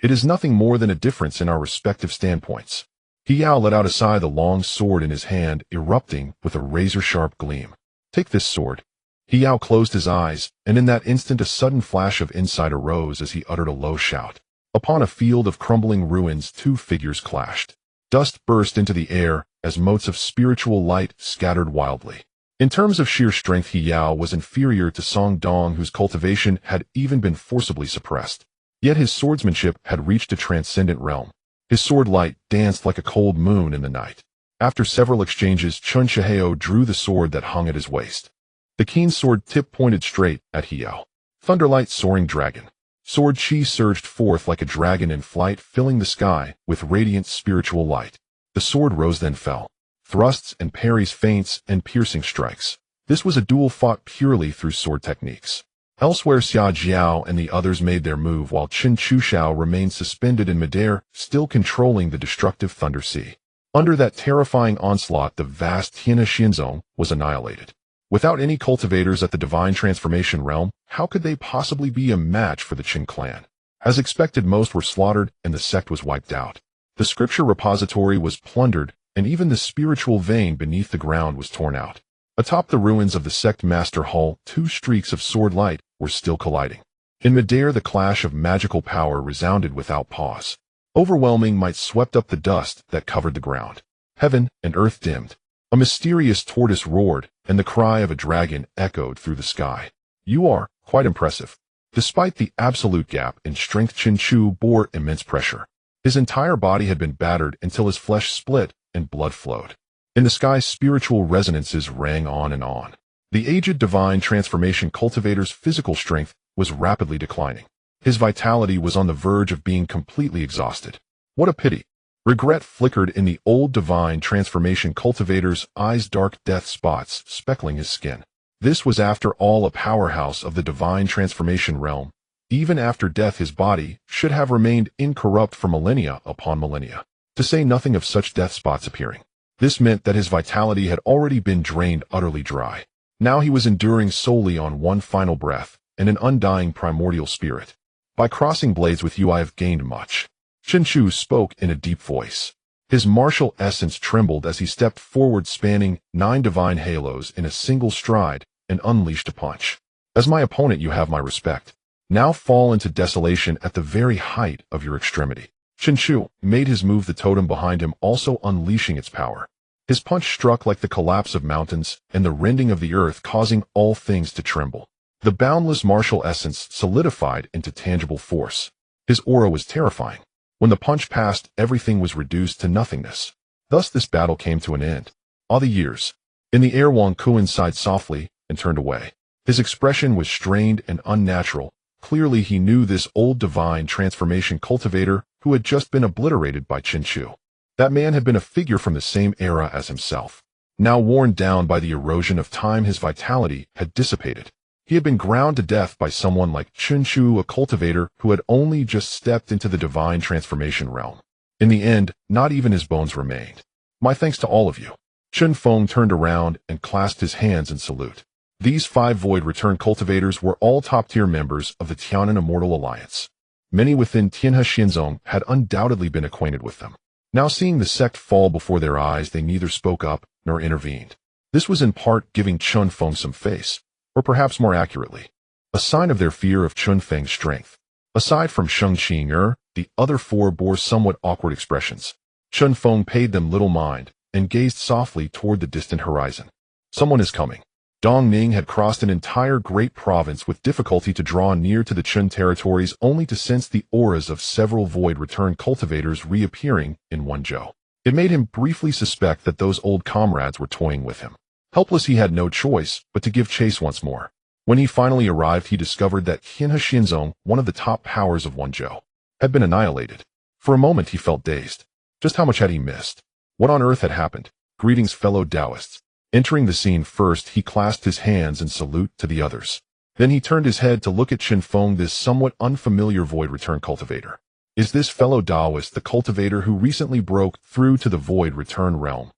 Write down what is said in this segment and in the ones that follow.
It is nothing more than a difference in our respective standpoints. Hiao let out a sigh, the long sword in his hand erupting with a razor-sharp gleam. Take this sword. Hiao closed his eyes, and in that instant a sudden flash of insight arose as he uttered a low shout. Upon a field of crumbling ruins, two figures clashed. Dust burst into the air as motes of spiritual light scattered wildly. In terms of sheer strength, Hiao was inferior to Song Dong, whose cultivation had even been forcibly suppressed. Yet his swordsmanship had reached a transcendent realm. His sword light danced like a cold moon in the night. After several exchanges, Chen Shihao drew the sword that hung at his waist. The keen sword tip pointed straight at Hiao. Thunderlight, soaring dragon. Sword chi surged forth like a dragon in flight, filling the sky with radiant spiritual light. The sword rose then fell. Thrusts and parries, feints and piercing strikes. This was a duel fought purely through sword techniques. Elsewhere, Xia Jiao and the others made their move while Qin Chuxiao remained suspended in midair, still controlling the destructive thunder sea. Under that terrifying onslaught, the vast Tianhe Xinzong was annihilated. Without any cultivators at the divine transformation realm, how could they possibly be a match for the Qin clan? As expected, most were slaughtered and the sect was wiped out. The scripture repository was plundered, and even the spiritual vein beneath the ground was torn out. Atop the ruins of the sect master hall, two streaks of sword light were still colliding. In midair, the clash of magical power resounded without pause. Overwhelming might swept up the dust that covered the ground. Heaven and earth dimmed. A mysterious tortoise roared, and the cry of a dragon echoed through the sky. You are quite impressive. Despite the absolute gap in strength, Qin Chu bore immense pressure. His entire body had been battered until his flesh split and blood flowed. In the sky, spiritual resonances rang on and on. The aged divine transformation cultivator's physical strength was rapidly declining. His vitality was on the verge of being completely exhausted. What a pity. Regret flickered in the old divine transformation cultivator's eyes, dark death spots speckling his skin. This was after all a powerhouse of the divine transformation realm. Even after death, his body should have remained incorrupt for millennia upon millennia, to say nothing of such death spots appearing. This meant that his vitality had already been drained utterly dry. Now he was enduring solely on one final breath and an undying primordial spirit. By crossing blades with you, I have gained much. Qin Chu spoke in a deep voice. His martial essence trembled as he stepped forward, spanning 9 divine halos in a single stride, and unleashed a punch. As my opponent, you have my respect. Now fall into desolation at the very height of your extremity. Qin Chu made his move, the totem behind him also unleashing its power. His punch struck like the collapse of mountains and the rending of the earth, causing all things to tremble. The boundless martial essence solidified into tangible force. His aura was terrifying. When the punch passed, everything was reduced to nothingness. Thus this battle came to an end. All the years. In the air, Wang Kuan sighed softly and turned away. His expression was strained and unnatural. Clearly he knew this old divine transformation cultivator who had just been obliterated by Qin Chu. That man had been a figure from the same era as himself. Now worn down by the erosion of time, his vitality had dissipated. He had been ground to death by someone like Qin Chu, a cultivator who had only just stepped into the divine transformation realm. In the end, not even his bones remained. My thanks to all of you. Chen Feng turned around and clasped his hands in salute. These 5 Void Return cultivators were all top-tier members of the Tianan Immortal Alliance. Many within Tianhe Xinzong had undoubtedly been acquainted with them. Now seeing the sect fall before their eyes, they neither spoke up nor intervened. This was in part giving Chen Feng some face, or perhaps more accurately, a sign of their fear of Chen Feng's strength. Aside from Sheng Qing, the other 4 bore somewhat awkward expressions. Chen Feng paid them little mind and gazed softly toward the distant horizon. Someone is coming. Dong Ning had crossed an entire great province with difficulty to draw near to the Chen territories, only to sense the auras of several Void Return cultivators reappearing in Wenzhou. It made him briefly suspect that those old comrades were toying with him. Helpless, he had no choice but to give chase once more. When he finally arrived, he discovered that Tianhe Xinzong, one of the top powers of Wenzhou, had been annihilated. For a moment he felt dazed. Just how much had he missed? What on earth had happened? Greetings, fellow daoists. Entering the scene first, he clasped his hands in salute to the others. Then he turned his head to look at Chen Feng, this somewhat unfamiliar Void Return cultivator. Is this fellow daoist the cultivator who recently broke through to the Void Return realm?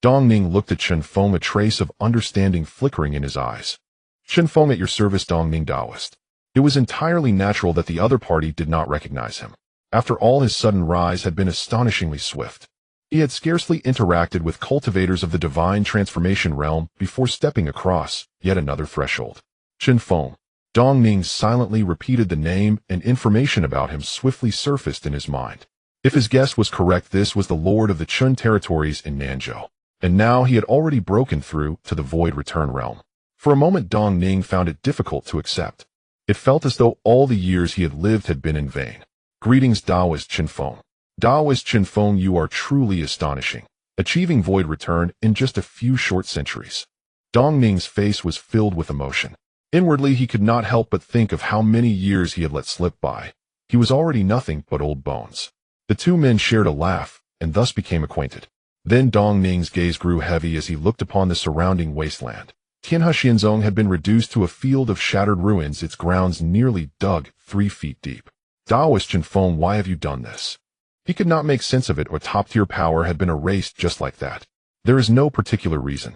Dong Ning looked at Chen Feng, a trace of understanding flickering in his eyes. Chen Feng, at your service, Dong Ning daoist. It was entirely natural that the other party did not recognize him. After all, his sudden rise had been astonishingly swift. He had scarcely interacted with cultivators of the divine transformation realm before stepping across yet another threshold. Chen Feng. Dong Ning silently repeated the name, and information about him swiftly surfaced in his mind. If his guess was correct, this was the lord of the Chun territories in Nanzhou, and now he had already broken through to the Void Return realm. For a moment, Dong Ning found it difficult to accept. It felt as though all the years he had lived had been in vain. Greetings, daoist Chen Feng. Daoist Chen Feng, you are truly astonishing, achieving Void Return in just a few short centuries. Dong Ning's face was filled with emotion. Inwardly, he could not help but think of how many years he had let slip by. He was already nothing but old bones. The two men shared a laugh, and thus became acquainted. Then Dong Ning's gaze grew heavy as he looked upon the surrounding wasteland. Tianhe had been reduced to a field of shattered ruins, its grounds nearly dug 3 feet deep. Daoist Chen Feng, why have you done this? He could not make sense of it, or top-tier power had been erased just like that. There is no particular reason.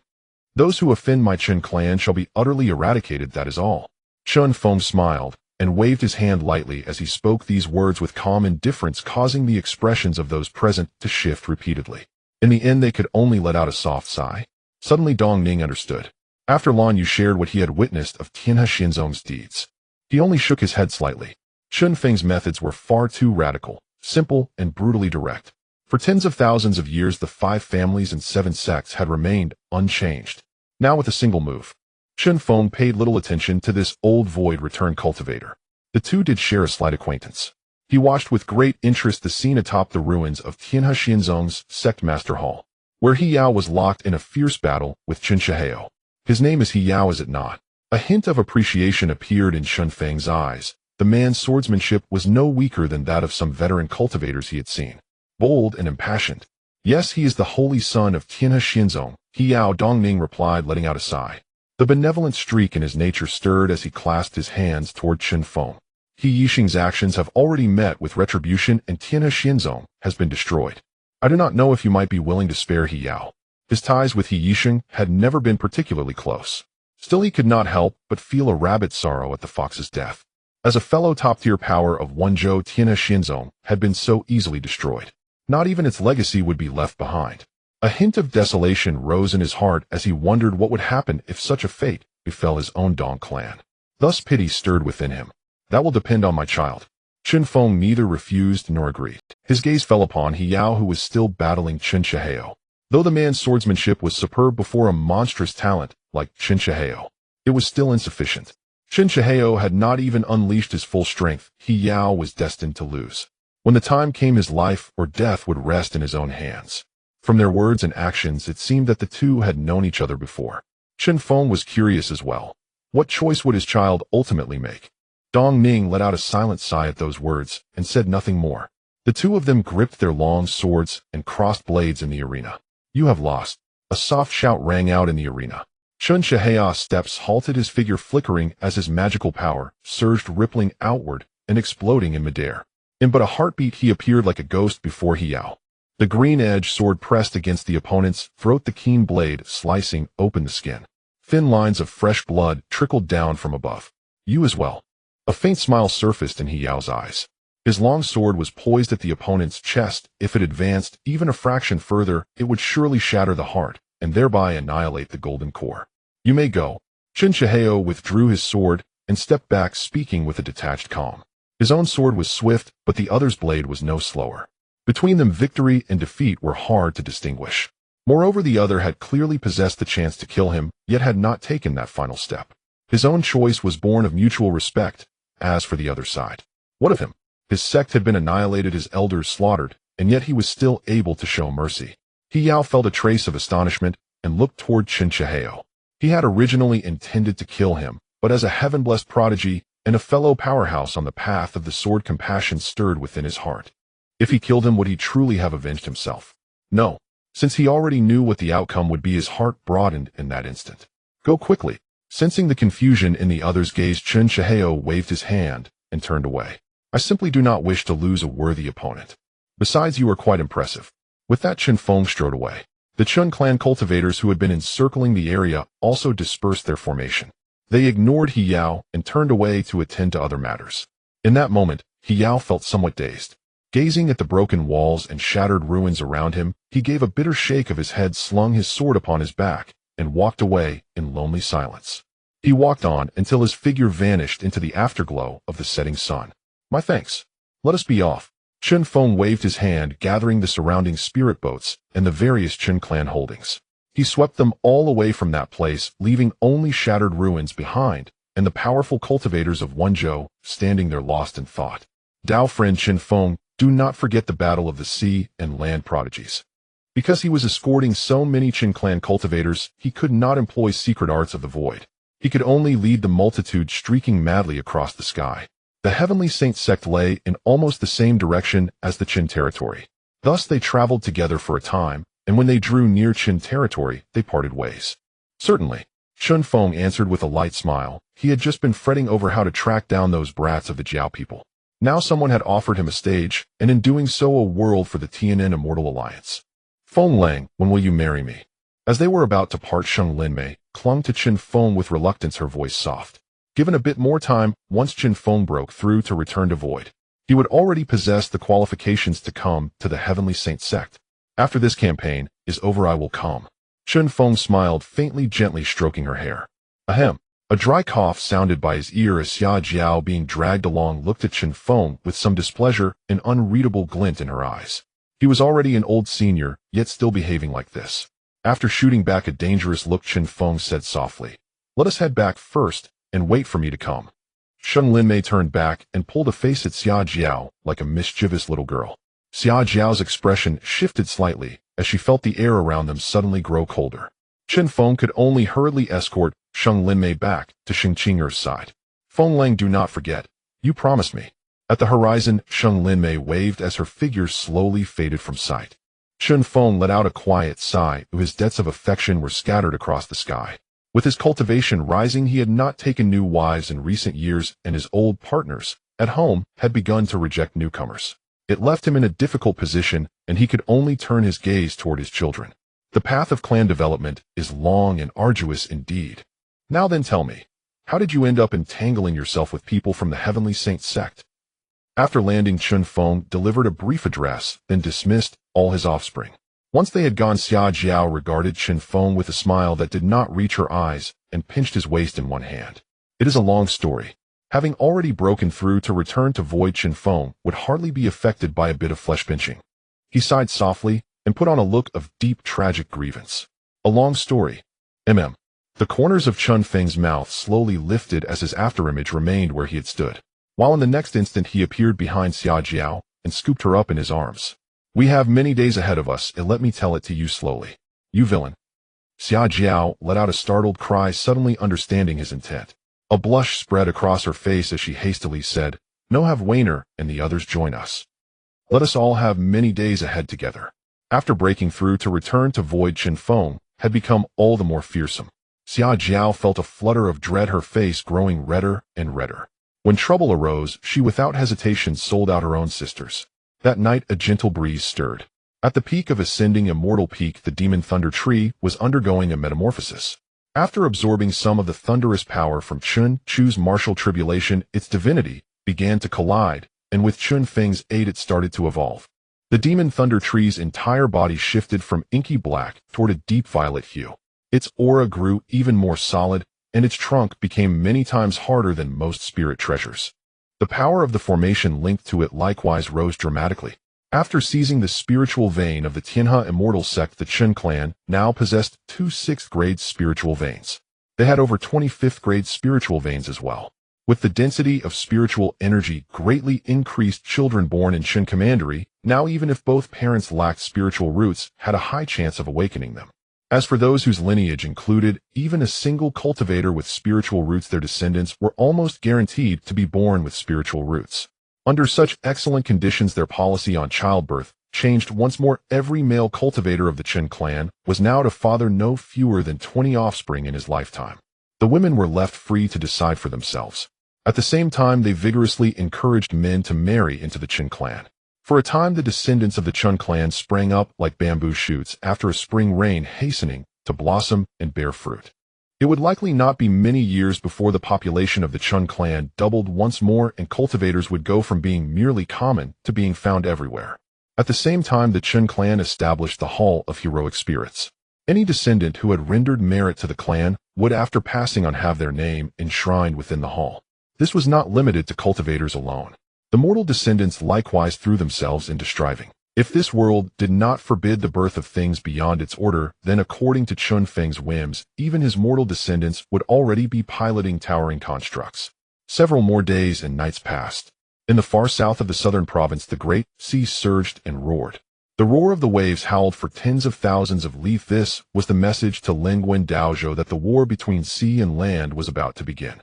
Those who offend my Chen clan shall be utterly eradicated, that is all. Chen Feng smiled, and waved his hand lightly as he spoke these words with calm indifference, causing the expressions of those present to shift repeatedly. In the end, they could only let out a soft sigh. Suddenly Dong Ning understood. After Lan Yu shared what he had witnessed of Tianhe Xianzong's deeds. He only shook his head slightly. Chen Feng's methods were far too radical, simple, and brutally direct. For tens of thousands of years, the 5 families and 7 sects had remained unchanged. Now with a single move, Chen Feng paid little attention to this old Void Return cultivator. The two did share a slight acquaintance. He watched with great interest the scene atop the ruins of Tianhe Xianzong's sect master hall, where He Yao was locked in a fierce battle with Chen Shihao. His name is He Yao, is it not? A hint of appreciation appeared in Chen Feng's eyes. The man's swordsmanship was no weaker than that of some veteran cultivators he had seen. Bold and impassioned. Yes, he is the holy son of Tianhe Xianzong, He Yao, Dong Ning replied, letting out a sigh. The benevolent streak in his nature stirred as he clasped his hands toward Chen Feng. He Yixing's actions have already met with retribution, and Tianhe Xianzong has been destroyed. I do not know if you might be willing to spare He Yao. His ties with He Yixing had never been particularly close. Still, he could not help but feel a rabid sorrow at the fox's death. As a fellow top-tier power of Wenzhou, Tianhe Xianzong had been so easily destroyed. Not even its legacy would be left behind. A hint of desolation rose in his heart as he wondered what would happen if such a fate befell his own Dong clan. Thus pity stirred within him. That will depend on my child. Chen Feng neither refused nor agreed. His gaze fell upon He Yao, who was still battling Chen Shihao. Though the man's swordsmanship was superb before a monstrous talent like Chen Shihao, it was still insufficient. Chen Shihao had not even unleashed his full strength. He Yao was destined to lose. When the time came, his life or death would rest in his own hands. From their words and actions, it seemed that the two had known each other before. Chen Feng was curious as well. What choice would his child ultimately make? Dong Ning let out a silent sigh at those words and said nothing more. The two of them gripped their long swords and crossed blades in the arena. You have lost. A soft shout rang out in the arena. Chen Shihao's steps halted, his figure flickering as his magical power surged, rippling outward and exploding in midair. In but a heartbeat, he appeared like a ghost before He Yao. The green-edged sword pressed against the opponent's throat, the keen blade slicing open the skin. Thin lines of fresh blood trickled down from above. You as well. A faint smile surfaced in He Yao's eyes. His long sword was poised at the opponent's chest. If it advanced even a fraction further, it would surely shatter the heart and thereby annihilate the golden core. You may go. Chen Shihao withdrew his sword and stepped back, speaking with a detached calm. His own sword was swift, but the other's blade was no slower. Between them, victory and defeat were hard to distinguish. Moreover, the other had clearly possessed the chance to kill him, yet had not taken that final step. His own choice was born of mutual respect. As for the other side, what of him? His sect had been annihilated, his elders slaughtered, and yet he was still able to show mercy. He Yao felt a trace of astonishment and looked toward Chen Shihao. He had originally intended to kill him, but as a heaven-blessed prodigy and a fellow powerhouse on the path of the sword, compassion stirred within his heart. If he killed him, would he truly have avenged himself? No. Since he already knew what the outcome would be, his heart broadened in that instant. Go quickly. Sensing the confusion in the other's gaze, Chen Shihao waved his hand and turned away. I simply do not wish to lose a worthy opponent. Besides, you are quite impressive. With that, Chen Feng strode away. The Chun clan cultivators who had been encircling the area also dispersed their formation. They ignored He Yao and turned away to attend to other matters. In that moment, He Yao felt somewhat dazed. Gazing at the broken walls and shattered ruins around him, he gave a bitter shake of his head, slung his sword upon his back, and walked away in lonely silence. He walked on until his figure vanished into the afterglow of the setting sun. My thanks. Let us be off. Chen Feng waved his hand, gathering the surrounding spirit boats and the various Chen clan holdings. He swept them all away from that place, leaving only shattered ruins behind, and the powerful cultivators of Wenzhou standing there lost in thought. Dao friend Chen Feng, do not forget the battle of the sea and land prodigies. Because he was escorting so many Chen clan cultivators, he could not employ secret arts of the void. He could only lead the multitude streaking madly across the sky. The heavenly saint sect lay in almost the same direction as the Chen territory. Thus they traveled together for a time, and when they drew near Chen territory, they parted ways. Certainly, Chen Feng answered with a light smile. He had just been fretting over how to track down those brats of the Jiao people. Now someone had offered him a stage, and in doing so a world for the Tian'an Immortal Alliance. Feng Lang, when will you marry me? As they were about to part, Sheng Linmei clung to Chen Feng with reluctance, her voice soft. Given a bit more time, once Chen Feng broke through to return to Void, he would already possess the qualifications to come to the Heavenly Saint sect. After this campaign is over, I will come. Chen Feng smiled faintly, gently stroking her hair. Ahem. A dry cough sounded by his ear as Xia Jiao, being dragged along, looked at Chen Feng with some displeasure, an unreadable glint in her eyes. He was already an old senior, yet still behaving like this. After shooting back a dangerous look, Chen Feng said softly, "Let us head back first, and wait for me to come." Sheng Linmei turned back and pulled a face at Xia Jiao like a mischievous little girl. Xia Jiao's expression shifted slightly as she felt the air around them suddenly grow colder. Chen Feng could only hurriedly escort Sheng Linmei back to Xing Qing'er's side. Feng Lang, do not forget. You promised me. At the horizon, Sheng Linmei waved as her figure slowly faded from sight. Chen Feng let out a quiet sigh, his debts of affection were scattered across the sky. With his cultivation rising, he had not taken new wives in recent years, and his old partners, at home, had begun to reject newcomers. It left him in a difficult position, and he could only turn his gaze toward his children. The path of clan development is long and arduous indeed. Now then, tell me, how did you end up entangling yourself with people from the Heavenly Saint sect? After landing, Chen Feng delivered a brief address, then dismissed all his offspring. Once they had gone, Xia Jiao regarded Chen Feng with a smile that did not reach her eyes and pinched his waist in one hand. It is a long story. Having already broken through to return to Void, Chen Feng would hardly be affected by a bit of flesh pinching. He sighed softly and put on a look of deep tragic grievance. A long story. The corners of Chen Feng's mouth slowly lifted as his afterimage remained where he had stood, while in the next instant he appeared behind Xia Jiao and scooped her up in his arms. We have many days ahead of us, and let me tell it to you slowly. You villain. Xia Jiao let out a startled cry, suddenly understanding his intent. A blush spread across her face as she hastily said, "No, have Wainer and the others join us. Let us all have many days ahead together." After breaking through to return to Void, Chen Feng had become all the more fearsome. Xia Jiao felt a flutter of dread, her face growing redder and redder. When trouble arose, she without hesitation sold out her own sisters. That night a gentle breeze stirred. At the peak of ascending Immortal Peak, the demon thunder tree was undergoing a metamorphosis. After absorbing some of the thunderous power from Chun Chu's martial tribulation, its divinity began to collide, and with Chun Feng's aid it started to evolve. The demon thunder tree's entire body shifted from inky black toward a deep violet hue. Its aura grew even more solid, and its trunk became many times harder than most spirit treasures. The power of the formation linked to it likewise rose dramatically. After seizing the spiritual vein of the Tianhe Immortal sect, the Chen clan now possessed 2 6th-grade spiritual veins. They had over 20 5th-grade spiritual veins as well. With the density of spiritual energy greatly increased, children born in Chen commandery, now even if both parents lacked spiritual roots, had a high chance of awakening them. As for those whose lineage included even a single cultivator with spiritual roots, their descendants were almost guaranteed to be born with spiritual roots. Under such excellent conditions, their policy on childbirth changed once more. Every male cultivator of the Chen clan was now to father no fewer than 20 offspring in his lifetime. The women were left free to decide for themselves. At the same time, they vigorously encouraged men to marry into the Chen clan. For a time, the descendants of the Chen clan sprang up like bamboo shoots after a spring rain, hastening to blossom and bear fruit. It would likely not be many years before the population of the Chen clan doubled once more and cultivators would go from being merely common to being found everywhere. At the same time, the Chen clan established the Hall of Heroic Spirits. Any descendant who had rendered merit to the clan would, after passing on, have their name enshrined within the hall. This was not limited to cultivators alone. The mortal descendants likewise threw themselves into striving. If this world did not forbid the birth of things beyond its order, then according to Chen Feng's whims, even his mortal descendants would already be piloting towering constructs. Several more days and nights passed. In the far south of the southern province, the great sea surged and roared. The roar of the waves howled for tens of thousands of li. This was the message to Lingguan Daozhou that the war between sea and land was about to begin.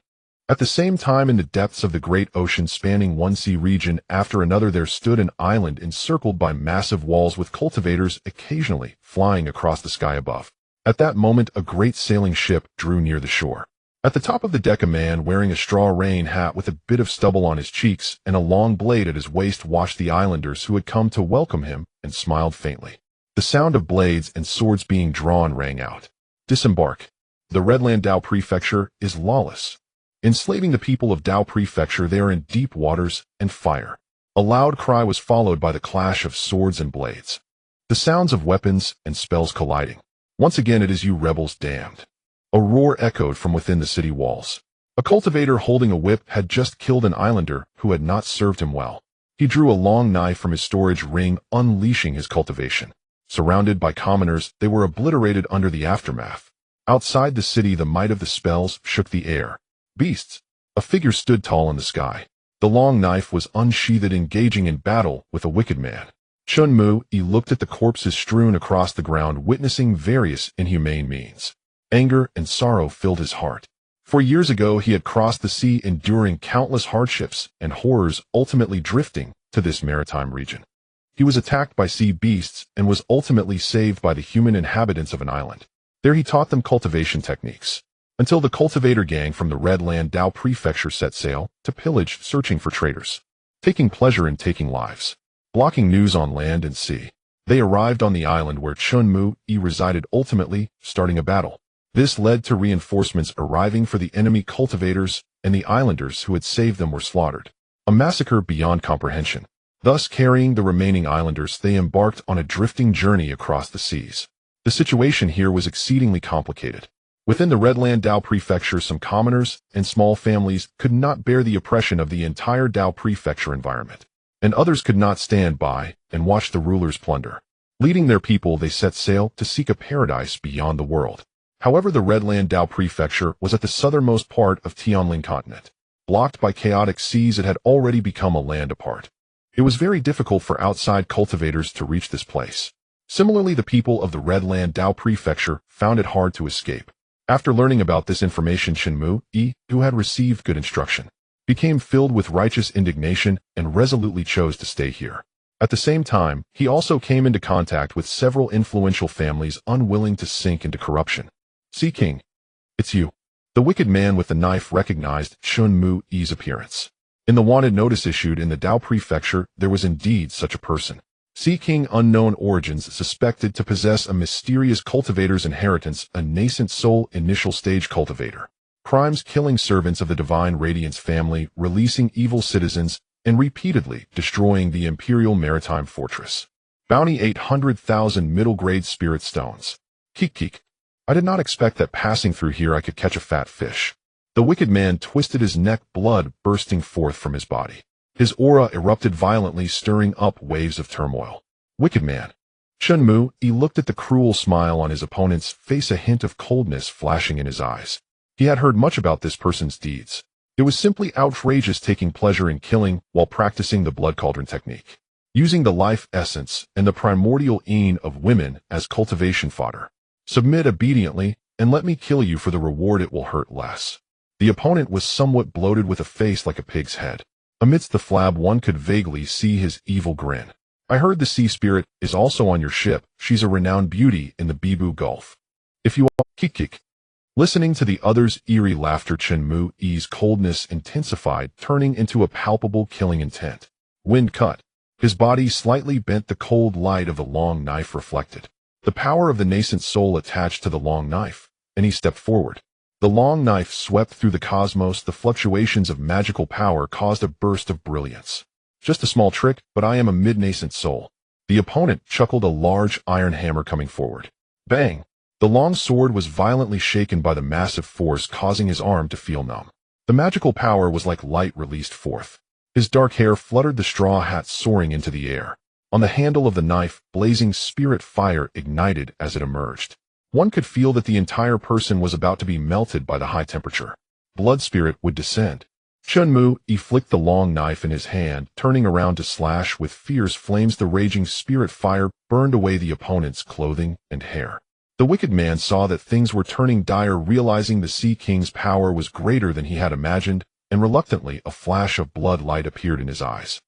At the same time, in the depths of the great ocean spanning one sea region after another, there stood an island encircled by massive walls with cultivators occasionally flying across the sky above. At that moment, a great sailing ship drew near the shore. At the top of the deck, a man wearing a straw rain hat with a bit of stubble on his cheeks and a long blade at his waist watched the islanders who had come to welcome him and smiled faintly. The sound of blades and swords being drawn rang out. Disembark. The Redland Dao Prefecture is lawless. Enslaving the people of Dao Prefecture, they are in deep waters and fire. A loud cry was followed by the clash of swords and blades. The sounds of weapons and spells colliding. Once again, it is you rebels damned. A roar echoed from within the city walls. A cultivator holding a whip had just killed an islander who had not served him well. He drew a long knife from his storage ring, unleashing his cultivation. Surrounded by commoners, they were obliterated under the aftermath. Outside the city, the might of the spells shook the air. Beasts. A figure stood tall in the sky. The long knife was unsheathed, engaging in battle with a wicked man. Chun Mu Yi looked at the corpses strewn across the ground, witnessing various inhumane means. Anger and sorrow filled his heart. For years ago, he had crossed the sea, enduring countless hardships and horrors, ultimately drifting to this maritime region. He was attacked by sea beasts and was ultimately saved by the human inhabitants of an island. There he taught them cultivation techniques, until the cultivator gang from the Redland Dao Prefecture set sail to pillage, searching for traitors, taking pleasure in taking lives, blocking news on land and sea. They arrived on the island where Chun Mu Yi resided, ultimately starting a battle. This led to reinforcements arriving for the enemy cultivators, and the islanders who had saved them were slaughtered. A massacre beyond comprehension. Thus, carrying the remaining islanders, they embarked on a drifting journey across the seas. The situation here was exceedingly complicated. Within the Redland Dao Prefecture, some commoners and small families could not bear the oppression of the entire Dao Prefecture environment, and others could not stand by and watch the rulers plunder. Leading their people, they set sail to seek a paradise beyond the world. However, the Redland Dao Prefecture was at the southernmost part of Tianlin continent. Blocked by chaotic seas, it had already become a land apart. It was very difficult for outside cultivators to reach this place. Similarly, the people of the Redland Dao Prefecture found it hard to escape. After learning about this information, Chen Mu Yi, who had received good instruction, became filled with righteous indignation and resolutely chose to stay here. At the same time, he also came into contact with several influential families unwilling to sink into corruption. Sea King, it's you. The wicked man with the knife recognized Chun Mu Yi's appearance. In the wanted notice issued in the Dao Prefecture, there was indeed such a person. Sea King, unknown origins, suspected to possess a mysterious cultivator's inheritance, a nascent soul initial stage cultivator. Crimes, killing servants of the Divine Radiance family, releasing evil citizens, and repeatedly destroying the Imperial Maritime Fortress. Bounty 800,000 middle-grade spirit stones. Keek. I did not expect that passing through here I could catch a fat fish. The wicked man twisted his neck, blood bursting forth from his body. His aura erupted violently, stirring up waves of turmoil. Wicked man. Chun Mu Yi looked at the cruel smile on his opponent's face, a hint of coldness flashing in his eyes. He had heard much about this person's deeds. It was simply outrageous, taking pleasure in killing while practicing the blood cauldron technique, using the life essence and the primordial yin of women as cultivation fodder. Submit obediently, and let me kill you. For the reward it will hurt less. The opponent was somewhat bloated with a face like a pig's head. Amidst the flab, one could vaguely see his evil grin. I heard the sea spirit is also on your ship. She's a renowned beauty in the Bibu Gulf. If you are Kik. Listening to the other's eerie laughter, Chen Mu Yi's coldness intensified, turning into a palpable killing intent. Wind cut. His body slightly bent, the cold light of the long knife reflected the power of the nascent soul attached to the long knife, and he stepped forward. The long knife swept through the cosmos. The fluctuations of magical power caused a burst of brilliance. Just a small trick, but I am a mid-nascent soul. The opponent chuckled, a large iron hammer coming forward. Bang! The long sword was violently shaken by the massive force, causing his arm to feel numb. The magical power was like light released forth. His dark hair fluttered, the straw hat soaring into the air. On the handle of the knife, blazing spirit fire ignited as it emerged. One could feel that the entire person was about to be melted by the high temperature. Blood spirit would descend. Chen Mu-yi flicked the long knife in his hand, turning around to slash with fierce flames. The raging spirit fire burned away the opponent's clothing and hair. The wicked man saw that things were turning dire, realizing the Sea King's power was greater than he had imagined, and reluctantly a flash of blood light appeared in his eyes.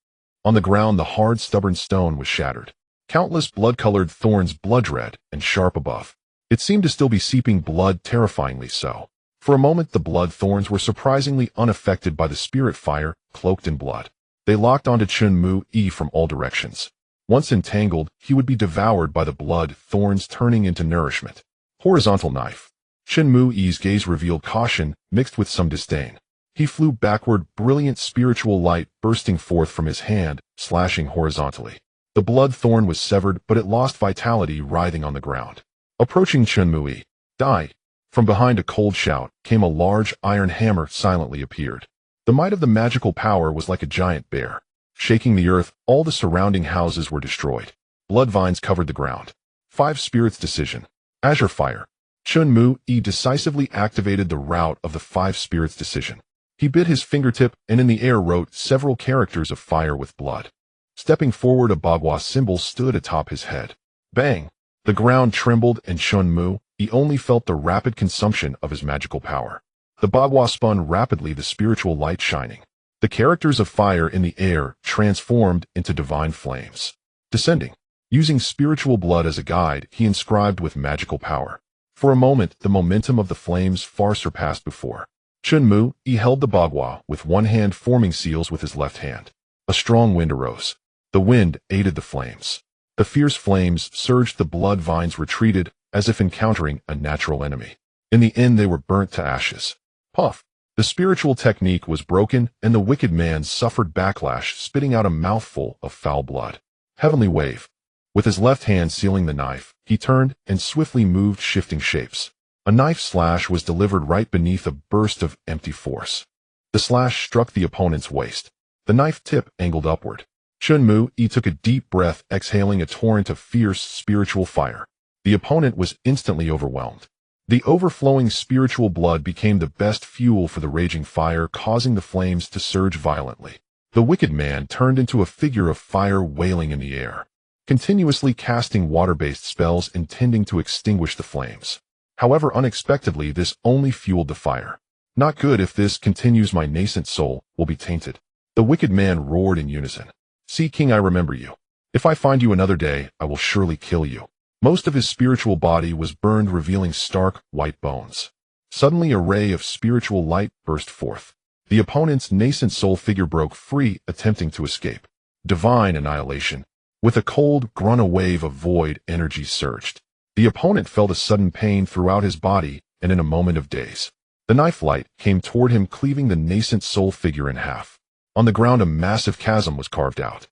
On the ground, the hard, stubborn stone was shattered. Countless blood-colored thorns, blood red and sharp above. It seemed to still be seeping blood, terrifyingly so. For a moment, the blood thorns were surprisingly unaffected by the spirit fire, cloaked in blood. They locked onto Chen Mu-yi from all directions. Once entangled, he would be devoured by the blood thorns, turning into nourishment. Horizontal knife. Chen Mu-yi's gaze revealed caution, mixed with some disdain. He flew backward, brilliant spiritual light bursting forth from his hand, slashing horizontally. The blood thorn was severed, but it lost vitality, writhing on the ground. Approaching Chen Mu-yi. Die! From behind a cold shout came a large iron hammer silently appeared. The might of the magical power was like a giant bear. Shaking the earth, all the surrounding houses were destroyed. Blood vines covered the ground. 5 spirits decision. Azure fire. Chen Mu-yi decisively activated the route of the 5 spirits decision. He bit his fingertip and in the air wrote several characters of fire with blood. Stepping forward, a bagua symbol stood atop his head. Bang! The ground trembled and Chen Mu-yi only felt the rapid consumption of his magical power. The bagua spun rapidly, the spiritual light shining. The characters of fire in the air transformed into divine flames. Descending. Using spiritual blood as a guide, he inscribed with magical power. For a moment, the momentum of the flames far surpassed before. Chen Mu-yi held the bagua with one hand, forming seals with his left hand. A strong wind arose. The wind aided the flames. The fierce flames surged, the blood vines retreated, as if encountering a natural enemy. In the end, they were burnt to ashes. Puff! The spiritual technique was broken, and the wicked man suffered backlash, spitting out a mouthful of foul blood. Heavenly wave. With his left hand sealing the knife, he turned and swiftly moved, shifting shapes. A knife slash was delivered right beneath a burst of empty force. The slash struck the opponent's waist. The knife tip angled upward. Chen Mu-yi took a deep breath, exhaling a torrent of fierce spiritual fire. The opponent was instantly overwhelmed. The overflowing spiritual blood became the best fuel for the raging fire, causing the flames to surge violently. The wicked man turned into a figure of fire, wailing in the air, continuously casting water-based spells intending to extinguish the flames. However, unexpectedly, this only fueled the fire. Not good. If this continues, my nascent soul will be tainted. The wicked man roared in unison. Sea King, I remember you. If I find you another day, I will surely kill you. Most of his spiritual body was burned, revealing stark, white bones. Suddenly, a ray of spiritual light burst forth. The opponent's nascent soul figure broke free, attempting to escape. Divine annihilation. With a cold grunt, a wave of void energy surged. The opponent felt a sudden pain throughout his body, and in a moment of daze, the knife light came toward him, cleaving the nascent soul figure in half. On the ground, a massive chasm was carved out.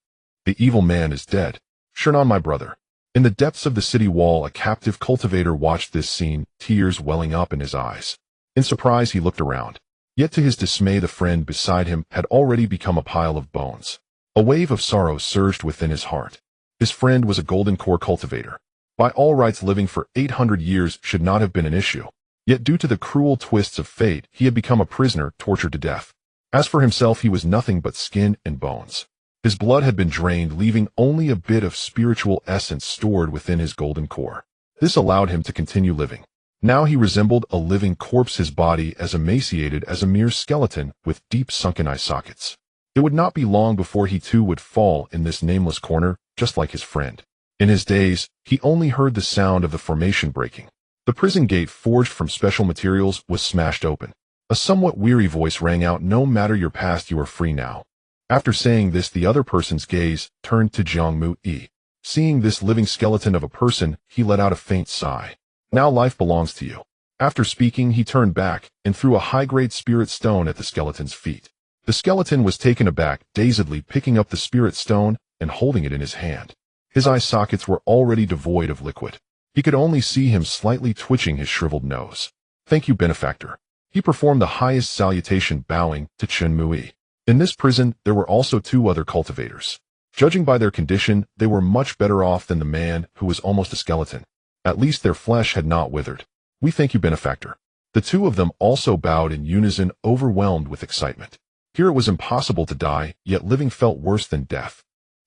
The evil man is dead. Shernan, my brother. In the depths of the city wall, a captive cultivator watched this scene, tears welling up in his eyes. In surprise, he looked around. Yet to his dismay, the friend beside him had already become a pile of bones. A wave of sorrow surged within his heart. His friend was a golden core cultivator. By all rights, living for 800 years should not have been an issue. Yet due to the cruel twists of fate, he had become a prisoner, tortured to death. As for himself, he was nothing but skin and bones. His blood had been drained, leaving only a bit of spiritual essence stored within his golden core. This allowed him to continue living. Now he resembled a living corpse, his body as emaciated as a mere skeleton with deep sunken eye sockets. It would not be long before he too would fall in this nameless corner, just like his friend. In his days, he only heard the sound of the formation breaking. The prison gate, forged from special materials, was smashed open. A somewhat weary voice rang out, "No matter your past, you are free now." After saying this, the other person's gaze turned to Jiang Mu-yi. Seeing this living skeleton of a person, he let out a faint sigh. "Now life belongs to you." After speaking, he turned back and threw a high-grade spirit stone at the skeleton's feet. The skeleton was taken aback, dazedly picking up the spirit stone and holding it in his hand. His eye sockets were already devoid of liquid. He could only see him slightly twitching his shriveled nose. "Thank you, benefactor." He performed the highest salutation, bowing to Chen Mui. In this prison, there were also 2 other cultivators. Judging by their condition, they were much better off than the man who was almost a skeleton. At least their flesh had not withered. "We thank you, benefactor." The 2 of them also bowed in unison, overwhelmed with excitement. Here it was impossible to die, yet living felt worse than death.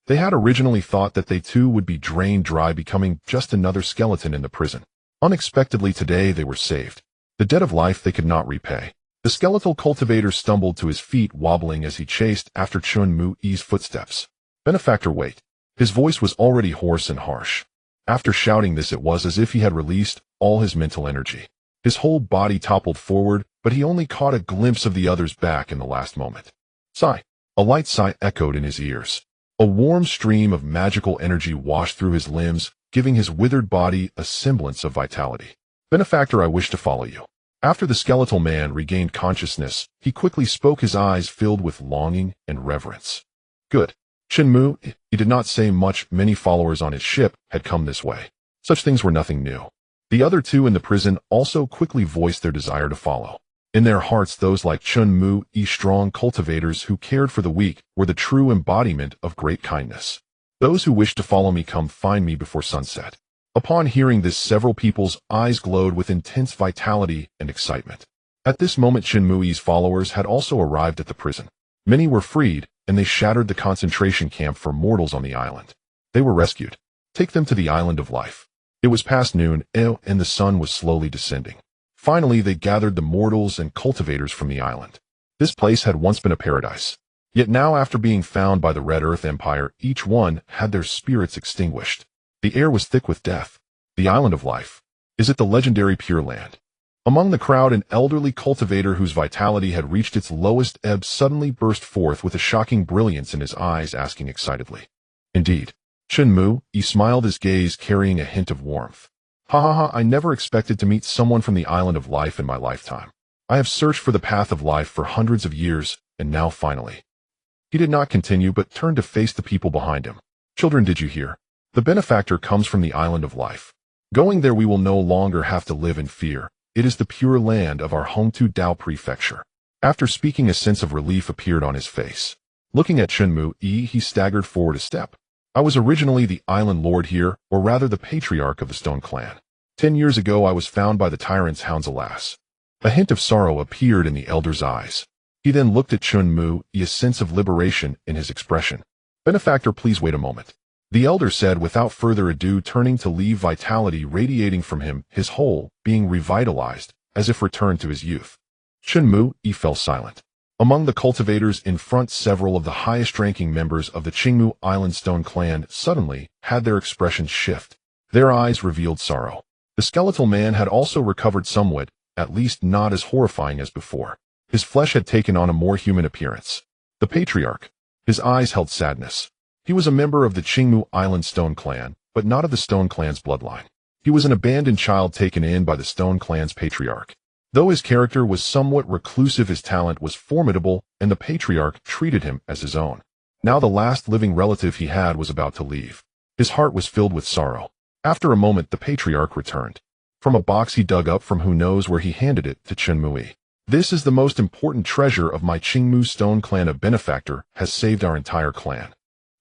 They had originally thought that they too would be drained dry, becoming just another skeleton in the prison. Unexpectedly today they were saved. The debt of life they could not repay. The skeletal cultivator stumbled to his feet, wobbling as he chased after Chen Mui's footsteps. "Benefactor, wait." His voice was already hoarse and harsh. After shouting this, it was as if he had released all his mental energy. His whole body toppled forward, but he only caught a glimpse of the other's back in the last moment. Sigh. A light sigh echoed in his ears. A warm stream of magical energy washed through his limbs, giving his withered body a semblance of vitality. "Benefactor, I wish to follow you." After the skeletal man regained consciousness, he quickly spoke, his eyes filled with longing and reverence. "Good." Chen Mu, he did not say much. Many followers on his ship had come this way. Such things were nothing new. The other 2 in the prison also quickly voiced their desire to follow. In their hearts, those like Chen Mu, strong cultivators who cared for the weak, were the true embodiment of great kindness. "Those who wish to follow me, come find me before sunset." Upon hearing this, several people's eyes glowed with intense vitality and excitement. At this moment, Chen Mui's followers had also arrived at the prison. Many were freed, and they shattered the concentration camp for mortals on the island. They were rescued. "Take them to the island of life." It was past noon, and the sun was slowly descending. Finally, they gathered the mortals and cultivators from the island. This place had once been a paradise. Yet now, after being found by the Red Earth Empire, each one had their spirits extinguished. The air was thick with death. The island of life. Is it the legendary Pure Land? Among the crowd, an elderly cultivator whose vitality had reached its lowest ebb suddenly burst forth with a shocking brilliance in his eyes, asking excitedly. "Indeed." Chen Mu, he smiled, his gaze carrying a hint of warmth. "Ha ha ha, I never expected to meet someone from the island of life in my lifetime. I have searched for the path of life for hundreds of years, and now finally." He did not continue, but turned to face the people behind him. "Children, did you hear? The benefactor comes from the island of life. Going there, we will no longer have to live in fear. It is the pure land of our Hongtu Dao prefecture." After speaking, a sense of relief appeared on his face. Looking at Chen Mu, he staggered forward a step. "I was originally the island lord here, or rather the patriarch of the Stone Clan. 10 years ago I was found by the tyrant's hounds, alas." A hint of sorrow appeared in the elder's eyes. He then looked at Chen Mu, a sense of liberation in his expression. "Benefactor, please wait a moment," the elder said without further ado, turning to leave, vitality radiating from him, his whole being revitalized, as if returned to his youth. Chen Mu, fell silent. Among the cultivators in front, several of the highest-ranking members of the Qingmu Island Stone Clan suddenly had their expressions shift. Their eyes revealed sorrow. The skeletal man had also recovered somewhat, at least not as horrifying as before. His flesh had taken on a more human appearance. The patriarch. His eyes held sadness. He was a member of the Qingmu Island Stone Clan, but not of the Stone Clan's bloodline. He was an abandoned child taken in by the Stone Clan's patriarch. Though his character was somewhat reclusive, his talent was formidable, and the patriarch treated him as his own. Now the last living relative he had was about to leave. His heart was filled with sorrow. After a moment, the patriarch returned. From a box he dug up from who knows where, he handed it to Chen Mui. "This is the most important treasure of my Qingmu Stone Clan. A benefactor has saved our entire clan.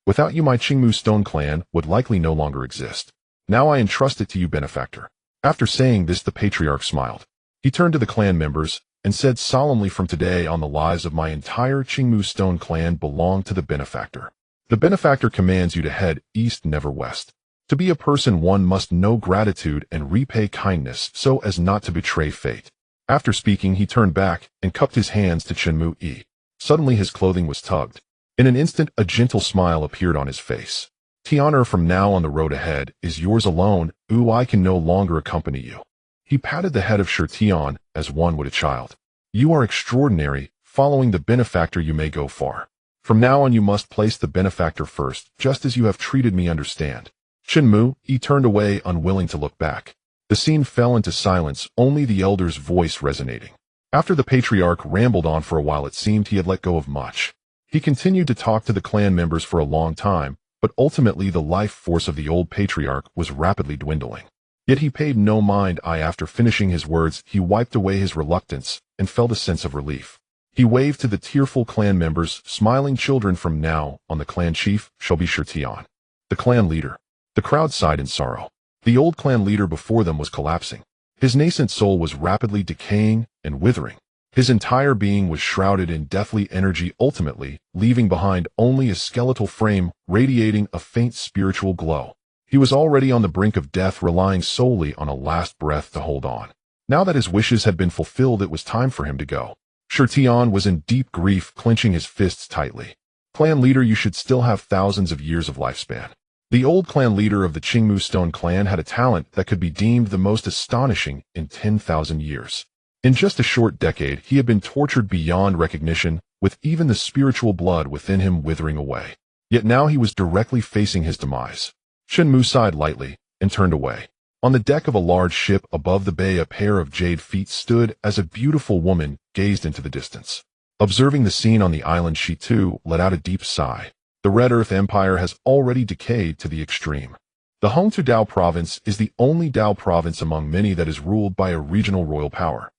Without you, my Qingmu Stone Clan would likely no longer exist. Now I entrust it to you, benefactor." After saying this, the patriarch smiled. He turned to the clan members and said solemnly, "From today on, the lives of my entire Qingmu Stone Clan belong to the benefactor. The benefactor commands you to head east, never west. To be a person, one must know gratitude and repay kindness so as not to betray fate." After speaking, he turned back and cupped his hands to Chen Mui. Suddenly his clothing was tugged. In an instant, a gentle smile appeared on his face. "Tian'er, from now on the road ahead is yours alone. I can no longer accompany you." He patted the head of Shi Tian as one would a child. "You are extraordinary. Following the benefactor, you may go far. From now on, you must place the benefactor first, just as you have treated me, understand?" Chen Mu, turned away, unwilling to look back. The scene fell into silence, only the elder's voice resonating. After the patriarch rambled on for a while, it seemed he had let go of much. He continued to talk to the clan members for a long time, but ultimately the life force of the old patriarch was rapidly dwindling. Yet he paid no mind. After finishing his words, he wiped away his reluctance and felt a sense of relief. He waved to the tearful clan members, smiling. Children, from now on the clan chief shall be Shirtian, the clan leader. The crowd sighed in sorrow. The old clan leader before them was collapsing. His nascent soul was rapidly decaying and withering. His entire being was shrouded in deathly energy, ultimately leaving behind only a skeletal frame radiating a faint spiritual glow. He was already on the brink of death, relying solely on a last breath to hold on. Now that his wishes had been fulfilled, it was time for him to go. Shirtian was in deep grief, clenching his fists tightly. Clan leader, you should still have thousands of years of lifespan. The old clan leader of the Qingmu Stone clan had a talent that could be deemed the most astonishing in 10,000 years. In just a short decade, he had been tortured beyond recognition, with even the spiritual blood within him withering away. Yet now he was directly facing his demise. Chen Mu sighed lightly and turned away. On the deck of a large ship above the bay, a pair of jade feet stood as a beautiful woman gazed into the distance. Observing the scene on the island, she too let out a deep sigh. The Red Earth Empire has already decayed to the extreme. The Hongtu Dao province is the only Dao province among many that is ruled by a regional royal power.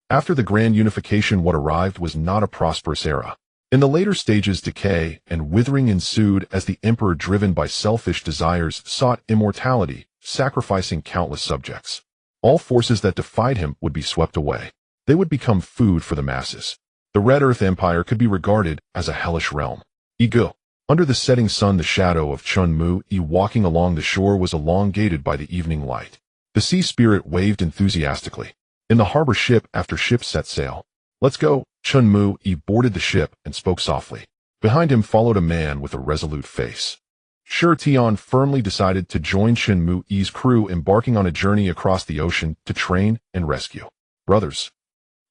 After the grand unification, what arrived was not a prosperous era. In the later stages, decay and withering ensued as the emperor, driven by selfish desires, sought immortality, sacrificing countless subjects. All forces that defied him would be swept away. They would become food for the masses. The Red Earth Empire could be regarded as a hellish realm. Ego. Under the setting sun, the shadow of Chen Mu walking along the shore was elongated by the evening light. The sea spirit waved enthusiastically. In the harbor, ship after ship set sail. Let's go. Chen Mu boarded the ship and spoke softly. Behind him followed a man with a resolute face. Shirtian firmly decided to join Chen Mu's crew, embarking on a journey across the ocean to train and rescue. Brothers,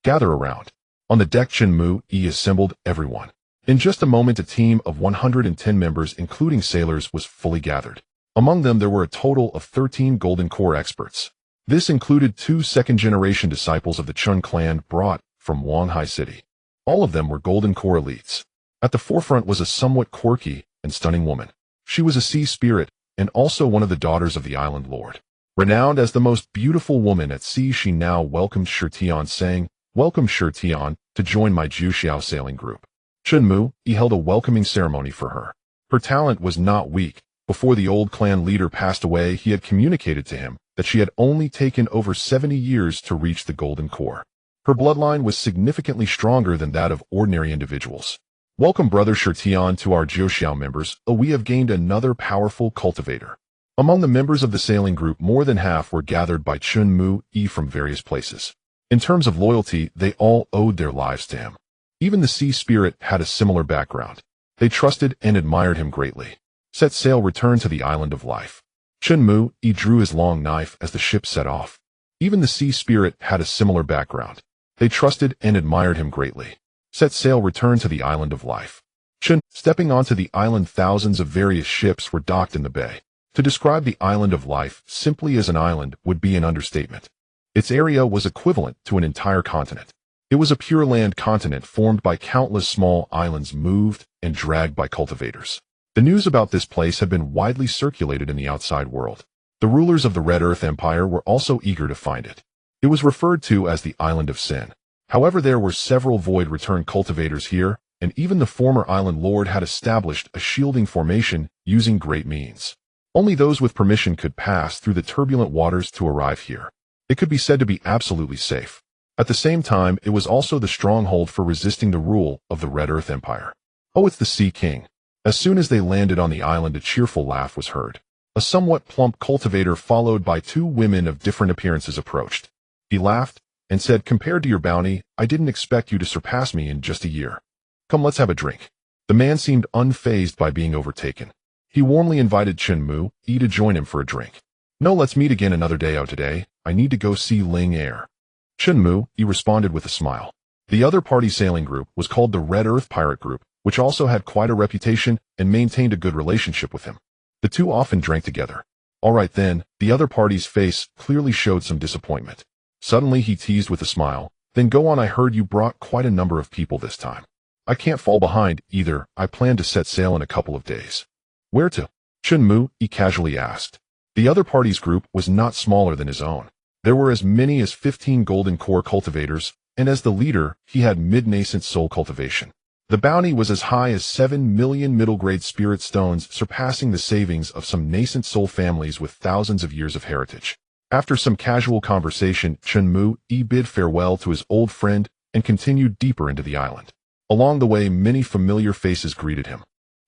gather around. On the deck, Chen Mu assembled everyone. In just a moment, a team of 110 members, including sailors, was fully gathered. Among them, there were a total of 13 Golden Core experts. This included 2 second-generation disciples of the Chun clan brought from Wanghai City. All of them were Golden Core elites. At the forefront was a somewhat quirky and stunning woman. She was a sea spirit and also one of the daughters of the island lord. Renowned as the most beautiful woman at sea, she now welcomed Shirtian, saying, "Welcome, Shirtian, to join my Juxiao sailing group." Chen Mu held a welcoming ceremony for her. Her talent was not weak. Before the old clan leader passed away, he had communicated to him that she had only taken over 70 years to reach the Golden Core. Her bloodline was significantly stronger than that of ordinary individuals. Welcome, Brother Shirtian, to our Juxiao members. We have gained another powerful cultivator. Among the members of the sailing group, more than half were gathered by Chen Mu from various places. In terms of loyalty, they all owed their lives to him. Even the sea spirit had a similar background. They trusted and admired him greatly. Set sail, returned to the island of life. Chen Mu drew his long knife as the ship set off. Even the sea spirit had a similar background. They trusted and admired him greatly. Set sail, returned to the island of life. Chen, stepping onto the island, thousands of various ships were docked in the bay. To describe the island of life simply as an island would be an understatement. Its area was equivalent to an entire continent. It was a pure land continent formed by countless small islands moved and dragged by cultivators. The news about this place had been widely circulated in the outside world. The rulers of the Red Earth Empire were also eager to find it. It was referred to as the Island of Sin. However, there were several void return cultivators here, and even the former island lord had established a shielding formation using great means. Only those with permission could pass through the turbulent waters to arrive here. It could be said to be absolutely safe. At the same time, it was also the stronghold for resisting the rule of the Red Earth Empire. Oh, it's the Sea King. As soon as they landed on the island, a cheerful laugh was heard. A somewhat plump cultivator followed by 2 women of different appearances approached. He laughed and said, "Compared to your bounty, I didn't expect you to surpass me in just a year. Come, let's have a drink." The man seemed unfazed by being overtaken. He warmly invited Chen Mu to join him for a drink. "No, let's meet again another day. Oh, today, I need to go see Ling Air." Chen Mu responded with a smile. The other party sailing group was called the Red Earth Pirate Group, which also had quite a reputation and maintained a good relationship with him. The two often drank together. All right then, the other party's face clearly showed some disappointment. Suddenly he teased with a smile, then go on, I heard you brought quite a number of people this time. I can't fall behind either, I plan to set sail in a couple of days. Where to? Chen Mu, he casually asked. The other party's group was not smaller than his own. There were as many as 15 golden core cultivators, and as the leader, he had mid-nascent soul cultivation. The bounty was as high as 7 million middle-grade spirit stones, surpassing the savings of some nascent soul families with thousands of years of heritage. After some casual conversation, Chen Mu bid farewell to his old friend and continued deeper into the island. Along the way, many familiar faces greeted him.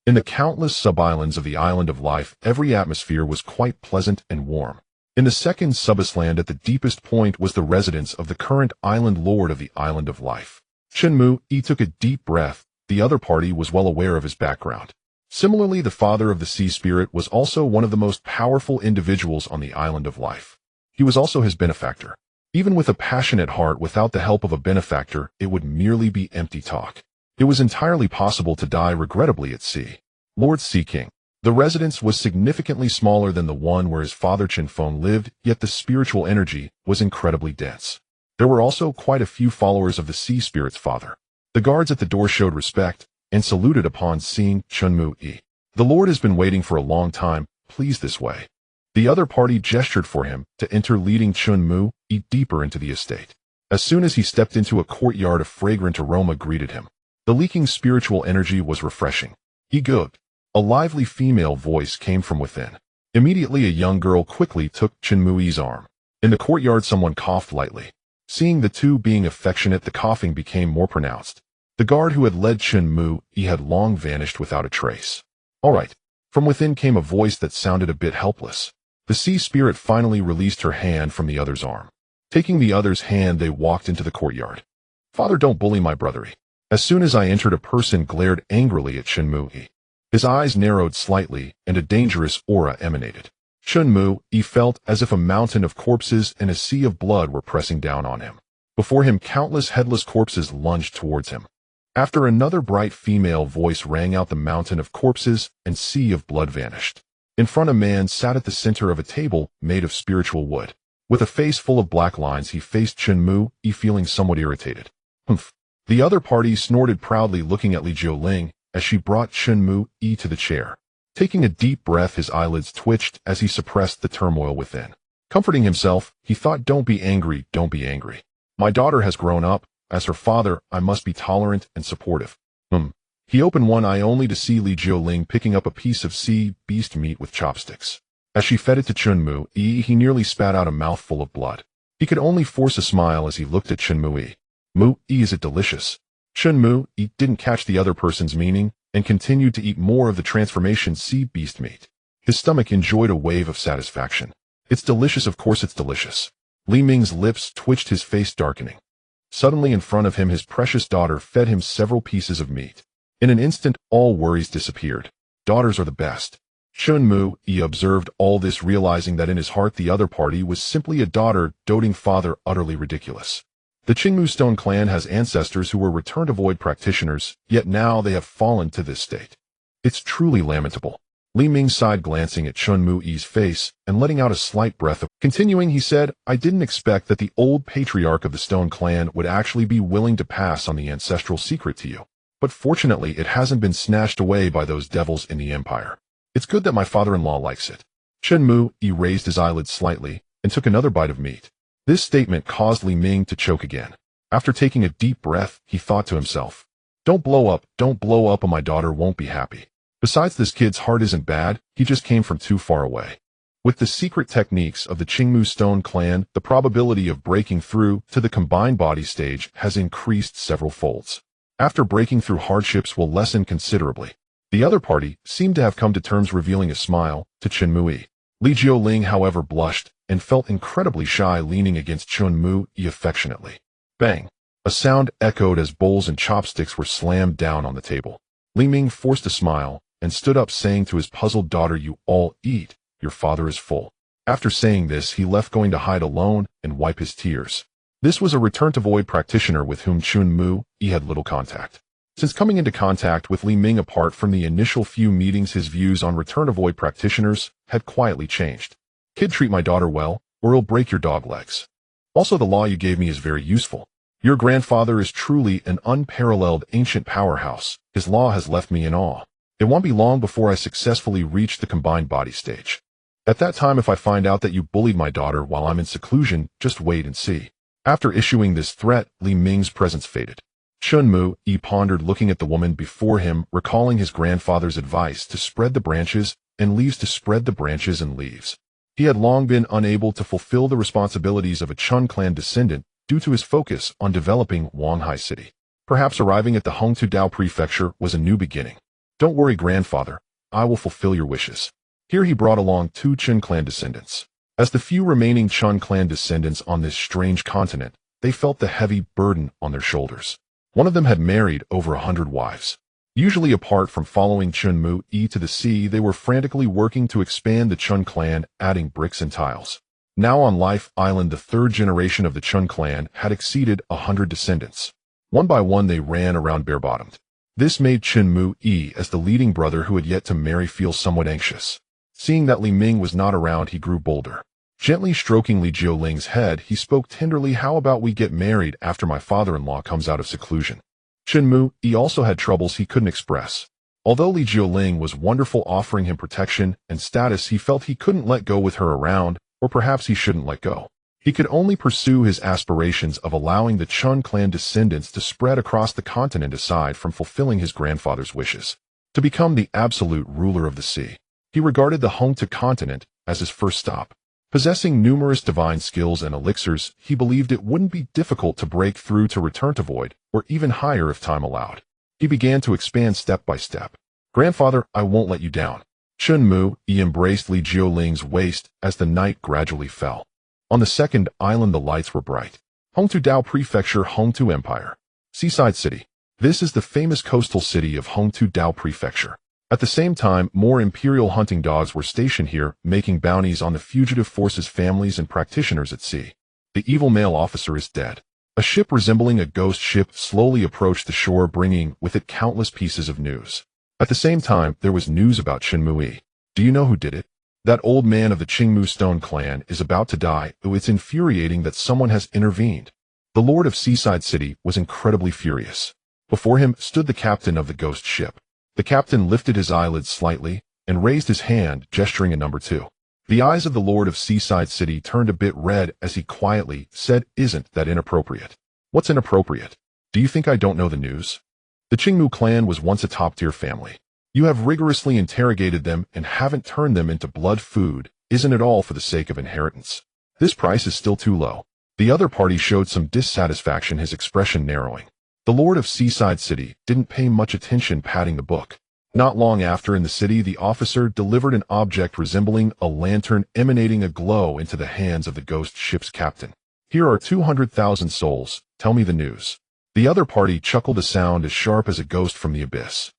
In the countless sub-islands of the Island of Life, every atmosphere was quite pleasant and warm. In the second sub-island at the deepest point was the residence of the current island lord of the Island of Life. Chen Mu took a deep breath. The other party was well aware of his background. Similarly, the father of the sea spirit was also one of the most powerful individuals on the Island of Life. He was also his benefactor. Even with a passionate heart, without the help of a benefactor, it would merely be empty talk. It was entirely possible to die regrettably at sea. Lord Sea King. The residence was significantly smaller than the one where his father Chen Feng lived, yet the spiritual energy was incredibly dense. There were also quite a few followers of the sea spirit's father. The guards at the door showed respect and saluted upon seeing Chen Mu. The Lord has been waiting for a long time, please this way. The other party gestured for him to enter, leading Chen Mu deeper into the estate. As soon as he stepped into a courtyard, a fragrant aroma greeted him. The leaking spiritual energy was refreshing. Good. A lively female voice came from within. Immediately a young girl quickly took Chen Mu's arm. In the courtyard someone coughed lightly. Seeing the two being affectionate, the coughing became more pronounced. The guard who had led Chen Mu had long vanished without a trace. All right. From within came a voice that sounded a bit helpless. The sea spirit finally released her hand from the other's arm. Taking the other's hand, they walked into the courtyard. Father, don't bully my brother. As soon as I entered, a person glared angrily at Chen Mu. His eyes narrowed slightly, and a dangerous aura emanated. Chen Mu felt as if a mountain of corpses and a sea of blood were pressing down on him. Before him, countless headless corpses lunged towards him. After another bright female voice rang out, the mountain of corpses and sea of blood vanished. In front, a man sat at the center of a table made of spiritual wood. With a face full of black lines, he faced Chen Mu, feeling somewhat irritated. Humph. The other party snorted proudly, looking at Li Jiuling as she brought Chen Mu to the chair. Taking a deep breath, his eyelids twitched as he suppressed the turmoil within. Comforting himself, he thought, don't be angry, don't be angry. My daughter has grown up. As her father, I must be tolerant and supportive. He opened one eye only to see Li Jiuling picking up a piece of sea beast meat with chopsticks. As she fed it to Chen Mu, he nearly spat out a mouthful of blood. He could only force a smile as he looked at Chen Mu. Is it delicious? Chen Mu didn't catch the other person's meaning and continued to eat more of the transformation sea beast meat. His stomach enjoyed a wave of satisfaction. It's delicious, of course it's delicious. Li Ming's lips twitched, his face darkening. Suddenly in front of him, his precious daughter fed him several pieces of meat. In an instant, all worries disappeared. Daughters are the best. Chen Mu observed all this, realizing that in his heart the other party was simply a daughter, doting father, utterly ridiculous. The Qingmu Stone clan has ancestors who were returned to void practitioners, yet now they have fallen to this state. It's truly lamentable. Li Ming sighed, glancing at Chen Mu's face and letting out a slight breath of. Continuing, he said, I didn't expect that the old patriarch of the Stone clan would actually be willing to pass on the ancestral secret to you. But fortunately, it hasn't been snatched away by those devils in the empire. It's good that my father-in-law likes it. Chen Mu raised his eyelids slightly and took another bite of meat. This statement caused Li Ming to choke again. After taking a deep breath, he thought to himself, don't blow up, or my daughter won't be happy. Besides, this kid's heart isn't bad, he just came from too far away. With the secret techniques of the Qingmu Stone clan, the probability of breaking through to the combined body stage has increased several folds. After breaking through, hardships will lessen considerably. The other party seemed to have come to terms, revealing a smile to Chen Mu. Li Jiuling, however, blushed and felt incredibly shy, leaning against Chen Mu affectionately. Bang! A sound echoed as bowls and chopsticks were slammed down on the table. Li Ming forced a smile and stood up, saying to his puzzled daughter, you all eat, your father is full. After saying this, he left, going to hide alone and wipe his tears. This was a return to void practitioner with whom Chen Mu had little contact. Since coming into contact with Li Ming, apart from the initial few meetings, his views on return to void practitioners had quietly changed. Kid, treat my daughter well, or it'll break your dog legs. Also, the law you gave me is very useful. Your grandfather is truly an unparalleled ancient powerhouse. His law has left me in awe. It won't be long before I successfully reach the combined body stage. At that time, if I find out that you bullied my daughter while I'm in seclusion, just wait and see. After issuing this threat, Li Ming's presence faded. Chen Mu pondered, looking at the woman before him, recalling his grandfather's advice to spread the branches and leaves to spread the branches and leaves. He had long been unable to fulfill the responsibilities of a Chen clan descendant due to his focus on developing Wanghai City. Perhaps arriving at the Hongtu Dao Prefecture was a new beginning. Don't worry, grandfather. I will fulfill your wishes. Here he brought along 2 Chen clan descendants. As the few remaining Chen clan descendants on this strange continent, they felt the heavy burden on their shoulders. One of them had married over 100 wives. Usually apart from following Chen Mu to the sea, they were frantically working to expand the Chen clan, adding bricks and tiles. Now on Life Island, the 3rd generation of the Chen clan had exceeded 100 descendants. One by one they ran around bare-bottomed. This made Chen Mu as the leading brother who had yet to marry feel somewhat anxious. Seeing that Li Ming was not around, he grew bolder. Gently stroking Li Jioling's head, he spoke tenderly, "How about we get married after my father-in-law comes out of seclusion?" Chen Mu also had troubles he couldn't express. Although Li Jioling was wonderful, offering him protection and status, he felt he couldn't let go with her around, or perhaps he shouldn't let go. He could only pursue his aspirations of allowing the Chen clan descendants to spread across the continent aside from fulfilling his grandfather's wishes, to become the absolute ruler of the sea. He regarded the Hongtu continent as his first stop. Possessing numerous divine skills and elixirs, he believed it wouldn't be difficult to break through to return to Void, or even higher if time allowed. He began to expand step by step. "Grandfather, I won't let you down." Chen Mu embraced Li Jioling's waist as the night gradually fell. On the 2nd island, the lights were bright. Hongtu Dao Prefecture, Hongtu Empire. Seaside City. This is the famous coastal city of Hongtu Dao Prefecture. At the same time, more imperial hunting dogs were stationed here, making bounties on the fugitive forces, families, and practitioners at sea. The evil male officer is dead. A ship resembling a ghost ship slowly approached the shore, bringing with it countless pieces of news. At the same time, there was news about Chen Mu. Do you know who did it? That old man of the Qingmu Stone clan is about to die. It's infuriating that someone has intervened. The Lord of Seaside City was incredibly furious. Before him stood the captain of the ghost ship. The captain lifted his eyelids slightly and raised his hand, gesturing a number 2. The eyes of the Lord of Seaside City turned a bit red as he quietly said, "Isn't that inappropriate?" "What's inappropriate? Do you think I don't know the news?" The Qingmu clan was once a top-tier family. You have rigorously interrogated them and haven't turned them into blood food. Isn't it all for the sake of inheritance? This price is still too low. The other party showed some dissatisfaction, his expression narrowing. The Lord of Seaside City didn't pay much attention, patting the book. Not long after, in the city, the officer delivered an object resembling a lantern emanating a glow into the hands of the ghost ship's captain. "Here are 200,000 souls. Tell me the news." The other party chuckled, a sound as sharp as a ghost from the abyss.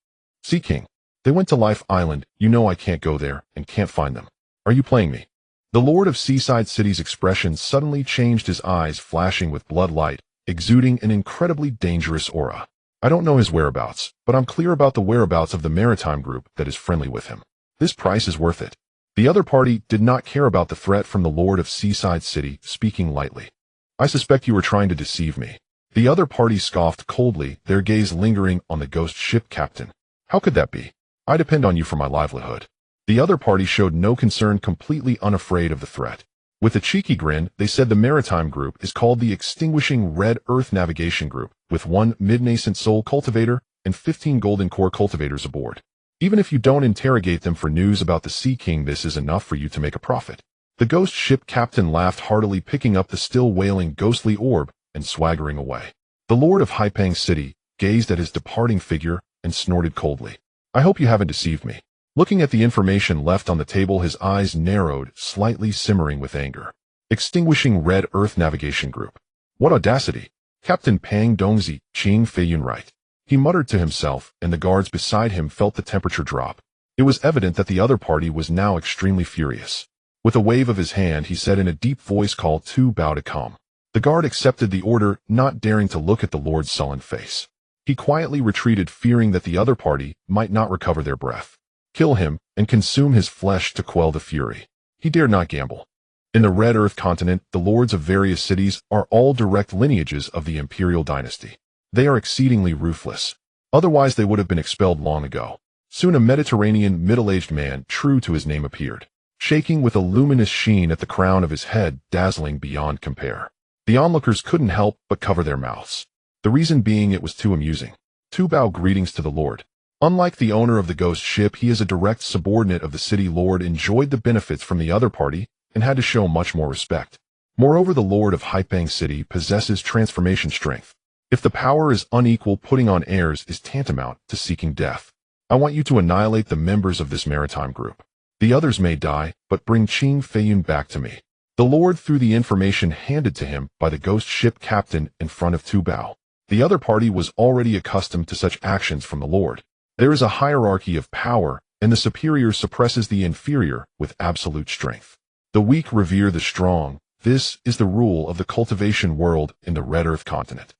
"Sea King. They went to Life Island. You know I can't go there and can't find them. Are you playing me?" The Lord of Seaside City's expression suddenly changed, his eyes flashing with blood light, exuding an incredibly dangerous aura. "I don't know his whereabouts, but I'm clear about the whereabouts of the maritime group that is friendly with him. This price is worth it." The other party did not care about the threat from the Lord of Seaside City, speaking lightly. "I suspect you were trying to deceive me." The other party scoffed coldly, their gaze lingering on the ghost ship captain. "How could that be? I depend on you for my livelihood." The other party showed no concern, completely unafraid of the threat. With a cheeky grin, they said the maritime group is called the Extinguishing Red Earth Navigation Group, with 1 mid-nascent soul cultivator and 15 golden core cultivators aboard. Even if you don't interrogate them for news about the Sea King, this is enough for you to make a profit. The ghost ship captain laughed heartily, picking up the still wailing ghostly orb and swaggering away. The Lord of Haipang City gazed at his departing figure and snorted coldly. "I hope you haven't deceived me." Looking at the information left on the table, his eyes narrowed, slightly simmering with anger. Extinguishing Red Earth Navigation Group. What audacity! Captain Pang Dongzi, Qing Feiyun right. He muttered to himself, and the guards beside him felt the temperature drop. It was evident that the other party was now extremely furious. With a wave of his hand, he said in a deep voice, "Call to Bao to come." The guard accepted the order, not daring to look at the Lord's sullen face. He quietly retreated, fearing that the other party might not recover their breath. Kill him and consume his flesh to quell the fury. He dared not gamble. In the Red Earth continent, the lords of various cities are all direct lineages of the imperial dynasty. They are exceedingly ruthless. Otherwise they would have been expelled long ago. Soon a Mediterranean middle-aged man, true to his name, appeared, shaking with a luminous sheen at the crown of his head, dazzling beyond compare. The onlookers couldn't help but cover their mouths. The reason being it was too amusing. Tu Bao, greetings to the Lord. Unlike the owner of the ghost ship, he is a direct subordinate of the city lord, enjoyed the benefits from the other party, and had to show much more respect. Moreover, the lord of Haipeng City possesses transformation strength. If the power is unequal, putting on airs is tantamount to seeking death. I want you to annihilate the members of this maritime group. The others may die, but bring Chen Feng back to me. The lord threw the information handed to him by the ghost ship captain in front of Tu Bao. The other party was already accustomed to such actions from the lord. There is a hierarchy of power, and the superior suppresses the inferior with absolute strength. The weak revere the strong. This is the rule of the cultivation world in the Red Earth continent.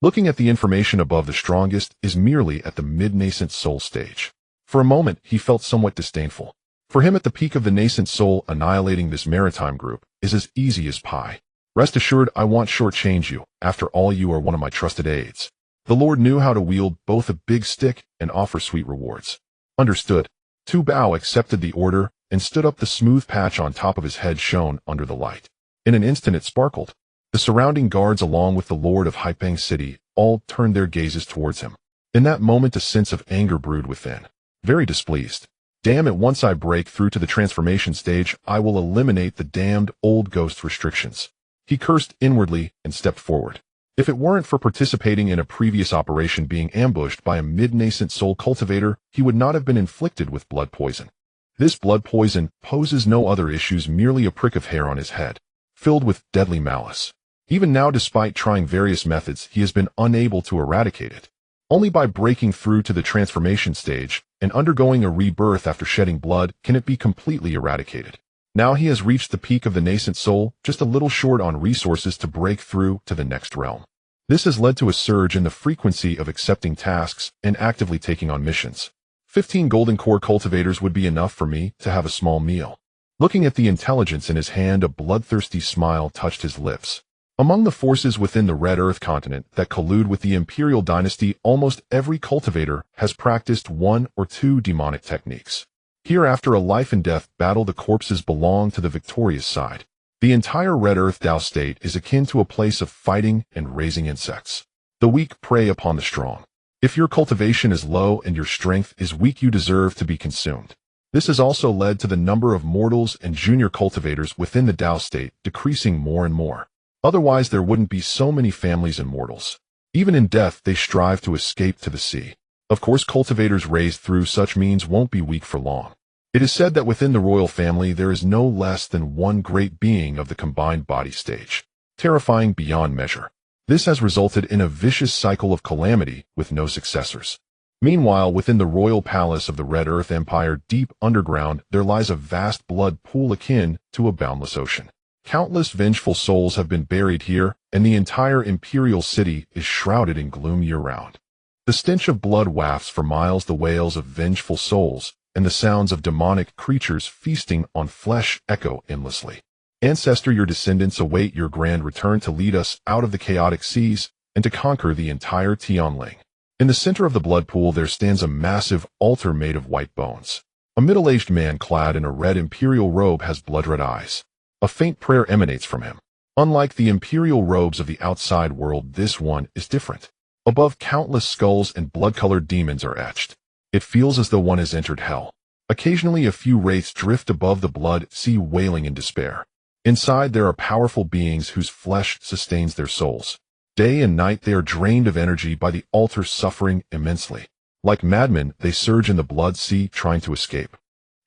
Looking at the information above, the strongest is merely at the mid-nascent soul stage. For a moment, he felt somewhat disdainful. For him, at the peak of the nascent soul, annihilating this maritime group is as easy as pie. Rest assured, I won't shortchange you. After all, you are one of my trusted aides. The Lord knew how to wield both a big stick and offer sweet rewards. Understood. Tu Bao accepted the order and stood up. The smooth patch on top of his head shone under the light. In an instant it sparkled. The surrounding guards, along with the Lord of Haipeng City, all turned their gazes towards him. In that moment a sense of anger brewed within. Very displeased. Damn it, once I break through to the transformation stage, I will eliminate the damned old ghost restrictions. He cursed inwardly and stepped forward. If it weren't for participating in a previous operation, being ambushed by a mid-nascent soul cultivator, he would not have been inflicted with blood poison. This blood poison poses no other issues, merely a prick of hair on his head, filled with deadly malice. Even now, despite trying various methods, he has been unable to eradicate it. Only by breaking through to the transformation stage and undergoing a rebirth after shedding blood can it be completely eradicated. Now he has reached the peak of the nascent soul, just a little short on resources to break through to the next realm. This has led to a surge in the frequency of accepting tasks and actively taking on missions. 15 golden core cultivators would be enough for me to have a small meal. Looking at the intelligence in his hand, a bloodthirsty smile touched his lips. Among the forces within the Red Earth continent that collude with the Imperial Dynasty, almost every cultivator has practiced one or two demonic techniques. Here, after a life-and-death battle, the corpses belong to the victorious side. The entire Red Earth Dao state is akin to a place of fighting and raising insects. The weak prey upon the strong. If your cultivation is low and your strength is weak, you deserve to be consumed. This has also led to the number of mortals and junior cultivators within the Dao state decreasing more and more. Otherwise, there wouldn't be so many families and mortals. Even in death, they strive to escape to the sea. Of course, cultivators raised through such means won't be weak for long. It is said that within the royal family there is no less than one great being of the combined body stage, terrifying beyond measure. This has resulted in a vicious cycle of calamity with no successors. Meanwhile, within the royal palace of the Red Earth Empire, deep underground, there lies a vast blood pool akin to a boundless ocean. Countless vengeful souls have been buried here, and the entire imperial city is shrouded in gloom year-round. The stench of blood wafts for miles, the wails of vengeful souls, and the sounds of demonic creatures feasting on flesh echo endlessly. Ancestor, your descendants await your grand return to lead us out of the chaotic seas and to conquer the entire Tianling. In the center of the blood pool there stands a massive altar made of white bones. A middle-aged man clad in a red imperial robe has blood-red eyes. A faint prayer emanates from him. Unlike the imperial robes of the outside world, this one is different. Above, countless skulls and blood-colored demons are etched. It feels as though one has entered hell. Occasionally a few wraiths drift above the blood sea, wailing in despair. Inside there are powerful beings whose flesh sustains their souls. Day and night they are drained of energy by the altar, suffering immensely. Like madmen, they surge in the blood sea trying to escape.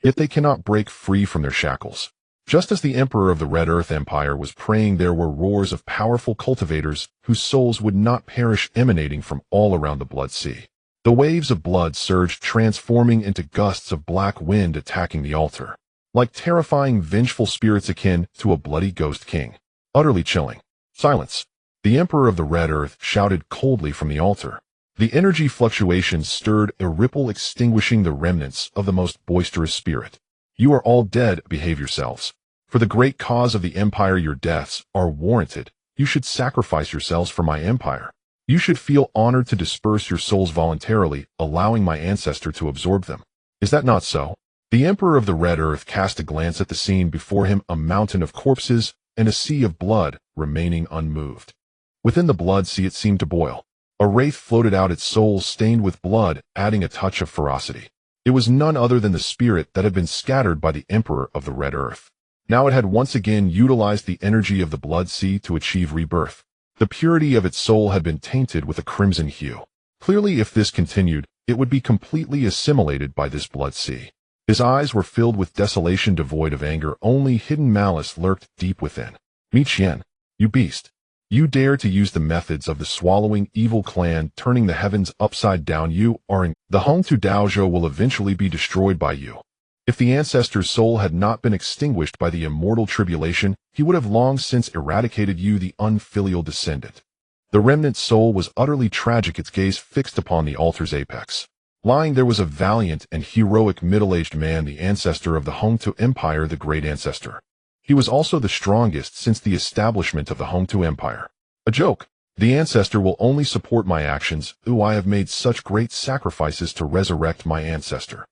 Yet they cannot break free from their shackles. Just as the emperor of the Red Earth Empire was praying, there were roars of powerful cultivators whose souls would not perish, emanating from all around the blood sea. The waves of blood surged, transforming into gusts of black wind, attacking the altar. Like terrifying, vengeful spirits akin to a bloody ghost king. Utterly chilling. Silence. The emperor of the Red Earth shouted coldly from the altar. The energy fluctuations stirred a ripple, extinguishing the remnants of the most boisterous spirit. You are all dead, behave yourselves. For the great cause of the empire your deaths are warranted. You should sacrifice yourselves for my empire. You should feel honored to disperse your souls voluntarily, allowing my ancestor to absorb them. Is that not so? The Emperor of the Red Earth cast a glance at the scene before him, a mountain of corpses and a sea of blood, remaining unmoved. Within the blood sea it seemed to boil. A wraith floated out, its soul stained with blood, adding a touch of ferocity. It was none other than the spirit that had been scattered by the Emperor of the Red Earth. Now it had once again utilized the energy of the blood sea to achieve rebirth. The purity of its soul had been tainted with a crimson hue. Clearly, if this continued, it would be completely assimilated by this blood sea. His eyes were filled with desolation devoid of anger, only hidden malice lurked deep within. Mi Qian, you beast. You dare to use the methods of the swallowing evil clan, turning the heavens upside down. You are in. The Hongtu Daozhou will eventually be destroyed by you. If the ancestor's soul had not been extinguished by the immortal tribulation, he would have long since eradicated you, the unfilial descendant. The remnant soul was utterly tragic, its gaze fixed upon the altar's apex. Lying there was a valiant and heroic middle-aged man, the ancestor of the Hongtu Empire, the great ancestor. He was also the strongest since the establishment of the Hongtu Empire. A joke. The ancestor will only support my actions, I have made such great sacrifices to resurrect my ancestor.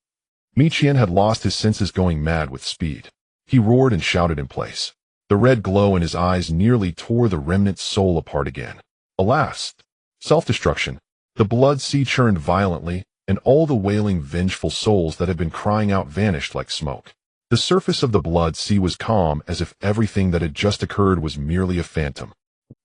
Mi Qian had lost his senses, going mad with speed. He roared and shouted in place. The red glow in his eyes nearly tore the remnant soul apart again. Alas! Self-destruction. The blood sea churned violently, and all the wailing, vengeful souls that had been crying out vanished like smoke. The surface of the blood sea was calm, as if everything that had just occurred was merely a phantom.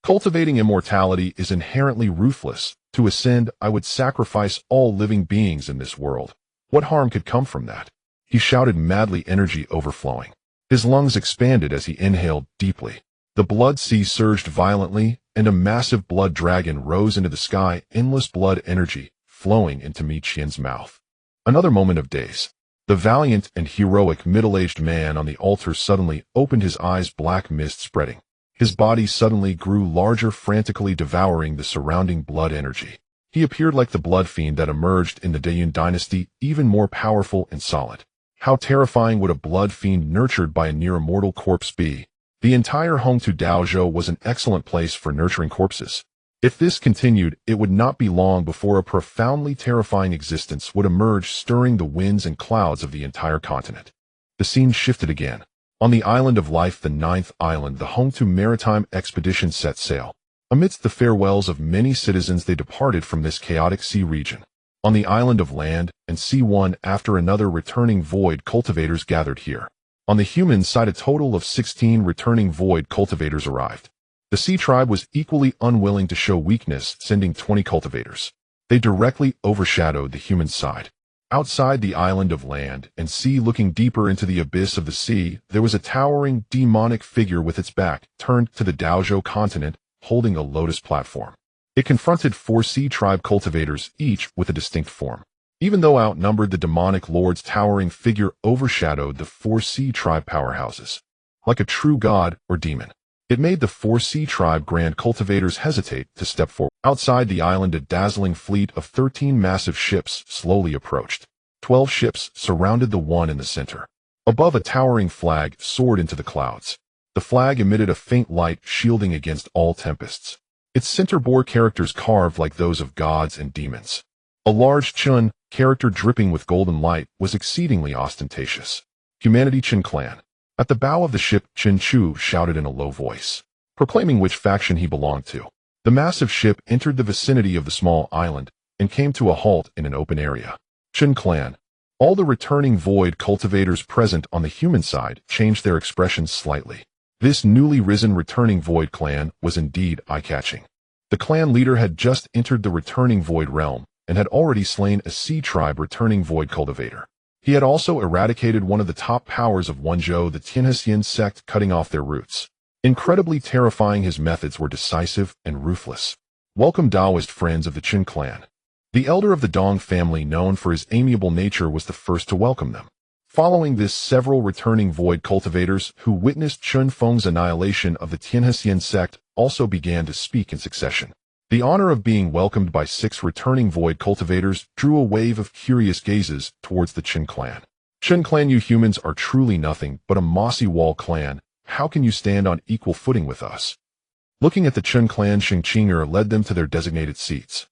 Cultivating immortality is inherently ruthless. To ascend, I would sacrifice all living beings in this world. What harm could come from that? He shouted madly, energy overflowing. His lungs expanded as he inhaled deeply. The blood sea surged violently, and a massive blood dragon rose into the sky, endless blood energy flowing into Mi Qian's mouth. Another moment of daze. The valiant and heroic middle-aged man on the altar suddenly opened his eyes, black mist spreading. His body suddenly grew larger, frantically devouring the surrounding blood energy. He appeared like the blood fiend that emerged in the Daoist dynasty, even more powerful and solid. How terrifying would a blood fiend nurtured by a near-immortal corpse be? The entire Hongtu Daozhou was an excellent place for nurturing corpses. If this continued, it would not be long before a profoundly terrifying existence would emerge, stirring the winds and clouds of the entire continent. The scene shifted again. On the island of life, the 9th island, the Hongtu maritime expedition set sail. Amidst the farewells of many citizens, they departed from this chaotic sea region. On the island of land and sea, one after another returning void cultivators gathered here. On the human side, a total of 16 returning void cultivators arrived. The sea tribe was equally unwilling to show weakness, sending 20 cultivators. They directly overshadowed the human side. Outside the island of land and sea, looking deeper into the abyss of the sea, there was a towering, demonic figure with its back turned to the Daozhou continent, holding a lotus platform. It confronted 4 sea tribe cultivators, each with a distinct form. Even though outnumbered, the demonic lord's towering figure overshadowed the 4 sea tribe powerhouses. Like a true god or demon, it made the 4 sea tribe grand cultivators hesitate to step forward. Outside the island, a dazzling fleet of 13 massive ships slowly approached. 12 ships surrounded the one in the center. Above, a towering flag soared into the clouds. The flag emitted a faint light, shielding against all tempests. Its center bore characters carved like those of gods and demons. A large Chen character dripping with golden light was exceedingly ostentatious. Humanity Chen clan. At the bow of the ship, Chen Chu shouted in a low voice, proclaiming which faction he belonged to. The massive ship entered the vicinity of the small island and came to a halt in an open area. Chen clan. All the returning void cultivators present on the human side changed their expressions slightly. This newly risen returning void clan was indeed eye-catching. The clan leader had just entered the returning void realm and had already slain a sea tribe returning void cultivator. He had also eradicated one of the top powers of Wenzhou, the Tianhesian sect, cutting off their roots. Incredibly terrifying, his methods were decisive and ruthless. Welcome, daoist friends of the Chen clan. The elder of the Dong family, known for his amiable nature, was the first to welcome them. Following this, several returning void cultivators who witnessed Chen Feng's annihilation of the Tianhesian sect also began to speak in succession. The honor of being welcomed by 6 returning void cultivators drew a wave of curious gazes towards the Chen clan. Chen clan, you humans are truly nothing but a mossy wall clan. How can you stand on equal footing with us? Looking at the Chen clan, Shengqinger led them to their designated seats.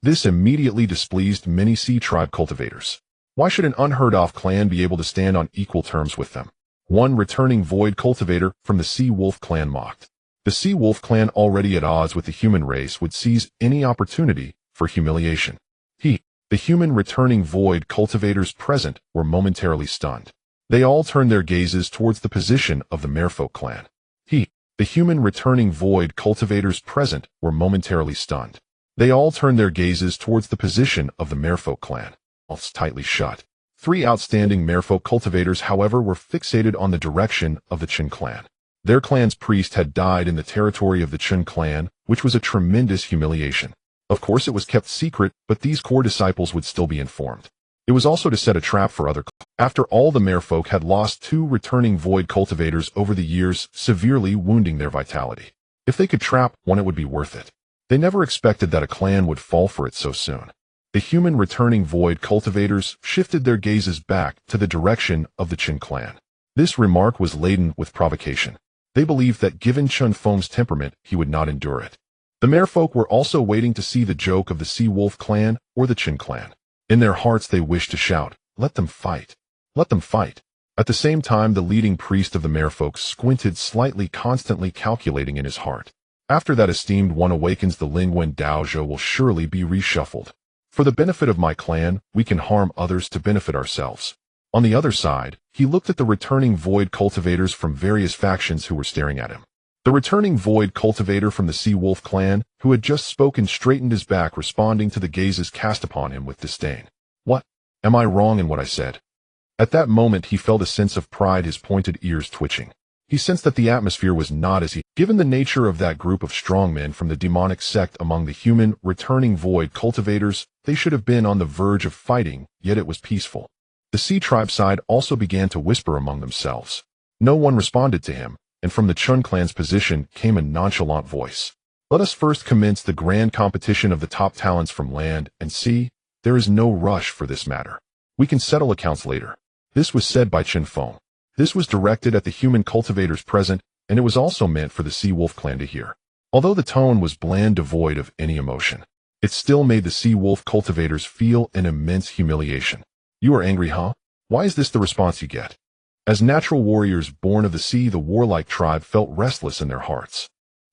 This immediately displeased many sea tribe cultivators. Why should an unheard-of clan be able to stand on equal terms with them? One returning void cultivator from the Sea Wolf clan mocked. The Sea Wolf clan, already at odds with the human race, would seize any opportunity for humiliation. The human returning void cultivators present were momentarily stunned. They all turned their gazes towards the position of the Merfolk clan. The human returning void cultivators present were momentarily stunned. They all turned their gazes towards the position of the Merfolk clan. Mouths tightly shut. 3 outstanding Merfolk cultivators, however, were fixated on the direction of the Chen clan. Their clan's priest had died in the territory of the Chen clan, which was a tremendous humiliation. Of course, it was kept secret, but these core disciples would still be informed. It was also to set a trap for other. After all, the Merfolk had lost 2 returning void cultivators over the years, severely wounding their vitality. If they could trap one, it would be worth it. They never expected that a clan would fall for it so soon. The human returning void cultivators shifted their gazes back to the direction of the Chen clan. This remark was laden with provocation. They believed that given Chen Feng's temperament, he would not endure it. The Merfolk were also waiting to see the joke of the Sea Wolf clan or the Chen clan. In their hearts they wished to shout, "Let them fight! Let them fight!" At the same time, the leading priest of the Merfolk squinted slightly, constantly calculating in his heart. After that esteemed one awakens, the Lingwen Daozhou will surely be reshuffled. For the benefit of my clan, we can harm others to benefit ourselves. On the other side, he looked at the returning void cultivators from various factions who were staring at him. The returning void cultivator from the Sea Wolf clan, who had just spoken, straightened his back, responding to the gazes cast upon him with disdain. What? Am I wrong in what I said? At that moment he felt a sense of pride, his pointed ears twitching. He sensed that the atmosphere was not as he. Given the nature of that group of strongmen from the demonic sect among the human returning void cultivators, they should have been on the verge of fighting, yet it was peaceful. The Sea tribe side also began to whisper among themselves. No one responded to him, and from the Chen clan's position came a nonchalant voice. Let us first commence the grand competition of the top talents from land and sea. There is no rush for this matter. We can settle accounts later. This was said by Chen Feng. This was directed at the human cultivators present, and it was also meant for the Sea Wolf clan to hear. Although the tone was bland, devoid of any emotion, it still made the Sea Wolf cultivators feel an immense humiliation. You are angry, huh? Why is this the response you get? As natural warriors born of the sea, the warlike tribe felt restless in their hearts.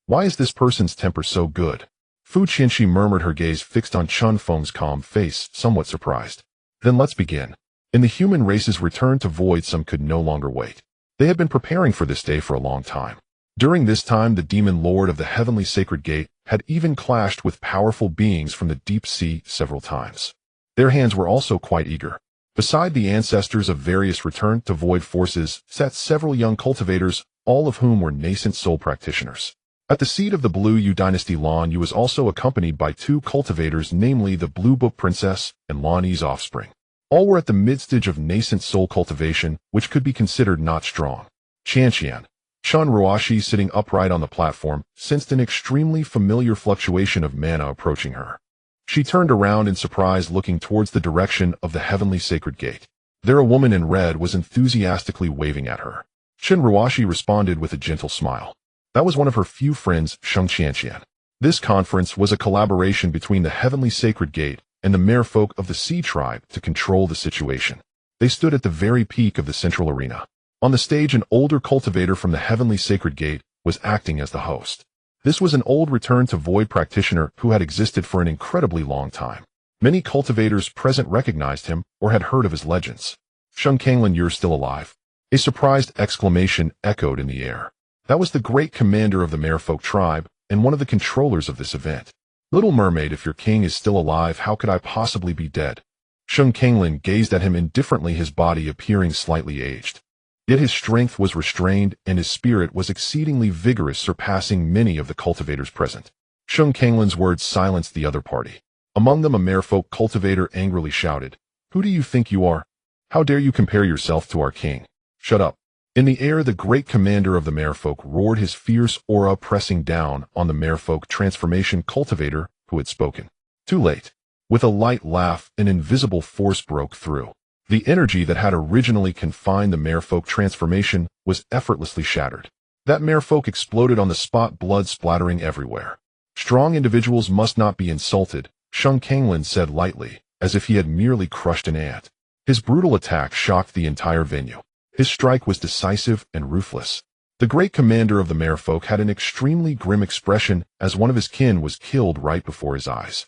Why is this person's temper so good? Fu Qianxi murmured, her gaze fixed on Chen Feng's calm face, somewhat surprised. Then let's begin. In the human race's return to void, some could no longer wait. They had been preparing for this day for a long time. During this time, the demon lord of the heavenly sacred gate had even clashed with powerful beings from the deep sea several times. Their hands were also quite eager. Beside the ancestors of various return to void forces sat several young cultivators, all of whom were nascent soul practitioners. At the seat of the Blue Yu dynasty, Lan Yu was also accompanied by 2 cultivators, namely the Blue Book Princess and Lan Yi's offspring. All were at the mid-stage of nascent soul cultivation, which could be considered not strong. Qianqian, Chun Ruoshi, sitting upright on the platform, sensed an extremely familiar fluctuation of mana approaching her. She turned around in surprise, looking towards the direction of the heavenly sacred gate. There a woman in red was enthusiastically waving at her. Chen Ruoshi responded with a gentle smile. That was one of her few friends, Sheng Qianqian. This conference was a collaboration between the heavenly sacred gate and the merfolk of the Sea tribe to control the situation. They stood at the very peak of the central arena. On the stage, an older cultivator from the heavenly sacred gate was acting as the host. This was an old return-to-void practitioner who had existed for an incredibly long time. Many cultivators present recognized him or had heard of his legends. Sheng Kanglin, you're still alive? A surprised exclamation echoed in the air. That was the great commander of the Merfolk tribe and one of the controllers of this event. Little Mermaid, if your king is still alive, how could I possibly be dead? Sheng Kanglin gazed at him indifferently, his body appearing slightly aged. Yet his strength was restrained and his spirit was exceedingly vigorous, surpassing many of the cultivators present. Sheng Kanglin's words silenced the other party. Among them, a merfolk cultivator angrily shouted, "Who do you think you are? How dare you compare yourself to our king? Shut up." In the air, the great commander of the merfolk roared, his fierce aura pressing down on the merfolk transformation cultivator who had spoken. Too late. With a light laugh, an invisible force broke through. The energy that had originally confined the merfolk transformation was effortlessly shattered. That merfolk exploded on the spot, blood splattering everywhere. Strong individuals must not be insulted, Chen Feng said lightly, as if he had merely crushed an ant. His brutal attack shocked the entire venue. His strike was decisive and ruthless. The great commander of the merfolk had an extremely grim expression as one of his kin was killed right before his eyes.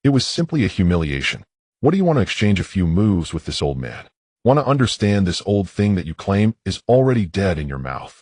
It was simply a humiliation. What do you want to exchange a few moves with this old man? Want to understand this old thing that you claim is already dead in your mouth?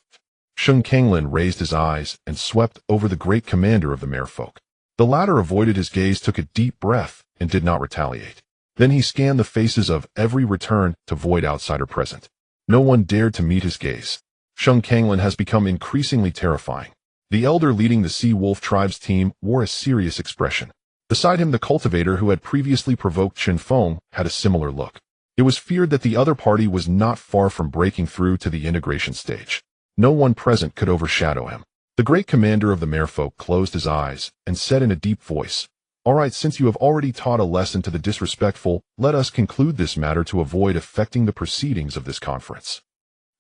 Chen Feng raised his eyes and swept over the great commander of the merfolk. The latter avoided his gaze, took a deep breath, and did not retaliate. Then he scanned the faces of every return to void outsider present. No one dared to meet his gaze. Chen Feng has become increasingly terrifying. The elder leading the Sea Wolf tribe's team wore a serious expression. Beside him, the cultivator who had previously provoked Chen Feng had a similar look. It was feared that the other party was not far from breaking through to the integration stage. No one present could overshadow him. The great commander of the merfolk closed his eyes and said in a deep voice, "All right, since you have already taught a lesson to the disrespectful, let us conclude this matter to avoid affecting the proceedings of this conference."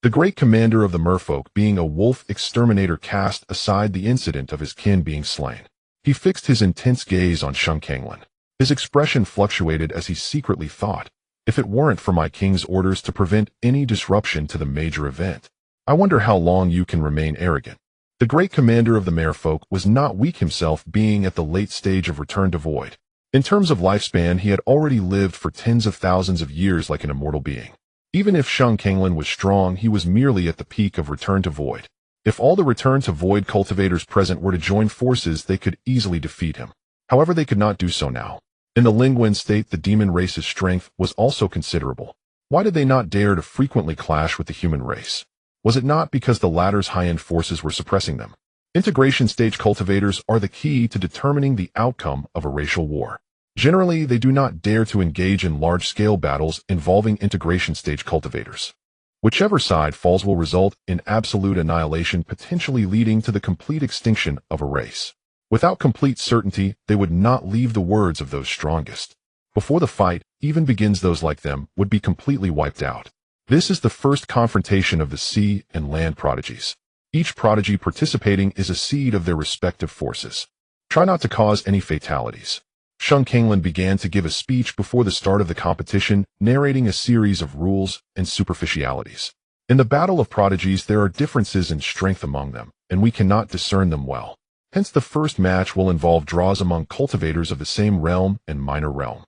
The great commander of the merfolk, being a wolf exterminator, cast aside the incident of his kin being slain. He fixed his intense gaze on Chen Feng. His expression fluctuated as he secretly thought, if it weren't for my king's orders to prevent any disruption to the major event, I wonder how long you can remain arrogant. The great commander of the merfolk was not weak himself, being at the late stage of return to void. In terms of lifespan, he had already lived for tens of thousands of years like an immortal being. Even if Chen Feng was strong, he was merely at the peak of return to void. If all the return to void cultivators present were to join forces, they could easily defeat him. However, they could not do so now. In the Lingwen state, the demon race's strength was also considerable. Why did they not dare to frequently clash with the human race? Was it not because the latter's high-end forces were suppressing them? Integration stage cultivators are the key to determining the outcome of a racial war. Generally, they do not dare to engage in large-scale battles involving integration stage cultivators. Whichever side falls will result in absolute annihilation, potentially leading to the complete extinction of a race. Without complete certainty, they would not leave the words of those strongest. Before the fight even begins, those like them would be completely wiped out. This is the first confrontation of the sea and land prodigies. Each prodigy participating is a seed of their respective forces. Try not to cause any fatalities. Chen Feng began to give a speech before the start of the competition, narrating a series of rules and superficialities. In the battle of prodigies, there are differences in strength among them, and we cannot discern them well. Hence, the first match will involve draws among cultivators of the same realm and minor realm.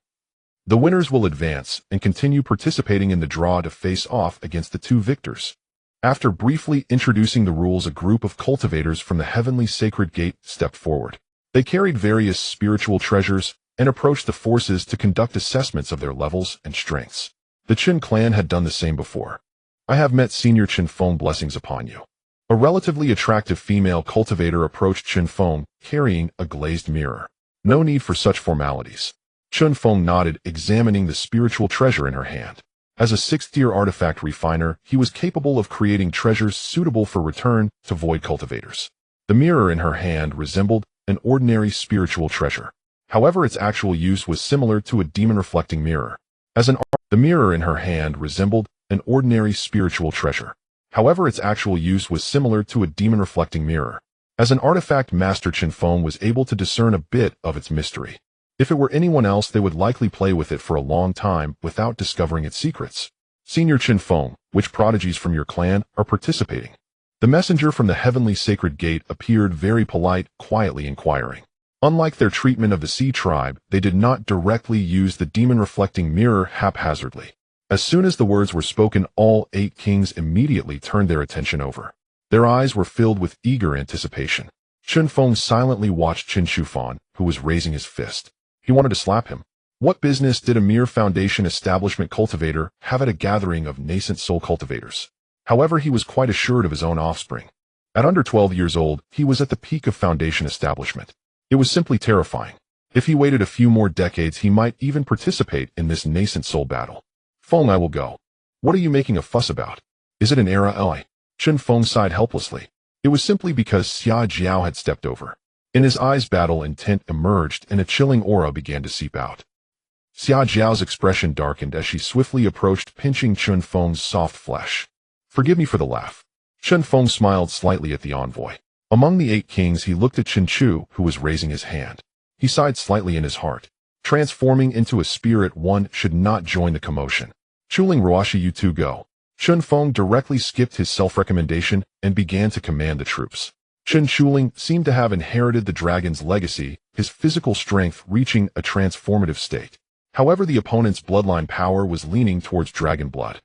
The winners will advance and continue participating in the draw to face off against the two victors. After briefly introducing the rules, a group of cultivators from the heavenly sacred gate stepped forward. They carried various spiritual treasures and approached the forces to conduct assessments of their levels and strengths. The Chen clan had done the same before. "I have met Senior Chen Feng, blessings upon you." A relatively attractive female cultivator approached Chen Feng, carrying a glazed mirror. "No need for such formalities." Chen Feng nodded, examining the spiritual treasure in her hand. As a 6th-tier artifact refiner, he was capable of creating treasures suitable for return to void cultivators. The mirror in her hand resembled an ordinary spiritual treasure. However, its actual use was similar to a demon-reflecting mirror. The mirror in her hand resembled an ordinary spiritual treasure. However, its actual use was similar to a demon-reflecting mirror. As an artifact master, Chen Feng was able to discern a bit of its mystery. If it were anyone else, they would likely play with it for a long time without discovering its secrets. "Senior Chen Feng, which prodigies from your clan are participating?" The messenger from the heavenly sacred gate appeared very polite, quietly inquiring. Unlike their treatment of the Sea tribe, they did not directly use the demon-reflecting mirror haphazardly. As soon as the words were spoken, all 8 kings immediately turned their attention over. Their eyes were filled with eager anticipation. Chen Feng silently watched Qin Shufan, who was raising his fist. He wanted to slap him. What business did a mere foundation establishment cultivator have at a gathering of nascent soul cultivators? However, he was quite assured of his own offspring. At under 12 years old, he was at the peak of foundation establishment. It was simply terrifying. If he waited a few more decades, he might even participate in this nascent soul battle. "Feng, I will go." "What are you making a fuss about? Is it an error?" Chen Feng sighed helplessly. It was simply because Xia Jiao had stepped over. In his eyes, battle intent emerged and a chilling aura began to seep out. Xia Jiao's expression darkened as she swiftly approached, pinching Chen Feng's soft flesh. Forgive me for the laugh. Chen Feng smiled slightly at the envoy. Among the 8 kings, he looked at Chen Chu, who was raising his hand. He sighed slightly in his heart. Transforming into a spirit, one should not join the commotion. Chuling Ruashi, you two go. Chen Feng directly skipped his self-recommendation and began to command the troops. Chen Chuling seemed to have inherited the dragon's legacy, his physical strength reaching a transformative state. However, the opponent's bloodline power was leaning towards dragon blood.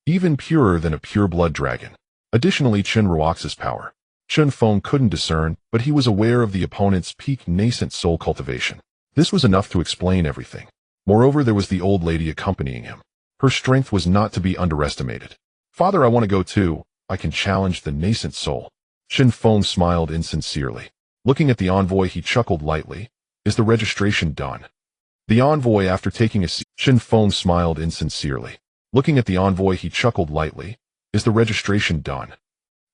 Even purer than a pure-blood dragon. Additionally, Chen Ruox's power. Chen Feng couldn't discern, but he was aware of the opponent's peak nascent soul cultivation. This was enough to explain everything. Moreover, there was the old lady accompanying him. Her strength was not to be underestimated. Father, I want to go too. I can challenge the nascent soul. Chen Feng smiled insincerely. Looking at the envoy, he chuckled lightly. Is the registration done? The envoy, after taking a seat. Chen Feng smiled insincerely. Looking at the envoy, he chuckled lightly. Is the registration done?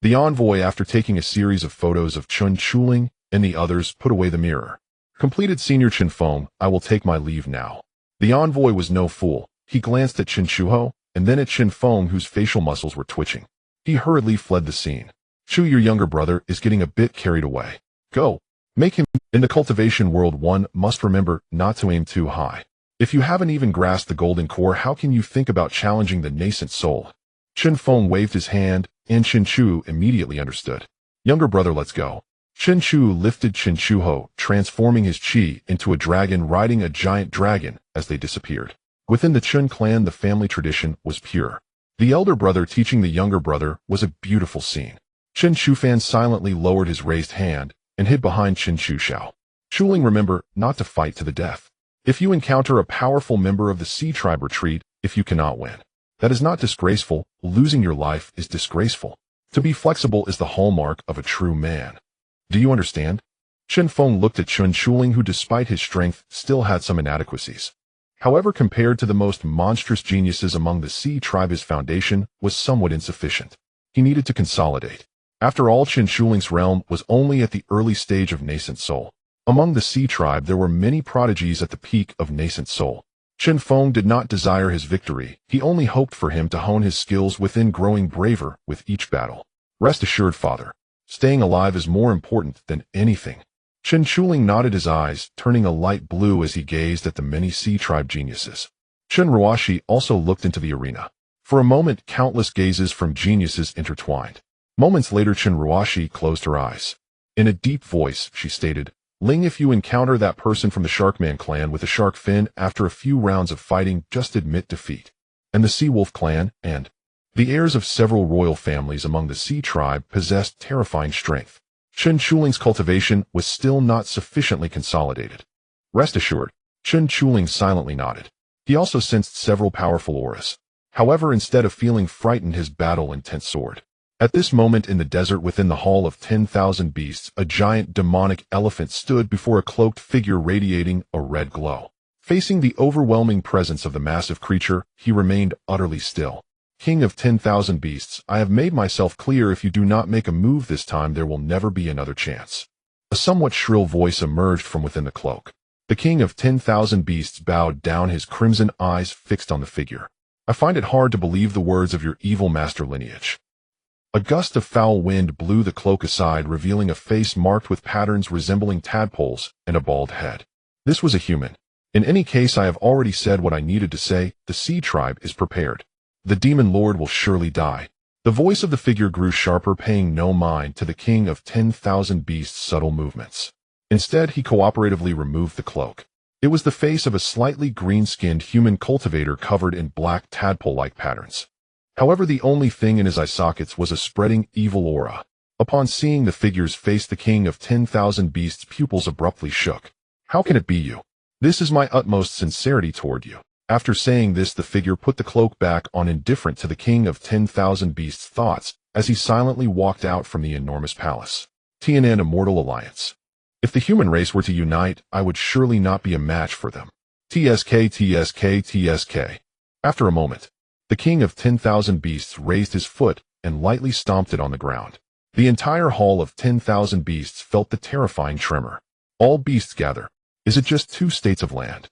The envoy, after taking a series of photos of Chen Chuling and the others, put away the mirror. Completed. Senior Chen Feng, I will take my leave now. The envoy was no fool. He glanced at Chen Chuho, and then at Chen Feng, whose facial muscles were twitching. He hurriedly fled the scene. Chu, your younger brother, is getting a bit carried away. Go. Make him. In the cultivation world, one must remember not to aim too high. If you haven't even grasped the golden core, how can you think about challenging the nascent soul? Chen Feng waved his hand, and Chen Chu immediately understood. Younger brother, let's go. Chen Chu lifted Chen Chuho, transforming his chi into a dragon riding a giant dragon as they disappeared. Within the Chen clan, the family tradition was pure. The elder brother teaching the younger brother was a beautiful scene. Chen Chufan silently lowered his raised hand and hid behind Chen Chushao. Chuling, remember not to fight to the death. If you encounter a powerful member of the Sea Tribe, retreat if you cannot win. That is not disgraceful. Losing your life is disgraceful. To be flexible is the hallmark of a true man. Do you understand? Chen Feng looked at Chen Chuling, who despite his strength still had some inadequacies. However, compared to the most monstrous geniuses among the Sea Tribe, his foundation was somewhat insufficient. He needed to consolidate. After all, Chen Chuling's realm was only at the early stage of nascent soul. Among the Sea Tribe, there were many prodigies at the peak of nascent soul. Chen Feng did not desire his victory. He only hoped for him to hone his skills within, growing braver with each battle. Rest assured, father. Staying alive is more important than anything. Chen Chuling nodded his eyes, turning a light blue as he gazed at the many Sea Tribe geniuses. Chen Ruashi also looked into the arena. For a moment, countless gazes from geniuses intertwined. Moments later, Chen Ruashi closed her eyes. In a deep voice, she stated, Ling, if you encounter that person from the Sharkman clan with a shark fin after a few rounds of fighting, just admit defeat. And the Sea Wolf clan, and the heirs of several royal families among the Sea Tribe, possessed terrifying strength. Chen Chuling's cultivation was still not sufficiently consolidated. Rest assured, Chen Chuling silently nodded. He also sensed several powerful auras. However, instead of feeling frightened, his battle intent soared. At this moment in the desert within the Hall of 10,000 Beasts, a giant demonic elephant stood before a cloaked figure radiating a red glow. Facing the overwhelming presence of the massive creature, he remained utterly still. King of 10,000 Beasts, I have made myself clear. If you do not make a move this time, there will never be another chance. A somewhat shrill voice emerged from within the cloak. The King of 10,000 Beasts bowed down, his crimson eyes fixed on the figure. I find it hard to believe the words of your evil master lineage. A gust of foul wind blew the cloak aside, revealing a face marked with patterns resembling tadpoles and a bald head. This was a human. In any case, I have already said what I needed to say. The Sea Tribe is prepared. The Demon Lord will surely die. The voice of the figure grew sharper, paying no mind to the King of 10,000 Beasts' subtle movements. Instead, he cooperatively removed the cloak. It was the face of a slightly green-skinned human cultivator covered in black tadpole-like patterns. However, the only thing in his eye sockets was a spreading evil aura. Upon seeing the figure's face, the King of 10,000 Beasts' pupils abruptly shook. How can it be you? This is my utmost sincerity toward you. After saying this, the figure put the cloak back on, indifferent to the King of 10,000 Beasts' thoughts, as he silently walked out from the enormous palace. TNN Immortal Alliance. If the human race were to unite, I would surely not be a match for them. TSK, TSK, TSK. After a moment, the King of 10,000 Beasts raised his foot and lightly stomped it on the ground. The entire hall of 10,000 beasts felt the terrifying tremor. All beasts gather. Is it just 2 states of land?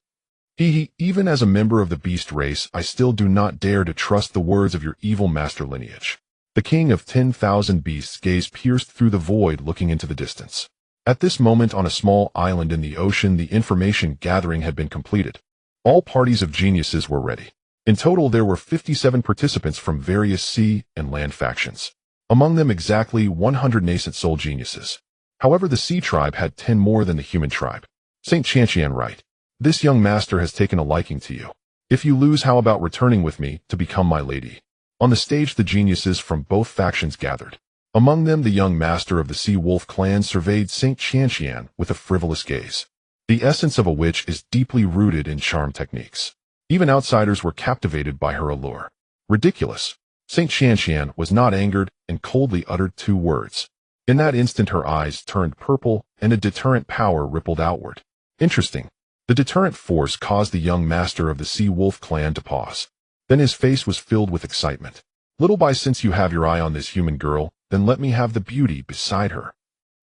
Even as a member of the beast race, I still do not dare to trust the words of your evil master lineage. The king of 10,000 beasts' gaze pierced through the void, looking into the distance. At this moment, on a small island in the ocean, the information gathering had been completed. All parties of geniuses were ready. In total, there were 57 participants from various sea and land factions. Among them, exactly 100 nascent soul geniuses. However, the sea tribe had 10 more than the human tribe. Saint Chantian, right? This young master has taken a liking to you. If you lose, how about returning with me to become my lady? On the stage, the geniuses from both factions gathered. Among them, the young master of the Sea Wolf clan surveyed Saint Chantian with a frivolous gaze. The essence of a witch is deeply rooted in charm techniques. Even outsiders were captivated by her allure. Ridiculous. Saint Chantian was not angered and coldly uttered 2 words. In that instant, her eyes turned purple and a deterrent power rippled outward. Interesting. The deterrent force caused the young master of the Sea Wolf clan to pause. Then his face was filled with excitement. Little by, since you have your eye on this human girl, then let me have the beauty beside her.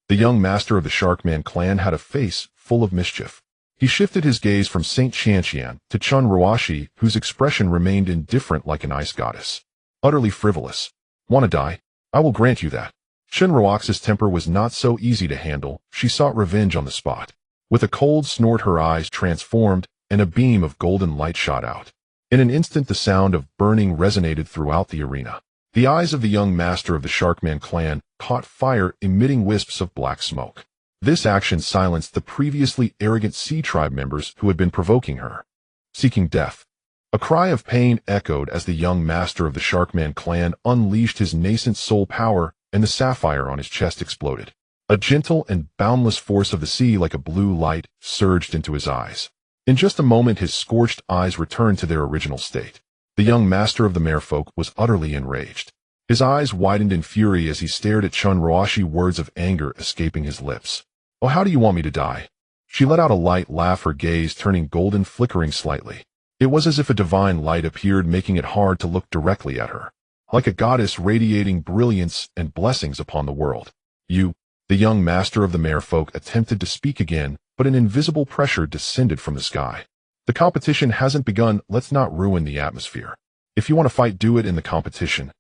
The young master of the Sharkman clan had a face full of mischief. He shifted his gaze from Saint Chantian to Chun Ruashi, whose expression remained indifferent like an ice goddess. Utterly frivolous. Wanna die? I will grant you that. Chun Ruaxi's temper was not so easy to handle. She sought revenge on the spot. With a cold snort, her eyes transformed, and a beam of golden light shot out. In an instant, the sound of burning resonated throughout the arena. The eyes of the young master of the Sharkman clan caught fire, emitting wisps of black smoke. This action silenced the previously arrogant sea tribe members who had been provoking her. Seeking death. A cry of pain echoed as the young master of the Sharkman clan unleashed his nascent soul power, and the sapphire on his chest exploded. A gentle and boundless force of the sea, like a blue light, surged into his eyes. In just a moment, his scorched eyes returned to their original state. The young master of the merfolk was utterly enraged. His eyes widened in fury as he stared at Chun Ruashi, words of anger escaping his lips. Oh, how do you want me to die? She let out a light laugh, her gaze turning golden, flickering slightly. It was as if a divine light appeared, making it hard to look directly at her. Like a goddess radiating brilliance and blessings upon the world. You, the young master of the merfolk, attempted to speak again, but an invisible pressure descended from the sky. The competition hasn't begun, let's not ruin the atmosphere. If you want to fight, do it in the competition.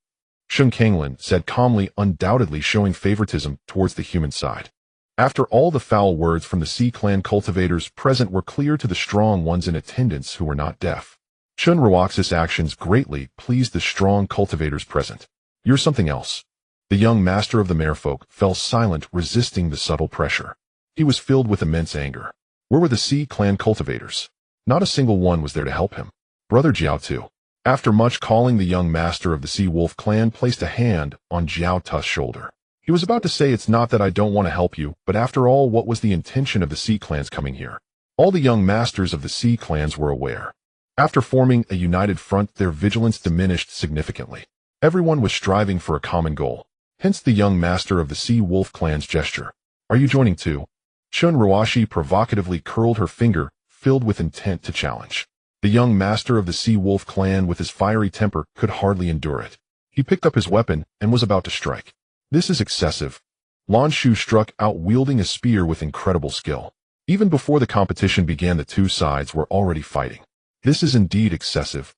Shun Kanglin said calmly, undoubtedly showing favoritism towards the human side. After all, the foul words from the Sea Clan cultivators present were clear to the strong ones in attendance who were not deaf. Chun Ruaxi's actions greatly pleased the strong cultivators present. You're something else. The young master of the merfolk fell silent, resisting the subtle pressure. He was filled with immense anger. Where were the Sea Clan cultivators? Not a single one was there to help him. Brother Jiao Tu. After much calling, the young master of the Sea Wolf clan placed a hand on Jiao Tu's shoulder. He was about to say, it's not that I don't want to help you, but after all, what was the intention of the Sea Clans coming here? All the young masters of the Sea Clans were aware. After forming a united front, their vigilance diminished significantly. Everyone was striving for a common goal. Hence the young master of the Sea Wolf clan's gesture. Are you joining too? Chun Ruashi provocatively curled her finger, filled with intent to challenge. The young master of the Sea Wolf clan, with his fiery temper, could hardly endure it. He picked up his weapon and was about to strike. This is excessive. Lan Shu struck out, wielding a spear with incredible skill. Even before the competition began, the two sides were already fighting. This is indeed excessive.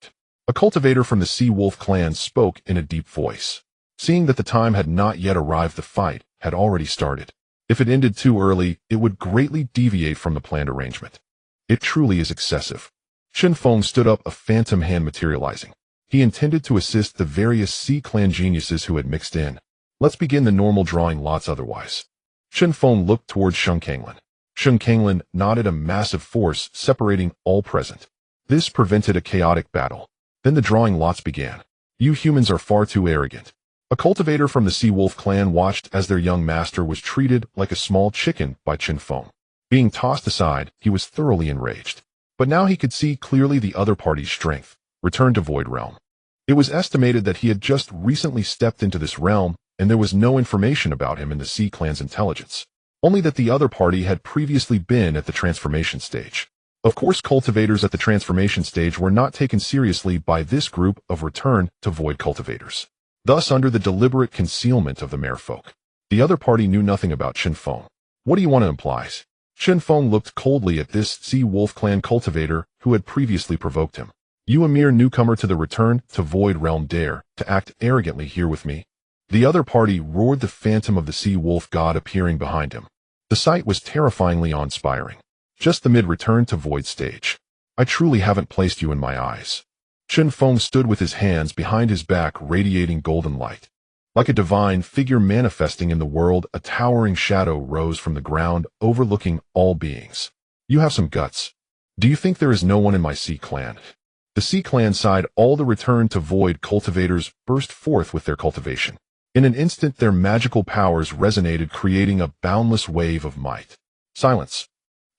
A cultivator from the Sea Wolf clan spoke in a deep voice. Seeing that the time had not yet arrived, the fight had already started. If it ended too early, it would greatly deviate from the planned arrangement. It truly is excessive. Chen Feng stood up, a phantom hand materializing. He intended to assist the various Sea Clan geniuses who had mixed in. Let's begin the normal drawing lots otherwise. Chen Feng looked towards Shun Kanglin. Shun Kanglin nodded, a massive force separating all present. This prevented a chaotic battle. Then the drawing lots began. You humans are far too arrogant. A cultivator from the Sea Wolf clan watched as their young master was treated like a small chicken by Chen Feng. Being tossed aside, he was thoroughly enraged. But now he could see clearly the other party's strength. Return to Void Realm. It was estimated that he had just recently stepped into this realm, and there was no information about him in the Sea Clan's intelligence. Only that the other party had previously been at the transformation stage. Of course, cultivators at the transformation stage were not taken seriously by this group of return to void cultivators. Thus, under the deliberate concealment of the merfolk, the other party knew nothing about Chen Feng. What do you want to imply? Chen Feng looked coldly at this Sea Wolf clan cultivator who had previously provoked him. You, a mere newcomer to the Return to Void realm, dare to act arrogantly here with me? The other party roared, the phantom of the sea wolf god appearing behind him. The sight was terrifyingly awe-inspiring. Just the mid-Return to Void stage. I truly haven't placed you in my eyes. Chen Feng stood with his hands behind his back, radiating golden light. Like a divine figure manifesting in the world, a towering shadow rose from the ground, overlooking all beings. You have some guts. Do you think there is no one in my Sea Clan? The Sea Clan side, all the Return to Void cultivators burst forth with their cultivation. In an instant, their magical powers resonated, creating a boundless wave of might. Silence.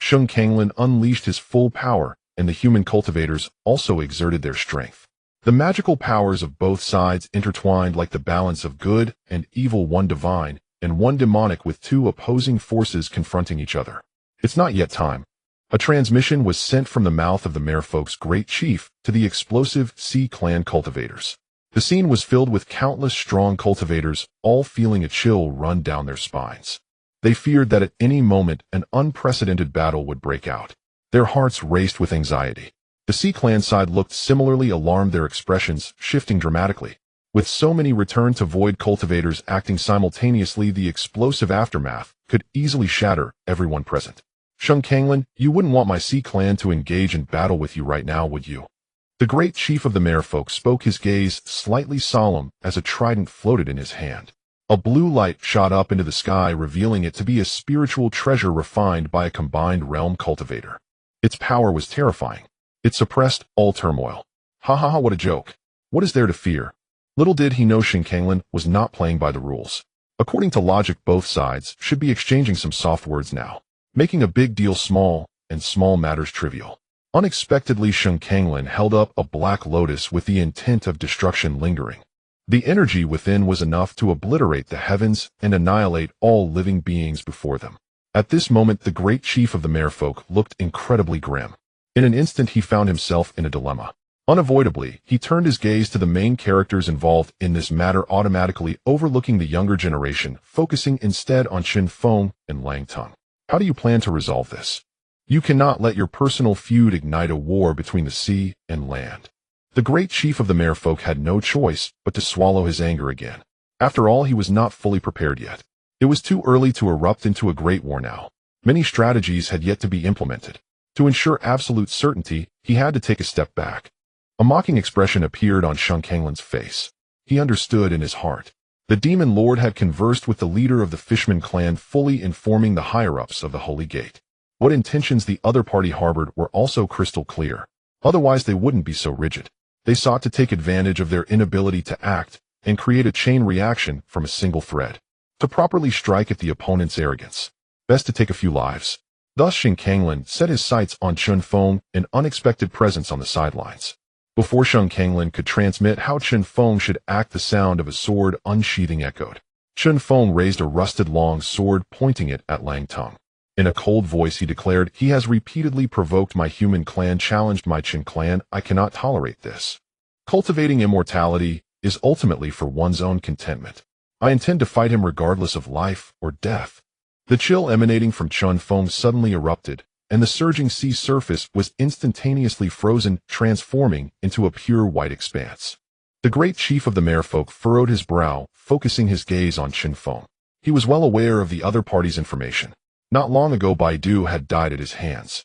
Chen Feng unleashed his full power, and the human cultivators also exerted their strength. The magical powers of both sides intertwined like the balance of good and evil, one divine and one demonic, with two opposing forces confronting each other. It's not yet time. A transmission was sent from the mouth of the merfolk's great chief to the explosive Sea Clan cultivators. The scene was filled with countless strong cultivators, all feeling a chill run down their spines. They feared that at any moment an unprecedented battle would break out. Their hearts raced with anxiety. The Sea Clan side looked similarly alarmed, their expressions shifting dramatically. With so many Return to Void cultivators acting simultaneously, the explosive aftermath could easily shatter everyone present. Chen Feng, you wouldn't want my Sea Clan to engage in battle with you right now, would you? The great chief of the merfolk spoke, his gaze slightly solemn as a trident floated in his hand. A blue light shot up into the sky, revealing it to be a spiritual treasure refined by a combined realm cultivator. Its power was terrifying. It suppressed all turmoil. Ha ha ha, what a joke. What is there to fear? Little did he know Chen Feng was not playing by the rules. According to logic, both sides should be exchanging some soft words now, making a big deal small and small matters trivial. Unexpectedly, Chen Feng held up a black lotus with the intent of destruction lingering. The energy within was enough to obliterate the heavens and annihilate all living beings before them. At this moment, the great chief of the merfolk looked incredibly grim. In an instant, he found himself in a dilemma. Unavoidably, he turned his gaze to the main characters involved in this matter, automatically overlooking the younger generation, focusing instead on Chen Feng and Lang Tong. How do you plan to resolve this? You cannot let your personal feud ignite a war between the sea and land. The great chief of the merfolk had no choice but to swallow his anger again. After all, he was not fully prepared yet. It was too early to erupt into a great war now. Many strategies had yet to be implemented. To ensure absolute certainty, he had to take a step back. A mocking expression appeared on Chen Feng's face. He understood in his heart. The demon lord had conversed with the leader of the Fishman clan, fully informing the higher-ups of the Holy Gate. What intentions the other party harbored were also crystal clear. Otherwise, they wouldn't be so rigid. They sought to take advantage of their inability to act and create a chain reaction from a single thread. To properly strike at the opponent's arrogance, best to take a few lives. Thus, Chen Feng set his sights on Chen Feng, an unexpected presence on the sidelines. Before Chen Feng could transmit how Chen Feng should act, the sound of a sword unsheathing echoed. Chen Feng raised a rusted long sword, pointing it at Lang Tong. In a cold voice, he declared, "He has repeatedly provoked my human clan, challenged my Chen clan. I cannot tolerate this. Cultivating immortality is ultimately for one's own contentment. I intend to fight him regardless of life or death." The chill emanating from Chen Feng suddenly erupted, and the surging sea surface was instantaneously frozen, transforming into a pure white expanse. The great chief of the merfolk furrowed his brow, focusing his gaze on Chen Feng. He was well aware of the other party's information. Not long ago, Baidu had died at his hands.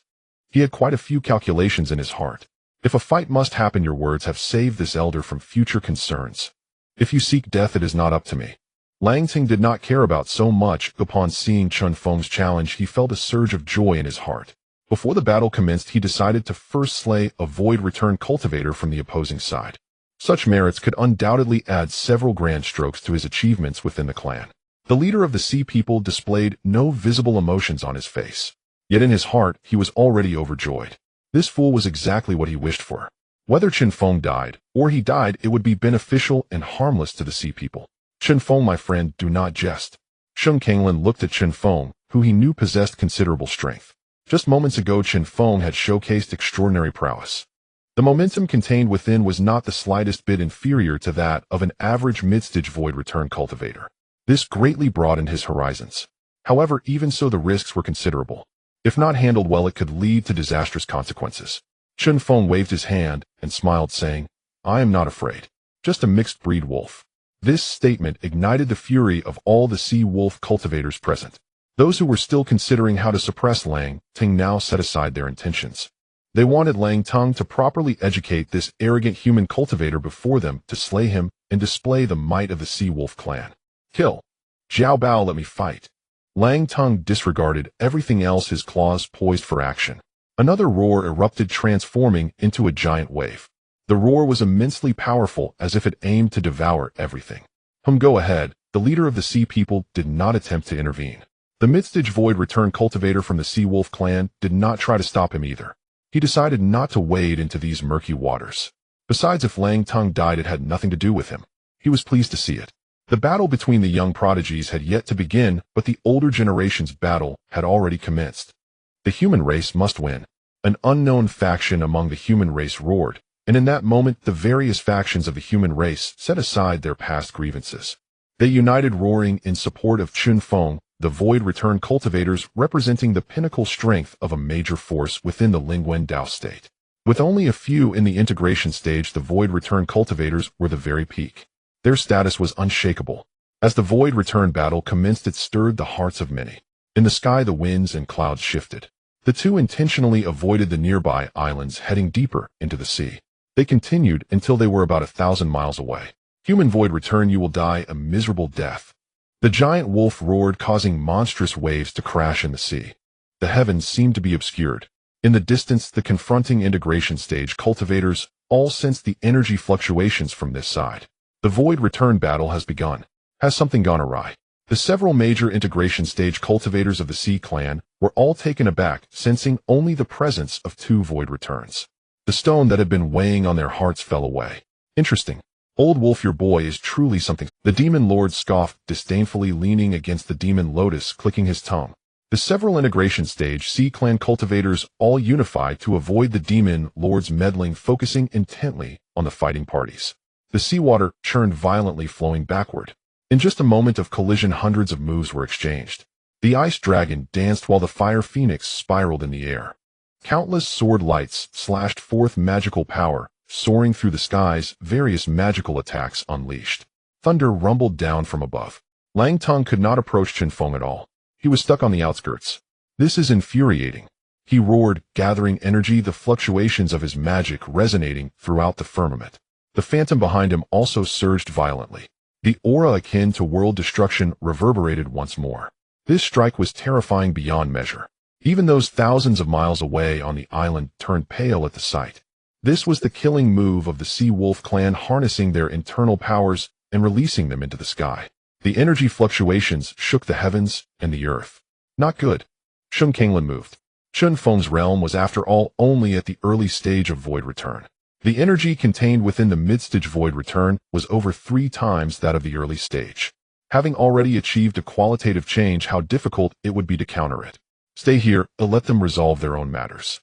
He had quite a few calculations in his heart. If a fight must happen, your words have saved this elder from future concerns. If you seek death, it is not up to me. Lang Ting did not care about so much. Upon seeing Chen Feng's challenge, he felt a surge of joy in his heart. Before the battle commenced, he decided to first slay a void return cultivator from the opposing side. Such merits could undoubtedly add several grand strokes to his achievements within the clan. The leader of the Sea People displayed no visible emotions on his face. Yet in his heart, he was already overjoyed. This fool was exactly what he wished for. Whether Chen Feng died, or he died, it would be beneficial and harmless to the Sea People. Chen Feng, my friend, do not jest. Chen Feng looked at Chen Feng, who he knew possessed considerable strength. Just moments ago, Chen Feng had showcased extraordinary prowess. The momentum contained within was not the slightest bit inferior to that of an average mid-stage void return cultivator. This greatly broadened his horizons. However, even so, the risks were considerable. If not handled well, it could lead to disastrous consequences. Chen Feng waved his hand and smiled, saying, I am not afraid. Just a mixed-breed wolf. This statement ignited the fury of all the sea wolf cultivators present. Those who were still considering how to suppress Lang Ting now set aside their intentions. They wanted Lang Tong to properly educate this arrogant human cultivator before them to slay him and display the might of the sea wolf clan. Kill. Jiao Bao, let me fight. Lang Tong disregarded everything else, his claws poised for action. Another roar erupted, transforming into a giant wave. The roar was immensely powerful, as if it aimed to devour everything. Go ahead. The leader of the sea people did not attempt to intervene. The mid-stage void return cultivator from the sea wolf clan did not try to stop him either. He decided not to wade into these murky waters. Besides, if Lang Tong died, it had nothing to do with him. He was pleased to see it. The battle between the young prodigies had yet to begin, but the older generation's battle had already commenced. The human race must win. An unknown faction among the human race roared, and in that moment the various factions of the human race set aside their past grievances. They united, roaring in support of Chen Feng, the void return cultivators representing the pinnacle strength of a major force within the Lingwen Dao state. With only a few in the integration stage, the void return cultivators were the very peak. Their status was unshakable. As the void return battle commenced, it stirred the hearts of many. In the sky, the winds and clouds shifted. The two intentionally avoided the nearby islands, heading deeper into the sea. They continued until they were about 1,000 miles away. Human void return, you will die a miserable death. The giant wolf roared, causing monstrous waves to crash in the sea. The heavens seemed to be obscured. In the distance, the confronting integration stage cultivators all sensed the energy fluctuations from this side. The void return battle has begun. Has something gone awry? The several major integration stage cultivators of the Sea clan were all taken aback, sensing only the presence of two void returns. The stone that had been weighing on their hearts fell away. Interesting. Old wolf, your boy is truly something. The demon lord scoffed disdainfully, leaning against the demon lotus, clicking his tongue. The several integration stage Sea clan cultivators all unified to avoid the demon lord's meddling, focusing intently on the fighting parties. The seawater churned violently, flowing backward. In just a moment of collision, hundreds of moves were exchanged. The ice dragon danced while the fire phoenix spiraled in the air. Countless sword lights slashed forth magical power, soaring through the skies, various magical attacks unleashed. Thunder rumbled down from above. Lang Tong could not approach Chen Feng at all. He was stuck on the outskirts. This is infuriating. He roared, gathering energy, the fluctuations of his magic resonating throughout the firmament. The phantom behind him also surged violently. The aura akin to world destruction reverberated once more. This strike was terrifying beyond measure. Even those thousands of miles away on the island turned pale at the sight. This was the killing move of the Sea Wolf clan, harnessing their internal powers and releasing them into the sky. The energy fluctuations shook the heavens and the earth. Not good. Chen Feng moved. Chen Feng's realm was, after all, only at the early stage of void return. The energy contained within the mid-stage void return was over 3 times that of the early stage. Having already achieved a qualitative change, how difficult it would be to counter it. Stay here and let them resolve their own matters.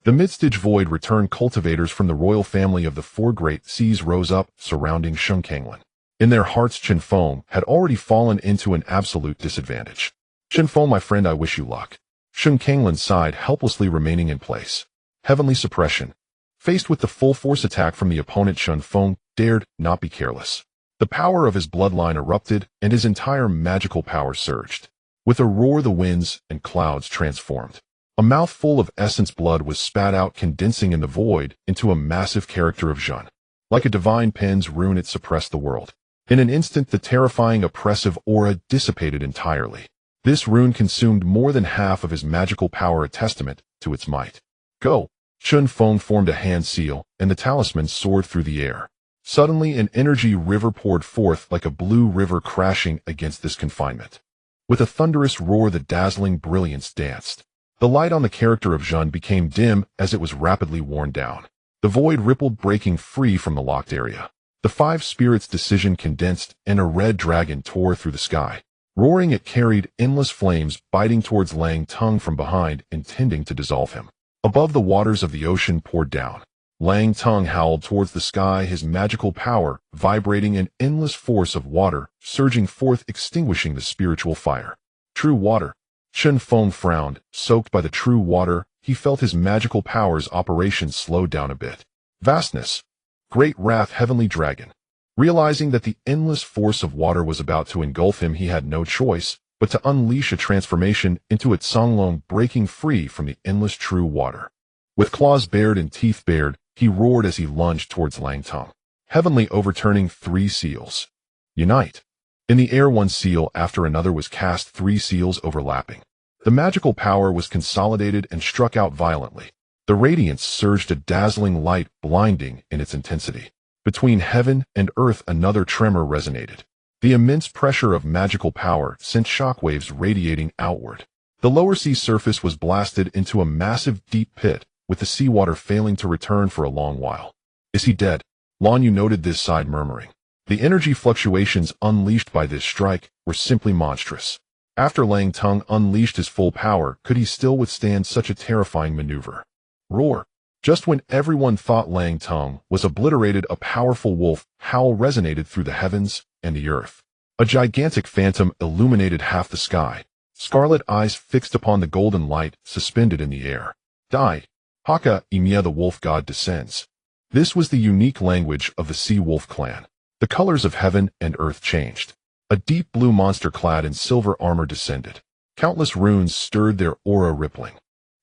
The mid-stage void return cultivators from the royal family of the 4 great seas rose up, surrounding Chen Feng. In their hearts, Chen Feng had already fallen into an absolute disadvantage. Chen Feng, my friend, I wish you luck. Chen Feng sighed, helplessly remaining in place. Heavenly suppression. Faced with the full force attack from the opponent, Chen Feng dared not be careless. The power of his bloodline erupted, and his entire magical power surged. With a roar, the winds and clouds transformed. A mouthful of essence blood was spat out, condensing in the void into a massive character of Zhen. Like a divine pen's rune, it suppressed the world. In an instant, the terrifying oppressive aura dissipated entirely. This rune consumed more than half of his magical power, a testament to its might. Go! Chen Feng formed a hand seal, and the talisman soared through the air. Suddenly, an energy river poured forth like a blue river, crashing against this confinement. With a thunderous roar, the dazzling brilliance danced. The light on the character of Zhen became dim as it was rapidly worn down. The void rippled, breaking free from the locked area. The 5 spirits' decision condensed, and a red dragon tore through the sky. Roaring, it carried endless flames, biting towards Lang Tong from behind, intending to dissolve him. Above, the waters of the ocean poured down. Lang Tong howled towards the sky, his magical power vibrating, an endless force of water surging forth, extinguishing the spiritual fire. True water. Chen Feng frowned. Soaked by the true water, he felt his magical powers operation slowed down a bit. Vastness. Great wrath, heavenly dragon. Realizing that the endless force of water was about to engulf him, he had no choice but to unleash a transformation into a Songlong, breaking free from the endless true water. With claws bared and teeth bared, he roared as he lunged towards Langtung, heavenly overturning 3 seals. Unite. In the air, one seal after another was cast, 3 seals overlapping. The magical power was consolidated and struck out violently. The radiance surged, a dazzling light, blinding in its intensity. Between heaven and earth, another tremor resonated. The immense pressure of magical power sent shockwaves radiating outward. The lower sea surface was blasted into a massive deep pit, with the seawater failing to return for a long while. Is he dead? Lan Yu noted this, side murmuring. The energy fluctuations unleashed by this strike were simply monstrous. After Langtung unleashed his full power, could he still withstand such a terrifying maneuver? Roar! Just when everyone thought Langtung was obliterated, a powerful wolf howl resonated through the heavens and the earth. A gigantic phantom illuminated half the sky, scarlet eyes fixed upon the golden light suspended in the air. Die! Haka Imia, the wolf god descends. This was the unique language of the Sea Wolf clan. The colors of heaven and earth changed. A deep blue monster clad in silver armor descended. Countless runes stirred their aura, rippling.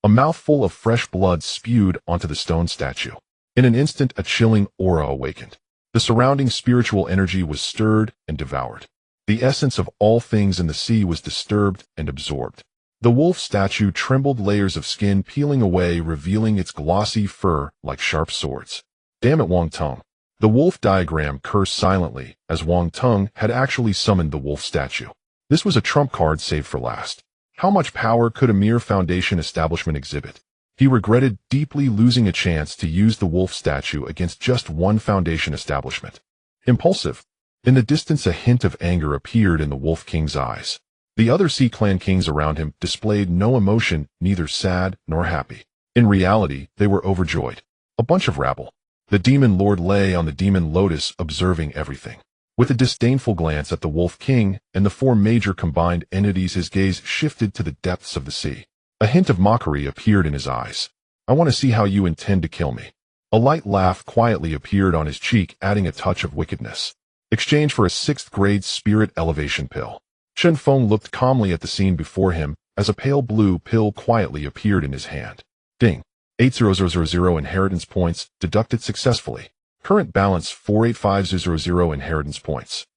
A mouthful of fresh blood spewed onto the stone statue. In an instant, a chilling aura awakened. The surrounding spiritual energy was stirred and devoured. The essence of all things in the sea was disturbed and absorbed. The wolf statue trembled, layers of skin peeling away, revealing its glossy fur like sharp swords. Damn it, Wang Tung. The wolf diagram cursed silently, as Wang Tung had actually summoned the wolf statue. This was a trump card saved for last. How much power could a mere foundation establishment exhibit? He regretted deeply losing a chance to use the wolf statue against just one foundation establishment. Impulsive. In the distance, a hint of anger appeared in the Wolf King's eyes. The other Sea Clan kings around him displayed no emotion, neither sad nor happy. In reality, they were overjoyed. A bunch of rabble. The demon lord lay on the demon lotus, observing everything. With a disdainful glance at the Wolf King and the 4 major combined entities, his gaze shifted to the depths of the sea. A hint of mockery appeared in his eyes. I want to see how you intend to kill me. A light laugh quietly appeared on his cheek, adding a touch of wickedness. Exchange for a 6th grade spirit elevation pill. Chen Feng looked calmly at the scene before him as a pale blue pill quietly appeared in his hand. Ding. 80000 inheritance points deducted successfully. Current balance 485000 inheritance points.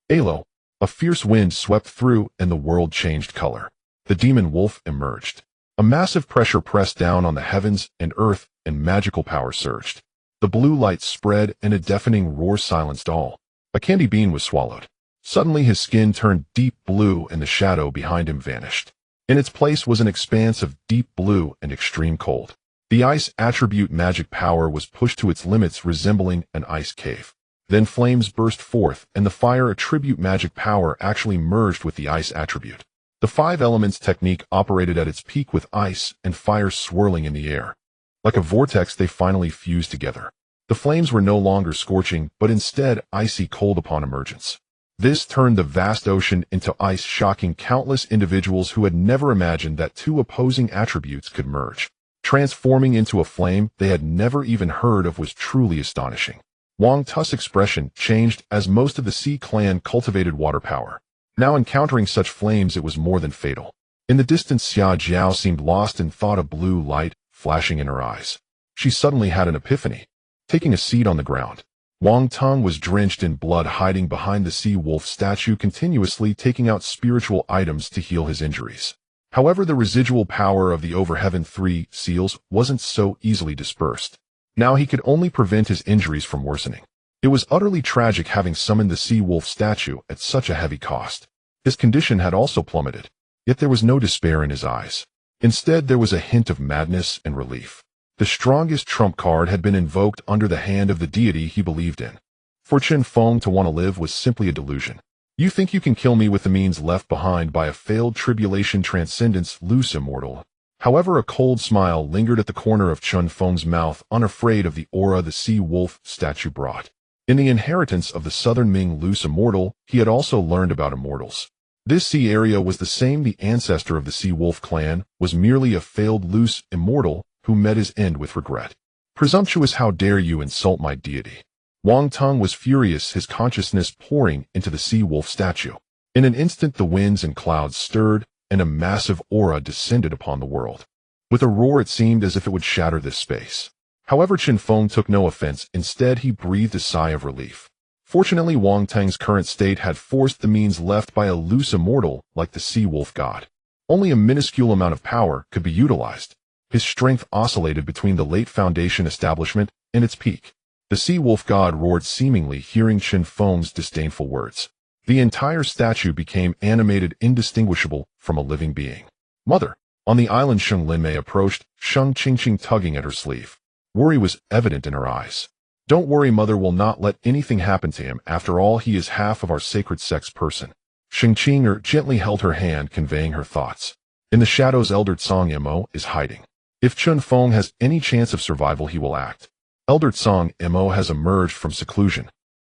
Alo. A fierce wind swept through and the world changed color. The demon wolf emerged. A massive pressure pressed down on the heavens and earth, and magical power surged. The blue light spread and a deafening roar silenced all. A candy bean was swallowed. Suddenly his skin turned deep blue and the shadow behind him vanished. In its place was an expanse of deep blue and extreme cold. The ice attribute magic power was pushed to its limits, resembling an ice cave. Then flames burst forth, and the fire attribute magic power actually merged with the ice attribute. The 5 elements technique operated at its peak, with ice and fire swirling in the air. Like a vortex, they finally fused together. The flames were no longer scorching, but instead icy cold upon emergence. This turned the vast ocean into ice, shocking countless individuals who had never imagined that 2 opposing attributes could merge. Transforming into a flame they had never even heard of was truly astonishing. Wang Tu's expression changed as most of the Sea Clan cultivated water power. Now encountering such flames, it was more than fatal. In the distance, Xia Jiao seemed lost in thought, a blue light flashing in her eyes. She suddenly had an epiphany. Taking a seat on the ground, Wang Tung was drenched in blood, hiding behind the sea wolf statue, continuously taking out spiritual items to heal his injuries. However, the residual power of the Over Heaven 3 seals wasn't so easily dispersed. Now he could only prevent his injuries from worsening. It was utterly tragic having summoned the sea wolf statue at such a heavy cost. His condition had also plummeted, yet there was no despair in his eyes. Instead, there was a hint of madness and relief. The strongest trump card had been invoked under the hand of the deity he believed in. For Chen Feng to want to live was simply a delusion. You think you can kill me with the means left behind by a failed tribulation? Transcendants, loose immortal. However, a cold smile lingered at the corner of Chen Feng's mouth, unafraid of the aura the sea wolf statue brought. In the inheritance of the Southern Ming loose immortal, he had also learned about immortals. This sea area was the same the ancestor of the Sea Wolf clan was merely a failed loose immortal who met his end with regret. Presumptuous, how dare you insult my deity? Wang Tung was furious, his consciousness pouring into the Sea Wolf statue. In an instant the winds and clouds stirred, and a massive aura descended upon the world. With a roar it seemed as if it would shatter this space. However, Chen Feng took no offense. Instead, he breathed a sigh of relief. Fortunately, Wang Tang's current state had forced the means left by a loose immortal like the Sea Wolf god. Only a minuscule amount of power could be utilized. His strength oscillated between the late Foundation establishment and its peak. The Sea Wolf god roared, seemingly hearing Chen Feng's disdainful words. The entire statue became animated, indistinguishable from a living being. Mother! On the island, Sheng Linmei approached, Sheng Qingqing tugging at her sleeve. Worry was evident in her eyes. Don't worry, Mother will not let anything happen to him. After all, he is half of our sacred sex person. Sheng Qing'er gently held her hand, conveying her thoughts. In the shadows, Elder Tsang Mo is hiding. If Chen Feng has any chance of survival, he will act. Elder Tsang Mo has emerged from seclusion.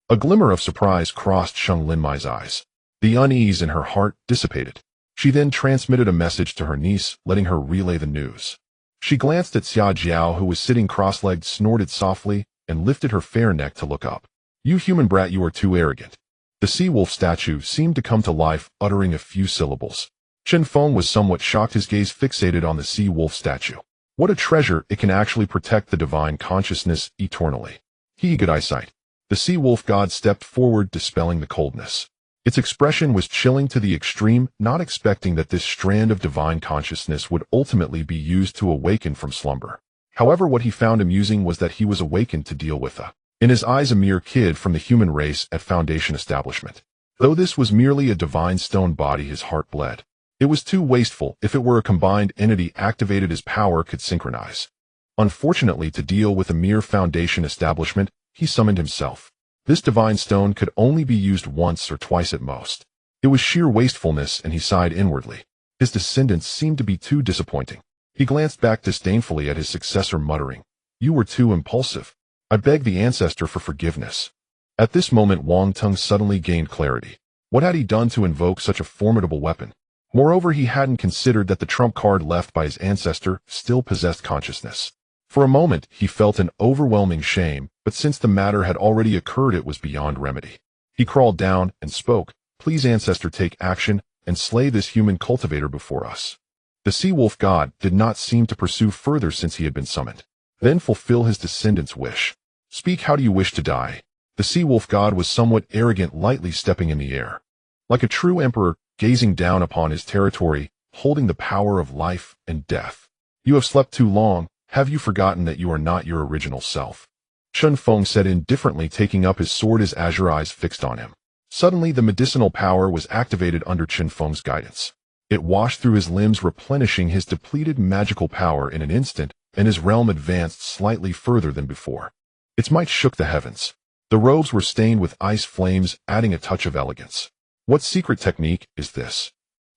A glimmer of surprise crossed Sheng Linmei's eyes. The unease in her heart dissipated. She then transmitted a message to her niece, letting her relay the news. She glanced at Xia Jiao, who was sitting cross-legged, snorted softly, and lifted her fair neck to look up. You human brat, you are too arrogant. The Sea Wolf statue seemed to come to life, uttering a few syllables. Chen Feng was somewhat shocked, his gaze fixated on the Sea Wolf statue. What a treasure, it can actually protect the divine consciousness eternally. Good eyesight. The Sea Wolf god stepped forward, dispelling the coldness. Its expression was chilling to the extreme, not expecting that this strand of divine consciousness would ultimately be used to awaken from slumber. However, what he found amusing was that he was awakened to deal with in his eyes, a mere kid from the human race at Foundation establishment. Though this was merely a divine stone body, his heart bled. It was too wasteful. If it were a combined entity activated, his power could synchronize. Unfortunately, to deal with a mere Foundation establishment, he summoned himself. This divine stone could only be used once or twice at most. It was sheer wastefulness, and he sighed inwardly. His descendants seemed to be too disappointing. He glanced back disdainfully at his successor, muttering, You were too impulsive. I beg the ancestor for forgiveness. At this moment, Wang Tung suddenly gained clarity. What had he done to invoke such a formidable weapon? Moreover, he hadn't considered that the trump card left by his ancestor still possessed consciousness. For a moment, he felt an overwhelming shame, but since the matter had already occurred, it was beyond remedy. He crawled down and spoke, Please, ancestor, take action and slay this human cultivator before us. The Sea Wolf god did not seem to pursue further since he had been summoned. Then fulfill his descendant's wish. Speak, how do you wish to die? The Sea Wolf god was somewhat arrogant, lightly stepping in the air. Like a true emperor, gazing down upon his territory, holding the power of life and death. You have slept too long. Have you forgotten that you are not your original self? Chen Feng said indifferently, taking up his sword, his azure eyes fixed on him. Suddenly, the medicinal power was activated under Chen Feng's guidance. It washed through his limbs, replenishing his depleted magical power in an instant, and his realm advanced slightly further than before. Its might shook the heavens. The robes were stained with ice flames, adding a touch of elegance. What secret technique is this?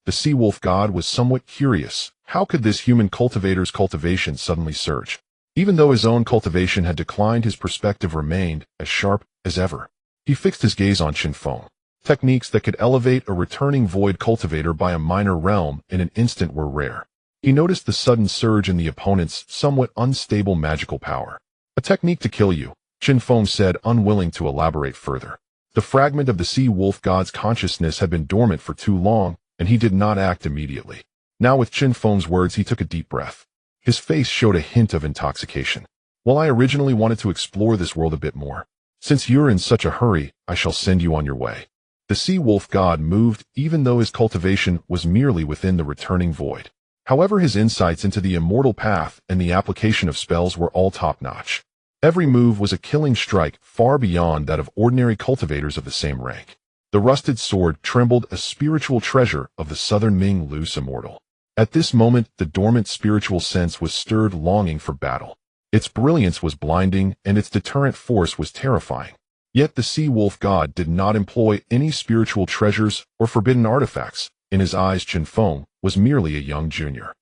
The Sea Wolf god was somewhat curious. How could this human cultivator's cultivation suddenly surge? Even though his own cultivation had declined, his perspective remained as sharp as ever. He fixed his gaze on Chen Feng. Techniques that could elevate a returning void cultivator by a minor realm in an instant were rare. He noticed the sudden surge in the opponent's somewhat unstable magical power. A technique to kill you, Chen Feng said, unwilling to elaborate further. The fragment of the Sea Wolf god's consciousness had been dormant for too long, and he did not act immediately. Now, with Chen Feng's words, he took a deep breath. His face showed a hint of intoxication. Well, I originally wanted to explore this world a bit more. Since you're in such a hurry, I shall send you on your way. The Sea Wolf god moved, even though his cultivation was merely within the returning void. However, his insights into the immortal path and the application of spells were all top-notch. Every move was a killing strike, far beyond that of ordinary cultivators of the same rank. The rusted sword trembled, a spiritual treasure of the Southern Ming loose immortal. At this moment, the dormant spiritual sense was stirred, longing for battle. Its brilliance was blinding, and its deterrent force was terrifying. Yet the Sea Wolf god did not employ any spiritual treasures or forbidden artifacts. In his eyes, Chen Feng was merely a young junior.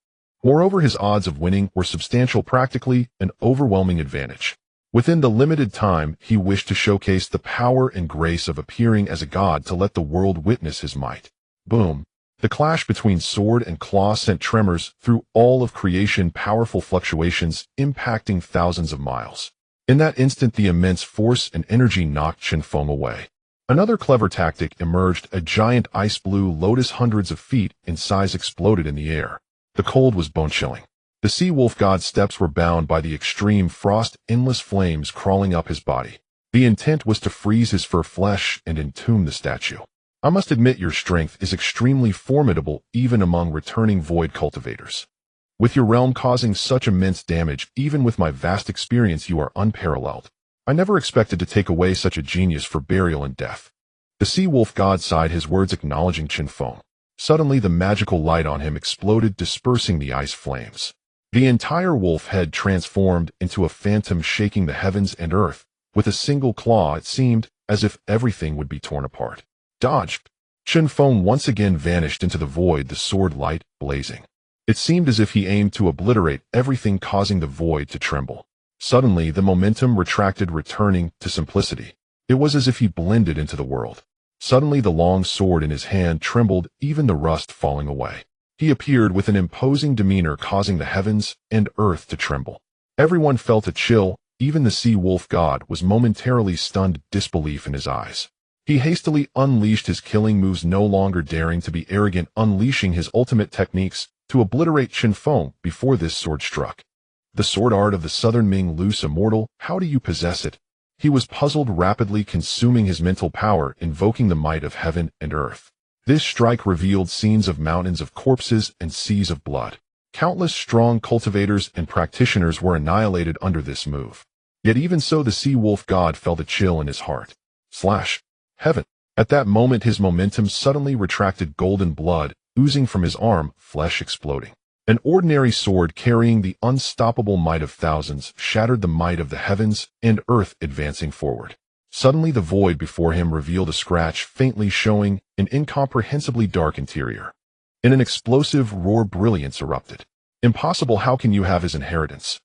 Moreover, his odds of winning were substantial, practically an overwhelming advantage. Within the limited time, he wished to showcase the power and grace of appearing as a god to let the world witness his might. Boom. The clash between sword and claw sent tremors through all of creation, powerful fluctuations impacting thousands of miles. In that instant, the immense force and energy knocked Chen Feng away. Another clever tactic emerged. A giant ice blue lotus hundreds of feet in size exploded in the air. The cold was bone-chilling. The sea wolf god's steps were bound by the extreme frost, endless flames crawling up his body. The intent was to freeze his fur flesh and entomb the statue. I must admit your strength is extremely formidable even among returning void cultivators. With your realm causing such immense damage, even with my vast experience, you are unparalleled. I never expected to take away such a genius for burial and death. The sea wolf god sighed, his words acknowledging Chen Feng. Suddenly the magical light on him exploded, dispersing the ice flames. The entire wolf head transformed into a phantom, shaking the heavens and earth. With a single claw, it seemed as if everything would be torn apart. Dodged. Chen Feng once again vanished into the void, the sword light blazing. It seemed as if he aimed to obliterate everything, causing the void to tremble. Suddenly, the momentum retracted, returning to simplicity. It was as if he blended into the world. Suddenly, the long sword in his hand trembled, even the rust falling away. He appeared with an imposing demeanor, causing the heavens and earth to tremble. Everyone felt a chill. Even the sea wolf god was momentarily stunned, disbelief in his eyes. He hastily unleashed his killing moves, no longer daring to be arrogant, unleashing his ultimate techniques to obliterate Chen Feng before this sword struck. The sword art of the southern Ming loose immortal, how do you possess it? He was puzzled, rapidly consuming his mental power, invoking the might of heaven and earth. This strike revealed scenes of mountains of corpses and seas of blood. Countless strong cultivators and practitioners were annihilated under this move. Yet even so, the sea wolf god felt a chill in his heart. Slash. Heaven. At that moment, his momentum suddenly retracted, golden blood oozing from his arm, flesh exploding. An ordinary sword carrying the unstoppable might of thousands shattered the might of the heavens and earth, advancing forward. Suddenly the void before him revealed a scratch, faintly showing an incomprehensibly dark interior. In an explosive roar, brilliance erupted. Impossible, how can you have his inheritance?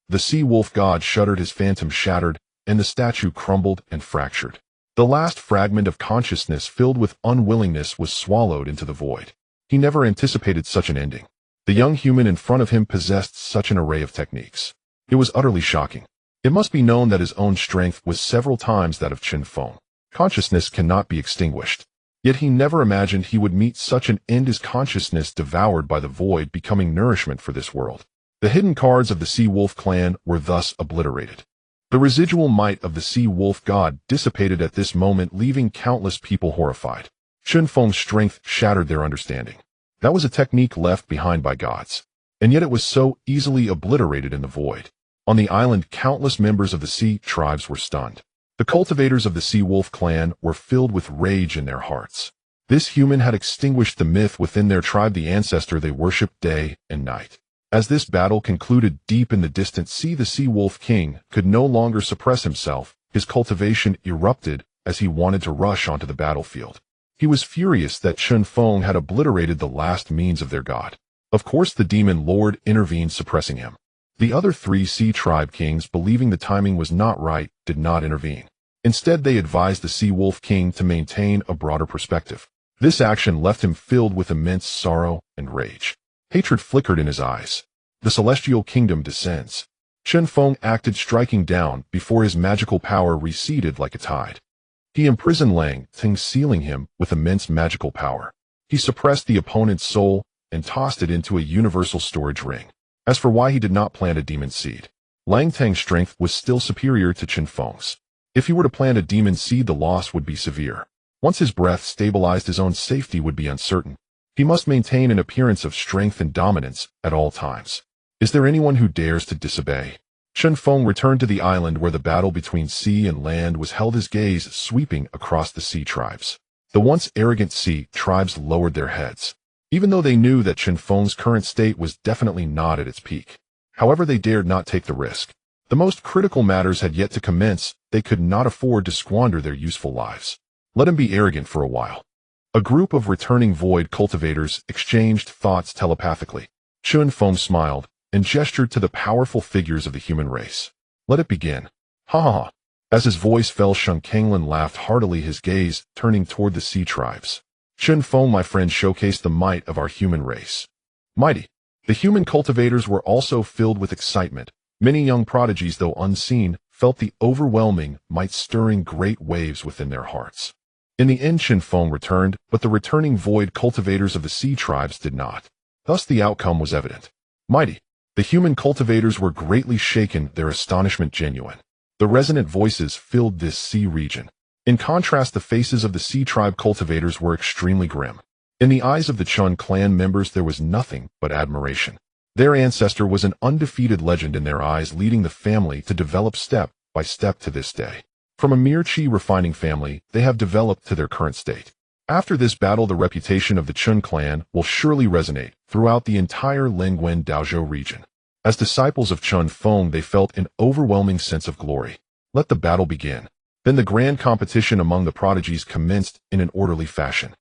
The sea wolf god shuddered, his phantom shattered, and the statue crumbled and fractured. The last fragment of consciousness, filled with unwillingness, was swallowed into the void. He never anticipated such an ending. The young human in front of him possessed such an array of techniques. It was utterly shocking. It must be known that his own strength was several times that of Chen Feng. Consciousness cannot be extinguished. Yet he never imagined he would meet such an end, his consciousness devoured by the void, becoming nourishment for this world. The hidden cards of the Sea Wolf clan were thus obliterated. The residual might of the Sea Wolf god dissipated at this moment, leaving countless people horrified. Chen Feng's strength shattered their understanding. That was a technique left behind by gods. And yet it was so easily obliterated in the void. On the island, countless members of the sea tribes were stunned. The cultivators of the Sea Wolf clan were filled with rage in their hearts. This human had extinguished the myth within their tribe, the ancestor they worshipped day and night. As this battle concluded deep in the distant sea, the Sea Wolf King could no longer suppress himself. His cultivation erupted as he wanted to rush onto the battlefield. He was furious that Chen Feng had obliterated the last means of their god. Of course, the demon lord intervened, suppressing him. The other three sea tribe kings, believing the timing was not right, did not intervene. Instead, they advised the Sea Wolf King to maintain a broader perspective. This action left him filled with immense sorrow and rage. Hatred flickered in his eyes. The celestial kingdom descends. Chen Feng acted, striking down before his magical power receded like a tide. He imprisoned Lang Ting, sealing him with immense magical power. He suppressed the opponent's soul and tossed it into a universal storage ring. As for why he did not plant a demon seed, Lang Tang's strength was still superior to Chen Feng's. If he were to plant a demon seed, the loss would be severe. Once his breath stabilized, his own safety would be uncertain. He must maintain an appearance of strength and dominance at all times. Is there anyone who dares to disobey? Chen Feng returned to the island where the battle between sea and land was held, his gaze sweeping across the sea tribes. The once arrogant sea tribes lowered their heads, even though they knew that Chen Feng's current state was definitely not at its peak. However, they dared not take the risk. The most critical matters had yet to commence. They could not afford to squander their useful lives. Let him be arrogant for a while. A group of returning void cultivators exchanged thoughts telepathically. Chen Feng smiled and gestured to the powerful figures of the human race. Let it begin. Ha ha ha. As his voice fell, Sheng Kanglin laughed heartily, his gaze turning toward the sea tribes. Chen Feng, my friend, showcased the might of our human race. Mighty. The human cultivators were also filled with excitement. Many young prodigies, though unseen, felt the overwhelming might stirring great waves within their hearts. In the end, Chen Feng returned, but the returning void cultivators of the sea tribes did not. Thus the outcome was evident. Mighty. The human cultivators were greatly shaken, their astonishment genuine. The resonant voices filled this sea region. In contrast, the faces of the sea tribe cultivators were extremely grim. In the eyes of the Chen clan members there was nothing but admiration. Their ancestor was an undefeated legend in their eyes, leading the family to develop step by step to this day. From a mere chi refining family, they have developed to their current state. After this battle, the reputation of the Chen clan will surely resonate throughout the entire Lingwen Daozhou region. As disciples of Chen Feng, they felt an overwhelming sense of glory. Let the battle begin. Then the grand competition among the prodigies commenced in an orderly fashion.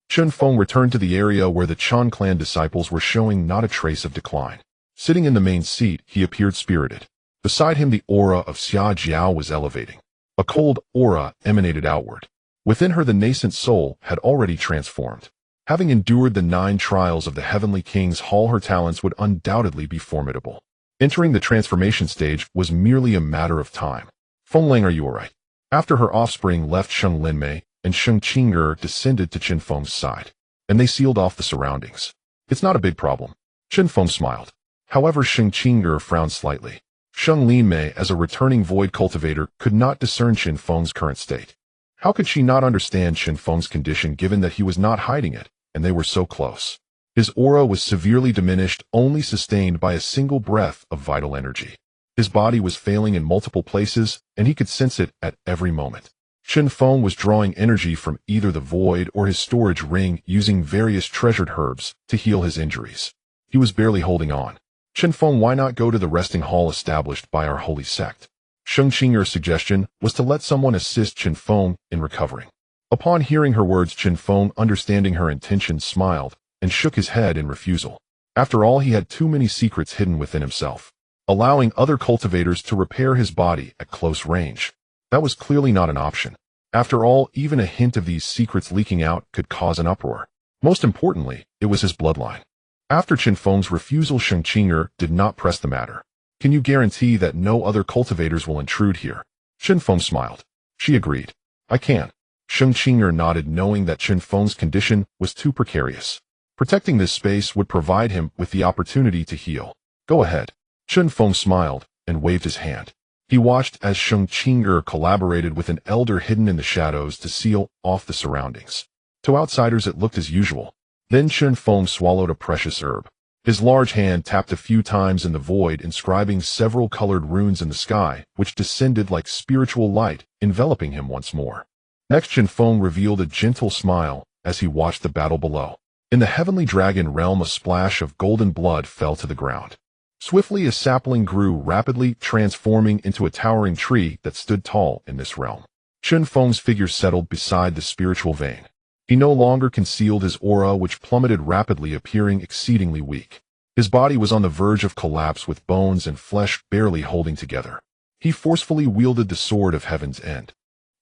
Chen Feng returned to the area where the Chen clan disciples were showing not a trace of decline. Sitting in the main seat, he appeared spirited. Beside him, the aura of Xia Jiao was elevating. A cold aura emanated outward. Within her, the nascent soul had already transformed. Having endured the 9 trials of the Heavenly King's Hall, her talents would undoubtedly be formidable. Entering the transformation stage was merely a matter of time. Fengling, are you alright? After her offspring left, Sheng Linmei and Sheng Qing'er descended to Chen Feng's side, and they sealed off the surroundings. It's not a big problem. Chen Feng smiled. However, Sheng Qing'er frowned slightly. Sheng Linmei, as a returning void cultivator, could not discern Chen Feng's current state. How could she not understand Chen Feng's condition given that he was not hiding it, and they were so close? His aura was severely diminished, only sustained by a single breath of vital energy. His body was failing in multiple places, and he could sense it at every moment. Chen Feng was drawing energy from either the void or his storage ring, using various treasured herbs to heal his injuries. He was barely holding on. Chen Feng, why not go to the resting hall established by our holy sect? Sheng Qing'er's suggestion was to let someone assist Chen Feng in recovering. Upon hearing her words, Chen Feng, understanding her intention, smiled and shook his head in refusal. After all, he had too many secrets hidden within himself. Allowing other cultivators to repair his body at close range, that was clearly not an option. After all, even a hint of these secrets leaking out could cause an uproar. Most importantly, it was his bloodline. After Chen Feng's refusal, Sheng Qing'er did not press the matter. Can you guarantee that no other cultivators will intrude here? Chen Feng smiled. She agreed. I can. Sheng Qing'er nodded, knowing that Chen Feng's condition was too precarious. Protecting this space would provide him with the opportunity to heal. Go ahead. Chen Feng smiled and waved his hand. He watched as Sheng Qing'er collaborated with an elder hidden in the shadows to seal off the surroundings. To outsiders it looked as usual. Then Chen Feng swallowed a precious herb. His large hand tapped a few times in the void, inscribing several colored runes in the sky, which descended like spiritual light, enveloping him once more. Next, Chen Feng revealed a gentle smile as he watched the battle below. In the heavenly dragon realm, a splash of golden blood fell to the ground. Swiftly, a sapling grew rapidly, transforming into a towering tree that stood tall in this realm. Chen Feng's figure settled beside the spiritual vein. He no longer concealed his aura, which plummeted rapidly, appearing exceedingly weak. His body was on the verge of collapse, with bones and flesh barely holding together. He forcefully wielded the sword of Heaven's End.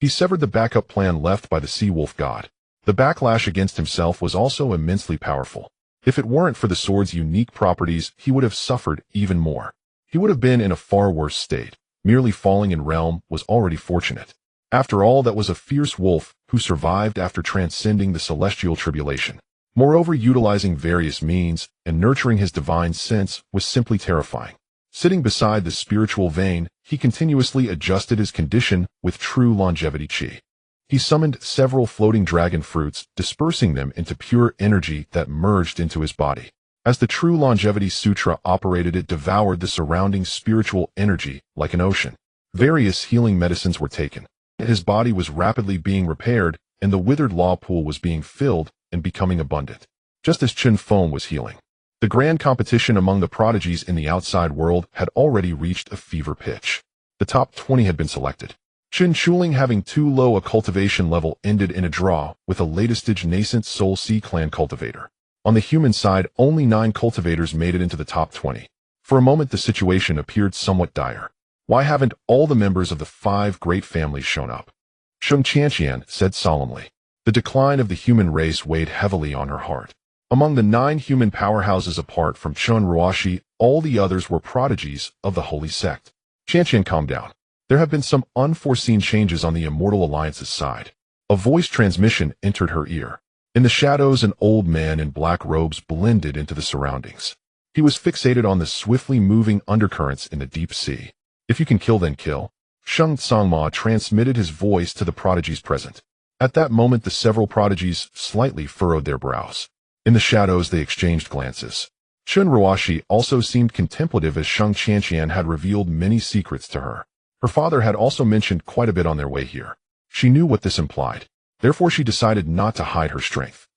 He severed the backup plan left by the Sea Wolf god. The backlash against himself was also immensely powerful. If it weren't for the sword's unique properties, he would have suffered even more. He would have been in a far worse state. Merely falling in realm was already fortunate. After all, that was a fierce wolf who survived after transcending the celestial tribulation. Moreover, utilizing various means and nurturing his divine sense was simply terrifying. Sitting beside the spiritual vein, he continuously adjusted his condition with true longevity chi. He summoned several floating dragon fruits, dispersing them into pure energy that merged into his body. As the true longevity sutra operated, it devoured the surrounding spiritual energy like an ocean. Various healing medicines were taken. His body was rapidly being repaired, and the withered law pool was being filled and becoming abundant. Just as Chen Feng was healing, the grand competition among the prodigies in the outside world had already reached a fever pitch. The top 20 had been selected. Chen Chuling, having too low a cultivation level, ended in a draw with a latest-stage nascent Soul Sea clan cultivator. On the human side, only 9 cultivators made it into the top 20. For a moment, the situation appeared somewhat dire. Why haven't all the members of the 5 great families shown up? Sheng Qianqian said solemnly. The decline of the human race weighed heavily on her heart. Among the 9 human powerhouses apart from Chen Ruoxi, all the others were prodigies of the holy sect. Chen, calm down. There have been some unforeseen changes on the Immortal Alliance's side. A voice transmission entered her ear. In the shadows, an old man in black robes blended into the surroundings. He was fixated on the swiftly moving undercurrents in the deep sea. If you can kill, then kill. Sheng Tsangma transmitted his voice to the prodigies present. At that moment, the several prodigies slightly furrowed their brows. In the shadows, they exchanged glances. Chen Ruoxi also seemed contemplative as Sheng Qianqian had revealed many secrets to her. Her father had also mentioned quite a bit on their way here. She knew what this implied. Therefore, she decided not to hide her strength.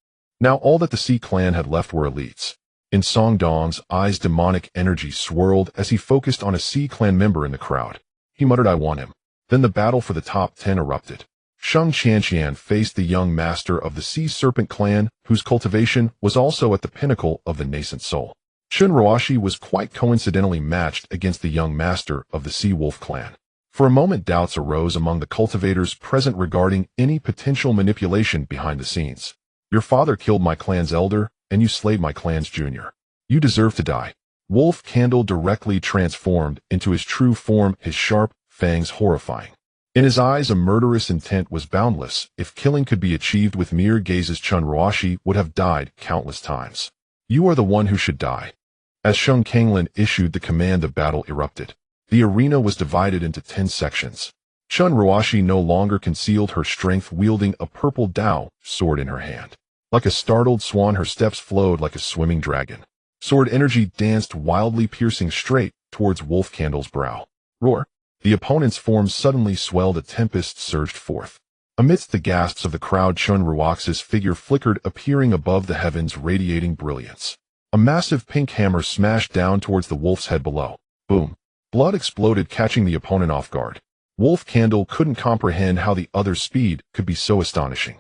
Now all that the Sea clan had left were elites. In Song Dong's eyes, demonic energy swirled as he focused on a Sea clan member in the crowd. He muttered, "I want him." Then the battle for the top 10 erupted. Sheng Qianqian faced the young master of the Sea Serpent clan, whose cultivation was also at the pinnacle of the nascent soul. Chen Ruoxi was quite coincidentally matched against the young master of the Sea Wolf clan. For a moment, doubts arose among the cultivators present regarding any potential manipulation behind the scenes. "Your father killed my clan's elder, and you slayed my clan's junior. You deserve to die." Wolf Candle directly transformed into his true form, his sharp fangs horrifying. In his eyes, a murderous intent was boundless. If killing could be achieved with mere gazes, Chen Ruoxi would have died countless times. "You are the one who should die." As Sheng Kanglin issued the command, the battle erupted. The arena was divided into 10 sections. Chen Ruoxi no longer concealed her strength, wielding a purple Dao sword in her hand. Like a startled swan, her steps flowed like a swimming dragon. Sword energy danced wildly, piercing straight towards Wolf Candle's brow. Roar! The opponent's form suddenly swelled, a tempest surged forth. Amidst the gasps of the crowd, Chen Ruoxi's figure flickered, appearing above the heavens, radiating brilliance. A massive pink hammer smashed down towards the wolf's head below. Boom! Blood exploded, catching the opponent off guard. Wolf Candle couldn't comprehend how the other's speed could be so astonishing.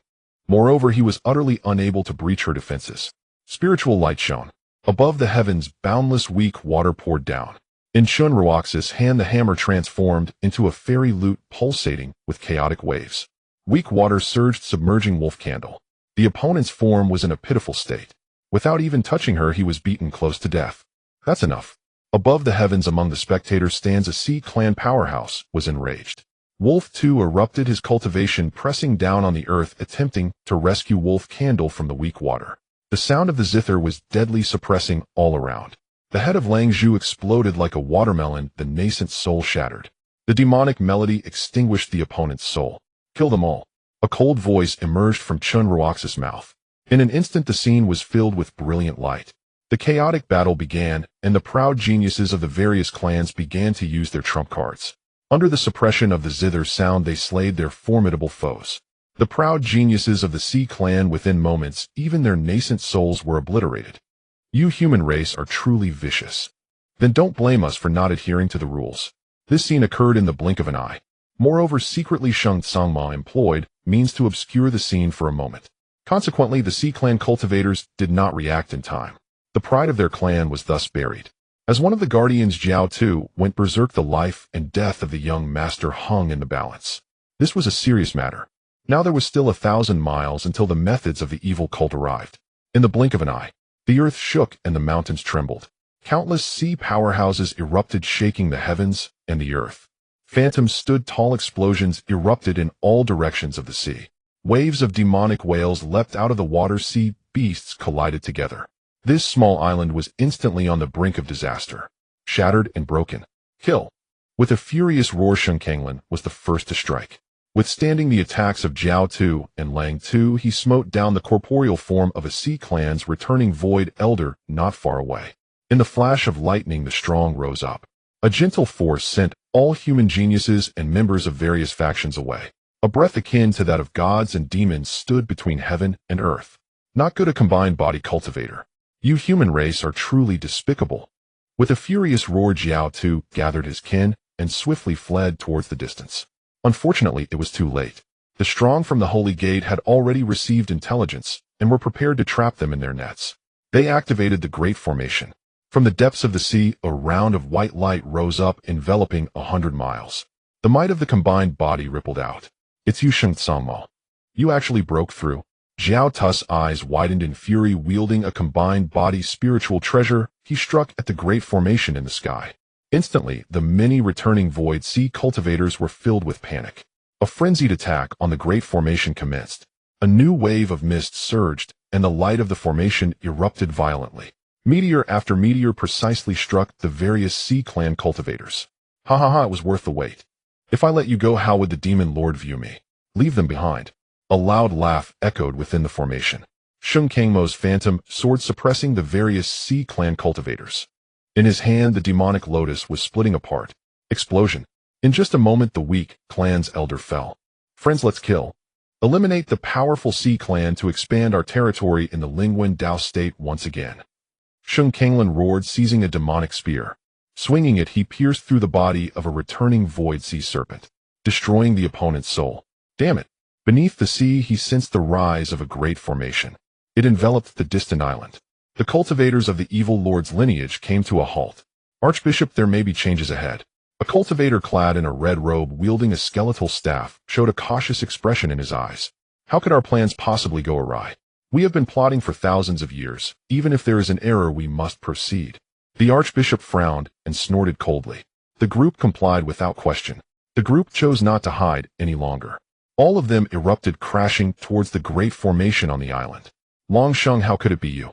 Moreover, he was utterly unable to breach her defenses. Spiritual light shone. Above the heavens, boundless weak water poured down. In Chen Ruoxi's hand, the hammer transformed into a fairy lute pulsating with chaotic waves. Weak water surged, submerging Wolf Candle. The opponent's form was in a pitiful state. Without even touching her, he was beaten close to death. That's enough. Above the heavens, among the spectators, stands a Sea clan powerhouse, was enraged. Wolf too erupted, his cultivation pressing down on the earth, attempting to rescue Wolf Candle from the weak water. The sound of the zither was deadly, suppressing all around. The head of Lang Zhu exploded like a watermelon, the nascent soul shattered. The demonic melody extinguished the opponent's soul. "Kill them all." A cold voice emerged from Chen Ruoxi's mouth. In an instant, the scene was filled with brilliant light. The chaotic battle began, and the proud geniuses of the various clans began to use their trump cards. Under the suppression of the zither sound, they slayed their formidable foes. The proud geniuses of the Sea clan, within moments, even their nascent souls were obliterated. "You human race are truly vicious. Then don't blame us for not adhering to the rules." This scene occurred in the blink of an eye. Moreover, secretly Sheng Tsangma employed means to obscure the scene for a moment. Consequently, the Sea clan cultivators did not react in time. The pride of their clan was thus buried. As one of the guardians, Jiao Tu went berserk, the life and death of the young master hung in the balance. This was a serious matter. Now there was still 1,000 miles until the methods of the evil cult arrived. In the blink of an eye, the earth shook and the mountains trembled. Countless sea powerhouses erupted, shaking the heavens and the earth. Phantoms stood tall, explosions erupted in all directions of the sea. Waves of demonic whales leapt out of the water, sea beasts collided together. This small island was instantly on the brink of disaster. Shattered and broken. Kill! With a furious roar, Sheng Kanglin was the first to strike. Withstanding the attacks of Jiao Tu and Lang Tu, he smote down the corporeal form of a Sea clan's returning void elder not far away. In the flash of lightning, the strong rose up. A gentle force sent all human geniuses and members of various factions away. A breath akin to that of gods and demons stood between heaven and earth. Not good, a combined body cultivator. You human race are truly despicable. With a furious roar, Jiao Tu gathered his kin and swiftly fled towards the distance. Unfortunately, it was too late. The strong from the Holy Gate had already received intelligence and were prepared to trap them in their nets. They activated the Great Formation. From the depths of the sea, a round of white light rose up, enveloping 100 miles. The might of the combined body rippled out. "It's you, Sheng Tsangma. You actually broke through. Jiao Tu's eyes widened in fury. Wielding a combined body spiritual treasure, he struck at the great formation in the sky. Instantly, the many returning void sea cultivators were filled with panic. A frenzied attack on the great formation commenced. A new wave of mist surged, and the light of the formation erupted violently. Meteor after meteor precisely struck the various sea clan cultivators. Ha ha ha, it was worth the wait. If I let you go, how would the demon lord view me? Leave them behind. A loud laugh echoed within the formation. Sheng Kangmo's phantom sword suppressing the various sea clan cultivators. In his hand, the demonic lotus was splitting apart. Explosion. In just a moment, the weak clan's elder fell. Friends, let's kill. Eliminate the powerful sea clan to expand our territory in the Lingwen Dao state once again. Sheng Kanglin roared, seizing a demonic spear. Swinging it, he pierced through the body of a returning void sea serpent, destroying the opponent's soul. Damn it. Beneath the sea, he sensed the rise of a great formation. It enveloped the distant island. The cultivators of the evil lord's lineage came to a halt. Archbishop, there may be changes ahead. A cultivator clad in a red robe wielding a skeletal staff showed a cautious expression in his eyes. How could our plans possibly go awry? We have been plotting for thousands of years. Even if there is an error, we must proceed. The archbishop frowned and snorted coldly. The group complied without question. The group chose not to hide any longer. All of them erupted, crashing towards the great formation on the island. Longsheng, how could it be you?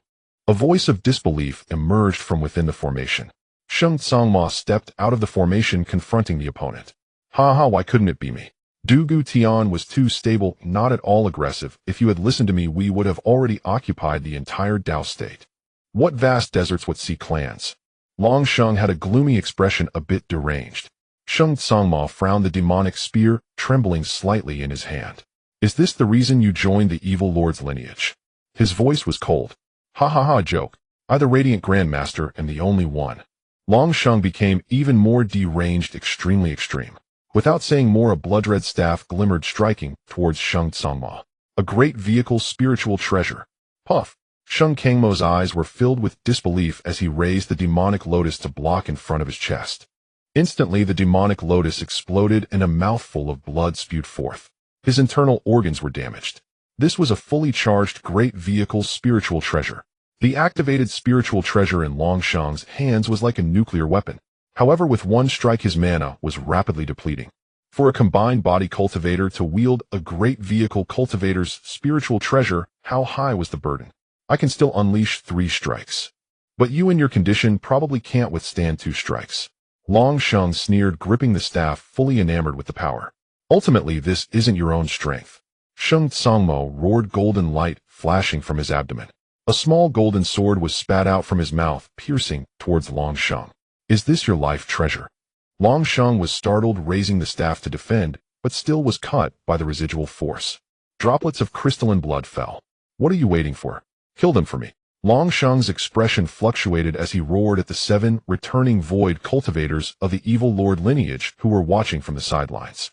A voice of disbelief emerged from within the formation. Sheng Tsangma stepped out of the formation, confronting the opponent. Ha ha, why couldn't it be me? Du Gu Tian was too stable, not at all aggressive. If you had listened to me, we would have already occupied the entire Dao state. What vast deserts, what sea clans? Longsheng had a gloomy expression, a bit deranged. Sheng Tsangma frowned, the demonic spear trembling slightly in his hand. Is this the reason you joined the evil lord's lineage? His voice was cold. Ha ha ha, joke. I, the radiant grandmaster, am the only one. Longsheng became even more deranged, extremely extreme. Without saying more, a blood-red staff glimmered, striking towards Sheng Tsangma. A great vehicle, spiritual treasure. Puff. Sheng Kangmo's eyes were filled with disbelief as he raised the demonic lotus to block in front of his chest. Instantly, the demonic lotus exploded and a mouthful of blood spewed forth. His internal organs were damaged. This was a fully charged great vehicle, spiritual treasure. The activated spiritual treasure in Longsheng's hands was like a nuclear weapon. However, with one strike, his mana was rapidly depleting. For a combined body cultivator to wield a great vehicle cultivator's spiritual treasure, how high was the burden? I can still unleash 3 strikes. But you in your condition probably can't withstand 2 strikes. Longsheng sneered, gripping the staff, fully enamored with the power. Ultimately, this isn't your own strength. Sheng Tsangmo roared, golden light flashing from his abdomen. A small golden sword was spat out from his mouth, piercing towards Longsheng. Is this your life treasure? Longsheng was startled, raising the staff to defend, but still was cut by the residual force. Droplets of crystalline blood fell. What are you waiting for? Kill them for me. Longsheng's expression fluctuated as he roared at the 7 returning void cultivators of the evil lord lineage who were watching from the sidelines.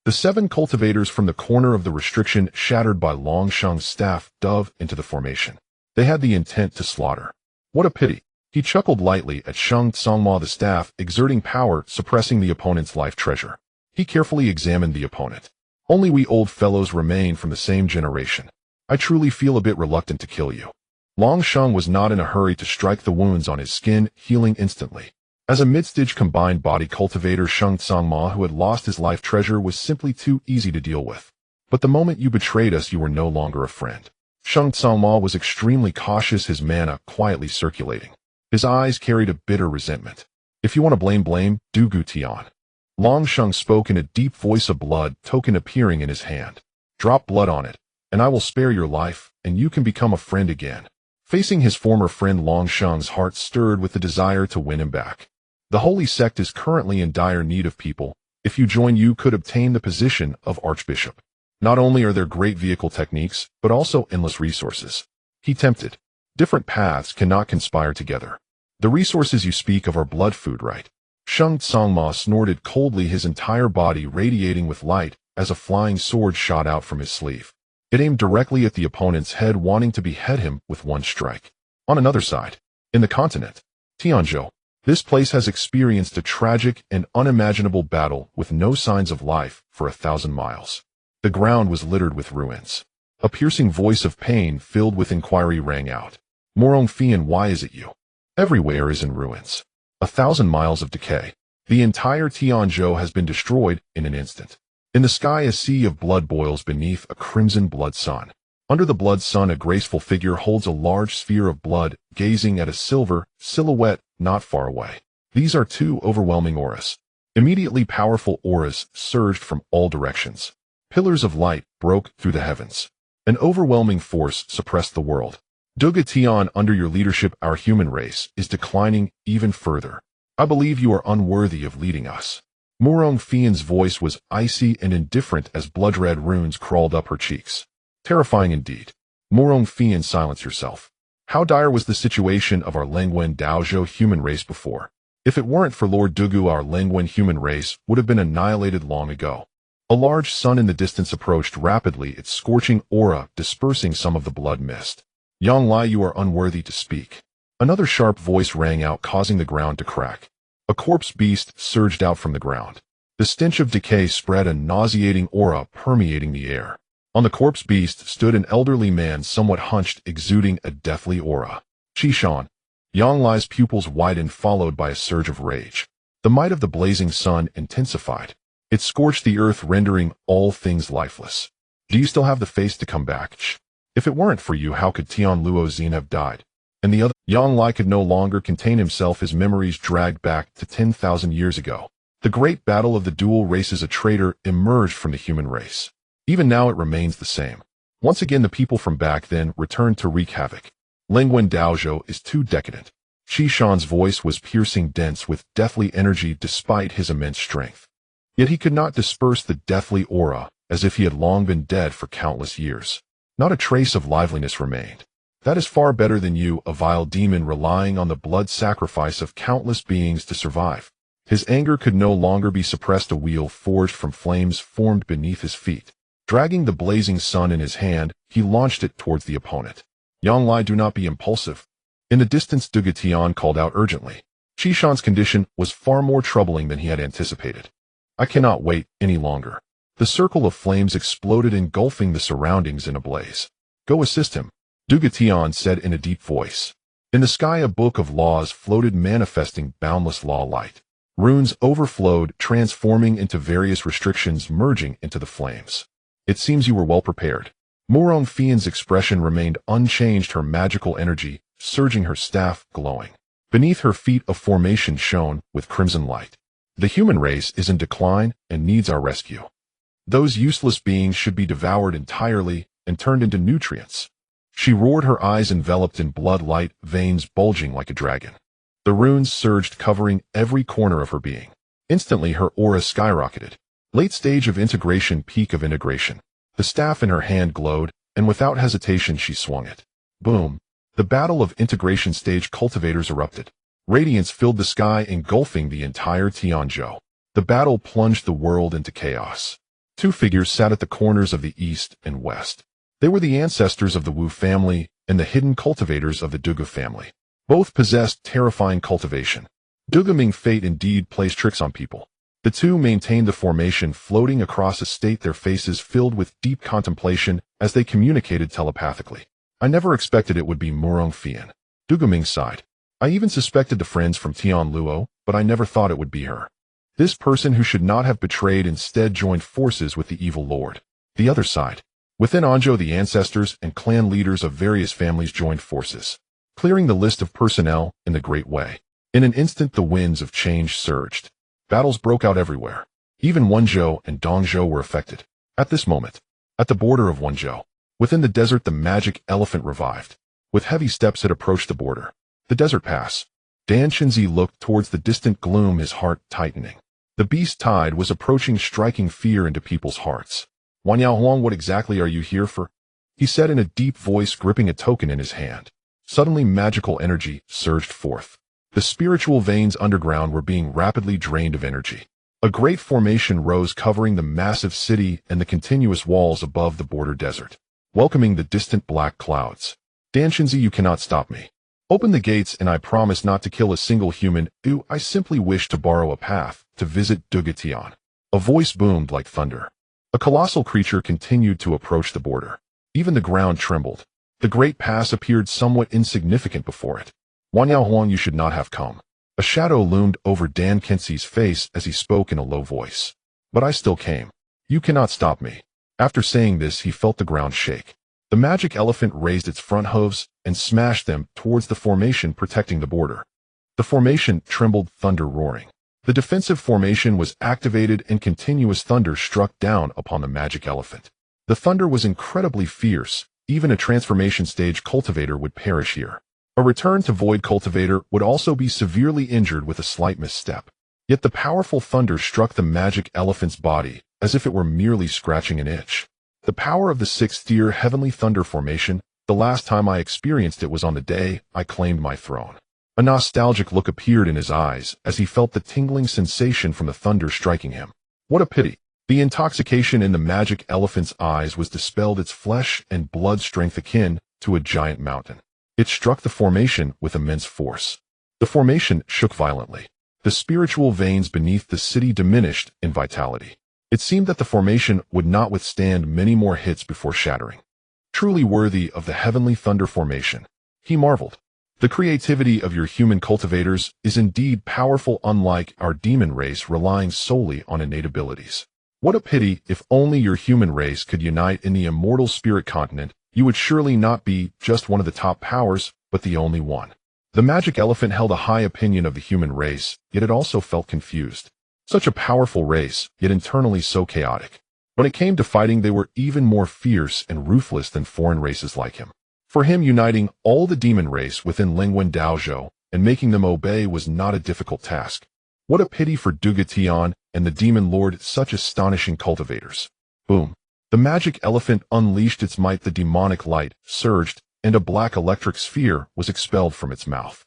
The 7 cultivators from the corner of the restriction shattered by Longsheng's staff dove into the formation. They had the intent to slaughter. What a pity. He chuckled lightly at Sheng Tsangma, the staff exerting power, suppressing the opponent's life treasure. He carefully examined the opponent. Only we old fellows remain from the same generation. I truly feel a bit reluctant to kill you. Longsheng was not in a hurry to strike the wounds on his skin, healing instantly. As a mid-stage combined body cultivator, Sheng Tsangma, who had lost his life treasure, was simply too easy to deal with. But the moment you betrayed us, you were no longer a friend. Sheng Tsangma was extremely cautious, his mana quietly circulating. His eyes carried a bitter resentment. If you want to blame, Du Gu Tian. Longsheng spoke in a deep voice, a blood token appearing in his hand. Drop blood on it, and I will spare your life, and you can become a friend again. Facing his former friend, Longsheng's heart stirred with the desire to win him back. The holy sect is currently in dire need of people. If you join, you could obtain the position of archbishop. Not only are there great vehicle techniques, but also endless resources. He tempted. Different paths cannot conspire together. The resources you speak of are blood food, right? Sheng Tsangma snorted coldly, his entire body radiating with light as a flying sword shot out from his sleeve. It aimed directly at the opponent's head, wanting to behead him with one strike. On another side, in the continent, Tianzhou, this place has experienced a tragic and unimaginable battle with no signs of life for 1,000 miles. The ground was littered with ruins. A piercing voice of pain filled with inquiry rang out. Morong Fian, why is it you? Everywhere is in ruins. 1,000 miles of decay. The entire Tianzhou has been destroyed in an instant. In the sky a sea of blood boils beneath a crimson blood sun. Under the blood sun a graceful figure holds a large sphere of blood, gazing at a silver silhouette not far away. These are two overwhelming auras. Immediately powerful auras surged from all directions. Pillars of light broke through the heavens. An overwhelming force suppressed the world. Duga Tian, under your leadership our human race is declining even further. I believe you are unworthy of leading us. Morong Fian's voice was icy and indifferent as blood-red runes crawled up her cheeks. Terrifying indeed. Morong Fian, silence yourself. How dire was the situation of our Lengwen Daozhou human race before? If it weren't for Lord Dugu, our Lengwen human race would have been annihilated long ago. A large sun in the distance approached rapidly, its scorching aura dispersing some of the blood mist. Yang Lai, you are unworthy to speak. Another sharp voice rang out, causing the ground to crack. A corpse beast surged out from the ground. The stench of decay spread, a nauseating aura permeating the air. On the corpse beast stood an elderly man, somewhat hunched, exuding a deathly aura. Qishan. Yang Lai's pupils widened, followed by a surge of rage. The might of the blazing sun intensified. It scorched the earth, rendering all things lifeless. Do you still have the face to come back? If it weren't for you, how could Tian Luozin have died? And the other, Yang Lai could no longer contain himself, his memories dragged back to 10,000 years ago. The great battle of the dual races, a traitor emerged from the human race. Even now it remains the same. Once again the people from back then returned to wreak havoc. Lengwen Daozhou is too decadent. Qishan's voice was piercing, dense with deathly energy despite his immense strength. Yet he could not disperse the deathly aura, as if he had long been dead for countless years. Not a trace of liveliness remained. That is far better than you, a vile demon relying on the blood sacrifice of countless beings to survive. His anger could no longer be suppressed. A wheel forged from flames formed beneath his feet. Dragging the blazing sun in his hand, he launched it towards the opponent. Yang Lai, do not be impulsive. In the distance Duga Tian called out urgently. Qishan's condition was far more troubling than he had anticipated. I cannot wait any longer. The circle of flames exploded, engulfing the surroundings in a blaze. Go assist him, Duga Tian said in a deep voice. In the sky a book of laws floated, manifesting boundless law light. Runes overflowed, transforming into various restrictions, merging into the flames. It seems you were well prepared. Morong Fian's expression remained unchanged, her magical energy surging, her staff glowing. Beneath her feet a formation shone with crimson light. The human race is in decline and needs our rescue. Those useless beings should be devoured entirely and turned into nutrients. She roared, her eyes enveloped in blood light, veins bulging like a dragon. The runes surged, covering every corner of her being. Instantly her aura skyrocketed. Late stage of integration, peak of integration. The staff in her hand glowed, and without hesitation she swung it. Boom! The battle of integration stage, cultivators erupted. Radiance filled the sky, engulfing the entire Tianzhou. The battle plunged the world into chaos. Two figures sat at the corners of the east and west. They were the ancestors of the Wu family and the hidden cultivators of the Duga family. Both possessed terrifying cultivation. Duga Ming fate indeed plays tricks on people. The two maintained the formation, floating across a state, their faces filled with deep contemplation as they communicated telepathically. I never expected it would be Morong Fian. Duga Ming sighed. I even suspected the friends from Tian Luo, but I never thought it would be her. This person who should not have betrayed instead joined forces with the evil lord. The other side. Within Anzhou, the ancestors and clan leaders of various families joined forces, clearing the list of personnel in the Great Way. In an instant the winds of change surged. Battles broke out everywhere. Even Wenzhou and Dongzhou were affected. At this moment, at the border of Wenzhou, within the desert, the magic elephant revived. With heavy steps it approached the border. The desert pass. Dan Shinzi looked towards the distant gloom, his heart tightening. The beast tide was approaching, striking fear into people's hearts. Wanyao Huang, what exactly are you here for? He said in a deep voice, gripping a token in his hand. Suddenly magical energy surged forth. The spiritual veins underground were being rapidly drained of energy. A great formation rose, covering the massive city and the continuous walls above the border desert, welcoming the distant black clouds. Dan Shinzi, you cannot stop me. Open the gates and I promise not to kill a single human. I simply wish to borrow a path to visit Duga Tian. A voice boomed like thunder. A colossal creature continued to approach the border. Even the ground trembled. The great pass appeared somewhat insignificant before it. Wanyao Huang, you should not have come. A shadow loomed over Dan Kinsey's face as he spoke in a low voice. But I still came. You cannot stop me. After saying this, he felt the ground shake. The magic elephant raised its front hooves and smashed them towards the formation protecting the border. The formation trembled, thunder roaring. The defensive formation was activated and continuous thunder struck down upon the magic elephant. The thunder was incredibly fierce. Even a transformation stage cultivator would perish here. A return to void cultivator would also be severely injured with a slight misstep. Yet the powerful thunder struck the magic elephant's body as if it were merely scratching an itch. The power of the sixth-tier heavenly thunder formation, the last time I experienced it was on the day I claimed my throne. A nostalgic look appeared in his eyes as he felt the tingling sensation from the thunder striking him. What a pity. The intoxication in the magic elephant's eyes was dispelled, its flesh and blood strength akin to a giant mountain. It struck the formation with immense force. The formation shook violently. The spiritual veins beneath the city diminished in vitality. It seemed that the formation would not withstand many more hits before shattering. Truly worthy of the heavenly thunder formation, he marveled. The creativity of your human cultivators is indeed powerful, unlike our demon race relying solely on innate abilities. What a pity. If only your human race could unite in the immortal spirit continent, you would surely not be just one of the top powers, but the only one. The magic elephant held a high opinion of the human race, yet it also felt confused. Such a powerful race, yet internally so chaotic. When it came to fighting, they were even more fierce and ruthless than foreign races like him. For him, uniting all the demon race within Lingwen Daozhou and making them obey was not a difficult task. What a pity for Duga Tian and the demon lord, such astonishing cultivators. Boom. The magic elephant unleashed its might. The demonic light surged, and a black electric sphere was expelled from its mouth.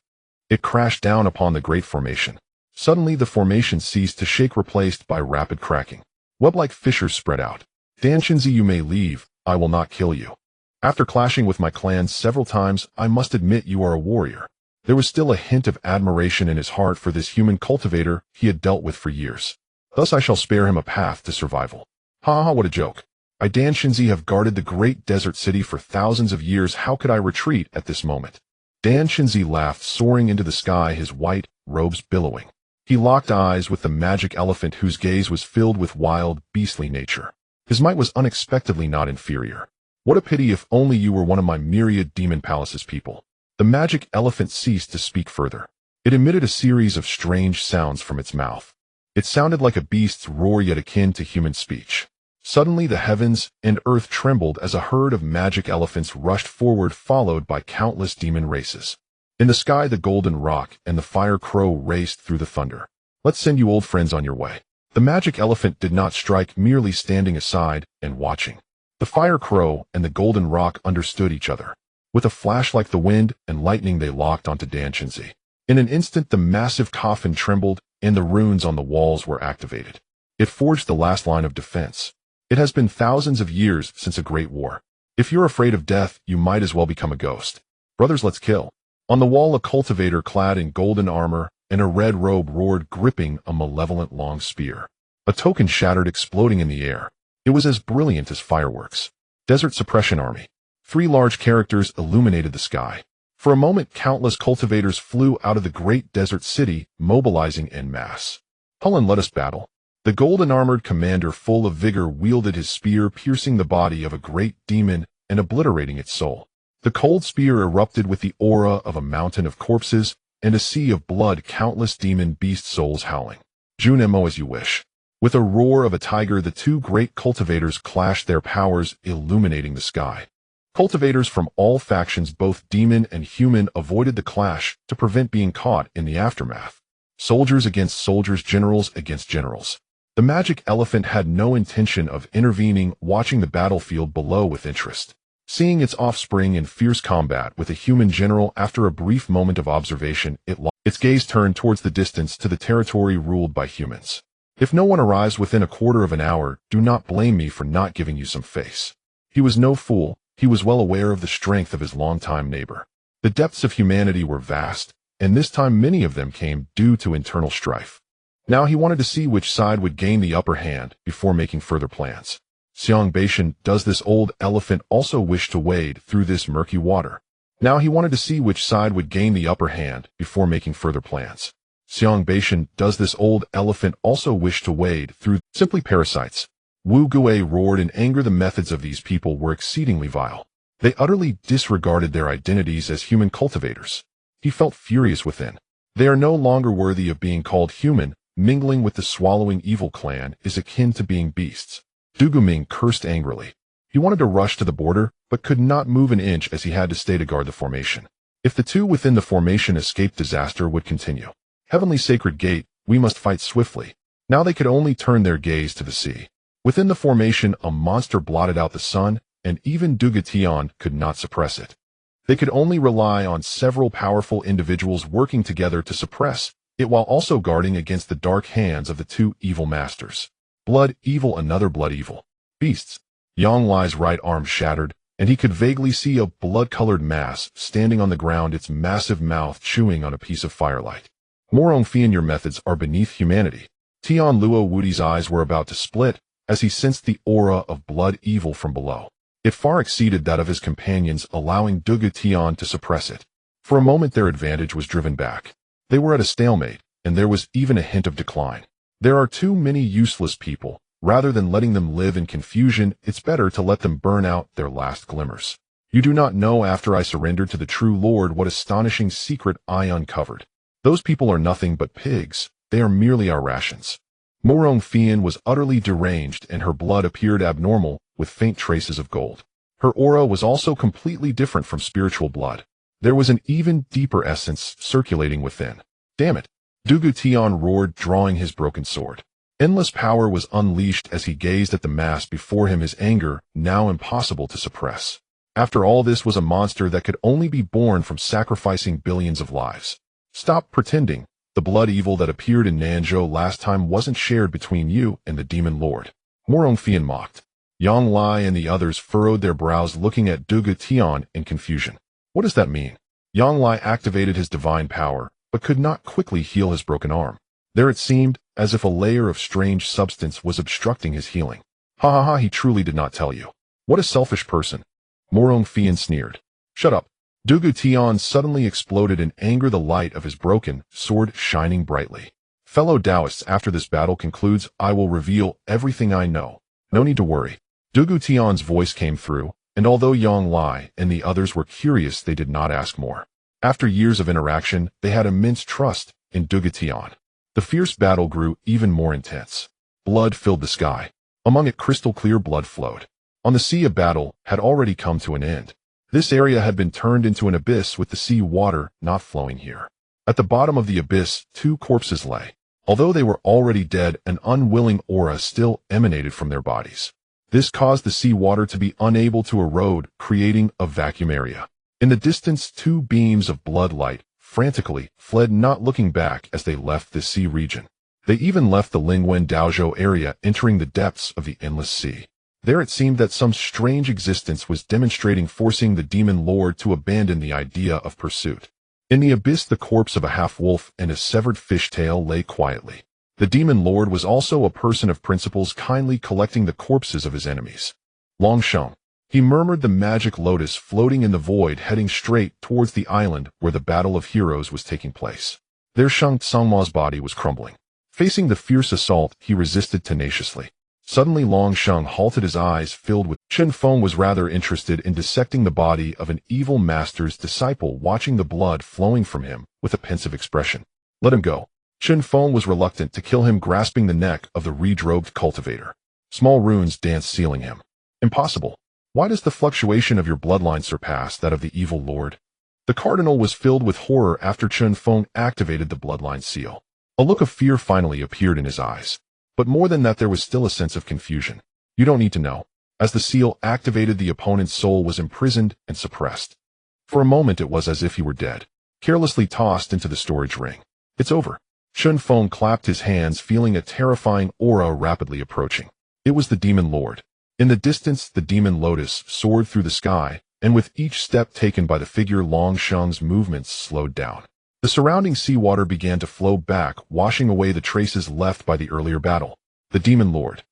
It crashed down upon the great formation. Suddenly the formation ceased to shake, replaced by rapid cracking. Web-like fissures spread out. Dan Shinzi, you may leave, I will not kill you. After clashing with my clan several times, I must admit you are a warrior. There was still a hint of admiration in his heart for this human cultivator he had dealt with for years. Thus I shall spare him a path to survival. Ha ha, what a joke. I, Dan Shinzi, have guarded the great desert city for thousands of years. How could I retreat at this moment? Dan Shinzi laughed, soaring into the sky, his white robes billowing. He locked eyes with the magic elephant, whose gaze was filled with wild, beastly nature. His might was unexpectedly not inferior. What a pity. If only you were one of my myriad demon palaces people. The magic elephant ceased to speak further. It emitted a series of strange sounds from its mouth. It sounded like a beast's roar, yet akin to human speech. Suddenly the heavens and earth trembled as a herd of magic elephants rushed forward, followed by countless demon races. In the sky, the golden rock and the fire crow raced through the thunder. Let's send you old friends on your way. The magic elephant did not strike, merely standing aside and watching. The fire crow and the golden rock understood each other. With a flash like the wind and lightning, they locked onto Dan Shinzi. In an instant, the massive coffin trembled, and the runes on the walls were activated. It forged the last line of defense. It has been thousands of years since a great war. If you're afraid of death, you might as well become a ghost. Brothers, let's kill. On the wall, a cultivator clad in golden armor and a red robe roared, gripping a malevolent long spear. A token shattered, exploding in the air. It was as brilliant as fireworks. Desert Suppression Army. 3 large characters illuminated the sky. For a moment, countless cultivators flew out of the great desert city, mobilizing en masse. Hulun, let us battle. The golden-armored commander, full of vigor, wielded his spear, piercing the body of a great demon and obliterating its soul. The cold spear erupted with the aura of a mountain of corpses and a sea of blood, countless demon beast souls howling. Jun Mo, as you wish. With a roar of a tiger, the 2 great cultivators clashed their powers, illuminating the sky. Cultivators from all factions, both demon and human, avoided the clash to prevent being caught in the aftermath. Soldiers against soldiers, generals against generals. The magic elephant had no intention of intervening, watching the battlefield below with interest. Seeing its offspring in fierce combat with a human general, after a brief moment of observation, its gaze turned towards the distance, to the territory ruled by humans. If no one arrives within a quarter of an hour, do not blame me for not giving you some face. He was no fool. He was well aware of the strength of his longtime neighbor. The depths of humanity were vast, and this time many of them came due to internal strife. Now he wanted to see which side would gain the upper hand before making further plans. Xiang does this old elephant also wish to wade through this murky water? Now he wanted to see which side would gain the upper hand before making further plans. Xiang does this old elephant also wish to wade through simply parasites? Wu Gui roared in anger. The methods of these people were exceedingly vile. They utterly disregarded their identities as human cultivators. He felt furious within. They are no longer worthy of being called human. Mingling with the swallowing evil clan is akin to being beasts. Du Guming cursed angrily. He wanted to rush to the border, but could not move an inch as he had to stay to guard the formation. If the two within the formation escaped, disaster would continue. Heavenly sacred gate, we must fight swiftly. Now they could only turn their gaze to the sea. Within the formation, a monster blotted out the sun, and even Duga Tian could not suppress it. They could only rely on several powerful individuals working together to suppress it while also guarding against the dark hands of the two evil masters. Blood evil, another blood evil. Beasts. Yang Lai's right arm shattered, and he could vaguely see a blood-colored mass standing on the ground, its massive mouth chewing on a piece of firelight. Morong Fian, your methods are beneath humanity. Tian Luo Wudi's eyes were about to split as he sensed the aura of blood evil from below. It far exceeded that of his companions, allowing Duga Tian to suppress it. For a moment their advantage was driven back. They were at a stalemate, and there was even a hint of decline. There are too many useless people. Rather than letting them live in confusion, it's better to let them burn out their last glimmers. You do not know, after I surrendered to the true Lord, what astonishing secret I uncovered. Those people are nothing but pigs. They are merely our rations. Morong Fian was utterly deranged, and her blood appeared abnormal, with faint traces of gold. Her aura was also completely different from spiritual blood. There was an even deeper essence circulating within. Damn it! Dugu Tian roared, drawing his broken sword. Endless power was unleashed as he gazed at the mass before him, his anger now impossible to suppress. After all, this was a monster that could only be born from sacrificing billions of lives. Stop pretending. The blood evil that appeared in Nanzhou last time wasn't shared between you and the demon lord. Morong Fian mocked. Yang Lai and the others furrowed their brows, looking at Dugu Tian in confusion. What does that mean? Yang Lai activated his divine power, but could not quickly heal his broken arm. There it seemed as if a layer of strange substance was obstructing his healing. Ha ha ha, he truly did not tell you. What a selfish person. Morong Fian sneered. Shut up. Dugu Tian suddenly exploded in anger, the light of his broken sword shining brightly. Fellow daoists, after this battle concludes, I will reveal everything I know. No need to worry. Dugu Tian's voice came through, and although Yang Lai and the others were curious, they did not ask more. After years of interaction, they had immense trust in Dugu Tian. The fierce battle grew even more intense. Blood filled the sky. Among it, crystal-clear blood flowed. On the sea, a battle had already come to an end. This area had been turned into an abyss, with the sea water not flowing here. At the bottom of the abyss, two corpses lay. Although they were already dead, an unwilling aura still emanated from their bodies. This caused the sea water to be unable to erode, creating a vacuum area. In the distance, two beams of blood light frantically fled, not looking back as they left the sea region. They even left the Lingwen Daozhou area, entering the depths of the endless sea. There it seemed that some strange existence was demonstrating, forcing the demon lord to abandon the idea of pursuit. In the abyss, the corpse of a half-wolf and a severed fishtail lay quietly. The demon lord was also a person of principles, kindly collecting the corpses of his enemies. Longsheng. He murmured, the magic lotus floating in the void, heading straight towards the island where the battle of heroes was taking place. There Sheng Tsangma's body was crumbling. Facing the fierce assault, he resisted tenaciously. Suddenly Longsheng halted, his eyes filled with. Chen Feng was rather interested in dissecting the body of an evil master's disciple, watching the blood flowing from him with a pensive expression. Let him go. Chen Feng was reluctant to kill him, grasping the neck of the redrobed cultivator. Small runes danced, sealing him. Impossible. Why does the fluctuation of your bloodline surpass that of the evil lord? The cardinal was filled with horror after Chen Feng activated the bloodline seal. A look of fear finally appeared in his eyes. But more than that, there was still a sense of confusion. You don't need to know. As the seal activated, the opponent's soul was imprisoned and suppressed. For a moment it was as if he were dead, carelessly tossed into the storage ring. It's over. Chen Feng clapped his hands, feeling a terrifying aura rapidly approaching. It was the demon lord. In the distance, the demon lotus soared through the sky, and with each step taken by the figure, Longsheng's movements slowed down. The surrounding seawater began to flow back, washing away the traces left by the earlier battle. The demon lord.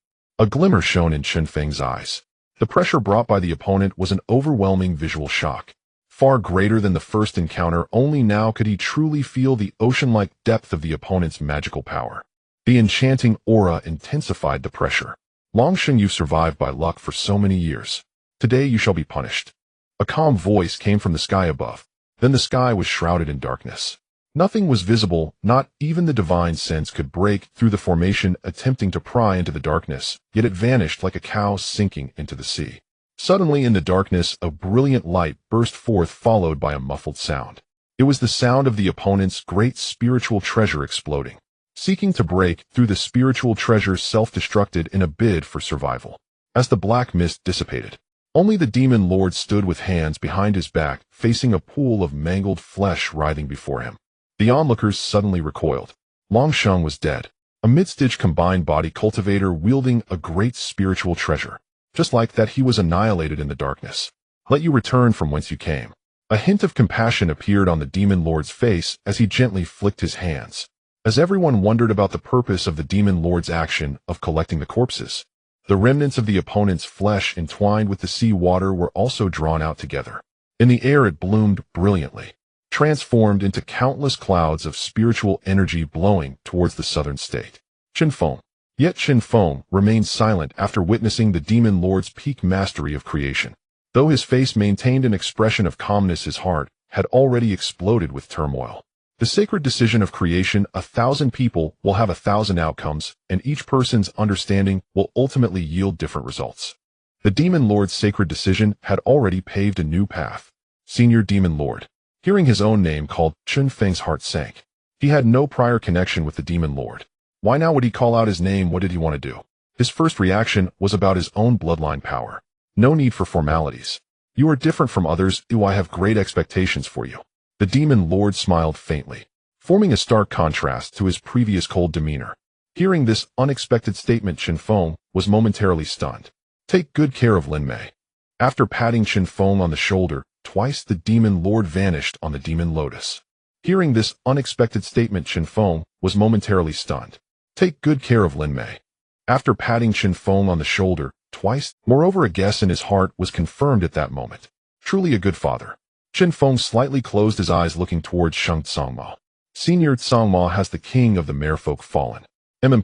A glimmer shone in Chen Feng's eyes. The pressure brought by the opponent was an overwhelming visual shock. Far greater than the first encounter, only now could he truly feel the ocean-like depth of the opponent's magical power. The enchanting aura intensified the pressure. Longsheng, you've survived by luck for so many years. Today you shall be punished. A calm voice came from the sky above. Then the sky was shrouded in darkness. Nothing was visible, not even the divine sense could break through the formation attempting to pry into the darkness, yet it vanished like a cow sinking into the sea. Suddenly in the darkness, a brilliant light burst forth, followed by a muffled sound. It was the sound of the opponent's great spiritual treasure exploding. Seeking to break through, the spiritual treasure self-destructed in a bid for survival. As the black mist dissipated, only the demon lord stood with hands behind his back, facing a pool of mangled flesh writhing before him. The onlookers suddenly recoiled. Longsheng was dead. A mid-stage combined body cultivator wielding a great spiritual treasure. Just like that, he was annihilated in the darkness. Let you return from whence you came. A hint of compassion appeared on the demon lord's face as he gently flicked his hands. As everyone wondered about the purpose of the demon lord's action of collecting the corpses, the remnants of the opponent's flesh entwined with the sea water were also drawn out together. In the air it bloomed brilliantly, transformed into countless clouds of spiritual energy blowing towards the southern state. Chen Feng. Yet Chen Feng remained silent after witnessing the demon lord's peak mastery of creation. Though his face maintained an expression of calmness, his heart had already exploded with turmoil. The sacred decision of creation, 1,000 people will have 1,000 outcomes, and each person's understanding will ultimately yield different results. The demon lord's sacred decision had already paved a new path. Senior Demon Lord. Hearing his own name called, Chen Feng's heart sank. He had no prior connection with the demon lord. Why now would he call out his name? What did he want to do? His first reaction was about his own bloodline power. No need for formalities. You are different from others. I have great expectations for you. The demon lord smiled faintly, forming a stark contrast to his previous cold demeanor. Hearing this unexpected statement, Chen Feng was momentarily stunned. Take good care of Lin Mei. After patting Chen Feng on the shoulder, twice the demon lord vanished on the demon lotus. Hearing this unexpected statement, Chen Feng was momentarily stunned. Take good care of Lin Mei. After patting Chen Feng on the shoulder, twice, moreover, a guess in his heart was confirmed at that moment. Truly a good father. Chen Feng slightly closed his eyes, looking towards Sheng Tsangma. Senior Tsangma, has the king of the merfolk fallen?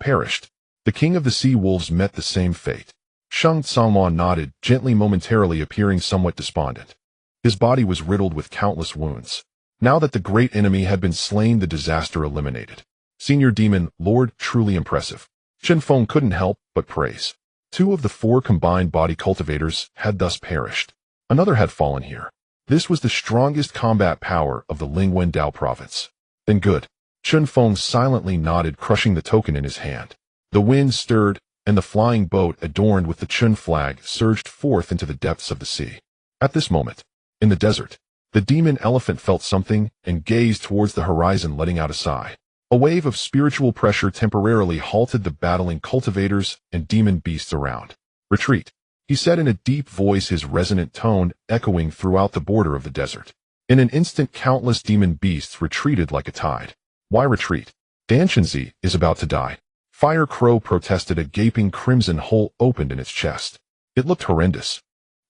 Perished. The king of the sea wolves met the same fate. Sheng Tsangma nodded, gently, momentarily appearing somewhat despondent. His body was riddled with countless wounds. Now that the great enemy had been slain, the disaster eliminated. Senior Demon Lord, truly impressive. Chen Feng couldn't help but praise. 2 of the 4 combined body cultivators had thus perished. Another had fallen here. This was the strongest combat power of the Lingwen Dao province. Then good. Chen Feng silently nodded, crushing the token in his hand. The wind stirred, and the flying boat adorned with the Chen flag surged forth into the depths of the sea. At this moment, in the desert, the demon elephant felt something and gazed towards the horizon, letting out a sigh. A wave of spiritual pressure temporarily halted the battling cultivators and demon beasts around. Retreat, he said in a deep voice, his resonant tone echoing throughout the border of the desert. In an instant, countless demon beasts retreated like a tide. Why retreat? Danshenzi is about to die. Fire Crow protested. A gaping crimson hole opened in its chest. It looked horrendous.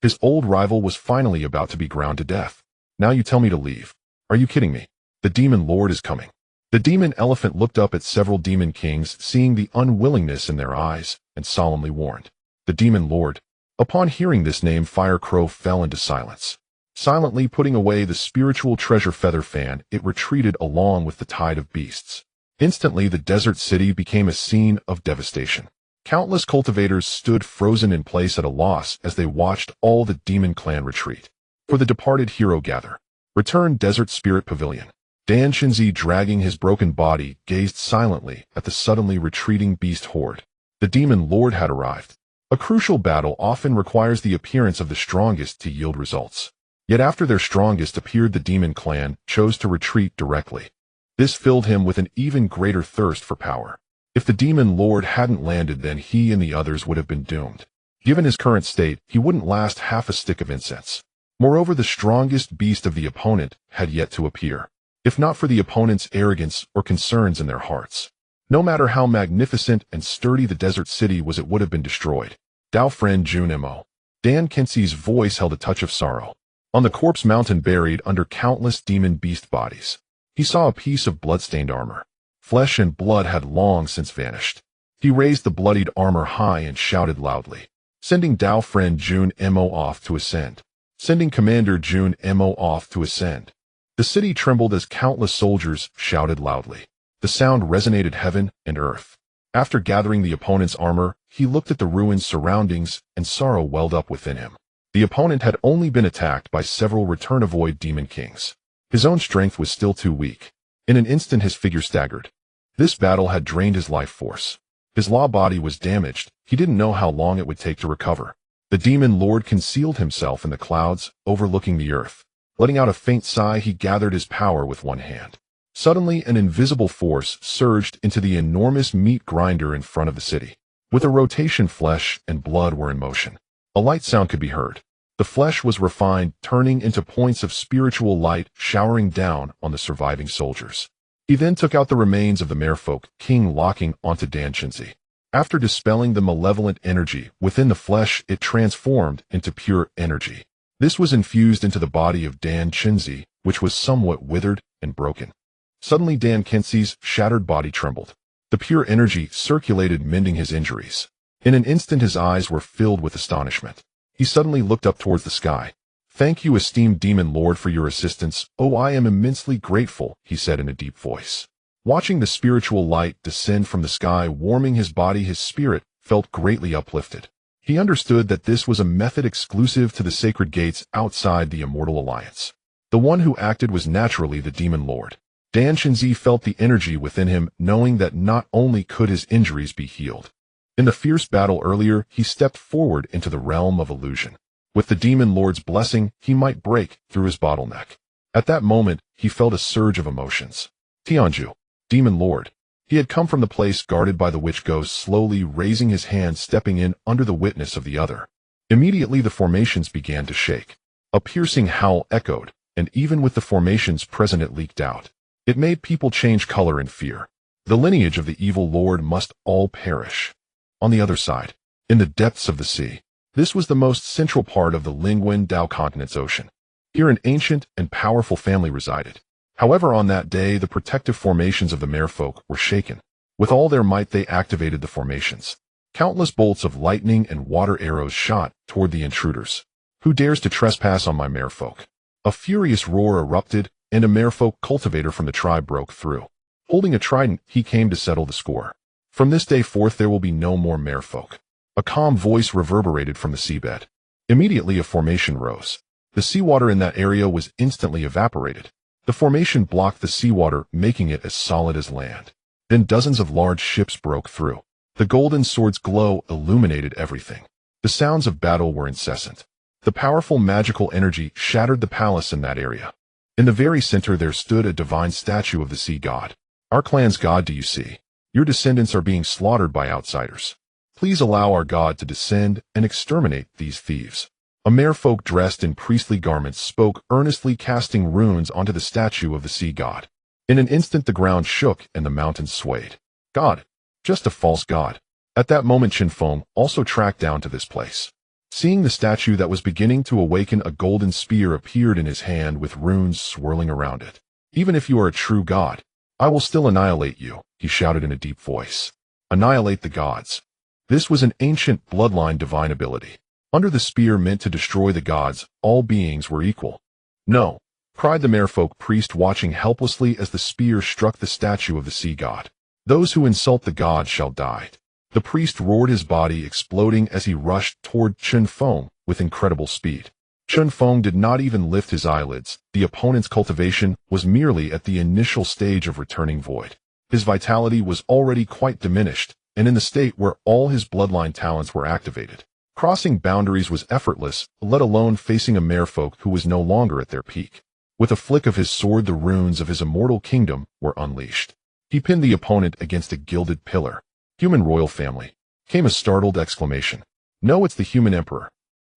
His old rival was finally about to be ground to death. Now you tell me to leave. Are you kidding me? The demon lord is coming. The demon elephant looked up at several demon kings, seeing the unwillingness in their eyes, and solemnly warned. The demon lord. Upon hearing this name, Fire Crow fell into silence. Silently putting away the spiritual treasure feather fan, it retreated along with the tide of beasts. Instantly, the desert city became a scene of devastation. Countless cultivators stood frozen in place at a loss as they watched all the demon clan retreat. For the departed hero gather. Return Desert Spirit Pavilion. Dan Shinzi, dragging his broken body, gazed silently at the suddenly retreating beast horde. The demon lord had arrived. A crucial battle often requires the appearance of the strongest to yield results. Yet after their strongest appeared, the demon clan chose to retreat directly. This filled him with an even greater thirst for power. If the demon lord hadn't landed, then he and the others would have been doomed. Given his current state, he wouldn't last half a stick of incense. Moreover, the strongest beast of the opponent had yet to appear. If not for the opponent's arrogance or concerns in their hearts, No matter how magnificent and sturdy the desert city was, it would have been destroyed. Dao friend Jun Mo. Dan Kinsey's voice held a touch of sorrow. On the corpse mountain buried under countless demon beast bodies, he saw a piece of blood-stained armor. Flesh and blood had long since vanished. He raised the bloodied armor high and shouted loudly, sending Dao friend Jun Mo off to ascend. Sending Commander Jun Mo off to ascend. The city trembled as countless soldiers shouted loudly. The sound resonated heaven and earth. After gathering the opponent's armor, he looked at the ruined surroundings, and sorrow welled up within him. The opponent had only been attacked by several return-avoid demon kings. His own strength was still too weak. In an instant his figure staggered. This battle had drained his life force. His law body was damaged. He didn't know how long it would take to recover. The demon lord concealed himself in the clouds, overlooking the earth. Letting out a faint sigh, he gathered his power with one hand. Suddenly, an invisible force surged into the enormous meat grinder in front of the city. With a rotation, flesh and blood were in motion. A light sound could be heard. The flesh was refined, turning into points of spiritual light, showering down on the surviving soldiers. He then took out the remains of the merfolk, king locking onto Dan Chinzi. After dispelling the malevolent energy within the flesh, it transformed into pure energy. This was infused into the body of Dan Chinzi, which was somewhat withered and broken. Suddenly Dan Chinzi's shattered body trembled. The pure energy circulated, mending his injuries. In an instant his eyes were filled with astonishment. He suddenly looked up towards the sky. "Thank you, esteemed demon lord, for your assistance. Oh, I am immensely grateful," he said in a deep voice. Watching the spiritual light descend from the sky, warming his body, his spirit felt greatly uplifted. He understood that this was a method exclusive to the sacred gates outside the Immortal Alliance. The one who acted was naturally the demon lord. Dan Chinzi felt the energy within him, knowing that not only could his injuries be healed. In the fierce battle earlier, he stepped forward into the realm of illusion. With the demon lord's blessing, he might break through his bottleneck. At that moment, he felt a surge of emotions. Tianju, demon lord. He had come from the place guarded by the witch ghost, slowly raising his hand, stepping in under the witness of the other. Immediately the formations began to shake. A piercing howl echoed, and even with the formations present it leaked out. It made people change color in fear. The lineage of the evil lord must all perish. On the other side, in the depths of the sea, this was the most central part of the Lingwen Dao continent's ocean. Here an ancient and powerful family resided. However, on that day, the protective formations of the merfolk were shaken. With all their might, they activated the formations. Countless bolts of lightning and water arrows shot toward the intruders. "Who dares to trespass on my merfolk?" A furious roar erupted, and a merfolk cultivator from the tribe broke through. Holding a trident, he came to settle the score. "From this day forth there will be no more merfolk." A calm voice reverberated from the seabed. Immediately a formation rose. The seawater in that area was instantly evaporated. The formation blocked the seawater, making it as solid as land. Then dozens of large ships broke through. The golden sword's glow illuminated everything. The sounds of battle were incessant. The powerful magical energy shattered the palace in that area. In the very center there stood a divine statue of the sea god. "Our clan's god, do you see? Your descendants are being slaughtered by outsiders. Please allow our god to descend and exterminate these thieves." A merfolk dressed in priestly garments spoke earnestly, casting runes onto the statue of the sea god. In an instant the ground shook and the mountains swayed. "God, just a false god." At that moment Chen Feng also tracked down to this place. Seeing the statue that was beginning to awaken, a golden spear appeared in his hand with runes swirling around it. "Even if you are a true god, I will still annihilate you," he shouted in a deep voice. "Annihilate the gods." This was an ancient bloodline divine ability. Under the spear meant to destroy the gods, all beings were equal. "No," cried the merfolk priest, watching helplessly as the spear struck the statue of the sea god. "Those who insult the gods shall die." The priest roared, his body exploding as he rushed toward Chen Feng with incredible speed. Chen Feng did not even lift his eyelids. The opponent's cultivation was merely at the initial stage of returning void. His vitality was already quite diminished, and in the state where all his bloodline talents were activated. Crossing boundaries was effortless, let alone facing a merfolk who was no longer at their peak. With a flick of his sword, the runes of his immortal kingdom were unleashed. He pinned the opponent against a gilded pillar. "Human royal family," came a startled exclamation. "No, it's the human emperor."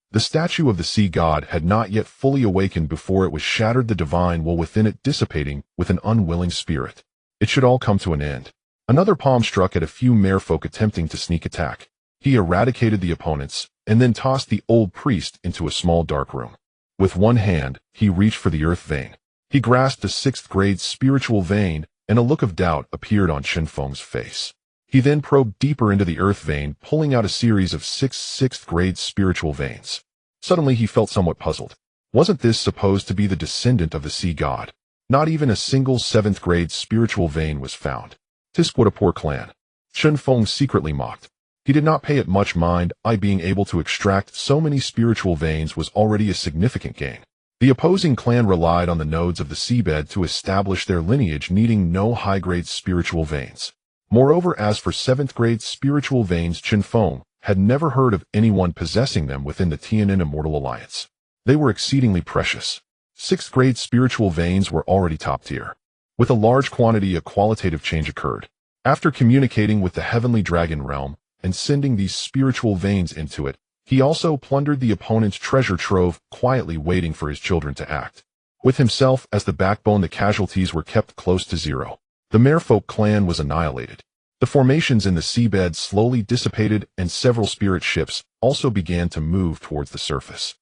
The statue of the sea god had not yet fully awakened before it was shattered, the divine will within it dissipating with an unwilling spirit. It should all come to an end. Another palm struck at a few merfolk attempting to sneak attack. He eradicated the opponents, and then tossed the old priest into a small dark room. With one hand, he reached for the earth vein. He grasped a 6th grade spiritual vein, and a look of doubt appeared on Chen Feng's face. He then probed deeper into the earth vein, pulling out a series of 6th grade spiritual veins. Suddenly he felt somewhat puzzled. Wasn't this supposed to be the descendant of the sea god? Not even a single 7th grade spiritual vein was found. Tisk, what a poor clan. Chen Feng secretly mocked. He did not pay it much mind. Being able to extract so many spiritual veins was already a significant gain. The opposing clan relied on the nodes of the seabed to establish their lineage, needing no high-grade spiritual veins. Moreover, as for 7th grade spiritual veins, Chen Feng had never heard of anyone possessing them within the Tian'an Immortal Alliance. They were exceedingly precious. 6th grade spiritual veins were already top tier. With a large quantity, a qualitative change occurred. After communicating with the heavenly dragon realm and sending these spiritual veins into it, he also plundered the opponent's treasure trove, quietly waiting for his children to act. With himself as the backbone, the casualties were kept close to zero. The merfolk clan was annihilated. The formations in the seabed slowly dissipated, and several spirit ships also began to move towards the surface.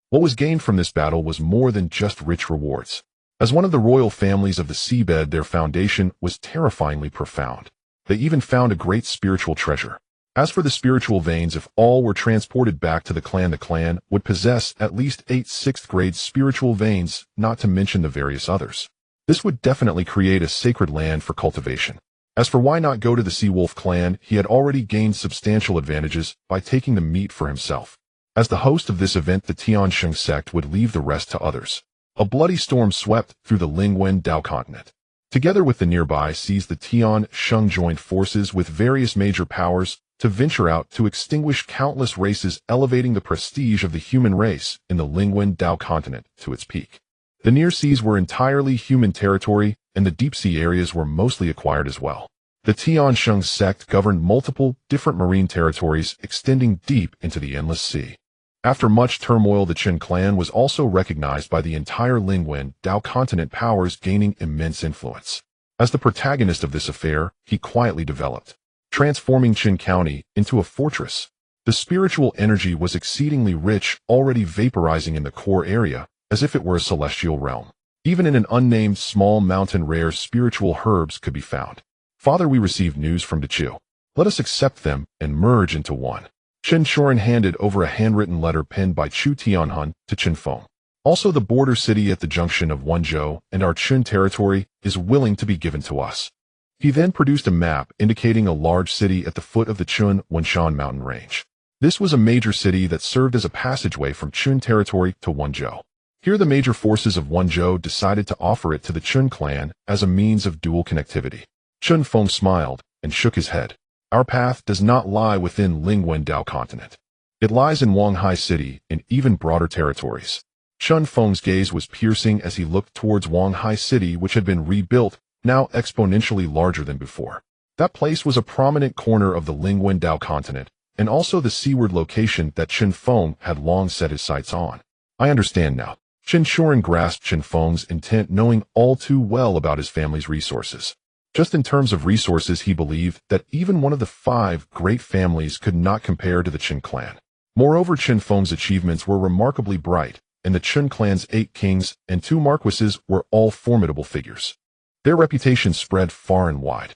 What was gained from this battle was more than just rich rewards. As one of the royal families of the seabed, their foundation was terrifyingly profound. They even found a great spiritual treasure. As for the spiritual veins, if all were transported back to the clan would possess at least 8 6th grade spiritual veins, not to mention the various others. This would definitely create a sacred land for cultivation. As for why not go to the Seawolf clan, he had already gained substantial advantages by taking the meat for himself. As the host of this event, the Tiansheng sect would leave the rest to others. A bloody storm swept through the Lingwen Dao continent. Together with the nearby seas, the Tiansheng joined forces with various major powers to venture out to extinguish countless races, elevating the prestige of the human race in the Lingwen Dao continent to its peak. The near seas were entirely human territory, and the deep sea areas were mostly acquired as well. The Tiansheng sect governed multiple different marine territories extending deep into the endless sea. After much turmoil, the Chen clan was also recognized by the entire Lingwen Dao continent powers, gaining immense influence. As the protagonist of this affair, he quietly developed, transforming Chen County into a fortress. The spiritual energy was exceedingly rich, already vaporizing in the core area, as if it were a celestial realm. Even in an unnamed small mountain, rare spiritual herbs could be found. Father, we received news from Dechu. Let us accept them and merge into one. Chen Shorin handed over a handwritten letter penned by Chu Tianhun to Chen Feng. Also, the border city at the junction of Wenzhou and our Chun territory is willing to be given to us. He then produced a map indicating a large city at the foot of the Chun Wenshan mountain range. This was a major city that served as a passageway from Chun territory to Wenzhou. Here the major forces of Wenzhou decided to offer it to the Chun clan as a means of dual connectivity. Chen Feng smiled and shook his head. Our path does not lie within Lingwen Dao continent. It lies in Wanghai City and even broader territories. Chen Feng's gaze was piercing as he looked towards Wanghai City, which had been rebuilt, now exponentially larger than before. That place was a prominent corner of the Lingwen Dao continent, and also the seaward location that Chen Feng had long set his sights on. I understand now. Chen Shorin grasped Chen Feng's intent, knowing all too well about his family's resources. Just in terms of resources, he believed that even one of the 5 great families could not compare to the Chen clan. Moreover, Chen Feng's achievements were remarkably bright, and the Chen clan's 8 kings and 2 marquises were all formidable figures. Their reputation spread far and wide.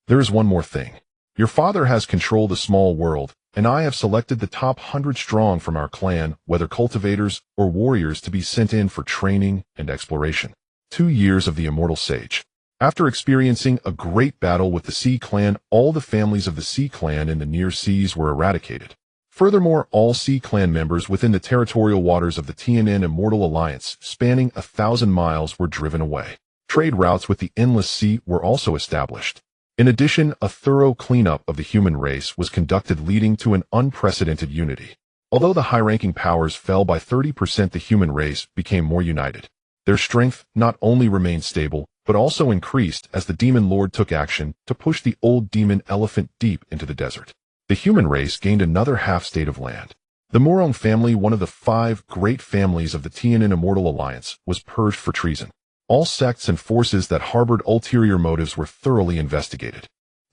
There is one more thing. Your father has controlled a small world, and I have selected the top 100 strong from our clan, whether cultivators or warriors, to be sent in for training and exploration. 2 years of the immortal sage. After experiencing a great battle with the Sea clan, all the families of the Sea clan in the near seas were eradicated. Furthermore, all Sea clan members within the territorial waters of the Tian'an Immortal Alliance, spanning 1,000 miles, were driven away. Trade routes with the Endless Sea were also established. In addition, a thorough cleanup of the human race was conducted, leading to an unprecedented unity. Although the high-ranking powers fell by 30%, the human race became more united. Their strength not only remained stable, but also increased as the demon lord took action to push the old demon elephant deep into the desert. The human race gained another half-state of land. The Morong family, one of the 5 great families of the Tian'an Immortal Alliance, was purged for treason. All sects and forces that harbored ulterior motives were thoroughly investigated.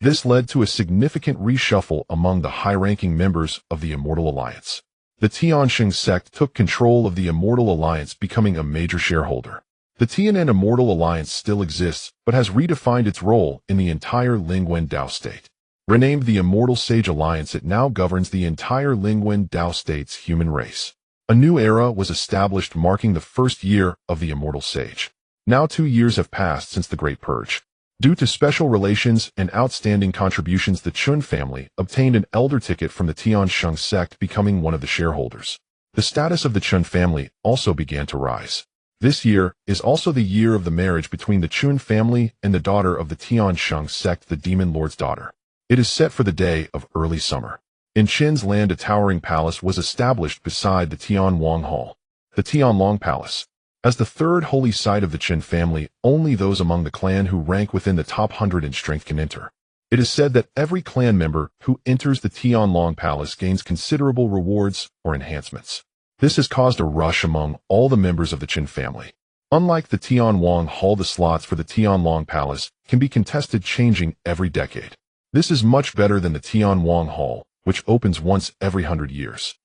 This led to a significant reshuffle among the high-ranking members of the Immortal Alliance. The Tiansheng sect took control of the Immortal Alliance, becoming a major shareholder. The Tian'an Immortal Alliance still exists, but has redefined its role in the entire Lingwen Dao state. Renamed the Immortal Sage Alliance, it now governs the entire Lingwen Dao state's human race. A new era was established, marking the first year of the Immortal Sage. Now 2 years have passed since the Great Purge. Due to special relations and outstanding contributions, the Chen family obtained an elder ticket from the Tiansheng sect, becoming one of the shareholders. The status of the Chen family also began to rise. This year is also the year of the marriage between the Chen family and the daughter of the Tiansheng sect, the Demon Lord's daughter. It is set for the day of early summer. In Chen's land, a towering palace was established beside the Tianwang Hall. The Tianlong Palace. As the third holy site of the Chen family, only those among the clan who rank within the top 100 in strength can enter. It is said that every clan member who enters the Tianlong Palace gains considerable rewards or enhancements. This has caused a rush among all the members of the Chen family. Unlike the Tianwang Hall, the slots for the Tianlong Palace can be contested, changing every decade. This is much better than the Tianwang Hall, which opens once every 100 years.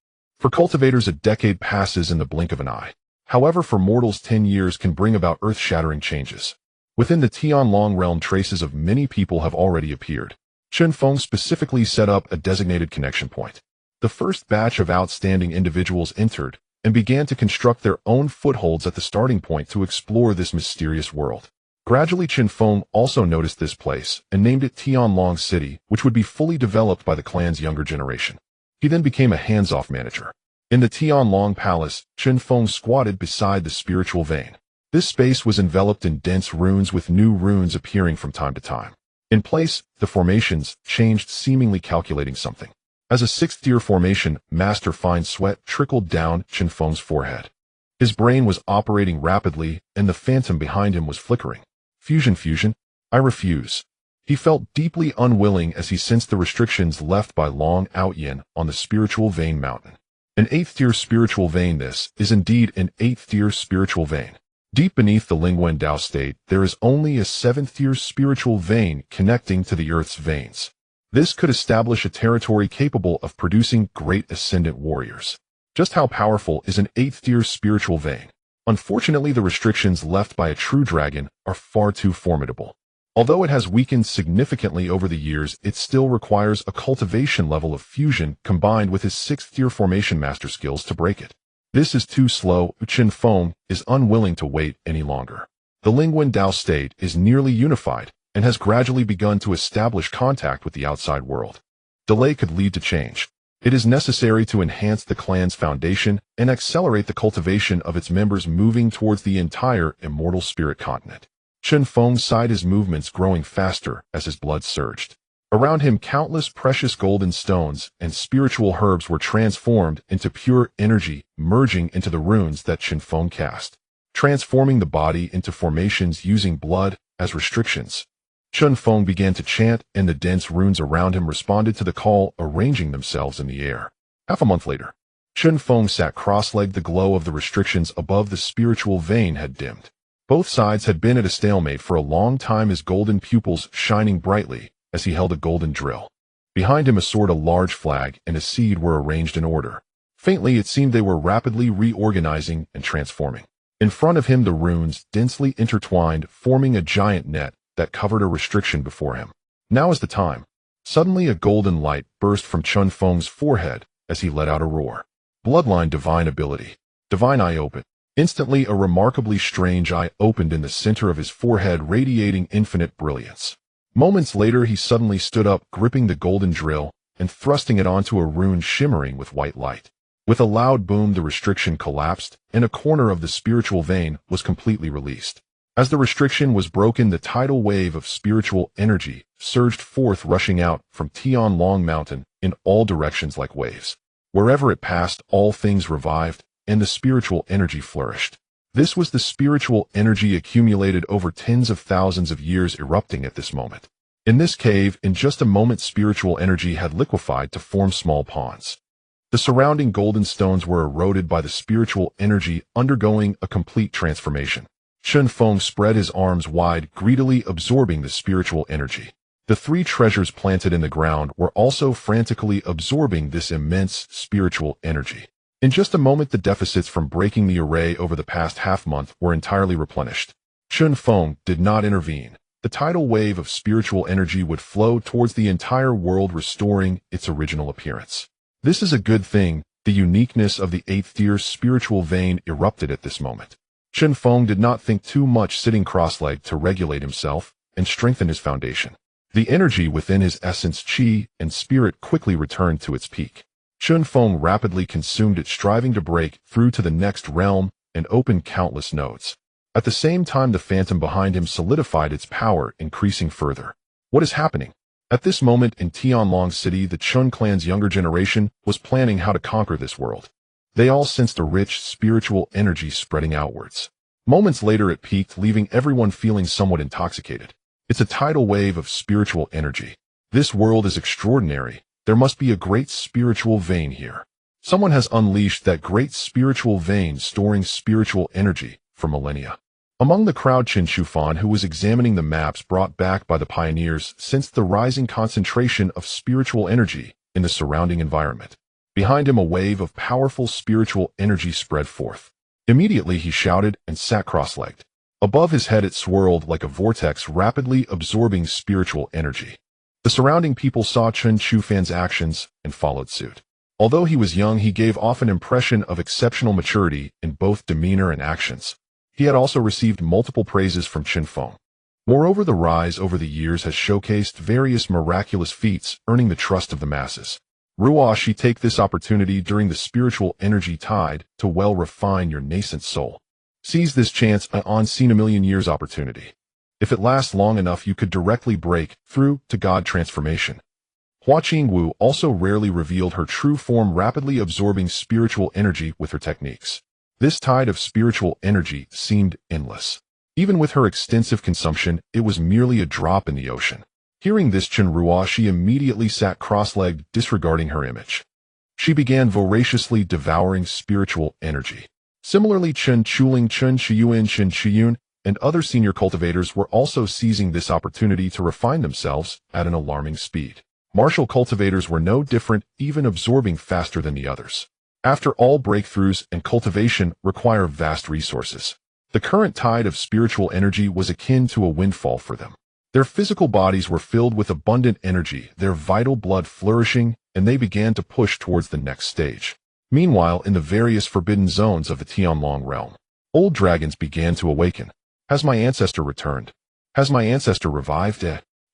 For cultivators, a decade passes in the blink of an eye. However, for mortals, 10 years can bring about earth-shattering changes. Within the Tianlong realm, traces of many people have already appeared. Chen Feng specifically set up a designated connection point. The first batch of outstanding individuals entered and began to construct their own footholds at the starting point to explore this mysterious world. Gradually, Chen Feng also noticed this place and named it Tianlong City, which would be fully developed by the clan's younger generation. He then became a hands-off manager. In the Tianlong Palace, Chen Feng squatted beside the spiritual vein. This space was enveloped in dense runes, with new runes appearing from time to time. In place, the formations changed, seemingly calculating something. As a sixth-tier formation, master, fine sweat trickled down Chen Feng's forehead. His brain was operating rapidly, and the phantom behind him was flickering. Fusion, I refuse. He felt deeply unwilling as he sensed the restrictions left by Long Outyin on the spiritual vein mountain. An 8th-tier spiritual vein. This is indeed an 8th-tier spiritual vein. Deep beneath the Lingwen Dao state, there is only a 7th-tier spiritual vein connecting to the Earth's veins. This could establish a territory capable of producing great ascendant warriors. Just how powerful is an 8th-tier spiritual vein? Unfortunately, the restrictions left by a true dragon are far too formidable. Although it has weakened significantly over the years, it still requires a cultivation level of fusion combined with his 6th-tier formation master skills to break it. This is too slow. Chen Feng is unwilling to wait any longer. The Lingwen Dao state is nearly unified and has gradually begun to establish contact with the outside world. Delay could lead to change. It is necessary to enhance the clan's foundation and accelerate the cultivation of its members, moving towards the entire immortal spirit continent. Chen Feng sighed, his movements growing faster as his blood surged. Around him, countless precious golden stones and spiritual herbs were transformed into pure energy, merging into the runes that Chen Feng cast, transforming the body into formations using blood as restrictions. Chen Feng began to chant, and the dense runes around him responded to the call, arranging themselves in the air. Half a month later, Chen Feng sat cross-legged. The glow of the restrictions above the spiritual vein had dimmed. Both sides had been at a stalemate for a long time, his golden pupils shining brightly as he held a golden drill. Behind him, a sword, a large flag, and a seed were arranged in order. Faintly, it seemed they were rapidly reorganizing and transforming. In front of him, the runes densely intertwined, forming a giant net that covered a restriction before him. Now is the time. Suddenly, a golden light burst from Chen Feng's forehead as he let out a roar. Bloodline, divine ability. Divine eye open. Instantly, a remarkably strange eye opened in the center of his forehead, radiating infinite brilliance. Moments later, he suddenly stood up, gripping the golden drill and thrusting it onto a rune shimmering with white light. With a loud boom, the restriction collapsed, and a corner of the spiritual vein was completely released. As the restriction was broken, the tidal wave of spiritual energy surged forth, rushing out from Tianlong Mountain in all directions like waves. Wherever it passed, all things revived, and the spiritual energy flourished. This was the spiritual energy accumulated over tens of thousands of years, erupting at this moment. In this cave, in just a moment, spiritual energy had liquefied to form small ponds. The surrounding golden stones were eroded by the spiritual energy, undergoing a complete transformation. Chen Feng spread his arms wide, greedily absorbing the spiritual energy. The three treasures planted in the ground were also frantically absorbing this immense spiritual energy. In just a moment, the deficits from breaking the array over the past half-month were entirely replenished. Chen Feng did not intervene. The tidal wave of spiritual energy would flow towards the entire world, restoring its original appearance. This is a good thing. The uniqueness of the eighth-tier spiritual vein erupted at this moment. Chen Feng did not think too much, sitting cross-legged to regulate himself and strengthen his foundation. The energy within his essence, qi, and spirit quickly returned to its peak. Chen Feng rapidly consumed it, striving to break through to the next realm and open countless nodes. At the same time, the phantom behind him solidified its power, increasing further. What is happening? At this moment in Tianlong City, the Chun clan's younger generation was planning how to conquer this world. They all sensed a rich spiritual energy spreading outwards. Moments later it peaked, leaving everyone feeling somewhat intoxicated. It's a tidal wave of spiritual energy. This world is extraordinary. There must be a great spiritual vein here. Someone has unleashed that great spiritual vein, storing spiritual energy for millennia. Among the crowd, Chen Shufan, who was examining the maps brought back by the pioneers, sensed the rising concentration of spiritual energy in the surrounding environment. Behind him, a wave of powerful spiritual energy spread forth. Immediately he shouted and sat cross-legged. Above his head it swirled like a vortex, rapidly absorbing spiritual energy. The surrounding people saw Chen Shufan's actions and followed suit. Although he was young, he gave off an impression of exceptional maturity in both demeanor and actions. He had also received multiple praises from Chen Feng. Moreover, the rise over the years has showcased various miraculous feats, earning the trust of the masses. Ruoshi, take this opportunity during the spiritual energy tide to well refine your nascent soul. Seize this chance, an unseen a million years opportunity. If it lasts long enough, you could directly break through to God transformation. Hua Qingwu also rarely revealed her true form, rapidly absorbing spiritual energy with her techniques. This tide of spiritual energy seemed endless. Even with her extensive consumption, it was merely a drop in the ocean. Hearing this, Chen Ruoshi immediately sat cross-legged, disregarding her image. She began voraciously devouring spiritual energy. Similarly, Chen Chuling, Chen Shiyuan, Chen Shiyun, and other senior cultivators were also seizing this opportunity to refine themselves at an alarming speed. Martial cultivators were no different, even absorbing faster than the others. After all, breakthroughs and cultivation require vast resources. The current tide of spiritual energy was akin to a windfall for them. Their physical bodies were filled with abundant energy, their vital blood flourishing, and they began to push towards the next stage. Meanwhile, in the various forbidden zones of the Tianlong realm, old dragons began to awaken. Has my ancestor returned? Has my ancestor revived?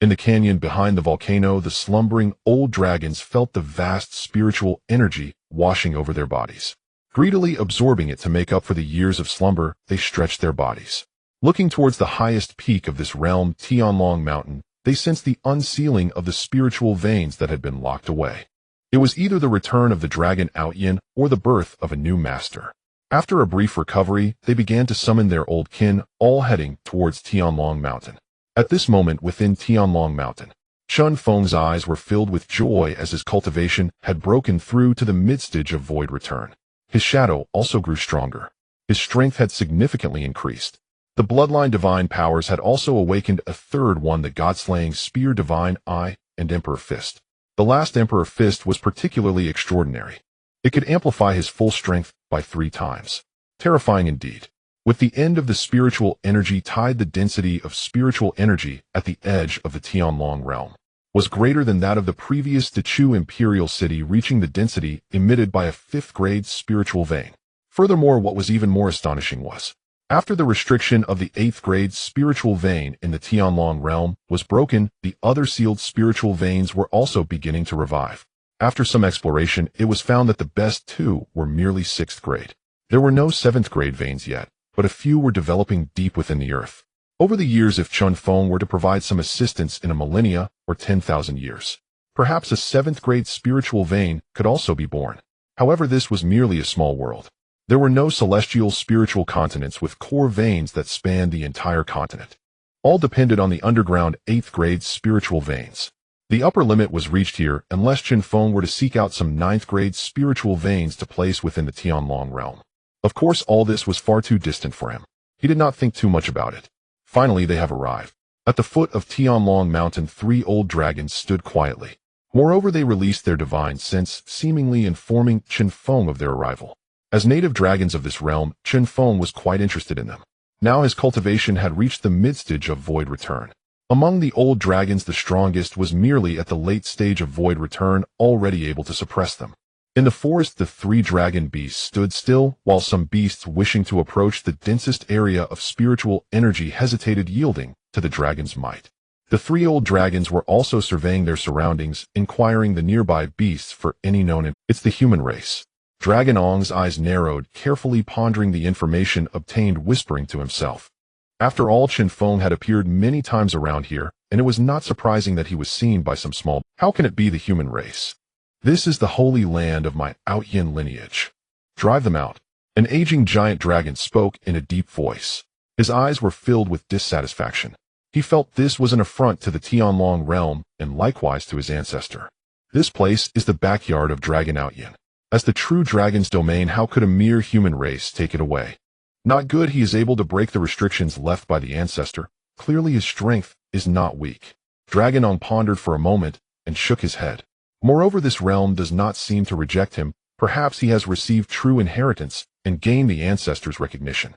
In the canyon behind the volcano, the slumbering old dragons felt the vast spiritual energy washing over their bodies. Greedily absorbing it to make up for the years of slumber, they stretched their bodies. Looking towards the highest peak of this realm, Tianlong Mountain, they sensed the unsealing of the spiritual veins that had been locked away. It was either the return of the dragon Outyin or the birth of a new master. After a brief recovery, they began to summon their old kin, all heading towards Tianlong Mountain. At this moment within Tianlong Mountain, Chen Feng's eyes were filled with joy as his cultivation had broken through to the mid-stage of void return. His shadow also grew stronger. His strength had significantly increased. The bloodline divine powers had also awakened, a third one, the god-slaying spear divine eye and emperor fist. The last emperor fist was particularly extraordinary. It could amplify his full strength by 3 times. Terrifying indeed. With the end of the spiritual energy tide, the density of spiritual energy at the edge of the Tianlong realm was greater than that of the previous Dechu imperial city, reaching the density emitted by a 5th-grade spiritual vein. Furthermore, what was even more astonishing was, after the restriction of the 8th-grade spiritual vein in the Tianlong realm was broken, the other sealed spiritual veins were also beginning to revive. After some exploration, it was found that the best 2 were merely 6th grade. There were no 7th-grade veins yet, but a few were developing deep within the earth. Over the years, if Chen Feng were to provide some assistance in a millennia or 10,000 years, perhaps a 7th-grade spiritual vein could also be born. However, this was merely a small world. There were no celestial spiritual continents with core veins that spanned the entire continent. All depended on the underground 8th-grade spiritual veins. The upper limit was reached here unless Chen Feng were to seek out some 9th-grade spiritual veins to place within the Tianlong realm. Of course, all this was far too distant for him. He did not think too much about it. Finally, they have arrived. At the foot of Tianlong Mountain, 3 old dragons stood quietly. Moreover, they released their divine sense, seemingly informing Chen Feng of their arrival. As native dragons of this realm, Chen Feng was quite interested in them. Now his cultivation had reached the mid-stage of void return. Among the old dragons, the strongest was merely at the late stage of void return, already able to suppress them. In the forest, the 3 dragon beasts stood still, while some beasts wishing to approach the densest area of spiritual energy hesitated, yielding to the dragon's might. The 3 old dragons were also surveying their surroundings, inquiring the nearby beasts for any known. It's the human race. Dragon Ong's eyes narrowed, carefully pondering the information obtained, whispering to himself. After all, Chen Feng had appeared many times around here, and it was not surprising that he was seen by some small. How can it be the human race? This is the holy land of my Outyin lineage. Drive them out. An aging giant dragon spoke in a deep voice. His eyes were filled with dissatisfaction. He felt this was an affront to the Tianlong realm, and likewise to his ancestor. This place is the backyard of Dragon Outyin. As the true dragon's domain, how could a mere human race take it away? Not good. He is able to break the restrictions left by the ancestor. Clearly his strength is not weak. Dragon Ong pondered for a moment and shook his head. Moreover, this realm does not seem to reject him. Perhaps he has received true inheritance and gained the ancestor's recognition.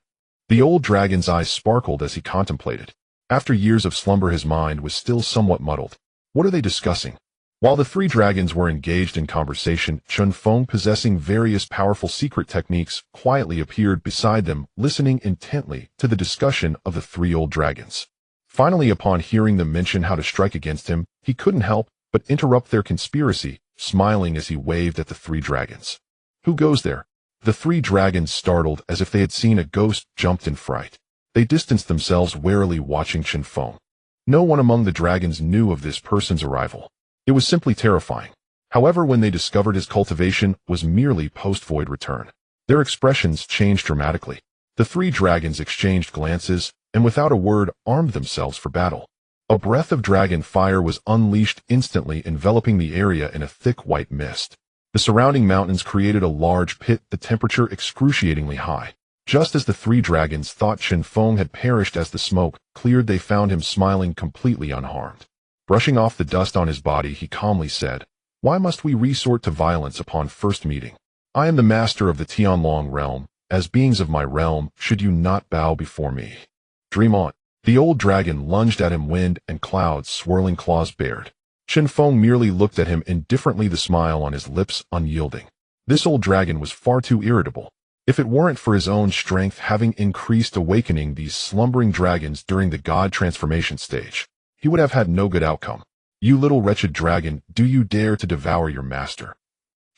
The old dragon's eyes sparkled as he contemplated. After years of slumber, his mind was still somewhat muddled. What are they discussing? While the 3 dragons were engaged in conversation, Chen Feng, possessing various powerful secret techniques, quietly appeared beside them, listening intently to the discussion of the 3 old dragons. Finally, upon hearing them mention how to strike against him, he couldn't help but interrupt their conspiracy, smiling as he waved at the 3 dragons. Who goes there? The 3 dragons, startled as if they had seen a ghost, jumped in fright. They distanced themselves, warily watching Chen Feng. No one among the dragons knew of this person's arrival. It was simply terrifying. However, when they discovered his cultivation was merely post-void return, their expressions changed dramatically. The 3 dragons exchanged glances, and without a word, armed themselves for battle. A breath of dragon fire was unleashed, instantly enveloping the area in a thick white mist. The surrounding mountains created a large pit, the temperature excruciatingly high. Just as the 3 dragons thought Chen Feng had perished as the smoke cleared, they found him smiling completely unharmed. Brushing off the dust on his body, he calmly said, "Why must we resort to violence upon first meeting? I am the master of the Tianlong realm. As beings of my realm, should you not bow before me? Dream on." The old dragon lunged at him, wind and clouds swirling, claws bared. Chen Feng merely looked at him indifferently, the smile on his lips unyielding. This old dragon was far too irritable. If it weren't for his own strength having increased, awakening these slumbering dragons during the god transformation stage, he would have had no good outcome. "You little wretched dragon, do you dare to devour your master?"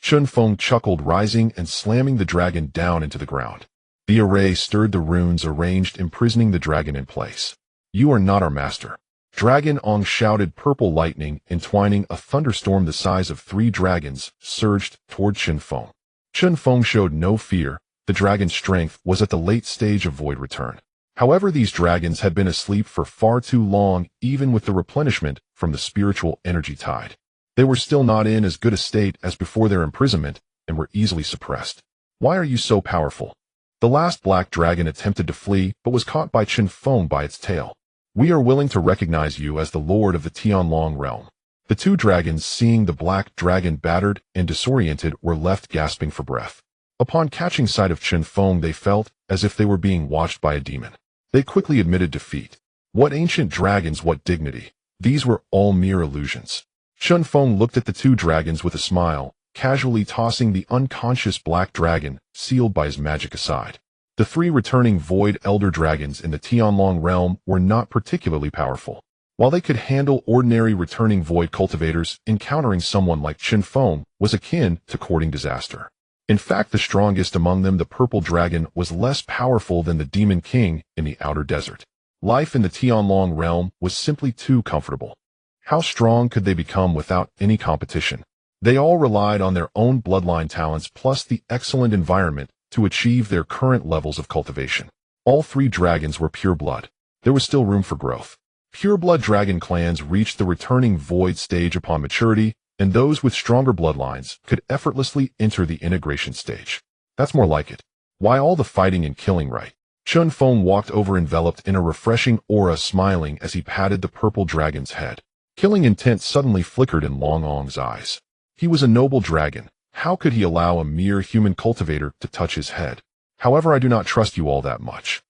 Chen Feng chuckled, rising and slamming the dragon down into the ground. The array stirred, the runes arranged, imprisoning the dragon in place. "You are not our master." Dragon Ong shouted. Purple lightning, entwining a thunderstorm the size of 3 dragons, surged toward Chen Feng. Chen Feng showed no fear. The dragon's strength was at the late stage of void return. However, these dragons had been asleep for far too long, even with the replenishment from the spiritual energy tide. They were still not in as good a state as before their imprisonment, and were easily suppressed. "Why are you so powerful?" The last black dragon attempted to flee, but was caught by Chen Feng by its tail. "We are willing to recognize you as the lord of the Tianlong realm." The 2 dragons, seeing the black dragon battered and disoriented, were left gasping for breath. Upon catching sight of Chen Feng, they felt as if they were being watched by a demon. They quickly admitted defeat. What ancient dragons, what dignity! These were all mere illusions. Chen Feng looked at the 2 dragons with a smile, casually tossing the unconscious black dragon, sealed by his magic, aside. The 3 returning void elder dragons in the Tianlong realm were not particularly powerful. While they could handle ordinary returning void cultivators, encountering someone like Chen Feng was akin to courting disaster. In fact, the strongest among them, the purple dragon, was less powerful than the demon king in the outer desert. Life in the Tianlong realm was simply too comfortable. How strong could they become without any competition? They all relied on their own bloodline talents plus the excellent environment to achieve their current levels of cultivation. All 3 dragons were pure blood. There was still room for growth. Pure-blood dragon clans reached the returning void stage upon maturity, and those with stronger bloodlines could effortlessly enter the integration stage. That's more like it. Why all the fighting and killing, right? Chen Feng walked over enveloped in a refreshing aura, smiling as he patted the purple dragon's head. Killing intent suddenly flickered in Long Ong's eyes. He was a noble dragon. How could he allow a mere human cultivator to touch his head? However, I do not trust you all that much.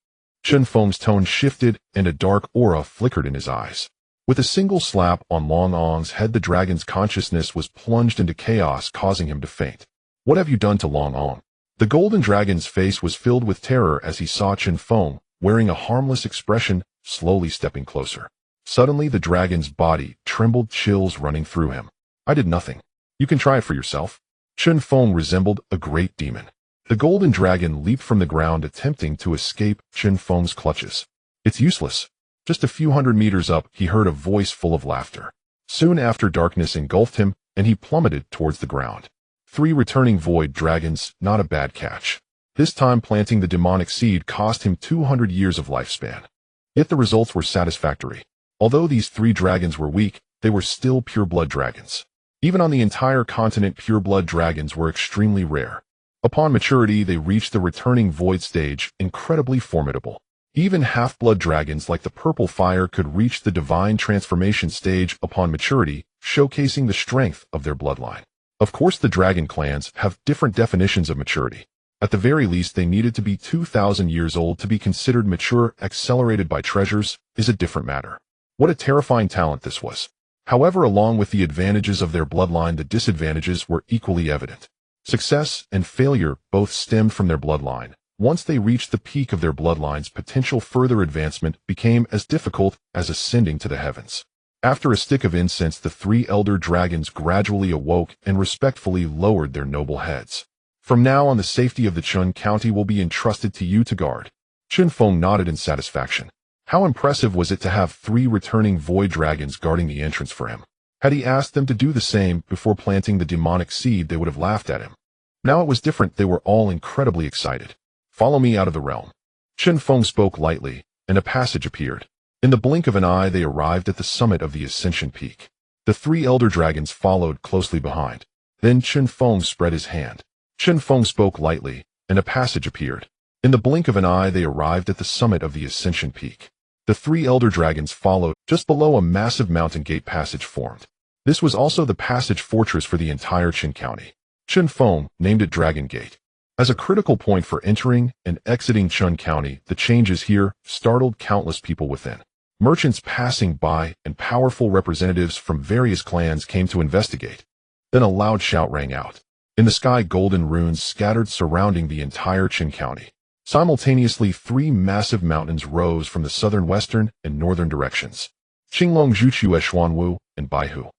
Chen Feng's tone shifted, and a dark aura flickered in his eyes. With a single slap on Long Ong's head, the dragon's consciousness was plunged into chaos, causing him to faint. What have you done to Long Ong? The golden dragon's face was filled with terror as he saw Chen Feng, wearing a harmless expression, slowly stepping closer. Suddenly, the dragon's body trembled, chills running through him. I did nothing. You can try it for yourself. Chen Feng resembled a great demon. The golden dragon leaped from the ground, attempting to escape Chen Feng's clutches. It's useless. Just a few hundred meters up, he heard a voice full of laughter. Soon after, darkness engulfed him, and he plummeted towards the ground. 3 returning void dragons, not a bad catch. This time, planting the demonic seed cost him 200 years of lifespan. Yet the results were satisfactory. Although these 3 dragons were weak, they were still pure-blood dragons. Even on the entire continent, pure-blood dragons were extremely rare. Upon maturity, they reached the returning void stage, incredibly formidable. Even half-blood dragons like the purple fire could reach the divine transformation stage upon maturity, showcasing the strength of their bloodline. Of course, the dragon clans have different definitions of maturity. At the very least, they needed to be 2,000 years old to be considered mature. Accelerated by treasures is a different matter. What a terrifying talent this was. However, along with the advantages of their bloodline, the disadvantages were equally evident. Success and failure both stemmed from their bloodline. Once they reached the peak of their bloodlines, potential further advancement became as difficult as ascending to the heavens. After a stick of incense, the 3 elder dragons gradually awoke and respectfully lowered their noble heads. From now on, the safety of the Chen County will be entrusted to you to guard. Chen Feng nodded in satisfaction. How impressive was it to have 3 returning void dragons guarding the entrance for him? Had he asked them to do the same before planting the demonic seed, they would have laughed at him. Now it was different. They were all incredibly excited. Follow me out of the realm. Chen Feng spoke lightly, and a passage appeared. In the blink of an eye, they arrived at the summit of the ascension peak. The 3 elder dragons followed closely behind. Then Chen Feng spread his hand. Chen Feng spoke lightly, and a passage appeared. In the blink of an eye, they arrived at the summit of the ascension peak. The 3 elder dragons followed. Just below, a massive mountain gate passage formed. This was also the passage fortress for the entire Chen County. Chen Feng named it Dragon Gate. As a critical point for entering and exiting Chen County, the changes here startled countless people within. Merchants passing by and powerful representatives from various clans came to investigate. Then a loud shout rang out. In the sky, golden runes scattered surrounding the entire Chen County. Simultaneously, 3 massive mountains rose from the southern, western, and northern directions. Qinglong, Zhuqiu, Xuanwu, and Baihu.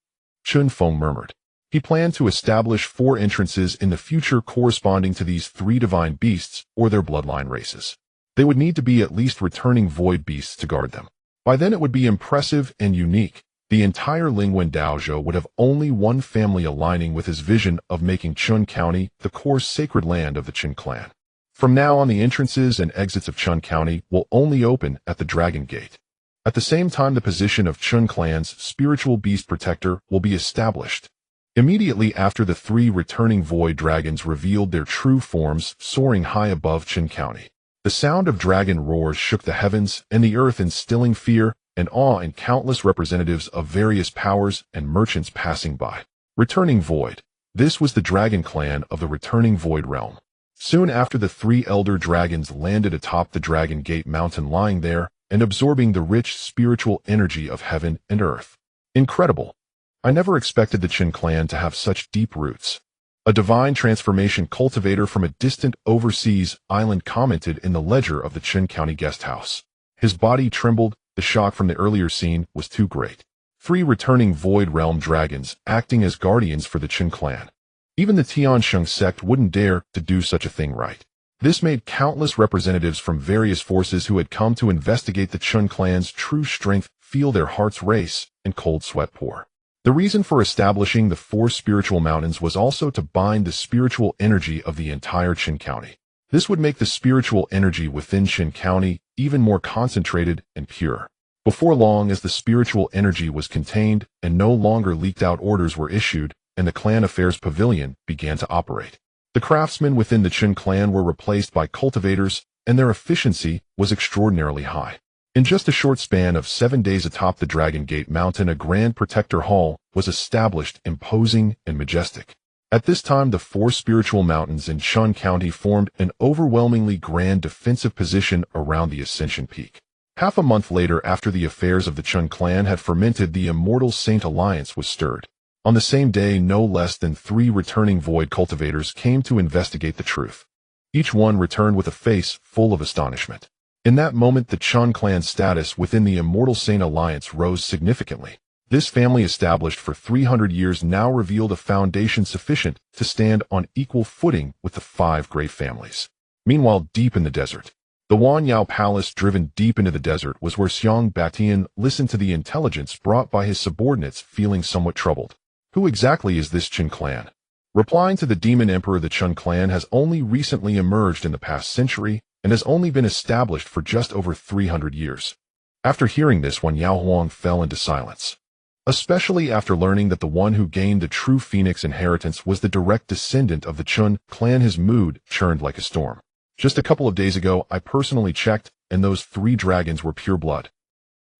Chen Feng murmured. He planned to establish 4 entrances in the future corresponding to these 3 divine beasts or their bloodline races. They would need to be at least returning void beasts to guard them. By then it would be impressive and unique. The entire Lingwen Daozhou would have only one family, aligning with his vision of making Chen County the core sacred land of the Chen clan. From now on, the entrances and exits of Chen County will only open at the Dragon Gate. At the same time, the position of Chen clan's spiritual beast protector will be established. Immediately after, the 3 returning void dragons revealed their true forms, soaring high above Chen County. The sound of dragon roars shook the heavens and the earth, instilling fear and awe in countless representatives of various powers and merchants passing by. Returning void. This was the dragon clan of the returning void realm. Soon after, the 3 elder dragons landed atop the Dragon Gate mountain, lying there and absorbing the rich spiritual energy of heaven and earth. Incredible. I never expected the Chen clan to have such deep roots. A divine transformation cultivator from a distant overseas island commented in the ledger of the Chen County guest house. His body trembled. The shock from the earlier scene was too great. 3 returning void realm dragons acting as guardians for the Chen clan. Even the Tiansheng sect wouldn't dare to do such a thing, right? This made countless representatives from various forces who had come to investigate the Chen clan's true strength feel their hearts race and cold sweat pour. The reason for establishing the 4 spiritual mountains was also to bind the spiritual energy of the entire Chen County. This would make the spiritual energy within Chen County even more concentrated and pure. Before long, as the spiritual energy was contained and no longer leaked out, orders were issued, and the clan affairs pavilion began to operate. The craftsmen within the Chen clan were replaced by cultivators, and their efficiency was extraordinarily high. In just a short span of 7 days atop the Dragon Gate Mountain, a Grand Protector Hall was established, imposing and majestic. At this time, the 4 spiritual mountains in Chen County formed an overwhelmingly grand defensive position around the Ascension Peak. Half a month later, after the affairs of the Chen clan had fermented, the Immortal Saint Alliance was stirred. On the same day, no less than 3 returning void cultivators came to investigate the truth. Each one returned with a face full of astonishment. In that moment, the Chen clan's status within the Immortal Saint Alliance rose significantly. This family, established for 300 years, now revealed a foundation sufficient to stand on equal footing with the 5 great families. Meanwhile, deep in the desert, the Wan Yao Palace, driven deep into the desert, was where Xiang Batian listened to the intelligence brought by his subordinates, feeling somewhat troubled. Who exactly is this Chen clan? Replying to the Demon Emperor, the Chen clan has only recently emerged in the past century and has only been established for just over 300 years. After hearing this, Wan Yao Huang fell into silence. Especially after learning that the one who gained the true Phoenix inheritance was the direct descendant of the Chen clan, his mood churned like a storm. Just a couple of days ago, I personally checked, and those 3 dragons were pure blood.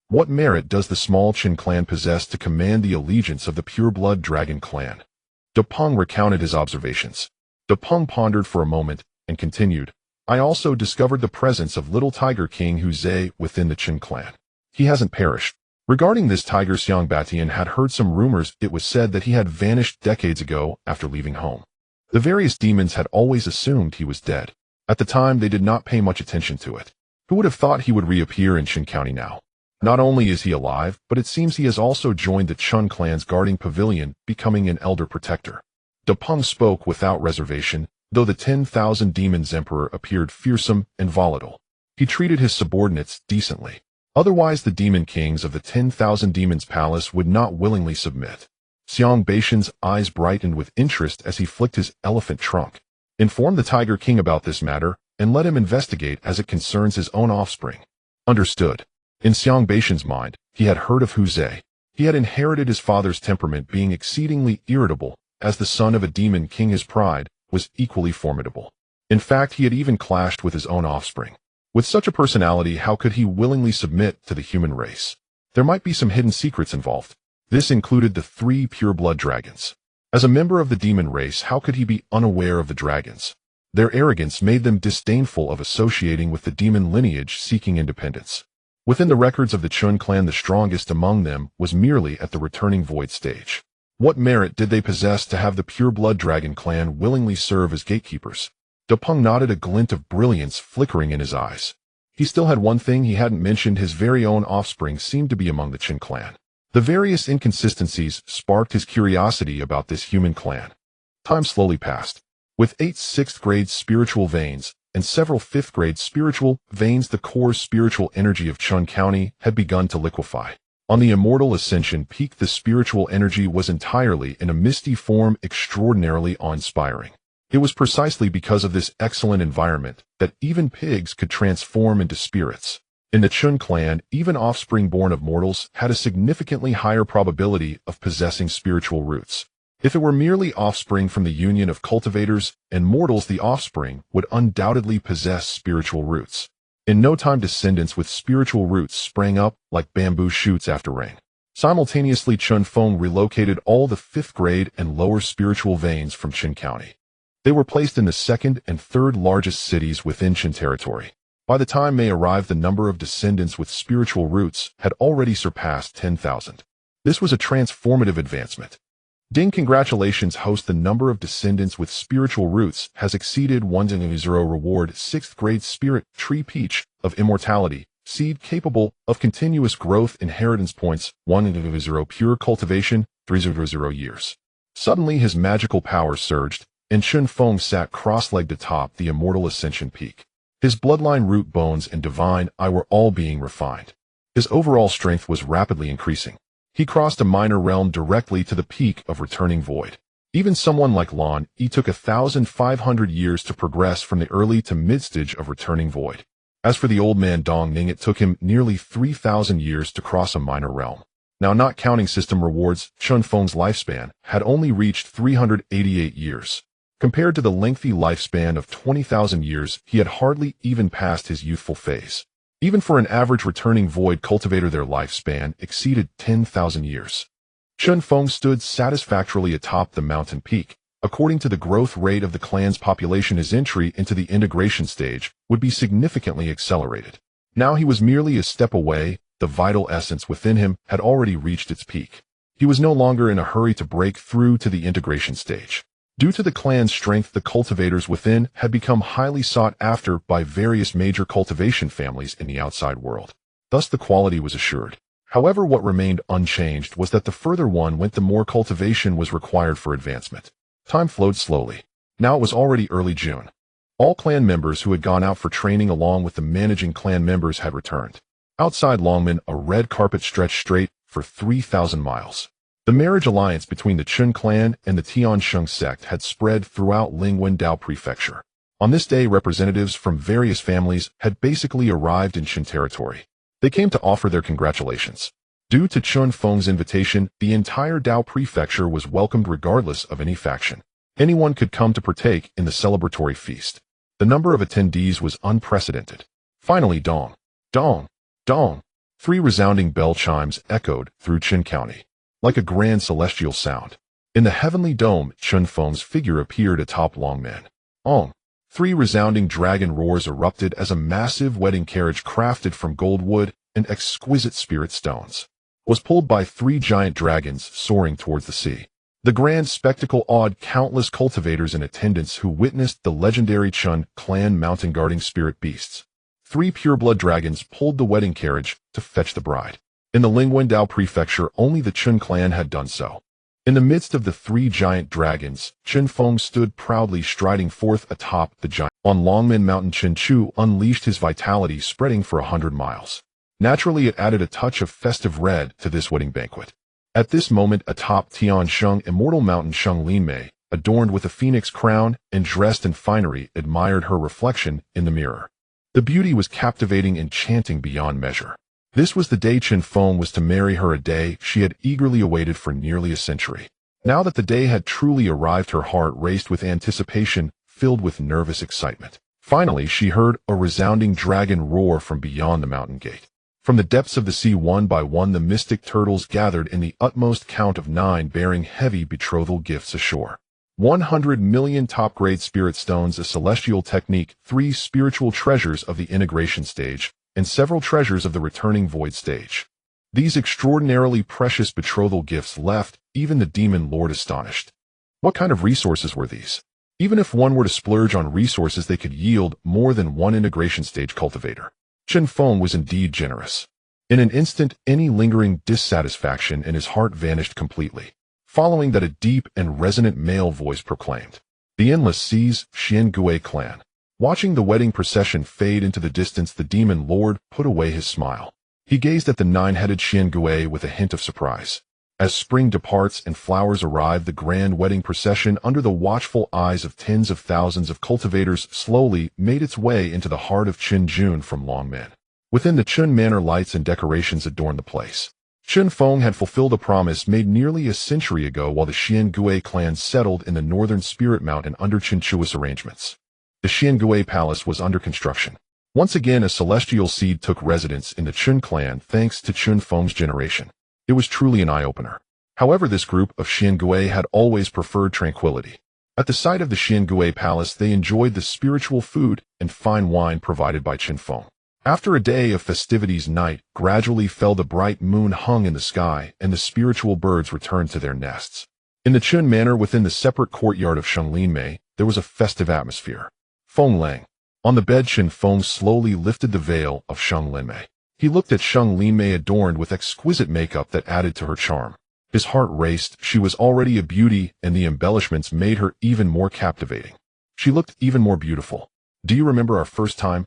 What merit does the small Chen clan possess to command the allegiance of the pure-blood dragon clan? De Peng recounted his observations. De Peng pondered for a moment and continued, I also discovered the presence of little Tiger King Huze within the Chen clan. He hasn't perished. Regarding this tiger, Xiang Batian had heard some rumors. It was said that he had vanished decades ago after leaving home. The various demons had always assumed he was dead. At the time, they did not pay much attention to it. Who would have thought he would reappear in Chen County now? Not only is he alive, but it seems he has also joined the Chen clan's guarding pavilion, becoming an elder protector. De Peng spoke without reservation, though the 10,000 Demons Emperor appeared fearsome and volatile. He treated his subordinates decently. Otherwise, the demon kings of the 10,000 Demons Palace would not willingly submit. Xiang Baishan's eyes brightened with interest as he flicked his elephant trunk. Inform the Tiger King about this matter, and let him investigate as it concerns his own offspring. Understood. In Xiang Baishan's mind, he had heard of Huze. He had inherited his father's temperament, being exceedingly irritable. As the son of a demon king, his pride was equally formidable. In fact, he had even clashed with his own offspring. With such a personality, how could he willingly submit to the human race? There might be some hidden secrets involved. This included the 3 pure-blood dragons. As a member of the demon race, how could he be unaware of the dragons? Their arrogance made them disdainful of associating with the demon lineage seeking independence. Within the records of the Chen clan, the strongest among them was merely at the returning void stage. What merit did they possess to have the pure-blood dragon clan willingly serve as gatekeepers? De Peng nodded, a glint of brilliance flickering in his eyes. He still had one thing he hadn't mentioned. His very own offspring seemed to be among the Chen clan. The various inconsistencies sparked his curiosity about this human clan. Time slowly passed. With 8 6th-grade spiritual veins and several 5th-grade spiritual veins, the core spiritual energy of Chen County had begun to liquefy. On the Immortal Ascension Peak, the spiritual energy was entirely in a misty form, extraordinarily awe-inspiring. It was precisely because of this excellent environment that even pigs could transform into spirits. In the Chen clan, even offspring born of mortals had a significantly higher probability of possessing spiritual roots. If it were merely offspring from the union of cultivators and mortals, the offspring would undoubtedly possess spiritual roots. In no time, descendants with spiritual roots sprang up like bamboo shoots after rain. Simultaneously, Chen Feng relocated all the 5th-grade and lower spiritual veins from Chen County. They were placed in the 2nd and 3rd largest cities within Chen territory. By the time May arrived, the number of descendants with spiritual roots had already surpassed 10,000. This was a transformative advancement. Ding, congratulations, host. The number of descendants with spiritual roots has exceeded 1.0. Reward 6th-grade spirit tree peach of immortality, seed capable of continuous growth, inheritance points 1.0. Pure cultivation 3.0 years. Suddenly his magical power surged, and Chen Feng sat cross-legged atop the Immortal Ascension Peak. His bloodline, root, bones, and divine eye were all being refined. His overall strength was rapidly increasing. He crossed a minor realm directly to the peak of returning void. Even someone like Lan Yi took 1,500 years to progress from the early to mid-stage of returning void. As for the old man Dong Ning, it took him nearly 3,000 years to cross a minor realm. Now, not counting system rewards, Chen Feng's lifespan had only reached 388 years. Compared to the lengthy lifespan of 20,000 years, he had hardly even passed his youthful phase. Even for an average returning void cultivator, their lifespan exceeded 10,000 years. Chen Feng stood satisfactorily atop the mountain peak. According to the growth rate of the clan's population, his entry into the integration stage would be significantly accelerated. Now he was merely a step away. The vital essence within him had already reached its peak. He was no longer in a hurry to break through to the integration stage. Due to the clan's strength, the cultivators within had become highly sought after by various major cultivation families in the outside world. Thus the quality was assured. However, what remained unchanged was that the further one went, the more cultivation was required for advancement. Time flowed slowly. Now it was already early June. All clan members who had gone out for training along with the managing clan members had returned. Outside Longmen, a red carpet stretched straight for 3,000 miles. The marriage alliance between the Chen clan and the Tiansheng sect had spread throughout Lingwendao Prefecture. On this day, representatives from various families had basically arrived in Chen territory. They came to offer their congratulations. Due to Chen Feng's invitation, the entire Dao Prefecture was welcomed regardless of any faction. Anyone could come to partake in the celebratory feast. The number of attendees was unprecedented. Finally, dong, dong, dong. 3 resounding bell chimes echoed through Chen County, like a grand celestial sound. In the heavenly dome, Chen Feng's figure appeared atop Longmen. Ong! 3 resounding dragon roars erupted as a massive wedding carriage crafted from gold wood and exquisite spirit stones was pulled by 3 giant dragons soaring towards the sea. The grand spectacle awed countless cultivators in attendance who witnessed the legendary Chen clan mountain guarding spirit beasts. 3 pureblood dragons pulled the wedding carriage to fetch the bride. In the Lingwendao Prefecture, only the Chen clan had done so. In the midst of the 3 giant dragons, Chen Feng stood proudly striding forth atop the giant. On Longmen Mountain, Chen Chu unleashed his vitality, spreading for 100 miles. Naturally, it added a touch of festive red to this wedding banquet. At this moment, atop Tiansheng Immortal Mountain, Sheng Linmei, adorned with a phoenix crown and dressed in finery, admired her reflection in the mirror. The beauty was captivating, enchanting beyond measure. This was the day Chen Feng was to marry her, a day she had eagerly awaited for nearly a century. Now that the day had truly arrived, her heart raced with anticipation, filled with nervous excitement. Finally, she heard a resounding dragon roar from beyond the mountain gate. From the depths of the sea, one by one, the mystic turtles gathered in the utmost count of 9, bearing heavy betrothal gifts ashore. 100 million top-grade spirit stones, a celestial technique, 3 spiritual treasures of the integration stage, and several treasures of the returning void stage. These extraordinarily precious betrothal gifts left even the demon lord astonished. What kind of resources were these? Even if one were to splurge on resources, they could yield more than 1 integration stage cultivator. Chen Feng was indeed generous. In an instant, any lingering dissatisfaction in his heart vanished completely. Following that, a deep and resonant male voice proclaimed, "The endless seas, Xiangui clan." Watching the wedding procession fade into the distance, the demon lord put away his smile. He gazed at the 9-headed Xiangui with a hint of surprise. As spring departs and flowers arrive, the grand wedding procession, under the watchful eyes of tens of thousands of cultivators, slowly made its way into the heart of Chenjun from Longmen. Within the Chen Manor, lights and decorations adorned the place. Chen Feng had fulfilled a promise made nearly a century ago while the Xiangui clan settled in the northern Spirit Mountain under Chinchuas arrangements. The Xiangui Palace was under construction. Once again, a celestial seed took residence in the Chen clan thanks to Chen Feng's generation. It was truly an eye-opener. However, this group of Xiangui had always preferred tranquility. At the sight of the Xiangui Palace, they enjoyed the spiritual food and fine wine provided by Chen Feng. After a day of festivities, night gradually fell, the bright moon hung in the sky, and the spiritual birds returned to their nests. In the Chen Manor, within the separate courtyard of Sheng Linmei, there was a festive atmosphere. Feng Lang. On the bed, Chen Feng slowly lifted the veil of Sheng Linmei. He looked at Sheng Linmei, adorned with exquisite makeup that added to her charm. His heart raced. She was already a beauty, and the embellishments made her even more captivating. She looked even more beautiful. "Do you remember our first time?"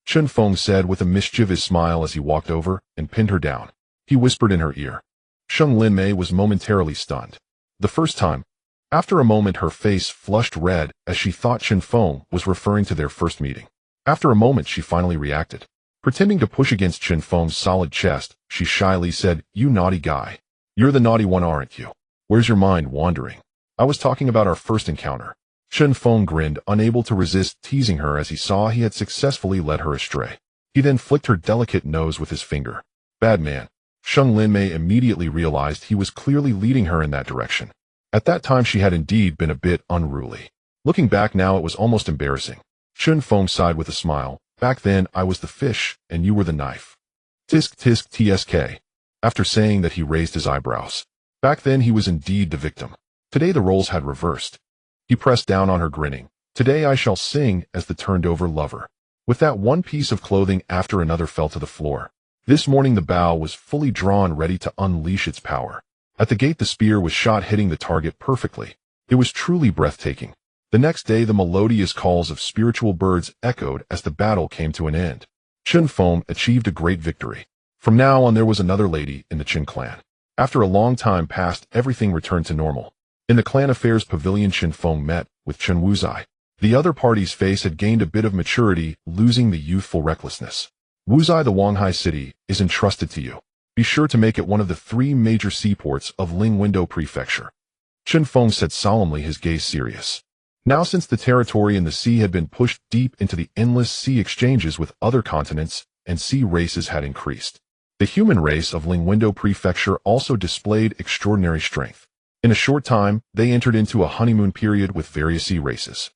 Chen Feng said with a mischievous smile as he walked over and pinned her down. He whispered in her ear. Sheng Linmei was momentarily stunned. The first time. After a moment, her face flushed red as she thought Chen Feng was referring to their first meeting. After a moment, she finally reacted. Pretending to push against Chen Feng's solid chest, she shyly said, "You naughty guy. You're the naughty one, aren't you? Where's your mind wandering? I was talking about our first encounter." Chen Feng grinned, unable to resist teasing her as he saw he had successfully led her astray. He then flicked her delicate nose with his finger. Bad man. Sheng Linmei immediately realized he was clearly leading her in that direction. At that time she had indeed been a bit unruly. Looking back now it was almost embarrassing. Chen Feng sighed with a smile. Back then I was the fish, and you were the knife. Tisk tisk tsk. After saying that he raised his eyebrows. Back then he was indeed the victim. Today the roles had reversed. He pressed down on her, grinning. Today I shall sing as the turned-over lover. With that one piece of clothing after another fell to the floor. This morning the bow was fully drawn, ready to unleash its power. At the gate the spear was shot, hitting the target perfectly. It was truly breathtaking. The next day the melodious calls of spiritual birds echoed as the battle came to an end. Chen Feng achieved a great victory. From now on there was another lady in the Chen clan. After a long time passed, everything returned to normal. In the clan affairs pavilion Chen Feng met with Chen Wuzai. The other party's face had gained a bit of maturity, losing the youthful recklessness. Wuzai, the Wanghai city, is entrusted to you. Be sure to make it one of the 3 major seaports of Lingwindo Prefecture. Chen Feng said solemnly, his gaze serious. Now since the territory in the sea had been pushed deep into the endless sea exchanges with other continents, and sea races had increased. The human race of Lingwindo Prefecture also displayed extraordinary strength. In a short time, they entered into a honeymoon period with various sea races.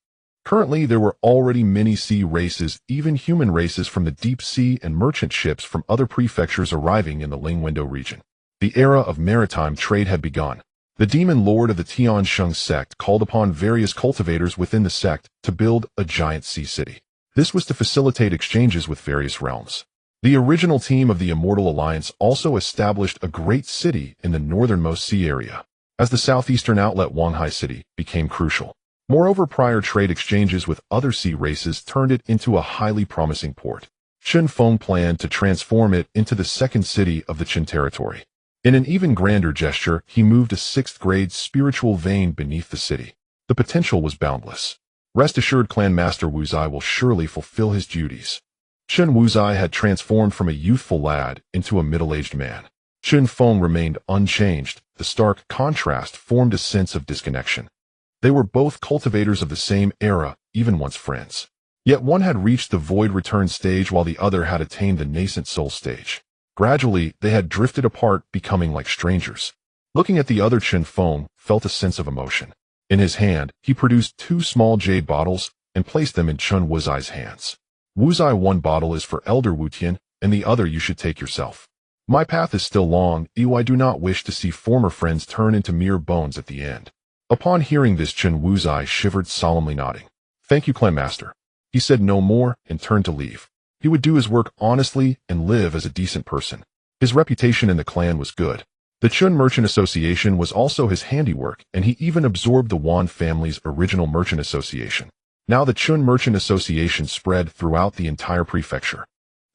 Currently, there were already many sea races, even human races from the deep sea and merchant ships from other prefectures arriving in the Lingwindo region. The era of maritime trade had begun. The demon lord of the Tiansheng sect called upon various cultivators within the sect to build a giant sea city. This was to facilitate exchanges with various realms. The original team of the Immortal Alliance also established a great city in the northernmost sea area, as the southeastern outlet Wanghai City became crucial. Moreover, prior trade exchanges with other sea races turned it into a highly promising port. Chen Feng planned to transform it into the second city of the Chen territory. In an even grander gesture, he moved a 6th-grade spiritual vein beneath the city. The potential was boundless. Rest assured, Clan Master Wuzai will surely fulfill his duties. Chen Wuzai had transformed from a youthful lad into a middle-aged man. Chen Feng remained unchanged. The stark contrast formed a sense of disconnection. They were both cultivators of the same era, even once friends. Yet one had reached the void return stage while the other had attained the nascent soul stage. Gradually, they had drifted apart, becoming like strangers. Looking at the other, Chen Feng felt a sense of emotion. In his hand, he produced 2 small jade bottles and placed them in Chen Wuzai's hands. Wuzai, one bottle is for Elder Wutian, and the other you should take yourself. My path is still long, I do not wish to see former friends turn into mere bones at the end. Upon hearing this, Chen Wuzai shivered, solemnly nodding. Thank you, Clan Master. He said no more and turned to leave. He would do his work honestly and live as a decent person. His reputation in the clan was good. The Chen Merchant Association was also his handiwork, and he even absorbed the Wan family's original merchant association. Now the Chen Merchant Association spread throughout the entire prefecture.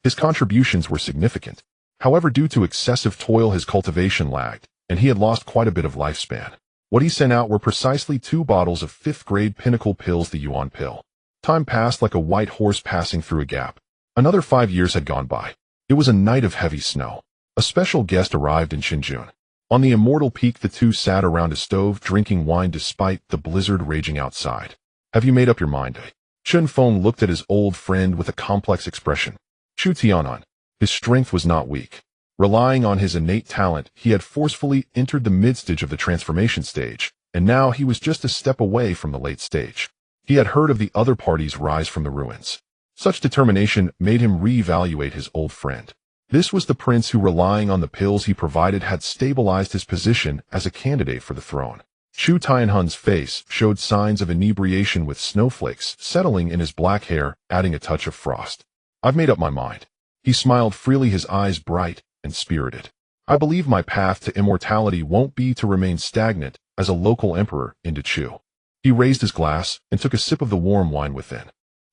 His contributions were significant. However, due to excessive toil, his cultivation lagged, and he had lost quite a bit of lifespan. What he sent out were precisely 2 bottles of 5th-grade pinnacle pills, the Yuan pill. Time passed like a white horse passing through a gap. Another 5 years had gone by. It was a night of heavy snow. A special guest arrived in Xinjun. On the Immortal Peak, the 2 sat around a stove drinking wine despite the blizzard raging outside. Have you made up your mind? Chen Feng looked at his old friend with a complex expression. Chu Tianan. His strength was not weak. Relying on his innate talent, he had forcefully entered the mid-stage of the transformation stage, and now he was just a step away from the late stage. He had heard of the other party's rise from the ruins. Such determination made him re-evaluate his old friend. This was the prince who, relying on the pills he provided, had stabilized his position as a candidate for the throne. Chu Tianhun's face showed signs of inebriation, with snowflakes settling in his black hair, adding a touch of frost. I've made up my mind. He smiled freely, his eyes bright and spirited. I believe my path to immortality won't be to remain stagnant as a local emperor in Chu. He raised his glass and took a sip of the warm wine within.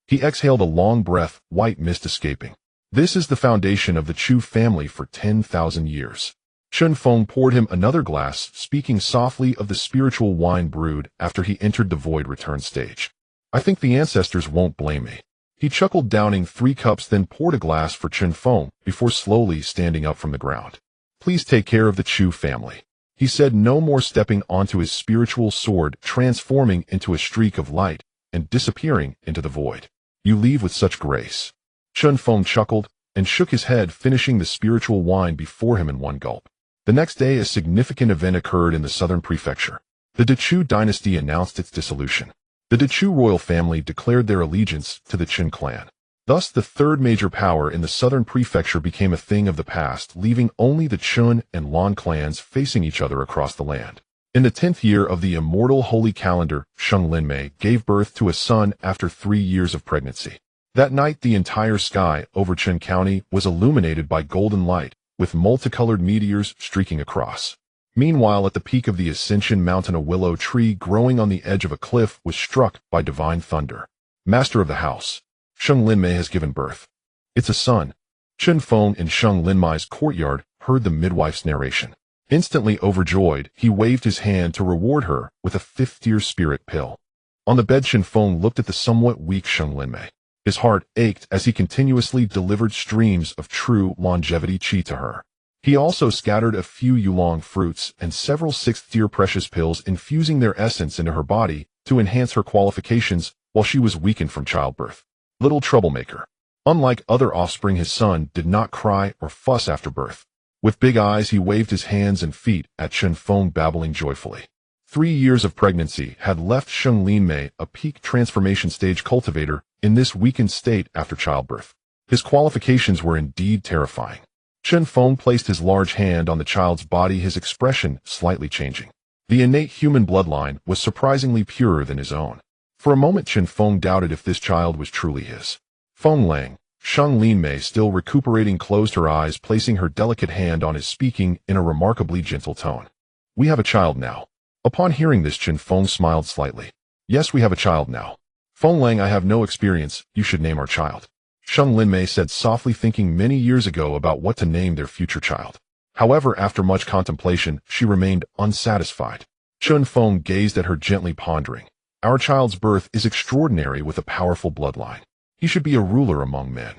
He exhaled a long breath, white mist escaping. This is the foundation of the Chu family for 10,000 years. Chen Feng poured him another glass, speaking softly of the spiritual wine brewed after he entered the void return stage. I think the ancestors won't blame me. He chuckled, downing 3 cups, then poured a glass for Chen Feng before slowly standing up from the ground. Please take care of the Chu family. He said no more, stepping onto his spiritual sword, transforming into a streak of light and disappearing into the void. You leave with such grace. Chen Feng chuckled and shook his head, finishing the spiritual wine before him in one gulp. The next day, a significant event occurred in the southern prefecture. The Dechu dynasty announced its dissolution. The Dechu royal family declared their allegiance to the Qin clan. Thus, the third major power in the southern prefecture became a thing of the past, leaving only the Chun and Lan clans facing each other across the land. In the 10th year of the Immortal holy calendar, Sheng Linmei gave birth to a son after 3 years of pregnancy. That night, the entire sky over Chen County was illuminated by golden light, with multicolored meteors streaking across. Meanwhile, at the peak of the Ascension Mountain, a willow tree growing on the edge of a cliff was struck by divine thunder. Master of the house, Sheng Linmei has given birth. It's a son. Chen Feng in Sheng Linmei's courtyard heard the midwife's narration. Instantly overjoyed, he waved his hand to reward her with a 5th-tier spirit pill. On the bed, Chen Feng looked at the somewhat weak Sheng Linmei. His heart ached as he continuously delivered streams of true longevity qi to her. He also scattered a few yulong fruits and several 6th-tier precious pills, infusing their essence into her body to enhance her qualifications while she was weakened from childbirth. Little troublemaker. Unlike other offspring, his son did not cry or fuss after birth. With big eyes, he waved his hands and feet at Chen Feng, babbling joyfully. 3 years of pregnancy had left Sheng Linmei a peak transformation stage cultivator in this weakened state after childbirth. His qualifications were indeed terrifying. Chen Feng placed his large hand on the child's body, his expression slightly changing. The innate human bloodline was surprisingly purer than his own. For a moment, Chen Feng doubted if this child was truly his. Feng Lang, Sheng Linmei, still recuperating, closed her eyes, placing her delicate hand on his, speaking in a remarkably gentle tone. We have a child now. Upon hearing this, Chen Feng smiled slightly. Yes, we have a child now. Feng Lang, I have no experience. You should name our child. Sheng Linmei said softly, thinking many years ago about what to name their future child. However, after much contemplation, she remained unsatisfied. Chen Feng gazed at her, gently pondering. Our child's birth is extraordinary, with a powerful bloodline. He should be a ruler among men.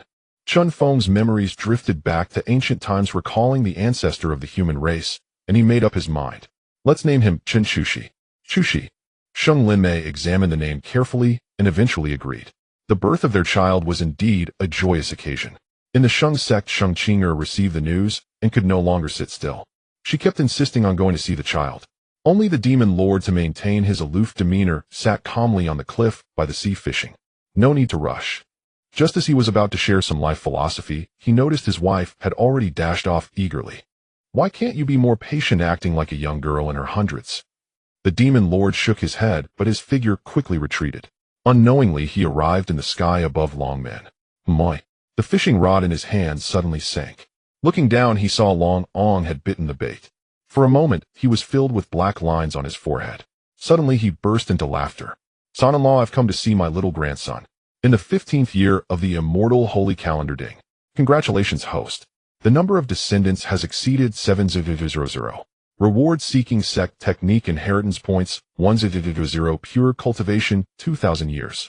Chen Feng's memories drifted back to ancient times, recalling the ancestor of the human race, and he made up his mind. Let's name him Chen Chushi. Chushi. Sheng Linmei examined the name carefully and eventually agreed. The birth of their child was indeed a joyous occasion. In the Sheng sect, Sheng Qinger received the news and could no longer sit still. She kept insisting on going to see the child. Only the demon lord, to maintain his aloof demeanor, sat calmly on the cliff by the sea fishing. No need to rush. Just as he was about to share some life philosophy, he noticed his wife had already dashed off eagerly. Why can't you be more patient, acting like a young girl in her hundreds? The demon lord shook his head, but his figure quickly retreated. Unknowingly, he arrived in the sky above Longmen. Moi. The fishing rod in his hand suddenly sank. Looking down, he saw Long Ong had bitten the bait. For a moment, he was filled with black lines on his forehead. Suddenly, he burst into laughter. Son-in-law, I've come to see my little grandson. In the 15th year of the Immortal holy calendar ding. Congratulations, host. The number of descendants has exceeded 7,000. Reward-seeking sect technique inheritance points 1,000. Pure cultivation 2,000 years.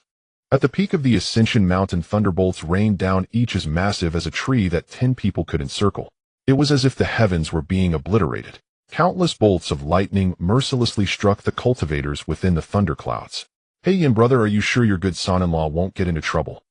At the peak of the Ascension Mountain, thunderbolts rained down, each as massive as a tree that 10 people could encircle. It was as if the heavens were being obliterated. Countless bolts of lightning mercilessly struck the cultivators within the thunderclouds. Hey Yin brother, are you sure your good son-in-law won't get into trouble?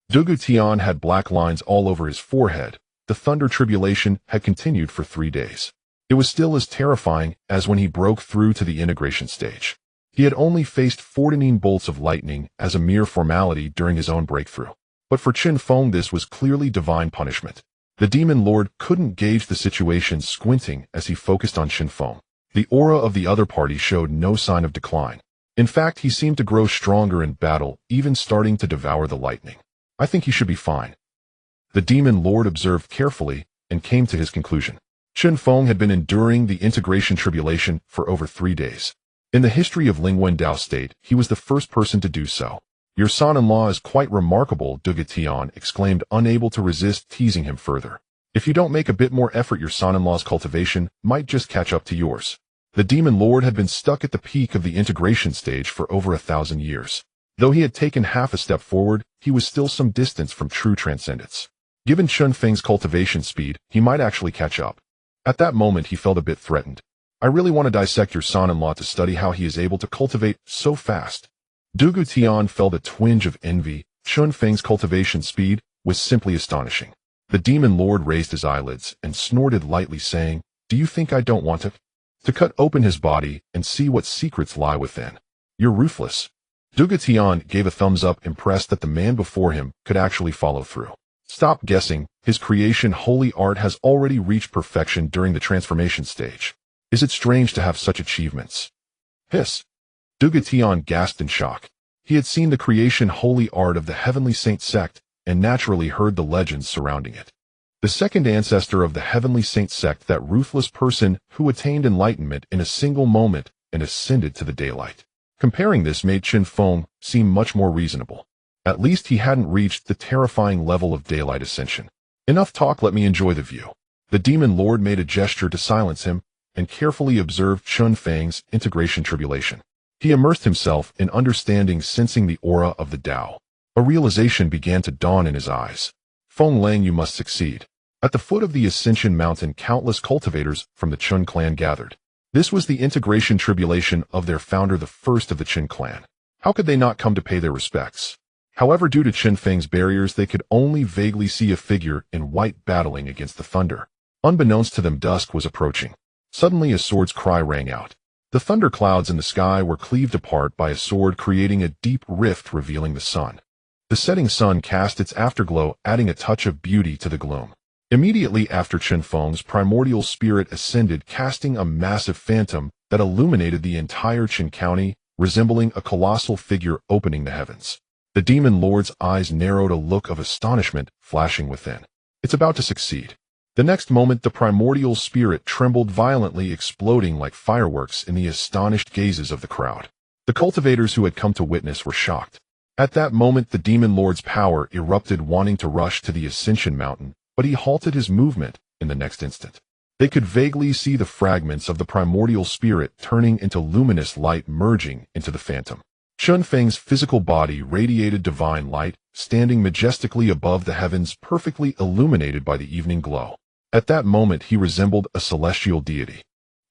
Dugu Tian had black lines all over his forehead. The thunder tribulation had continued for 3 days. It was still as terrifying as when he broke through to the integration stage. He had only faced 14 bolts of lightning as a mere formality during his own breakthrough. But for Chen Feng, this was clearly divine punishment. The demon lord couldn't gauge the situation, squinting as he focused on Chen Feng. The aura of the other party showed no sign of decline. In fact, he seemed to grow stronger in battle, even starting to devour the lightning. I think he should be fine. The demon lord observed carefully and came to his conclusion. Chen Feng had been enduring the integration tribulation for over 3 days. In the history of Lingwen Dao state, he was the first person to do so. Your son-in-law is quite remarkable, Dugu Tian exclaimed, unable to resist teasing him further. If you don't make a bit more effort, your son-in-law's cultivation might just catch up to yours. The demon lord had been stuck at the peak of the integration stage for over 1,000 years. Though he had taken half a step forward, he was still some distance from true transcendence. Given Chen Feng's cultivation speed, he might actually catch up. At that moment, he felt a bit threatened. I really want to dissect your son-in-law to study how he is able to cultivate so fast. Dugu Tian felt a twinge of envy. Chen Feng's cultivation speed was simply astonishing. The demon lord raised his eyelids and snorted lightly, saying, "Do you think I don't want it? To cut open his body and see what secrets lie within. You're ruthless." Dugu Tian gave a thumbs up, impressed that the man before him could actually follow through. "Stop guessing. His creation, holy art, has already reached perfection during the transformation stage. Is it strange to have such achievements?" Hiss. Dugu Tian gasped in shock. He had seen the creation holy art of the Heavenly Saint sect and naturally heard the legends surrounding it. The second ancestor of the Heavenly Saint sect, that ruthless person who attained enlightenment in a single moment and ascended to the daylight. Comparing this made Chen Feng seem much more reasonable. At least he hadn't reached the terrifying level of daylight ascension. Enough talk, let me enjoy the view. The demon lord made a gesture to silence him and carefully observed Chen Feng's integration tribulation. He immersed himself in understanding, sensing the aura of the Tao. A realization began to dawn in his eyes. "Feng Lang, you must succeed." At the foot of the Ascension Mountain, countless cultivators from the Chen clan gathered. This was the integration tribulation of their founder, the first of the Chen clan. How could they not come to pay their respects? However, due to Chen Feng's barriers, they could only vaguely see a figure in white battling against the thunder. Unbeknownst to them, dusk was approaching. Suddenly a sword's cry rang out. The thunder clouds in the sky were cleaved apart by a sword, creating a deep rift, revealing the sun. The setting sun cast its afterglow, adding a touch of beauty to the gloom. Immediately after, Chen Feng's primordial spirit ascended, casting a massive phantom that illuminated the entire Chen County, resembling a colossal figure opening the heavens. The demon lord's eyes narrowed, a look of astonishment flashing within. It's about to succeed. The next moment, the primordial spirit trembled violently, exploding like fireworks in the astonished gazes of the crowd. The cultivators who had come to witness were shocked. At that moment, the demon lord's power erupted, wanting to rush to the Ascension Mountain, but he halted his movement in the next instant. They could vaguely see the fragments of the primordial spirit turning into luminous light, merging into the phantom. Chen Feng's physical body radiated divine light, standing majestically above the heavens, perfectly illuminated by the evening glow. At that moment, he resembled a celestial deity.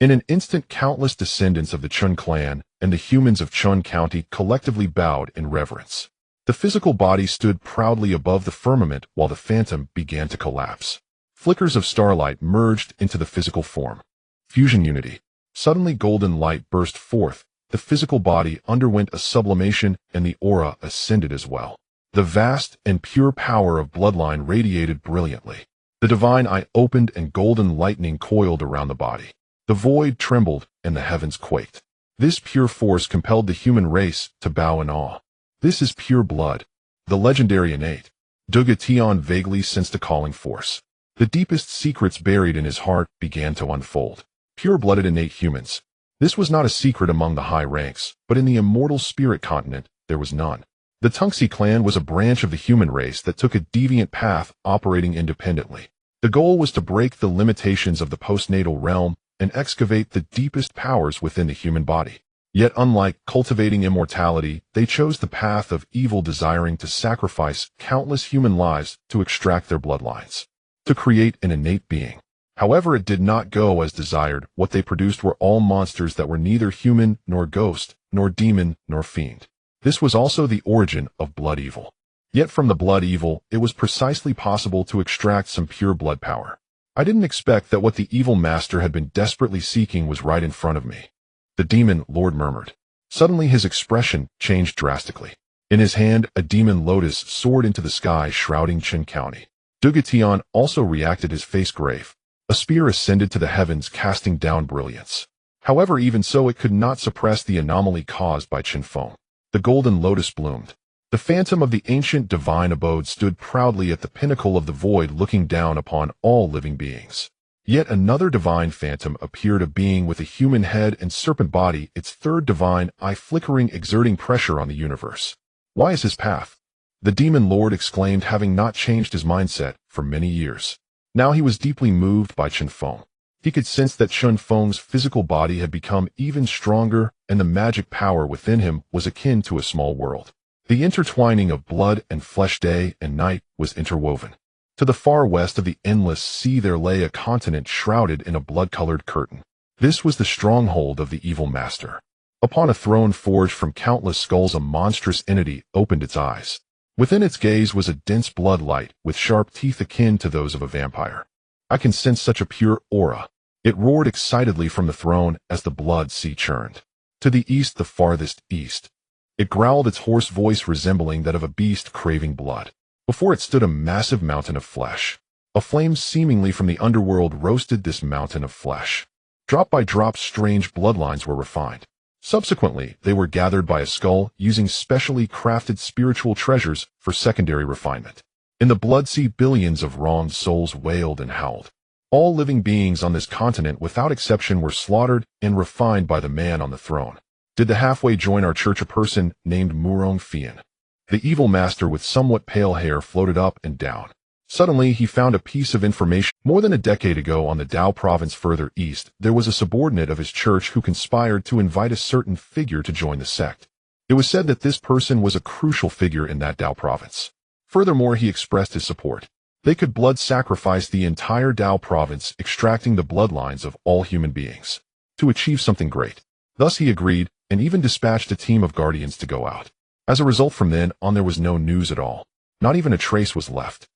In an instant, countless descendants of the Chen clan and the humans of Chen County collectively bowed in reverence. The physical body stood proudly above the firmament while the phantom began to collapse. Flickers of starlight merged into the physical form. Fusion unity. Suddenly, golden light burst forth. The physical body underwent a sublimation and the aura ascended as well. The vast and pure power of bloodline radiated brilliantly. The divine eye opened and golden lightning coiled around the body. The void trembled and the heavens quaked. This pure force compelled the human race to bow in awe. This is pure blood. The legendary innate. Dugu Tian vaguely sensed a calling force. The deepest secrets buried in his heart began to unfold. Pure-blooded innate humans. This was not a secret among the high ranks, but in the immortal spirit continent, there was none. The Tungxi clan was a branch of the human race that took a deviant path, operating independently. The goal was to break the limitations of the postnatal realm and excavate the deepest powers within the human body. Yet unlike cultivating immortality, they chose the path of evil, desiring to sacrifice countless human lives to extract their bloodlines, to create an innate being. However, it did not go as desired. What they produced were all monsters that were neither human, nor ghost, nor demon, nor fiend. This was also the origin of blood evil. Yet from the blood evil, it was precisely possible to extract some pure blood power. I didn't expect that what the evil master had been desperately seeking was right in front of me. The demon lord murmured. Suddenly his expression changed drastically. In his hand, a demon lotus soared into the sky, shrouding Chen County. Dugu Tian also reacted, his face grave. A spear ascended to the heavens, casting down brilliance. However, even so, it could not suppress the anomaly caused by Chen Feng. The golden lotus bloomed. The phantom of the ancient divine abode stood proudly at the pinnacle of the void, looking down upon all living beings. Yet another divine phantom appeared, a being with a human head and serpent body, its third divine eye flickering, exerting pressure on the universe. Why is his path? The demon lord exclaimed, having not changed his mindset for many years. Now he was deeply moved by Chen Feng. He could sense that Chen Feng's physical body had become even stronger, and the magic power within him was akin to a small world. The intertwining of blood and flesh, day and night, was interwoven. To the far west of the endless sea there lay a continent shrouded in a blood-colored curtain. This was the stronghold of the evil master. Upon a throne forged from countless skulls, a monstrous entity opened its eyes. Within its gaze was a dense blood light with sharp teeth akin to those of a vampire. I can sense such a pure aura. It roared excitedly from the throne as the blood sea churned. To the east, the farthest east. It growled, its hoarse voice resembling that of a beast craving blood. Before it stood a massive mountain of flesh. A flame seemingly from the underworld roasted this mountain of flesh. Drop by drop, strange bloodlines were refined. Subsequently, they were gathered by a skull using specially crafted spiritual treasures for secondary refinement. In the blood sea, billions of wronged souls wailed and howled. All living beings on this continent without exception were slaughtered and refined by the man on the throne. Did the halfway join our church a person named Murong Fian. The evil master with somewhat pale hair floated up and down. Suddenly, he found a piece of information. More than a decade ago, on the Dao province further east, there was a subordinate of his church who conspired to invite a certain figure to join the sect. It was said that this person was a crucial figure in that Dao province. Furthermore, he expressed his support. They could blood sacrifice the entire Dao province, extracting the bloodlines of all human beings, to achieve something great. Thus he agreed, and even dispatched a team of guardians to go out. As a result, from then on there was no news at all. Not even a trace was left.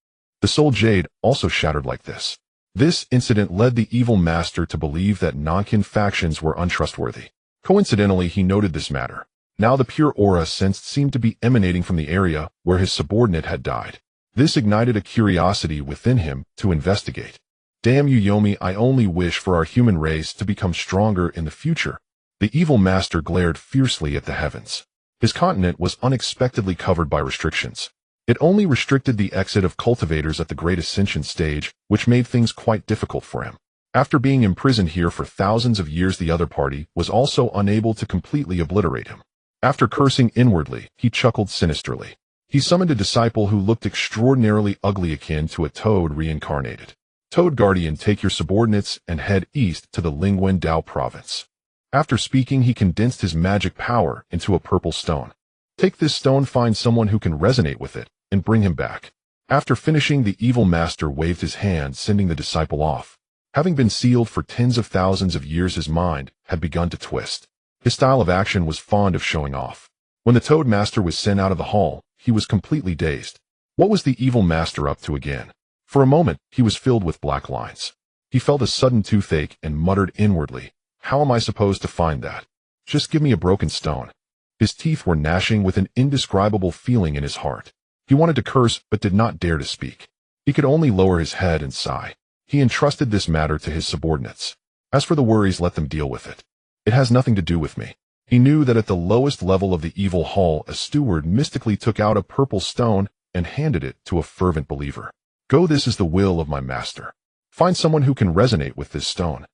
The soul jade also shattered like this. This incident led the evil master to believe that Nankin factions were untrustworthy. Coincidentally, he noted this matter. Now the pure aura sensed seemed to be emanating from the area where his subordinate had died. This ignited a curiosity within him to investigate. Damn you, Yomi, I only wish for our human race to become stronger in the future. The evil master glared fiercely at the heavens. His continent was unexpectedly covered by restrictions. It only restricted the exit of cultivators at the Great Ascension stage, which made things quite difficult for him. After being imprisoned here for thousands of years, the other party was also unable to completely obliterate him. After cursing inwardly, he chuckled sinisterly. He summoned a disciple who looked extraordinarily ugly, akin to a toad reincarnated. Toad Guardian, take your subordinates and head east to the Lingwen Dao province. After speaking, he condensed his magic power into a purple stone. Take this stone, find someone who can resonate with it, and bring him back. After finishing, the evil master waved his hand, sending the disciple off. Having been sealed for tens of thousands of years, his mind had begun to twist. His style of action was fond of showing off. When the Toad Master was sent out of the hall, he was completely dazed. What was the evil master up to again? For a moment, he was filled with black lines. He felt a sudden toothache and muttered inwardly, "How am I supposed to find that? Just give me a broken stone." His teeth were gnashing with an indescribable feeling in his heart. He wanted to curse, but did not dare to speak. He could only lower his head and sigh. He entrusted this matter to his subordinates. As for the worries, let them deal with it. It has nothing to do with me. He knew that at the lowest level of the evil hall, a steward mystically took out a purple stone and handed it to a fervent believer. Go, this is the will of my master. Find someone who can resonate with this stone.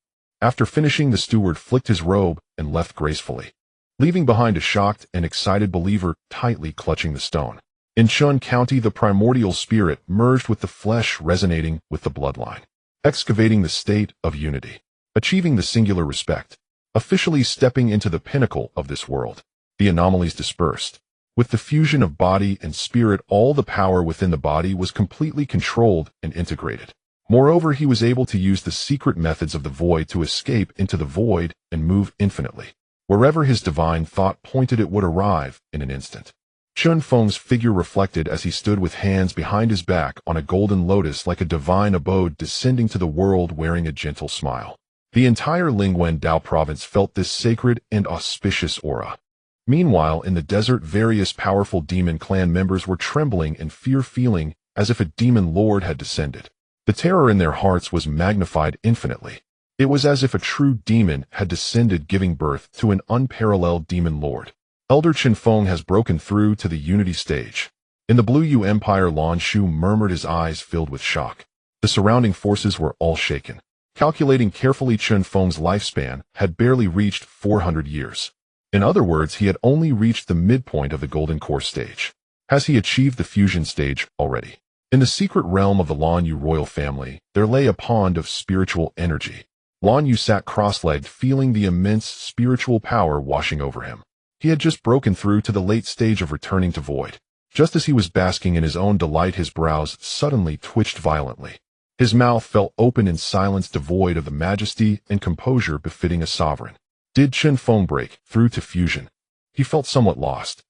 After finishing, the steward flicked his robe and left gracefully, leaving behind a shocked and excited believer tightly clutching the stone. In Chun County, the primordial spirit merged with the flesh, resonating with the bloodline, excavating the state of unity, achieving the singular respect, officially stepping into the pinnacle of this world. The anomalies dispersed. With the fusion of body and spirit, all the power within the body was completely controlled and integrated. Moreover, he was able to use the secret methods of the void to escape into the void and move infinitely. Wherever his divine thought pointed, it would arrive in an instant. Chen Feng's figure reflected as he stood with hands behind his back on a golden lotus, like a divine abode descending to the world, wearing a gentle smile. The entire Lingwen Dao province felt this sacred and auspicious aura. Meanwhile, in the desert, various powerful demon clan members were trembling in fear, feeling as if a demon lord had descended. The terror in their hearts was magnified infinitely. It was as if a true demon had descended, giving birth to an unparalleled demon lord. Elder Chen Feng has broken through to the unity stage. In the Blue Yu Empire, Lan Shu murmured, his eyes filled with shock. The surrounding forces were all shaken. Calculating carefully, Chen Feng's lifespan had barely reached 400 years. In other words, he had only reached the midpoint of the Golden Core stage. Has he achieved the fusion stage already? In the secret realm of the Lan Yu royal family, there lay a pond of spiritual energy. Lan Yu sat cross-legged, feeling the immense spiritual power washing over him. He had just broken through to the late stage of returning to void. Just as he was basking in his own delight, his brows suddenly twitched violently. His mouth fell open in silence devoid of the majesty and composure befitting a sovereign. Did Chen Feng break through to fusion? He felt somewhat lost.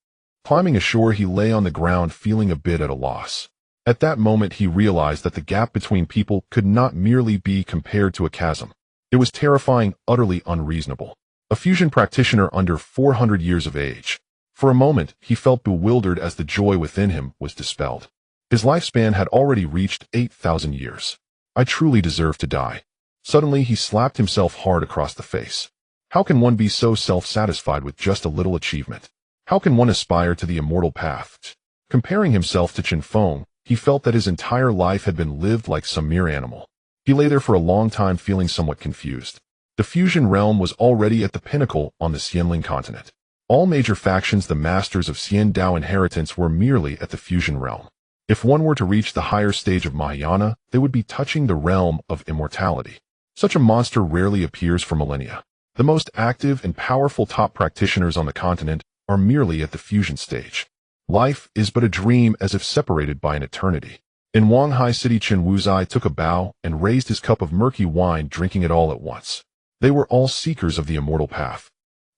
Climbing ashore, he lay on the ground feeling a bit at a loss. At that moment he realized that the gap between people could not merely be compared to a chasm. It was terrifying, utterly unreasonable. A fusion practitioner under 400 years of age. For a moment, he felt bewildered as the joy within him was dispelled. His lifespan had already reached 8,000 years. I truly deserve to die. Suddenly he slapped himself hard across the face. How can one be so self-satisfied with just a little achievement? How can one aspire to the immortal path? Comparing himself to Chen Feng, he felt that his entire life had been lived like some mere animal. He lay there for a long time feeling somewhat confused. The fusion realm was already at the pinnacle on the Xianling continent. All major factions, the masters of Xian Dao inheritance, were merely at the fusion realm. If one were to reach the higher stage of Mahayana, they would be touching the realm of immortality. Such a monster rarely appears for millennia. The most active and powerful top practitioners on the continent are merely at the fusion stage. Life is but a dream as if separated by an eternity. In Wanghai City, Chen Wuzai took a bow and raised his cup of murky wine, drinking it all at once. They were all seekers of the immortal path.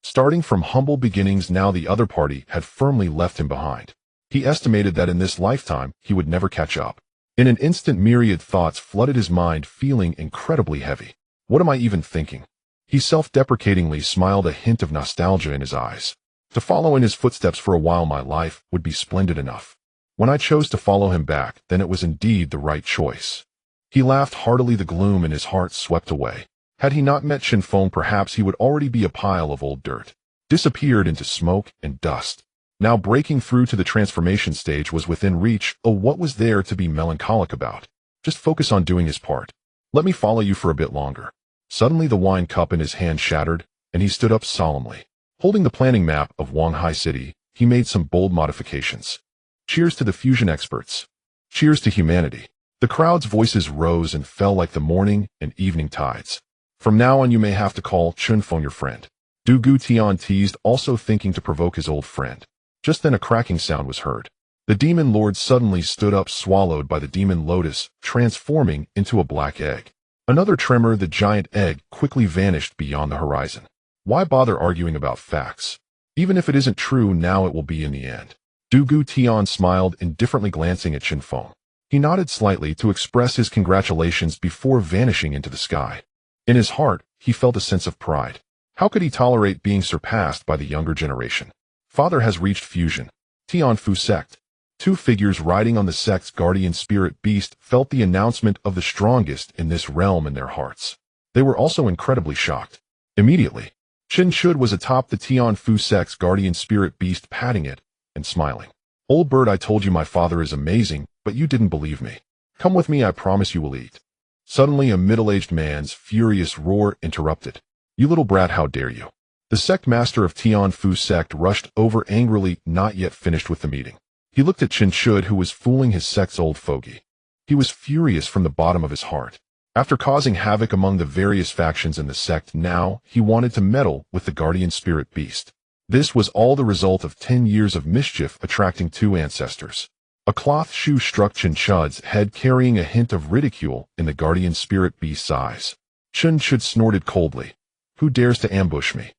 Starting from humble beginnings, now the other party had firmly left him behind. He estimated that in this lifetime he would never catch up. In an instant, myriad thoughts flooded his mind, feeling incredibly heavy. What am I even thinking? He self-deprecatingly smiled, a hint of nostalgia in his eyes. To follow in his footsteps for a while, my life would be splendid enough. When I chose to follow him back, then it was indeed the right choice. He laughed heartily, the gloom in his heart swept away. Had he not met Chen Feng, perhaps he would already be a pile of old dirt, disappeared into smoke and dust. Now breaking through to the transformation stage was within reach. Oh, what was there to be melancholic about? Just focus on doing his part. Let me follow you for a bit longer. Suddenly the wine cup in his hand shattered, and he stood up solemnly. Holding the planning map of Wanghai City, he made some bold modifications. Cheers to the fusion experts. Cheers to humanity. The crowd's voices rose and fell like the morning and evening tides. From now on you may have to call Chen Feng your friend. Du Gu Tian teased, also thinking to provoke his old friend. Just then a cracking sound was heard. The demon lord suddenly stood up, swallowed by the demon lotus, transforming into a black egg. Another tremor, the giant egg quickly vanished beyond the horizon. Why bother arguing about facts? Even if it isn't true, now it will be in the end. Du Gu Tian smiled, indifferently glancing at Chen Feng. He nodded slightly to express his congratulations before vanishing into the sky. In his heart, he felt a sense of pride. How could he tolerate being surpassed by the younger generation? Father has reached fusion. Tianfu sect. Two figures riding on the sect's guardian spirit beast felt the announcement of the strongest in this realm in their hearts. They were also incredibly shocked. Immediately, Qin Shud was atop the Tianfu sect's guardian spirit beast, patting it and smiling. Old bird, I told you my father is amazing, but you didn't believe me. Come with me, I promise you will eat. Suddenly a middle-aged man's furious roar interrupted. You little brat, how dare you? The sect master of Tianfu sect rushed over angrily, not yet finished with the meeting. He looked at Chen Shud, who was fooling his sect's old fogey. He was furious from the bottom of his heart. After causing havoc among the various factions in the sect, now he wanted to meddle with the guardian spirit beast. This was all the result of 10 years of mischief attracting two ancestors. A cloth shoe struck Chen Shud's head, carrying a hint of ridicule in the guardian spirit beast's eyes. Chen Shud snorted coldly. Who dares to ambush me?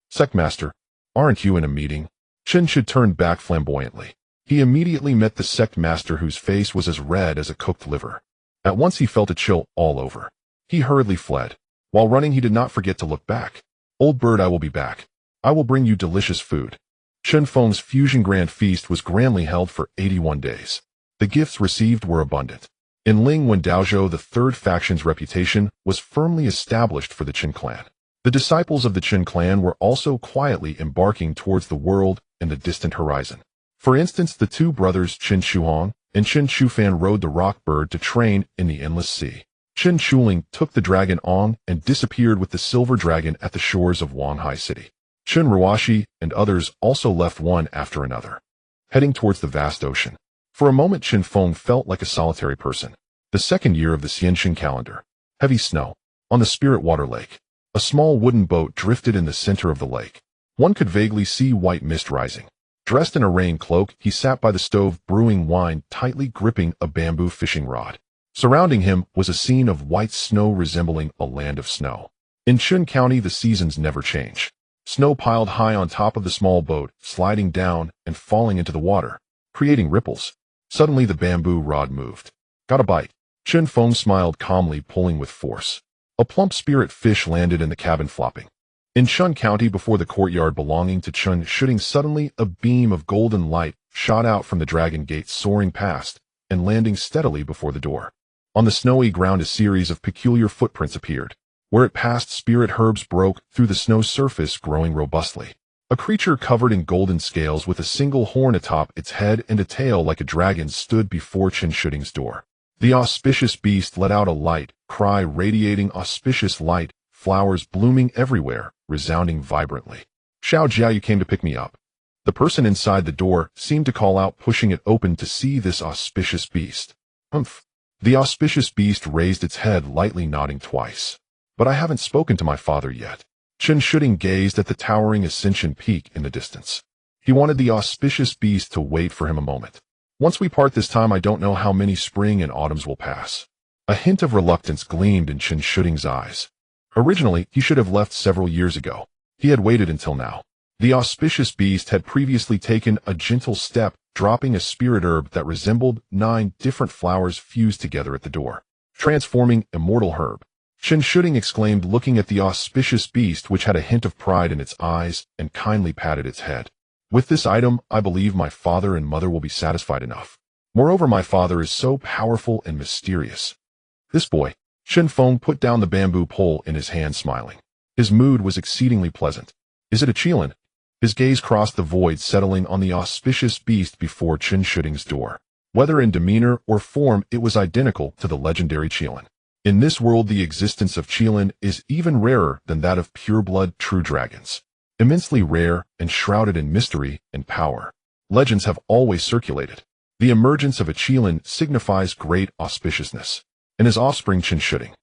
Sectmaster, aren't you in a meeting? Chen Shud turned back flamboyantly. He immediately met the sect master, whose face was as red as a cooked liver. At once he felt a chill all over. He hurriedly fled. While running, he did not forget to look back. Old bird, I will be back. I will bring you delicious food. Chen Feng's fusion grand feast was grandly held for 81 days. The gifts received were abundant. In Ling Wen Daozhou, the third faction's reputation was firmly established for the Chen clan. The disciples of the Chen clan were also quietly embarking towards the world and the distant horizon. For instance, the two brothers Chen Shuhong and Chen Shufan rode the rock bird to train in the endless sea. Chen Shuling took the dragon Ong and disappeared with the silver dragon at the shores of Wanghai City. Chen Ruashi and others also left one after another, heading towards the vast ocean. For a moment, Chen Feng felt like a solitary person. The second year of the Xianxin calendar. Heavy snow. On the Spirit Water Lake. A small wooden boat drifted in the center of the lake. One could vaguely see white mist rising. Dressed in a rain cloak, he sat by the stove brewing wine, tightly gripping a bamboo fishing rod. Surrounding him was a scene of white snow resembling a land of snow. In Chen County, the seasons never change. Snow piled high on top of the small boat, sliding down and falling into the water, creating ripples. Suddenly the bamboo rod moved. Got a bite. Chen Feng smiled calmly, pulling with force. A plump spirit fish landed in the cabin, flopping. In Chen County, before the courtyard belonging to Chen Shooting, suddenly a beam of golden light shot out from the dragon gate, soaring past and landing steadily before the door. On the snowy ground, a series of peculiar footprints appeared. Where it passed, spirit herbs broke through the snow surface, growing robustly. A creature covered in golden scales with a single horn atop its head and a tail like a dragon stood before Chen Shooting's door. The auspicious beast let out a light cry, radiating auspicious light, flowers blooming everywhere, resounding vibrantly. Xiao Jia, you came to pick me up. The person inside the door seemed to call out, pushing it open to see this auspicious beast. Humph. The auspicious beast raised its head, lightly nodding twice. But I haven't spoken to my father yet. Chen Shooting gazed at the towering ascension peak in the distance. He wanted the auspicious beast to wait for him a moment. Once we part this time, I don't know how many spring and autumns will pass. A hint of reluctance gleamed in Chen Shooting's eyes. Originally, he should have left several years ago. He had waited until now. The auspicious beast had previously taken a gentle step, dropping a spirit herb that resembled 9 different flowers fused together at the door. Transforming immortal herb. Chen Shooting exclaimed, looking at the auspicious beast, which had a hint of pride in its eyes, and kindly patted its head. With this item, I believe my father and mother will be satisfied enough. Moreover, my father is so powerful and mysterious. This boy. Chen Feng put down the bamboo pole in his hand, smiling. His mood was exceedingly pleasant. Is it a Qilin? His gaze crossed the void, settling on the auspicious beast before Chen Shooting's door. Whether in demeanor or form, it was identical to the legendary Qilin. In this world, the existence of Qilin is even rarer than that of pure-blood true dragons. Immensely rare and shrouded in mystery and power. Legends have always circulated. The emergence of a Qilin signifies great auspiciousness. And his offspring, Chen Shooting.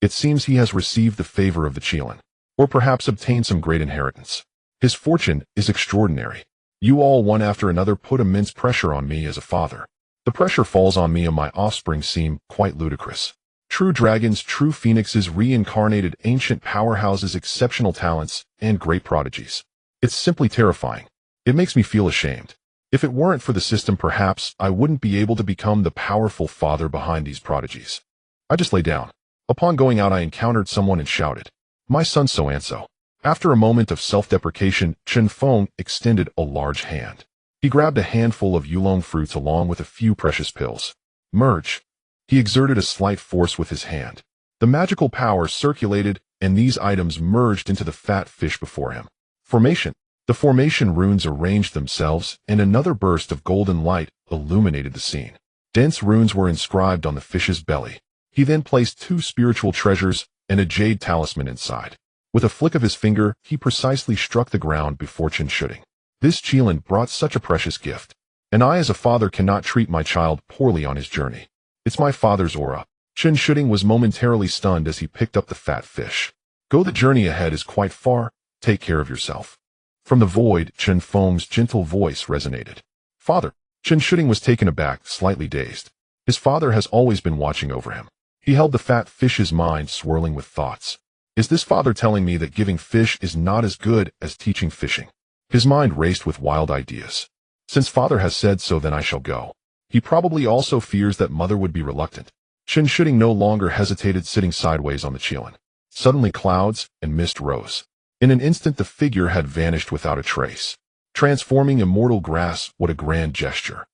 It seems he has received the favor of the Qilin, or perhaps obtained some great inheritance. His fortune is extraordinary. You all, one after another, put immense pressure on me as a father. The pressure falls on me and my offspring seem quite ludicrous. True dragons, true phoenixes, reincarnated ancient powerhouses, exceptional talents, and great prodigies. It's simply terrifying. It makes me feel ashamed. If it weren't for the system, perhaps I wouldn't be able to become the powerful father behind these prodigies. I just lay down. Upon going out, I encountered someone and shouted, "My son so-and-so." After a moment of self-deprecation, Chen Feng extended a large hand. He grabbed a handful of yulong fruits along with a few precious pills. Merge. He exerted a slight force with his hand. The magical power circulated, and these items merged into the fat fish before him. Formation. The formation runes arranged themselves, and another burst of golden light illuminated the scene. Dense runes were inscribed on the fish's belly. He then placed 2 spiritual treasures and a jade talisman inside. With a flick of his finger, he precisely struck the ground before Chen Shooting. This Qilin brought such a precious gift, and I as a father cannot treat my child poorly on his journey. It's my father's aura. Chen Shooting was momentarily stunned as he picked up the fat fish. Go, the journey ahead is quite far. Take care of yourself. From the void, Chen Feng's gentle voice resonated. Father. Chen Shooting was taken aback, slightly dazed. His father has always been watching over him. He held the fat fish's mind swirling with thoughts. Is this father telling me that giving fish is not as good as teaching fishing? His mind raced with wild ideas. Since father has said so, then I shall go. He probably also fears that mother would be reluctant. Chen Shooting no longer hesitated, sitting sideways on the Qilin. Suddenly clouds and mist rose. In an instant the figure had vanished without a trace. Transforming immortal grass, what a grand gesture.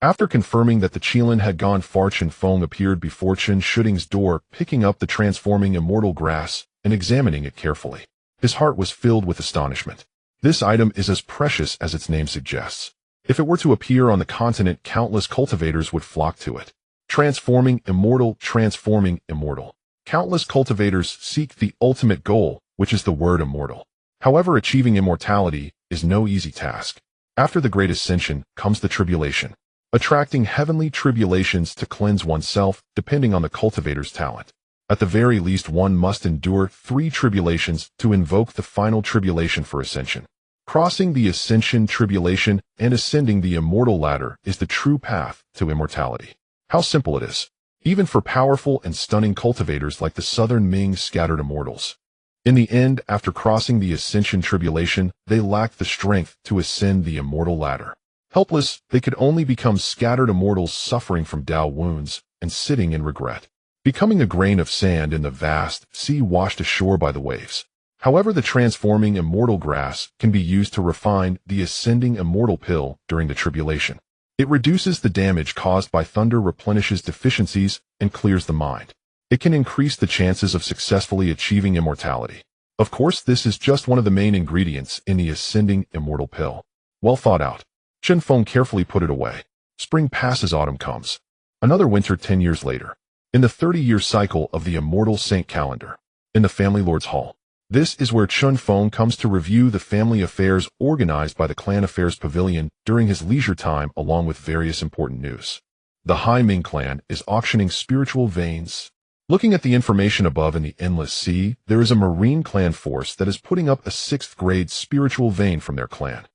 After confirming that the Qilin had gone far, Chen Feng appeared before Chen Shooting's door, picking up the transforming immortal grass and examining it carefully. His heart was filled with astonishment. This item is as precious as its name suggests. If it were to appear on the continent, countless cultivators would flock to it. Transforming immortal, transforming immortal. Countless cultivators seek the ultimate goal, which is the word immortal. However, achieving immortality is no easy task. After the great ascension comes the tribulation. Attracting heavenly tribulations to cleanse oneself, depending on the cultivator's talent. At the very least, one must endure 3 tribulations to invoke the final tribulation for ascension. Crossing the ascension tribulation and ascending the immortal ladder is the true path to immortality. How simple it is. even for powerful and stunning cultivators like the Southern Ming scattered immortals. In the end, after crossing the ascension tribulation, they lacked the strength to ascend the immortal ladder. Helpless, they could only become scattered immortals suffering from Dao wounds and sitting in regret, becoming a grain of sand in the vast sea washed ashore by the waves. However, the transforming immortal grass can be used to refine the ascending immortal pill during the tribulation. It reduces the damage caused by thunder, replenishes deficiencies, and clears the mind. It can increase the chances of successfully achieving immortality. Of course, this is just one of the main ingredients in the ascending immortal pill. Well thought out. Chen Feng carefully put it away. Spring passes, autumn comes. Another winter 10 years later. In the 30-year cycle of the immortal saint calendar. In the family lord's hall. This is where Chen Feng comes to review the family affairs organized by the Clan Affairs Pavilion during his leisure time, along with various important news. The Hai Ming clan is auctioning spiritual veins. Looking at the information above in the endless sea, there is a marine clan force that is putting up a 6th grade spiritual vein from their clan.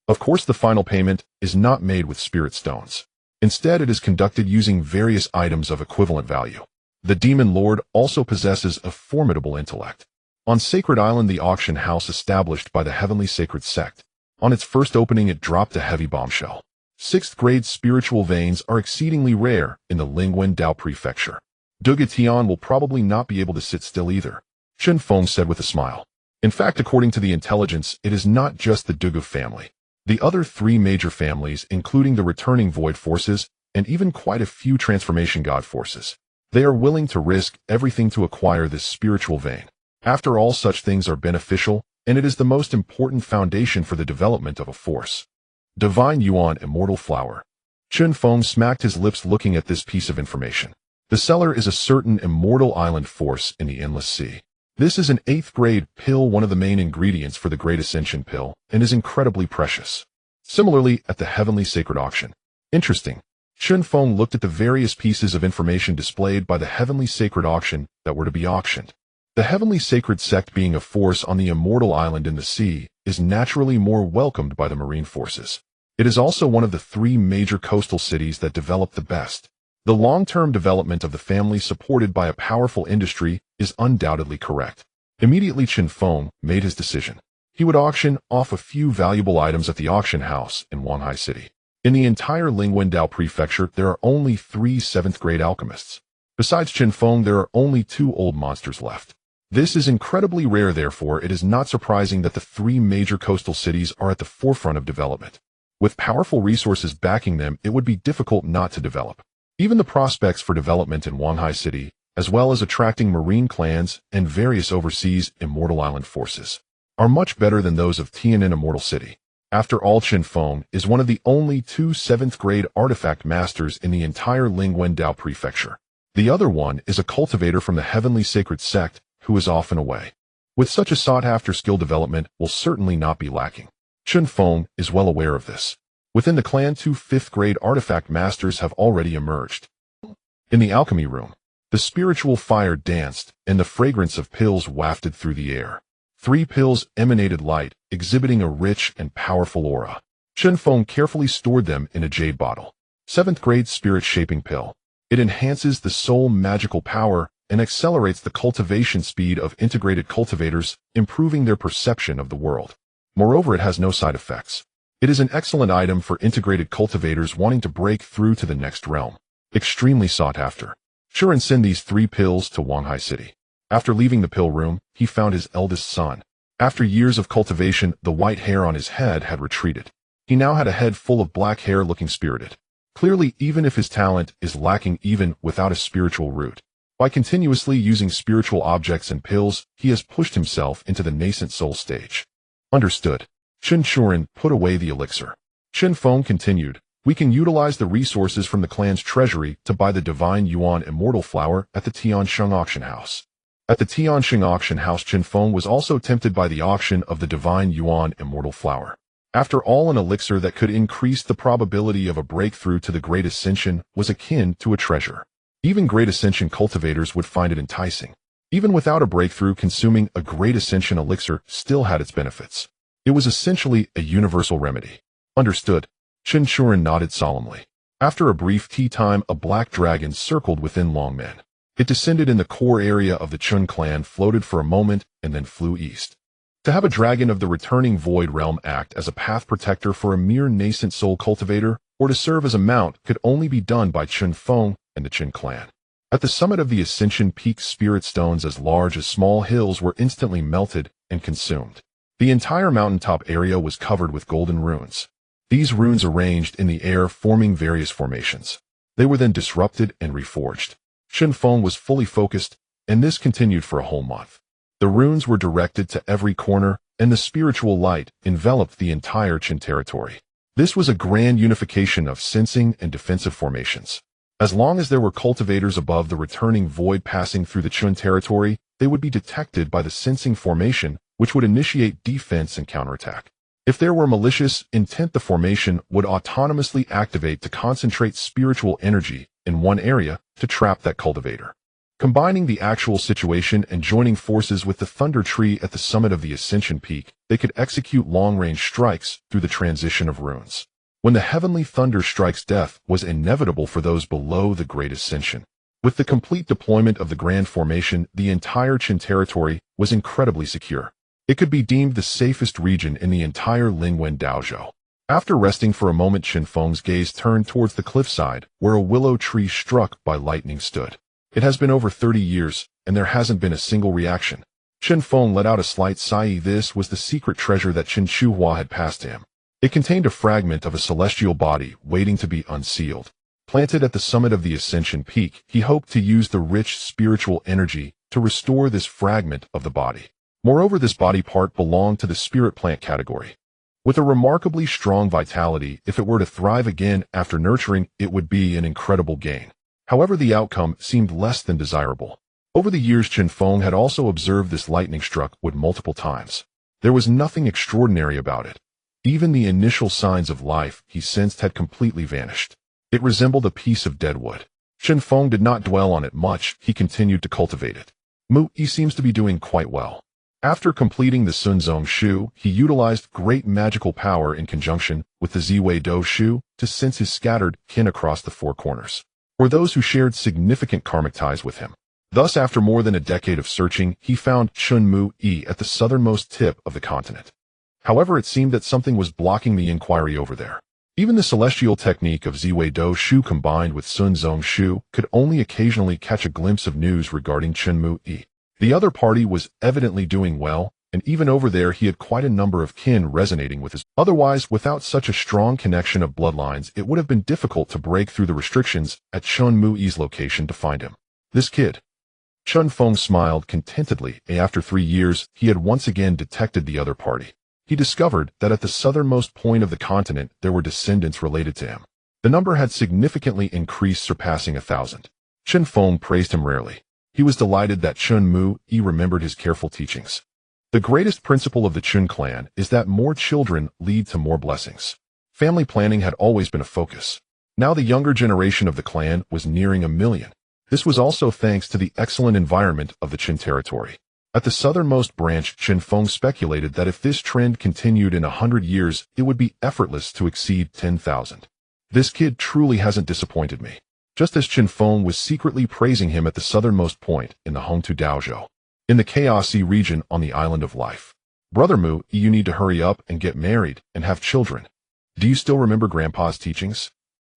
Of course, the final payment is not made with spirit stones. Instead, it is conducted using various items of equivalent value. The Demon Lord also possesses a formidable intellect. On Sacred Island, the auction house established by the Heavenly Sacred Sect. On its first opening, it dropped a heavy bombshell. 6th grade spiritual veins are exceedingly rare in the Lingwen Dao Prefecture. Duga Tian will probably not be able to sit still either, Chen Feng said with a smile. In fact, according to the intelligence, it is not just the Duga family. The other 3 major families, including the returning Void Forces, and even quite a few Transformation God Forces. They are willing to risk everything to acquire this spiritual vein. After all, such things are beneficial, and it is the most important foundation for the development of a force. Divine Yuan Immortal Flower. Chen Feng smacked his lips looking at this piece of information. The seller is a certain immortal island force in the endless sea. This is an 8th grade pill, one of the main ingredients for the Great Ascension pill, and is incredibly precious. Similarly, at the Heavenly Sacred Auction. Interesting. Chen Feng looked at the various pieces of information displayed by the Heavenly Sacred Auction that were to be auctioned. The Heavenly Sacred Sect, being a force on the immortal island in the sea, is naturally more welcomed by the marine forces. It is also one of the 3 major coastal cities that develop the best. The long-term development of the family, supported by a powerful industry, is undoubtedly correct. Immediately, Chen Feng made his decision. He would auction off a few valuable items at the auction house in Wanhai City. In the entire Lingwen Dao Prefecture, there are only 3 7th grade alchemists. Besides Chen Feng, there are only 2 old monsters left. This is incredibly rare, therefore it is not surprising that the 3 major coastal cities are at the forefront of development. With powerful resources backing them, it would be difficult not to develop. Even the prospects for development in Wanhai City, as well as attracting marine clans and various overseas immortal island forces, are much better than those of Tian'an Immortal City. After all, Chen Feng is one of the only 2 7th grade artifact masters in the entire Lingwen Dao Prefecture. The other one is a cultivator from the Heavenly Sacred Sect, who is often away. With such a sought-after skill, development will certainly not be lacking. Chen Feng is well aware of this. Within the clan, 2 5th grade artifact masters have already emerged. In the alchemy room, the spiritual fire danced, and the fragrance of pills wafted through the air. 3 pills emanated light, exhibiting a rich and powerful aura. Chen Feng carefully stored them in a jade bottle. 7th grade spirit shaping pill. It enhances the soul magical power and accelerates the cultivation speed of integrated cultivators, improving their perception of the world. Moreover, it has no side effects. It is an excellent item for integrated cultivators wanting to break through to the next realm. Extremely sought after. Shuren sent these 3 pills to Wanhai City. After leaving the pill room, he found his eldest son. After years of cultivation, the white hair on his head had retreated. He now had a head full of black hair, looking spirited. Clearly, even if his talent is lacking even without a spiritual root, by continuously using spiritual objects and pills, he has pushed himself into the nascent soul stage. Understood. Chen Shuren put away the elixir. Chen Feng continued, we can utilize the resources from the clan's treasury to buy the Divine Yuan Immortal Flower at the Tiansheng Auction House. At the Tiansheng Auction House, Chen Feng was also tempted by the auction of the Divine Yuan Immortal Flower. After all, an elixir that could increase the probability of a breakthrough to the Great Ascension was akin to a treasure. Even Great Ascension cultivators would find it enticing. Even without a breakthrough, consuming a Great Ascension elixir still had its benefits. It was essentially a universal remedy. Understood. Chen Shuren nodded solemnly. After a brief tea time, a black dragon circled within Longmen. It descended in the core area of the Chen clan, floated for a moment, and then flew east. To have a dragon of the returning void realm act as a path protector for a mere nascent soul cultivator, or to serve as a mount, could only be done by Chen Feng and the Chen clan. At the summit of the Ascension Peak, spirit stones as large as small hills were instantly melted and consumed. The entire mountaintop area was covered with golden runes. These runes arranged in the air, forming various formations. They were then disrupted and reforged. Chen Feng was fully focused, and this continued for a whole month. The runes were directed to every corner, and the spiritual light enveloped the entire Chen territory. This was a grand unification of sensing and defensive formations. As long as there were cultivators above the returning void passing through the Chen territory, they would be detected by the sensing formation, which would initiate defense and counterattack. If there were malicious intent, the formation would autonomously activate to concentrate spiritual energy in one area to trap that cultivator. Combining the actual situation and joining forces with the thunder tree at the summit of the Ascension Peak, they could execute long-range strikes through the transition of runes. When the heavenly thunder strikes, death was inevitable for those below the Great Ascension. With the complete deployment of the Grand Formation, the entire Chen territory was incredibly secure. It could be deemed the safest region in the entire Lingwen Daozhou. After resting for a moment, Chen Feng's gaze turned towards the cliffside, where a willow tree struck by lightning stood. It has been over 30 years, and there hasn't been a single reaction. Chen Feng let out a slight sigh. This was the secret treasure that Chen Shuhua had passed to him. It contained a fragment of a celestial body waiting to be unsealed. Planted at the summit of the Ascension Peak, he hoped to use the rich spiritual energy to restore this fragment of the body. Moreover, this body part belonged to the spirit plant category. With a remarkably strong vitality, if it were to thrive again after nurturing, it would be an incredible gain. However, the outcome seemed less than desirable. Over the years, Chen Feng had also observed this lightning-struck wood multiple times. There was nothing extraordinary about it. Even the initial signs of life he sensed had completely vanished. It resembled a piece of dead wood. Chen Feng did not dwell on it much. He continued to cultivate it. He seems to be doing quite well. After completing the Sun Zong Shu, he utilized great magical power in conjunction with the Ziwei Do Shu to sense his scattered kin across the four corners, or those who shared significant karmic ties with him. Thus, after more than a decade of searching, he found Chun Mu Yi at the southernmost tip of the continent. However, it seemed that something was blocking the inquiry over there. Even the celestial technique of Ziwei Do Shu combined with Sun Zong Shu could only occasionally catch a glimpse of news regarding Chun Mu Yi. The other party was evidently doing well, and even over there he had quite a number of kin resonating with his. Otherwise, without such a strong connection of bloodlines, it would have been difficult to break through the restrictions at Chun Mu Yi's location to find him. This kid. Chen Feng smiled contentedly. After 3 years, he had once again detected the other party. He discovered that at the southernmost point of the continent there were descendants related to him. The number had significantly increased, surpassing 1,000. Chen Feng praised him rarely. He was delighted that Chun Mu Yi remembered his careful teachings. The greatest principle of the Chun clan is that more children lead to more blessings. Family planning had always been a focus. Now the younger generation of the clan was nearing 1 million. This was also thanks to the excellent environment of the Chen territory. At the southernmost branch, Chen Feng speculated that if this trend continued in 100 years, it would be effortless to exceed 10,000. This kid truly hasn't disappointed me. Just as Chen Feng was secretly praising him at the southernmost point in the Hongtu Daozhou, in the Chaos-y region on the Island of Life. Brother Mu, you need to hurry up and get married and have children. Do you still remember Grandpa's teachings?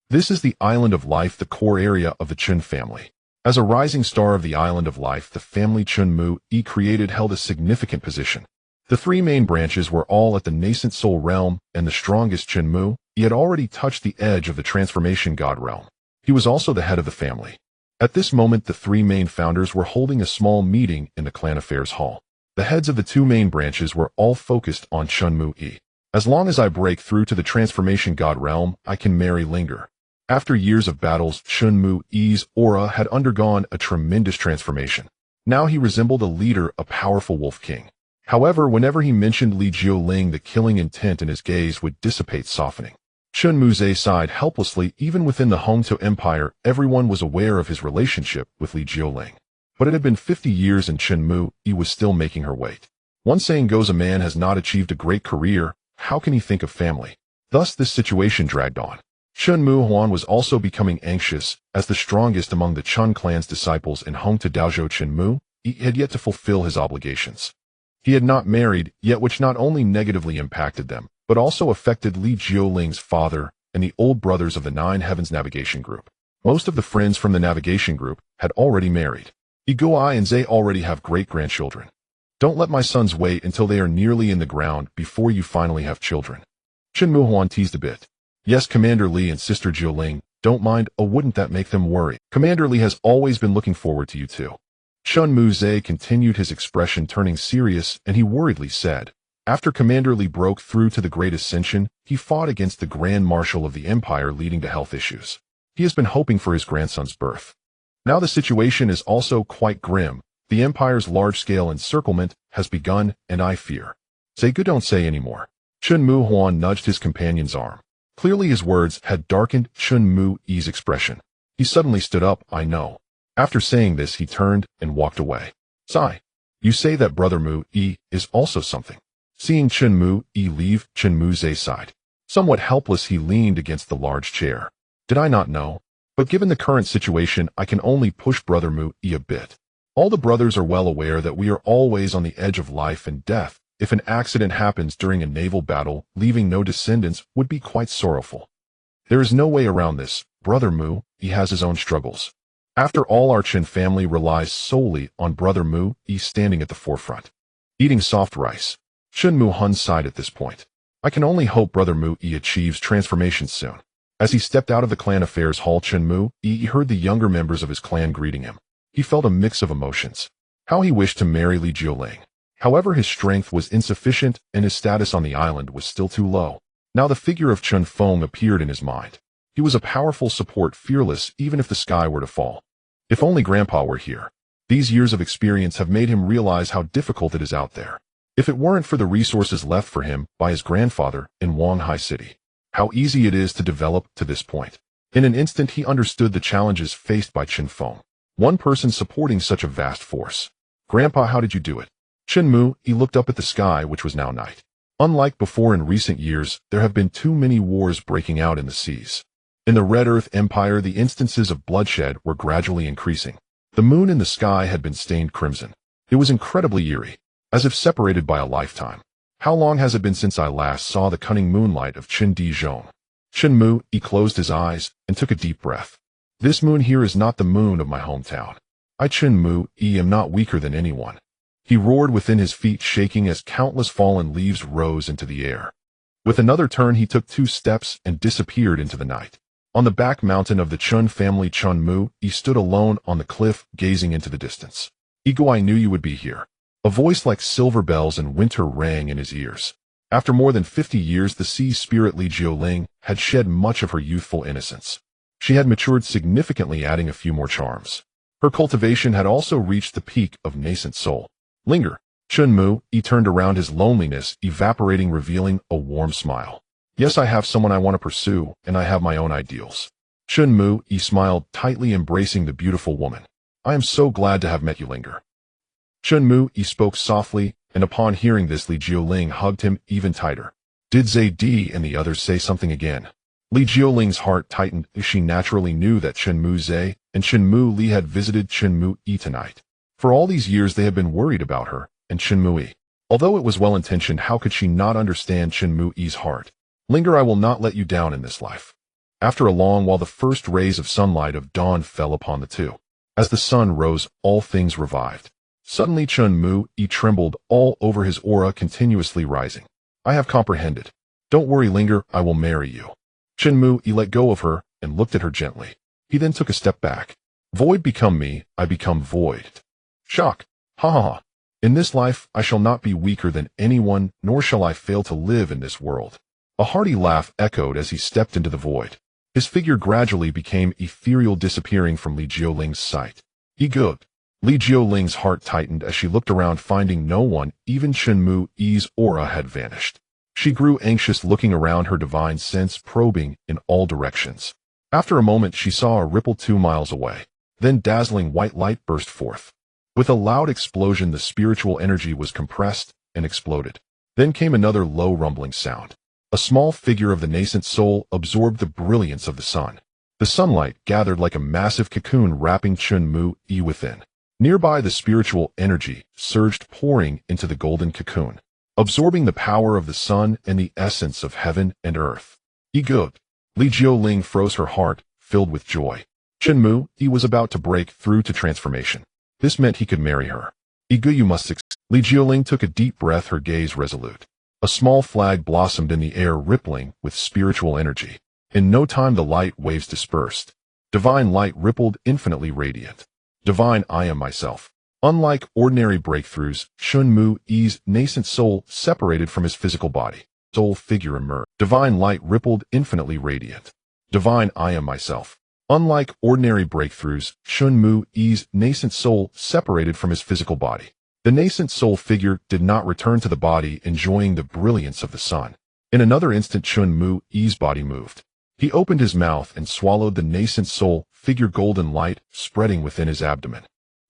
This is the Island of Life, the core area of the Chen family. As a rising star of the Island of Life, the family Chun Mu Yi created held a significant position. The 3 main branches were all at the nascent soul realm, and the strongest Chun Mu Yi had already touched the edge of the transformation god realm. He was also the head of the family. At this moment, the 3 main founders were holding a small meeting in the clan affairs hall. The heads of the 2 main branches were all focused on Chun Mu Yi. As long as I break through to the transformation god realm, I can marry Linger. After years of battles, Chun Mu Yi's aura had undergone a tremendous transformation. Now he resembled a leader, a powerful wolf king. However, whenever he mentioned Li Jiuling, the killing intent in his gaze would dissipate, softening. Chun Mu-ze sighed helplessly. Even within the Hongtu Empire, everyone was aware of his relationship with Li Jiuling. But it had been 50 years and Chun Mu Yi was still making her wait. One saying goes, a man has not achieved a great career, how can he think of family? Thus this situation dragged on. Chen Huan was also becoming anxious, as the strongest among the Chen clan's disciples and home to Daozhou Chen Mu, he had yet to fulfill his obligations. He had not married yet, which not only negatively impacted them, but also affected Li Jioling's father and the old brothers of the Nine Heavens Navigation Group. Most of the friends from the navigation group had already married. Guai and Zhe already have great-grandchildren. Don't let my sons wait until they are nearly in the ground before you finally have children. Chen Huan teased a bit. Yes, Commander Li and Sister Jioling, don't mind, wouldn't that make them worry? Commander Li has always been looking forward to you too. Chen Mu-ze continued, his expression turning serious, and he worriedly said, after Commander Li broke through to the Great Ascension, he fought against the Grand Marshal of the Empire, leading to health issues. He has been hoping for his grandson's birth. Now the situation is also quite grim. The Empire's large-scale encirclement has begun, and I fear. Say good, don't say anymore. Chen Huan nudged his companion's arm. Clearly his words had darkened Chen Mu-yi's expression. He suddenly stood up. I know. After saying this, he turned and walked away. Sigh. You say that Brother Mu-yi is also something. Seeing Chen Mu-yi leave, Chen Mu-ze sighed. Somewhat helpless, he leaned against the large chair. Did I not know? But given the current situation, I can only push Brother Mu-yi a bit. All the brothers are well aware that we are always on the edge of life and death. If an accident happens during a naval battle, leaving no descendants would be quite sorrowful. There is no way around this. Brother Mu-yi has his own struggles. After all, our Chen family relies solely on Brother Mu-yi standing at the forefront. Eating soft rice. Chen Mu-hun sighed at this point. I can only hope Brother Mu-yi achieves transformation soon. As he stepped out of the clan affairs hall, Chen Mu-yi heard the younger members of his clan greeting him. He felt a mix of emotions. How he wished to marry Li Jioling. However, his strength was insufficient and his status on the island was still too low. Now the figure of Chen Feng appeared in his mind. He was a powerful support, fearless even if the sky were to fall. If only Grandpa were here. These years of experience have made him realize how difficult it is out there. If it weren't for the resources left for him by his grandfather in Wanghai City. How easy it is to develop to this point. In an instant he understood the challenges faced by Chen Feng. One person supporting such a vast force. Grandpa, how did you do it? Chen Mu-yi looked up at the sky, which was now night. Unlike before in recent years, there have been too many wars breaking out in the seas. In the Red Earth Empire, the instances of bloodshed were gradually increasing. The moon in the sky had been stained crimson. It was incredibly eerie, as if separated by a lifetime. How long has it been since I last saw the cunning moonlight of Qin Di Zhong? Chen Mu-yi closed his eyes and took a deep breath. This moon here is not the moon of my hometown. I, Chen Mu-yi, am not weaker than anyone. He roared within, his feet shaking as countless fallen leaves rose into the air. With another turn, he took 2 steps and disappeared into the night. On the back mountain of the Chen family, Chen Mu-yi stood alone on the cliff, gazing into the distance. Ego, I knew you would be here. A voice like silver bells in winter rang in his ears. After more than 50 years, the sea spirit Li Jioling had shed much of her youthful innocence. She had matured significantly, adding a few more charms. Her cultivation had also reached the peak of nascent soul. Linger. Chen Mu-yi turned around, his loneliness evaporating, revealing a warm smile. Yes, I have someone I want to pursue, and I have my own ideals. Chen Mu-yi smiled, tightly embracing the beautiful woman. I am so glad to have met you, Linger. Chen Mu-yi spoke softly, and upon hearing this, Li Jioling hugged him even tighter. Did Zedi and the others say something again? Li Jioling's heart tightened. She naturally knew that Chen Mu-ze and Chen Mu-li had visited Chen Mu-yi tonight. For all these years they had been worried about her and Chen Mu-yi. Although it was well-intentioned, how could she not understand Chen Mu-yi's heart? Linger, I will not let you down in this life. After a long while, the first rays of sunlight of dawn fell upon the two. As the sun rose, all things revived. Suddenly Chen Mu-yi trembled all over, his aura continuously rising. I have comprehended. Don't worry, Linger, I will marry you. Chen Mu-yi let go of her and looked at her gently. He then took a step back. Void become me, I become void. Shock. Ha ha ha. In this life I shall not be weaker than anyone, nor shall I fail to live in this world. A hearty laugh echoed as he stepped into the void. His figure gradually became ethereal, disappearing from Li Jioling's sight. He gooked. Li Jioling's heart tightened as she looked around, finding no one. Even Chen Mu-yi's aura had vanished. She grew anxious, looking around, her divine sense probing in all directions. After a moment she saw a ripple 2 miles away. Then dazzling white light burst forth. With a loud explosion, the spiritual energy was compressed and exploded. Then came another low rumbling sound. A small figure of the nascent soul absorbed the brilliance of the sun. The sunlight gathered like a massive cocoon wrapping Chen Mu-yi within. Nearby, the spiritual energy surged, pouring into the golden cocoon, absorbing the power of the sun and the essence of heaven and earth. Good. Li Jiuling froze, her heart filled with joy. Chen Mu-yi was about to break through to transformation. This meant he could marry her. Good, you must succeed. Li Jiuling took a deep breath, her gaze resolute. A small flag blossomed in the air, rippling with spiritual energy. In no time, the light waves dispersed. Divine light rippled, infinitely radiant. Divine, I am myself. Unlike ordinary breakthroughs, Chen Mu-yi's nascent soul separated from his physical body. Soul figure emerged. Divine light rippled, infinitely radiant. Divine, I am myself. Unlike ordinary breakthroughs, Chen Mu-yi's nascent soul separated from his physical body. The nascent soul figure did not return to the body, enjoying the brilliance of the sun. In another instant, Chen Mu-yi's body moved. He opened his mouth and swallowed the nascent soul figure, golden light spreading within his abdomen.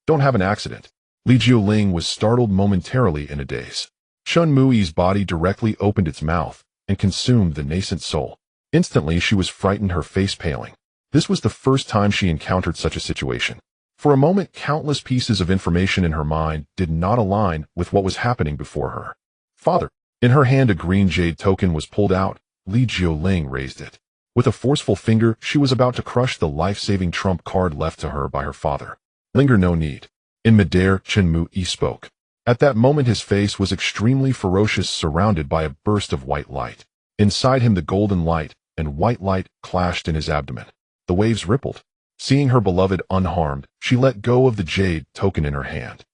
Don't have an accident. Li Jiuling was startled, momentarily in a daze. Chen Mu-yi's body directly opened its mouth and consumed the nascent soul. Instantly, she was frightened, her face paling. This was the first time she encountered such a situation. For a moment, countless pieces of information in her mind did not align with what was happening before her. Father. In her hand, a green jade token was pulled out. Li Jiuling raised it. With a forceful finger, she was about to crush the life-saving trump card left to her by her father. Linger, no need. In midair, Chen Mu-yi spoke. At that moment, his face was extremely ferocious, surrounded by a burst of white light. Inside him, the golden light and white light clashed in his abdomen. The waves rippled. Seeing her beloved unharmed, she let go of the jade token in her hand,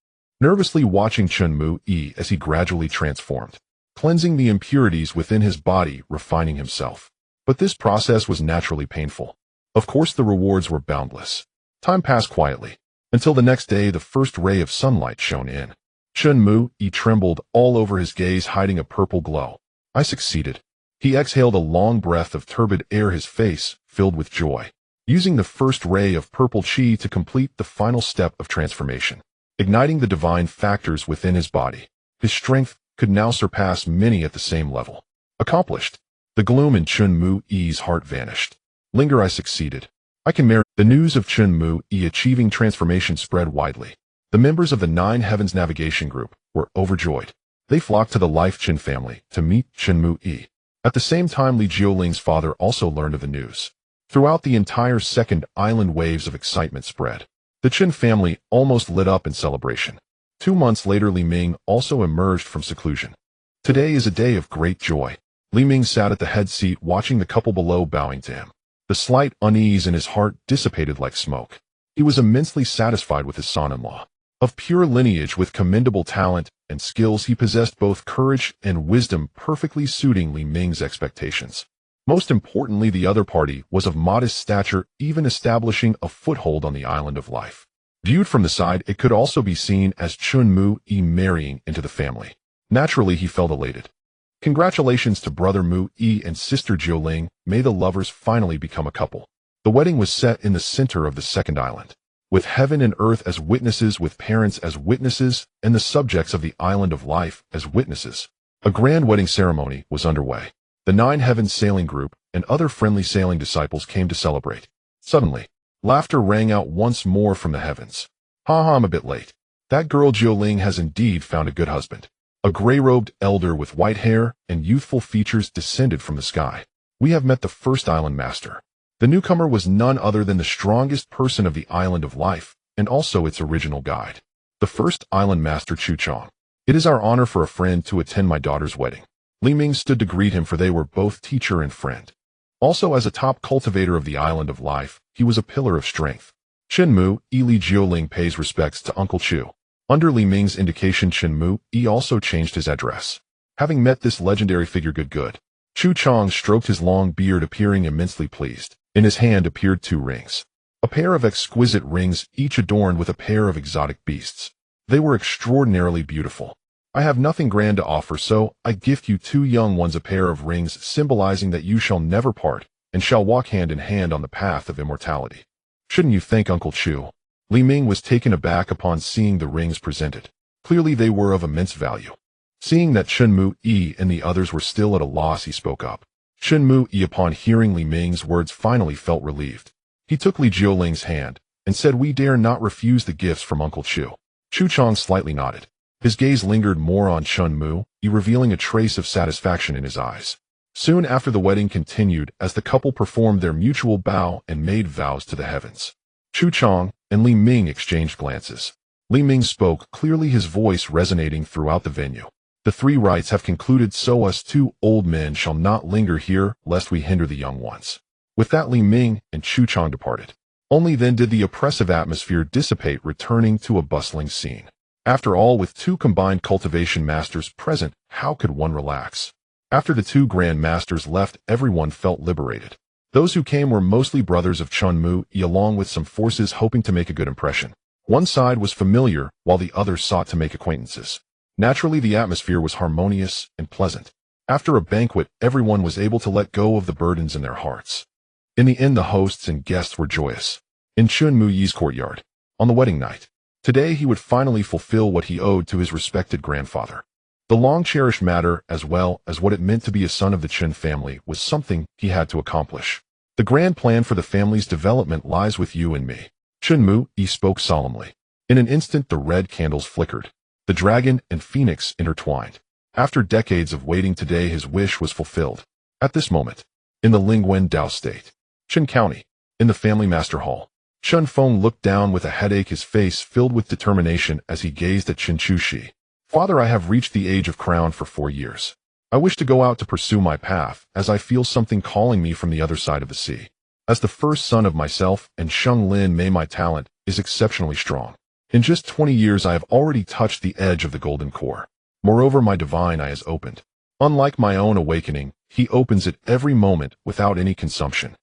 nervously watching Chen Mu-yi as he gradually transformed, cleansing the impurities within his body, refining himself. But this process was naturally painful. Of course, the rewards were boundless. Time passed quietly, until the next day the first ray of sunlight shone in. Chen Mu-yi trembled all over, his gaze hiding a purple glow. I succeeded. He exhaled a long breath of turbid air, his face filled with joy, using the first ray of purple chi to complete the final step of transformation, igniting the divine factors within his body. His strength could now surpass many at the same level. Accomplished. The gloom in Chen Mu-yi's heart vanished. Linger, I succeeded. I can marry. The news of Chen Mu-yi achieving transformation spread widely. The members of the Nine Heavens Navigation Group were overjoyed. They flocked to the Life Chen family to meet Chen Mu-yi. At the same time, Li Jiuling's father also learned of the news. Throughout the entire second island, waves of excitement spread. The Chen family almost lit up in celebration. 2 months later, Li Ming also emerged from seclusion. Today is a day of great joy. Li Ming sat at the head seat, watching the couple below bowing to him. The slight unease in his heart dissipated like smoke. He was immensely satisfied with his son-in-law. Of pure lineage with commendable talent and skills, he possessed both courage and wisdom, perfectly suiting Li Ming's expectations. Most importantly, the other party was of modest stature, even establishing a foothold on the island of life. Viewed from the side, it could also be seen as Chen Mu-yi marrying into the family. Naturally, he felt elated. Congratulations to brother Mu-yi and sister Jiuling. May the lovers finally become a couple. The wedding was set in the center of the second island, with heaven and earth as witnesses, with parents as witnesses, and the subjects of the island of life as witnesses. A grand wedding ceremony was underway. The Nine Heavens Sailing Group and other friendly sailing disciples came to celebrate. Suddenly, laughter rang out once more from the heavens. Ha, I'm a bit late. That girl Jiuling has indeed found a good husband. A gray-robed elder with white hair and youthful features descended from the sky. We have met the first island master. The newcomer was none other than the strongest person of the island of life, and also its original guide. The first island master, Chu Chong. It is our honor for a friend to attend my daughter's wedding. Li Ming stood to greet him, for they were both teacher and friend. Also, as a top cultivator of the island of life, he was a pillar of strength. Chen Mu-yi. Li Jiuling pays respects to Uncle Chu. Under Li Ming's indication, Chen Mu-yi also changed his address. Having met this legendary figure, good. Chu Chong stroked his long beard, appearing immensely pleased. In his hand appeared 2 rings. A pair of exquisite rings, each adorned with a pair of exotic beasts. They were extraordinarily beautiful. I have nothing grand to offer, so I gift you 2 young ones, a pair of rings symbolizing that you shall never part and shall walk hand in hand on the path of immortality. Shouldn't you thank Uncle Chu? Li Ming was taken aback upon seeing the rings presented. Clearly they were of immense value. Seeing that Chen Mu-yi and the others were still at a loss, he spoke up. Chen Mu-yi, upon hearing Li Ming's words, finally felt relieved. He took Li Jioling's hand and said, "We dare not refuse the gifts from Uncle Chu." Chu Chang slightly nodded. His gaze lingered more on Chen Mu-yi, revealing a trace of satisfaction in his eyes. Soon after, the wedding continued as the couple performed their mutual bow and made vows to the heavens. Chu Chang and Li Ming exchanged glances. Li Ming spoke, clearly, his voice resonating throughout the venue. "The three rites have concluded, so us two old men shall not linger here, lest we hinder the young ones." With that, Li Ming and Chu Chang departed. Only then did the oppressive atmosphere dissipate, returning to a bustling scene. After all, with two combined cultivation masters present, how could one relax? After the two grand masters left, everyone felt liberated. Those who came were mostly brothers of Chen Mu-yi, along with some forces hoping to make a good impression. One side was familiar, while the other sought to make acquaintances. Naturally, the atmosphere was harmonious and pleasant. After a banquet, everyone was able to let go of the burdens in their hearts. In the end, the hosts and guests were joyous. In Chen Mu-yi's courtyard, on the wedding night, today he would finally fulfill what he owed to his respected grandfather. The long-cherished matter, as well as what it meant to be a son of the Chen family, was something he had to accomplish. "The grand plan for the family's development lies with you and me." Chen Mu-yi spoke solemnly. In an instant, the red candles flickered. The dragon and phoenix intertwined. After decades of waiting, today his wish was fulfilled. At this moment, in the Lingwen Dao State, Chen County, in the family master hall, Chen Feng looked down with a headache, his face filled with determination as he gazed at Chen Chu-shi. "Father, I have reached the age of crown for 4 years. I wish to go out to pursue my path, as I feel something calling me from the other side of the sea. As the first son of myself and Sheng Lin Mei, my talent is exceptionally strong. In just 20 years, I have already touched the edge of the golden core. Moreover, my divine eye is opened. Unlike my own awakening, he opens it every moment without any consumption.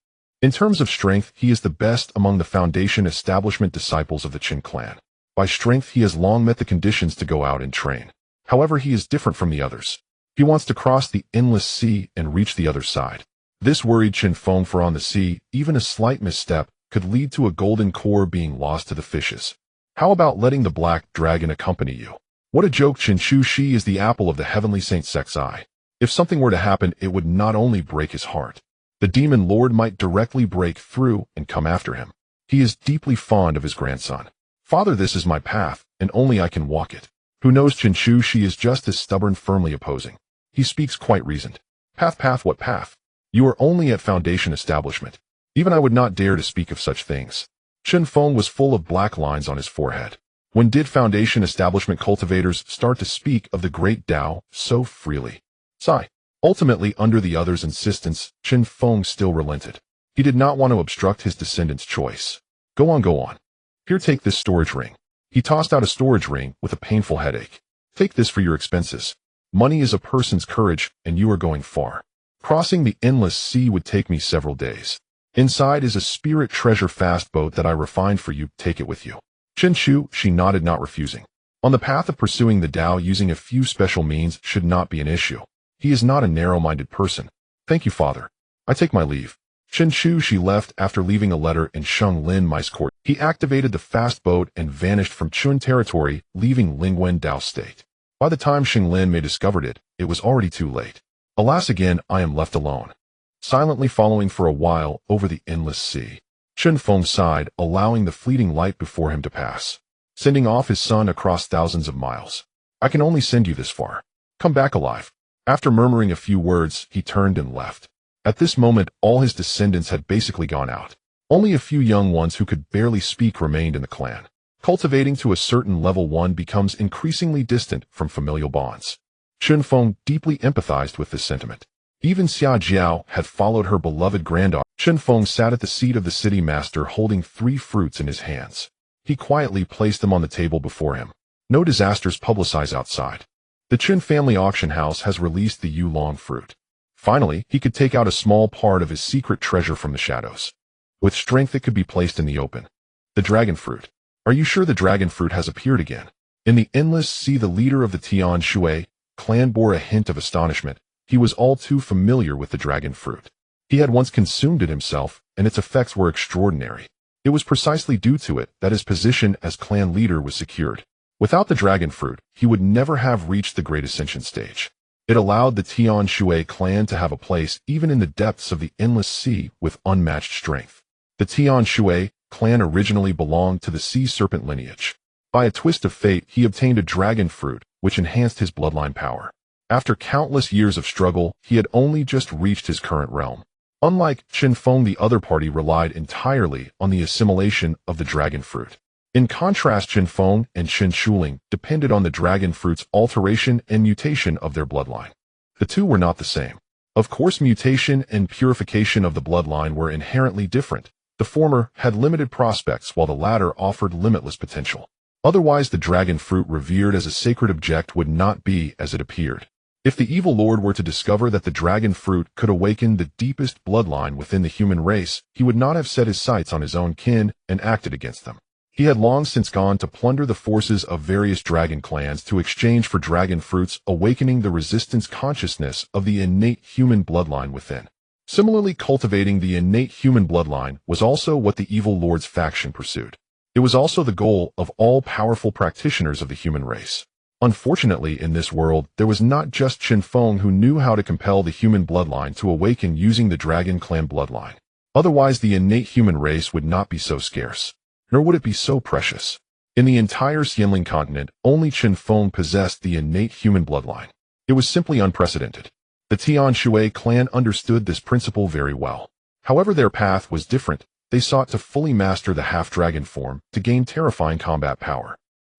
In terms of strength, he is the best among the foundation establishment disciples of the Qin clan. By strength, he has long met the conditions to go out and train. However, he is different from the others. He wants to cross the endless sea and reach the other side." This worried Chen Feng, for on the sea, even a slight misstep could lead to a golden core being lost to the fishes. "How about letting the black dragon accompany you?" What a joke! Chen Chu-shi is the apple of the heavenly Saint Sek's eye. If something were to happen, it would not only break his heart. The demon lord might directly break through and come after him. He is deeply fond of his grandson. "Father, this is my path, and only I can walk it." Who knows? Chen Chu-shi is just as stubborn, firmly opposing. He speaks quite reasoned. Path, what path? You are only at foundation establishment. Even I would not dare to speak of such things." Chen Feng was full of black lines on his forehead. When did foundation establishment cultivators start to speak of the great Tao so freely? Sigh. Ultimately, under the others' insistence, Chen Feng still relented. He did not want to obstruct his descendant's choice. Go on. Here, take this storage ring." He tossed out a storage ring with a painful headache. "Take this for your expenses. Money is a person's courage, and you are going far. Crossing the endless sea would take me several days. Inside is a spirit treasure fast boat that I refined for you. Take it with you." Chen Chu-shi nodded, not refusing. On the path of pursuing the Tao, using a few special means should not be an issue. He is not a narrow-minded person. "Thank you, father. I take my leave." Chen Chu-shi left after leaving a letter in Sheng Lin Mei's court. He activated the fast boat and vanished from Chun territory, leaving Lingwen Dao State. By the time Sheng Lin Mei discovered it, it was already too late. Alas, again I am left alone. Silently following for a while over the endless sea, Chen Feng sighed, allowing the fleeting light before him to pass, sending off his son across thousands of miles. "I can only send you this far. Come back alive." After murmuring a few words, he turned and left. At this moment, all his descendants had basically gone out. Only a few young ones who could barely speak remained in the clan. Cultivating to a certain level, one becomes increasingly distant from familial bonds. Chen Feng deeply empathized with this sentiment. Even Xia Jiao had followed her beloved granddaughter. Chen Feng sat at the seat of the city master, holding 3 fruits in his hands. He quietly placed them on the table before him. No disasters publicized outside. The Chen family auction house has released the Yulong fruit. Finally, he could take out a small part of his secret treasure from the shadows. With strength, it could be placed in the open. The dragon fruit. Are you sure the dragon fruit has appeared again? In the endless sea, the leader of the Tian Shui clan bore a hint of astonishment. He was all too familiar with the dragon fruit. He had once consumed it himself, and its effects were extraordinary. It was precisely due to it that his position as clan leader was secured. Without the dragon fruit, he would never have reached the Great Ascension stage. It allowed the Tian Shui clan to have a place even in the depths of the endless sea with unmatched strength. The Tian Shui clan originally belonged to the sea serpent lineage. By a twist of fate, he obtained a dragon fruit, which enhanced his bloodline power. After countless years of struggle, he had only just reached his current realm. Unlike Chen Feng, the other party relied entirely on the assimilation of the dragon fruit. In contrast, Chen Feng and Chen Shuling depended on the dragon fruit's alteration and mutation of their bloodline. The two were not the same. Of course, mutation and purification of the bloodline were inherently different. The former had limited prospects while the latter offered limitless potential. Otherwise, the dragon fruit revered as a sacred object would not be as it appeared. If the evil lord were to discover that the dragon fruit could awaken the deepest bloodline within the human race, he would not have set his sights on his own kin and acted against them. He had long since gone to plunder the forces of various dragon clans to exchange for dragon fruits, awakening the resistance consciousness of the innate human bloodline within. Similarly, cultivating the innate human bloodline was also what the evil lord's faction pursued. It was also the goal of all powerful practitioners of the human race. Unfortunately, in this world, there was not just Chen Feng who knew how to compel the human bloodline to awaken using the dragon clan bloodline. Otherwise, the innate human race would not be so scarce, nor would it be so precious. In the entire Xianling continent, only Chen Feng possessed the innate human bloodline. It was simply unprecedented. The Tian Shui clan understood this principle very well. However, their path was different. They sought to fully master the half-dragon form to gain terrifying combat power.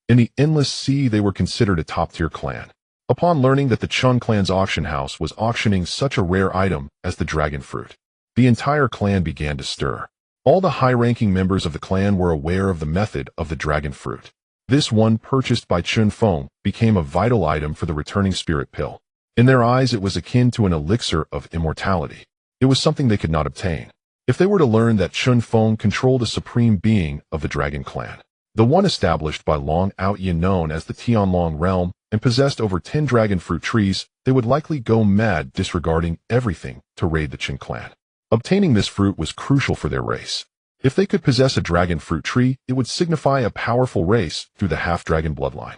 In the endless sea, they were considered a top-tier clan. Upon learning that the Chun clan's auction house was auctioning such a rare item as the dragon fruit, the entire clan began to stir. All the high-ranking members of the clan were aware of the method of the dragon fruit. This one, purchased by Chen Feng, became a vital item for the returning spirit pill. In their eyes, it was akin to an elixir of immortality. It was something they could not obtain. If they were to learn that Chen Feng controlled a supreme being of the dragon clan, the one established by Long Outyin known as the Tianlong realm, and possessed over 10 dragon fruit trees, they would likely go mad, disregarding everything to raid the Chen clan. Obtaining this fruit was crucial for their race. If they could possess a dragon fruit tree, it would signify a powerful race through the half-dragon bloodline.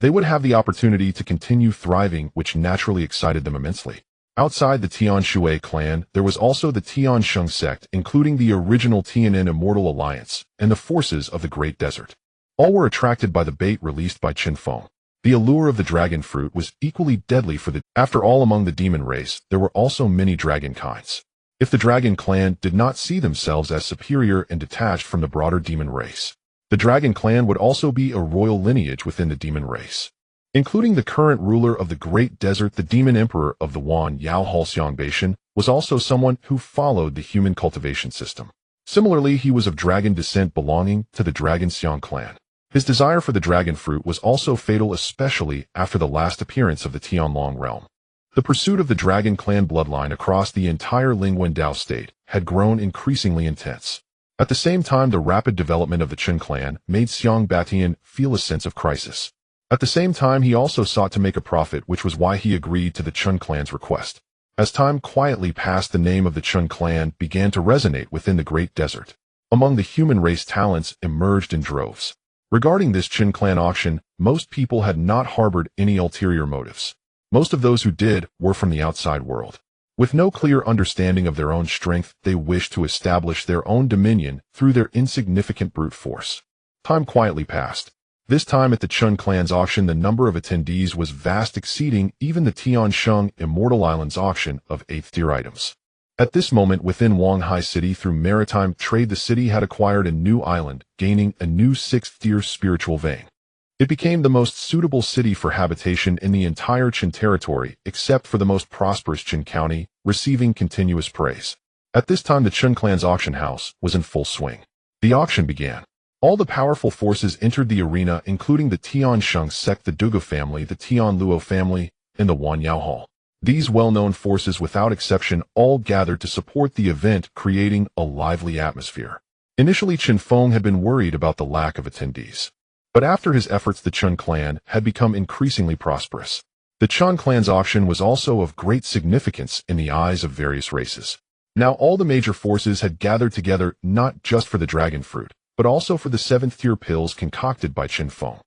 They would have the opportunity to continue thriving, which naturally excited them immensely. Outside the Tian Shui clan, there was also the Tian Sheng sect, including the original Tian'an Immortal Alliance and the forces of the Great Desert. All were attracted by the bait released by Chen Feng. The allure of the dragon fruit was equally deadly for the. After all, among the demon race, there were also many dragon kinds. If the dragon clan did not see themselves as superior and detached from the broader demon race, the dragon clan would also be a royal lineage within the demon race. Including the current ruler of the Great Desert, the demon emperor of the Wan Yao Halxiang Basin, was also someone who followed the human cultivation system. Similarly, he was of dragon descent belonging to the Dragon Xiang clan. His desire for the dragon fruit was also fatal, especially after the last appearance of the Tianlong realm. The pursuit of the dragon clan bloodline across the entire Lingwen Dao state had grown increasingly intense. At the same time, the rapid development of the Chen clan made Xiang Batian feel a sense of crisis. At the same time, he also sought to make a profit, which was why he agreed to the Chen clan's request. As time quietly passed, the name of the Chen clan began to resonate within the Great Desert. Among the human race, talents emerged in droves. Regarding this Chen clan auction, most people had not harbored any ulterior motives. Most of those who did were from the outside world. With no clear understanding of their own strength, they wished to establish their own dominion through their insignificant brute force. Time quietly passed. This time at the Chen clan's auction, the number of attendees was vast, exceeding even the Tiansheng Immortal Islands auction of 8th-tier items. At this moment, within Wanghai City, through maritime trade, the city had acquired a new island, gaining a new 6th-tier spiritual vein. It became the most suitable city for habitation in the entire Chen territory, except for the most prosperous Chen County, receiving continuous praise. At this time, the Chen clan's auction house was in full swing. The auction began. All the powerful forces entered the arena, including the Tian Sheng sect, the Dugu family, the Tian Luo family, and the Wan Yao Hall. These well-known forces, without exception, all gathered to support the event, creating a lively atmosphere. Initially, Chen Feng had been worried about the lack of attendees. But after his efforts, the Chen clan had become increasingly prosperous. The Chen clan's auction was also of great significance in the eyes of various races. Now all the major forces had gathered together, not just for the dragon fruit, but also for the 7th-tier pills concocted by Chen Feng.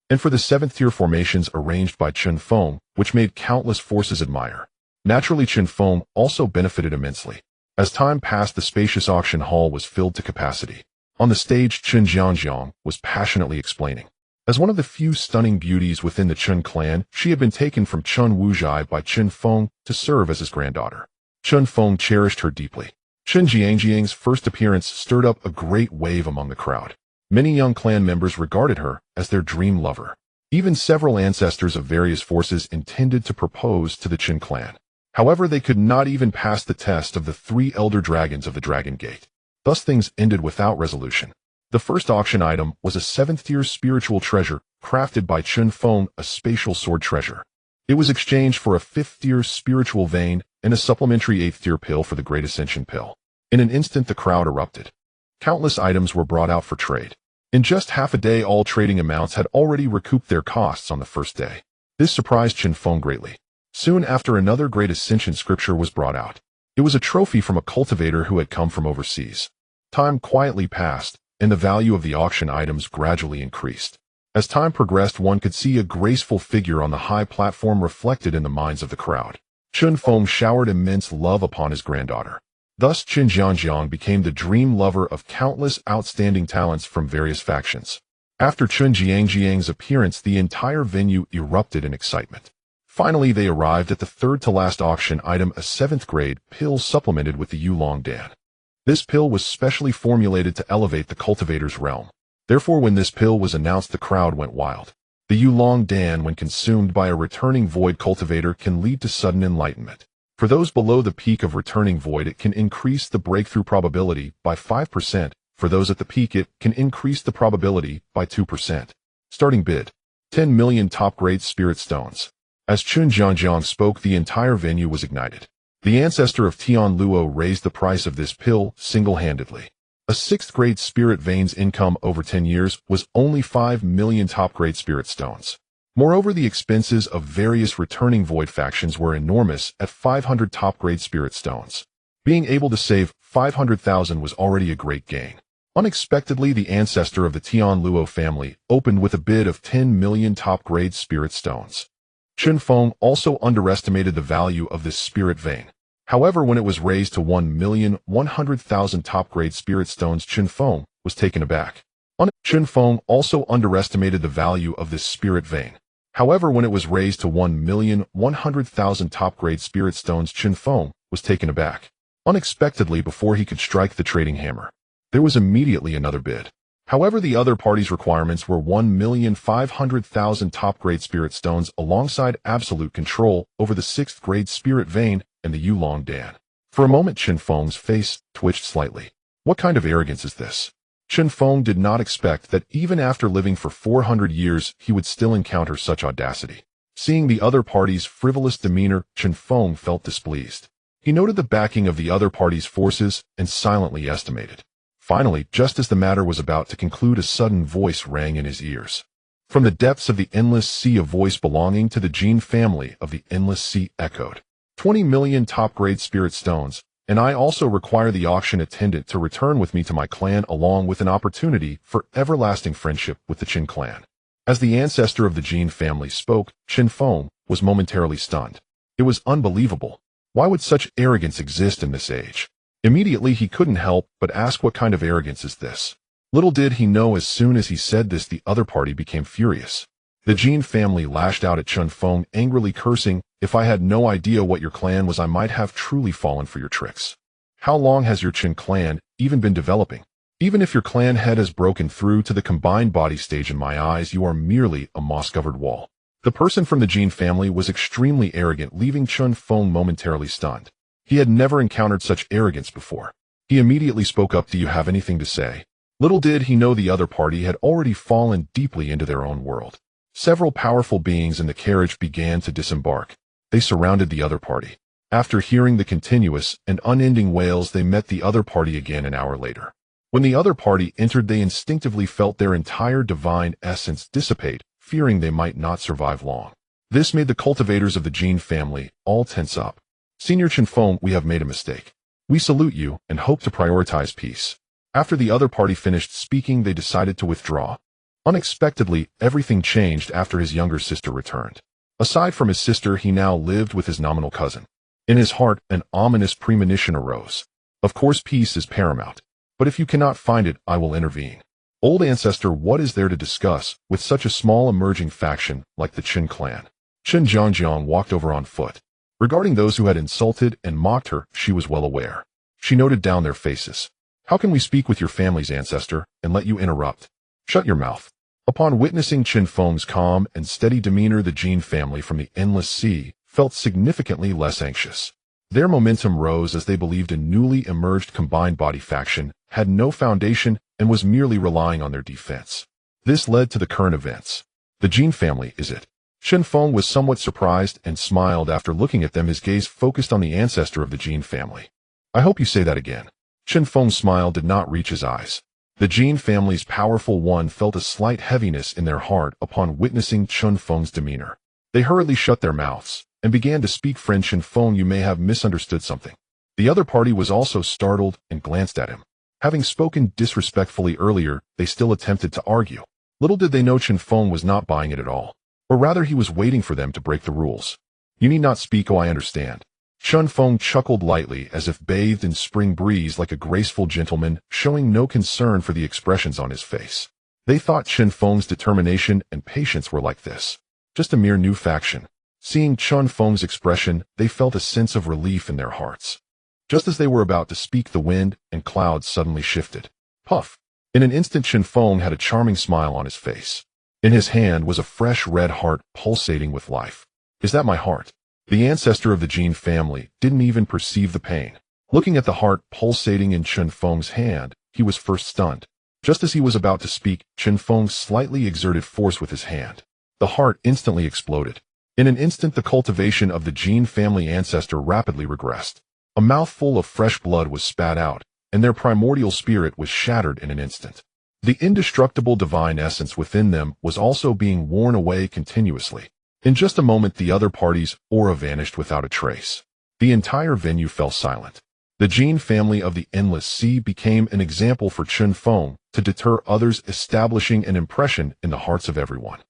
and for the seventh-tier formations arranged by Chen Feng, which made countless forces admire. Naturally, Chen Feng also benefited immensely. As time passed, the spacious auction hall was filled to capacity. On the stage, Chen Jiangjiang was passionately explaining. As one of the few stunning beauties within the Chen clan, she had been taken from Chen Wuzhai by Chen Feng to serve as his granddaughter. Chen Feng cherished her deeply. Chen Jiangjiang's first appearance stirred up a great wave among the crowd. Many young clan members regarded her as their dream lover. Even several ancestors of various forces intended to propose to the Chen clan. However, they could not even pass the test of the 3 elder dragons of the Dragon Gate. Thus things ended without resolution. The first auction item was a 7th-tier spiritual treasure crafted by Chen Feng, a spatial sword treasure. It was exchanged for a 5th-tier spiritual vein and a supplementary 8th-tier pill for the Great Ascension pill. In an instant, the crowd erupted. Countless items were brought out for trade. In just half a day, all trading amounts had already recouped their costs on the first day. This surprised Chen Feng greatly. Soon after, another Great Ascension scripture was brought out. It was a trophy from a cultivator who had come from overseas. Time quietly passed, and the value of the auction items gradually increased. As time progressed, one could see a graceful figure on the high platform reflected in the minds of the crowd. Chen Feng showered immense love upon his granddaughter. Thus, Chen Jiangjiang became the dream lover of countless outstanding talents from various factions. After Chen Jiangjiang's appearance, the entire venue erupted in excitement. Finally, they arrived at the third-to-last auction item, a 7th-grade pill supplemented with the Yulong Dan. This pill was specially formulated to elevate the cultivator's realm. Therefore, when this pill was announced, the crowd went wild. The Yulong Dan, when consumed by a returning void cultivator, can lead to sudden enlightenment. For those below the peak of returning void, it can increase the breakthrough probability by 5%. For those at the peak, it can increase the probability by 2%. Starting bid: 10 million top-grade spirit stones. As Chen Jiangjiang spoke, the entire venue was ignited. The ancestor of Tian Luo raised the price of this pill single-handedly. A 6th-grade spirit vein's income over 10 years was only 5 million top-grade spirit stones. Moreover, the expenses of various returning void factions were enormous at 500 top-grade spirit stones. Being able to save 500,000 was already a great gain. Unexpectedly, the ancestor of the Tian Luo family opened with a bid of 10 million top-grade spirit stones. Chen Feng also underestimated the value of this spirit vein. However, when it was raised to 1,100,000 top-grade spirit stones, Chen Feng was taken aback. Chen Feng also underestimated the value of this spirit vein. However, when it was raised to 1,100,000 top-grade spirit stones, Chen Feng was taken aback. Unexpectedly, before he could strike the trading hammer, there was immediately another bid. However, the other party's requirements were 1,500,000 top-grade spirit stones alongside absolute control over the 6th-grade spirit vein and the Yulong Dan. For a moment, Chen Feng's face twitched slightly. What kind of arrogance is this? Chen Feng did not expect that even after living for 400 years, he would still encounter such audacity. Seeing the other party's frivolous demeanor, Chen Feng felt displeased. He noted the backing of the other party's forces and silently estimated. Finally, just as the matter was about to conclude, a sudden voice rang in his ears. From the depths of the endless sea, a voice belonging to the Jin family of the endless sea echoed. 20 million top-grade spirit stones, and I also require the auction attendant to return with me to my clan along with an opportunity for everlasting friendship with the Chen clan. As the ancestor of the Jin family spoke, Chen Feng was momentarily stunned. It was unbelievable. Why would such arrogance exist in this age? Immediately, he couldn't help but ask, what kind of arrogance is this? Little did he know, as soon as he said this, the other party became furious. The Jin family lashed out at Chen Feng, angrily cursing, "If I had no idea what your clan was, I might have truly fallen for your tricks. How long has your Chen clan even been developing? Even if your clan head has broken through to the combined body stage, in my eyes, you are merely a moss-covered wall." The person from the Jin family was extremely arrogant, leaving Chen Feng momentarily stunned. He had never encountered such arrogance before. He immediately spoke up, "Do you have anything to say?" Little did he know the other party had already fallen deeply into their own world. Several powerful beings in the carriage began to disembark. They surrounded the other party. After hearing the continuous and unending wails, they met the other party again an hour later. When the other party entered, they instinctively felt their entire divine essence dissipate, fearing they might not survive long. This made the cultivators of the Jin family all tense up. "Senior Chen Feng, we have made a mistake. We salute you and hope to prioritize peace." After the other party finished speaking, they decided to withdraw. Unexpectedly, everything changed after his younger sister returned. Aside from his sister, he now lived with his nominal cousin. In his heart, an ominous premonition arose. Of course, peace is paramount. But if you cannot find it, I will intervene. Old ancestor, what is there to discuss with such a small emerging faction like the Chen clan? Chen Jiangjiang walked over on foot. Regarding those who had insulted and mocked her, she was well aware. She noted down their faces. How can we speak with your family's ancestor and let you interrupt? Shut your mouth. Upon witnessing Chen Feng's calm and steady demeanor, the Jin family from the Endless Sea felt significantly less anxious. Their momentum rose as they believed a newly emerged combined body faction had no foundation and was merely relying on their defense. This led to the current events. The Jin family, is it? Chen Feng was somewhat surprised and smiled after looking at them, his gaze focused on the ancestor of the Jin family. I hope you say that again. Chen Feng's smile did not reach his eyes. The Jin family's powerful one felt a slight heaviness in their heart upon witnessing Chen Feng's demeanor. They hurriedly shut their mouths and began to speak French. Chen Feng, you may have misunderstood something. The other party was also startled and glanced at him. Having spoken disrespectfully earlier, they still attempted to argue. Little did they know Chen Feng was not buying it at all. Or rather, he was waiting for them to break the rules. You need not speak, oh I understand. Chen Feng chuckled lightly as if bathed in spring breeze like a graceful gentleman, showing no concern for the expressions on his face. They thought Chen Feng's determination and patience were like this. Just a mere new faction. Seeing Chen Feng's expression, they felt a sense of relief in their hearts. Just as they were about to speak, the wind and clouds suddenly shifted. Puff! In an instant, Chen Feng had a charming smile on his face. In his hand was a fresh red heart pulsating with life. Is that my heart? The ancestor of the Jin family didn't even perceive the pain. Looking at the heart pulsating in Chen Feng's hand, he was first stunned. Just as he was about to speak, Chen Feng slightly exerted force with his hand. The heart instantly exploded. In an instant, the cultivation of the Jin family ancestor rapidly regressed. A mouthful of fresh blood was spat out, and their primordial spirit was shattered in an instant. The indestructible divine essence within them was also being worn away continuously. In just a moment, the other party's aura vanished without a trace. The entire venue fell silent. The Jin family of the Endless Sea became an example for Chen Feng to deter others, establishing an impression in the hearts of everyone.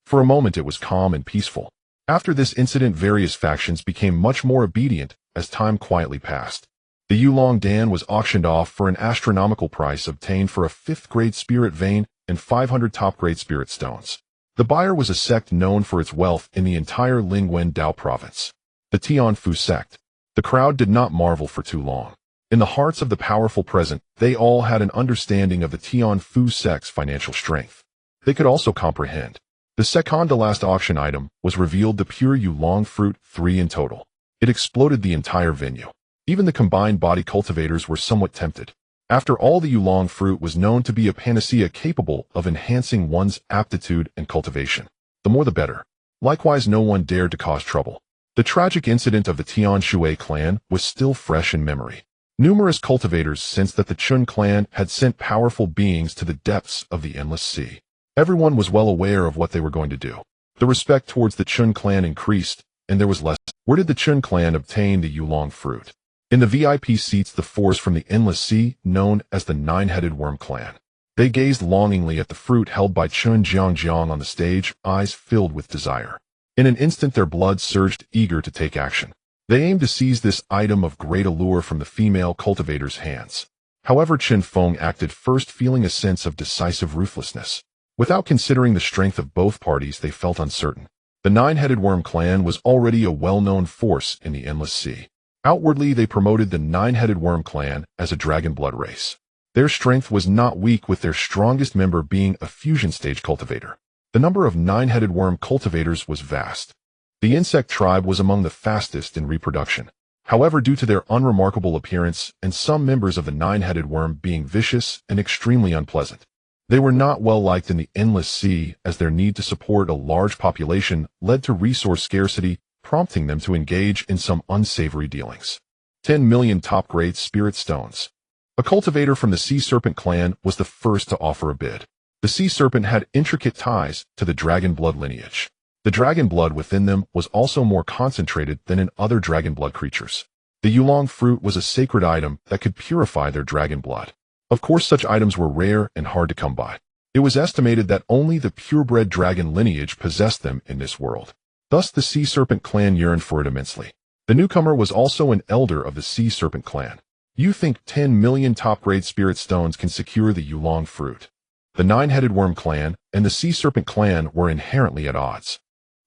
For a moment, it was calm and peaceful. After this incident, various factions became much more obedient as time quietly passed. The Yulong Dan was auctioned off for an astronomical price obtained for a 5th-grade spirit vein and 500 top-grade spirit stones. The buyer was a sect known for its wealth in the entire Lingwen Dao province, the Tianfu sect. The crowd did not marvel for too long. In the hearts of the powerful present, they all had an understanding of the Tianfu sect's financial strength. They could also comprehend. The second-to-last auction item was revealed, the pure Yulong fruit, 3 in total. It exploded the entire venue. Even the combined body cultivators were somewhat tempted. After all, the Yulong fruit was known to be a panacea capable of enhancing one's aptitude and cultivation. The more the better. Likewise, no one dared to cause trouble. The tragic incident of the Tian Shui clan was still fresh in memory. Numerous cultivators sensed that the Chun clan had sent powerful beings to the depths of the Endless Sea. Everyone was well aware of what they were going to do. The respect towards the Chun clan increased, and there was less. Where did the Chun clan obtain the Yulong fruit? In the VIP seats, the force from the Endless Sea, known as the Nine-Headed Worm clan. They gazed longingly at the fruit held by Chen Jiangjiang on the stage, eyes filled with desire. In an instant, their blood surged, eager to take action. They aimed to seize this item of great allure from the female cultivator's hands. However, Chen Feng acted first, feeling a sense of decisive ruthlessness. Without considering the strength of both parties, they felt uncertain. The Nine-Headed Worm clan was already a well-known force in the Endless Sea. Outwardly, they promoted the Nine-Headed Worm clan as a dragon blood race. Their strength was not weak, with their strongest member being a fusion-stage cultivator. The number of Nine-Headed Worm cultivators was vast. The insect tribe was among the fastest in reproduction. However, due to their unremarkable appearance and some members of the Nine-Headed Worm being vicious and extremely unpleasant, they were not well liked in the Endless Sea, as their need to support a large population led to resource scarcity, prompting them to engage in some unsavory dealings. 10 million top-grade spirit stones. A cultivator from the Sea Serpent clan was the first to offer a bid. The Sea Serpent had intricate ties to the dragon blood lineage. The dragon blood within them was also more concentrated than in other dragon blood creatures. The Yulong fruit was a sacred item that could purify their dragon blood. Of course, such items were rare and hard to come by. It was estimated that only the purebred dragon lineage possessed them in this world. Thus the Sea Serpent clan yearned for it immensely. The newcomer was also an elder of the Sea Serpent clan. You think 10 million top-grade spirit stones can secure the Yulong fruit? The Nine-Headed Worm clan and the Sea Serpent clan were inherently at odds.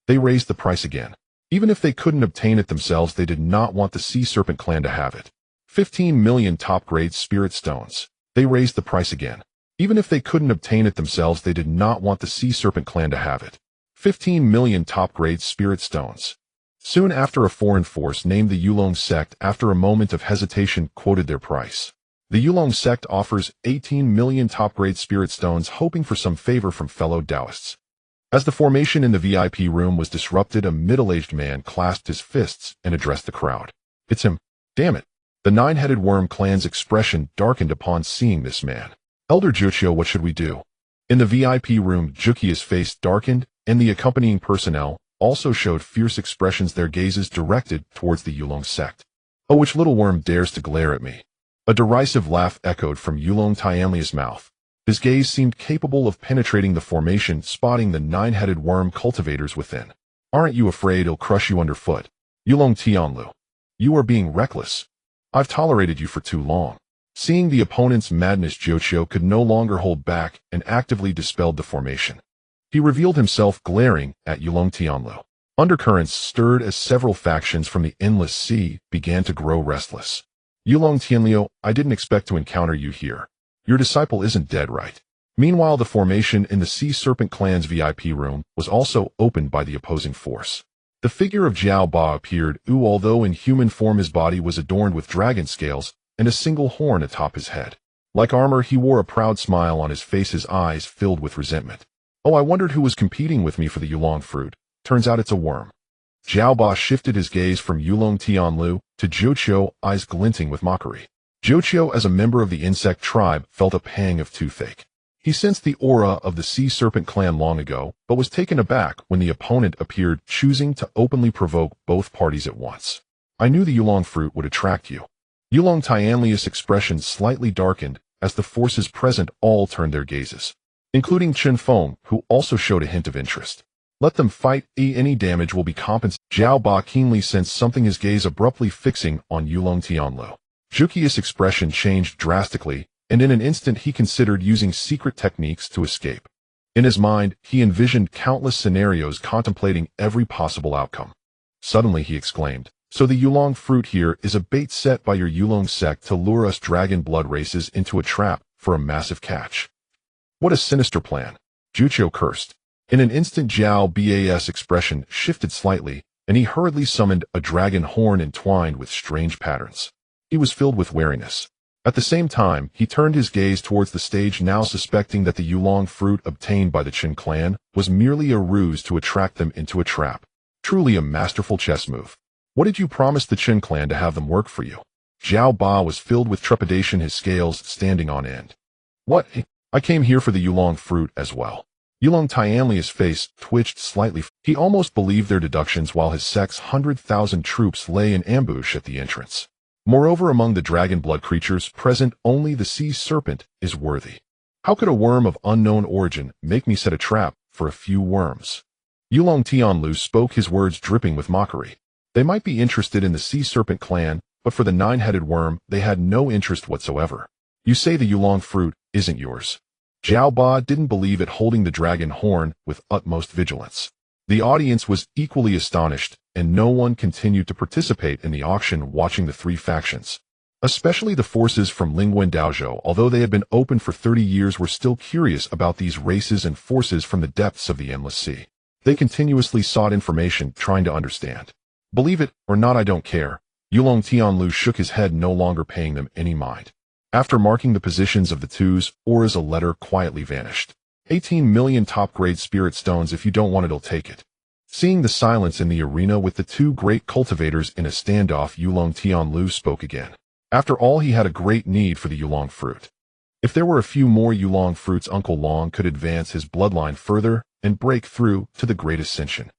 They raised the price again. Even if they couldn't obtain it themselves, they did not want the Sea Serpent clan to have it. 15 million top-grade spirit stones. They raised the price again. Even if they couldn't obtain it themselves, they did not want the Sea Serpent clan to have it. 15 million top-grade spirit stones. Soon after, a foreign force named the Yulong sect, after a moment of hesitation, quoted their price. The Yulong sect offers 18 million top-grade spirit stones, hoping for some favor from fellow daoists. As the formation in the VIP room was disrupted, a middle-aged man clasped his fists and addressed the crowd. It's him. Damn it. The Nine-Headed Worm clan's expression darkened upon seeing this man. Elder Juchio, what should we do? In the VIP room, Jukia's face darkened, and the accompanying personnel also showed fierce expressions, their gazes directed towards the Yulong sect. Oh, which little worm dares to glare at me? A derisive laugh echoed from Yulong Tianlia's mouth. His gaze seemed capable of penetrating the formation, spotting the nine-headed worm cultivators within. Aren't you afraid he'll crush you underfoot? Yulong Tianlu. You are being reckless. I've tolerated you for too long. Seeing the opponent's madness, Jochio could no longer hold back and actively dispelled the formation. He revealed himself, glaring at Yulong Tianlu. Undercurrents stirred as several factions from the Endless Sea began to grow restless. Yulong Tianliu, I didn't expect to encounter you here. Your disciple isn't dead, right? Meanwhile, the formation in the Sea Serpent clan's VIP room was also opened by the opposing force. The figure of Jiao Ba appeared, although in human form his body was adorned with dragon scales and a single horn atop his head. Like armor, he wore a proud smile on his face, his eyes filled with resentment. Oh, I wondered who was competing with me for the Yulong fruit. Turns out it's a worm. Jiao Ba shifted his gaze from Yulong Tianlu to Jochio, eyes glinting with mockery. Jochio, as a member of the insect tribe, felt a pang of toothache. He sensed the aura of the Sea Serpent clan long ago, but was taken aback when the opponent appeared, choosing to openly provoke both parties at once. I knew the Yulong fruit would attract you. Yulong Tianlia's expression slightly darkened as the forces present all turned their gazes, including Chen Feng, who also showed a hint of interest. Let them fight, any damage will be compensated. Jiao Ba keenly sensed something, his gaze abruptly fixing on Yulong Tianlu. Jukia's expression changed drastically, and in an instant he considered using secret techniques to escape. In his mind, he envisioned countless scenarios, contemplating every possible outcome. Suddenly he exclaimed, so the Yulong fruit here is a bait set by your Yulong sect to lure us dragon blood races into a trap for a massive catch. What a sinister plan. Juchio cursed. In an instant, Jiao Ba's expression shifted slightly, and he hurriedly summoned a dragon horn entwined with strange patterns. He was filled with wariness. At the same time, he turned his gaze towards the stage, now suspecting that the Yulong fruit obtained by the Chen clan was merely a ruse to attract them into a trap. Truly a masterful chess move. What did you promise the Chen clan to have them work for you? Jiao Ba was filled with trepidation, his scales standing on end. What? I came here for the Yulong fruit as well. Yulong Tianlia's face twitched slightly. He almost believed their deductions, while his sect's 100,000 troops lay in ambush at the entrance. Moreover, among the dragon blood creatures present, only the Sea Serpent is worthy. How could a worm of unknown origin make me set a trap for a few worms? Yulong Tianlu spoke, his words dripping with mockery. They might be interested in the Sea Serpent clan, but for the nine-headed worm, they had no interest whatsoever. You say the Yulong fruit isn't yours. Jiao Ba didn't believe it, holding the dragon horn with utmost vigilance. The audience was equally astonished, and no one continued to participate in the auction, watching the three factions. Especially the forces from Lingwen Daozhou, although they had been open for 30 years, were still curious about these races and forces from the depths of the Endless Sea. They continuously sought information, trying to understand. Believe it or not, I don't care. Yulong Tianlu shook his head, no longer paying them any mind. After marking the positions of the twos, auras, a letter quietly vanished. 18 million top-grade spirit stones. If you don't want it, I'll take it. Seeing the silence in the arena with the two great cultivators in a standoff, Yulong Tianlu spoke again. After all, he had a great need for the Yulong fruit. If there were a few more Yulong fruits, Uncle Long could advance his bloodline further and break through to the great ascension.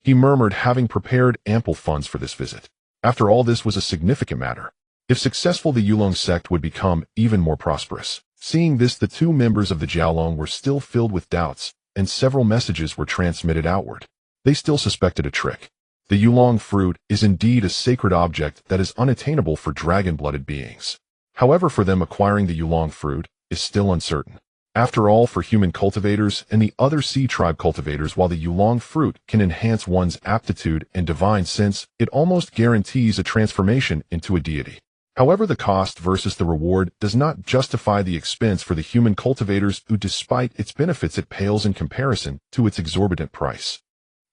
He murmured, having prepared ample funds for this visit. After all, this was a significant matter. If successful, the Yulong sect would become even more prosperous. Seeing this, the two members of the Jiaolong were still filled with doubts, and several messages were transmitted outward. They still suspected a trick. The Yulong fruit is indeed a sacred object that is unattainable for dragon-blooded beings. However, for them acquiring the Yulong fruit is still uncertain. After all, for human cultivators and the other sea tribe cultivators, while the Yulong fruit can enhance one's aptitude and divine sense, it almost guarantees a transformation into a deity. However, the cost versus the reward does not justify the expense for the human cultivators who, despite its benefits, it pales in comparison to its exorbitant price.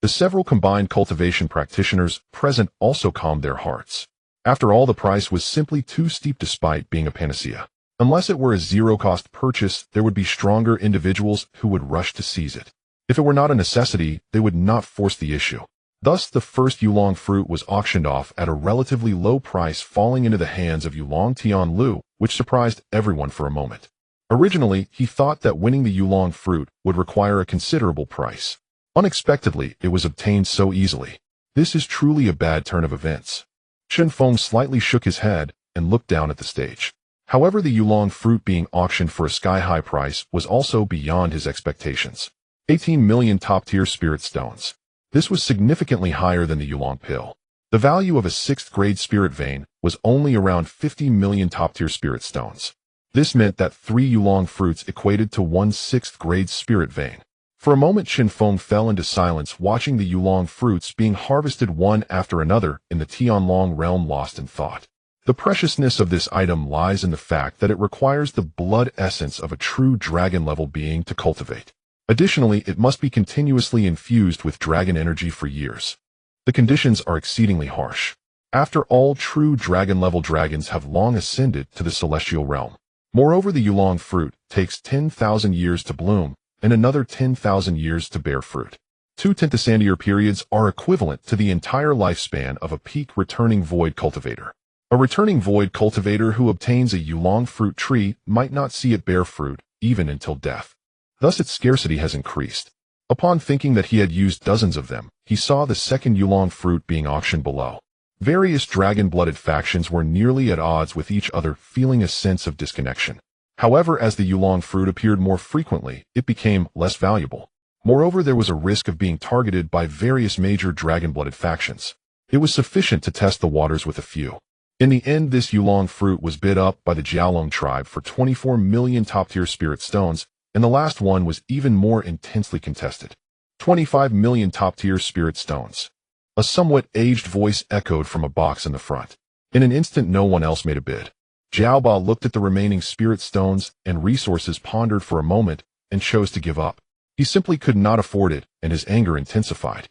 The several combined cultivation practitioners present also calmed their hearts. After all, the price was simply too steep despite being a panacea. Unless it were a zero-cost purchase, there would be stronger individuals who would rush to seize it. If it were not a necessity, they would not force the issue. Thus, the first Yulong fruit was auctioned off at a relatively low price, falling into the hands of Yulong Tianlu, which surprised everyone for a moment. Originally, he thought that winning the Yulong fruit would require a considerable price. Unexpectedly, it was obtained so easily. This is truly a bad turn of events. Chen Feng slightly shook his head and looked down at the stage. However, the Yulong fruit being auctioned for a sky-high price was also beyond his expectations. 18 million top-tier spirit stones. This was significantly higher than the Yulong pill. The value of a 6th-grade spirit vein was only around 50 million top-tier spirit stones. This meant that 3 Yulong fruits equated to 1 6th-grade spirit vein. For a moment, Chen Feng fell into silence, watching the Yulong fruits being harvested one after another in the Tianlong realm, lost in thought. The preciousness of this item lies in the fact that it requires the blood essence of a true dragon-level being to cultivate. Additionally, it must be continuously infused with dragon energy for years. The conditions are exceedingly harsh. After all, true dragon-level dragons have long ascended to the celestial realm. Moreover, the Yulong fruit takes 10,000 years to bloom, and another 10,000 years to bear fruit. 2 tentasandier periods are equivalent to the entire lifespan of a peak returning void cultivator. A returning void cultivator who obtains a Yulong fruit tree might not see it bear fruit even until death. Thus its scarcity has increased. Upon thinking that he had used dozens of them, he saw the second Yulong fruit being auctioned below. Various dragon-blooded factions were nearly at odds with each other, feeling a sense of disconnection. However, as the Yulong fruit appeared more frequently, it became less valuable. Moreover, there was a risk of being targeted by various major dragon-blooded factions. It was sufficient to test the waters with a few. In the end, this Yulong fruit was bid up by the Jiaolong tribe for 24 million top-tier spirit stones, and the last one was even more intensely contested. 25 million top-tier spirit stones. A somewhat aged voice echoed from a box in the front. In an instant, no one else made a bid. Jiaoba looked at the remaining spirit stones and resources, pondered for a moment, and chose to give up. He simply could not afford it, and his anger intensified.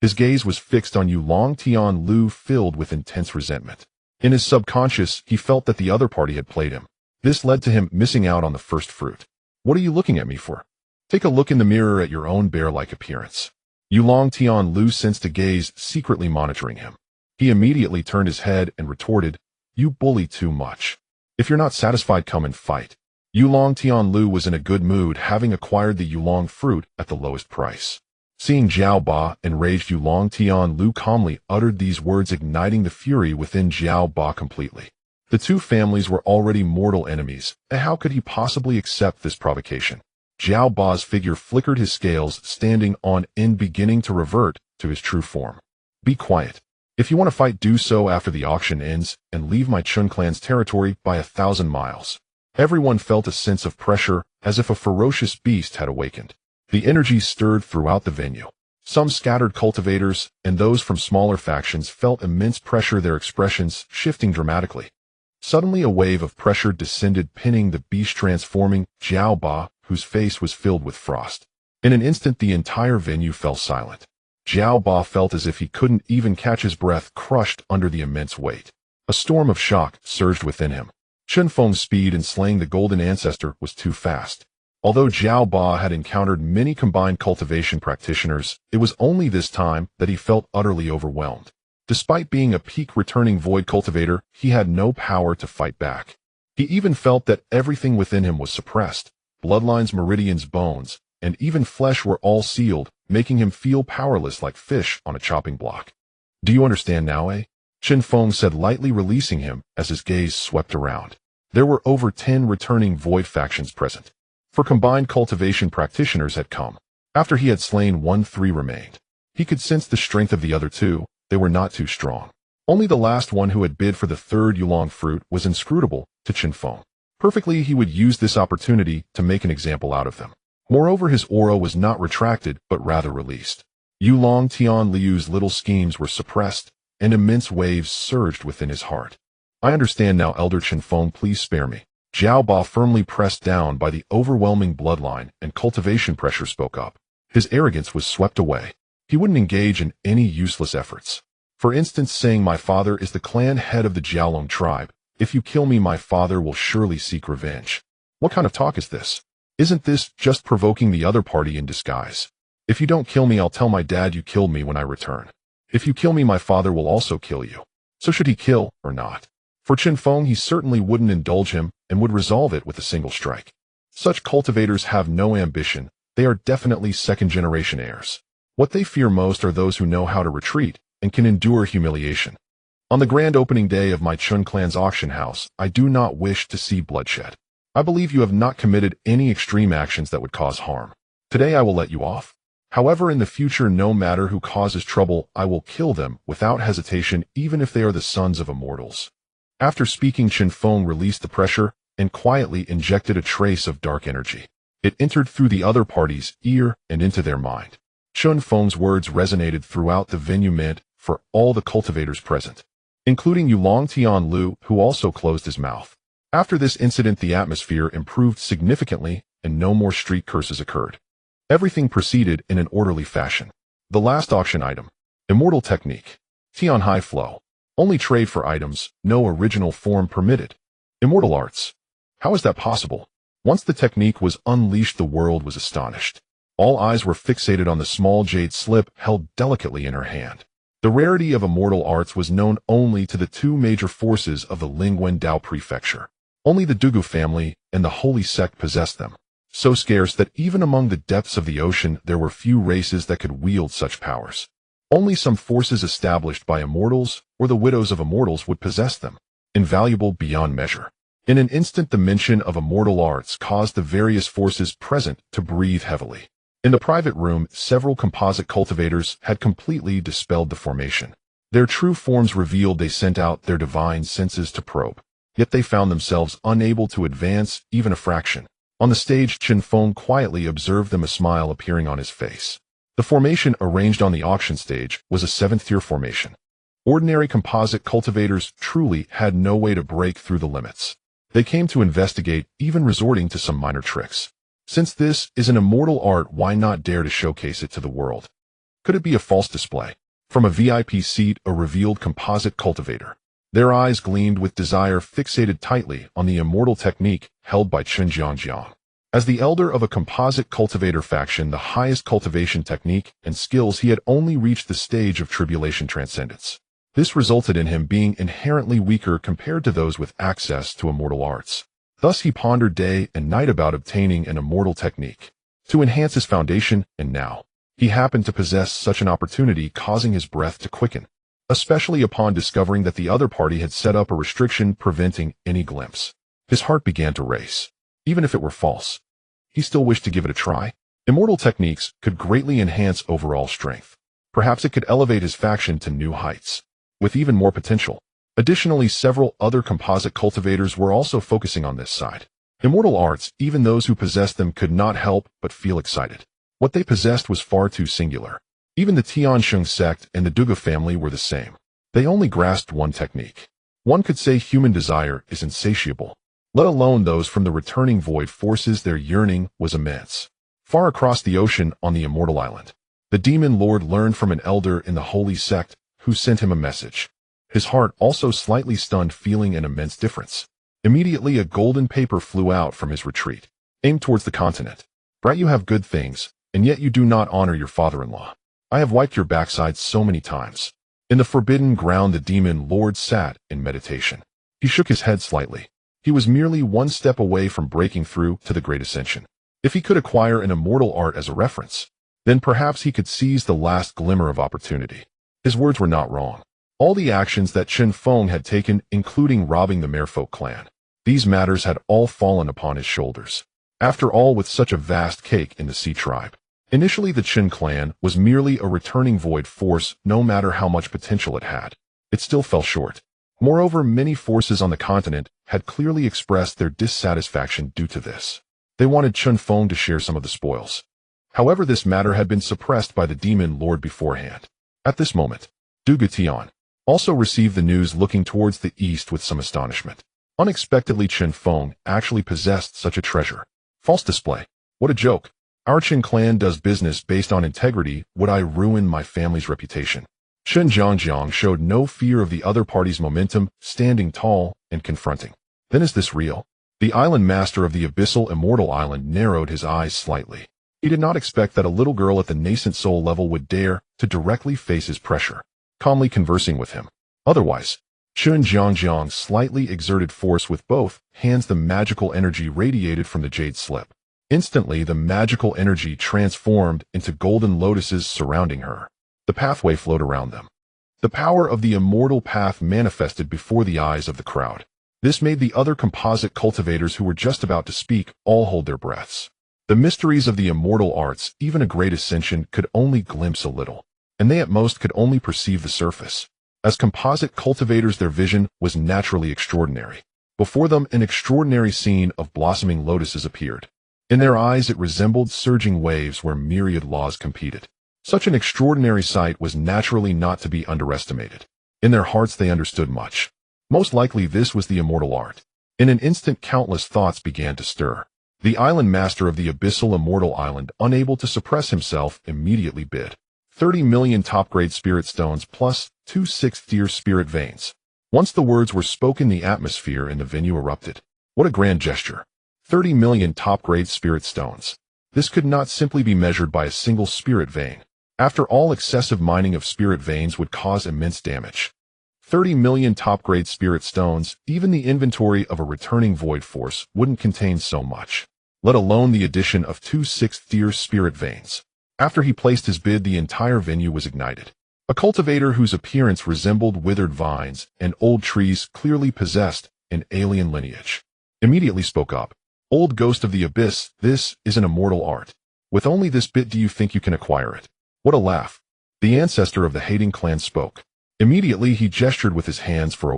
His gaze was fixed on Yulong Tianlu, filled with intense resentment. In his subconscious, he felt that the other party had played him. This led to him missing out on the first fruit. What are you looking at me for? Take a look in the mirror at your own bear-like appearance. Yulong Tianlu sensed a gaze secretly monitoring him. He immediately turned his head and retorted, "You bully too much. If you're not satisfied, come and fight." Yulong Tianlu was in a good mood, having acquired the Yulong fruit at the lowest price. Seeing Jiao Ba, enraged, Yulong Tianlu calmly uttered these words, igniting the fury within Jiao Ba completely. The two families were already mortal enemies, and how could he possibly accept this provocation? Jiao Ba's figure flickered, his scales standing on end, beginning to revert to his true form. "Be quiet. If you want to fight, do so after the auction ends, and leave my Chun clan's territory by 1,000 miles. Everyone felt a sense of pressure, as if a ferocious beast had awakened. The energy stirred throughout the venue. Some scattered cultivators, and those from smaller factions, felt immense pressure, their expressions shifting dramatically. Suddenly a wave of pressure descended, pinning the beast, transforming Jiao Ba, whose face was filled with frost. In an instant, the entire venue fell silent. Jiao Ba felt as if he couldn't even catch his breath, crushed under the immense weight. A storm of shock surged within him. Chen Feng's speed in slaying the golden ancestor was too fast. Although Jiao Ba had encountered many combined cultivation practitioners, it was only this time that he felt utterly overwhelmed. Despite being a peak returning void cultivator, he had no power to fight back. He even felt that everything within him was suppressed. Bloodlines, meridians, bones, and even flesh were all sealed, making him feel powerless like fish on a chopping block. "Do you understand now, eh?" Chen Feng said, lightly releasing him as his gaze swept around. There were over 10 returning void factions present. For combined cultivation practitioners had come. After he had slain 1, 3 remained. He could sense the strength of the other two. They were not too strong. Only the last one who had bid for the third yulong fruit was inscrutable to Chen Feng. Perfectly, he would use this opportunity to make an example out of them. Moreover, his aura was not retracted, but rather released. Yulong Tian Liu's little schemes were suppressed, and immense waves surged within his heart. I understand now, Elder Chen Feng, please spare me. Zhao Ba, firmly pressed down by the overwhelming bloodline and cultivation pressure, spoke up. His arrogance was swept away. He wouldn't engage in any useless efforts. For instance, saying my father is the clan head of the Jiaolong tribe. If you kill me, my father will surely seek revenge. What kind of talk is this? Isn't this just provoking the other party in disguise? If you don't kill me, I'll tell my dad you killed me when I return. If you kill me, my father will also kill you. So should he kill or not? For Chen Feng, he certainly wouldn't indulge him and would resolve it with a single strike. Such cultivators have no ambition. They are definitely second-generation heirs. What they fear most are those who know how to retreat and can endure humiliation. On the grand opening day of my Chun clan's auction house, I do not wish to see bloodshed. I believe you have not committed any extreme actions that would cause harm. Today I will let you off. However, in the future, no matter who causes trouble, I will kill them without hesitation, even if they are the sons of immortals. After speaking, Chen Feng released the pressure and quietly injected a trace of dark energy. It entered through the other party's ear and into their mind. Chen Feng's words resonated throughout the venue, meant for all the cultivators present, including Yulong Tian Lu, who also closed his mouth. After this incident, the atmosphere improved significantly and no more street curses occurred. Everything proceeded in an orderly fashion. The last auction item. Immortal technique. Tian High Flow. Only trade for items, no original form permitted. Immortal arts. How is that possible? Once the technique was unleashed, the world was astonished. All eyes were fixated on the small jade slip held delicately in her hand. The rarity of immortal arts was known only to the two major forces of the Lingwen Dao prefecture. Only the Dugu family and the holy sect possessed them. So scarce that even among the depths of the ocean there were few races that could wield such powers. Only some forces established by immortals or the widows of immortals would possess them, invaluable beyond measure. In an instant, the mention of immortal arts caused the various forces present to breathe heavily. In the private room, several composite cultivators had completely dispelled the formation. Their true forms revealed, they sent out their divine senses to probe. Yet they found themselves unable to advance even a fraction. On the stage, Chen Feng quietly observed them, a smile appearing on his face. The formation arranged on the auction stage was a 7th-tier formation. Ordinary composite cultivators truly had no way to break through the limits. They came to investigate, even resorting to some minor tricks. Since this is an immortal art, why not dare to showcase it to the world? Could it be a false display? From a VIP seat, a revealed composite cultivator. Their eyes gleamed with desire, fixated tightly on the immortal technique held by Chen Jiangjiang. As the elder of a composite cultivator faction, the highest cultivation technique and skills, he had only reached the stage of tribulation transcendence. This resulted in him being inherently weaker compared to those with access to immortal arts. Thus he pondered day and night about obtaining an immortal technique to enhance his foundation, and now he happened to possess such an opportunity, causing his breath to quicken, especially upon discovering that the other party had set up a restriction preventing any glimpse. His heart began to race. Even if it were false, he still wished to give it a try. Immortal techniques could greatly enhance overall strength. Perhaps it could elevate his faction to new heights, with even more potential. Additionally, several other composite cultivators were also focusing on this side. Immortal arts, even those who possessed them could not help but feel excited. What they possessed was far too singular. Even the Tiansheng sect and the Duga family were the same. They only grasped one technique. One could say human desire is insatiable. Let alone those from the returning void forces, their yearning was immense. Far across the ocean on the Immortal Island, the demon lord learned from an elder in the holy sect who sent him a message. His heart also slightly stunned, feeling an immense difference. Immediately a golden paper flew out from his retreat, aimed towards the continent. Bright, you have good things, and yet you do not honor your father-in-law. I have wiped your backside so many times. In the forbidden ground, the demon lord sat in meditation. He shook his head slightly. He was merely one step away from breaking through to the Great Ascension. If he could acquire an immortal art as a reference, then perhaps he could seize the last glimmer of opportunity. His words were not wrong. All the actions that Chen Feng had taken, including robbing the Merfolk clan, These matters had all fallen upon his shoulders. After all, with such a vast cake in the Sea tribe. Initially, the Chen clan was merely a returning void force. No matter how much potential it had, it still fell short. Moreover, many forces on the continent had clearly expressed their dissatisfaction due to this. They wanted Chen Feng to share some of the spoils. However, this matter had been suppressed by the demon lord beforehand. At this moment, Du Gutian also received the news, looking towards the east with some astonishment. Unexpectedly, Chen Feng actually possessed such a treasure. False display. What a joke. Our Chen clan does business based on integrity. Would I ruin my family's reputation? Chen Zhangjiang showed no fear of the other party's momentum, standing tall and confronting. Then is this real? The island master of the abyssal immortal island narrowed his eyes slightly. He did not expect that a little girl at the nascent soul level would dare to directly face his pressure, calmly conversing with him. Otherwise, Chen Zhangjiang slightly exerted force with both hands. The magical energy radiated from the jade slip. Instantly, the magical energy transformed into golden lotuses surrounding her. The pathway flowed around them. The power of the immortal path manifested before the eyes of the crowd. This made the other composite cultivators who were just about to speak all hold their breaths. The mysteries of the immortal arts, even a great ascension, could only glimpse a little, and they at most could only perceive the surface. As composite cultivators, their vision was naturally extraordinary. Before them, an extraordinary scene of blossoming lotuses appeared. In their eyes, it resembled surging waves where myriad laws competed. Such an extraordinary sight was naturally not to be underestimated. In their hearts, they understood much. Most likely, this was the immortal art. In an instant, countless thoughts began to stir. The island master of the abyssal immortal island, unable to suppress himself, immediately bid 30 million top-grade spirit stones plus 2 6th-tier spirit veins. Once the words were spoken, the atmosphere in the venue erupted. What a grand gesture! 30 million top-grade spirit stones. This could not simply be measured by a single spirit vein. After all, excessive mining of spirit veins would cause immense damage. 30 million top-grade spirit stones, even the inventory of a returning void force wouldn't contain so much, let alone the addition of 2 6th-tier spirit veins. After he placed his bid, the entire venue was ignited. A cultivator whose appearance resembled withered vines and old trees, clearly possessed an alien lineage, immediately spoke up. Old ghost of the abyss, this is an immortal art. With only this bit, do you think you can acquire it? What a laugh. The ancestor of the hating clan spoke. Immediately, he gestured with his hands for a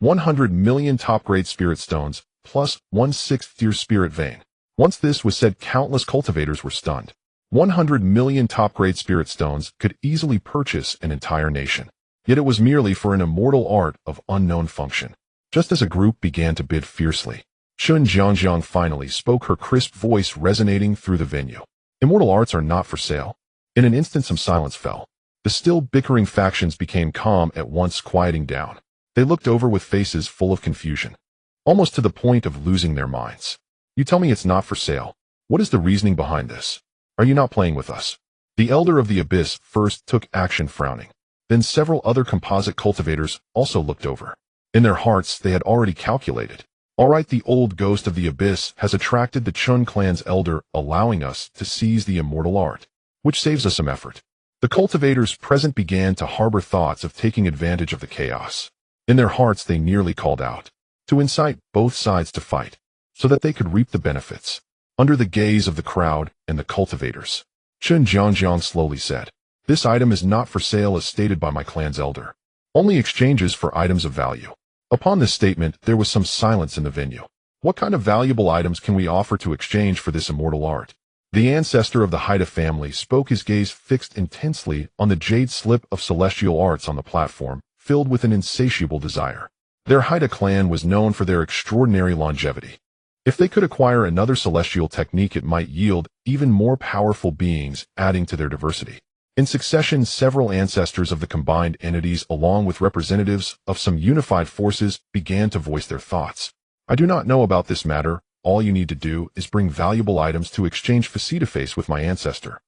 100 million top-grade spirit stones plus 1 6th-tier spirit vein. Once this was said, countless cultivators were stunned. 100 million top-grade spirit stones could easily purchase an entire nation. Yet it was merely for an immortal art of unknown function. Just as a group began to bid fiercely, Chen Zhangjiang finally spoke, her crisp voice resonating through the venue. Immortal arts are not for sale. In an instant, some silence fell. The still bickering factions became calm at once, quieting down. They looked over with faces full of confusion, almost to the point of losing their minds. You tell me it's not for sale. What is the reasoning behind this? Are you not playing with us? The elder of the abyss first took action, frowning. Then several other composite cultivators also looked over. In their hearts, they had already calculated. All right, the old ghost of the abyss has attracted the Chen clan's elder, allowing us to seize the immortal art, which saves us some effort. The cultivators present began to harbor thoughts of taking advantage of the chaos. In their hearts, they nearly called out to incite both sides to fight, so that they could reap the benefits. Under the gaze of the crowd and the cultivators, Chen Zhangjiang slowly said, "This item is not for sale as stated by my clan's elder. Only exchanges for items of value." Upon this statement, there was some silence in the venue. What kind of valuable items can we offer to exchange for this immortal art? The ancestor of the Haida family spoke, his gaze fixed intensely on the jade slip of celestial arts on the platform, filled with an insatiable desire. Their Haida clan was known for their extraordinary longevity. If they could acquire another celestial technique, it might yield even more powerful beings, adding to their diversity. In succession, several ancestors of the combined entities, along with representatives of some unified forces, began to voice their thoughts. I do not know about this matter. All you need to do is bring valuable items to exchange face-to-face with my ancestor,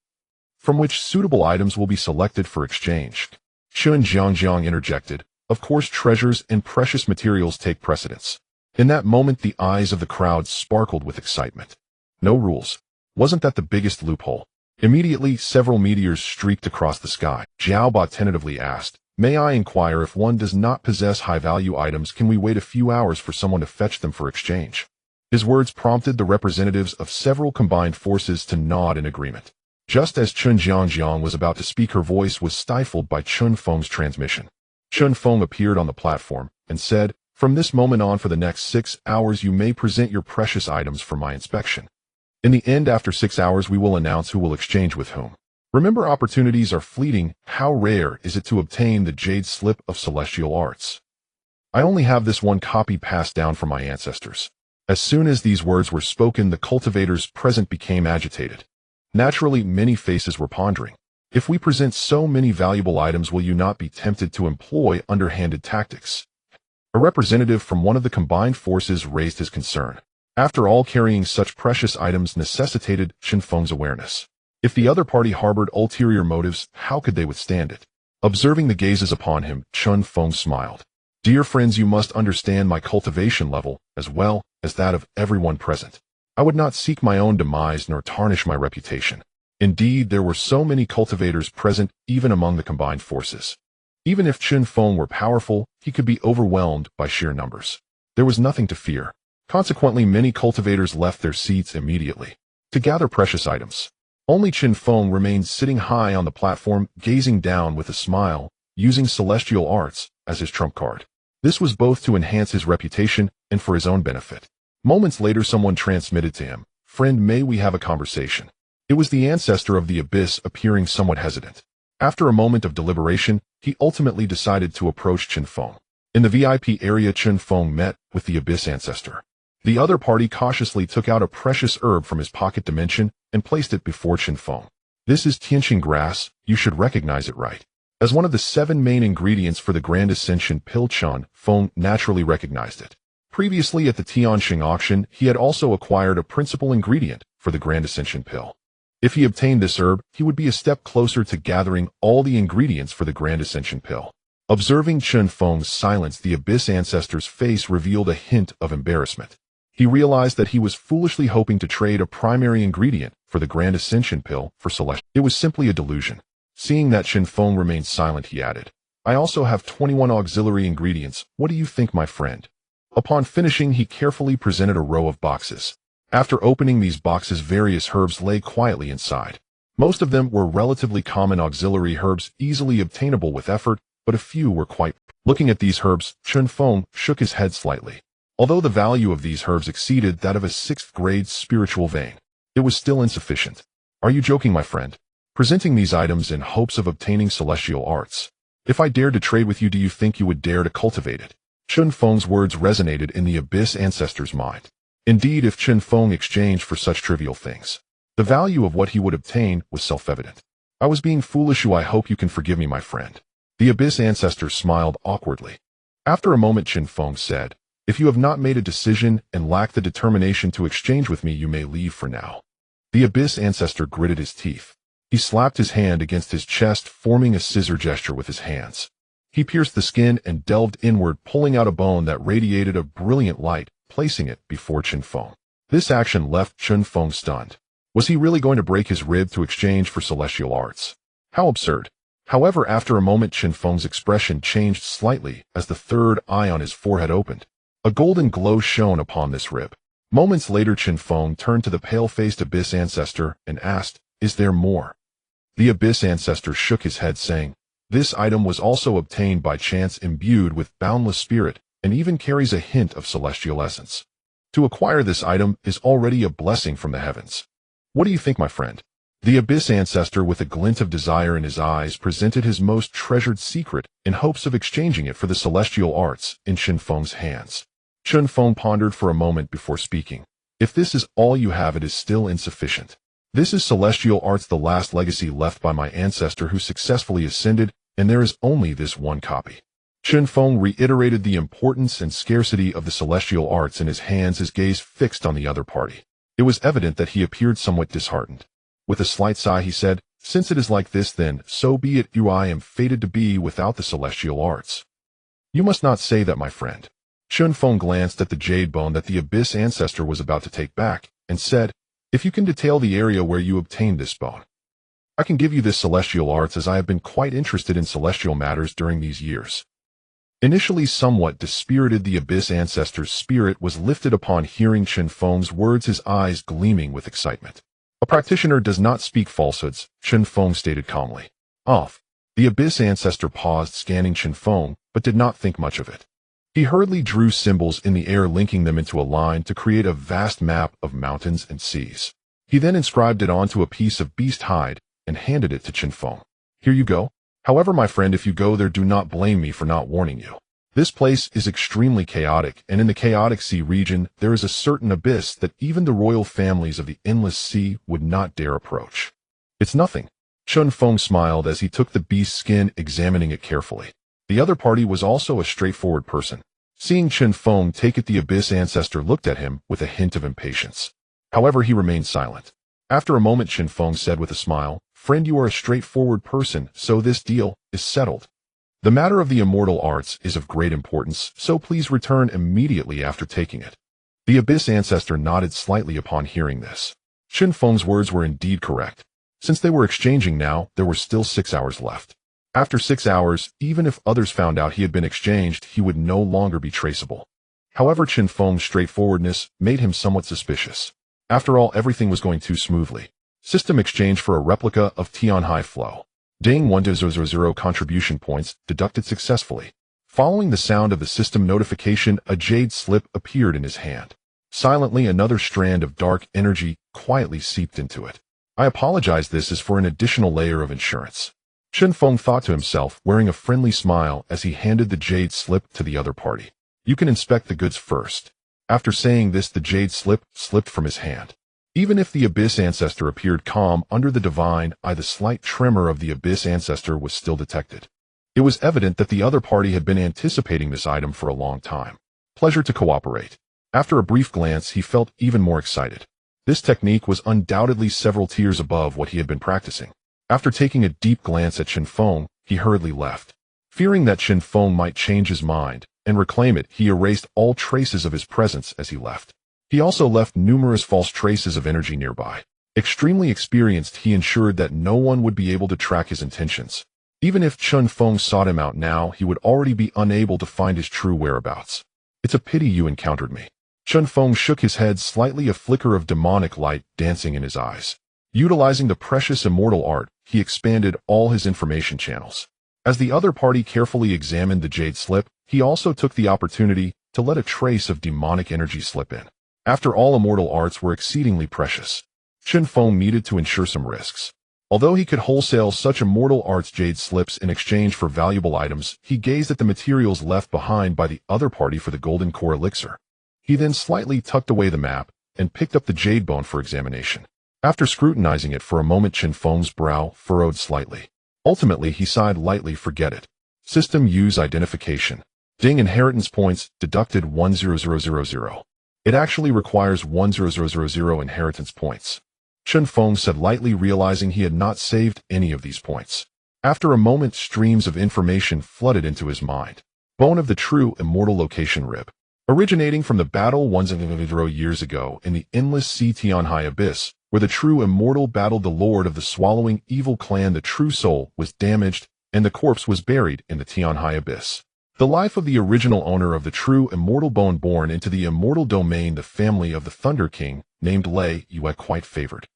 from which suitable items will be selected for exchange. Chen Zhangjiang interjected, "Of course, treasures and precious materials take precedence." In that moment, the eyes of the crowd sparkled with excitement. No rules. Wasn't that the biggest loophole? Immediately, several meteors streaked across the sky. Zhao Ba tentatively asked, May I inquire, if one does not possess high-value items, can we wait a few hours for someone to fetch them for exchange? His words prompted the representatives of several combined forces to nod in agreement. Just as Chen Jiangjiang was about to speak, her voice was stifled by Chen Feng's transmission. Chen Feng appeared on the platform and said, "From this moment on, for the next 6 hours, you may present your precious items for my inspection. In the end, after 6 hours, we will announce who will exchange with whom. Remember, opportunities are fleeting. How rare is it to obtain the jade slip of celestial arts? I only have this one copy passed down from my ancestors." As soon as these words were spoken, the cultivators present became agitated. Naturally, many faces were pondering. If we present so many valuable items, will you not be tempted to employ underhanded tactics? A representative from one of the combined forces raised his concern. After all, carrying such precious items necessitated Chen Feng's awareness. If the other party harbored ulterior motives, how could they withstand it? Observing the gazes upon him, Chen Feng smiled. "Dear friends, you must understand my cultivation level, as well as that of everyone present. I would not seek my own demise nor tarnish my reputation." Indeed, there were so many cultivators present, even among the combined forces. Even if Chen Feng were powerful, he could be overwhelmed by sheer numbers. There was nothing to fear. Consequently, many cultivators left their seats immediately to gather precious items. Only Chen Feng remained sitting high on the platform, gazing down with a smile, using celestial arts as his trump card. This was both to enhance his reputation and for his own benefit. Moments later, someone transmitted to him, "Friend, may we have a conversation?" It was the ancestor of the abyss, appearing somewhat hesitant. After a moment of deliberation, he ultimately decided to approach Chen Feng. In the VIP area, Chen Feng met with the abyss ancestor. The other party cautiously took out a precious herb from his pocket dimension and placed it before Chen Feng. "This is Tianxing grass. You should recognize it, right?" As one of the 7 main ingredients for the Grand Ascension pill, Chen Feng naturally recognized it. Previously at the Tianxing auction, he had also acquired a principal ingredient for the Grand Ascension pill. If he obtained this herb, he would be a step closer to gathering all the ingredients for the Grand Ascension pill. Observing Chen Feng's silence, the abyss ancestor's face revealed a hint of embarrassment. He realized that he was foolishly hoping to trade a primary ingredient for the Grand Ascension pill for celestial. It was simply a delusion. Seeing that Chen Feng remained silent, he added, "I also have 21 auxiliary ingredients. What do you think, my friend?" Upon finishing, he carefully presented a row of boxes. After opening these boxes, various herbs lay quietly inside. Most of them were relatively common auxiliary herbs, easily obtainable with effort, but a few were quite... Looking at these herbs, Chen Feng shook his head slightly. Although the value of these herbs exceeded that of a 6th-grade spiritual vein, it was still insufficient. "Are you joking, my friend? Presenting these items in hopes of obtaining celestial arts? If I dared to trade with you, do you think you would dare to cultivate it?" Chen Feng's words resonated in the abyss ancestor's mind. Indeed, if Chen Feng exchanged for such trivial things, the value of what he would obtain was self-evident. "I was being foolish. I hope you can forgive me, my friend." The abyss ancestor smiled awkwardly. After a moment, Chen Feng said, "If you have not made a decision and lack the determination to exchange with me, you may leave for now." The abyss ancestor gritted his teeth. He slapped his hand against his chest, forming a scissor gesture with his hands. He pierced the skin and delved inward, pulling out a bone that radiated a brilliant light, placing it before Chen Feng. This action left Chen Feng stunned. Was he really going to break his rib to exchange for celestial arts? How absurd. However, after a moment, Chen Feng's expression changed slightly as the third eye on his forehead opened. A golden glow shone upon this rib. Moments later, Chen Feng turned to the pale-faced abyss ancestor and asked, "Is there more?" The abyss ancestor shook his head, saying, "This item was also obtained by chance, imbued with boundless spirit, and even carries a hint of celestial essence. To acquire this item is already a blessing from the heavens. What do you think, my friend?" The abyss ancestor, with a glint of desire in his eyes, presented his most treasured secret in hopes of exchanging it for the celestial arts in Chen Feng's hands. Chen Feng pondered for a moment before speaking. "If this is all you have, it is still insufficient. This is celestial arts, the last legacy left by my ancestor who successfully ascended, and there is only this one copy." Chen Feng reiterated the importance and scarcity of the celestial arts in his hands, his gaze fixed on the other party. It was evident that he appeared somewhat disheartened. With a slight sigh, he said, "Since it is like this, then, so be it. I am fated to be without the celestial arts." "You must not say that, my friend." Chen Feng glanced at the jade bone that the abyss ancestor was about to take back, and said, "If you can detail the area where you obtained this bone." I can give you this celestial arts as I have been quite interested in celestial matters during these years. Initially somewhat dispirited, the Abyss Ancestor's spirit was lifted upon hearing Chen Feng's words, his eyes gleaming with excitement. A practitioner does not speak falsehoods, Chen Feng stated calmly. Off. The Abyss Ancestor paused, scanning Chen Feng, but did not think much of it. He hurriedly drew symbols in the air, linking them into a line to create a vast map of mountains and seas. He then inscribed it onto a piece of beast hide and handed it to Chen Feng. Here you go. However, my friend, if you go there, do not blame me for not warning you. This place is extremely chaotic, and in the chaotic sea region, there is a certain abyss that even the royal families of the endless sea would not dare approach. It's nothing. Chen Feng smiled as he took the beast's skin, examining it carefully. The other party was also a straightforward person. Seeing Chen Feng take it, the Abyss Ancestor looked at him with a hint of impatience. However, he remained silent. After a moment, Chen Feng said with a smile, "Friend, you are a straightforward person, so this deal is settled. The matter of the immortal arts is of great importance, so please return immediately after taking it." The Abyss Ancestor nodded slightly upon hearing this. Chen Feng's words were indeed correct. Since they were exchanging now, there were still 6 hours left. After 6 hours, even if others found out he had been exchanged, he would no longer be traceable. However, Chen Feng's straightforwardness made him somewhat suspicious. After all, everything was going too smoothly. System exchange for a replica of Tianhai Flow. Ding, 1000 contribution points deducted successfully. Following the sound of the system notification, a jade slip appeared in his hand. Silently, another strand of dark energy quietly seeped into it. I apologize, this is for an additional layer of insurance. Chen Feng thought to himself, wearing a friendly smile as he handed the jade slip to the other party. You can inspect the goods first. After saying this, the jade slip slipped from his hand. Even if the Abyss Ancestor appeared calm under the divine eye, the slight tremor of the Abyss Ancestor was still detected. It was evident that the other party had been anticipating this item for a long time. Pleasure to cooperate. After a brief glance, he felt even more excited. This technique was undoubtedly several tiers above what he had been practicing. After taking a deep glance at Chen Feng, he hurriedly left. Fearing that Chen Feng might change his mind and reclaim it, he erased all traces of his presence as he left. He also left numerous false traces of energy nearby. Extremely experienced, he ensured that no one would be able to track his intentions. Even if Chen Feng sought him out now, he would already be unable to find his true whereabouts. It's a pity you encountered me. Chen Feng shook his head slightly, a flicker of demonic light dancing in his eyes. Utilizing the precious immortal art, he expanded all his information channels. As the other party carefully examined the jade slip, he also took the opportunity to let a trace of demonic energy slip in. After all, immortal arts were exceedingly precious. Chen Feng needed to ensure some risks. Although he could wholesale such immortal arts jade slips in exchange for valuable items, he gazed at the materials left behind by the other party for the golden core elixir. He then slightly tucked away the map and picked up the jade bone for examination. After scrutinizing it for a moment, Chen Feng's brow furrowed slightly. Ultimately, he sighed lightly. Forget it. System use identification. Ding, inheritance points deducted 10000. It actually requires 10000 inheritance points. Chen Feng said lightly, realizing he had not saved any of these points. After a moment, streams of information flooded into his mind. Bone of the true immortal location rib. Originating from the battle 100 years ago in the endless sea Tianhai Abyss, where the true immortal battled the lord of the swallowing evil clan, the true soul was damaged and the corpse was buried in the Tianhai Abyss. The life of the original owner of the true immortal bone born into the immortal domain, the family of the Thunder King, named Lei Yue, quite favored.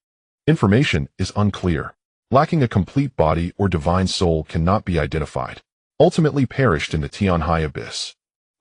Information is unclear. Lacking a complete body or divine soul cannot be identified. Ultimately perished in the Tianhai Abyss.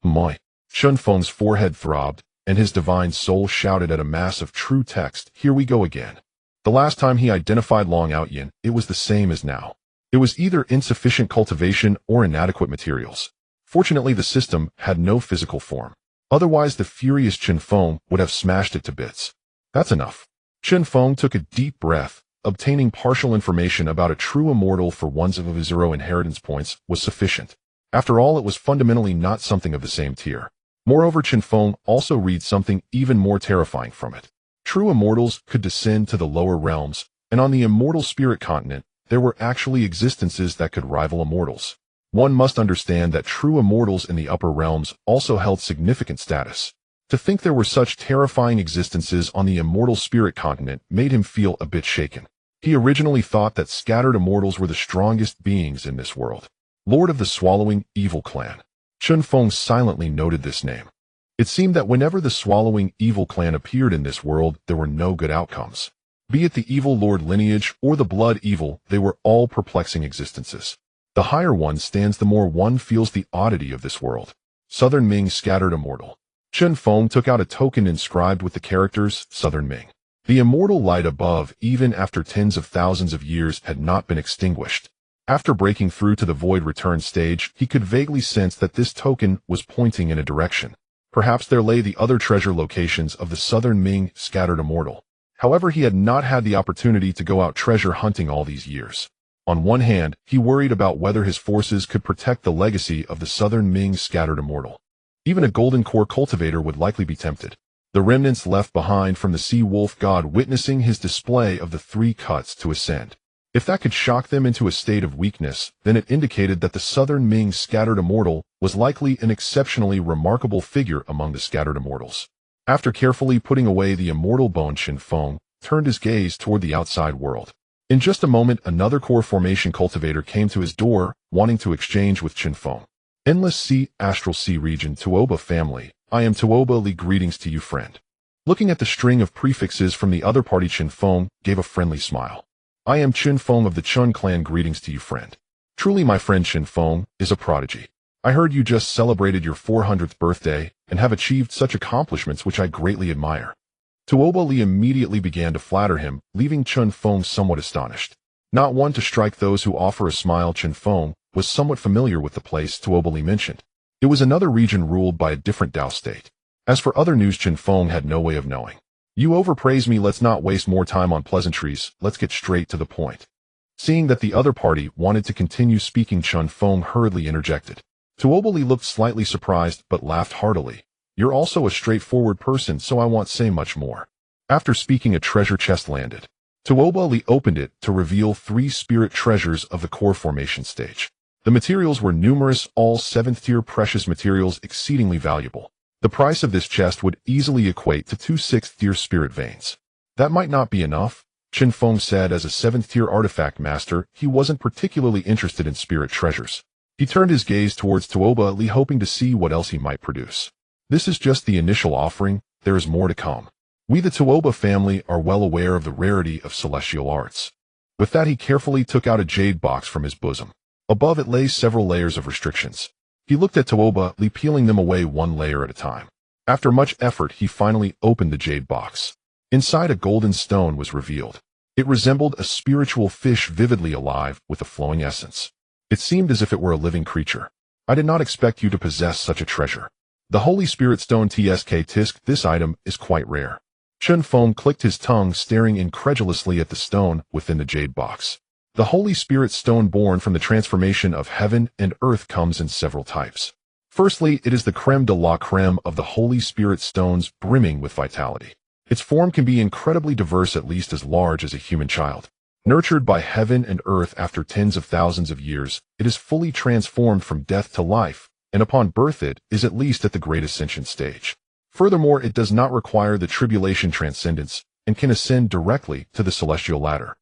Moi. Chen Feng's forehead throbbed, and his divine soul shouted at a mass of true text, here we go again. The last time he identified Long Outyin, it was the same as now. It was either insufficient cultivation or inadequate materials. Fortunately, the system had no physical form. Otherwise, the furious Chen Feng would have smashed it to bits. That's enough. Chen Feng took a deep breath. Obtaining partial information about a true immortal for 100 inheritance points was sufficient. After all, it was fundamentally not something of the same tier. Moreover, Chen Feng also read something even more terrifying from it. True immortals could descend to the lower realms, and on the immortal spirit continent, there were actually existences that could rival immortals. One must understand that true immortals in the upper realms also held significant status. To think there were such terrifying existences on the immortal spirit continent made him feel a bit shaken. He originally thought that scattered immortals were the strongest beings in this world. Lord of the Swallowing Evil Clan. Chen Feng silently noted this name. It seemed that whenever the Swallowing Evil Clan appeared in this world, there were no good outcomes. Be it the evil lord lineage or the blood evil, they were all perplexing existences. The higher one stands the more one feels the oddity of this world. Southern Ming Scattered Immortal. Chen Feng took out a token inscribed with the characters Southern Ming. The immortal light above, even after tens of thousands of years, had not been extinguished. After breaking through to the void return stage, he could vaguely sense that this token was pointing in a direction. Perhaps there lay the other treasure locations of the Southern Ming Scattered Immortal. However, he had not had the opportunity to go out treasure hunting all these years. On one hand, he worried about whether his forces could protect the legacy of the Southern Ming Scattered Immortal. Even a golden core cultivator would likely be tempted. The remnants left behind from the sea wolf god witnessing his display of the 3 cuts to ascend. If that could shock them into a state of weakness, then it indicated that the Southern Ming Scattered Immortal was likely an exceptionally remarkable figure among the Scattered Immortals. After carefully putting away the immortal bone, Chen Feng turned his gaze toward the outside world. In just a moment, another core formation cultivator came to his door, wanting to exchange with Chen Feng. Endless Sea, Astral Sea Region, Tuoba family. I am Tuoba Li. Greetings to you, friend. Looking at the string of prefixes from the other party, Chen Feng gave a friendly smile. I am Chen Feng of the Chun clan. Greetings to you, friend. Truly, my friend Chen Feng is a prodigy. I heard you just celebrated your 400th birthday and have achieved such accomplishments which I greatly admire. Tuoba Li immediately began to flatter him, leaving Chen Feng somewhat astonished. Not one to strike those who offer a smile, Chen Feng was somewhat familiar with the place Tuoba Li mentioned. It was another region ruled by a different Dao state. As for other news, Chen Feng had no way of knowing. You overpraise me, let's not waste more time on pleasantries, let's get straight to the point. Seeing that the other party wanted to continue speaking, Chen Feng hurriedly interjected. Tuoba Li looked slightly surprised but laughed heartily. You're also a straightforward person, so I won't say much more. After speaking, a treasure chest landed. Tuoba Li opened it to reveal 3 spirit treasures of the core formation stage. The materials were numerous, all 7th-tier precious materials exceedingly valuable. The price of this chest would easily equate to 2 6th-tier spirit veins. That might not be enough, Chen Feng said. As a 7th-tier artifact master, he wasn't particularly interested in spirit treasures. He turned his gaze towards Tuoba Li, hoping to see what else he might produce. This is just the initial offering, there is more to come. We the Tuoba family are well aware of the rarity of celestial arts. With that, he carefully took out a jade box from his bosom. Above it lay several layers of restrictions. He looked at Tuoba Li, peeling them away one layer at a time. After much effort, he finally opened the jade box. Inside, a golden stone was revealed. It resembled a spiritual fish, vividly alive with a flowing essence. It seemed as if it were a living creature. I did not expect you to possess such a treasure. The Holy Spirit Stone TSK Tisk. This item is quite rare. Chen Feng clicked his tongue, staring incredulously at the stone within the jade box. The Holy Spirit Stone, born from the transformation of heaven and earth, comes in several types. Firstly, it is the creme de la creme of the Holy Spirit Stones, brimming with vitality. Its form can be incredibly diverse, at least as large as a human child. Nurtured by heaven and earth after tens of thousands of years, it is fully transformed from death to life, and upon birth it is at least at the great ascension stage. Furthermore, it does not require the tribulation transcendence and can ascend directly to the celestial ladder.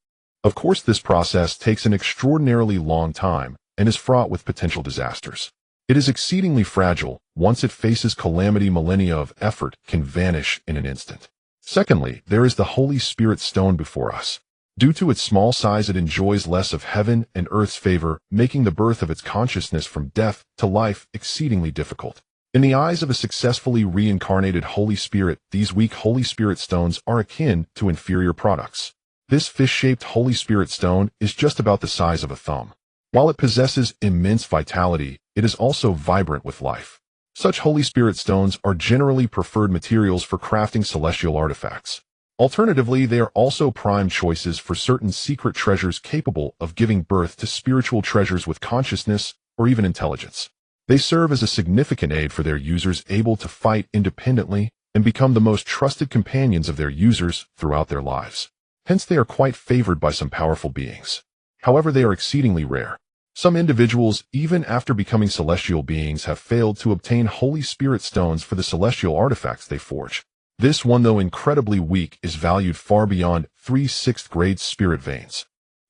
Of course, this process takes an extraordinarily long time and is fraught with potential disasters. It is exceedingly fragile. Once it faces calamity, millennia of effort can vanish in an instant. Secondly, there is the Holy Spirit Stone before us. Due to its small size, it enjoys less of heaven and earth's favor, making the birth of its consciousness from death to life exceedingly difficult. In the eyes of a successfully reincarnated Holy Spirit, these weak Holy Spirit Stones are akin to inferior products. This fish-shaped Holy Spirit Stone is just about the size of a thumb. While it possesses immense vitality, it is also vibrant with life. Such Holy Spirit Stones are generally preferred materials for crafting celestial artifacts. Alternatively, they are also prime choices for certain secret treasures capable of giving birth to spiritual treasures with consciousness or even intelligence. They serve as a significant aid for their users, able to fight independently and become the most trusted companions of their users throughout their lives. Hence, they are quite favored by some powerful beings. However, they are exceedingly rare. Some individuals, even after becoming celestial beings, have failed to obtain Holy Spirit Stones for the celestial artifacts they forge. This one, though incredibly weak, is valued far beyond 3 6th grade spirit veins.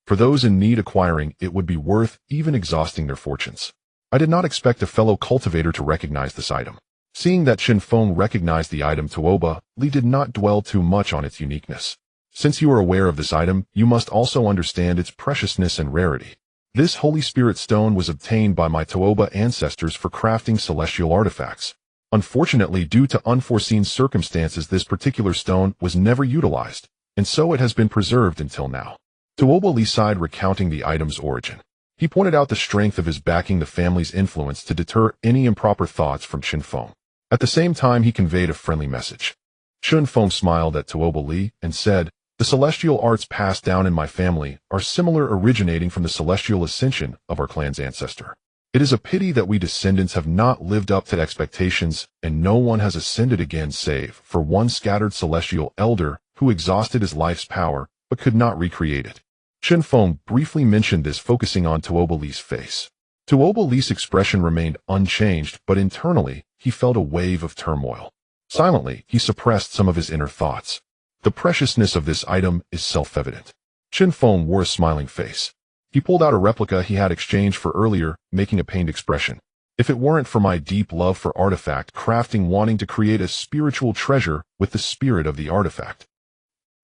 For those in need acquiring, it would be worth even exhausting their fortunes. I did not expect a fellow cultivator to recognize this item. Seeing that Chen Feng recognized the item Tuoba, Li did not dwell too much on its uniqueness. Since you are aware of this item, you must also understand its preciousness and rarity. This Holy Spirit Stone was obtained by my Tuoba ancestors for crafting celestial artifacts. Unfortunately, due to unforeseen circumstances, this particular stone was never utilized, and so it has been preserved until now. Tuoba Li sighed, recounting the item's origin. He pointed out the strength of his backing the family's influence to deter any improper thoughts from Chen Feng. At the same time, he conveyed a friendly message. Chen Feng smiled at Tuoba Li and said, "The celestial arts passed down in my family are similar, originating from the celestial ascension of our clan's ancestor. It is a pity that we descendants have not lived up to expectations, and no one has ascended again save for one scattered celestial elder who exhausted his life's power but could not recreate it." Chen Feng briefly mentioned this, focusing on Tuoba Li's face. Tuoba Li's expression remained unchanged, but internally, he felt a wave of turmoil. Silently, he suppressed some of his inner thoughts. The preciousness of this item is self-evident. Chen Feng wore a smiling face. He pulled out a replica he had exchanged for earlier, making a pained expression. "If it weren't for my deep love for artifact crafting, wanting to create a spiritual treasure with the spirit of the artifact.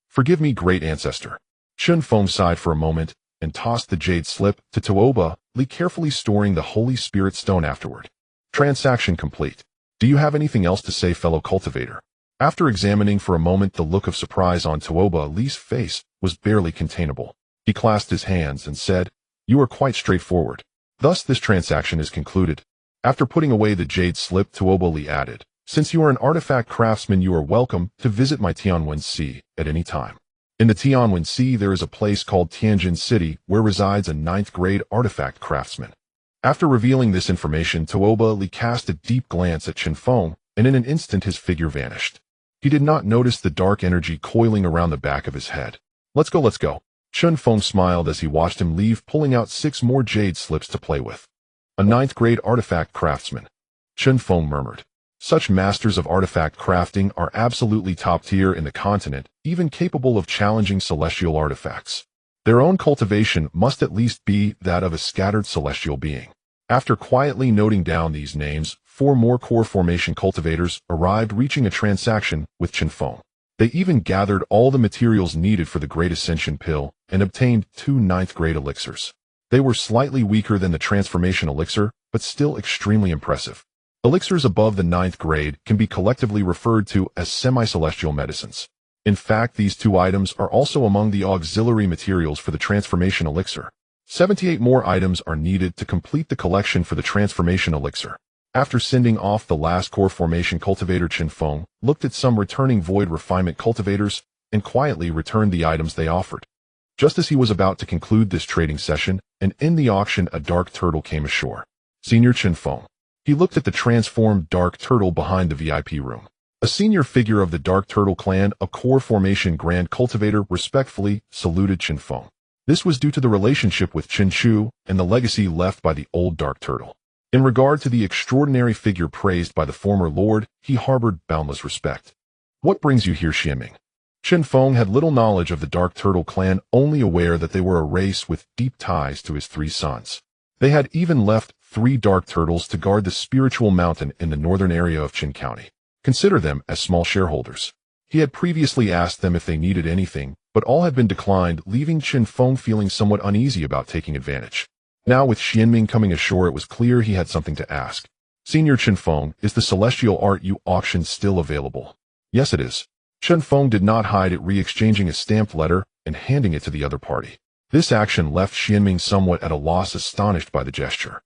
Forgive me, great ancestor." Chen Feng sighed for a moment and tossed the jade slip to Tuoba Li, carefully storing the Holy Spirit Stone afterward. Transaction complete. Do you have anything else to say, fellow cultivator? After examining for a moment, the look of surprise on Tuoba Li's face was barely containable. He clasped his hands and said, "You are quite straightforward. Thus this transaction is concluded." After putting away the jade slip, Tuoba Li added, "Since you are an artifact craftsman, you are welcome to visit my Tianwen Sea at any time. In the Tianwen Sea, there is a place called Tianjin City where resides a 9th grade artifact craftsman." After revealing this information, Tuoba Li cast a deep glance at Chen Feng, and in an instant his figure vanished. He did not notice the dark energy coiling around the back of his head. Let's go, let's go." Chen Feng smiled as he watched him leave, pulling out 6 more jade slips to play with. "A 9th grade artifact craftsman," Chen Feng murmured. "Such masters of artifact crafting are absolutely top tier in the continent, even capable of challenging celestial artifacts. Their own cultivation must at least be that of a scattered celestial being." After quietly noting down these names, 4 more core formation cultivators arrived, reaching a transaction with Chen Feng. They even gathered all the materials needed for the Great Ascension Pill and obtained 2 9th grade elixirs. They were slightly weaker than the transformation elixir, but still extremely impressive. Elixirs above the 9th grade can be collectively referred to as semi-celestial medicines. In fact, these 2 items are also among the auxiliary materials for the transformation elixir. 78 more items are needed to complete the collection for the transformation elixir. After sending off the last core formation cultivator, Chen Feng looked at some returning void refinement cultivators and quietly returned the items they offered. Just as he was about to conclude this trading session and end the auction, a dark turtle came ashore. "Senior Chen Feng." He looked at the transformed dark turtle behind the VIP room. A senior figure of the Dark Turtle clan, a core formation grand cultivator, respectfully saluted Chen Feng. This was due to the relationship with Chen Chu and the legacy left by the old Dark Turtle. In regard to the extraordinary figure praised by the former lord, he harbored boundless respect. "What brings you here, Xianming?" Chen Feng had little knowledge of the Dark Turtle clan, only aware that they were a race with deep ties to his 3 sons. They had even left 3 Dark Turtles to guard the spiritual mountain in the northern area of Qin County. Consider them as small shareholders. He had previously asked them if they needed anything, but all had been declined, leaving Chen Feng feeling somewhat uneasy about taking advantage. Now, with Xianming coming ashore, it was clear he had something to ask. "Senior Chen Feng, is the celestial art you auctioned still available?" "Yes, it is." Chen Feng did not hide it, re-exchanging a stamped letter and handing it to the other party. This action left Xianming somewhat at a loss, astonished by the gesture.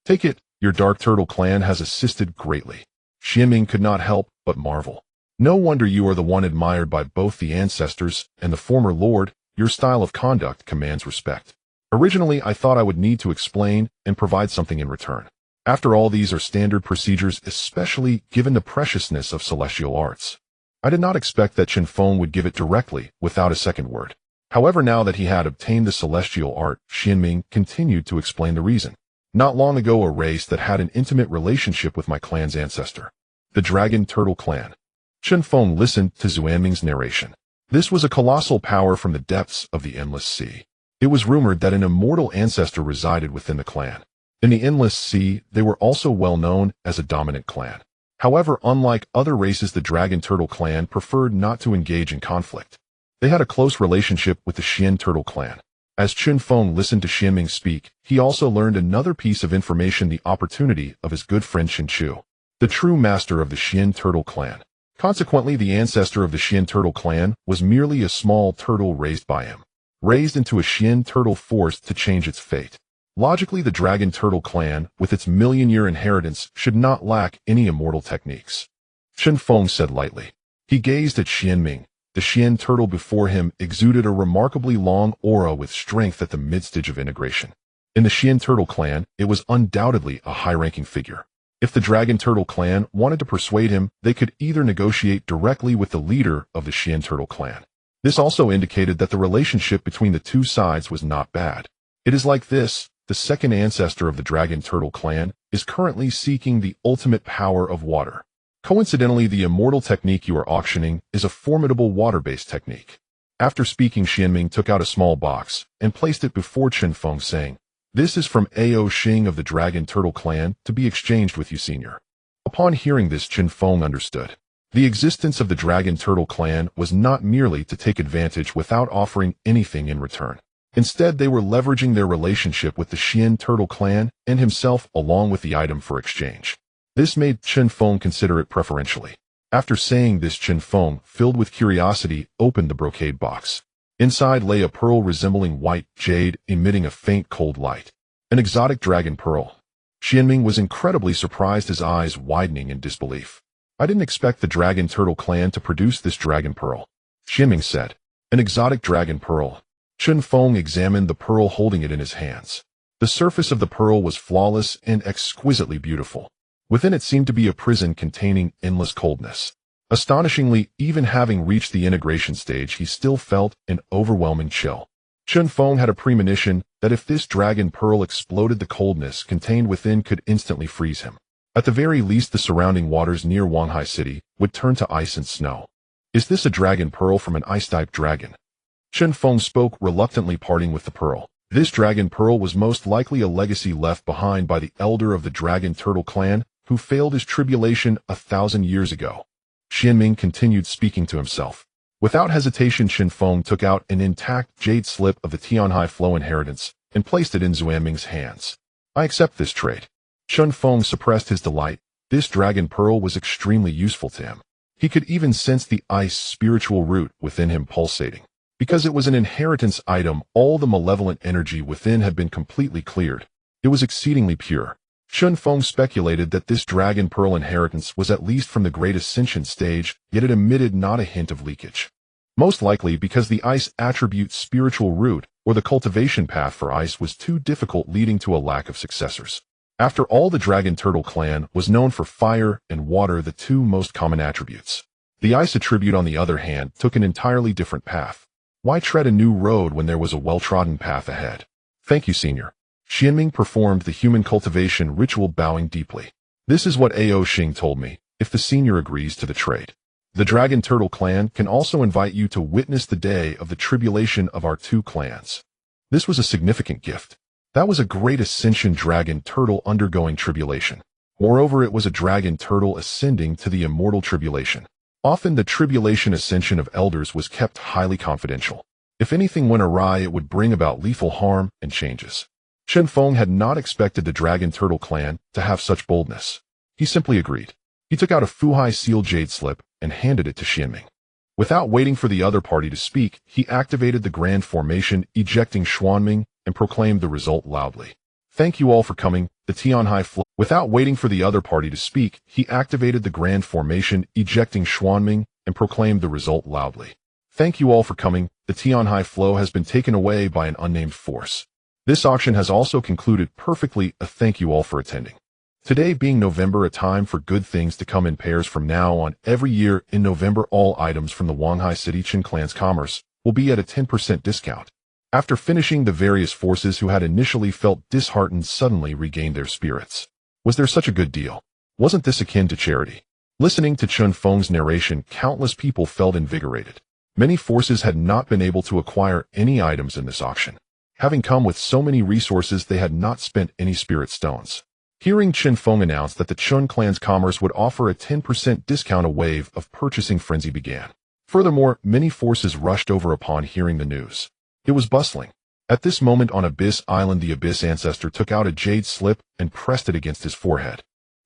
"Take it. Your Dark Turtle clan has assisted greatly." Xianming could not help but marvel. "No wonder you are the one admired by both the ancestors and the former lord. Your style of conduct commands respect. Originally, I thought I would need to explain and provide something in return. After all, these are standard procedures, especially given the preciousness of celestial arts." I did not expect that Chen Feng would give it directly, without a second word. However, now that he had obtained the celestial art, Xianming continued to explain the reason. "Not long ago, a race that had an intimate relationship with my clan's ancestor, the Dragon Turtle clan." Chen Feng listened to Xuanming's narration. This was a colossal power from the depths of the Endless Sea. It was rumored that an immortal ancestor resided within the clan. In the Endless Sea, they were also well known as a dominant clan. However, unlike other races, the Dragon Turtle clan preferred not to engage in conflict. They had a close relationship with the Xian Turtle clan. As Chen Feng listened to Xuanming speak, he also learned another piece of information: the opportunity of his good friend Chen Chu, the true master of the Xian Turtle clan. Consequently, the ancestor of the Xian Turtle clan was merely a small turtle raised by him, raised into a Xian Turtle forced to change its fate. Logically, the Dragon Turtle clan, with its million-year inheritance, should not lack any immortal techniques. Chen Feng said lightly. He gazed at Xuanming. The Xian Turtle before him exuded a remarkably long aura with strength at the mid-stage of integration. In the Xian Turtle clan, it was undoubtedly a high-ranking figure. If the Dragon Turtle clan wanted to persuade him, they could either negotiate directly with the leader of the Xian Turtle clan. This also indicated that the relationship between the two sides was not bad. It is like this: the second ancestor of the Dragon Turtle clan is currently seeking the ultimate power of water. Coincidentally, the immortal technique you are auctioning is a formidable water-based technique. After speaking, Xuanming took out a small box and placed it before Chen Feng, saying, "This is from Ao Xing of the Dragon Turtle clan to be exchanged with you, senior." Upon hearing this, Chen Feng understood. The existence of the Dragon Turtle clan was not merely to take advantage without offering anything in return. Instead, they were leveraging their relationship with the Xian Turtle clan and himself along with the item for exchange. This made Chen Feng consider it preferentially. After saying this, Chen Feng, filled with curiosity, opened the brocade box. Inside lay a pearl resembling white jade, emitting a faint cold light. An exotic dragon pearl. Xuanming was incredibly surprised, his eyes widening in disbelief. "I didn't expect the Dragon Turtle clan to produce this dragon pearl," Xuanming said. "An exotic dragon pearl." Chen Feng examined the pearl, holding it in his hands. The surface of the pearl was flawless and exquisitely beautiful. Within it seemed to be a prison containing endless coldness. Astonishingly, even having reached the integration stage, he still felt an overwhelming chill. Chen Feng had a premonition that if this dragon pearl exploded, the coldness contained within could instantly freeze him. At the very least, the surrounding waters near Wanghai City would turn to ice and snow. "Is this a dragon pearl from an ice-type dragon?" Chen Feng spoke, reluctantly parting with the pearl. This dragon pearl was most likely a legacy left behind by the elder of the Dragon Turtle clan, who failed his tribulation 1,000 years ago. Xuanming continued speaking to himself. Without hesitation, Chen Feng took out an intact jade slip of the Tianhai Flow inheritance and placed it in Xuanming's hands. "I accept this trade." Chen Feng suppressed his delight. This dragon pearl was extremely useful to him. He could even sense the ice spiritual root within him pulsating. Because it was an inheritance item, all the malevolent energy within had been completely cleared. It was exceedingly pure. Chen Feng speculated that this dragon pearl inheritance was at least from the great ascension stage, yet it emitted not a hint of leakage. Most likely because the ice attribute spiritual root, or the cultivation path for ice, was too difficult, leading to a lack of successors. After all, the Dragon Turtle clan was known for fire and water, the two most common attributes. The ice attribute, on the other hand, took an entirely different path. Why tread a new road when there was a well-trodden path ahead? "Thank you, senior." Xuanming performed the human cultivation ritual, bowing deeply. "This is what Ao Xing told me, if the senior agrees to the trade. The Dragon Turtle clan can also invite you to witness the day of the tribulation of our two clans." This was a significant gift. That was a great ascension dragon turtle undergoing tribulation. Moreover, it was a dragon turtle ascending to the immortal tribulation. Often the tribulation ascension of elders was kept highly confidential. If anything went awry, it would bring about lethal harm and changes. Chen Feng had not expected the Dragon Turtle clan to have such boldness. He simply agreed. He took out a Fuhai seal jade slip and handed it to Xuanming. Without waiting for the other party to speak, he activated the grand formation, ejecting Xuanming, and proclaimed the result loudly. "Thank you all for coming, the Tianhai Flow." Without waiting for the other party to speak, he activated the grand formation, ejecting Xuanming, and proclaimed the result loudly. "Thank you all for coming, the Tianhai Flow has been taken away by an unnamed force. This auction has also concluded perfectly. A thank you all for attending. Today being November, a time for good things to come in pairs from now on. Every year in November, all items from the Wanghai City Chen clan's commerce will be at a 10% discount. After finishing, the various forces who had initially felt disheartened suddenly regained their spirits. Was there such a good deal? Wasn't this akin to charity? Listening to Chen Feng's narration, countless people felt invigorated. Many forces had not been able to acquire any items in this auction. Having come with so many resources, they had not spent any spirit stones. Hearing Chen Feng announce that the Chun clan's commerce would offer a 10% discount, a wave of purchasing frenzy began. Furthermore, many forces rushed over upon hearing the news. It was bustling. At this moment on Abyss Island, the Abyss ancestor took out a jade slip and pressed it against his forehead.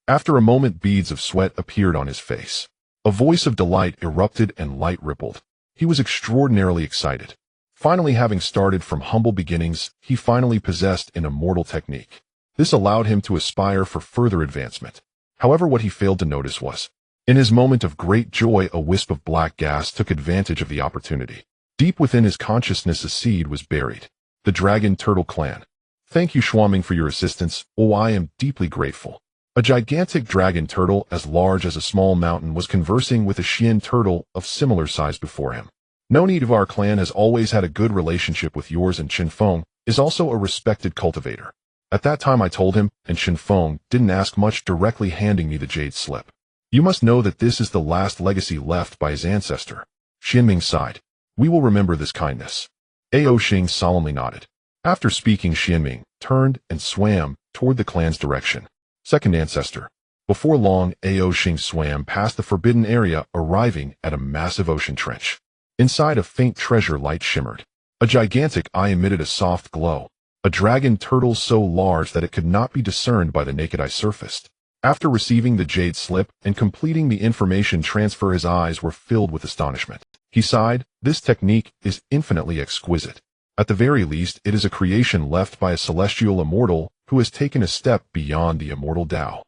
After a moment, beads of sweat appeared on his face. A voice of delight erupted and light rippled. He was extraordinarily excited. Finally, having started from humble beginnings, he finally possessed an immortal technique. This allowed him to aspire for further advancement. However, what he failed to notice was, in his moment of great joy, a wisp of black gas took advantage of the opportunity. Deep within his consciousness, a seed was buried. The Dragon Turtle Clan. Thank you, Shuaming, for your assistance. Oh, I am deeply grateful. A gigantic dragon turtle, as large as a small mountain, was conversing with a Xian turtle of similar size before him. No need of our clan has always had a good relationship with yours, and Chen Feng is also a respected cultivator. At that time I told him, and Chen Feng didn't ask much, directly handing me the jade slip. You must know that this is the last legacy left by his ancestor. Xianming sighed. We will remember this kindness. Ao Xing solemnly nodded. After speaking, Xianming turned and swam toward the clan's direction. Second ancestor. Before long, Ao Xing swam past the forbidden area, arriving at a massive ocean trench. Inside, a faint treasure light shimmered. A gigantic eye emitted a soft glow. A dragon turtle so large that it could not be discerned by the naked eye surfaced. After receiving the jade slip and completing the information transfer, his eyes were filled with astonishment. He sighed. This technique is infinitely exquisite. At the very least, it is a creation left by a celestial immortal who has taken a step beyond the immortal Tao.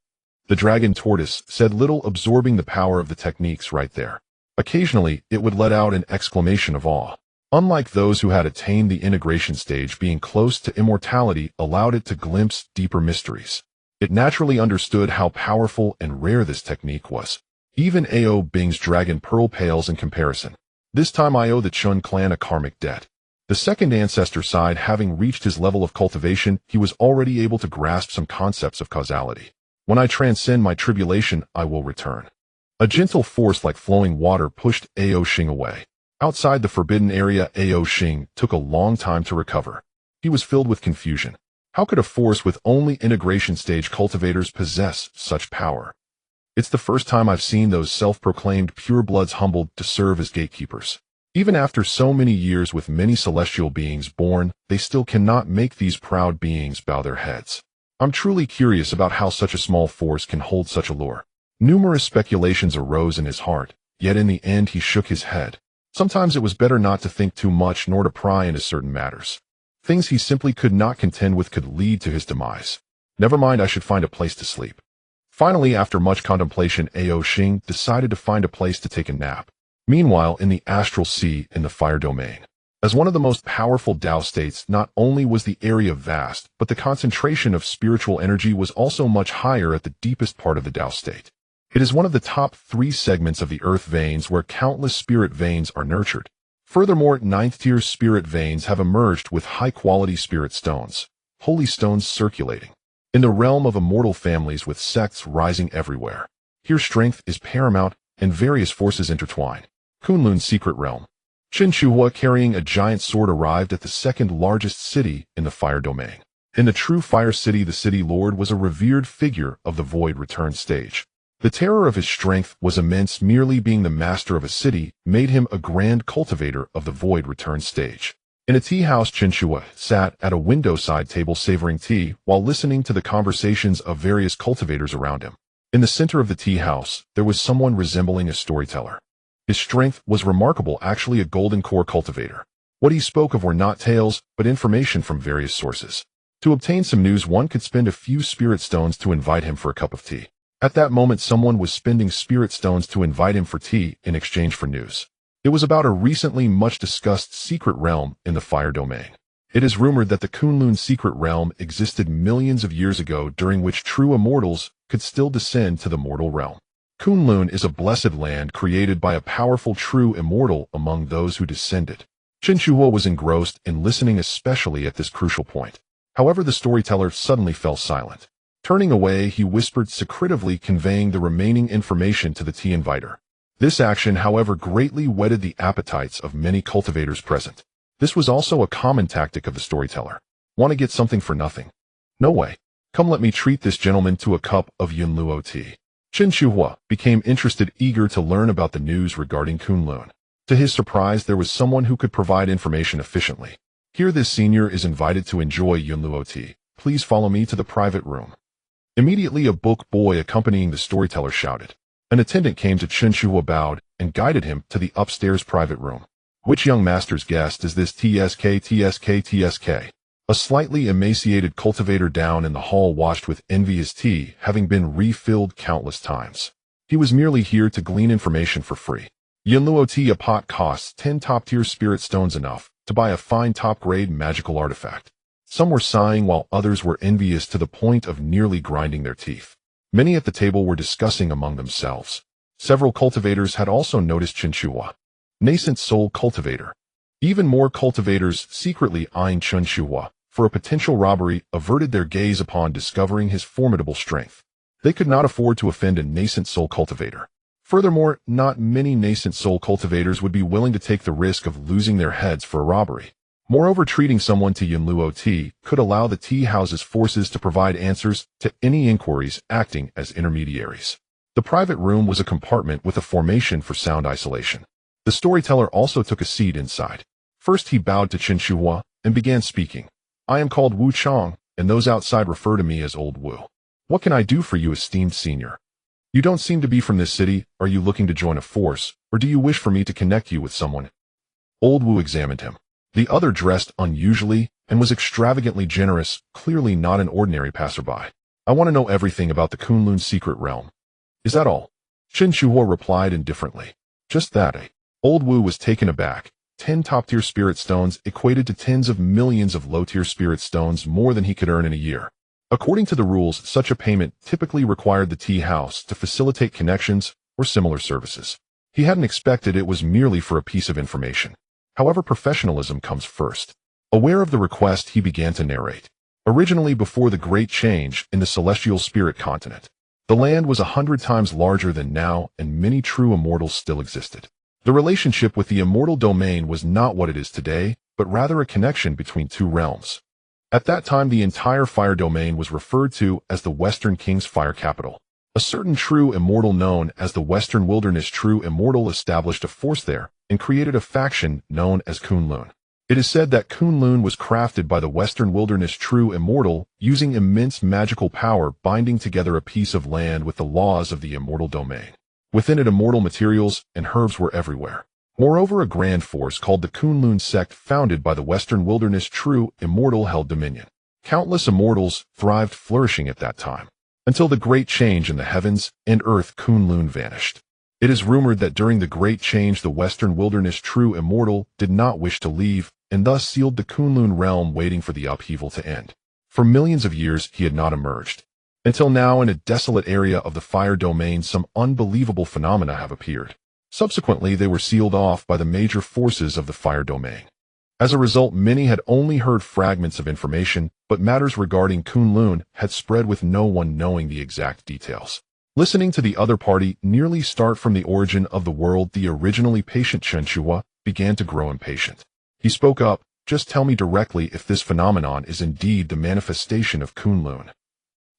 The dragon tortoise said little, absorbing the power of the techniques right there. Occasionally, it would let out an exclamation of awe. Unlike those who had attained the integration stage, being close to immortality allowed it to glimpse deeper mysteries. It naturally understood how powerful and rare this technique was. Even Ao Bing's dragon pearl pales in comparison. This time I owe the Chun clan a karmic debt. The second ancestor sighed. Having reached his level of cultivation, he was already able to grasp some concepts of causality. When I transcend my tribulation, I will return. A gentle force like flowing water pushed Ao Xing away. Outside the forbidden area, Ao Xing took a long time to recover. He was filled with confusion. How could a force with only integration stage cultivators possess such power? It's the first time I've seen those self-proclaimed purebloods humbled to serve as gatekeepers. Even after so many years with many celestial beings born, they still cannot make these proud beings bow their heads. I'm truly curious about how such a small force can hold such allure. Numerous speculations arose in his heart, yet in the end he shook his head. Sometimes it was better not to think too much nor to pry into certain matters. Things he simply could not contend with could lead to his demise. Never mind, I should find a place to sleep. Finally, after much contemplation, Ao Xing decided to find a place to take a nap. Meanwhile, in the astral sea in the fire domain. As one of the most powerful Tao states, not only was the area vast, but the concentration of spiritual energy was also much higher at the deepest part of the Tao state. It is one of the top 3 segments of the earth veins where countless spirit veins are nurtured. Furthermore, 9th-tier spirit veins have emerged with high-quality spirit stones, holy stones circulating. In the realm of immortal families with sects rising everywhere. Here strength is paramount and various forces intertwine. Kunlun's secret realm. Chen Chuhua carrying a giant sword arrived at the second largest city in the fire domain. In the true fire city, the city lord was a revered figure of the void return stage. The terror of his strength was immense. Merely being the master of a city made him a grand cultivator of the void return stage. In a tea house, Chen Shua sat at a window-side table savoring tea while listening to the conversations of various cultivators around him. In the center of the tea house, there was someone resembling a storyteller. His strength was remarkable, actually a golden core cultivator. What he spoke of were not tales, but information from various sources. To obtain some news, one could spend a few spirit stones to invite him for a cup of tea. At that moment, someone was spending spirit stones to invite him for tea in exchange for news. It was about a recently much-discussed secret realm in the fire domain. It is rumored that the Kunlun secret realm existed millions of years ago, during which true immortals could still descend to the mortal realm. Kunlun is a blessed land created by a powerful true immortal among those who descended. Chen Chuo was engrossed in listening, especially at this crucial point. However, the storyteller suddenly fell silent. Turning away, he whispered secretively, conveying the remaining information to the tea inviter. This action, however, greatly whetted the appetites of many cultivators present. This was also a common tactic of the storyteller. Want to get something for nothing? No way. Come, let me treat this gentleman to a cup of Yunluo tea. Chen Shuhua became interested, eager to learn about the news regarding Kunlun. To his surprise, there was someone who could provide information efficiently. Here, this senior is invited to enjoy Yunluo tea. Please follow me to the private room. Immediately, a book boy accompanying the storyteller shouted. An attendant came to Chen Shuhua, bowed, and guided him to the upstairs private room. Which young master's guest is this? TSK. A slightly emaciated cultivator down in the hall watched with envy his tea having been refilled countless times. He was merely here to glean information for free. Yunluo tea, a pot, costs 10 top-tier spirit stones, enough to buy a fine top-grade magical artifact. Some were sighing while others were envious to the point of nearly grinding their teeth. Many at the table were discussing among themselves. Several cultivators had also noticed Chen Shuhua. Nascent soul cultivator. Even more cultivators, secretly eyeing Chen Shuhua for a potential robbery, averted their gaze upon discovering his formidable strength. They could not afford to offend a nascent soul cultivator. Furthermore, not many nascent soul cultivators would be willing to take the risk of losing their heads for a robbery. Moreover, treating someone to Yunluo tea could allow the tea house's forces to provide answers to any inquiries, acting as intermediaries. The private room was a compartment with a formation for sound isolation. The storyteller also took a seat inside. First, he bowed to Chen Shuhua and began speaking. I am called Wu Chang, and those outside refer to me as Old Wu. What can I do for you, esteemed senior? You don't seem to be from this city. Are you looking to join a force, or do you wish for me to connect you with someone? Old Wu examined him. The other dressed unusually and was extravagantly generous, clearly not an ordinary passerby. I want to know everything about the Kunlun secret realm. Is that all? Chen Shuhua replied indifferently. Just that, eh? Old Wu was taken aback. 10 top-tier spirit stones equated to tens of millions of low-tier spirit stones, more than he could earn in a year. According to the rules, such a payment typically required the tea house to facilitate connections or similar services. He hadn't expected it was merely for a piece of information. However, professionalism comes first. Aware of the request, he began to narrate. Originally, before the Great Change in the celestial spirit continent, the land was 100 times larger than now, and many true immortals still existed. The relationship with the immortal domain was not what it is today, but rather a connection between two realms. At that time, the entire fire domain was referred to as the Western King's fire capital. A certain true immortal known as the Western Wilderness True Immortal established a force there and created a faction known as Kunlun. It is said that Kunlun was crafted by the Western Wilderness True Immortal using immense magical power, binding together a piece of land with the laws of the immortal domain. Within it, immortal materials and herbs were everywhere. Moreover, a grand force called the Kunlun sect, founded by the Western Wilderness True Immortal, held dominion. Countless immortals thrived, flourishing at that time. Until the Great Change in the heavens and earth, Kunlun vanished. It is rumored that during the Great Change, the Western Wilderness True Immortal did not wish to leave, and thus sealed the Kunlun realm, waiting for the upheaval to end. For millions of years, he had not emerged. Until now, in a desolate area of the fire domain, some unbelievable phenomena have appeared. Subsequently, they were sealed off by the major forces of the fire domain. As a result, many had only heard fragments of information, but matters regarding Kunlun had spread with no one knowing the exact details. Listening to the other party nearly start from the origin of the world, the originally patient Chen Shuhua began to grow impatient. He spoke up. Just tell me directly if this phenomenon is indeed the manifestation of Kunlun.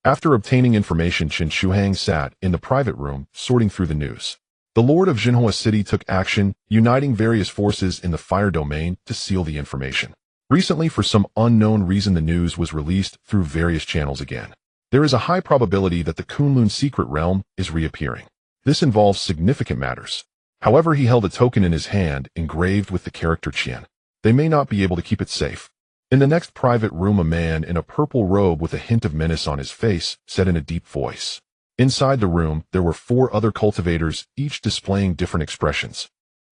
After obtaining information, Chen Shuhang sat in the private room, sorting through the news. The Lord of Jinhua City took action, uniting various forces in the fire domain to seal the information. Recently, for some unknown reason, the news was released through various channels again. There is a high probability that the Kunlun secret realm is reappearing. This involves significant matters. However, he held a token in his hand engraved with the character Qian. They may not be able to keep it safe. In the next private room, a man in a purple robe with a hint of menace on his face said in a deep voice. Inside the room, there were 4 other cultivators, each displaying different expressions.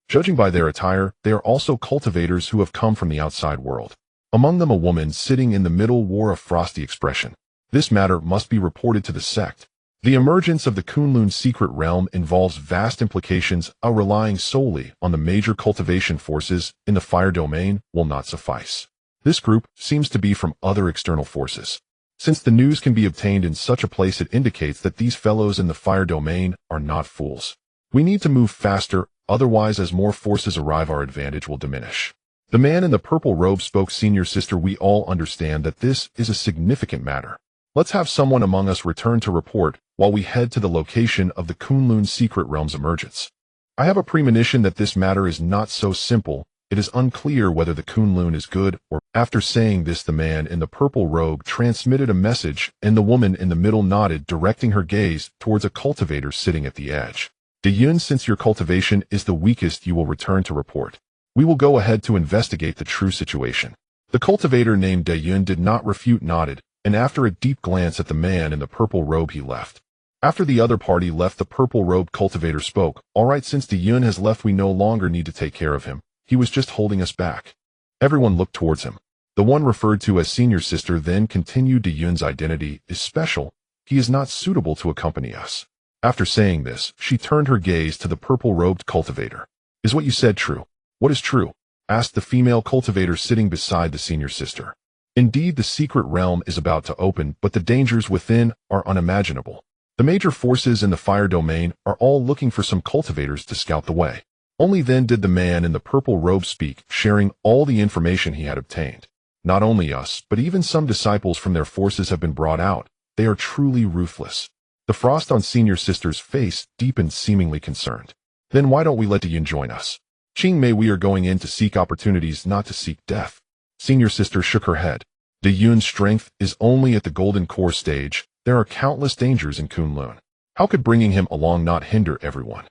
Judging by their attire, they are also cultivators who have come from the outside world. Among them, a woman sitting in the middle wore a frosty expression. This matter must be reported to the sect. The emergence of the Kunlun secret realm involves vast implications. Relying solely on the major cultivation forces in the fire domain will not suffice. This group seems to be from other external forces. Since the news can be obtained in such a place, it indicates that these fellows in the fire domain are not fools. We need to move faster, otherwise as more forces arrive our advantage will diminish. The man in the purple robe spoke. Senior sister, we all understand that this is a significant matter. Let's have someone among us return to report while we head to the location of the Kunlun secret realm's emergence. I have a premonition that this matter is not so simple. It is unclear whether the Kunlun is good or... After saying this, the man in the purple robe transmitted a message, and the woman in the middle nodded, directing her gaze towards a cultivator sitting at the edge. Dayun, since your cultivation is the weakest, you will return to report. We will go ahead to investigate the true situation. The cultivator named Dayun did not refute, nodded, and after a deep glance at the man in the purple robe, he left. After the other party left, the purple-robed cultivator spoke. All right, since Dayun has left, we no longer need to take care of him. He was just holding us back. Everyone looked towards him. The one referred to as senior sister then continued. Dayun's identity is special. He is not suitable to accompany us. After saying this, she turned her gaze to the purple-robed cultivator. Is what you said true? What is true? Asked the female cultivator sitting beside the senior sister. Indeed, the secret realm is about to open, but the dangers within are unimaginable. The major forces in the fire domain are all looking for some cultivators to scout the way. Only then did the man in the purple robe speak, sharing all the information he had obtained. Not only us, but even some disciples from their forces have been brought out. They are truly ruthless. The frost on senior sister's face deepened, seemingly concerned. Then why don't we let Dayun join us? Qing Mei, we are going in to seek opportunities, not to seek death. Senior sister shook her head. Dayun's strength is only at the golden core stage. There are countless dangers in Kunlun. How could bringing him along not hinder everyone?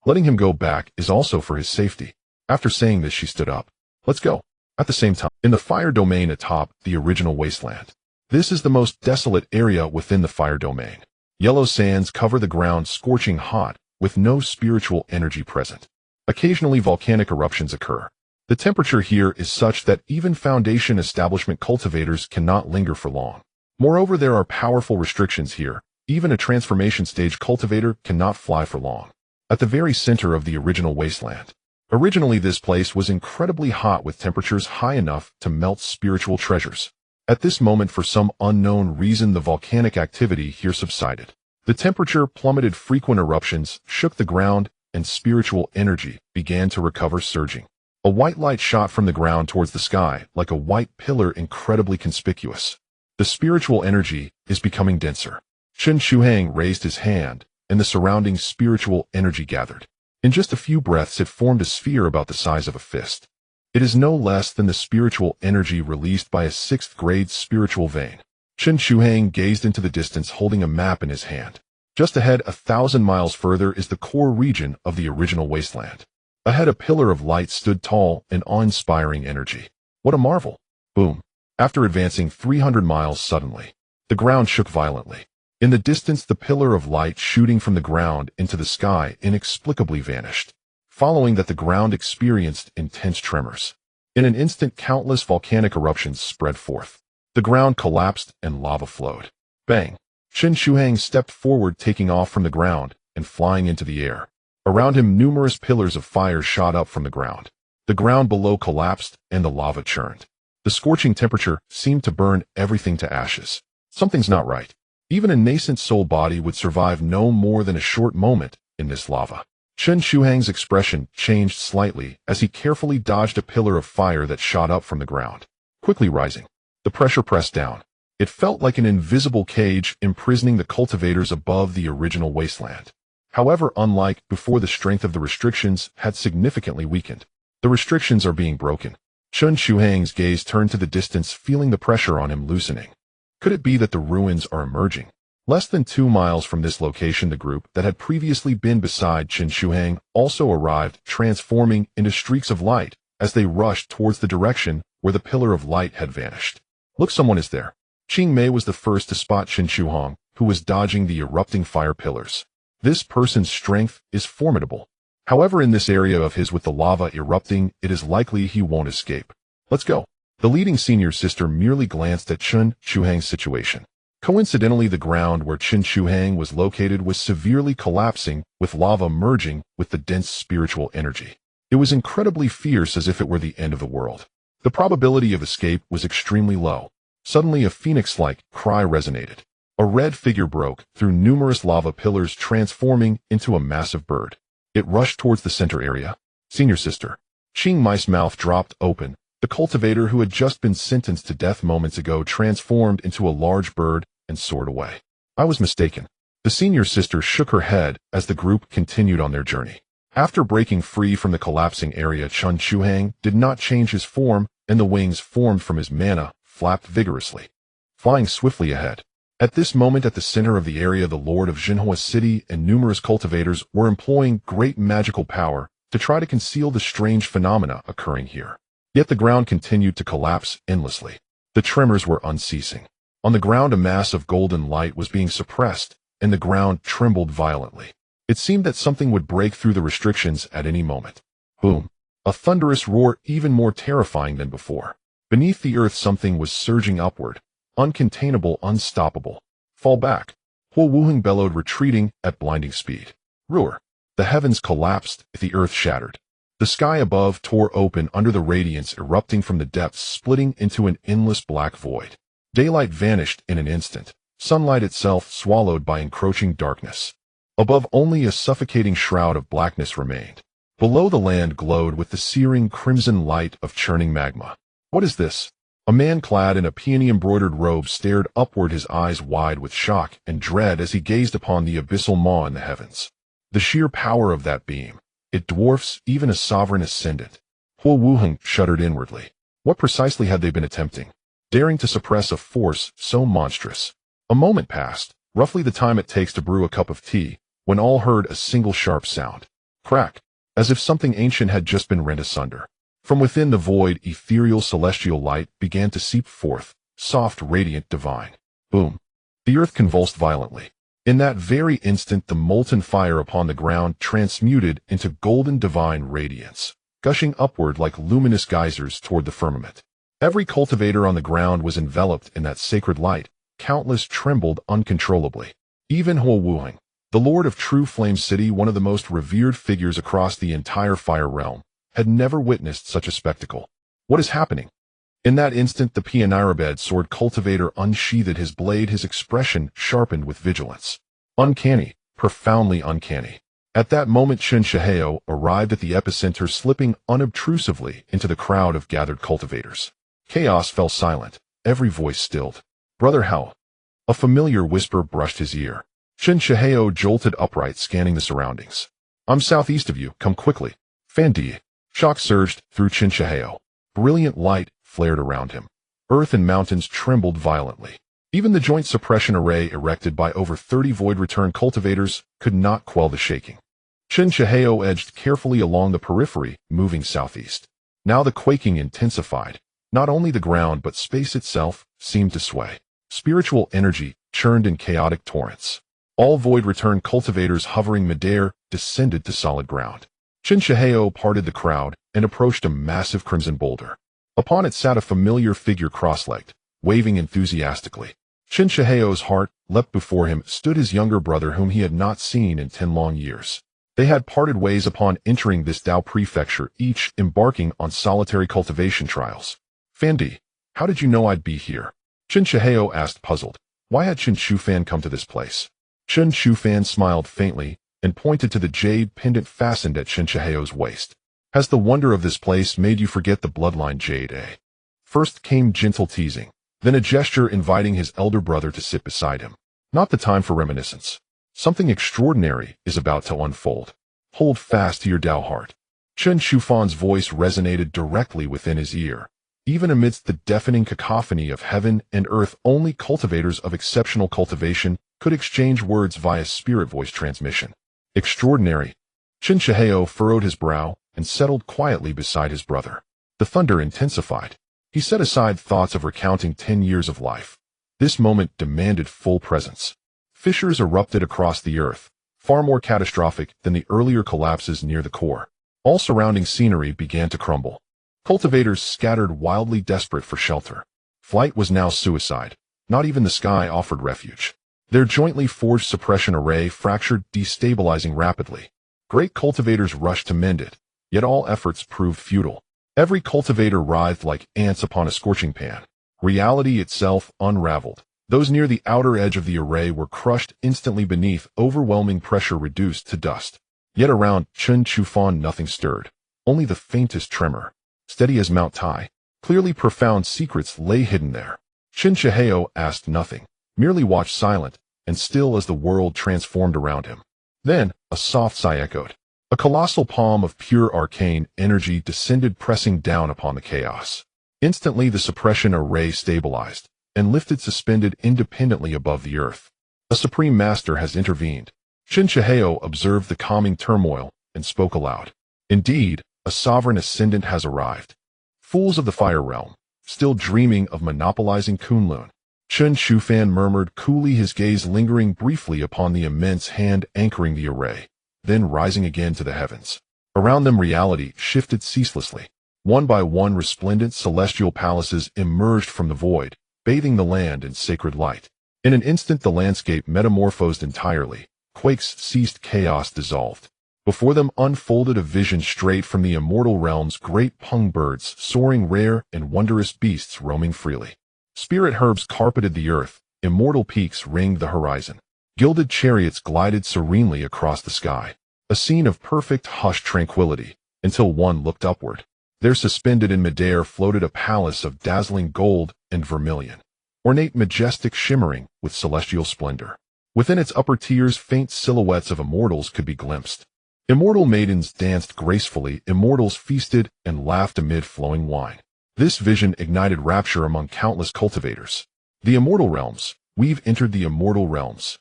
Letting him go back is also for his safety. After saying this, she stood up. Let's go. At the same time, in the fire domain atop the original wasteland. This is the most desolate area within the fire domain. Yellow sands cover the ground, scorching hot, with no spiritual energy present. Occasionally volcanic eruptions occur. The temperature here is such that even Foundation establishment cultivators cannot linger for long. Moreover, there are powerful restrictions here. Even a transformation stage cultivator cannot fly for long. At the very center of the original wasteland. Originally, this place was incredibly hot with temperatures high enough to melt spiritual treasures. At this moment, for some unknown reason, the volcanic activity here subsided. The temperature plummeted, frequent eruptions shook the ground, and spiritual energy began to recover, surging. A white light shot from the ground towards the sky, like a white pillar, incredibly conspicuous. The spiritual energy is becoming denser. Chen Feng raised his hand, and the surrounding spiritual energy gathered. In just a few breaths, it formed a sphere about the size of a fist. It is no less than the spiritual energy released by a 6th grade spiritual vein. Chen Feng gazed into the distance, holding a map in his hand. Just ahead, 1,000 miles further, is the core region of the original wasteland. Ahead, a pillar of light stood tall and awe-inspiring energy. What a marvel! Boom! After advancing 300 miles, suddenly, the ground shook violently. In the distance, the pillar of light shooting from the ground into the sky inexplicably vanished. Following that, the ground experienced intense tremors. In an instant, countless volcanic eruptions spread forth. The ground collapsed and lava flowed. Bang! Chen Feng stepped forward, taking off from the ground and flying into the air. Around him, numerous pillars of fire shot up from the ground. The ground below collapsed and the lava churned. The scorching temperature seemed to burn everything to ashes. Something's not right. Even a nascent soul body would survive no more than a short moment in this lava. Chen Feng's expression changed slightly as he carefully dodged a pillar of fire that shot up from the ground. Quickly rising, the pressure pressed down. It felt like an invisible cage imprisoning the cultivators above the original wasteland. However, unlike before, the strength of the restrictions had significantly weakened. The restrictions are being broken. Chen Feng's gaze turned to the distance, feeling the pressure on him loosening. Could it be that the ruins are emerging? Less than 2 miles from this location, the group that had previously been beside Chen Feng also arrived, transforming into streaks of light as they rushed towards the direction where the pillar of light had vanished. Look, someone is there. Qing Mei was the first to spot Chen Feng, who was dodging the erupting fire pillars. This person's strength is formidable. However, in this area of his with the lava erupting, it is likely he won't escape. Let's go. The leading senior sister merely glanced at Chen Feng's situation. Coincidentally, the ground where Chen Feng was located was severely collapsing, with lava merging with the dense spiritual energy. It was incredibly fierce, as if it were the end of the world. The probability of escape was extremely low. Suddenly a phoenix-like cry resonated. A red figure broke through numerous lava pillars, transforming into a massive bird. It rushed towards the center area. Senior sister. Qing Mai's mouth dropped open. The cultivator who had just been sentenced to death moments ago transformed into a large bird and soared away. I was mistaken. The senior sister shook her head as the group continued on their journey. After breaking free from the collapsing area, Chen Feng did not change his form, and the wings formed from his mana flapped vigorously, flying swiftly ahead. At this moment, at the center of the area, the Lord of Jinhua City and numerous cultivators were employing great magical power to try to conceal the strange phenomena occurring here. Yet the ground continued to collapse endlessly. The tremors were unceasing. On the ground, a mass of golden light was being suppressed, and the ground trembled violently. It seemed that something would break through the restrictions at any moment. Boom! A thunderous roar, even more terrifying than before. Beneath the earth, something was surging upward. Uncontainable, unstoppable. Fall back. Huo Wuheng bellowed, retreating at blinding speed. Roar. The heavens collapsed, the earth shattered. The sky above tore open under the radiance erupting from the depths, splitting into an endless black void. Daylight vanished in an instant, sunlight itself swallowed by encroaching darkness. Above, only a suffocating shroud of blackness remained. Below, the land glowed with the searing crimson light of churning magma. What is this? A man clad in a peony-embroidered robe stared upward, his eyes wide with shock and dread as he gazed upon the abyssal maw in the heavens. The sheer power of that beam. It dwarfs even a sovereign ascendant. Huo Wuheng shuddered inwardly. What precisely had they been attempting? Daring to suppress a force so monstrous. A moment passed, roughly the time it takes to brew a cup of tea, when all heard a single sharp sound. Crack, as if something ancient had just been rent asunder. From within the void, ethereal celestial light began to seep forth, soft, radiant, divine. Boom. The earth convulsed violently. In that very instant, the molten fire upon the ground transmuted into golden divine radiance, gushing upward like luminous geysers toward the firmament. Every cultivator on the ground was enveloped in that sacred light. Countless trembled uncontrollably. Even Huo Wuheng, the Lord of True Flame City, one of the most revered figures across the entire fire realm, had never witnessed such a spectacle. What is happening? In that instant, the Pionirabed sword cultivator unsheathed his blade, his expression sharpened with vigilance. Uncanny, profoundly uncanny. At that moment, Chen Feng arrived at the epicenter, slipping unobtrusively into the crowd of gathered cultivators. Chaos fell silent, every voice stilled. Brother Hao. A familiar whisper brushed his ear. Chen Feng jolted upright, scanning the surroundings. I'm southeast of you, come quickly. Fandi. Shock surged through Chen Feng. Brilliant light flared around him. Earth and mountains trembled violently. Even the joint suppression array erected by over 30 void return cultivators could not quell the shaking. Chen Feng edged carefully along the periphery, moving southeast. Now the quaking intensified. Not only the ground but space itself seemed to sway. Spiritual energy churned in chaotic torrents. All void return cultivators hovering midair descended to solid ground. Chen Feng parted the crowd and approached a massive crimson boulder. Upon it sat a familiar figure, cross-legged, waving enthusiastically. Chen Feng's heart leapt. Before him stood his younger brother, whom he had not seen in 10 long years. They had parted ways upon entering this Dao prefecture, each embarking on solitary cultivation trials. Fandi, how did you know I'd be here? Chen Feng asked, puzzled. Why had Chen Feng come to this place? Chen Feng smiled faintly and pointed to the jade pendant fastened at Chen Feng's waist. Has the wonder of this place made you forget the bloodline, jade, eh? First came gentle teasing, then a gesture inviting his elder brother to sit beside him. Not the time for reminiscence. Something extraordinary is about to unfold. Hold fast to your Dao heart. Chen Feng's voice resonated directly within his ear. Even amidst the deafening cacophony of heaven and earth, only cultivators of exceptional cultivation could exchange words via spirit voice transmission. Extraordinary. Chen Feng furrowed his brow and settled quietly beside his brother. The thunder intensified. He set aside thoughts of recounting 10 years of life. This moment demanded full presence. Fissures erupted across the earth, far more catastrophic than the earlier collapses near the core. All surrounding scenery began to crumble. Cultivators scattered wildly, desperate for shelter. Flight was now suicide. Not even the sky offered refuge. Their jointly forged suppression array fractured, destabilizing rapidly. Great cultivators rushed to mend it, yet all efforts proved futile. Every cultivator writhed like ants upon a scorching pan. Reality itself unraveled. Those near the outer edge of the array were crushed instantly beneath overwhelming pressure, reduced to dust. Yet around Chen Feng nothing stirred, only the faintest tremor. Steady as Mount Tai. Clearly profound secrets lay hidden there. Chen Feng asked nothing, merely watched silent and still as the world transformed around him. Then, a soft sigh echoed. A colossal palm of pure arcane energy descended, pressing down upon the chaos. Instantly the suppression array stabilized and lifted, suspended independently above the earth. A supreme master has intervened. Chen Feng observed the calming turmoil and spoke aloud. Indeed, a sovereign ascendant has arrived. Fools of the fire realm, still dreaming of monopolizing Kunlun. Chen Feng murmured coolly, his gaze lingering briefly upon the immense hand anchoring the array, then rising again to the heavens. Around them reality shifted ceaselessly. One by one resplendent celestial palaces emerged from the void, bathing the land in sacred light. In an instant the landscape metamorphosed entirely. Quakes ceased, chaos dissolved. Before them unfolded a vision straight from the immortal realms, great pung birds, soaring rare and wondrous beasts roaming freely. Spirit herbs carpeted the earth, immortal peaks ringed the horizon. Gilded chariots glided serenely across the sky. A scene of perfect hushed tranquility, until one looked upward. There, suspended in midair, floated a palace of dazzling gold and vermilion, ornate, majestic, shimmering with celestial splendor. Within its upper tiers, faint silhouettes of immortals could be glimpsed. Immortal maidens danced gracefully, immortals feasted and laughed amid flowing wine. This vision ignited rapture among countless cultivators. The immortal realms. We've entered the immortal realms.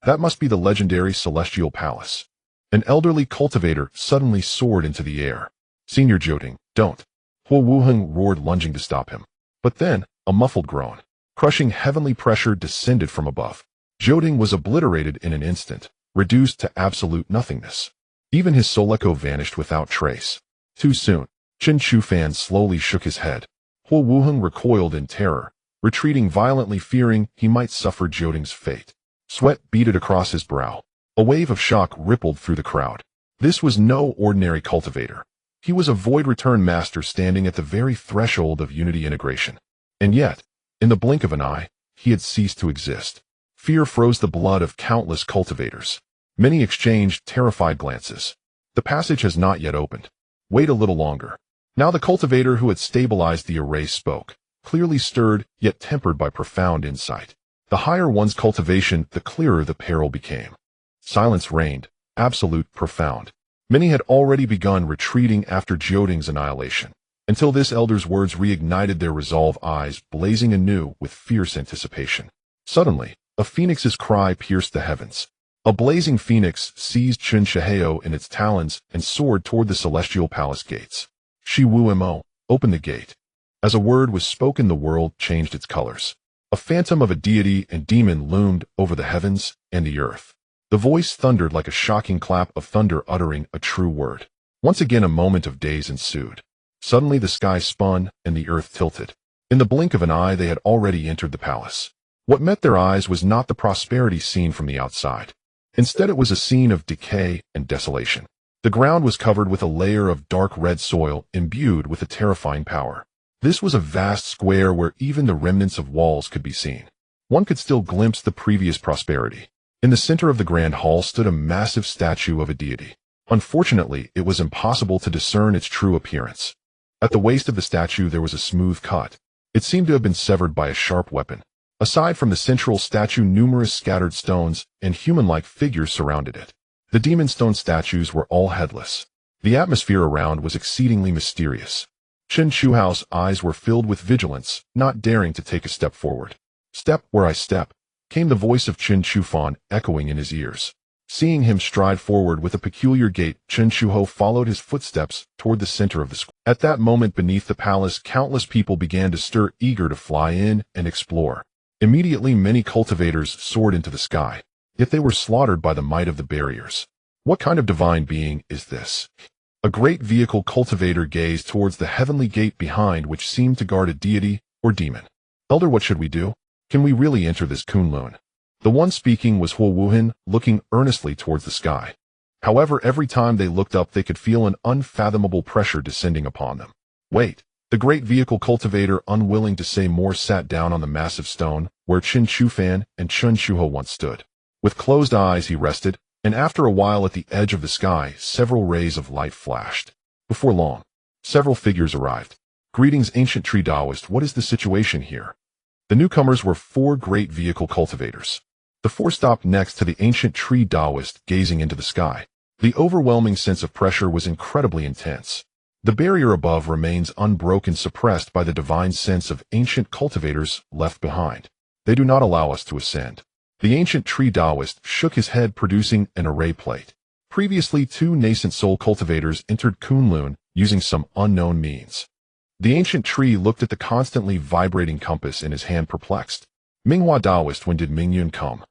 That must be the legendary celestial palace. An elderly cultivator suddenly soared into the air. Senior Jiaoting, don't. Huo Wuheng roared, lunging to stop him. But then, a muffled groan. Crushing heavenly pressure descended from above. Jiaoting was obliterated in an instant, reduced to absolute nothingness. Even his soul echo vanished without trace. Too soon. Chen Feng slowly shook his head. Huo Wuheng recoiled in terror, retreating violently, fearing he might suffer Jiaoting's fate. Sweat beaded across his brow. A wave of shock rippled through the crowd. This was no ordinary cultivator. He was a void return master standing at the very threshold of unity integration. And yet, in the blink of an eye, he had ceased to exist. Fear froze the blood of countless cultivators. Many exchanged terrified glances. The passage has not yet opened. Wait a little longer. Now the cultivator who had stabilized the array spoke, clearly stirred, yet tempered by profound insight. The higher one's cultivation, the clearer the peril became. Silence reigned, absolute, profound. Many had already begun retreating after Jiaoting's annihilation, until this elder's words reignited their resolve, eyes blazing anew with fierce anticipation. Suddenly, a phoenix's cry pierced the heavens. A blazing phoenix seized Chen Feng in its talons and soared toward the celestial palace gates. Shi Wu Mo, open the gate. As a word was spoken, the world changed its colors. A phantom of a deity and demon loomed over the heavens and the earth. The voice thundered like a shocking clap of thunder uttering a true word. Once again a moment of daze ensued. Suddenly the sky spun and the earth tilted. In the blink of an eye they had already entered the palace. What met their eyes was not the prosperity seen from the outside. Instead it was a scene of decay and desolation. The ground was covered with a layer of dark red soil imbued with a terrifying power. This was a vast square where even the remnants of walls could be seen. One could still glimpse the previous prosperity. In the center of the grand hall stood a massive statue of a deity. Unfortunately, it was impossible to discern its true appearance. At the waist of the statue there was a smooth cut. It seemed to have been severed by a sharp weapon. Aside from the central statue, numerous scattered stones and human-like figures surrounded it. The demon stone statues were all headless. The atmosphere around was exceedingly mysterious. Chen Feng's eyes were filled with vigilance, not daring to take a step forward. Step where I step, came the voice of Chen Feng echoing in his ears. Seeing him stride forward with a peculiar gait, Chen Feng followed his footsteps toward the center of the square. At that moment beneath the palace, countless people began to stir, eager to fly in and explore. Immediately many cultivators soared into the sky, yet they were slaughtered by the might of the barriers. What kind of divine being is this? A great vehicle cultivator gazed towards the heavenly gate behind, which seemed to guard a deity or demon. Elder, what should we do? Can we really enter this Kunlun? The one speaking was Huo Wuheng, looking earnestly towards the sky. However, every time they looked up they could feel an unfathomable pressure descending upon them. Wait! The The great vehicle cultivator, unwilling to say more, sat down on the massive stone where Chen Feng and Chen Shuho once stood. With closed eyes he rested, and after a while at the edge of the sky, several rays of light flashed. Before long, several figures arrived. Greetings, ancient tree daoist, what is the situation here? The newcomers were 4 great vehicle cultivators. The 4 stopped next to the ancient tree daoist, gazing into the sky. The overwhelming sense of pressure was incredibly intense. The barrier above remains unbroken, suppressed by the divine sense of ancient cultivators left behind. They do not allow us to ascend. The ancient tree daoist shook his head, producing an array plate. Previously, 2 nascent soul cultivators entered Kunlun using some unknown means. The ancient tree looked at the constantly vibrating compass in his hand, perplexed. Minghua daoist, when did Mingyun come?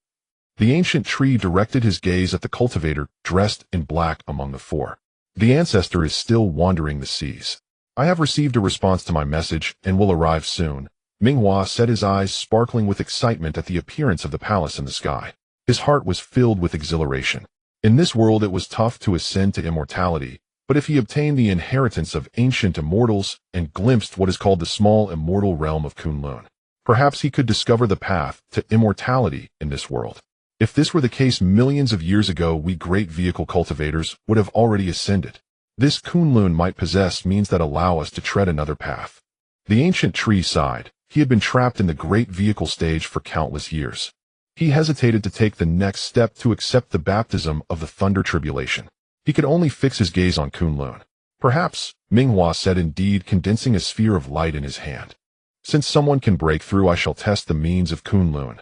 The ancient tree directed his gaze at the cultivator dressed in black among the 4. The ancestor is still wandering the seas. I have received a response to my message and will arrive soon. Minghua said, his eyes sparkling with excitement at the appearance of the palace in the sky. His heart was filled with exhilaration. In this world it was tough to ascend to immortality, but if he obtained the inheritance of ancient immortals and glimpsed what is called the small immortal realm of Kunlun, perhaps he could discover the path to immortality in this world. If this were the case, millions of years ago, we great vehicle cultivators would have already ascended. This Kunlun might possess means that allow us to tread another path. The ancient tree sighed. He had been trapped in the great vehicle stage for countless years. He hesitated to take the next step to accept the baptism of the thunder tribulation. He could only fix his gaze on Kunlun. Perhaps, Minghua said, indeed, condensing a sphere of light in his hand. Since someone can break through, I shall test the means of Kunlun.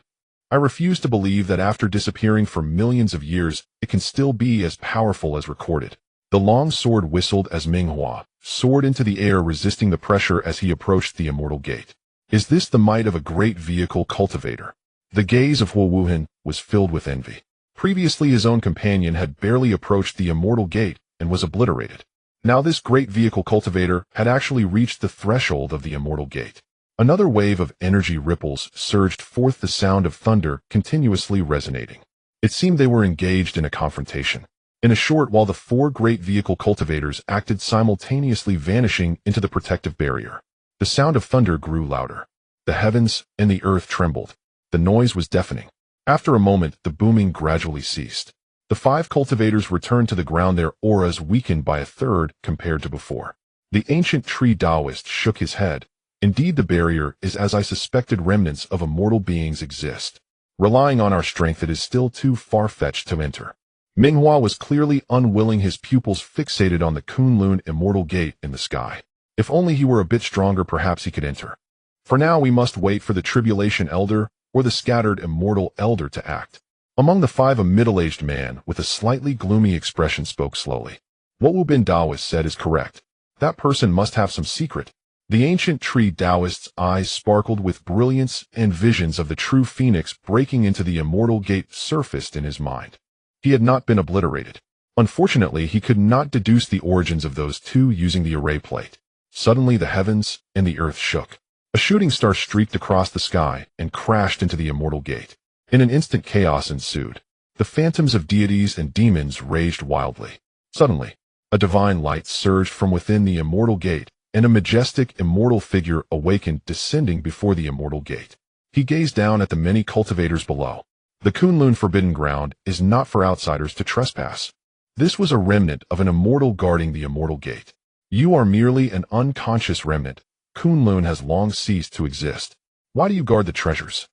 I refuse to believe that after disappearing for millions of years, it can still be as powerful as recorded. The long sword whistled as Minghua soared into the air, resisting the pressure as he approached the immortal gate. Is this the might of a great vehicle cultivator? The gaze of Huo Wuhan was filled with envy. Previously, his own companion had barely approached the immortal gate and was obliterated. Now this great vehicle cultivator had actually reached the threshold of the immortal gate. Another wave of energy ripples surged forth, the sound of thunder continuously resonating. It seemed they were engaged in a confrontation. In a short while, the 4 great vehicle cultivators acted simultaneously, vanishing into the protective barrier. The sound of thunder grew louder. The heavens and the earth trembled. The noise was deafening. After a moment, the booming gradually ceased. The 5 cultivators returned to the ground, their auras weakened by a third compared to before. The ancient tree daoist shook his head. Indeed, the barrier is as I suspected. Remnants of immortal beings exist. Relying on our strength, it is still too far-fetched to enter. Minghua was clearly unwilling, his pupils fixated on the Kunlun immortal gate in the sky. If only he were a bit stronger, perhaps he could enter. For now, we must wait for the tribulation elder or the scattered immortal elder to act. Among the 5, a middle-aged man with a slightly gloomy expression spoke slowly. What Wu Bin Daoist said is correct. That person must have some secret. The ancient tree daoist's eyes sparkled with brilliance, and visions of the true phoenix breaking into the immortal gate surfaced in his mind. He had not been obliterated. Unfortunately, he could not deduce the origins of those 2 using the array plate. Suddenly, the heavens and the earth shook. A shooting star streaked across the sky and crashed into the immortal gate. In an instant, chaos ensued. The phantoms of deities and demons raged wildly. Suddenly, a divine light surged from within the immortal gate, and a majestic immortal figure awakened, descending before the immortal gate. He gazed down at the many cultivators below. The Kunlun forbidden ground is not for outsiders to trespass. This was a remnant of an immortal guarding the immortal gate. You are merely an unconscious remnant. Kunlun has long ceased to exist. Why do you guard the treasures?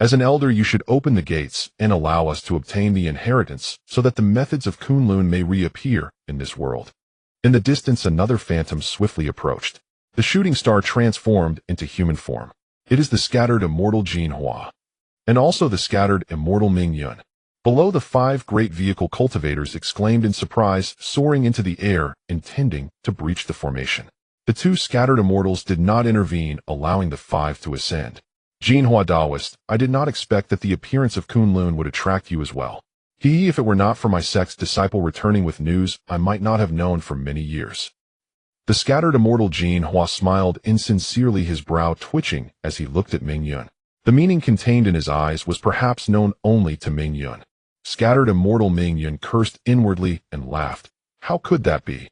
As an elder, you should open the gates and allow us to obtain the inheritance so that the methods of Kunlun may reappear in this world. In the distance, another phantom swiftly approached. The shooting star transformed into human form. It is the scattered immortal Jinhua, and also the scattered immortal Mingyun. Below, the 5 great vehicle cultivators exclaimed in surprise, soaring into the air, intending to breach the formation. The 2 scattered immortals did not intervene, allowing the 5 to ascend. Jinhua daoist, I did not expect that the appearance of Kunlun would attract you as well. If it were not for my sect's disciple returning with news I might not have known for many years. The scattered immortal Jinhua smiled insincerely, his brow twitching as he looked at Mingyun. The meaning contained in his eyes was perhaps known only to Mingyun. Scattered immortal Mingyun cursed inwardly and laughed. How could that be?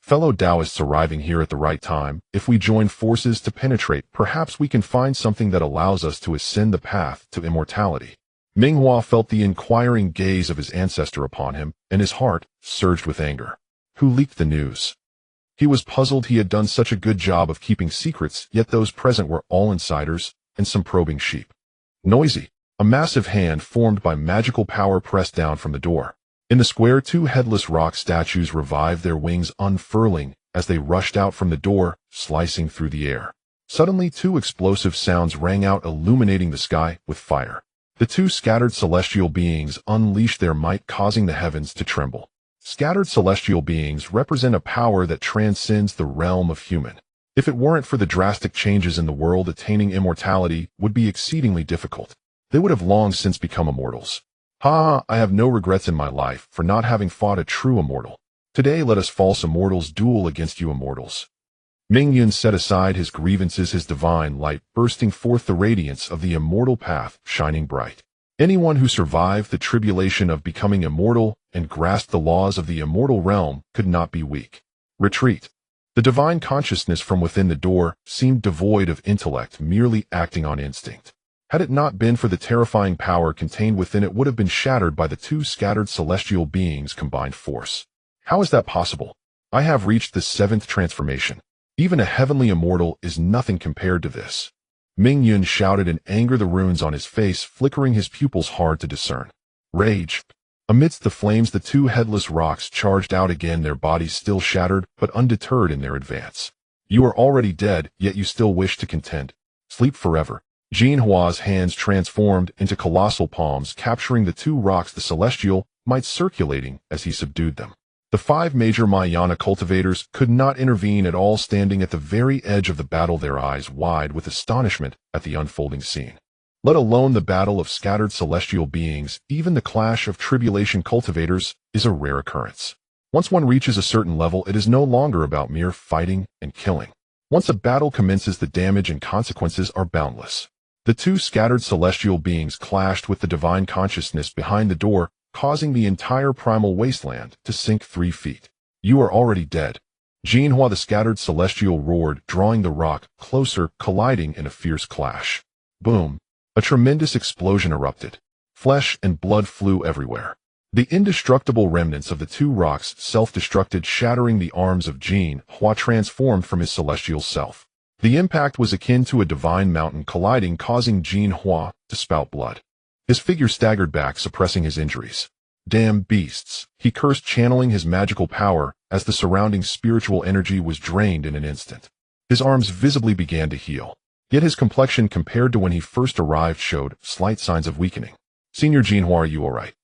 Fellow Daoists arriving here at the right time, if we join forces to penetrate, perhaps we can find something that allows us to ascend the path to immortality. Minghua felt the inquiring gaze of his ancestor upon him, and his heart surged with anger. Who leaked the news? He was puzzled. He had done such a good job of keeping secrets, yet those present were all insiders and some probing sheep. Noisy. A massive hand formed by magical power pressed down from the door. In the square, two headless rock statues revived, their wings unfurling as they rushed out from the door, slicing through the air. Suddenly, two explosive sounds rang out, illuminating the sky with fire. The two scattered celestial beings unleashed their might, causing the heavens to tremble. Scattered celestial beings represent a power that transcends the realm of human. If it weren't for the drastic changes in the world, attaining immortality would be exceedingly difficult. They would have long since become immortals. I have no regrets in my life for not having fought a true immortal. Today let us false immortals duel against you immortals. Mingyun set aside his grievances, his divine light bursting forth, the radiance of the immortal path shining bright. Anyone who survived the tribulation of becoming immortal and grasped the laws of the immortal realm could not be weak. Retreat. The divine consciousness from within the door seemed devoid of intellect, merely acting on instinct. Had it not been for the terrifying power contained within, it would have been shattered by the two scattered celestial beings' combined force. How is that possible? I have reached the seventh transformation. Even a heavenly immortal is nothing compared to this. Mingyun shouted in anger, the runes on his face flickering, his pupils hard to discern. Rage. Amidst the flames, the two headless rocks charged out again, their bodies still shattered, but undeterred in their advance. You are already dead, yet you still wish to contend. Sleep forever. Jinhua's hands transformed into colossal palms, capturing the two rocks, the celestial might circulating as he subdued them. The five major Mahayana cultivators could not intervene at all, standing at the very edge of the battle, their eyes wide with astonishment at the unfolding scene. Let alone the battle of scattered celestial beings, even the clash of tribulation cultivators is a rare occurrence. Once one reaches a certain level, it is no longer about mere fighting and killing. Once a battle commences, the damage and consequences are boundless. The two scattered celestial beings clashed with the divine consciousness behind the door, causing the entire primal wasteland to sink 3 feet. You are already dead. Jinhua, the scattered celestial, roared, drawing the rock closer, colliding in a fierce clash. Boom! A tremendous explosion erupted. Flesh and blood flew everywhere. The indestructible remnants of the two rocks self-destructed, shattering the arms of Jinhua, transformed from his celestial self. The impact was akin to a divine mountain colliding, causing Jinhua to spout blood. His figure staggered back, suppressing his injuries. Damn beasts, he cursed, channeling his magical power as the surrounding spiritual energy was drained in an instant. His arms visibly began to heal, yet his complexion compared to when he first arrived showed slight signs of weakening. Senior Jinhua, are you alright?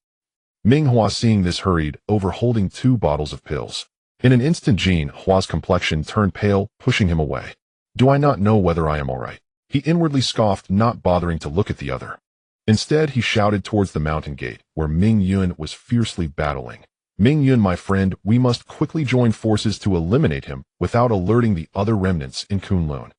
Minghua, seeing this, hurried over, holding 2 bottles of pills. In an instant, Jinhua's complexion turned pale, pushing him away. Do I not know whether I am alright? He inwardly scoffed, not bothering to look at the other. Instead, he shouted towards the mountain gate, where Mingyun was fiercely battling. Mingyun, my friend, we must quickly join forces to eliminate him without alerting the other remnants in Kunlun.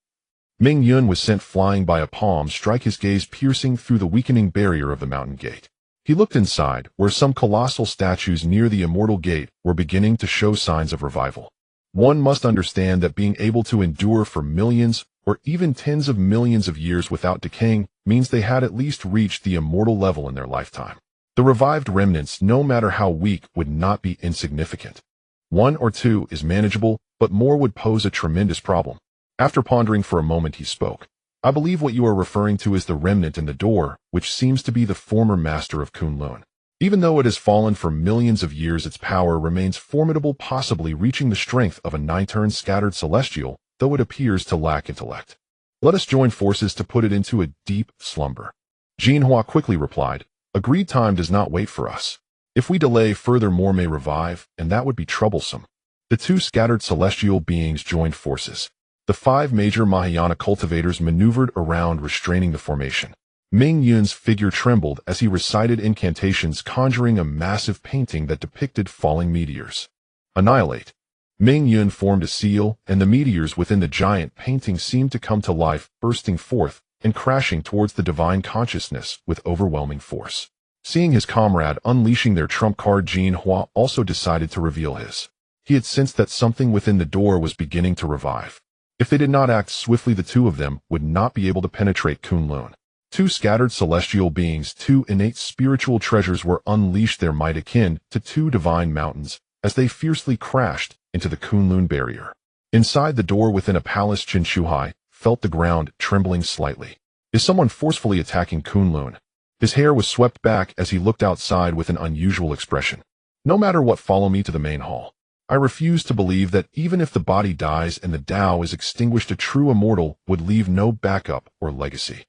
Mingyun was sent flying by a palm strike, his gaze piercing through the weakening barrier of the mountain gate. He looked inside, where some colossal statues near the immortal gate were beginning to show signs of revival. One must understand that being able to endure for millions or even tens of millions of years without decaying means they had at least reached the immortal level in their lifetime. The revived remnants, no matter how weak, would not be insignificant. 1 or 2 is manageable, but more would pose a tremendous problem. After pondering for a moment, he spoke. I believe what you are referring to is the remnant in the door, which seems to be the former master of Kunlun. Even though it has fallen for millions of years, its power remains formidable, possibly reaching the strength of a 9-turn scattered celestial, though it appears to lack intellect. Let us join forces to put it into a deep slumber. Jinhua quickly replied, agreed. Time does not wait for us. If we delay further, more may revive, and that would be troublesome. The 2 scattered celestial beings joined forces. The 5 major Mahayana cultivators maneuvered around, restraining the formation. Mingyun's figure trembled as he recited incantations, conjuring a massive painting that depicted falling meteors. Annihilate. Mingyun formed a seal, and the meteors within the giant painting seemed to come to life, bursting forth and crashing towards the divine consciousness with overwhelming force. Seeing his comrade unleashing their trump card, Jinhua also decided to reveal his. He had sensed that something within the door was beginning to revive. If they did not act swiftly, the two of them would not be able to penetrate Kunlun. Two scattered celestial beings, two innate spiritual treasures were unleashed, their might akin to two divine mountains, as they fiercely crashed into the Kunlun barrier. Inside the door within a palace, Chen Shuhai felt the ground trembling slightly. Is someone forcefully attacking Kunlun? His hair was swept back as he looked outside with an unusual expression. No matter what, follow me to the main hall. I refuse to believe that even if the body dies and the Tao is extinguished, a true immortal would leave no backup or legacy.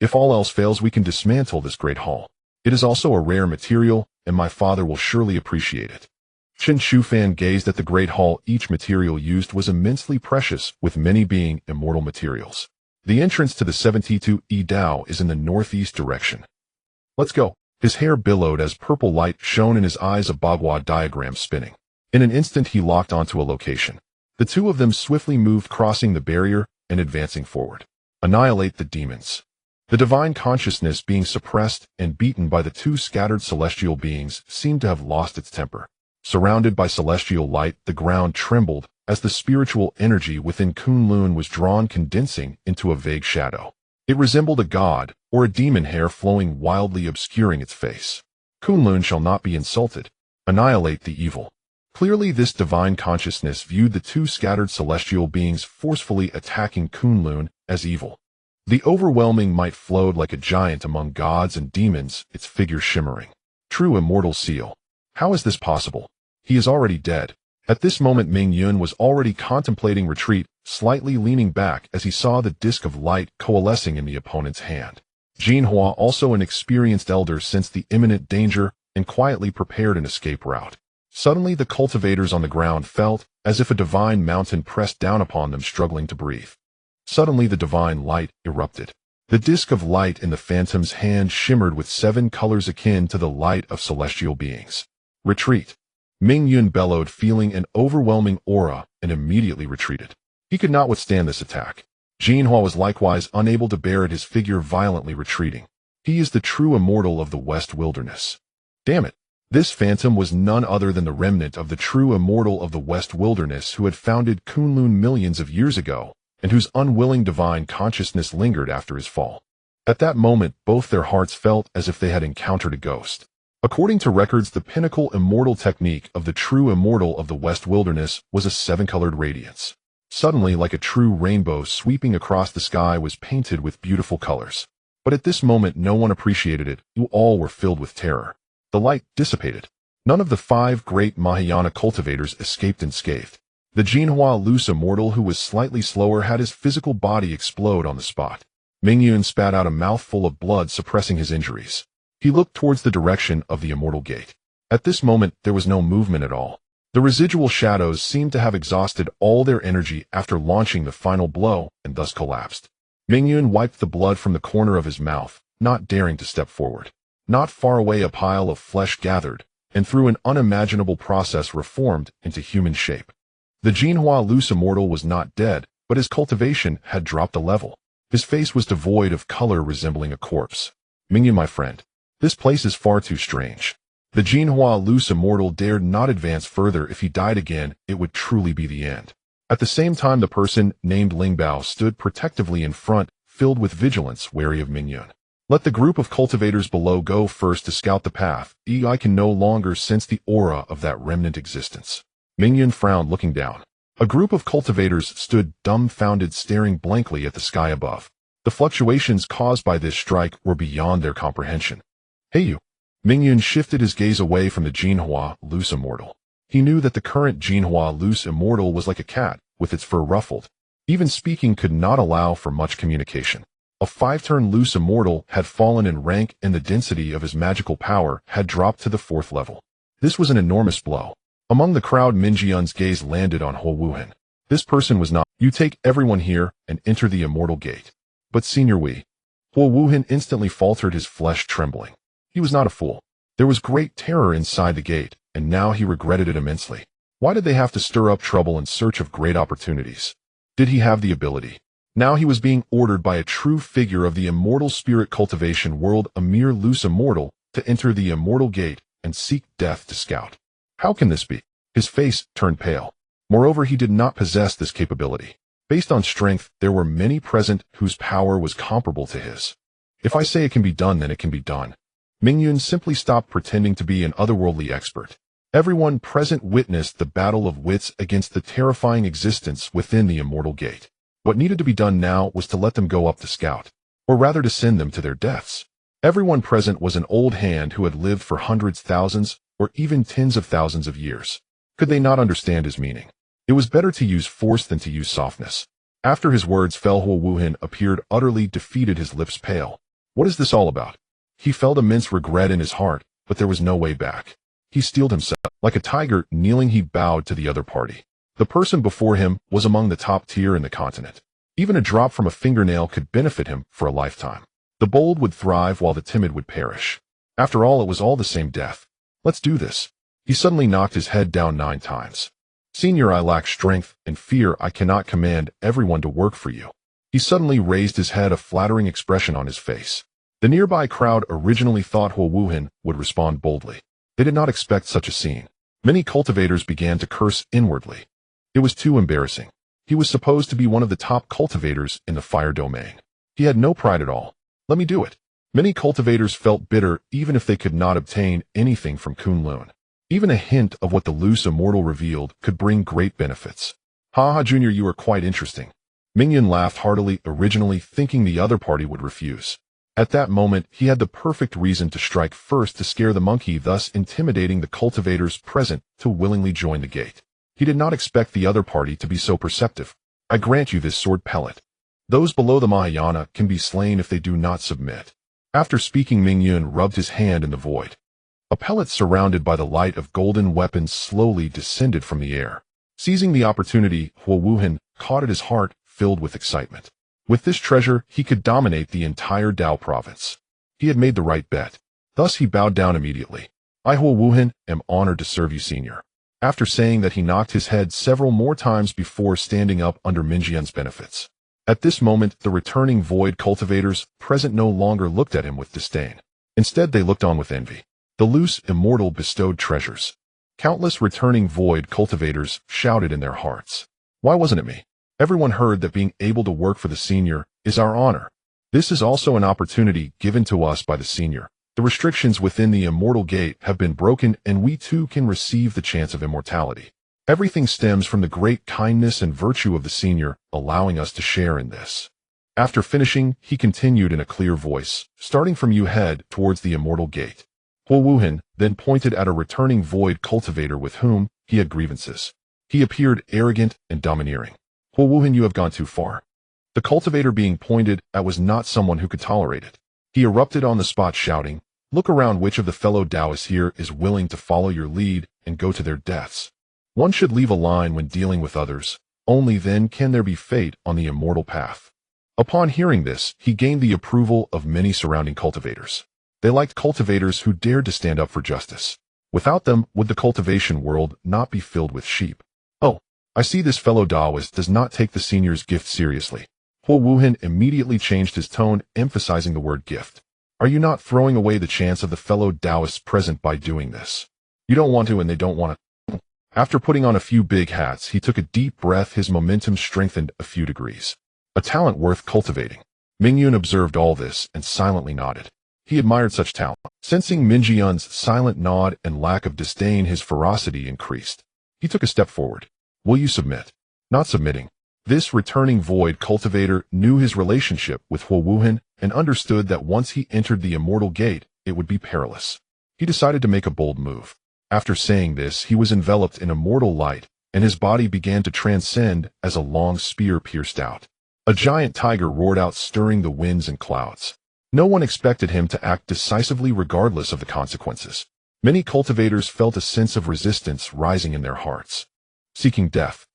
If all else fails, we can dismantle this great hall. It is also a rare material, and my father will surely appreciate it. Chen Shufan gazed at the great hall. Each material used was immensely precious, with many being immortal materials. The entrance to the 72E Dao is in the northeast direction. Let's go. His hair billowed as purple light shone in his eyes, a Bagua diagram spinning. In an instant he locked onto a location. The two of them swiftly moved, crossing the barrier and advancing forward. Annihilate the demons. The divine consciousness, being suppressed and beaten by the two scattered celestial beings, seemed to have lost its temper. Surrounded by celestial light, the ground trembled as the spiritual energy within Kunlun was drawn, condensing into a vague shadow. It resembled a god or a demon, hair flowing wildly, obscuring its face. Kunlun shall not be insulted. Annihilate the evil. Clearly, this divine consciousness viewed the two scattered celestial beings forcefully attacking Kunlun as evil. The overwhelming might flowed like a giant among gods and demons, its figure shimmering. True immortal seal. How is this possible? He is already dead. At this moment, Ming Yun was already contemplating retreat, slightly leaning back as he saw the disk of light coalescing in the opponent's hand. Jinhua, also an experienced elder, sensed the imminent danger and quietly prepared an escape route. Suddenly, the cultivators on the ground felt as if a divine mountain pressed down upon them, struggling to breathe. Suddenly, the divine light erupted. The disk of light in the phantom's hand shimmered with 7 colors akin to the light of celestial beings. Retreat. Ming Yun bellowed, feeling an overwhelming aura, and immediately retreated. He could not withstand this attack. Jinhua was likewise unable to bear it, his figure violently retreating. He is the true immortal of the West Wilderness. Damn it. This phantom was none other than the remnant of the true immortal of the West Wilderness who had founded Kunlun millions of years ago, and whose unwilling divine consciousness lingered after his fall. At that moment, both their hearts felt as if they had encountered a ghost. According to records, the pinnacle immortal technique of the true immortal of the West Wilderness was a 7-colored radiance. Suddenly, like a true rainbow sweeping across the sky, was painted with beautiful colors. But at this moment, no one appreciated it. All were filled with terror. The light dissipated. None of the 5 great Mahayana cultivators escaped unscathed. The Jinhua loose immortal, who was slightly slower, had his physical body explode on the spot. Ming Yun spat out a mouthful of blood, suppressing his injuries. He looked towards the direction of the immortal gate. At this moment, there was no movement at all. The residual shadows seemed to have exhausted all their energy after launching the final blow, and thus collapsed. Ming Yun wiped the blood from the corner of his mouth, not daring to step forward. Not far away, a pile of flesh gathered, and through an unimaginable process reformed into human shape. The Jinhua loose immortal was not dead, but his cultivation had dropped a level. His face was devoid of color, resembling a corpse. Ming Yun, my friend, this place is far too strange. The Jinhua loose immortal dared not advance further. If he died again, it would truly be the end. At the same time, the person named Lingbao stood protectively in front, filled with vigilance, wary of Ming Yun. Let the group of cultivators below go first to scout the path. I can no longer sense the aura of that remnant existence. Ming Yun frowned, looking down. A group of cultivators stood dumbfounded, staring blankly at the sky above. The fluctuations caused by this strike were beyond their comprehension. Hey you! Ming Yun shifted his gaze away from the Jinhua loose immortal. He knew that the current Jinhua loose immortal was like a cat, with its fur ruffled. Even speaking could not allow for much communication. A 5-turn loose immortal had fallen in rank, and the density of his magical power had dropped to the 4th level. This was an enormous blow. Among the crowd, Minjian's gaze landed on Huo Wuhan. This person was not. You take everyone here and enter the immortal gate. But Senior Wei. Huo Wuhan instantly faltered, his flesh trembling. He was not a fool. There was great terror inside the gate, and now he regretted it immensely. Why did they have to stir up trouble in search of great opportunities? Did he have the ability? Now he was being ordered by a true figure of the immortal spirit cultivation world, a mere loose immortal, to enter the immortal gate and seek death to scout. How can this be? His face turned pale. Moreover, he did not possess this capability. Based on strength, there were many present whose power was comparable to his. If I say it can be done, then it can be done. Mingyun simply stopped pretending to be an otherworldly expert. Everyone present witnessed the battle of wits against the terrifying existence within the immortal gate. What needed to be done now was to let them go up the scout, or rather to send them to their deaths. Everyone present was an old hand who had lived for hundreds, thousands, or even tens of thousands of years. Could they not understand his meaning? It was better to use force than to use softness. After his words fell, Huo Wuhan appeared utterly defeated, his lips pale. What is this all about? He felt immense regret in his heart, but there was no way back. He steeled himself. Like a tiger, kneeling, he bowed to the other party. The person before him was among the top tier in the continent. Even a drop from a fingernail could benefit him for a lifetime. The bold would thrive while the timid would perish. After all, it was all the same death. Let's do this. He suddenly knocked his head down 9 times. Senior, I lack strength and fear. I cannot command everyone to work for you. He suddenly raised his head, a flattering expression on his face. The nearby crowd originally thought Huo Wuhan would respond boldly. They did not expect such a scene. Many cultivators began to curse inwardly. It was too embarrassing. He was supposed to be one of the top cultivators in the fire domain. He had no pride at all. Let me do it. Many cultivators felt bitter even if they could not obtain anything from Kunlun. Even a hint of what the loose immortal revealed could bring great benefits. Ha, Junior, you are quite interesting. Mingyun laughed heartily, originally thinking the other party would refuse. At that moment, he had the perfect reason to strike first to scare the monkey, thus intimidating the cultivators present to willingly join the gate. He did not expect the other party to be so perceptive. I grant you this sword pellet. Those below the Mahayana can be slain if they do not submit. After speaking, Mingyun rubbed his hand in the void. A pellet surrounded by the light of golden weapons slowly descended from the air. Seizing the opportunity, Huo Wuhan caught at his heart, filled with excitement. With this treasure, he could dominate the entire Dao province. He had made the right bet. Thus he bowed down immediately. I, Huo Wuhan, am honored to serve you, senior. After saying that, he knocked his head several more times before standing up under Mingyun's benefits. At this moment, the returning void cultivators present no longer looked at him with disdain. Instead, they looked on with envy. The loose immortal bestowed treasures. Countless returning void cultivators shouted in their hearts. Why wasn't it me? Everyone heard that being able to work for the senior is our honor. This is also an opportunity given to us by the senior. The restrictions within the immortal gate have been broken, and we too can receive the chance of immortality. Everything stems from the great kindness and virtue of the senior, allowing us to share in this. After finishing, he continued in a clear voice, starting from you head towards the immortal gate. Huo Wuhan then pointed at a returning void cultivator with whom he had grievances. He appeared arrogant and domineering. Huo Wuhan, you have gone too far. The cultivator being pointed at was not someone who could tolerate it. He erupted on the spot, shouting, look around, which of the fellow Daoists here is willing to follow your lead and go to their deaths? One should leave a line when dealing with others. Only then can there be fate on the immortal path. Upon hearing this, he gained the approval of many surrounding cultivators. They liked cultivators who dared to stand up for justice. Without them, would the cultivation world not be filled with sheep? Oh, I see this fellow Daoist does not take the senior's gift seriously. Huo Wuhan immediately changed his tone, emphasizing the word gift. Are you not throwing away the chance of the fellow Daoists present by doing this? You don't want to, and they don't want to. After putting on a few big hats, he took a deep breath. His momentum strengthened a few degrees. A talent worth cultivating. Mingyun observed all this and silently nodded. He admired such talent. Sensing Mingyun's silent nod and lack of disdain, his ferocity increased. He took a step forward. Will you submit? Not submitting. This returning void cultivator knew his relationship with Huo Wuhan and understood that once he entered the immortal gate, it would be perilous. He decided to make a bold move. After saying this, he was enveloped in immortal light, and his body began to transcend as a long spear pierced out. A giant tiger roared out, stirring the winds and clouds. No one expected him to act decisively regardless of the consequences. Many cultivators felt a sense of resistance rising in their hearts. Seeking death.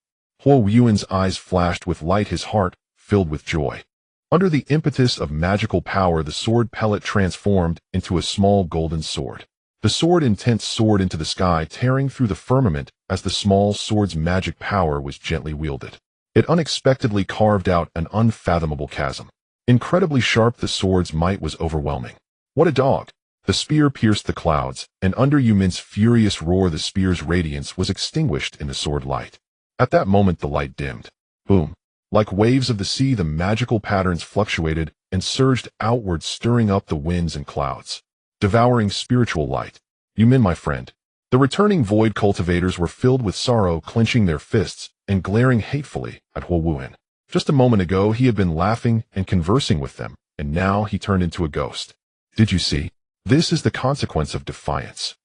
Huo Yuan's eyes flashed with light, his heart filled with joy. Under the impetus of magical power, the sword pellet transformed into a small golden sword. The sword intense soared into the sky, tearing through the firmament as the small sword's magic power was gently wielded. It unexpectedly carved out an unfathomable chasm. Incredibly sharp, the sword's might was overwhelming. What a dog! The spear pierced the clouds, and under Yumin's furious roar the spear's radiance was extinguished in the sword light. At that moment the light dimmed. Boom. Like waves of the sea, the magical patterns fluctuated and surged outward, stirring up the winds and clouds. Devouring spiritual light. Yumin, my friend. The returning void cultivators were filled with sorrow, clenching their fists and glaring hatefully at Huo Wuhan. Just a moment ago he had been laughing and conversing with them, and now he turned into a ghost. Did you see? This is the consequence of defiance.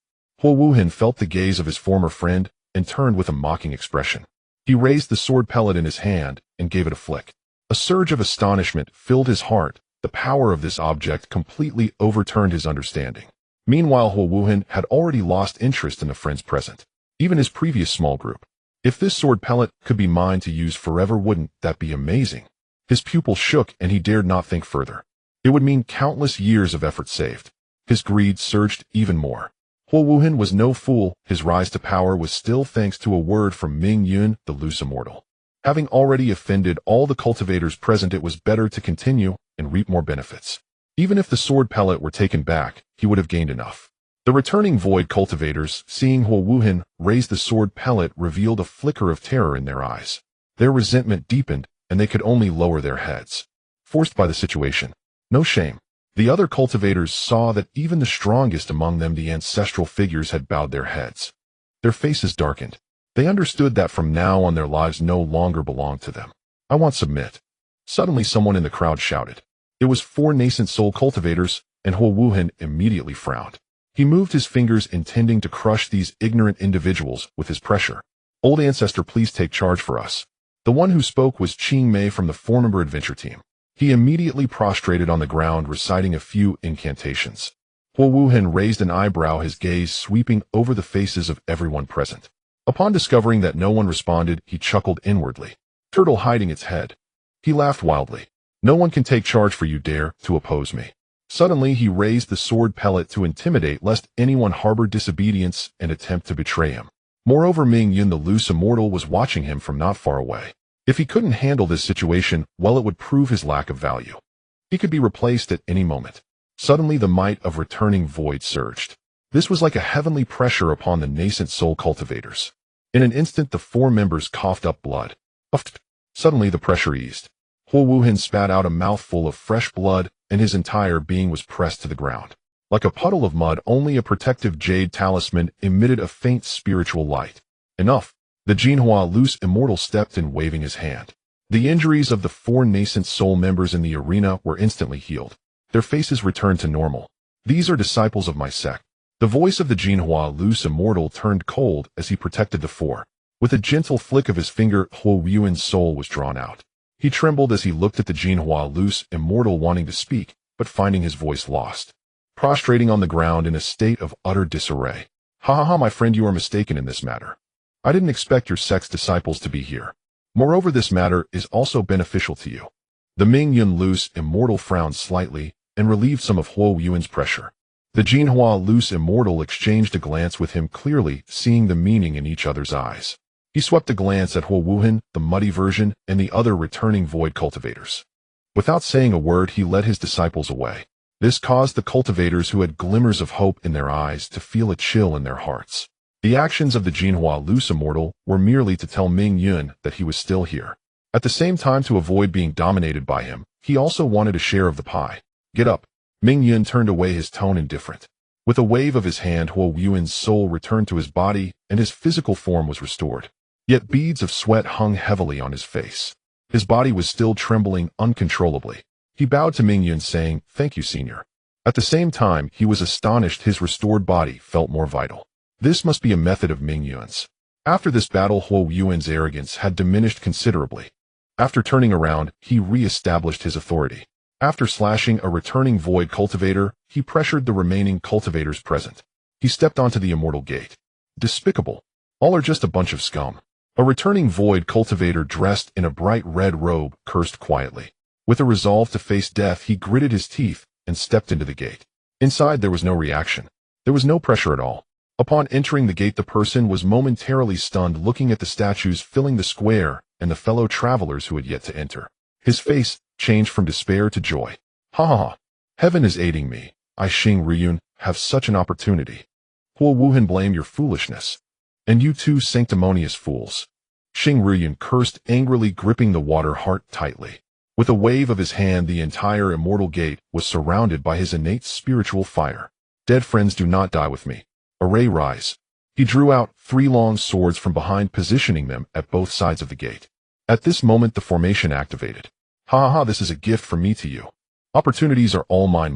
Huo Wuhan felt the gaze of his former friend and turned with a mocking expression. He raised the sword pellet in his hand and gave it a flick. A surge of astonishment filled his heart. The power of this object completely overturned his understanding. Meanwhile, Huo Wuhan had already lost interest in the friends present, even his previous small group. If this sword pellet could be mine to use forever, wouldn't that be amazing? His pupils shook and he dared not think further. It would mean countless years of effort saved. His greed surged even more. Huo Wuhan was no fool. His rise to power was still thanks to a word from Ming Yun, the loose immortal. Having already offended all the cultivators present, it was better to continue and reap more benefits. Even if the sword pellet were taken back, he would have gained enough. The returning void cultivators, seeing Huo Wuhan raise the sword pellet, revealed a flicker of terror in their eyes. Their resentment deepened, and they could only lower their heads. Forced by the situation. No shame. The other cultivators saw that even the strongest among them, the ancestral figures, had bowed their heads. Their faces darkened. They understood that from now on their lives no longer belonged to them. I won't submit. Suddenly someone in the crowd shouted. It was 4 nascent soul cultivators, and Huo Wuhan immediately frowned. He moved his fingers, intending to crush these ignorant individuals with his pressure. Old ancestor, please take charge for us. The one who spoke was Qing Mei from the 4-member adventure team. He immediately prostrated on the ground, reciting a few incantations. Huo Wuhan raised an eyebrow, his gaze sweeping over the faces of everyone present. Upon discovering that no one responded, he chuckled inwardly. Turtle hiding its head. He laughed wildly. No one can take charge for you, dare to oppose me. Suddenly he raised the sword pellet to intimidate, lest anyone harbor disobedience and attempt to betray him. Moreover, Ming Yun, the loose immortal, was watching him from not far away. If he couldn't handle this situation, well, it would prove his lack of value. He could be replaced at any moment. Suddenly the might of returning void surged. This was like a heavenly pressure upon the nascent soul cultivators. In an instant the 4 members coughed up blood. Suddenly the pressure eased. Huo Wuhan spat out a mouthful of fresh blood, and his entire being was pressed to the ground. Like a puddle of mud, only a protective jade talisman emitted a faint spiritual light. Enough. The Jinhua loose immortal stepped in, waving his hand. The injuries of the 4 nascent soul members in the arena were instantly healed. Their faces returned to normal. These are disciples of my sect. The voice of the Jinhua loose immortal turned cold as he protected the 4. With a gentle flick of his finger, Huo Yuan's soul was drawn out. He trembled as he looked at the Jinhua loose immortal, wanting to speak, but finding his voice lost. Prostrating on the ground in a state of utter disarray. Ha, my friend, you are mistaken in this matter. I didn't expect your sect's disciples to be here. Moreover, this matter is also beneficial to you. The Ming Yun loose immortal frowned slightly and relieved some of Huo Yuan's pressure. The Jinhua loose immortal exchanged a glance with him, clearly seeing the meaning in each other's eyes. He swept a glance at Huo Wuhan, the muddy version, and the other returning void cultivators. Without saying a word, he led his disciples away. This caused the cultivators, who had glimmers of hope in their eyes, to feel a chill in their hearts. The actions of the Jinhua loose immortal were merely to tell Ming Yun that he was still here. At the same time, to avoid being dominated by him, he also wanted a share of the pie. Get up. Ming Yun turned away, his tone indifferent. With a wave of his hand, Huo Yuan's soul returned to his body, and his physical form was restored. Yet beads of sweat hung heavily on his face. His body was still trembling uncontrollably. He bowed to Ming Yun, saying, "Thank you, senior." At the same time, he was astonished. His restored body felt more vital. This must be a method of Ming Yun's. After this battle, Huo Yuan's arrogance had diminished considerably. After turning around, he re-established his authority. After slashing a returning void cultivator, he pressured the remaining cultivators present. He stepped onto the immortal gate. Despicable. All are just a bunch of scum. A returning void cultivator dressed in a bright red robe cursed quietly. With a resolve to face death, he gritted his teeth and stepped into the gate. Inside there was no reaction. There was no pressure at all. Upon entering the gate, the person was momentarily stunned, looking at the statues filling the square and the fellow travelers who had yet to enter. His face changed from despair to joy. Ha ha ha. Heaven is aiding me. I Xing Riyun have such an opportunity. Huo Wuhan blame your foolishness. And you two sanctimonious fools. Xing Riyun cursed angrily, gripping the water heart tightly. With a wave of his hand, the entire immortal gate was surrounded by his innate spiritual fire. Dead friends do not die with me. Array rise. He drew out 3 long swords from behind, positioning them at both sides of the gate. At this moment, the formation activated. Ha ha ha, this is a gift from me to you. Opportunities are all mine.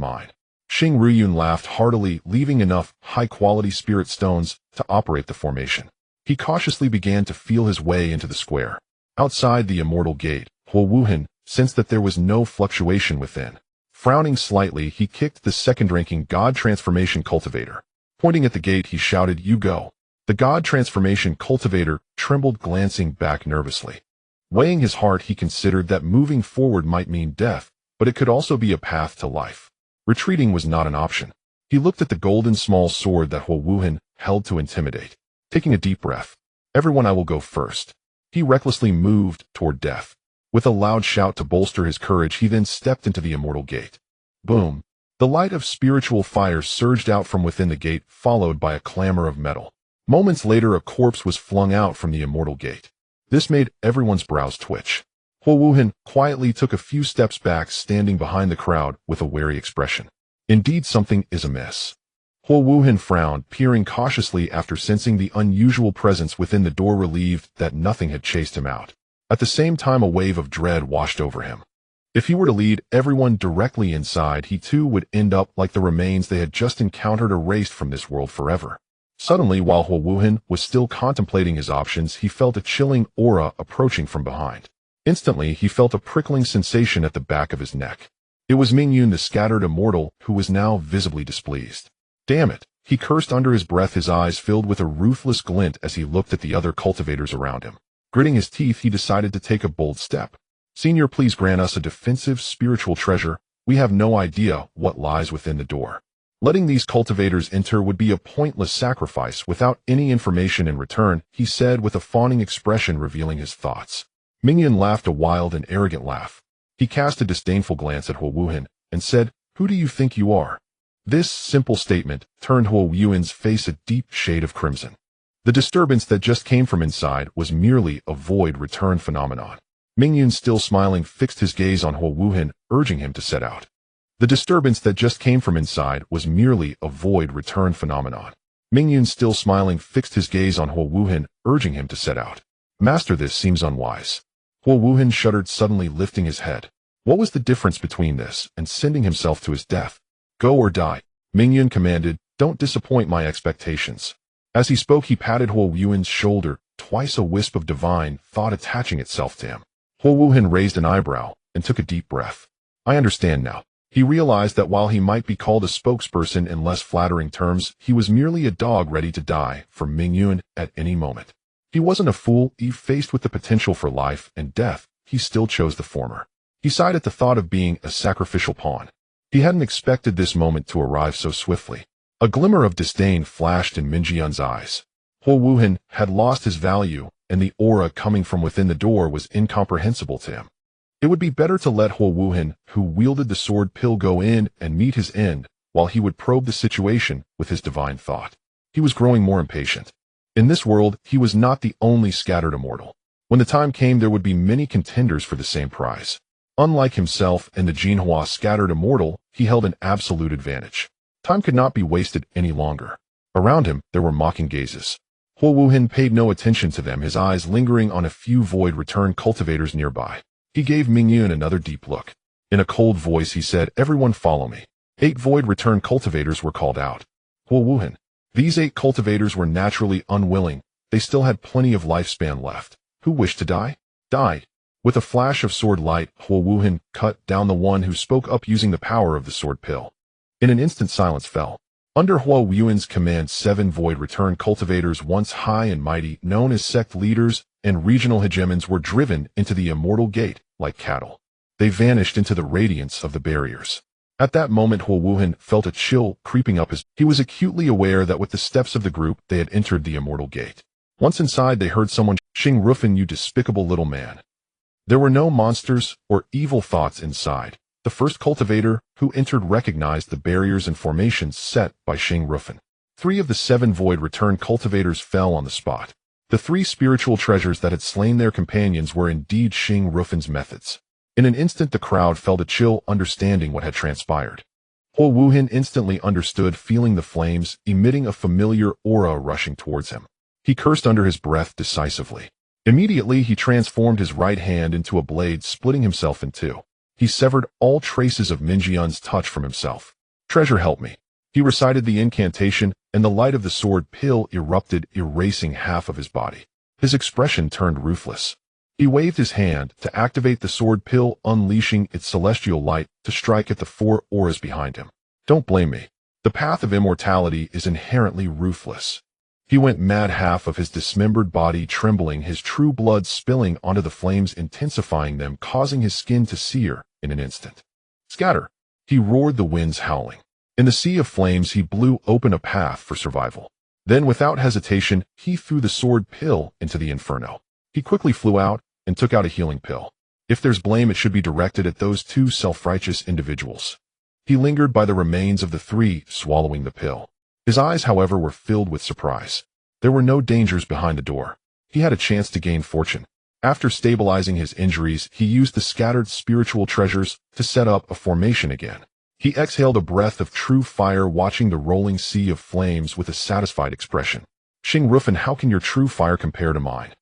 Xing Riyun laughed heartily, leaving enough high-quality spirit stones to operate the formation. He cautiously began to feel his way into the square. Outside the immortal gate, Huo Wuhan sensed that there was no fluctuation within. Frowning slightly, he kicked the second-ranking God Transformation Cultivator. Pointing at the gate, he shouted, "You go." The God Transformation Cultivator trembled, glancing back nervously. Weighing his heart, he considered that moving forward might mean death, but it could also be a path to life. Retreating was not an option. He looked at the golden small sword that Huo Wuhan held to intimidate. Taking a deep breath, "Everyone, I will go first." He recklessly moved toward death. With a loud shout to bolster his courage, he then stepped into the immortal gate. Boom! The light of spiritual fire surged out from within the gate, followed by a clamor of metal. Moments later, a corpse was flung out from the immortal gate. This made everyone's brows twitch. Huo Wuhan quietly took a few steps back, standing behind the crowd with a wary expression. Indeed, something is amiss. Huo Wuhan frowned, peering cautiously after sensing the unusual presence within the door, relieved that nothing had chased him out. At the same time, a wave of dread washed over him. If he were to lead everyone directly inside, he too would end up like the remains they had just encountered, erased from this world forever. Suddenly, while Huo Wuhan was still contemplating his options, he felt a chilling aura approaching from behind. Instantly, he felt a prickling sensation at the back of his neck. It was Mingyun, the scattered immortal, who was now visibly displeased. Damn it! He cursed under his breath, his eyes filled with a ruthless glint as he looked at the other cultivators around him. Gritting his teeth, he decided to take a bold step. "Senior, please grant us a defensive spiritual treasure. We have no idea what lies within the door." Letting these cultivators enter would be a pointless sacrifice without any information in return, he said with a fawning expression, revealing his thoughts. Mingyun laughed a wild and arrogant laugh. He cast a disdainful glance at Huo Wuhan and said, "Who do you think you are?" This simple statement turned Huo Wuhan's face a deep shade of crimson. The disturbance that just came from inside was merely a void return phenomenon. Mingyun, still smiling, fixed his gaze on Huo Wuhan, urging him to set out. The disturbance that just came from inside was merely a void return phenomenon. Mingyun, still smiling, fixed his gaze on Huo Wuhan, urging him to set out. "Master, this seems unwise." Huo Wuhan shuddered, suddenly lifting his head. What was the difference between this and sending himself to his death? "Go or die," Mingyun commanded. "Don't disappoint my expectations." As he spoke, he patted Huo Wuhan's shoulder, twice a wisp of divine thought attaching itself to him. Huo Wuhan raised an eyebrow and took a deep breath. "I understand now." He realized that while he might be called a spokesperson in less flattering terms, he was merely a dog ready to die for Mingyun at any moment. He wasn't a fool. Faced with the potential for life and death, he still chose the former. He sighed at the thought of being a sacrificial pawn. He hadn't expected this moment to arrive so swiftly. A glimmer of disdain flashed in Mingyun's eyes. Huo Wuhan had lost his value, and the aura coming from within the door was incomprehensible to him. It would be better to let Huo Wuhan, who wielded the sword pill, go in and meet his end, while he would probe the situation with his divine thought. He was growing more impatient. In this world, he was not the only scattered immortal. When the time came, there would be many contenders for the same prize. Unlike himself and the Jinhua scattered immortal, he held an absolute advantage. Time could not be wasted any longer. Around him, there were mocking gazes. Huo Wuhan paid no attention to them, his eyes lingering on a few void return cultivators nearby. He gave Mingyun another deep look. In a cold voice, he said, "Everyone follow me." 8 void return cultivators were called out. Huo Wuhan. These 8 cultivators were naturally unwilling. They still had plenty of lifespan left. Who wished to die? Died. With a flash of sword light, Huo Wuhan cut down the one who spoke up using the power of the sword pill. In an instant, silence fell. Under Huo Wuhan's command, 7 void return cultivators, once high and mighty, known as sect leaders and regional hegemons, were driven into the immortal gate like cattle. They vanished into the radiance of the barriers. At that moment, Huo Wuhan felt a chill creeping up his. He was acutely aware that with the steps of the group, they had entered the immortal gate. Once inside, they heard someone, "Xing Rufin, you despicable little man." There were no monsters or evil thoughts inside. The first cultivator who entered recognized the barriers and formations set by Xing Rufin. 3 of the 7 void-return cultivators fell on the spot. The 3 spiritual treasures that had slain their companions were indeed Xing Rufin's methods. In an instant the crowd felt a chill, understanding what had transpired. Huo Wuhan instantly understood, feeling the flames, emitting a familiar aura rushing towards him. He cursed under his breath decisively. Immediately he transformed his right hand into a blade, splitting himself in 2. He severed all traces of Minjian's touch from himself. "Treasure, help me." He recited the incantation, and the light of the sword pill erupted, erasing half of his body. His expression turned ruthless. He waved his hand to activate the sword pill, unleashing its celestial light to strike at the 4 auras behind him. "Don't blame me. The path of immortality is inherently ruthless." He went mad, half of his dismembered body trembling, his true blood spilling onto the flames, intensifying them, causing his skin to sear in an instant. "Scatter!" He roared, the winds howling. In the sea of flames he blew open a path for survival. Then, without hesitation, he threw the sword pill into the inferno. He quickly flew out and took out a healing pill. If there's blame, it should be directed at those 2 self-righteous individuals. He lingered by the remains of the 3, swallowing the pill. His eyes, however, were filled with surprise. There were no dangers behind the door. He had a chance to gain fortune. After stabilizing his injuries, he used the scattered spiritual treasures to set up a formation again. He exhaled a breath of true fire, watching the rolling sea of flames with a satisfied expression. "Xing Rufin, how can your true fire compare to mine?"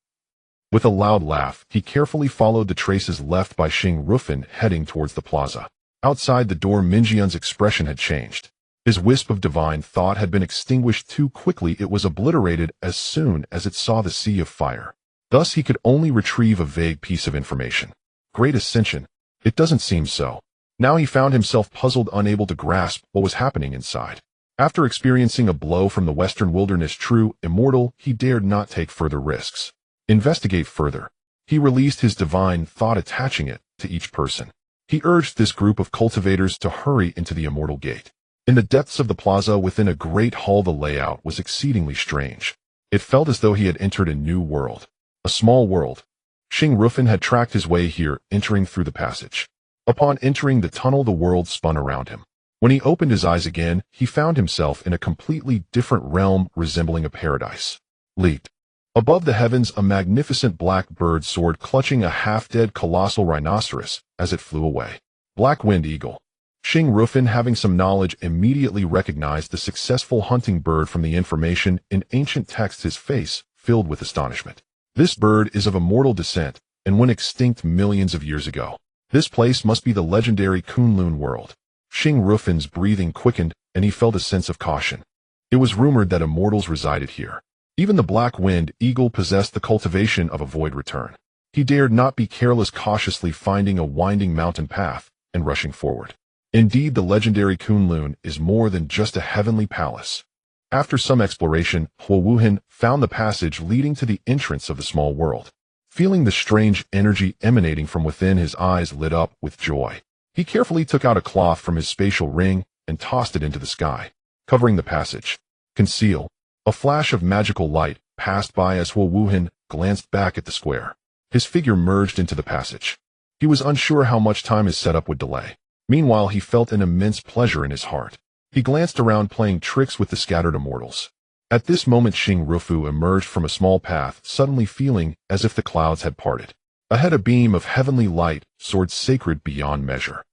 With a loud laugh, he carefully followed the traces left by Xing Rufin, heading towards the plaza. Outside the door, Minjian's expression had changed. His wisp of divine thought had been extinguished too quickly. It was obliterated as soon as it saw the sea of fire. Thus he could only retrieve a vague piece of information. Great ascension? It doesn't seem so. Now he found himself puzzled, unable to grasp what was happening inside. After experiencing a blow from the western wilderness true immortal, he dared not take further risks. Investigate further. He released his divine thought, attaching it to each person. He urged this group of cultivators to hurry into the immortal gate. In the depths of the plaza within a great hall, the layout was exceedingly strange. It felt as though he had entered a new world. A small world. Xing Rufin had tracked his way here, entering through the passage. Upon entering the tunnel, the world spun around him. When he opened his eyes again, he found himself in a completely different realm, resembling a paradise. Leaped. Above the heavens, a magnificent black bird soared, clutching a half-dead colossal rhinoceros as it flew away. Black Wind Eagle. Xing Rufin, having some knowledge, immediately recognized the successful hunting bird from the information in ancient texts, his face filled with astonishment. This bird is of immortal descent and went extinct millions of years ago. This place must be the legendary Kunlun world. Xing Rufin's breathing quickened, and he felt a sense of caution. It was rumored that immortals resided here. Even the Black Wind Eagle possessed the cultivation of a void return. He dared not be careless, cautiously finding a winding mountain path and rushing forward. Indeed, the legendary Kunlun is more than just a heavenly palace. After some exploration, Huo Wuhan found the passage leading to the entrance of the small world. Feeling the strange energy emanating from within, his eyes lit up with joy. He carefully took out a cloth from his spatial ring and tossed it into the sky, covering the passage. Conceal. A flash of magical light passed by as Huo Wuhan glanced back at the square. His figure merged into the passage. He was unsure how much time his setup would delay. Meanwhile, he felt an immense pleasure in his heart. He glanced around, playing tricks with the scattered immortals. At this moment, Xing Rufu emerged from a small path, suddenly feeling as if the clouds had parted. Ahead, a beam of heavenly light soared, sacred beyond measure.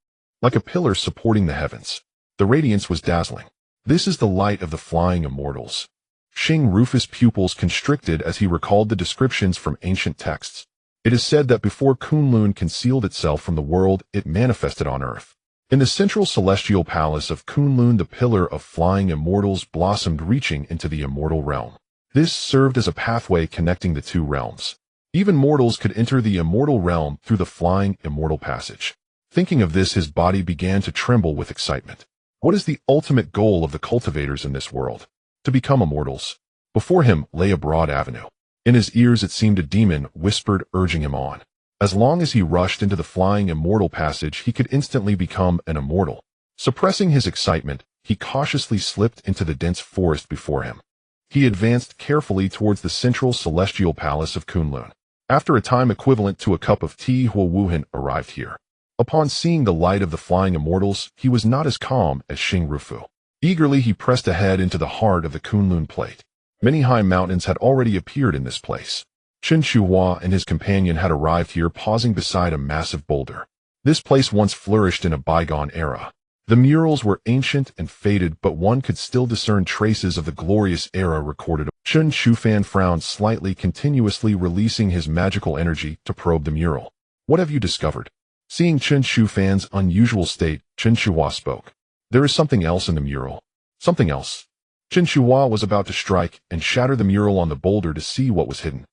Like a pillar supporting the heavens. The radiance was dazzling. This is the light of the flying immortals. Xing Rufu's pupils constricted as he recalled the descriptions from ancient texts. It is said that before Kunlun concealed itself from the world, it manifested on earth. In the central celestial palace of Kunlun, the pillar of flying immortals blossomed, reaching into the immortal realm. This served as a pathway connecting the 2 realms. Even mortals could enter the immortal realm through the flying immortal passage. Thinking of this, his body began to tremble with excitement. What is the ultimate goal of the cultivators in this world? To become immortals. Before him lay a broad avenue. In his ears it seemed a demon whispered, urging him on. As long as he rushed into the flying immortal passage, he could instantly become an immortal. Suppressing his excitement, he cautiously slipped into the dense forest before him. He advanced carefully towards the central celestial palace of Kunlun. After a time equivalent to a cup of tea, Huo Wuhan arrived here. Upon seeing the light of the flying immortals, he was not as calm as Xing Rufu. Eagerly he pressed ahead into the heart of the Kunlun Plate. Many high mountains had already appeared in this place. Chen Shuhua and his companion had arrived here, pausing beside a massive boulder. This place once flourished in a bygone era. The murals were ancient and faded, but one could still discern traces of the glorious era recorded. Chen Shufan frowned slightly, continuously releasing his magical energy to probe the mural. What have you discovered? Seeing Chen Shufan's unusual state, Chen Shuhua spoke. There is something else in the mural. Something else. Chen Shuhua was about to strike and shatter the mural on the boulder to see what was hidden.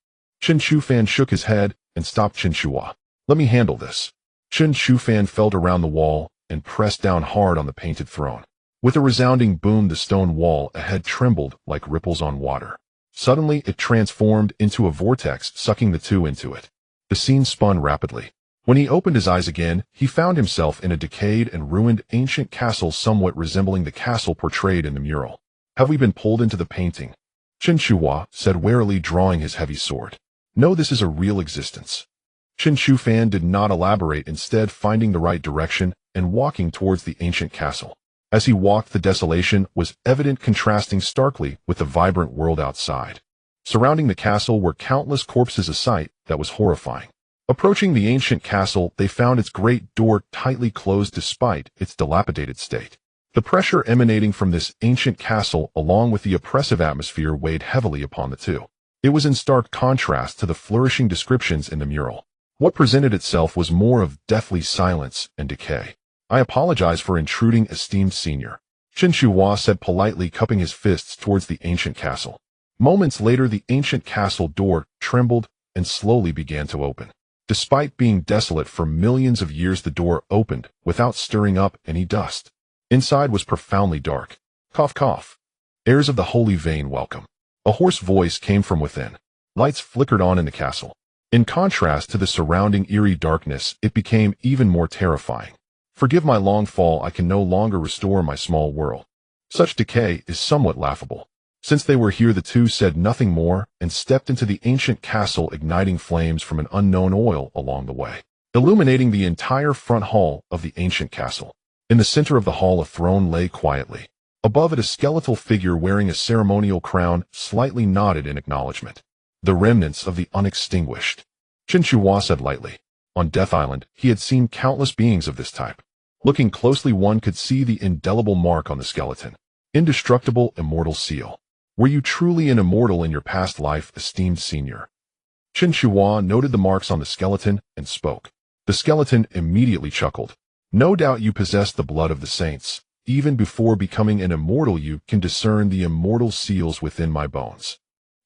Chen Shufan shook his head and stopped Chen Shuhua. Let me handle this. Chen Shufan felt around the wall and pressed down hard on the painted throne. With a resounding boom, the stone wall ahead trembled like ripples on water. Suddenly, it transformed into a vortex, sucking the two into it. The scene spun rapidly. When he opened his eyes again, he found himself in a decayed and ruined ancient castle somewhat resembling the castle portrayed in the mural. Have we been pulled into the painting? Chen Shuhua said warily, drawing his heavy sword. No, this is a real existence. Chen Shufan did not elaborate, instead finding the right direction and walking towards the ancient castle. As he walked, the desolation was evident, contrasting starkly with the vibrant world outside. Surrounding the castle were countless corpses, a sight that was horrifying. Approaching the ancient castle, they found its great door tightly closed despite its dilapidated state. The pressure emanating from this ancient castle, along with the oppressive atmosphere, weighed heavily upon the two. It was in stark contrast to the flourishing descriptions in the mural. What presented itself was more of deathly silence and decay. I apologize for intruding, esteemed senior. Chen Shuhua said politely, cupping his fists towards the ancient castle. Moments later, the ancient castle door trembled and slowly began to open. Despite being desolate for millions of years, the door opened without stirring up any dust. Inside was profoundly dark. Cough, cough. Heirs of the holy vein, welcome. A hoarse voice came from within. Lights flickered on in the castle. In contrast to the surrounding eerie darkness, it became even more terrifying. Forgive my long fall, I can no longer restore my small world. Such decay is somewhat laughable. Since they were here, the two said nothing more and stepped into the ancient castle, igniting flames from an unknown oil along the way, illuminating the entire front hall of the ancient castle. In the center of the hall, a throne lay quietly. Above it, a skeletal figure wearing a ceremonial crown slightly nodded in acknowledgement. The remnants of the unextinguished. Chen Shuhua said lightly. On Death Island, he had seen countless beings of this type. Looking closely, one could see the indelible mark on the skeleton. Indestructible immortal seal. Were you truly an immortal in your past life, esteemed senior? Chen Shuhua noted the marks on the skeleton and spoke. The skeleton immediately chuckled. No doubt you possess the blood of the saints. Even before becoming an immortal, you can discern the immortal seals within my bones.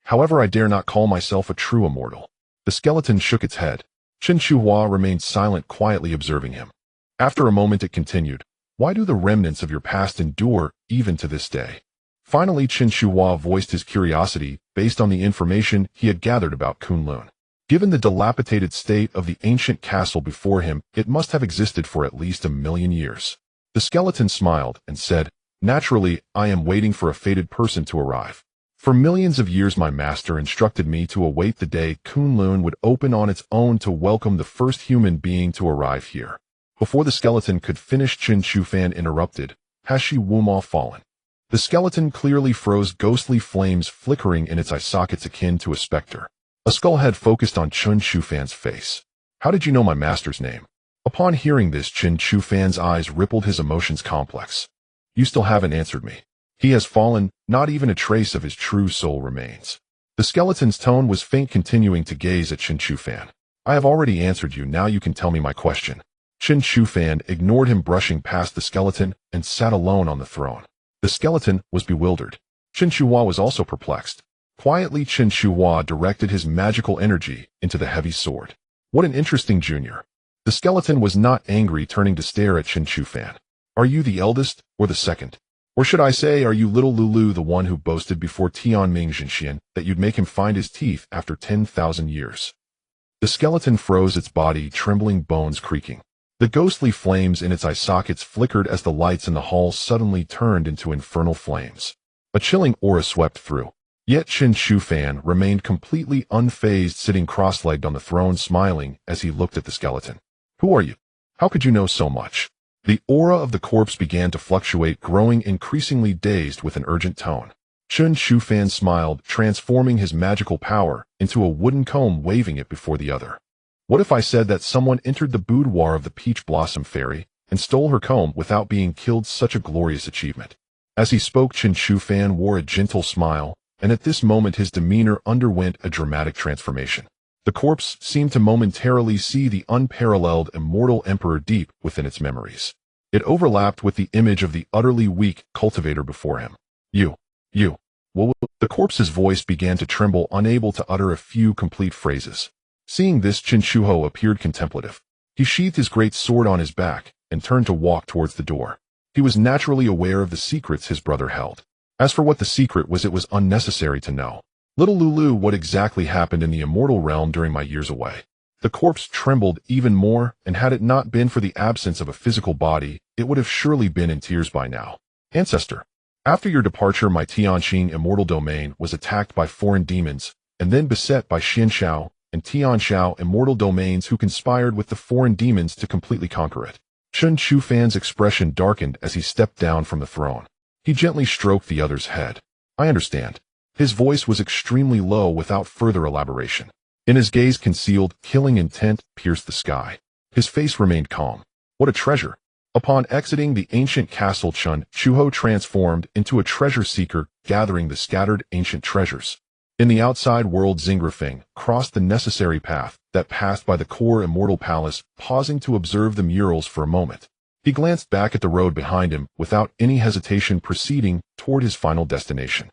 However, I dare not call myself a true immortal. The skeleton shook its head. Chen Shuhua remained silent, quietly observing him. After a moment, it continued. Why do the remnants of your past endure even to this day? Finally, Chen Shuhua voiced his curiosity based on the information he had gathered about Kunlun. Given the dilapidated state of the ancient castle before him, it must have existed for at least 1,000,000 years. The skeleton smiled and said, Naturally, I am waiting for a fated person to arrive. For millions of years, my master instructed me to await the day Kunlun would open on its own to welcome the first human being to arrive here. Before the skeleton could finish, Chen Shufan interrupted. Has Shi Wumao fallen? The skeleton clearly froze, ghostly flames flickering in its eye sockets akin to a specter. A skull head focused on Chen Shufan's face. How did you know my master's name? Upon hearing this, Chen Shufan's eyes rippled, his emotions complex. You still haven't answered me. He has fallen, not even a trace of his true soul remains. The skeleton's tone was faint, continuing to gaze at Chen Shufan. I have already answered you, now you can tell me my question. Chen Shufan ignored him, brushing past the skeleton, and sat alone on the throne. The skeleton was bewildered. Chen Shuhua was also perplexed. Quietly, Chen Shuhua directed his magical energy into the heavy sword. What an interesting junior. The skeleton was not angry, turning to stare at Chen Shufan. Are you the eldest, or the second? Or should I say, are you little Lulu, the one who boasted before Tianming Jinxian that you'd make him find his teeth after 10,000 years? The skeleton froze, its body trembling, bones creaking. The ghostly flames in its eye sockets flickered as the lights in the hall suddenly turned into infernal flames. A chilling aura swept through. Yet Chen Shufan remained completely unfazed, sitting cross-legged on the throne, smiling as he looked at the skeleton. Who are you? How could you know so much? The aura of the corpse began to fluctuate, growing increasingly dazed with an urgent tone. Chen Feng smiled, transforming his magical power into a wooden comb, waving it before the other. What if I said that someone entered the boudoir of the Peach Blossom Fairy and stole her comb without being killed? Such a glorious achievement. As he spoke, Chen Feng wore a gentle smile, and at this moment his demeanor underwent a dramatic transformation. The corpse seemed to momentarily see the unparalleled immortal emperor deep within its memories. It overlapped with the image of the utterly weak cultivator before him. You. Well, the corpse's voice began to tremble, unable to utter a few complete phrases. Seeing this, Chen Shuho appeared contemplative. He sheathed his great sword on his back and turned to walk towards the door. He was naturally aware of the secrets his brother held. As for what the secret was, it was unnecessary to know. Little Lulu, what exactly happened in the immortal realm during my years away? The corpse trembled even more, and had it not been for the absence of a physical body, it would have surely been in tears by now. Ancestor, after your departure, my Tianqing immortal domain was attacked by foreign demons, and then beset by Xianxiao and Tianxiao immortal domains, who conspired with the foreign demons to completely conquer it. Chen Feng's expression darkened as he stepped down from the throne. He gently stroked the other's head. I understand. His voice was extremely low without further elaboration. In his gaze, concealed, killing intent pierced the sky. His face remained calm. What a treasure! Upon exiting the ancient castle, Chen Shuho transformed into a treasure seeker, gathering the scattered ancient treasures. In the outside world, Feng crossed the necessary path that passed by the core immortal palace, pausing to observe the murals for a moment. He glanced back at the road behind him, without any hesitation, proceeding toward his final destination.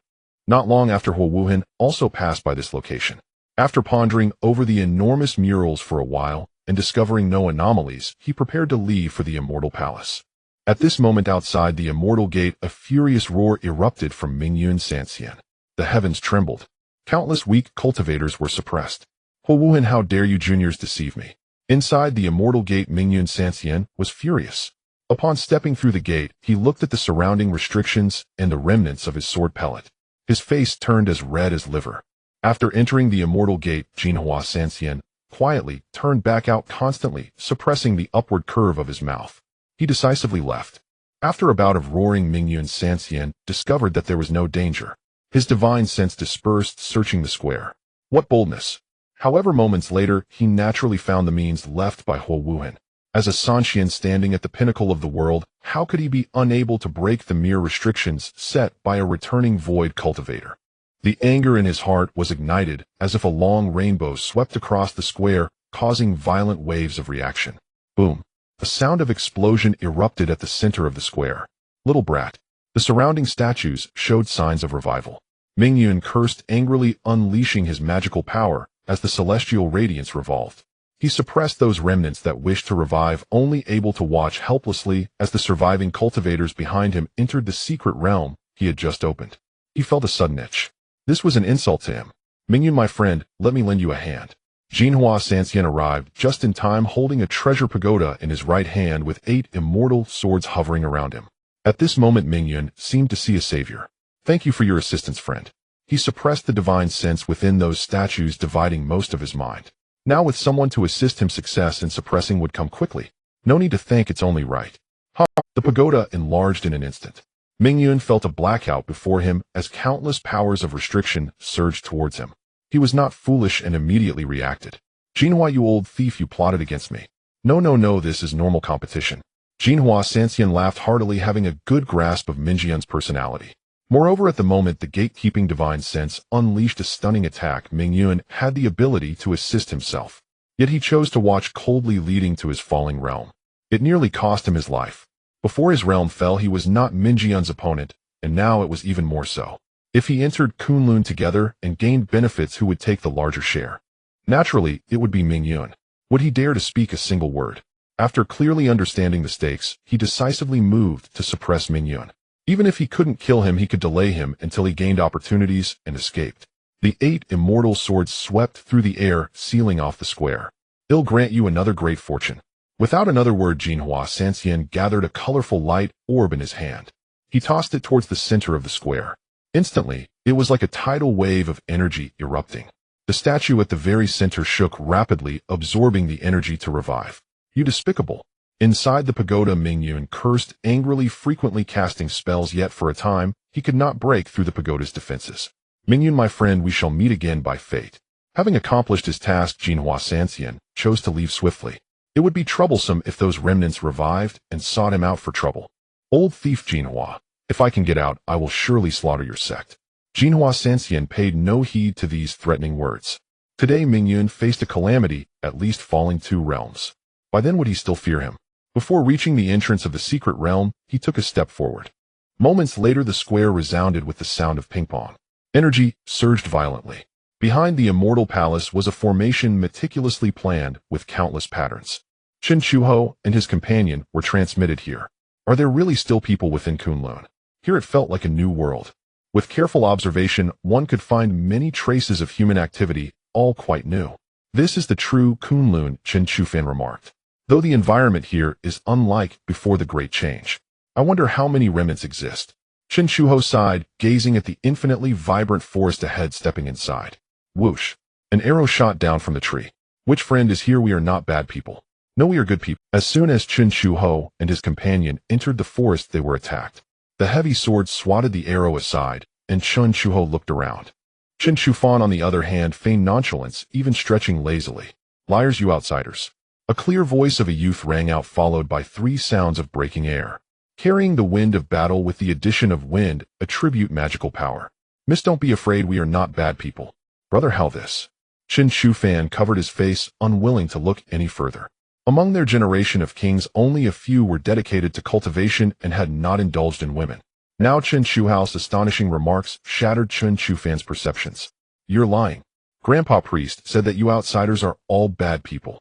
Not long after, Wuhan also passed by this location. After pondering over the enormous murals for a while and discovering no anomalies, he prepared to leave for the immortal palace. At this moment, outside the immortal gate, a furious roar erupted from Mingyun Sanxian. The heavens trembled. Countless weak cultivators were suppressed. Wuhan, how dare you juniors deceive me? Inside the immortal gate, Mingyun Sanxian was furious. Upon stepping through the gate, he looked at the surrounding restrictions and the remnants of his sword pellet. His face turned as red as liver. After entering the immortal gate, Jinhua Sanxian quietly turned back out, constantly suppressing the upward curve of his mouth. He decisively left. After a bout of roaring, Mingyun Sanxian discovered that there was no danger. His divine sense dispersed, searching the square. What boldness! However, moments later, he naturally found the means left by Wuhan. As a Sanxian standing at the pinnacle of the world, how could he be unable to break the mere restrictions set by a returning void cultivator? The anger in his heart was ignited, as if a long rainbow swept across the square, causing violent waves of reaction. Boom! A sound of explosion erupted at the center of the square. Little brat. The surrounding statues showed signs of revival. Mingyun cursed angrily, unleashing his magical power as the celestial radiance revolved. He suppressed those remnants that wished to revive, only able to watch helplessly as the surviving cultivators behind him entered the secret realm he had just opened. He felt a sudden itch. This was an insult to him. Mingyun, my friend, let me lend you a hand. Jinhua Sanxian arrived just in time, holding a treasure pagoda in his right hand with 8 immortal swords hovering around him. At this moment, Mingyun seemed to see a savior. Thank you for your assistance, friend. He suppressed the divine sense within those statues, dividing most of his mind. Now with someone to assist him, success in suppressing would come quickly. No need to thank, it's only right. Ha! The pagoda enlarged in an instant. Mingyun felt a blackout before him as countless powers of restriction surged towards him. He was not foolish and immediately reacted. Jinhua, you old thief, you plotted against me. No, this is normal competition. Jinhua Sanxian laughed heartily, having a good grasp of Mingyun's personality. Moreover, at the moment the gatekeeping divine sense unleashed a stunning attack, Mingyun had the ability to assist himself. Yet he chose to watch coldly, leading to his falling realm. It nearly cost him his life. Before his realm fell, he was not Mingyun's opponent, and now it was even more so. If he entered Kunlun together and gained benefits, who would take the larger share? Naturally, it would be Mingyun. Would he dare to speak a single word? After clearly understanding the stakes, he decisively moved to suppress Mingyun. Even if he couldn't kill him, he could delay him until he gained opportunities and escaped. The 8 immortal swords swept through the air, sealing off the square. He'll grant you another great fortune. Without another word, Jinhua Sanxian gathered a colorful light orb in his hand. He tossed it towards the center of the square. Instantly, it was like a tidal wave of energy erupting. The statue at the very center shook rapidly, absorbing the energy to revive. You despicable! Inside the pagoda, Mingyun cursed angrily, frequently casting spells, yet for a time, he could not break through the pagoda's defenses. Mingyun, my friend, we shall meet again by fate. Having accomplished his task, Jinhua Sanxian chose to leave swiftly. It would be troublesome if those remnants revived and sought him out for trouble. Old thief Jinhua, if I can get out, I will surely slaughter your sect. Jinhua Sanxian paid no heed to these threatening words. Today Mingyun faced a calamity, at least falling 2 realms. Why then would he still fear him? Before reaching the entrance of the secret realm, he took a step forward. Moments later, the square resounded with the sound of ping-pong. Energy surged violently. Behind the Immortal Palace was a formation meticulously planned with countless patterns. Chen Chuho and his companion were transmitted here. Are there really still people within Kunlun? Here it felt like a new world. With careful observation, one could find many traces of human activity, all quite new. This is the true Kunlun, Chen Chufan remarked. Though the environment here is unlike before the Great Change. I wonder how many remnants exist. Chen Chuho sighed, gazing at the infinitely vibrant forest ahead, stepping inside. Whoosh. An arrow shot down from the tree. Which friend is here? We are not bad people. No, we are good people. As soon as Chen Chuho and his companion entered the forest, they were attacked. The heavy sword swatted the arrow aside, and Chen Chuho looked around. Chen Chufan, on the other hand, feigned nonchalance, even stretching lazily. Liars, you outsiders. A clear voice of a youth rang out, followed by 3 sounds of breaking air. Carrying the wind of battle with the addition of wind, attribute magical power. Miss, don't be afraid, we are not bad people. Brother, how this? Chen Chufan covered his face, unwilling to look any further. Among their generation of kings, only a few were dedicated to cultivation and had not indulged in women. Now Chen Chuhao's astonishing remarks shattered Chen Chufan's perceptions. You're lying. Grandpa Priest said that you outsiders are all bad people.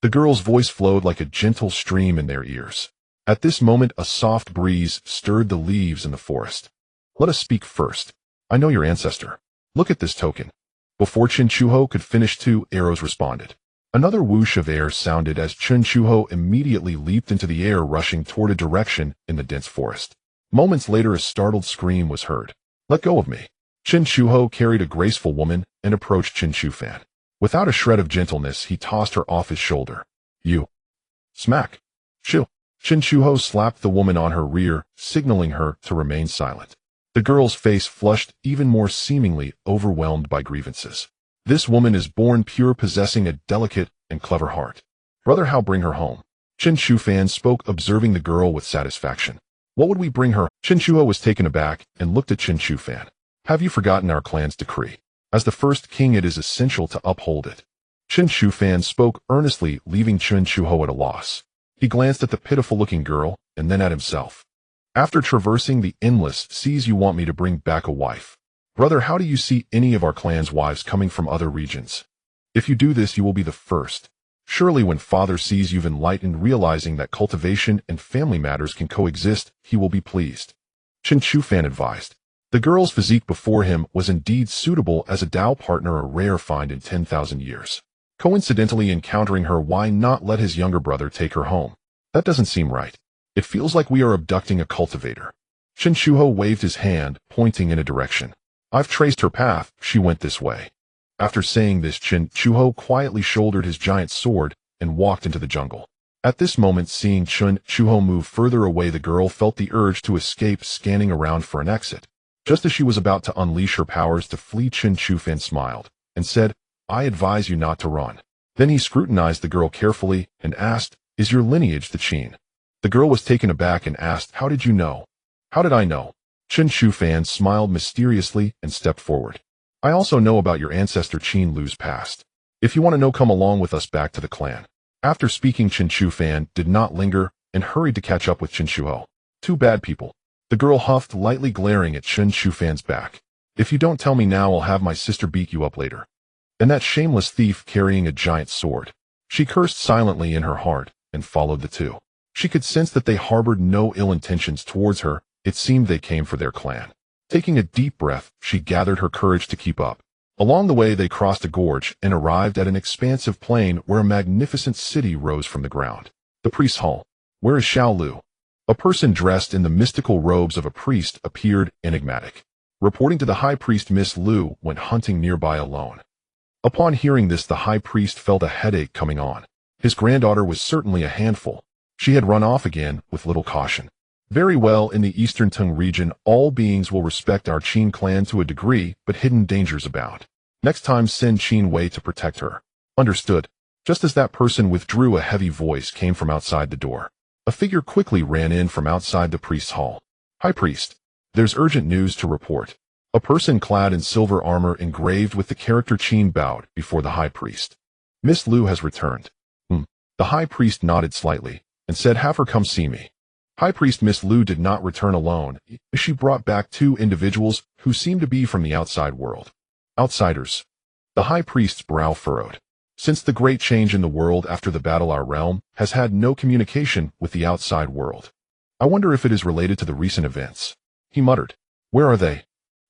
The girl's voice flowed like a gentle stream in their ears. At this moment, a soft breeze stirred the leaves in the forest. Let us speak first. I know your ancestor. Look at this token. Before Chen Chuho could finish, 2 arrows responded. Another whoosh of air sounded as Chen Chuho immediately leaped into the air, rushing toward a direction in the dense forest. Moments later, a startled scream was heard. Let go of me. Chen Chuho carried a graceful woman and approached Chen Chufan. Without a shred of gentleness, he tossed her off his shoulder. You. Smack. Shoo. Chen Chuho slapped the woman on her rear, signaling her to remain silent. The girl's face flushed, even more, seemingly overwhelmed by grievances. This woman is born pure, possessing a delicate and clever heart. Brother, how bring her home? Chen Chufan spoke, observing the girl with satisfaction. What would we bring her? Chen Chuho was taken aback and looked at Chen Chufan. Have you forgotten our clan's decree? As the first king, it is essential to uphold it. Chen Chufan spoke earnestly, leaving Chen Chuho at a loss. He glanced at the pitiful-looking girl, and then at himself. After traversing the endless seas, you want me to bring back a wife. Brother, how do you see any of our clan's wives coming from other regions? If you do this, you will be the first. Surely when father sees you've enlightened, realizing that cultivation and family matters can coexist, he will be pleased. Chen Chufan advised. The girl's physique before him was indeed suitable as a Dao partner, a rare find in 10,000 years. Coincidentally encountering her, why not let his younger brother take her home? That doesn't seem right. It feels like we are abducting a cultivator. Chen Chuho waved his hand, pointing in a direction. I've traced her path, she went this way. After saying this, Chen Chuho quietly shouldered his giant sword and walked into the jungle. At this moment, seeing Chen Chuho move further away, the girl felt the urge to escape, scanning around for an exit. Just as she was about to unleash her powers to flee, Chen Chufan smiled and said, I advise you not to run. Then he scrutinized the girl carefully and asked, Is your lineage the Qin? The girl was taken aback and asked, How did you know? How did I know? Chen Chufan smiled mysteriously and stepped forward. I also know about your ancestor Qin Lu's past. If you want to know, come along with us back to the clan. After speaking, Chen Chufan did not linger and hurried to catch up with Chen Chuho. 2 bad people. The girl huffed, lightly glaring at Chen Chufan's back. If you don't tell me now, I'll have my sister beat you up later. And that shameless thief carrying a giant sword. She cursed silently in her heart and followed the 2. She could sense that they harbored no ill intentions towards her. It seemed they came for their clan. Taking a deep breath, she gathered her courage to keep up. Along the way, they crossed a gorge and arrived at an expansive plain where a magnificent city rose from the ground. The priest's hall. Where is Xiao Lu? A person dressed in the mystical robes of a priest appeared, enigmatic. Reporting to the high priest, Miss Lu went hunting nearby alone. Upon hearing this, the high priest felt a headache coming on. His granddaughter was certainly a handful. She had run off again with little caution. Very well, in the Eastern Tung region, all beings will respect our Qin clan to a degree, but hidden dangers abound. Next time send Qin Wei to protect her. Understood. Just as that person withdrew, a heavy voice came from outside the door. A figure quickly ran in from outside the priest's hall. High Priest. There's urgent news to report. A person clad in silver armor engraved with the character Qin bowed before the High Priest. Miss Lu has returned. The High Priest nodded slightly and said, have her come see me. High Priest Miss Lu did not return alone. She brought back two individuals who seemed to be from the outside world. Outsiders. The High Priest's brow furrowed. Since the great change in the world after the battle, our realm has had no communication with the outside world. I wonder if it is related to the recent events. He muttered. Where are they?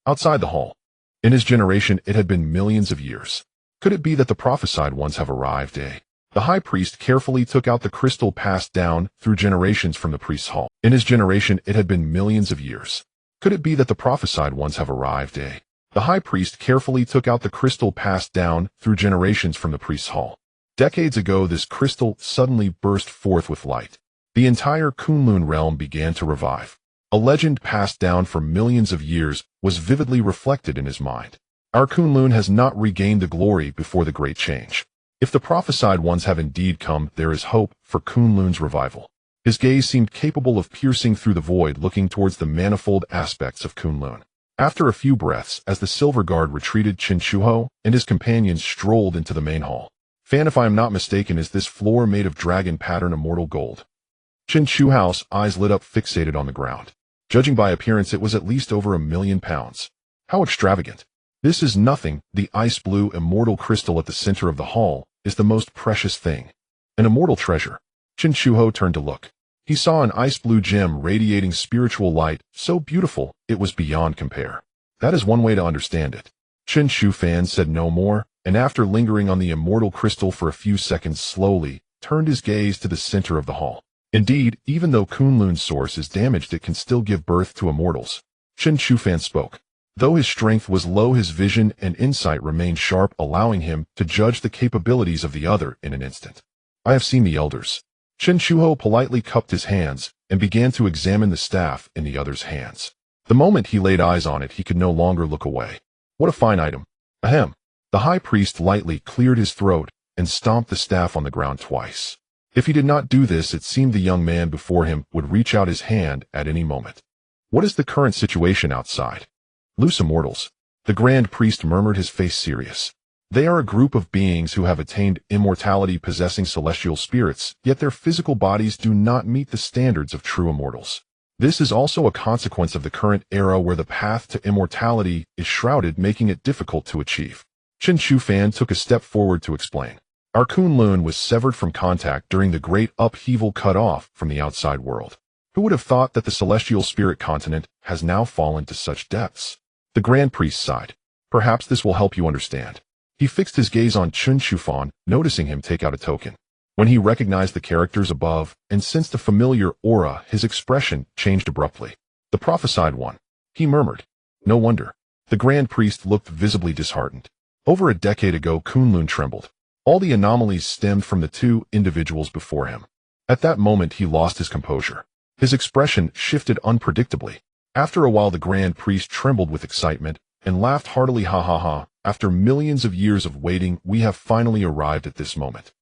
Outside the hall. In his generation, it had been millions of years. Could it be that the prophesied ones have arrived, eh? The High Priest carefully took out the crystal passed down through generations from the priest's hall. In his generation, it had been millions of years. Could it be that the prophesied ones have arrived, eh? The High Priest carefully took out the crystal passed down through generations from the priest's hall. Decades ago, this crystal suddenly burst forth with light. The entire Kunlun realm began to revive. A legend passed down for millions of years was vividly reflected in his mind. Our Kunlun has not regained the glory before the great change. If the prophesied ones have indeed come, there is hope for Kunlun's revival. His gaze seemed capable of piercing through the void, looking towards the manifold aspects of Kunlun. After a few breaths, as the silver guard retreated, Chen Shuho and his companions strolled into the main hall. Fan, if I am not mistaken, is this floor made of dragon pattern immortal gold? Chen Shuho's eyes lit up, fixated on the ground. Judging by appearance, it was at least over £1,000,000. How extravagant. This is nothing. The ice blue immortal crystal at the center of the hall is the most precious thing. An immortal treasure. Chen Shuho turned to look. He saw an ice blue gem radiating spiritual light, so beautiful it was beyond compare. That is one way to understand it. Chen Shufan said no more, and after lingering on the immortal crystal for a few seconds, slowly turned his gaze to the center of the hall. Indeed, even though Kunlun's source is damaged, it can still give birth to immortals. Chen Shufan spoke. Though his strength was low, his vision and insight remained sharp, allowing him to judge the capabilities of the other in an instant. I have seen the elders. Chen Shuho politely cupped his hands and began to examine the staff in the other's hands. The moment he laid eyes on it, he could no longer look away. What a fine item. Ahem. The High Priest lightly cleared his throat and stomped the staff on the ground twice. If he did not do this, it seemed the young man before him would reach out his hand at any moment. What is the current situation outside? Loose immortals. The Grand Priest murmured, his face serious. They are a group of beings who have attained immortality, possessing celestial spirits, yet their physical bodies do not meet the standards of true immortals. This is also a consequence of the current era where the path to immortality is shrouded, making it difficult to achieve. Chen Shufan took a step forward to explain. Our Kunlun was severed from contact during the great upheaval, cut off from the outside world. Who would have thought that the celestial spirit continent has now fallen to such depths? The Grand Priest sighed. Perhaps this will help you understand. He fixed his gaze on Chen Shufan, noticing him take out a token. When he recognized the characters above and sensed a familiar aura, his expression changed abruptly. The prophesied one. He murmured. No wonder. The Grand Priest looked visibly disheartened. Over a decade ago, Kunlun trembled. All the anomalies stemmed from the two individuals before him. At that moment, he lost his composure. His expression shifted unpredictably. After a while, the Grand Priest trembled with excitement and laughed heartily. Ha ha ha. After millions of years of waiting, we have finally arrived at this moment.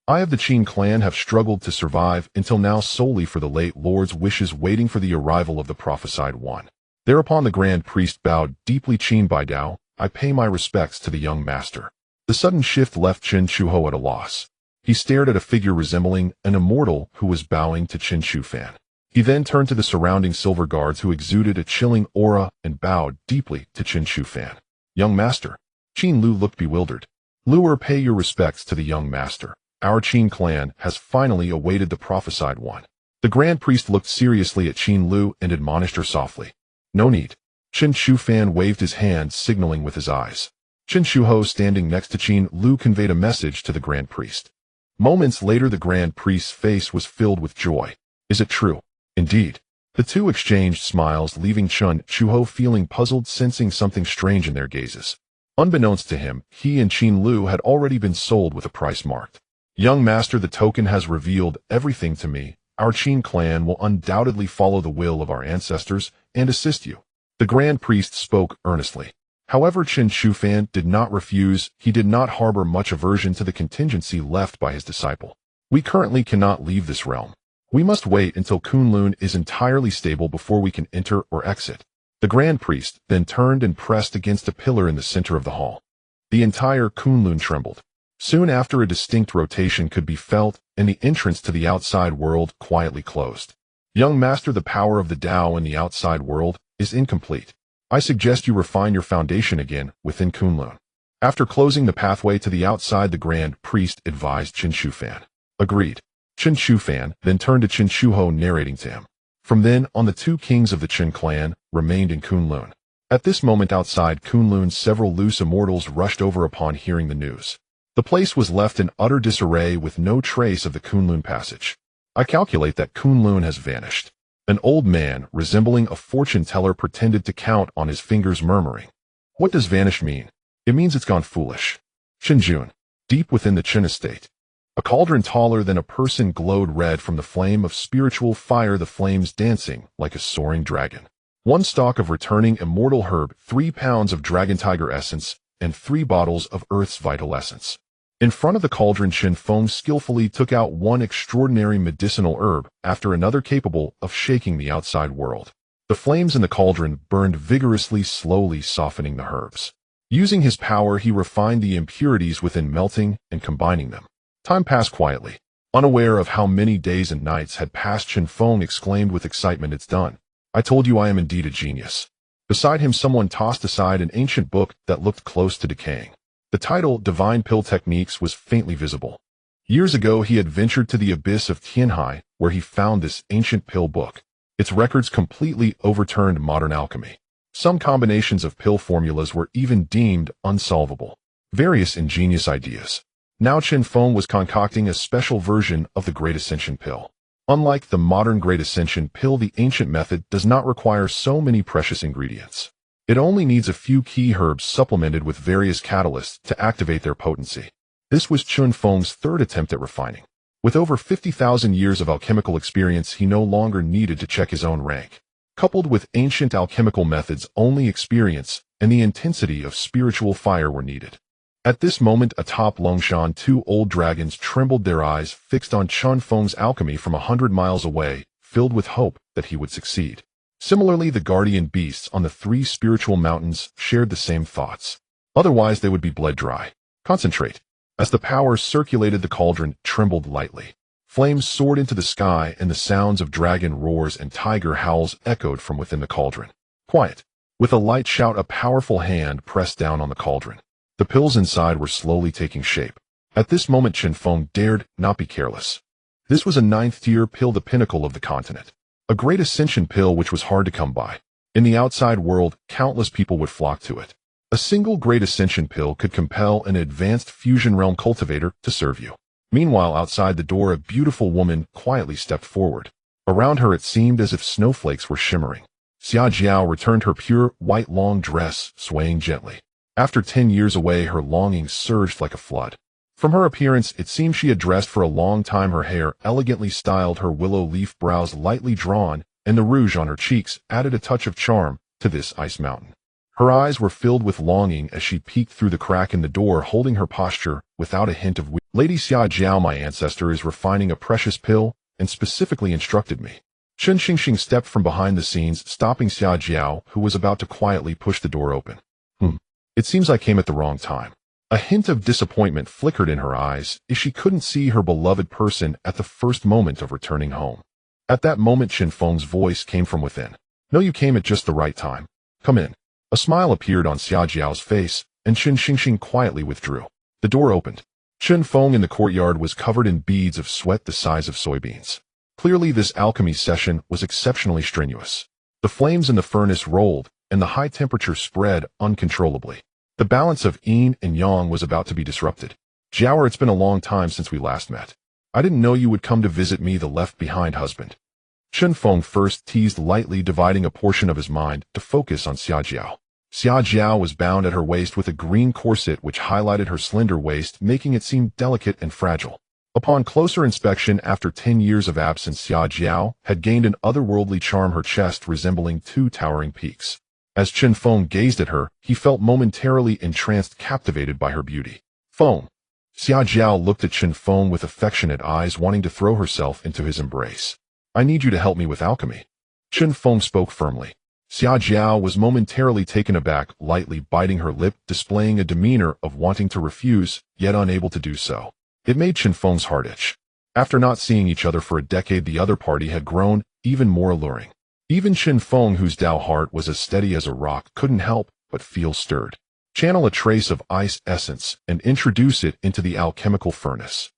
I of the Qin clan have struggled to survive until now solely for the late Lord's wishes, waiting for the arrival of the prophesied one. Thereupon the Grand Priest bowed deeply. Qin Bai Dao, I pay my respects to the young master. The sudden shift left Chen Shuho at a loss. He stared at a figure resembling an immortal who was bowing to Chen Shufan. He then turned to the surrounding silver guards who exuded a chilling aura and bowed deeply to Chen Shufan. Young master. Qin Lu looked bewildered. Luer, pay your respects to the young master. Our Qin clan has finally awaited the prophesied one. The Grand Priest looked seriously at Qin Lu and admonished her softly. No need. Chen Shufan waved his hand, signaling with his eyes. Chen Shuho, standing next to Qin Lu, conveyed a message to the Grand Priest. Moments later, the Grand Priest's face was filled with joy. Is it true? Indeed. The two exchanged smiles, leaving Chen Shuho feeling puzzled, sensing something strange in their gazes. Unbeknownst to him, he and Qin Lu had already been sold with a price marked. Young master, the token has revealed everything to me. our Qin clan will undoubtedly follow the will of our ancestors and assist you. The Grand Priest spoke earnestly. However, Chen Feng did not refuse. He did not harbor much aversion to the contingency left by his disciple. We currently cannot leave this realm. We must wait until Kunlun is entirely stable before we can enter or exit. The Grand Priest then turned and pressed against a pillar in the center of the hall. The entire Kunlun trembled. Soon after, a distinct rotation could be felt, and the entrance to the outside world quietly closed. Young master, the power of the Tao in the outside world is incomplete. I suggest you refine your foundation again within Kunlun. After closing the pathway to the outside, the Grand Priest advised Chen Feng. Agreed. Chen Feng then turned to Chen Shuho, narrating to him. From then on, the two kings of the Chen clan remained in Kunlun. At this moment outside Kunlun, several loose immortals rushed over upon hearing the news. The place was left in utter disarray with no trace of the Kunlun passage. I calculate that Kunlun has vanished. An old man, resembling a fortune teller, pretended to count on his fingers, murmuring, "What does vanish mean? It means it's gone foolish." Shinjun, deep within the Chen estate. A cauldron taller than a person glowed red from the flame of spiritual fire, the flames dancing like a soaring dragon. 1 stalk of returning immortal herb, 3 pounds of dragon tiger essence, and 3 bottles of earth's vital essence. In front of the cauldron, Chen Feng skillfully took out one extraordinary medicinal herb after another, capable of shaking the outside world. The flames in the cauldron burned vigorously, slowly softening the herbs. Using his power, he refined the impurities within, melting and combining them. Time passed quietly. Unaware of how many days and nights had passed, Chen Feng exclaimed with excitement, "It's done. I told you I am indeed a genius." Beside him, someone tossed aside an ancient book that looked close to decaying. The title, Divine Pill Techniques, was faintly visible. Years ago, he had ventured to the abyss of Tianhai, where he found this ancient pill book. Its records completely overturned modern alchemy. Some combinations of pill formulas were even deemed unsolvable. Various ingenious ideas. Now Chen Feng was concocting a special version of the Great Ascension pill. Unlike the modern Great Ascension pill, the ancient method does not require so many precious ingredients. It only needs a few key herbs supplemented with various catalysts to activate their potency. This was Chen Feng's third attempt at refining. With over 50,000 years of alchemical experience, he no longer needed to check his own rank. Coupled with ancient alchemical methods, only experience and the intensity of spiritual fire were needed. At this moment, atop Longshan, 2 old dragons trembled, their eyes fixed on Chen Feng's alchemy from 100 miles away, filled with hope that he would succeed. Similarly, the guardian beasts on the 3 spiritual mountains shared the same thoughts. Otherwise, they would be bled dry. Concentrate. As the power circulated, the cauldron trembled lightly. Flames soared into the sky, and the sounds of dragon roars and tiger howls echoed from within the cauldron. Quiet. With a light shout, a powerful hand pressed down on the cauldron. The pills inside were slowly taking shape. At this moment, Chen Feng dared not be careless. This was a 9th-tier pill, the pinnacle of the continent. A Great Ascension pill which was hard to come by. In the outside world, countless people would flock to it. A single Great Ascension pill could compel an advanced fusion realm cultivator to serve you. Meanwhile, outside the door, a beautiful woman quietly stepped forward. Around her, it seemed as if snowflakes were shimmering. Xia Jiao returned, her pure, white long dress swaying gently. After 10 years away, her longing surged like a flood. From her appearance, it seemed she had dressed for a long time, her hair elegantly styled, her willow leaf brows lightly drawn, and the rouge on her cheeks added a touch of charm to this ice mountain. Her eyes were filled with longing as she peeked through the crack in the door, holding her posture without a hint of weakness. "Lady Xia Jiao, my ancestor is refining a precious pill, and specifically instructed me." Chen Xingxing stepped from behind the scenes, stopping Xia Jiao, who was about to quietly push the door open. It seems I came at the wrong time. A hint of disappointment flickered in her eyes as she couldn't see her beloved person at the first moment of returning home. At that moment, Chen Feng's voice came from within. "No, you came at just the right time. Come in." A smile appeared on Xia Jiao's face, and Chen Xingxing quietly withdrew. The door opened. Chen Feng in the courtyard was covered in beads of sweat the size of soybeans. Clearly, this alchemy session was exceptionally strenuous. The flames in the furnace rolled, and the high temperature spread uncontrollably. The balance of yin and yang was about to be disrupted. "Jiao, it's been a long time since we last met. I didn't know you would come to visit me, the left-behind husband." Chen Feng first teased lightly, dividing a portion of his mind to focus on Xia Jiao. Xia Jiao was bound at her waist with a green corset which highlighted her slender waist, making it seem delicate and fragile. Upon closer inspection after 10 years of absence, Xia Jiao had gained an otherworldly charm, her chest resembling two towering peaks. As Chen Feng gazed at her, he felt momentarily entranced, captivated by her beauty. Feng. Xia Jiao looked at Chen Feng with affectionate eyes, wanting to throw herself into his embrace. I need you to help me with alchemy. Chen Feng spoke firmly. Xia Jiao was momentarily taken aback, lightly biting her lip, displaying a demeanor of wanting to refuse, yet unable to do so. It made Chen Feng's heart itch. After not seeing each other for a decade, the other party had grown even more alluring. Even Chen Feng, whose Dao heart was as steady as a rock, couldn't help but feel stirred. Channel a trace of ice essence and introduce it into the alchemical furnace.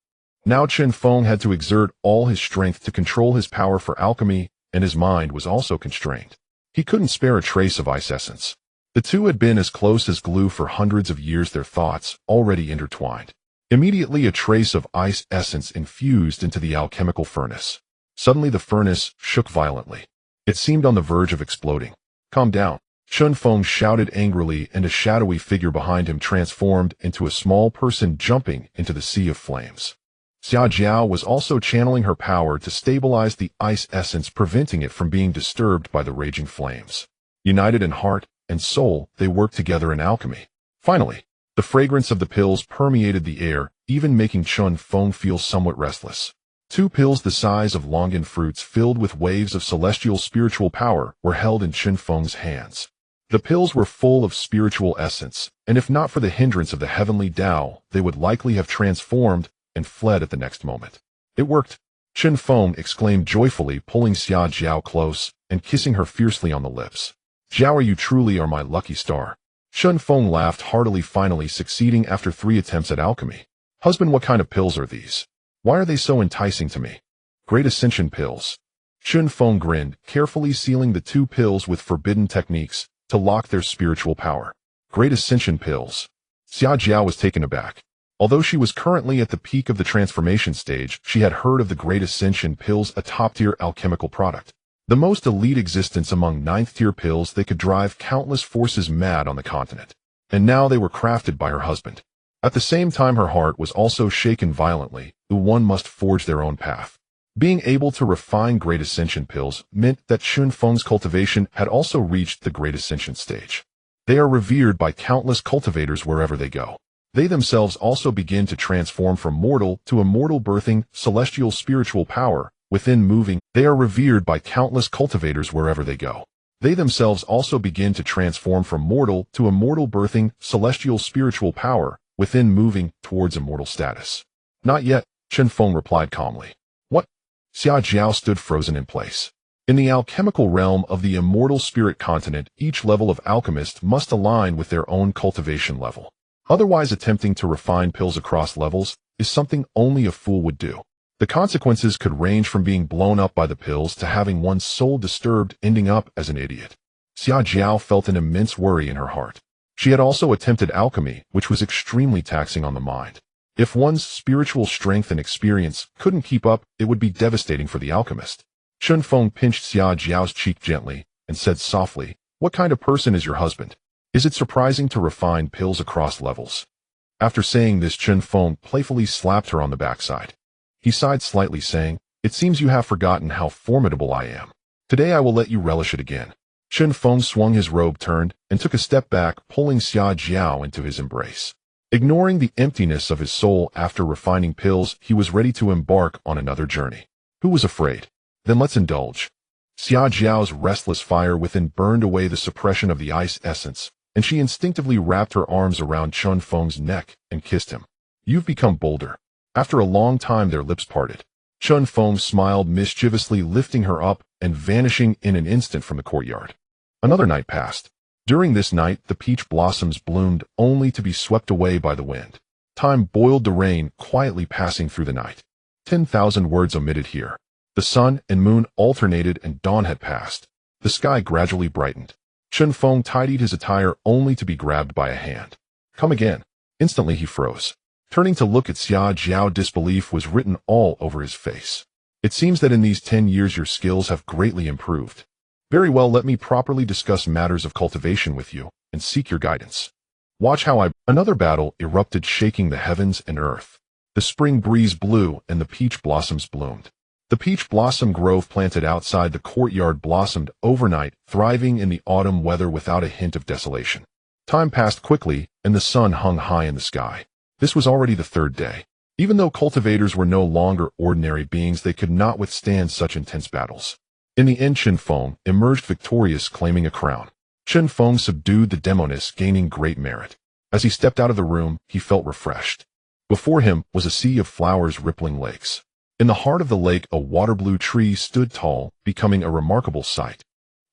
Now Chen Feng had to exert all his strength to control his power for alchemy, and his mind was also constrained. He couldn't spare a trace of ice essence. The two had been as close as glue for hundreds of years, their thoughts already intertwined. Immediately a trace of ice essence infused into the alchemical furnace. Suddenly the furnace shook violently. It seemed on the verge of exploding. Calm down. Chen Feng shouted angrily, and a shadowy figure behind him transformed into a small person jumping into the sea of flames. Xia Jiao was also channeling her power to stabilize the ice essence, preventing it from being disturbed by the raging flames. United in heart and soul, they worked together in alchemy. Finally, the fragrance of the pills permeated the air, even making Chen Feng feel somewhat restless. Two pills the size of longan fruits filled with waves of celestial spiritual power were held in Chen Feng's hands. The pills were full of spiritual essence, and if not for the hindrance of the heavenly Dao, they would likely have transformed and fled at the next moment. It worked. Chen Feng exclaimed joyfully, pulling Xia Jiao close and kissing her fiercely on the lips. Jiao, you truly are my lucky star. Chen Feng laughed heartily, finally succeeding after 3 attempts at alchemy. Husband, what kind of pills are these? Why are they so enticing to me? Great Ascension pills. Chen Feng grinned, carefully sealing the 2 pills with forbidden techniques to lock their spiritual power. Great Ascension pills. Xia Jiao was taken aback. Although she was currently at the peak of the transformation stage, she had heard of the Great Ascension pills, a top-tier alchemical product. The most elite existence among 9th-tier pills, they could drive countless forces mad on the continent. And now they were crafted by her husband. At the same time, her heart was also shaken violently. One must forge their own path. Being able to refine Great Ascension pills meant that Chen Feng's cultivation had also reached the Great Ascension stage. They are revered by countless cultivators wherever they go. They themselves also begin to transform from mortal to immortal, birthing celestial spiritual power within moving. They are revered by countless cultivators wherever they go. They themselves also begin to transform from mortal to immortal, birthing celestial spiritual power within moving towards immortal status. Not yet, Chen Feng replied calmly. What? Xia Jiao stood frozen in place. In the alchemical realm of the immortal spirit continent, each level of alchemist must align with their own cultivation level. Otherwise, attempting to refine pills across levels is something only a fool would do. The consequences could range from being blown up by the pills to having one's soul disturbed, ending up as an idiot. Xia Jiao felt an immense worry in her heart. She had also attempted alchemy, which was extremely taxing on the mind. If one's spiritual strength and experience couldn't keep up, it would be devastating for the alchemist. Chen Feng pinched Xia Jiao's cheek gently and said softly, "What kind of person is your husband? Is it surprising to refine pills across levels?" After saying this, Chen Feng playfully slapped her on the backside. He sighed slightly, saying, "It seems you have forgotten how formidable I am. Today I will let you relish it again." Chen Feng swung his robe, turned, and took a step back, pulling Xia Jiao into his embrace. Ignoring the emptiness of his soul after refining pills, he was ready to embark on another journey. Who was afraid? Then let's indulge. Xia Jiao's restless fire within burned away the suppression of the ice essence, and she instinctively wrapped her arms around Chen Feng's neck and kissed him. "You've become bolder." After a long time, their lips parted. Chen Feng smiled mischievously, lifting her up and vanishing in an instant from the courtyard. Another night passed. During this night, the peach blossoms bloomed only to be swept away by the wind. Time boiled the rain, quietly passing through the night. 10,000 words omitted here. The sun and moon alternated and dawn had passed. The sky gradually brightened. Chen Feng tidied his attire only to be grabbed by a hand. "Come again." Instantly he froze. Turning to look at Xia Jiao, disbelief was written all over his face. "It seems that in these 10 years your skills have greatly improved. Very well, let me properly discuss matters of cultivation with you and seek your guidance. Watch how I..." Another battle erupted, shaking the heavens and earth. The spring breeze blew and the peach blossoms bloomed. The peach blossom grove planted outside the courtyard blossomed overnight, thriving in the autumn weather without a hint of desolation. Time passed quickly, and the sun hung high in the sky. This was already the third day. Even though cultivators were no longer ordinary beings, they could not withstand such intense battles. In the end, Chen Feng emerged victorious, claiming a crown. Chen Feng subdued the demoness, gaining great merit. As he stepped out of the room, he felt refreshed. Before him was a sea of flowers, rippling lakes. In the heart of the lake, a water-blue tree stood tall, becoming a remarkable sight.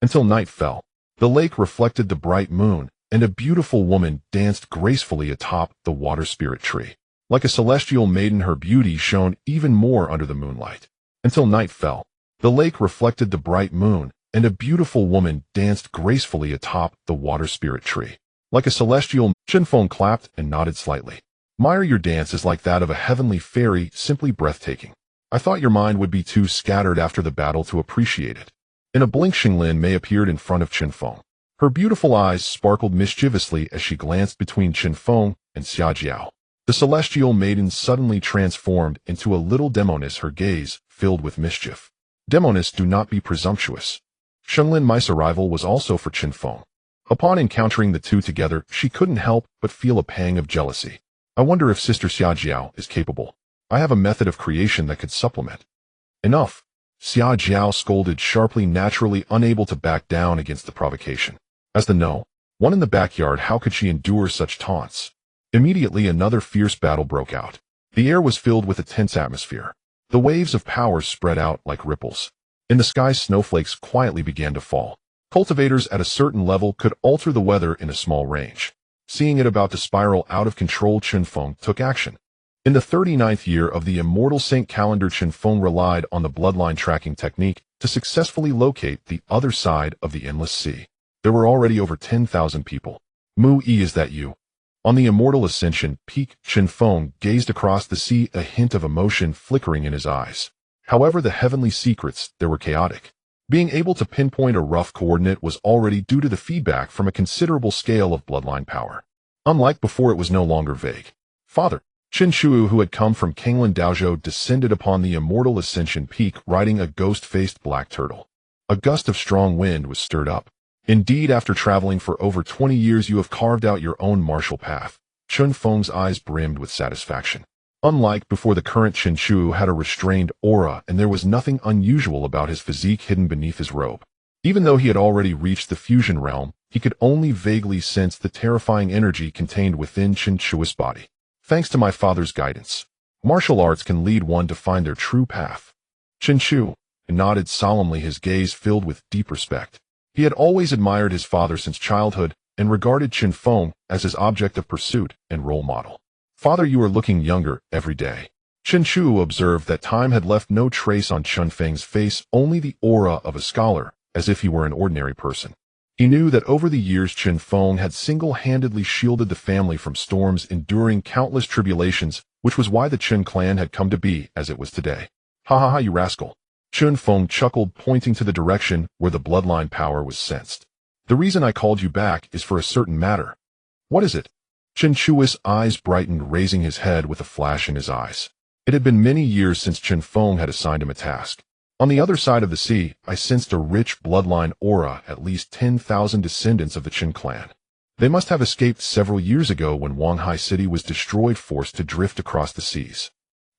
Until night fell. The lake reflected the bright moon, and a beautiful woman danced gracefully atop the water-spirit tree. Like a celestial maiden, her beauty shone even more under the moonlight. Until night fell. The lake reflected the bright moon, and a beautiful woman danced gracefully atop the water-spirit tree. Like a celestial, Chen Feng clapped and nodded slightly. Mire, your dance is like that of a heavenly fairy, simply breathtaking. I thought your mind would be too scattered after the battle to appreciate it. In a blink, Xinglin Mei appeared in front of Chen Feng. Her beautiful eyes sparkled mischievously as she glanced between Chen Feng and Xia Jiao. The celestial maiden suddenly transformed into a little demoness, her gaze filled with mischief. Demoness, do not be presumptuous. Xinglin Mei's arrival was also for Chen Feng. Upon encountering the two together, she couldn't help but feel a pang of jealousy. I wonder if Sister Xia Jiao is capable. I have a method of creation that could supplement. Enough. Xia Jiao scolded sharply, naturally unable to back down against the provocation. As the one in the backyard, how could she endure such taunts? Immediately another fierce battle broke out. The air was filled with a tense atmosphere. The waves of power spread out like ripples. In the sky, snowflakes quietly began to fall. Cultivators at a certain level could alter the weather in a small range. Seeing it about to spiral out of control, Chen Feng took action. In the 39th year of the Immortal Saint calendar, Chen Feng relied on the bloodline tracking technique to successfully locate the other side of the endless sea. There were already over 10,000 people. Mu-yi, is that you? On the Immortal Ascension peak, Chen Feng gazed across the sea, a hint of emotion flickering in his eyes. However, the heavenly secrets there were chaotic. Being able to pinpoint a rough coordinate was already due to the feedback from a considerable scale of bloodline power. Unlike before, it was no longer vague. Father, Chen Shu, who had come from Kanglan Daozhou, descended upon the Immortal Ascension peak riding a ghost-faced black turtle. A gust of strong wind was stirred up. Indeed, after traveling for over 20 years, you have carved out your own martial path. Chen Feng's eyes brimmed with satisfaction. Unlike before, the current Chen Shu had a restrained aura, and there was nothing unusual about his physique hidden beneath his robe. Even though he had already reached the fusion realm, he could only vaguely sense the terrifying energy contained within Chen Shu's body. Thanks to my father's guidance, martial arts can lead one to find their true path. Chen Shu nodded solemnly, his gaze filled with deep respect. He had always admired his father since childhood and regarded Chen Feng as his object of pursuit and role model. Father, you are looking younger every day. Chen Shu observed that time had left no trace on Chen Feng's face, only the aura of a scholar, as if he were an ordinary person. He knew that over the years Chen Feng had single-handedly shielded the family from storms, enduring countless tribulations, which was why the Chen clan had come to be as it was today. Ha ha ha, you rascal. Chen Feng chuckled, pointing to the direction where the bloodline power was sensed. The reason I called you back is for a certain matter. What is it? Chen Shu's eyes brightened, raising his head with a flash in his eyes. It had been many years since Chen Feng had assigned him a task. On the other side of the sea, I sensed a rich bloodline aura, at least 10,000 descendants of the Chen clan. They must have escaped several years ago when Wanghai City was destroyed, forced to drift across the seas.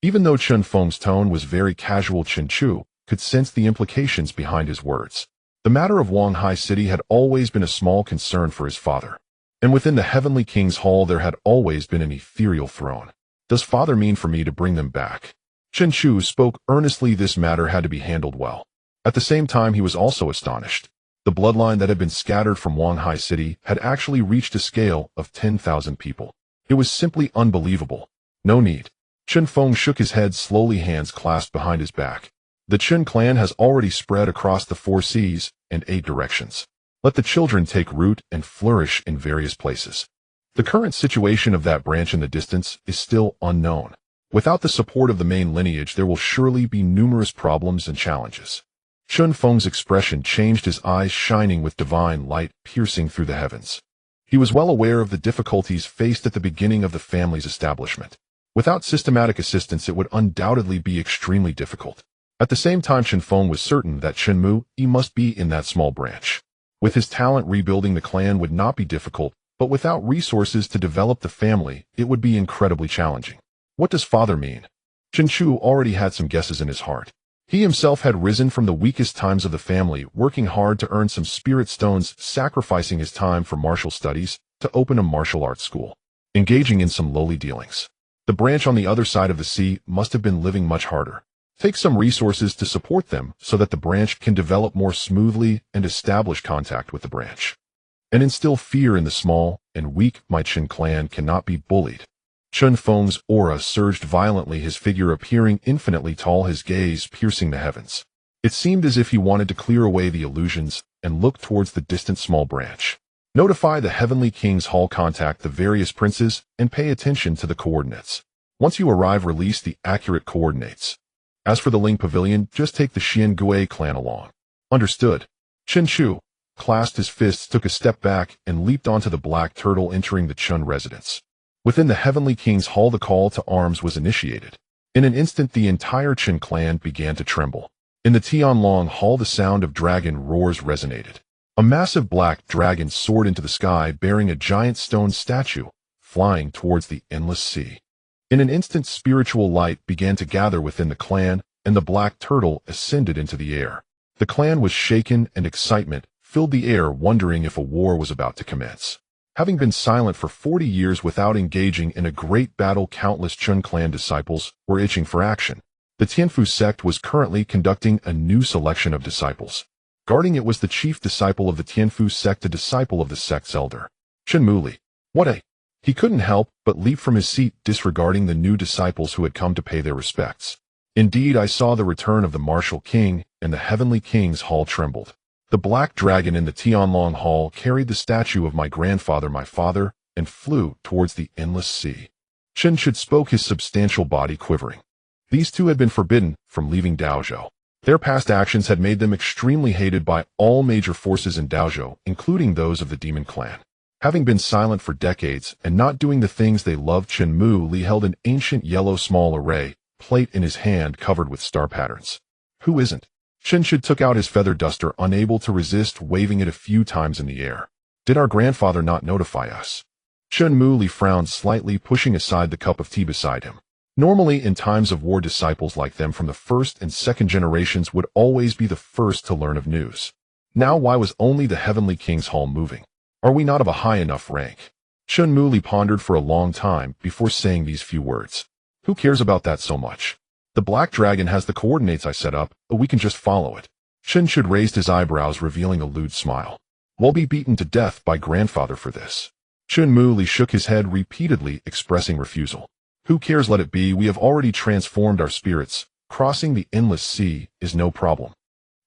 Even though Chen Feng's tone was very casual, Chen Chu could sense the implications behind his words. The matter of Wanghai City had always been a small concern for his father. And within the Heavenly King's Hall there had always been an ethereal throne. Does father mean for me to bring them back? Chen Chu spoke earnestly. This matter had to be handled well. At the same time, he was also astonished. The bloodline that had been scattered from Wanghai City had actually reached a scale of 10,000 people. It was simply unbelievable. No need. Chen Feng shook his head slowly, hands clasped behind his back. The Chen clan has already spread across the 4 seas and 8 directions. Let the children take root and flourish in various places. The current situation of that branch in the distance is still unknown. Without the support of the main lineage, there will surely be numerous problems and challenges. Chen Feng's expression changed, his eyes shining with divine light piercing through the heavens. He was well aware of the difficulties faced at the beginning of the family's establishment. Without systematic assistance, it would undoubtedly be extremely difficult. At the same time, Chen Feng was certain that Chen Mu he must be in that small branch. With his talent, rebuilding the clan would not be difficult, but without resources to develop the family, it would be incredibly challenging. What does father mean? Chen Chu already had some guesses in his heart. He himself had risen from the weakest times of the family, working hard to earn some spirit stones, sacrificing his time for martial studies to open a martial arts school, engaging in some lowly dealings. The branch on the other side of the sea must have been living much harder. Take some resources to support them so that the branch can develop more smoothly and establish contact with the branch. And instill fear in the small and weak. My Chen clan cannot be bullied. Chen Feng's aura surged violently, his figure appearing infinitely tall, his gaze piercing the heavens. It seemed as if he wanted to clear away the illusions and look towards the distant small branch. Notify the Heavenly King's Hall, contact the various princes, and pay attention to the coordinates. Once you arrive, release the accurate coordinates. As for the Ling Pavilion, just take the Xian Gui clan along. Understood. Chen Chu clasped his fists, took a step back, and leaped onto the black turtle, entering the Chen residence. Within the Heavenly King's Hall, the call to arms was initiated. In an instant, the entire Chen clan began to tremble. In the Tianlong Hall, the sound of dragon roars resonated. A massive black dragon soared into the sky, bearing a giant stone statue, flying towards the endless sea. In an instant, spiritual light began to gather within the clan, and the black turtle ascended into the air. The clan was shaken, and excitement filled the air, wondering if a war was about to commence. Having been silent for 40 years without engaging in a great battle, countless Chen clan disciples were itching for action. The Tianfu sect was currently conducting a new selection of disciples. Guarding it was the chief disciple of the Tianfu sect, a disciple of the sect's elder, Chen Muli. What a... He couldn't help but leap from his seat, disregarding the new disciples who had come to pay their respects. Indeed, I saw the return of the martial king, and the Heavenly King's Hall trembled. The black dragon in the Tianlong Hall carried the statue of my grandfather, my father, and flew towards the endless sea. Chen Chud spoke, his substantial body quivering. These two had been forbidden from leaving Daozhou. Their past actions had made them extremely hated by all major forces in Daozhou, including those of the Demon Clan. Having been silent for decades and not doing the things they loved, Chen Mu Li held an ancient yellow small array plate in his hand covered with star patterns. Who isn't? Chen Chud took out his feather duster, unable to resist waving it a few times in the air. Did our grandfather not notify us? Chen Mu Li frowned slightly, pushing aside the cup of tea beside him. Normally, in times of war, disciples like them from the first and second generations would always be the first to learn of news. Now, why was only the Heavenly King's Hall moving? Are we not of a high enough rank? Chen Mu Li pondered for a long time before saying these few words. Who cares about that so much? The black dragon has the coordinates I set up, but we can just follow it. Chen Chud raised his eyebrows, revealing a lewd smile. We'll be beaten to death by grandfather for this. Chen Mu Li shook his head repeatedly, expressing refusal. Who cares? Let it be. We have already transformed our spirits. Crossing the endless sea is no problem.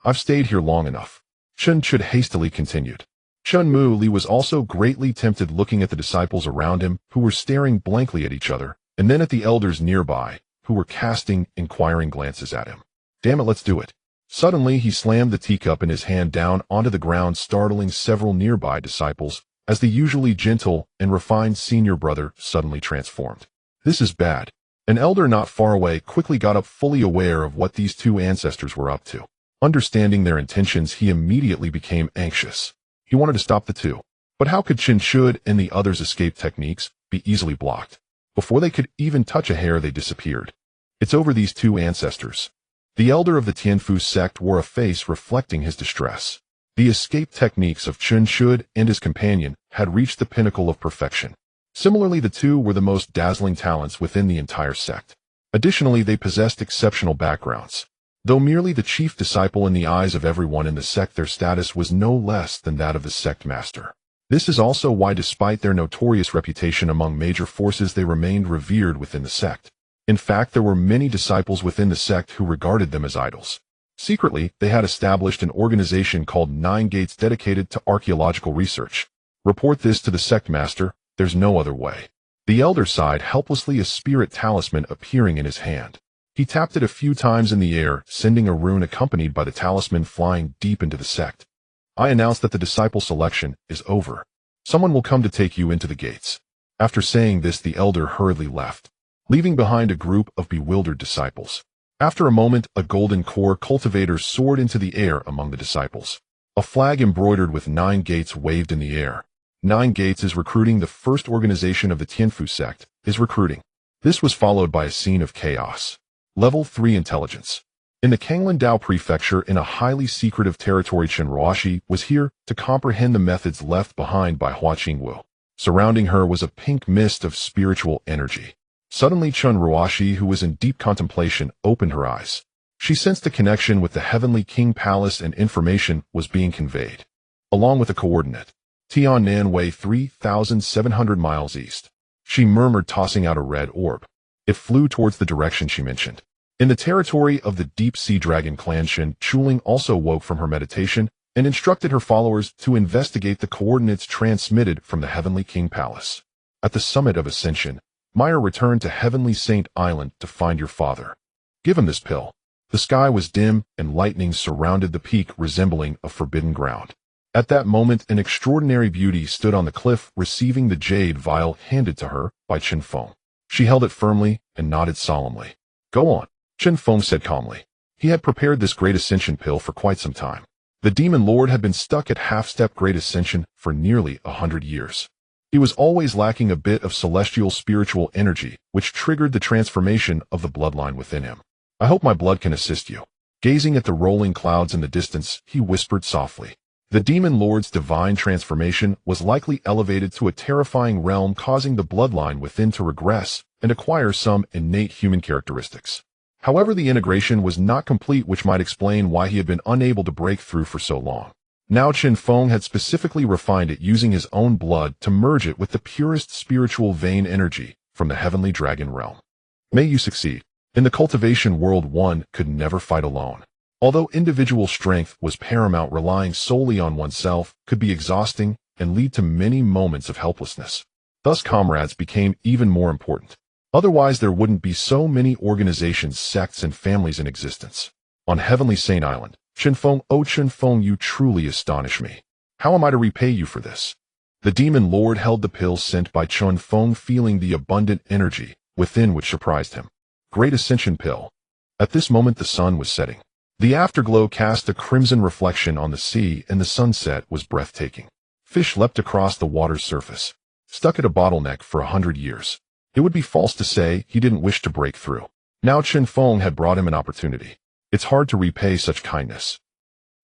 I've stayed here long enough. Chen Chud hastily continued. Chen Mu Li was also greatly tempted, looking at the disciples around him, who were staring blankly at each other, and then at the elders nearby, who were casting inquiring glances at him. Damn it, let's do it. Suddenly, he slammed the teacup in his hand down onto the ground, startling several nearby disciples, as the usually gentle and refined senior brother suddenly transformed. This is bad. An elder not far away quickly got up, fully aware of what these two ancestors were up to. Understanding their intentions, he immediately became anxious. He wanted to stop the two. But how could Chen Chud and the others' escape techniques be easily blocked? Before they could even touch a hair, they disappeared. It's over these two ancestors. The elder of the Tianfu sect wore a face reflecting his distress. The escape techniques of Chen Chud and his companion had reached the pinnacle of perfection. Similarly, the two were the most dazzling talents within the entire sect. Additionally, they possessed exceptional backgrounds. Though merely the chief disciple in the eyes of everyone in the sect, their status was no less than that of the sect master. This is also why, despite their notorious reputation among major forces, they remained revered within the sect. In fact, there were many disciples within the sect who regarded them as idols. Secretly, they had established an organization called Nine Gates dedicated to archaeological research. Report this to the sect master. There's no other way. The elder sighed helplessly, a spirit talisman appearing in his hand. He tapped it a few times in the air, sending a rune accompanied by the talisman flying deep into the sect. I announce that the disciple selection is over. Someone will come to take you into the gates. After saying this, the elder hurriedly left. leaving behind a group of bewildered disciples. After a moment, a golden core cultivator soared into the air among the disciples. A flag embroidered with 9 gates waved in the air. 9 gates is recruiting. The first organization of the Tianfu sect is recruiting. This was followed by a scene of chaos. Level 3 intelligence. In the Kanglan Dao prefecture, in a highly secretive territory, Chen Ruoxi was here to comprehend the methods left behind by Hua Qingwu. Surrounding her was a pink mist of spiritual energy. Suddenly, Chen Ruoxi, who was in deep contemplation, opened her eyes. She sensed a connection with the Heavenly King Palace, and information was being conveyed. Along with a coordinate. Tiannan Wei 3,700 miles east. She murmured, tossing out a red orb. It flew towards the direction she mentioned. In the territory of the deep-sea dragon clan, Shen Chuling also woke from her meditation and instructed her followers to investigate the coordinates transmitted from the Heavenly King Palace. At the summit of ascension, Meyer returned to Heavenly Saint Island to find your father. Give him this pill. The sky was dim, and lightning surrounded the peak, resembling a forbidden ground. At that moment, an extraordinary beauty stood on the cliff, receiving the jade vial handed to her by Chen Feng. She held it firmly and nodded solemnly. Go on, Chen Feng said calmly. He had prepared this Great Ascension pill for quite some time. The Demon Lord had been stuck at half-step Great Ascension for nearly 100 years. He was always lacking a bit of celestial spiritual energy, which triggered the transformation of the bloodline within him. I hope my blood can assist you. Gazing at the rolling clouds in the distance, he whispered softly. The Demon Lord's divine transformation was likely elevated to a terrifying realm, causing the bloodline within to regress and acquire some innate human characteristics. However, the integration was not complete, which might explain why he had been unable to break through for so long. Now Chen Feng had specifically refined it using his own blood to merge it with the purest spiritual vein energy from the heavenly dragon realm. May you succeed. In the cultivation world, one could never fight alone. Although individual strength was paramount, relying solely on oneself could be exhausting and lead to many moments of helplessness. Thus, comrades became even more important. Otherwise, there wouldn't be so many organizations, sects, and families in existence. On Heavenly Saint Island, Chen Feng, oh Chen Feng, you truly astonish me. How am I to repay you for this? The Demon Lord held the pill sent by Chen Feng, feeling the abundant energy within, which surprised him. Great Ascension pill. At this moment, the sun was setting. The afterglow cast a crimson reflection on the sea, and the sunset was breathtaking. Fish leapt across the water's surface. Stuck at a bottleneck for 100 years. It would be false to say he didn't wish to break through. Now Chen Feng had brought him an opportunity. It's hard to repay such kindness.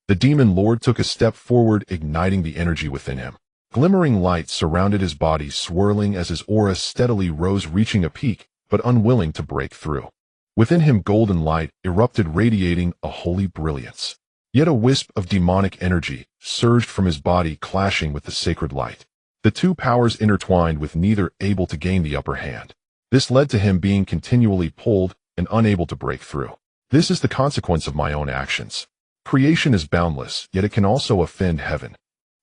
The Demon Lord took a step forward, igniting the energy within him. Glimmering light surrounded his body, swirling as his aura steadily rose, reaching a peak, but unwilling to break through. Within him, golden light erupted, radiating a holy brilliance. Yet a wisp of demonic energy surged from his body, clashing with the sacred light. The two powers intertwined, with neither able to gain the upper hand. This led to him being continually pulled and unable to break through. This is the consequence of my own actions. Creation is boundless, yet it can also offend heaven.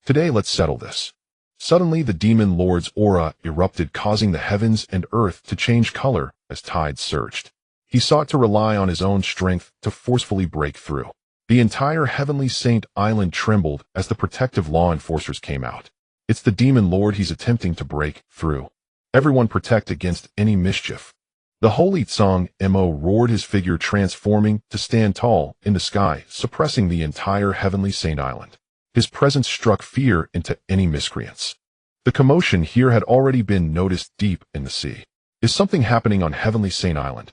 Today, let's settle this. Suddenly, the Demon Lord's aura erupted, causing the heavens and earth to change color as tides surged. He sought to rely on his own strength to forcefully break through. The entire Heavenly Saint Island trembled as the protective law enforcers came out. It's the Demon Lord, he's attempting to break through. Everyone protect against any mischief. The Holy Tsang Mo roared, his figure transforming to stand tall in the sky, suppressing the entire Heavenly Saint Island. His presence struck fear into any miscreants. The commotion here had already been noticed deep in the sea. Is something happening on Heavenly Saint Island?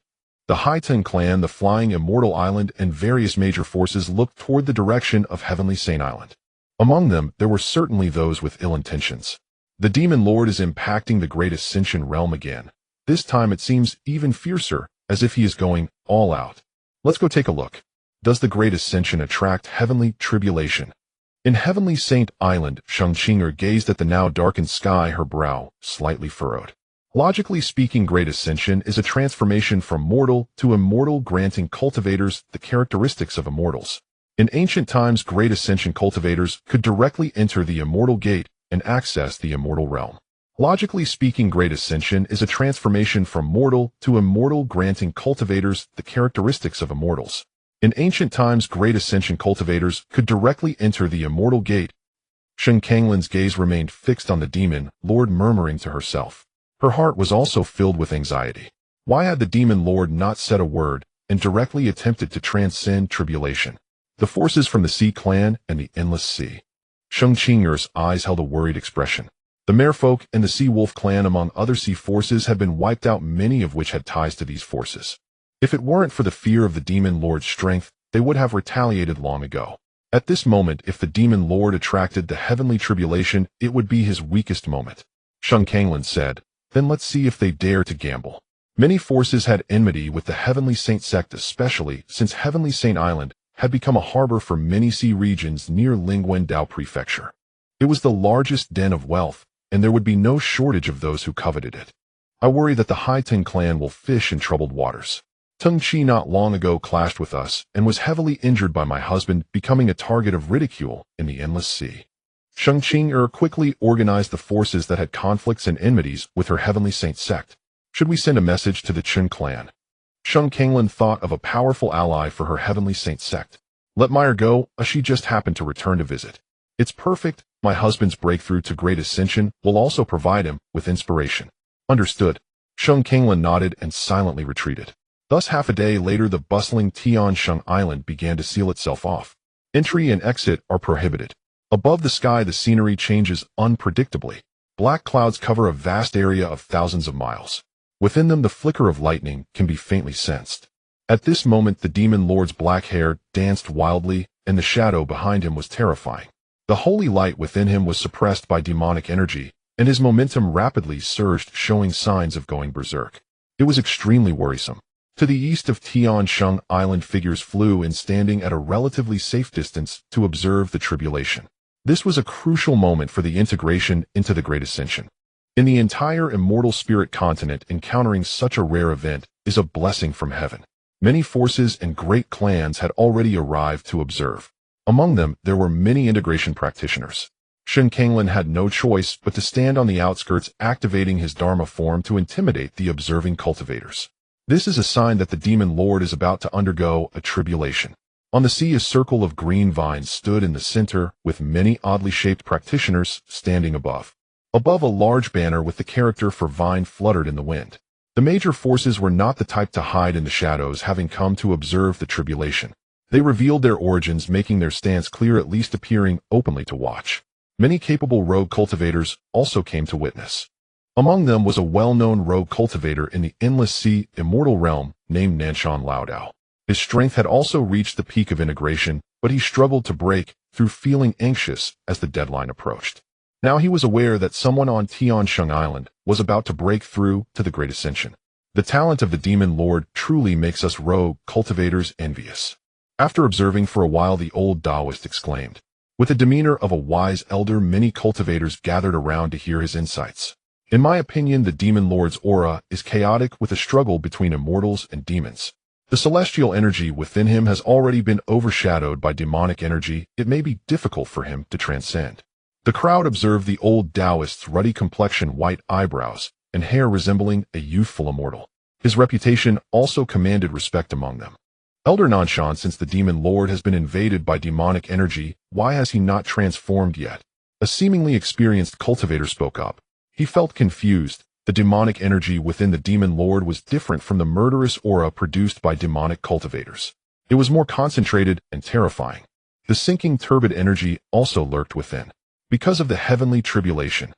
The Haiten clan, the Flying Immortal Island, and various major forces looked toward the direction of Heavenly Saint Island. Among them, there were certainly those with ill intentions. The Demon Lord is impacting the Great Ascension realm again. This time it seems even fiercer, as if he is going all out. Let's go take a look. Does the Great Ascension attract heavenly tribulation? In Heavenly Saint Island, Shang Qinger gazed at the now darkened sky, her brow slightly furrowed. Logically speaking, Great Ascension is a transformation from mortal to immortal, granting cultivators the characteristics of immortals. In ancient times, Great Ascension cultivators could directly enter the immortal gate and access the immortal realm. Logically speaking, Great Ascension is a transformation from mortal to immortal, granting cultivators the characteristics of immortals. In ancient times, Great Ascension cultivators could directly enter the immortal gate. Shen Kanglan's gaze remained fixed on the Demon Lord, murmuring to herself. Her heart was also filled with anxiety. Why had the demon lord not said a word and directly attempted to transcend tribulation? The forces from the Sea clan and the endless sea. Sheng Qing'er's eyes held a worried expression. The merfolk and the Sea Wolf clan, among other sea forces, had been wiped out, many of which had ties to these forces. If it weren't for the fear of the demon lord's strength, they would have retaliated long ago. At this moment, if the demon lord attracted the heavenly tribulation, it would be his weakest moment. Sheng Kanglin said, "Then let's see if they dare to gamble." Many forces had enmity with the Heavenly Saint sect, especially since Heavenly Saint Island had become a harbor for many sea regions near Lingwen Dao Prefecture. It was the largest den of wealth, and there would be no shortage of those who coveted it. I worry that the Haiteng clan will fish in troubled waters. Tung Chi not long ago clashed with us and was heavily injured by my husband, becoming a target of ridicule in the endless sea. Sheng Qing'er quickly organized the forces that had conflicts and enmities with her Heavenly Saint sect. Should we send a message to the Chen clan? Sheng Kanglin thought of a powerful ally for her Heavenly Saint sect. Let Meyer go, she just happened to return to visit. It's perfect. My husband's breakthrough to great ascension will also provide him with inspiration. Understood. Sheng Kanglin nodded and silently retreated. Thus, half a day later, the bustling Tiansheng Island began to seal itself off. Entry and exit are prohibited. Above the sky, the scenery changes unpredictably. Black clouds cover a vast area of thousands of miles. Within them, the flicker of lightning can be faintly sensed. At this moment, the demon lord's black hair danced wildly, and the shadow behind him was terrifying. The holy light within him was suppressed by demonic energy, and his momentum rapidly surged, showing signs of going berserk. It was extremely worrisome. To the east of Tiansheng Island, figures flew in, standing at a relatively safe distance to observe the tribulation. This was a crucial moment for the integration into the Great Ascension. In the entire immortal spirit continent, encountering such a rare event is a blessing from heaven. Many forces and great clans had already arrived to observe. Among them, there were many integration practitioners. Sheng Kanglin had no choice but to stand on the outskirts, activating his Dharma form to intimidate the observing cultivators. This is a sign that the demon lord is about to undergo a tribulation. On the sea, a circle of green vines stood in the center, with many oddly shaped practitioners standing above. Above, a large banner with the character for vine fluttered in the wind. The major forces were not the type to hide in the shadows, having come to observe the tribulation. They revealed their origins, making their stance clear, at least appearing openly to watch. Many capable rogue cultivators also came to witness. Among them was a well-known rogue cultivator in the endless sea, immortal realm, named Nanshan Laodao. His strength had also reached the peak of integration, but he struggled to break through, feeling anxious as the deadline approached. Now he was aware that someone on Tiansheng Island was about to break through to the Great Ascension. The talent of the demon lord truly makes us rogue cultivators envious. After observing for a while, the old daoist exclaimed. With the demeanor of a wise elder, many cultivators gathered around to hear his insights. In my opinion, the demon lord's aura is chaotic, with a struggle between immortals and demons. The celestial energy within him has already been overshadowed by demonic energy. It may be difficult for him to transcend. The crowd observed the old daoist's ruddy complexion, white eyebrows, and hair resembling a youthful immortal. His reputation also commanded respect among them. Elder Nanshan, since the demon lord has been invaded by demonic energy, why has he not transformed yet? A seemingly experienced cultivator spoke up. He felt confused. The demonic energy within the demon lord was different from the murderous aura produced by demonic cultivators. It was more concentrated and terrifying. The sinking turbid energy also lurked within. Because of the heavenly tribulation,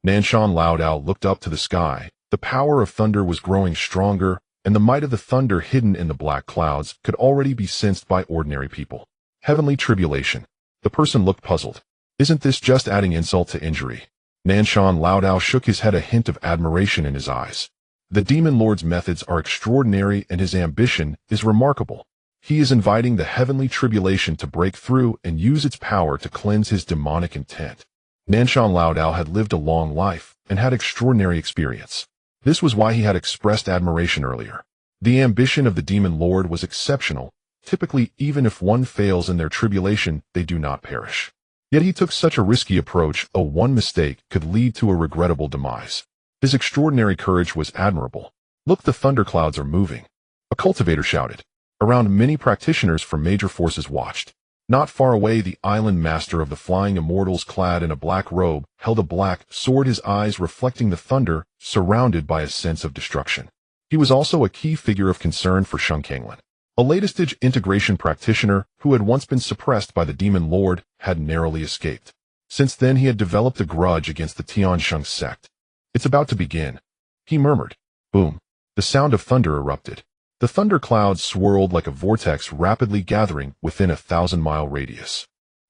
Nanshan Laodao looked up to the sky. The power of thunder was growing stronger, and the might of the thunder hidden in the black clouds could already be sensed by ordinary people. Heavenly tribulation. The person looked puzzled. Isn't this just adding insult to injury? Nanshan Laodao shook his head, a hint of admiration in his eyes. The demon lord's methods are extraordinary, and his ambition is remarkable. He is inviting the heavenly tribulation to break through and use its power to cleanse his demonic intent. Nanshan Laodao had lived a long life and had extraordinary experience. This was why he had expressed admiration earlier. The ambition of the demon lord was exceptional. Typically, even if one fails in their tribulation, they do not perish. Yet he took such a risky approach. One mistake could lead to a regrettable demise. His extraordinary courage was admirable. Look, the thunderclouds are moving. A cultivator shouted. Around, many practitioners from major forces watched. Not far away, the island master of the flying immortals, clad in a black robe, held a black sword, his eyes reflecting the thunder, surrounded by a sense of destruction. He was also a key figure of concern for Chen Feng, a late-stage integration practitioner who had once been suppressed by the Demon Lord, had narrowly escaped. Since then he had developed a grudge against the Tiansheng sect. "It's about to begin," he murmured. Boom. The sound of thunder erupted. The thunder clouds swirled like a vortex rapidly gathering within a 1,000-mile radius.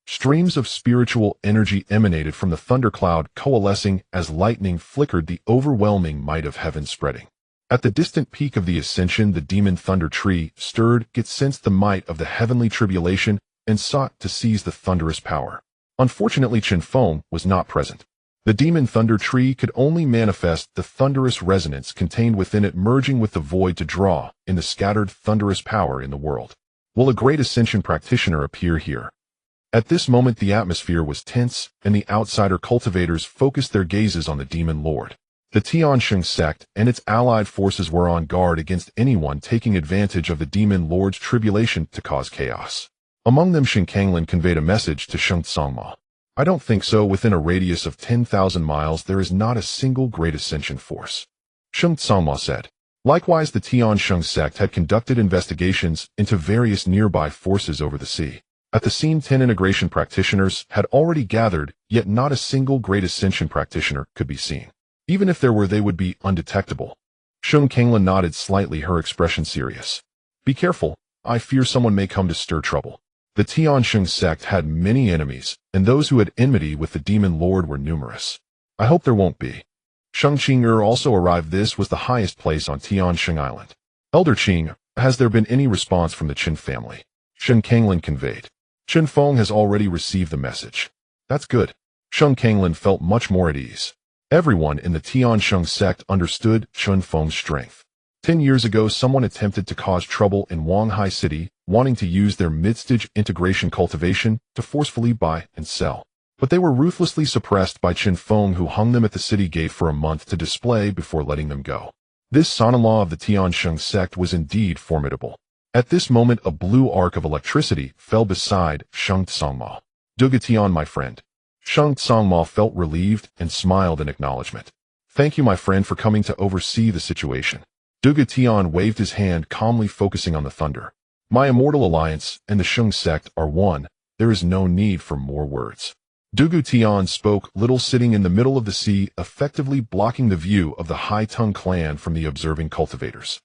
Streams of spiritual energy emanated from the thundercloud, coalescing as lightning flickered, the overwhelming might of heaven spreading. At the distant peak of the ascension, the demon thunder tree stirred, it sensed the might of the heavenly tribulation, and sought to seize the thunderous power. Unfortunately, Chen Feng was not present. The demon thunder tree could only manifest the thunderous resonance contained within it, merging with the void to draw in the scattered thunderous power in the world. Will a great ascension practitioner appear here? At this moment the atmosphere was tense, and the outsider cultivators focused their gazes on the demon lord. The Tiansheng sect and its allied forces were on guard against anyone taking advantage of the demon lord's tribulation to cause chaos. Among them, Chen Feng conveyed a message to Sheng Tsangma. "I don't think so. Within a radius of 10,000 miles there is not a single great ascension force," Sheng Tsangma said. Likewise, the Tiansheng sect had conducted investigations into various nearby forces over the sea. At the scene, 10 integration practitioners had already gathered, yet not a single great ascension practitioner could be seen. Even if there were, they would be undetectable. Chen Feng nodded slightly, her expression serious. "Be careful. I fear someone may come to stir trouble." The Tiansheng sect had many enemies, and those who had enmity with the demon lord were numerous. "I hope there won't be." Sheng Qing'er also arrived. This was the highest place on Tiansheng Island. "Elder Qing, has there been any response from the Chen family?" Chen Feng conveyed. "Chen Feng has already received the message." "That's good." Chen Feng felt much more at ease. Everyone in the Tiansheng sect understood Chen Feng's strength. 10 years ago, someone attempted to cause trouble in Wanghai City, wanting to use their mid-stage integration cultivation to forcefully buy and sell. But they were ruthlessly suppressed by Chen Feng, who hung them at the city gate for a month to display before letting them go. This son-in-law of the Tiansheng sect was indeed formidable. At this moment, a blue arc of electricity fell beside Sheng Tsangma. "Duga Tian, my friend." Sheng Tsangma felt relieved and smiled in acknowledgement. "Thank you, my friend, for coming to oversee the situation." Duga Tian waved his hand, calmly focusing on the thunder. "My Immortal Alliance and the Sheng sect are one. There is no need for more words." Duga Tian spoke little, sitting in the middle of the sea, effectively blocking the view of the Hai Tung clan from the observing cultivators.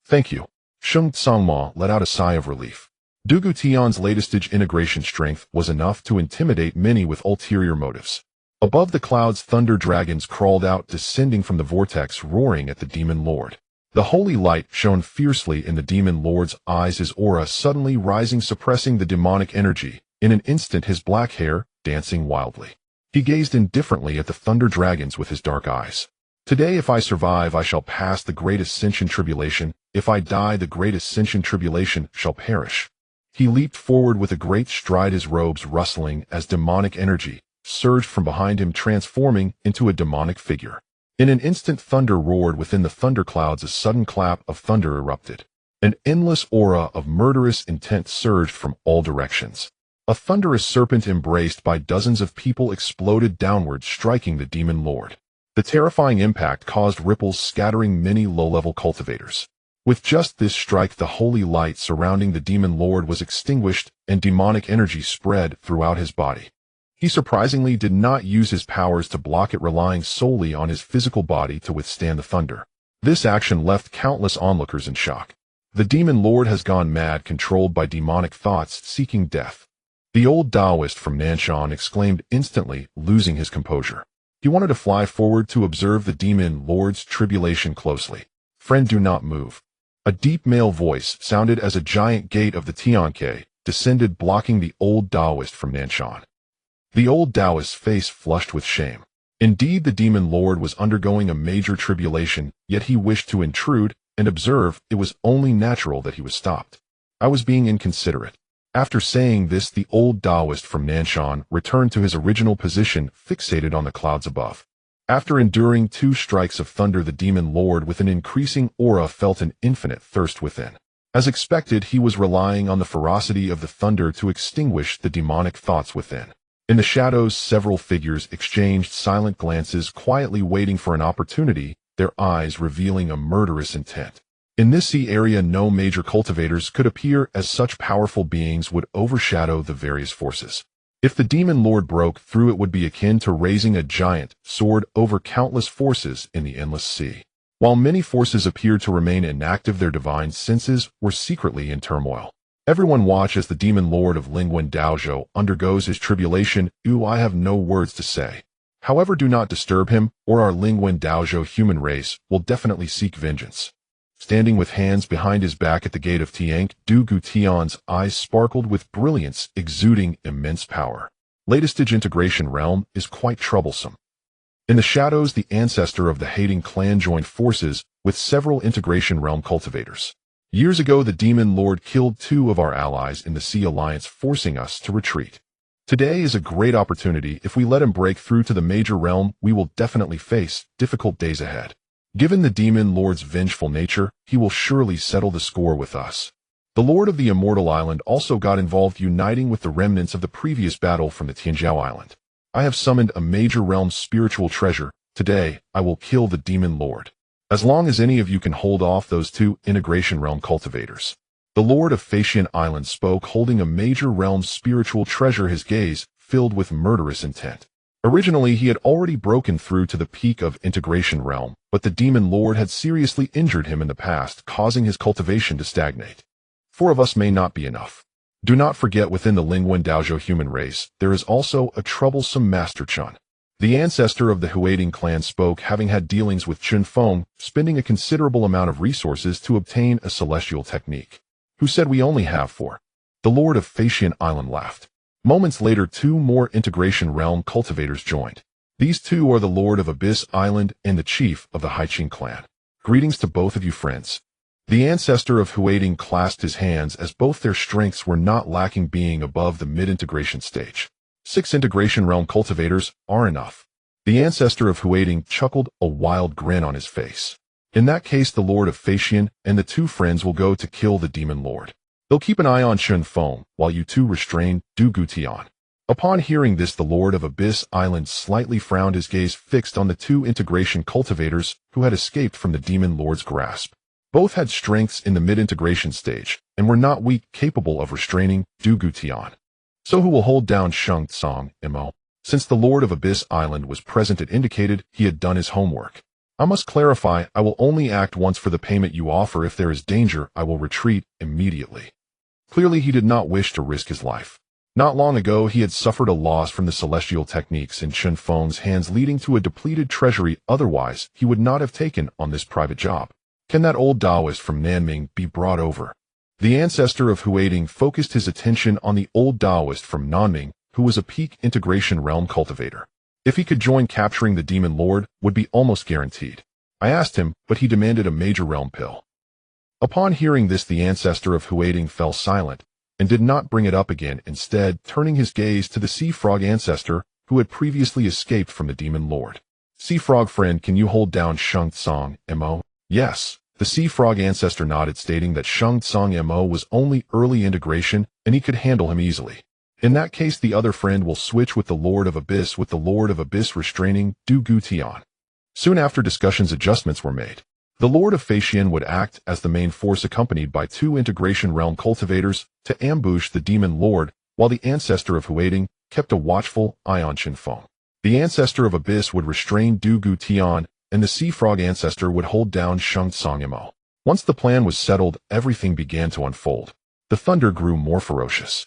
"Thank you." Sheng Tsangma let out a sigh of relief. Dugu Tian's latest-stage integration strength was enough to intimidate many with ulterior motives. Above the clouds, thunder dragons crawled out, descending from the vortex, roaring at the demon lord. The holy light shone fiercely in the demon lord's eyes, his aura suddenly rising, suppressing the demonic energy. In an instant, his black hair dancing wildly. He gazed indifferently at the thunder dragons with his dark eyes. "Today, if I survive, I shall pass the great ascension tribulation. If I die, the great ascension tribulation shall perish." He leaped forward with a great stride, his robes rustling as demonic energy surged from behind him, transforming into a demonic figure. In an instant, thunder roared within the thunderclouds. A sudden clap of thunder erupted. An endless aura of murderous intent surged from all directions. A thunderous serpent embraced by dozens of people exploded downward, striking the demon lord. The terrifying impact caused ripples, scattering many low-level cultivators. With just this strike, the holy light surrounding the demon lord was extinguished, and demonic energy spread throughout his body. He surprisingly did not use his powers to block it, relying solely on his physical body to withstand the thunder. This action left countless onlookers in shock. The demon lord has gone mad, controlled by demonic thoughts, seeking death. The old daoist from Nanshan exclaimed, instantly losing his composure. He wanted to fly forward to observe the demon lord's tribulation closely. "Friend, do not move." A deep male voice sounded as a giant gate of the Tianke descended, blocking the old daoist from Nanshan. The old daoist's face flushed with shame. Indeed, the demon lord was undergoing a major tribulation, yet he wished to intrude and observe. It was only natural that he was stopped. "I was being inconsiderate." After saying this, the old daoist from Nanshan returned to his original position, fixated on the clouds above. After enduring 2 strikes of thunder, the demon lord with an increasing aura felt an infinite thirst within. As expected, he was relying on the ferocity of the thunder to extinguish the demonic thoughts within. In the shadows, several figures exchanged silent glances, quietly waiting for an opportunity their eyes revealing a murderous intent. In this sea area, no major cultivators could appear, as such powerful beings would overshadow the various forces. If the demon lord broke through, it would be akin to raising a giant sword over countless forces in the endless sea. While many forces appeared to remain inactive, their divine senses were secretly in turmoil. Everyone watched as the demon lord of Lingwen Daozhou undergoes his tribulation. I have no words to say. However, do not disturb him, or our Lingwen Daozhou human race will definitely seek vengeance. Standing with hands behind his back at the gate of Tianq, Du Gutian's eyes sparkled with brilliance, exuding immense power. Latest integration realm is quite troublesome. In the shadows, the ancestor of the hating clan joined forces with several integration realm cultivators. Years ago, the demon lord killed 2 of our allies in the Sea Alliance, forcing us to retreat. Today is a great opportunity. If we let him break through to the major realm, we will definitely face difficult days ahead. Given the demon lord's vengeful nature, he will surely settle the score with us. The lord of the Immortal Island also got involved, uniting with the remnants of the previous battle from the Tianjiao Island. I have summoned a major realm spiritual treasure. Today, I will kill the demon lord. As long as any of you can hold off those 2 integration realm cultivators. The lord of Facian Island spoke, holding a major realm spiritual treasure, his gaze filled with murderous intent. Originally, he had already broken through to the peak of integration realm, but the demon lord had seriously injured him in the past, causing his cultivation to stagnate. 4 of us may not be enough. Do not forget, within the Lingwen Daozhou human race, there is also a troublesome Master Chen. The ancestor of the Huading clan spoke, having had dealings with Chen Feng, spending a considerable amount of resources to obtain a celestial technique. Who said we only have 4? The lord of Facian Island laughed. Moments later, 2 more integration realm cultivators joined. These 2 are the lord of Abyss Island and the chief of the Haiqing clan. Greetings to both of you, friends. The ancestor of Huading clasped his hands, as both their strengths were not lacking, being above the mid-integration stage. 6 integration realm cultivators are enough. The ancestor of Huading chuckled, a wild grin on his face. In that case, the lord of Facian and the 2 friends will go to kill the demon lord. They'll keep an eye on Chen Feng, while you 2 restrain Du Gutian. Upon hearing this, the lord of Abyss Island slightly frowned, his gaze fixed on the 2 integration cultivators who had escaped from the demon lord's grasp. Both had strengths in the mid-integration stage, and were not weak, capable of restraining Du Gutian. So who will hold down Sheng Tsang, Mo? Since the lord of Abyss Island was present, it indicated he had done his homework. I must clarify, I will only act once for the payment you offer. If there is danger, I will retreat immediately. Clearly, he did not wish to risk his life. Not long ago, he had suffered a loss from the celestial techniques in Chen Feng's hands, leading to a depleted treasury. Otherwise, he would not have taken on this private job. Can that old daoist from Nanming be brought over? The ancestor of Huading focused his attention on the old daoist from Nanming, who was a peak integration realm cultivator. If he could join, capturing the demon lord would be almost guaranteed. I asked him, but he demanded a major realm pill. Upon hearing this, the ancestor of Huading fell silent and did not bring it up again, instead turning his gaze to the sea frog ancestor who had previously escaped from the demon lord. Sea frog friend, can you hold down Sheng Tsang, Mo? Yes. The sea frog ancestor nodded, stating that Sheng Tsang Mo was only early integration and he could handle him easily. In that case, the other friend will switch with the lord of Abyss, with the lord of Abyss restraining Du Gutian. Soon after, discussions adjustments were made. The lord of Facian would act as the main force, accompanied by 2 integration realm cultivators to ambush the demon lord, while the ancestor of Huading kept a watchful eye on Chen Feng. The ancestor of Abyss would restrain Du Gutian, and the sea frog ancestor would hold down Sheng Tsang Mo. Once the plan was settled, everything began to unfold. The thunder grew more ferocious.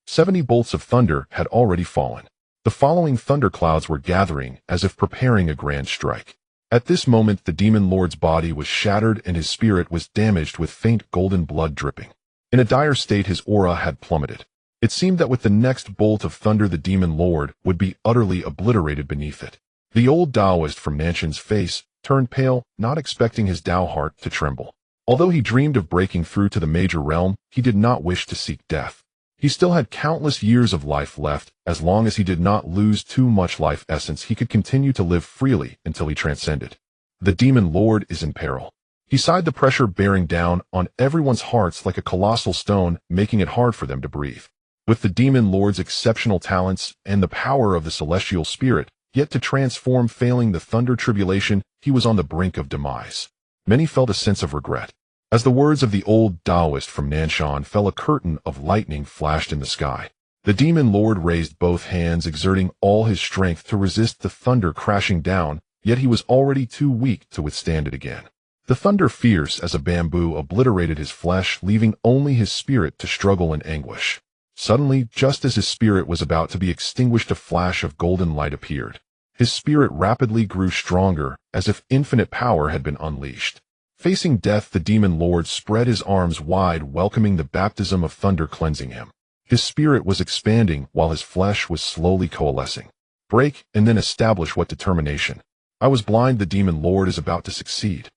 70 bolts of thunder had already fallen. The following thunderclouds were gathering, as if preparing a grand strike. At this moment, the demon lord's body was shattered and his spirit was damaged, with faint golden blood dripping. In a dire state, his aura had plummeted. It seemed that with the next bolt of thunder, the demon lord would be utterly obliterated beneath it. The old daoist from Nanshan's face turned pale, not expecting his Dao heart to tremble. Although he dreamed of breaking through to the major realm, he did not wish to seek death. He still had countless years of life left. As long as he did not lose too much life essence, he could continue to live freely until he transcended. The demon lord is in peril. He sighed, the pressure bearing down on everyone's hearts like a colossal stone, making it hard for them to breathe. With the demon lord's exceptional talents and the power of the celestial spirit, yet to transform failing the thunder tribulation, he was on the brink of demise. Many felt a sense of regret. As the words of the old daoist from Nanshan fell, a curtain of lightning flashed in the sky. The demon lord raised both hands, exerting all his strength to resist the thunder crashing down, yet he was already too weak to withstand it again. The thunder, fierce as a bamboo, obliterated his flesh, leaving only his spirit to struggle in anguish. Suddenly, just as his spirit was about to be extinguished, a flash of golden light appeared. His spirit rapidly grew stronger, as if infinite power had been unleashed. Facing death, the demon lord spread his arms wide, welcoming the baptism of thunder cleansing him. His spirit was expanding while his flesh was slowly coalescing. Break, and then establish. What determination! I was blind. The demon lord is about to succeed.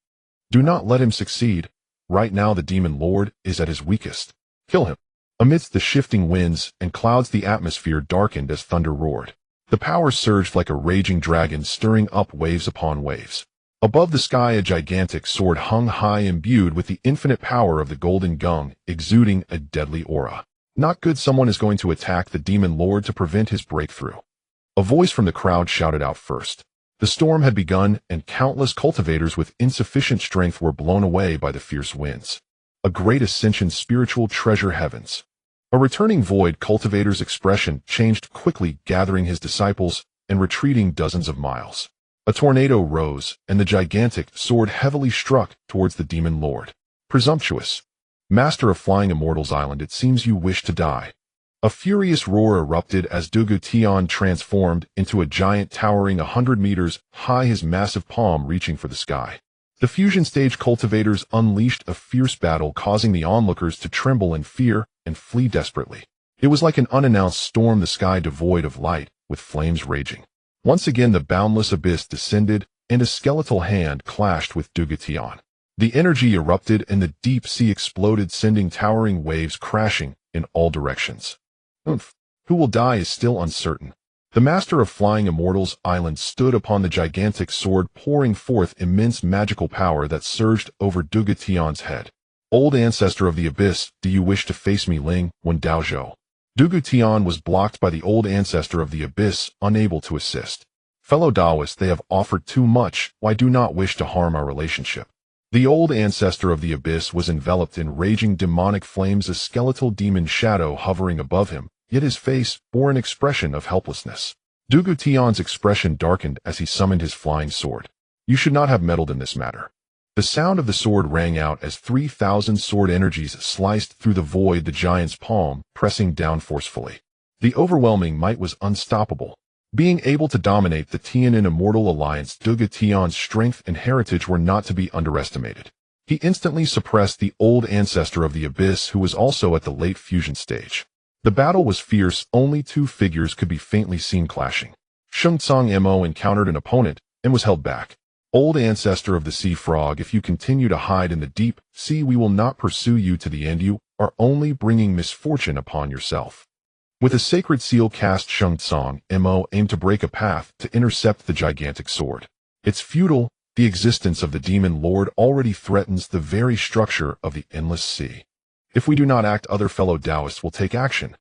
Do not let him succeed. Right now the demon lord is at his weakest. Kill him. Amidst the shifting winds and clouds, the atmosphere darkened as thunder roared. The power surged like a raging dragon, stirring up waves upon waves. Above the sky, a gigantic sword hung high, imbued with the infinite power of the golden gung, exuding a deadly aura. Not good. Someone is going to attack the demon lord to prevent his breakthrough. A voice from the crowd shouted out first. The storm had begun, and countless cultivators with insufficient strength were blown away by the fierce winds. A great ascension, spiritual treasure, heavens. A returning void. Cultivator's expression changed quickly, gathering his disciples and retreating dozens of miles. A tornado rose, and the gigantic sword heavily struck towards the demon lord. Presumptuous. Master of flying Immortals Island, it seems you wish to die. A furious roar erupted as Dugu Tian transformed into a giant towering 100 meters high, his massive palm reaching for the sky. The fusion stage cultivators unleashed a fierce battle, causing the onlookers to tremble in fear and flee desperately. It was like an unannounced storm, the sky devoid of light, with flames raging. Once again the boundless abyss descended, and a skeletal hand clashed with Dugu Tian. The energy erupted and the deep sea exploded, sending towering waves crashing in all directions. Who will die is still uncertain. The master of flying Immortals Island stood upon the gigantic sword, pouring forth immense magical power that surged over Dugu Tian's head. Old ancestor of the abyss, do you wish to face me, Ling? When Daozhou. Dugu Tian was blocked by the old ancestor of the abyss, unable to assist. Fellow Daoist, they have offered too much. Why do not wish to harm our relationship? The old ancestor of the abyss was enveloped in raging demonic flames, a skeletal demon shadow hovering above him, yet his face bore an expression of helplessness. Dugu Tian's expression darkened as he summoned his flying sword. You should not have meddled in this matter. The sound of the sword rang out as 3,000 sword energies sliced through the void, the giant's palm pressing down forcefully. The overwhelming might was unstoppable. Being able to dominate the Tianan Immortal Alliance, Dugu Tian's strength and heritage were not to be underestimated. He instantly suppressed the old ancestor of the abyss, who was also at the late fusion stage. The battle was fierce. Only two figures could be faintly seen clashing. Sheng Tsang Mo encountered an opponent and was held back. Old ancestor of the sea frog, if you continue to hide in the deep sea, we will not pursue you to the end. You are only bringing misfortune upon yourself. With a sacred seal cast, Sheng Tsang Mo aimed to break a path to intercept the gigantic sword. It's futile. The existence of the demon lord already threatens the very structure of the endless sea. If we do not act, other fellow Daoists will take action.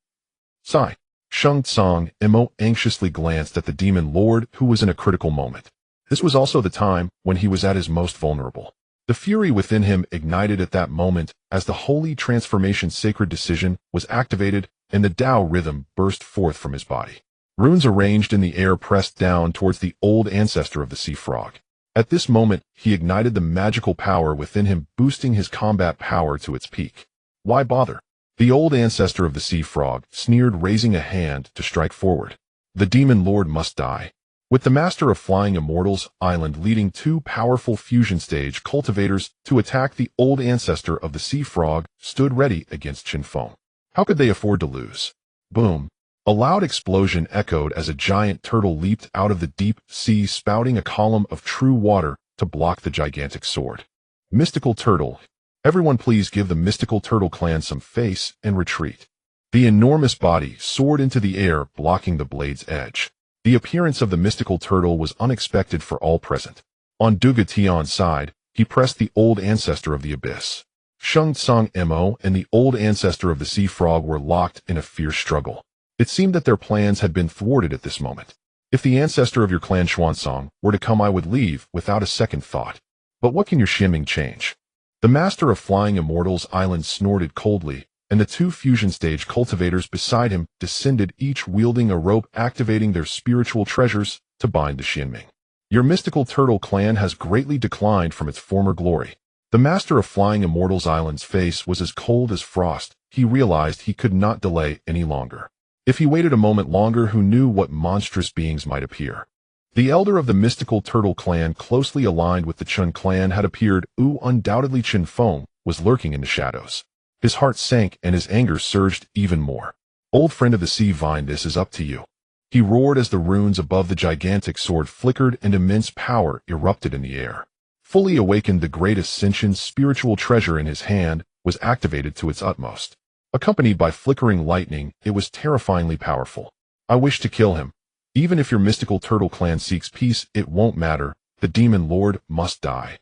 Sigh. Sheng Tsang Mo anxiously glanced at the demon lord, who was in a critical moment. This was also the time when he was at his most vulnerable. The fury within him ignited at that moment as the holy transformation sacred decision was activated and the Tao rhythm burst forth from his body. Runes arranged in the air pressed down towards the old ancestor of the sea frog. At this moment, he ignited the magical power within him, boosting his combat power to its peak. Why bother? The old ancestor of the sea frog sneered, raising a hand to strike forward. The demon lord must die. With the master of flying Immortals Island leading two powerful fusion stage cultivators to attack, the old ancestor of the sea frog stood ready against Chen Feng. How could they afford to lose? Boom. A loud explosion echoed as a giant turtle leaped out of the deep sea, spouting a column of true water to block the gigantic sword. Mystical turtle. Everyone please give the mystical turtle clan some face and retreat. The enormous body soared into the air, blocking the blade's edge. The appearance of the mystical turtle was unexpected for all present. On Dugu Tian's side, he pressed the old ancestor of the abyss. Sheng Tsang Mo and the old ancestor of the sea frog were locked in a fierce struggle. It seemed that their plans had been thwarted at this moment. If the ancestor of your clan Xuanzang were to come, I would leave without a second thought. But what can your Xinming change? The master of flying Immortals Island snorted coldly, and the two fusion stage cultivators beside him descended, each wielding a rope, activating their spiritual treasures to bind the Xinming. Your mystical turtle clan has greatly declined from its former glory. The master of flying Immortals Island's face was as cold as frost. He realized he could not delay any longer. If he waited a moment longer, who knew what monstrous beings might appear? The elder of the mystical turtle clan, closely aligned with the Chen clan, had appeared. Undoubtedly Chen Feng was lurking in the shadows. His heart sank and his anger surged even more. Old friend of the sea vine, this is up to you. He roared as the runes above the gigantic sword flickered and immense power erupted in the air. Fully awakened, the great ascension spiritual treasure in his hand was activated to its utmost. Accompanied by flickering lightning, it was terrifyingly powerful. I wish to kill him. Even if your mystical turtle clan seeks peace, it won't matter. The demon lord must die.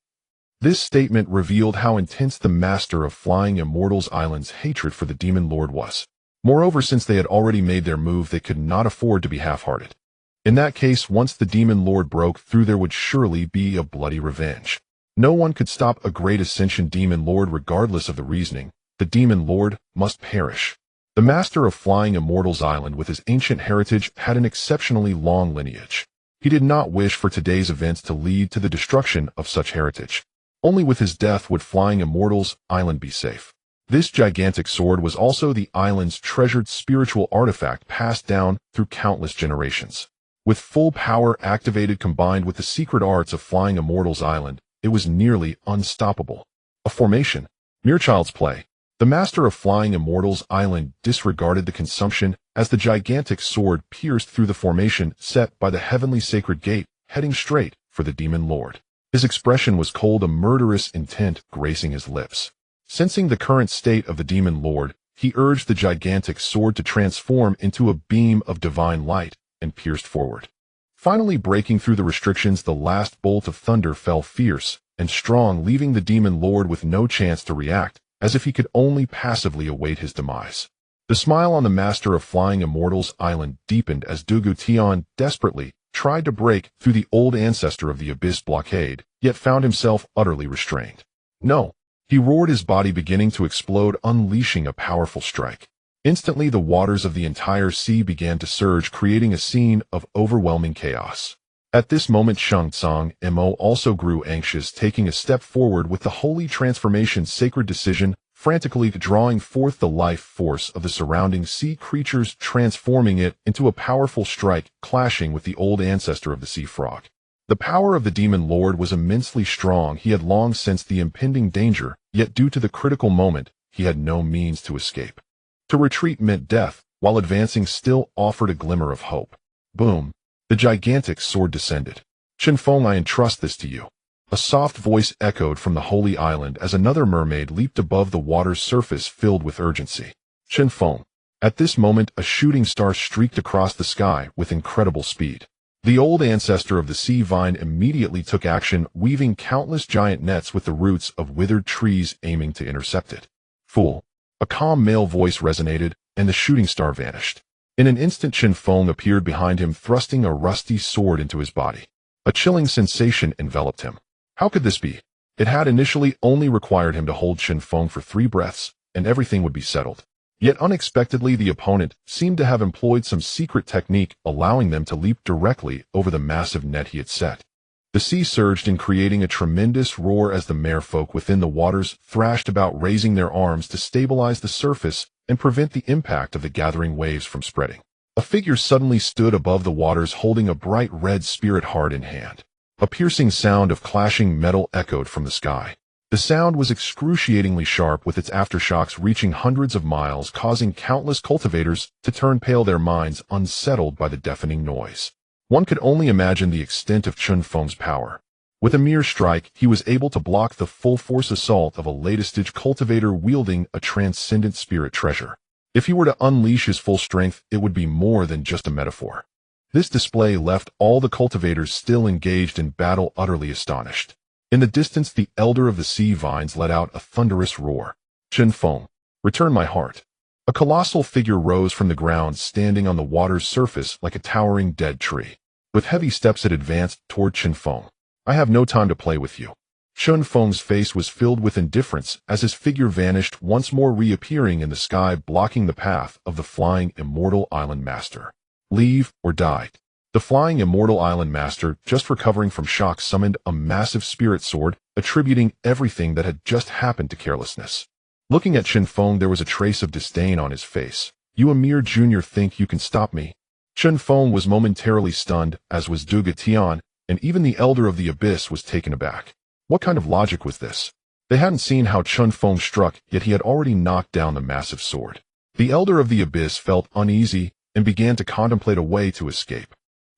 This statement revealed how intense the master of flying Immortals Island's hatred for the demon lord was. Moreover, since they had already made their move, they could not afford to be half-hearted. In that case, once the demon lord broke through, there would surely be a bloody revenge. No one could stop a great ascension demon lord regardless of the reasoning. The demon lord must perish. The master of flying Immortals Island, with his ancient heritage, had an exceptionally long lineage. He did not wish for today's events to lead to the destruction of such heritage. Only with his death would flying Immortals Island be safe. This gigantic sword was also the island's treasured spiritual artifact, passed down through countless generations. With full power activated, combined with the secret arts of flying Immortals Island, it was nearly unstoppable. A formation, mere child's play. The master of flying Immortals Island disregarded the consumption as the gigantic sword pierced through the formation set by the heavenly sacred gate, heading straight for the demon lord. His expression was cold, a murderous intent gracing his lips. Sensing the current state of the demon lord, he urged the gigantic sword to transform into a beam of divine light and pierced forward. Finally breaking through the restrictions, the last bolt of thunder fell fierce and strong, leaving the demon lord with no chance to react, as if he could only passively await his demise. The smile on the master of flying Immortals Island deepened as Dugu Tian desperately tried to break through the old ancestor of the abyss blockade, yet found himself utterly restrained. No, he roared, his body beginning to explode, unleashing a powerful strike. Instantly, the waters of the entire sea began to surge, creating a scene of overwhelming chaos. At this moment, Xuanzang Mo also grew anxious, taking a step forward with the holy transformation sacred decision, frantically drawing forth the life force of the surrounding sea creatures, transforming it into a powerful strike, clashing with the old ancestor of the sea frog. The power of the demon lord was immensely strong. He had long sensed the impending danger, yet due to the critical moment, he had no means to escape. To retreat meant death, while advancing still offered a glimmer of hope. Boom! The gigantic sword descended. Chen Feng, I entrust this to you. A soft voice echoed from the holy island as another mermaid leaped above the water's surface, filled with urgency. Chen Feng. At this moment, a shooting star streaked across the sky with incredible speed. The old ancestor of the sea vine immediately took action, weaving countless giant nets with the roots of withered trees, aiming to intercept it. Fool! A calm male voice resonated, and the shooting star vanished. In an instant, Chen Feng appeared behind him, thrusting a rusty sword into his body. A chilling sensation enveloped him. How could this be? It had initially only required him to hold Chen Feng for 3 breaths, and everything would be settled. Yet unexpectedly, the opponent seemed to have employed some secret technique, allowing them to leap directly over the massive net he had set. The sea surged in, creating a tremendous roar as the merfolk within the waters thrashed about, raising their arms to stabilize the surface and prevent the impact of the gathering waves from spreading. A figure suddenly stood above the waters, holding a bright red spirit heart in hand. A piercing sound of clashing metal echoed from the sky. The sound was excruciatingly sharp, with its aftershocks reaching hundreds of miles, causing countless cultivators to turn pale, their minds unsettled by the deafening noise. One could only imagine the extent of Chen Feng's power. With a mere strike, he was able to block the full-force assault of a late-stage cultivator wielding a transcendent spirit treasure. If he were to unleash his full strength, it would be more than just a metaphor. This display left all the cultivators still engaged in battle utterly astonished. In the distance, the elder of the sea vines let out a thunderous roar. Chen Feng, return my heart. A colossal figure rose from the ground, standing on the water's surface like a towering dead tree. With heavy steps it advanced toward Chen Feng. I have no time to play with you. Chen Feng's face was filled with indifference as his figure vanished, once more reappearing in the sky, blocking the path of the flying Immortal Island Master. Leave or die. The flying Immortal Island Master, just recovering from shock, summoned a massive spirit sword, attributing everything that had just happened to carelessness. Looking at Chen Feng, there was a trace of disdain on his face. You, a mere junior, think you can stop me? Chen Feng was momentarily stunned, as was Duga Tian, and even the Elder of the Abyss was taken aback. What kind of logic was this? They hadn't seen how Chen Feng struck, yet he had already knocked down the massive sword. The Elder of the Abyss felt uneasy and began to contemplate a way to escape.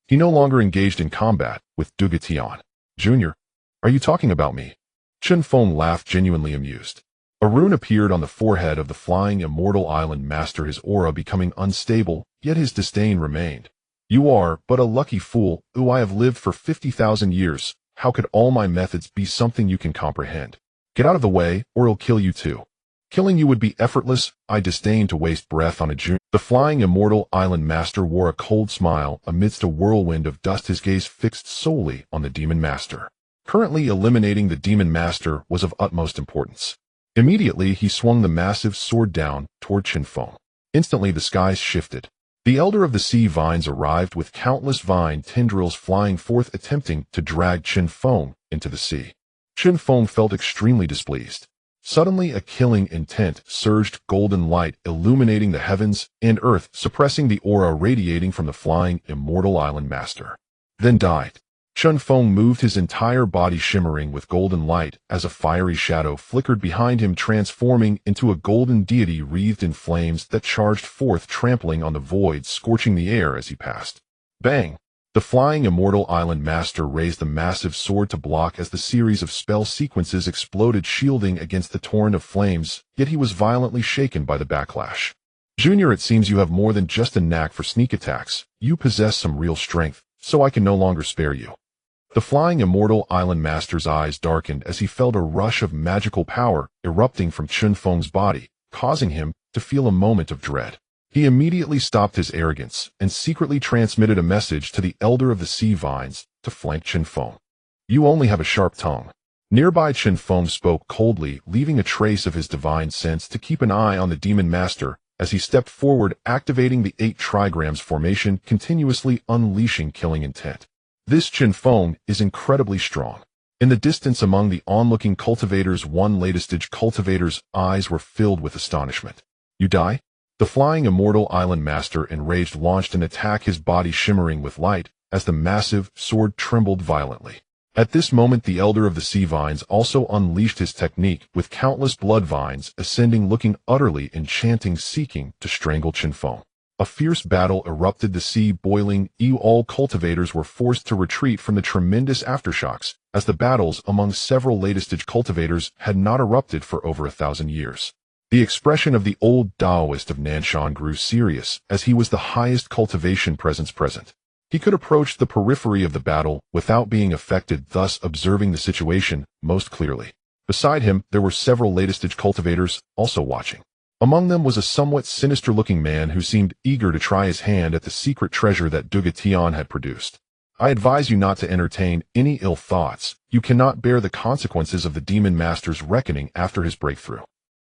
He no longer engaged in combat with Duga Tian. Junior, are you talking about me? Chen Feng laughed, genuinely amused. A rune appeared on the forehead of the flying Immortal Island Master, his aura becoming unstable, yet his disdain remained. You are but a lucky fool, who I have lived for 50,000 years. How could all my methods be something you can comprehend? Get out of the way, or I'll kill you too. Killing you would be effortless. I disdain to waste breath on a junior. The flying Immortal Island Master wore a cold smile amidst a whirlwind of dust, his gaze fixed solely on the Demon Master. Currently, eliminating the Demon Master was of utmost importance. Immediately, he swung the massive sword down toward Chen Feng. Instantly, the skies shifted. The Elder of the Sea Vines arrived with countless vine tendrils flying forth, attempting to drag Chen Feng into the sea. Chen Feng felt extremely displeased. Suddenly, a killing intent surged, golden light illuminating the heavens and earth, suppressing the aura radiating from the flying Immortal Island Master. Then died. Chen Feng moved, his entire body shimmering with golden light as a fiery shadow flickered behind him, transforming into a golden deity wreathed in flames that charged forth, trampling on the void, scorching the air as he passed. Bang! The flying Immortal Island Master raised the massive sword to block as the series of spell sequences exploded, shielding against the torrent of flames, yet he was violently shaken by the backlash. Junior, it seems you have more than just a knack for sneak attacks. You possess some real strength, so I can no longer spare you. The flying Immortal Island Master's eyes darkened as he felt a rush of magical power erupting from Chen Feng's body, causing him to feel a moment of dread. He immediately stopped his arrogance and secretly transmitted a message to the Elder of the Sea Vines to flank Chen Feng. You only have a sharp tongue. Nearby, Chen Feng spoke coldly, leaving a trace of his divine sense to keep an eye on the Demon Master as he stepped forward, activating the 8 trigrams formation, continuously unleashing killing intent. This Chen Feng is incredibly strong. In the distance among the onlooking cultivators, one latest-stage cultivator's eyes were filled with astonishment. You die? The flying Immortal Island Master, enraged, launched an attack, his body shimmering with light as the massive sword trembled violently. At this moment, the Elder of the Sea Vines also unleashed his technique, with countless blood vines ascending, looking utterly enchanting, seeking to strangle Chen Feng. A fierce battle erupted, the sea boiling. All cultivators were forced to retreat from the tremendous aftershocks, as the battles among several latest-stage cultivators had not erupted for over 1,000 years. The expression of the old daoist of Nanshan grew serious, as he was the highest cultivation presence present. He could approach the periphery of the battle without being affected, thus observing the situation most clearly. Beside him, there were several latest-stage cultivators also watching. Among them was a somewhat sinister-looking man who seemed eager to try his hand at the secret treasure that Duga Tian had produced. I advise you not to entertain any ill thoughts. You cannot bear the consequences of the Demon Master's reckoning after his breakthrough.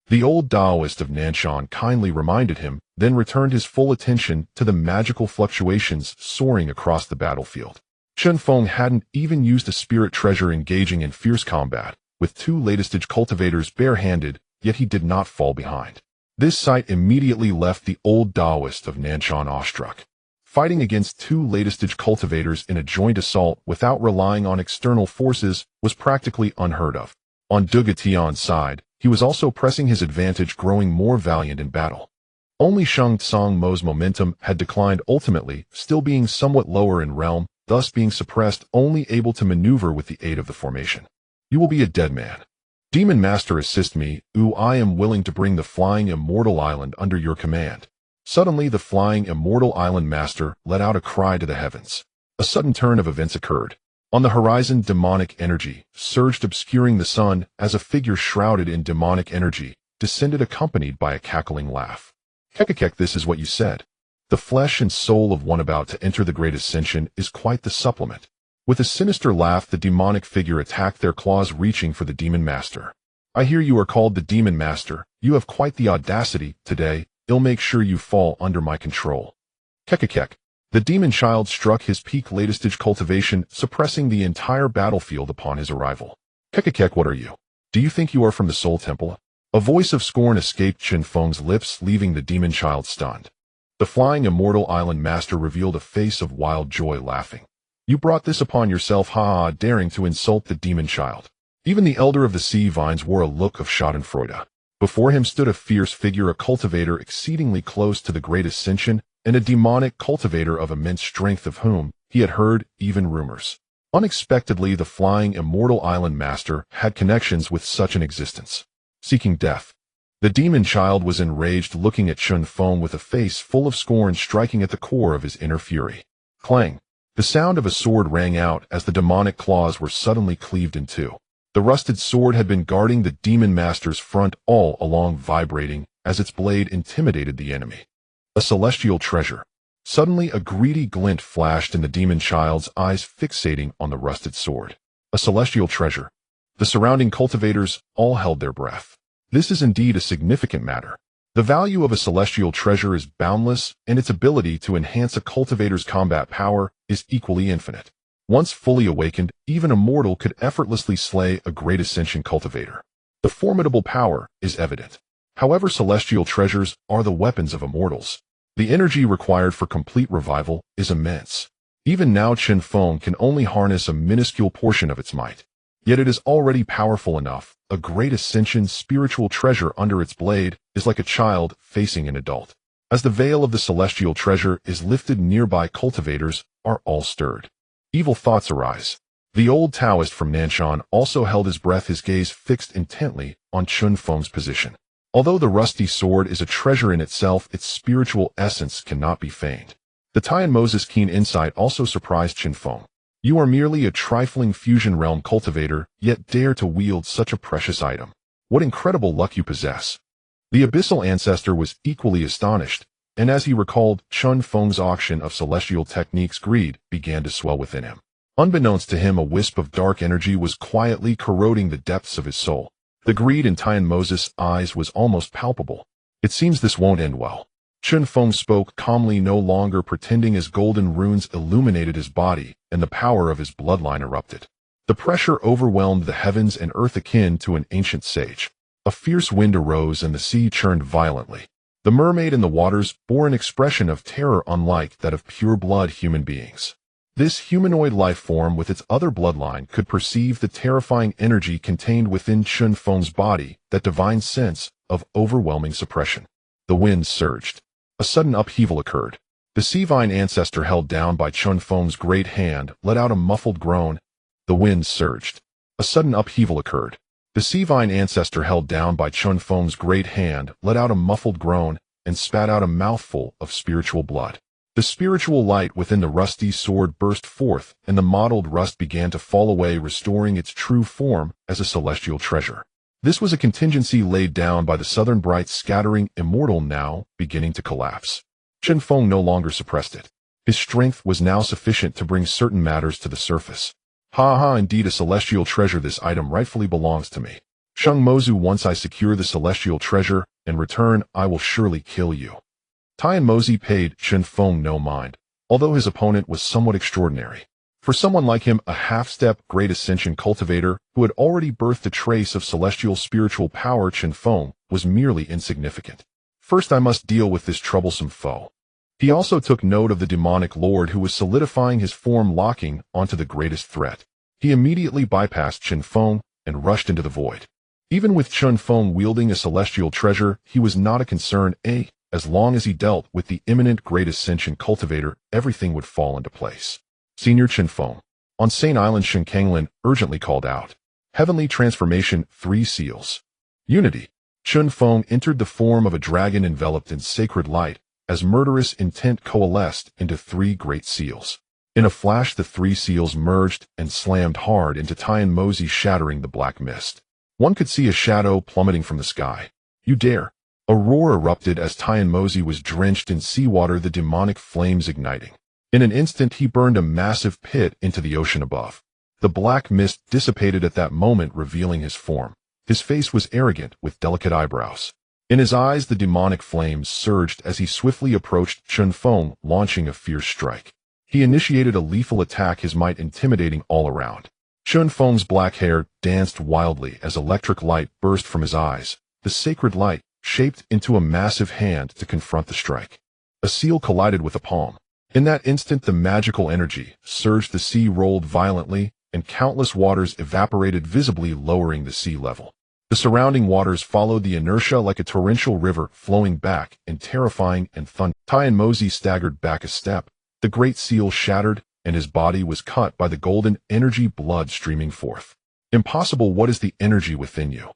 The old daoist of Nanshan kindly reminded him, then returned his full attention to the magical fluctuations soaring across the battlefield. Chen Feng hadn't even used a spirit treasure, engaging in fierce combat with 2 latest-stage cultivators barehanded, yet he did not fall behind. This sight immediately left the old daoist of Nanshan awestruck. Fighting against 2 latest-stage cultivators in a joint assault without relying on external forces was practically unheard of. On Duga Tian's side, he was also pressing his advantage, growing more valiant in battle. Only Shang Tsang Mo's momentum had declined, ultimately still being somewhat lower in realm, thus being suppressed, only able to maneuver with the aid of the formation. You will be a dead man. Demon Master, assist me, I am willing to bring the flying Immortal Island under your command. Suddenly, the flying Immortal Island Master let out a cry to the heavens. A sudden turn of events occurred. On the horizon, demonic energy surged, obscuring the sun, as a figure shrouded in demonic energy descended, accompanied by a cackling laugh. Kekekek, this is what you said. The flesh and soul of one about to enter the Great Ascension is quite the supplement. With a sinister laugh, the demonic figure attacked, their claws reaching for the demon master. I hear you are called the demon master. You have quite the audacity. Today, I'll make sure you fall under my control. Kekekek. The demon child struck his peak latest cultivation, suppressing the entire battlefield upon his arrival. Kekekek, what are you? Do you think you are from the Soul Temple? A voice of scorn escaped Chen Feng's lips, leaving the demon child stunned. The flying immortal island master revealed a face of wild joy, laughing. You brought this upon yourself, ha, daring to insult the demon child. Even the elder of the sea vines wore a look of schadenfreude. Before him stood a fierce figure, a cultivator exceedingly close to the Great Ascension, and a demonic cultivator of immense strength, of whom he had heard even rumors. Unexpectedly, the flying immortal island master had connections with such an existence. Seeking death. The demon child was enraged, looking at Chen Feng with a face full of scorn, striking at the core of his inner fury. Clang! The sound of a sword rang out as the demonic claws were suddenly cleaved in two. The rusted sword had been guarding the demon master's front all along, vibrating as its blade intimidated the enemy. A celestial treasure. Suddenly a greedy glint flashed in the demon child's eyes, fixating on the rusted sword. A celestial treasure. The surrounding cultivators all held their breath. This is indeed a significant matter. The value of a celestial treasure is boundless, and its ability to enhance a cultivator's combat power is equally infinite. Once fully awakened, even a mortal could effortlessly slay a Great Ascension cultivator. The formidable power is evident. However, celestial treasures are the weapons of immortals. The energy required for complete revival is immense. Even now, Chen Feng can only harness a minuscule portion of its might. Yet it is already powerful enough. A Great Ascension spiritual treasure under its blade is like a child facing an adult. As the veil of the celestial treasure is lifted, nearby cultivators are all stirred. Evil thoughts arise. The old Taoist from Nanshan also held his breath, his gaze fixed intently on Chen Feng's position. Although the rusty sword is a treasure in itself, its spiritual essence cannot be feigned. The Tian Moses' keen insight also surprised Chen Feng. You are merely a trifling fusion realm cultivator, yet dare to wield such a precious item. What incredible luck you possess. The abyssal ancestor was equally astonished, and as he recalled Chen Feng's auction of celestial techniques, greed began to swell within him. Unbeknownst to him, a wisp of dark energy was quietly corroding the depths of his soul. The greed in Tian Moses' eyes was almost palpable. It seems this won't end well. Chen Feng spoke calmly, no longer pretending, as golden runes illuminated his body and the power of his bloodline erupted. The pressure overwhelmed the heavens and earth, akin to an ancient sage. A fierce wind arose and the sea churned violently. The mermaid in the waters bore an expression of terror unlike that of pure-blood human beings. This humanoid life form with its other bloodline could perceive the terrifying energy contained within Chen Feng's body, that divine sense of overwhelming suppression. The wind surged. A sudden upheaval occurred. The sea vine ancestor, held down by Chen Feng's great hand, let out a muffled groan. The wind surged. A sudden upheaval occurred. The sea vine ancestor, held down by Chen Feng's great hand, let out a muffled groan and spat out a mouthful of spiritual blood. The spiritual light within the rusty sword burst forth, and the mottled rust began to fall away, restoring its true form as a celestial treasure. This was a contingency laid down by the southern bright, scattering immortal, now beginning to collapse. Chen Feng no longer suppressed it. His strength was now sufficient to bring certain matters to the surface. Ha ha, indeed a celestial treasure. This item rightfully belongs to me. Sheng Mozu, once I secure the celestial treasure, in return I will surely kill you. Tian Mozi paid Chen Feng no mind, although his opponent was somewhat extraordinary. For someone like him, a half-step Great Ascension cultivator who had already birthed a trace of celestial spiritual power, Chen Feng was merely insignificant. First I must deal with this troublesome foe. He also took note of the demonic lord who was solidifying his form, locking onto the greatest threat. He immediately bypassed Chen Feng and rushed into the void. Even with Chen Feng wielding a celestial treasure, he was not a concern. As long as he dealt with the imminent Great Ascension cultivator, everything would fall into place. Senior Chen Feng, on Saint Island, Shenkanglin urgently called out. Heavenly transformation, 3 seals. Unity. Chen Feng entered the form of a dragon enveloped in sacred light, as murderous intent coalesced into 3 great seals. In a flash, the 3 seals merged and slammed hard into Tian Mozi, shattering the black mist. One could see a shadow plummeting from the sky. You dare. A roar erupted as Tianmozi was drenched in seawater, the demonic flames igniting. In an instant he burned a massive pit into the ocean above. The black mist dissipated at that moment, revealing his form. His face was arrogant, with delicate eyebrows. In his eyes the demonic flames surged as he swiftly approached Chen Feng, launching a fierce strike. He initiated a lethal attack, his might intimidating all around. Chen Feng's black hair danced wildly as electric light burst from his eyes, the sacred light shaped into a massive hand to confront the strike. A seal collided with a palm. In that instant the magical energy surged, the sea rolled violently, and countless waters evaporated, visibly lowering the sea level. The surrounding waters followed the inertia like a torrential river, flowing back in terrifying and thunder. Tianmozi staggered back a step. The great seal shattered, and his body was cut by the golden energy, blood streaming forth. Impossible! What is the energy within you?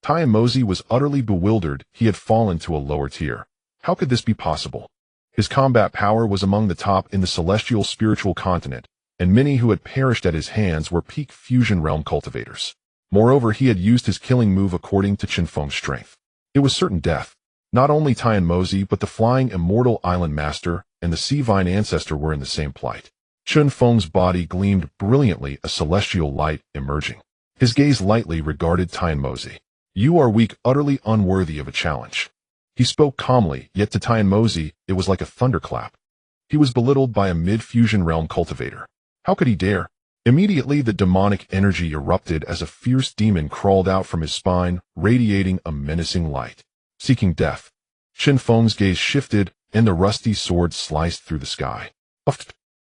Tianmozi was utterly bewildered. He had fallen to a lower tier. How could this be possible? His combat power was among the top in the celestial spiritual continent, and many who had perished at his hands were peak fusion realm cultivators. Moreover, he had used his killing move according to Chen Feng's strength. It was certain death. Not only Tianmozi, but the flying immortal island master and the sea vine ancestor were in the same plight. Chen Feng's body gleamed brilliantly, a celestial light emerging. His gaze lightly regarded Tianmozi. You are weak, utterly unworthy of a challenge. He spoke calmly, yet to Tianmozi it was like a thunderclap. He was belittled by a mid-fusion realm cultivator. How could he dare? Immediately the demonic energy erupted as a fierce demon crawled out from his spine, radiating a menacing light. Seeking death. Chen Feng's gaze shifted, and the rusty sword sliced through the sky.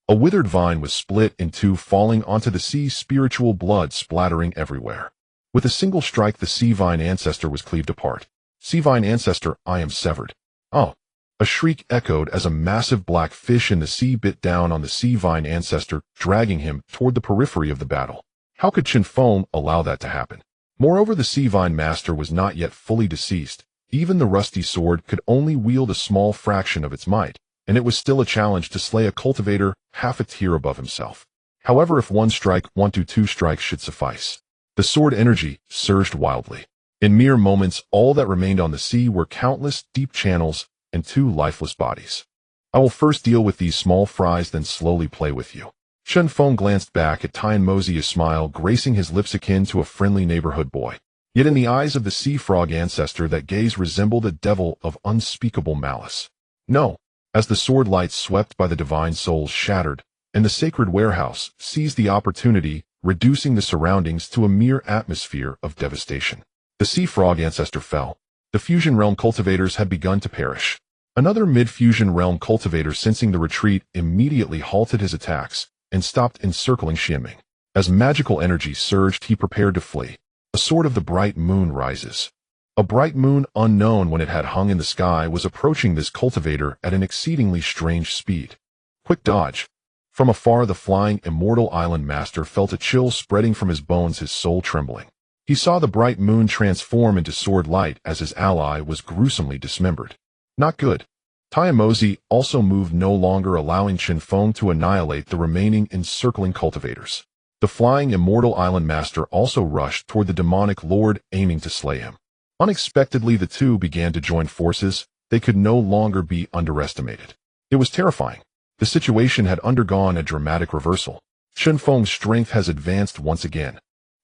A withered vine was split in two, falling onto the sea, spiritual blood splattering everywhere. With a single strike the sea vine ancestor was cleaved apart. Sea vine ancestor, I am severed. Oh! A shriek echoed as a massive black fish in the sea bit down on the sea vine ancestor, dragging him toward the periphery of the battle. How could Chen Feng allow that to happen? Moreover, the sea vine master was not yet fully deceased. Even the rusty sword could only wield a small fraction of its might, and it was still a challenge to slay a cultivator half a tier above himself. However, if one to two strikes should suffice. The sword energy surged wildly. In mere moments, all that remained on the sea were countless deep channels and two lifeless bodies. I will first deal with these small fries, then slowly play with you. Chen Feng glanced back at Tianmozi, a smile gracing his lips akin to a friendly neighborhood boy. Yet in the eyes of the sea frog ancestor that gaze resembled a devil of unspeakable malice. No. As the sword light swept by the divine souls shattered, and the sacred warehouse seized the opportunity, reducing the surroundings to a mere atmosphere of devastation. The sea frog ancestor fell. The fusion realm cultivators had begun to perish. Another mid-fusion realm cultivator, sensing the retreat, immediately halted his attacks and stopped encircling Xianming. As magical energy surged, he prepared to flee. A sword of the bright moon rises. A bright moon, unknown when it had hung in the sky, was approaching this cultivator at an exceedingly strange speed. Quick dodge. From afar the flying immortal island master felt a chill spreading from his bones, his soul trembling. He saw the bright moon transform into sword light as his ally was gruesomely dismembered. Not good. Tianmozi also moved, no longer allowing Chen Feng to annihilate the remaining encircling cultivators. The flying immortal island master also rushed toward the demonic lord, aiming to slay him. Unexpectedly the two began to join forces. They could no longer be underestimated. It was terrifying. The situation had undergone a dramatic reversal. Chen Feng's strength has advanced once again.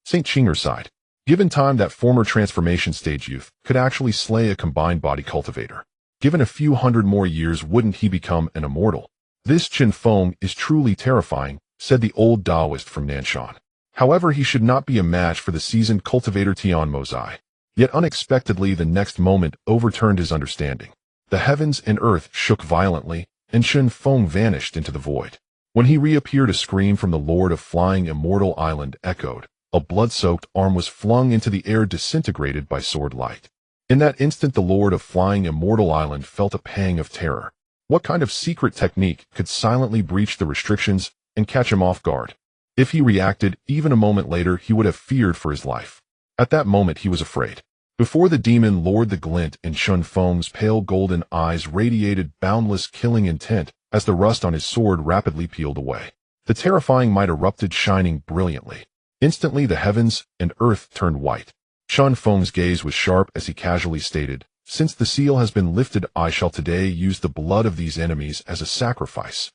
St. Chinger sighed. Given time, that former transformation stage youth could actually slay a combined body cultivator. Given a few hundred more years, wouldn't he become an immortal? This Chen Feng is truly terrifying, said the old daoist from Nanshan. However, he should not be a match for the seasoned cultivator Tianmozi. Yet unexpectedly the next moment overturned his understanding. The heavens and earth shook violently, and Chen Feng vanished into the void. When he reappeared, a scream from the Lord of Flying Immortal Island echoed. A blood-soaked arm was flung into the air, disintegrated by sword light. In that instant the Lord of Flying Immortal Island felt a pang of terror. What kind of secret technique could silently breach the restrictions and catch him off guard? If he reacted even a moment later, he would have feared for his life. At that moment he was afraid. Before the demon lord, the glint in Chen Feng's pale golden eyes radiated boundless killing intent as the rust on his sword rapidly peeled away. The terrifying might erupted, shining brilliantly. Instantly the heavens and earth turned white. Chen Feng's gaze was sharp as he casually stated, Since the seal has been lifted, I shall today use the blood of these enemies as a sacrifice.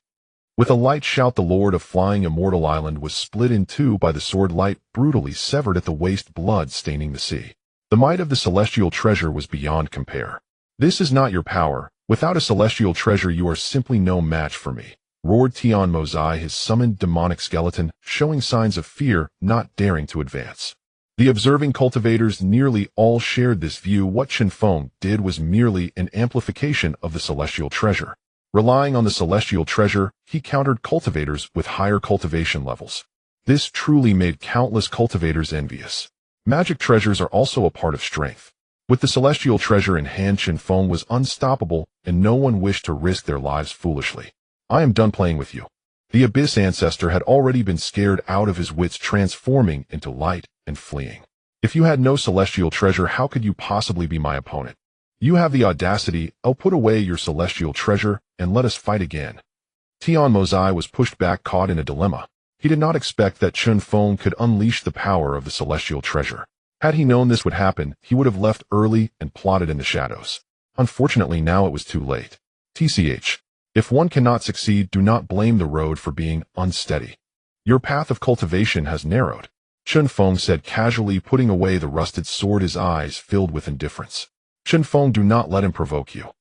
With a light shout, the Lord of Flying Immortal Island was split in two by the sword light, brutally severed at the waist, blood staining the sea. The might of the celestial treasure was beyond compare. This is not your power. Without a celestial treasure, you are simply no match for me, roared Tian Mozai, his summoned demonic skeleton, showing signs of fear, not daring to advance. The observing cultivators nearly all shared this view. What Chen Feng did was merely an amplification of the celestial treasure. Relying on the celestial treasure, he countered cultivators with higher cultivation levels. This truly made countless cultivators envious. Magic treasures are also a part of strength. With the celestial treasure in hand, Chen Feng was unstoppable, and no one wished to risk their lives foolishly. I am done playing with you. The Abyss Ancestor had already been scared out of his wits, transforming into light and fleeing. If you had no celestial treasure, how could you possibly be my opponent? You have the audacity. I'll put away your celestial treasure, and let us fight again. Tian Mozai was pushed back, caught in a dilemma. He did not expect that Chen Feng could unleash the power of the celestial treasure. Had he known this would happen, he would have left early and plotted in the shadows. Unfortunately, now it was too late. TCH. If one cannot succeed, do not blame the road for being unsteady. Your path of cultivation has narrowed, Chen Feng said casually, putting away the rusted sword, his eyes filled with indifference. Chen Feng, do not let him provoke you.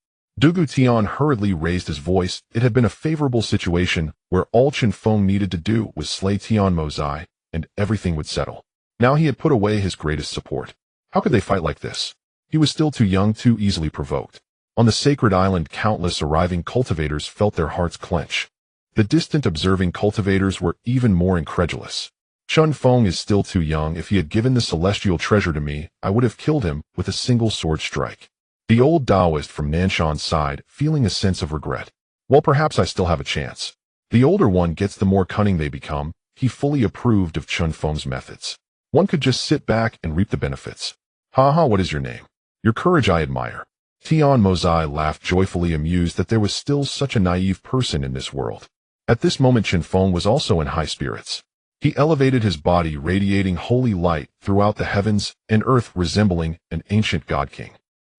Dugu Tian hurriedly raised his voice. It had been a favorable situation where all Chen Feng needed to do was slay Tian Mozai, and everything would settle. Now he had put away his greatest support. How could they fight like this? He was still too young, too easily provoked. On the sacred island, countless arriving cultivators felt their hearts clench. The distant observing cultivators were even more incredulous. Chen Feng is still too young. If he had given the celestial treasure to me, I would have killed him with a single sword strike. The old daoist from Nanshan sighed, feeling a sense of regret. Well, perhaps I still have a chance. The older one gets the more cunning they become. He fully approved of Chen Feng's methods. One could just sit back and reap the benefits. Haha, what is your name? Your courage I admire. Tian Mozai laughed joyfully, amused that there was still such a naive person in this world. At this moment, Chen Feng was also in high spirits. He elevated his body, radiating holy light throughout the heavens and earth, resembling an ancient god king.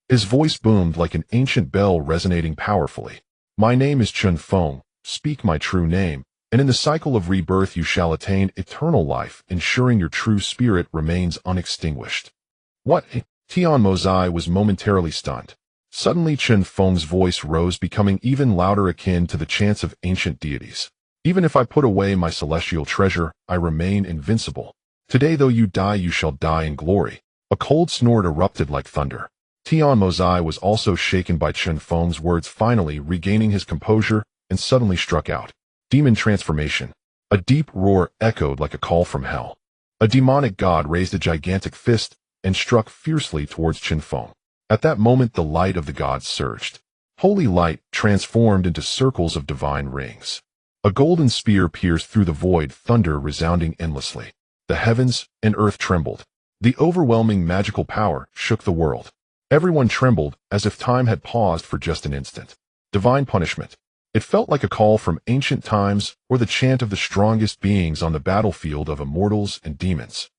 His voice boomed like an ancient bell, resonating powerfully. My name is Chen Feng. Speak my true name, and in the cycle of rebirth you shall attain eternal life, ensuring your true spirit remains unextinguished. What? Tian Mozai was momentarily stunned. Suddenly Chen Feng's voice rose, becoming even louder, akin to the chants of ancient deities. Even if I put away my celestial treasure, I remain invincible. Today, though you die, you shall die in glory. A cold snort erupted like thunder. Tian Mozai was also shaken by Chen Feng's words, finally regaining his composure, and suddenly struck out. Demon transformation. A deep roar echoed like a call from hell. A demonic god raised a gigantic fist and struck fiercely towards Chen Feng. At that moment, the light of the gods surged. Holy light transformed into circles of divine rings. A golden spear pierced through the void, thunder resounding endlessly. The heavens and earth trembled. The overwhelming magical power shook the world. Everyone trembled, as if time had paused for just an instant. Divine punishment. It felt like a call from ancient times, or the chant of the strongest beings on the battlefield of immortals and demons.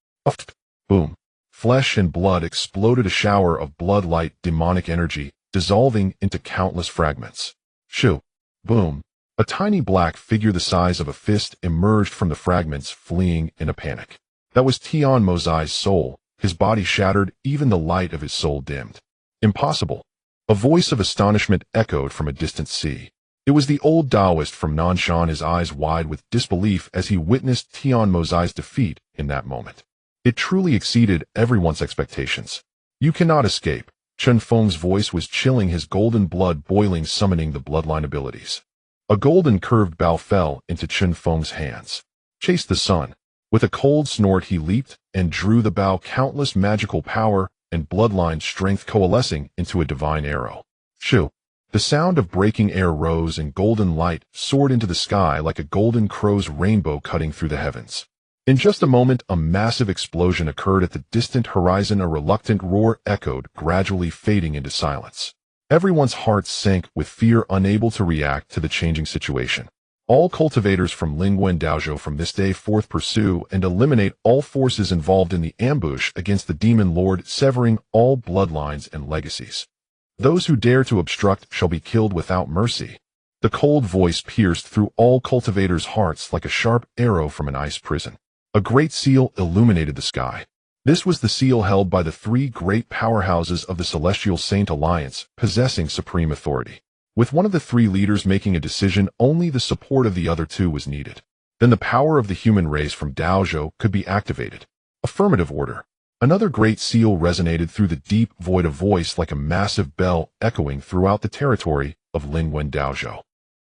Boom. Flesh and blood exploded, a shower of blood-light demonic energy, dissolving into countless fragments. Shoo. Boom. A tiny black figure the size of a fist emerged from the fragments, fleeing in a panic. That was Tian Mozai's soul. His body shattered, even the light of his soul dimmed. Impossible. A voice of astonishment echoed from a distant sea. It was the old daoist from Nanshan, his eyes wide with disbelief as he witnessed Tian Mozai's defeat in that moment. It truly exceeded everyone's expectations. You cannot escape. Chen Feng's voice was chilling, his golden blood boiling, summoning the bloodline abilities. A golden curved bow fell into Chen Feng's hands. Chase the sun. With a cold snort, he leaped and drew the bow, countless magical power and bloodline strength coalescing into a divine arrow. Shoo! The sound of breaking air rose, and golden light soared into the sky like a golden crow's rainbow cutting through the heavens. In just a moment, a massive explosion occurred at the distant horizon. A reluctant roar echoed, gradually fading into silence. Everyone's hearts sank with fear, unable to react to the changing situation. All cultivators from Lingwen Daozhou from this day forth pursue and eliminate all forces involved in the ambush against the demon lord, severing all bloodlines and legacies. Those who dare to obstruct shall be killed without mercy. The cold voice pierced through all cultivators' hearts like a sharp arrow from an ice prison. A great seal illuminated the sky. This was the seal held by the three great powerhouses of the Celestial Saint Alliance, possessing supreme authority. With one of the three leaders making a decision, only the support of the other two was needed. Then the power of the human race from Daozhou could be activated. Affirmative order. Another great seal resonated through the deep void of voice like a massive bell echoing throughout the territory of Lingwen Daozhou.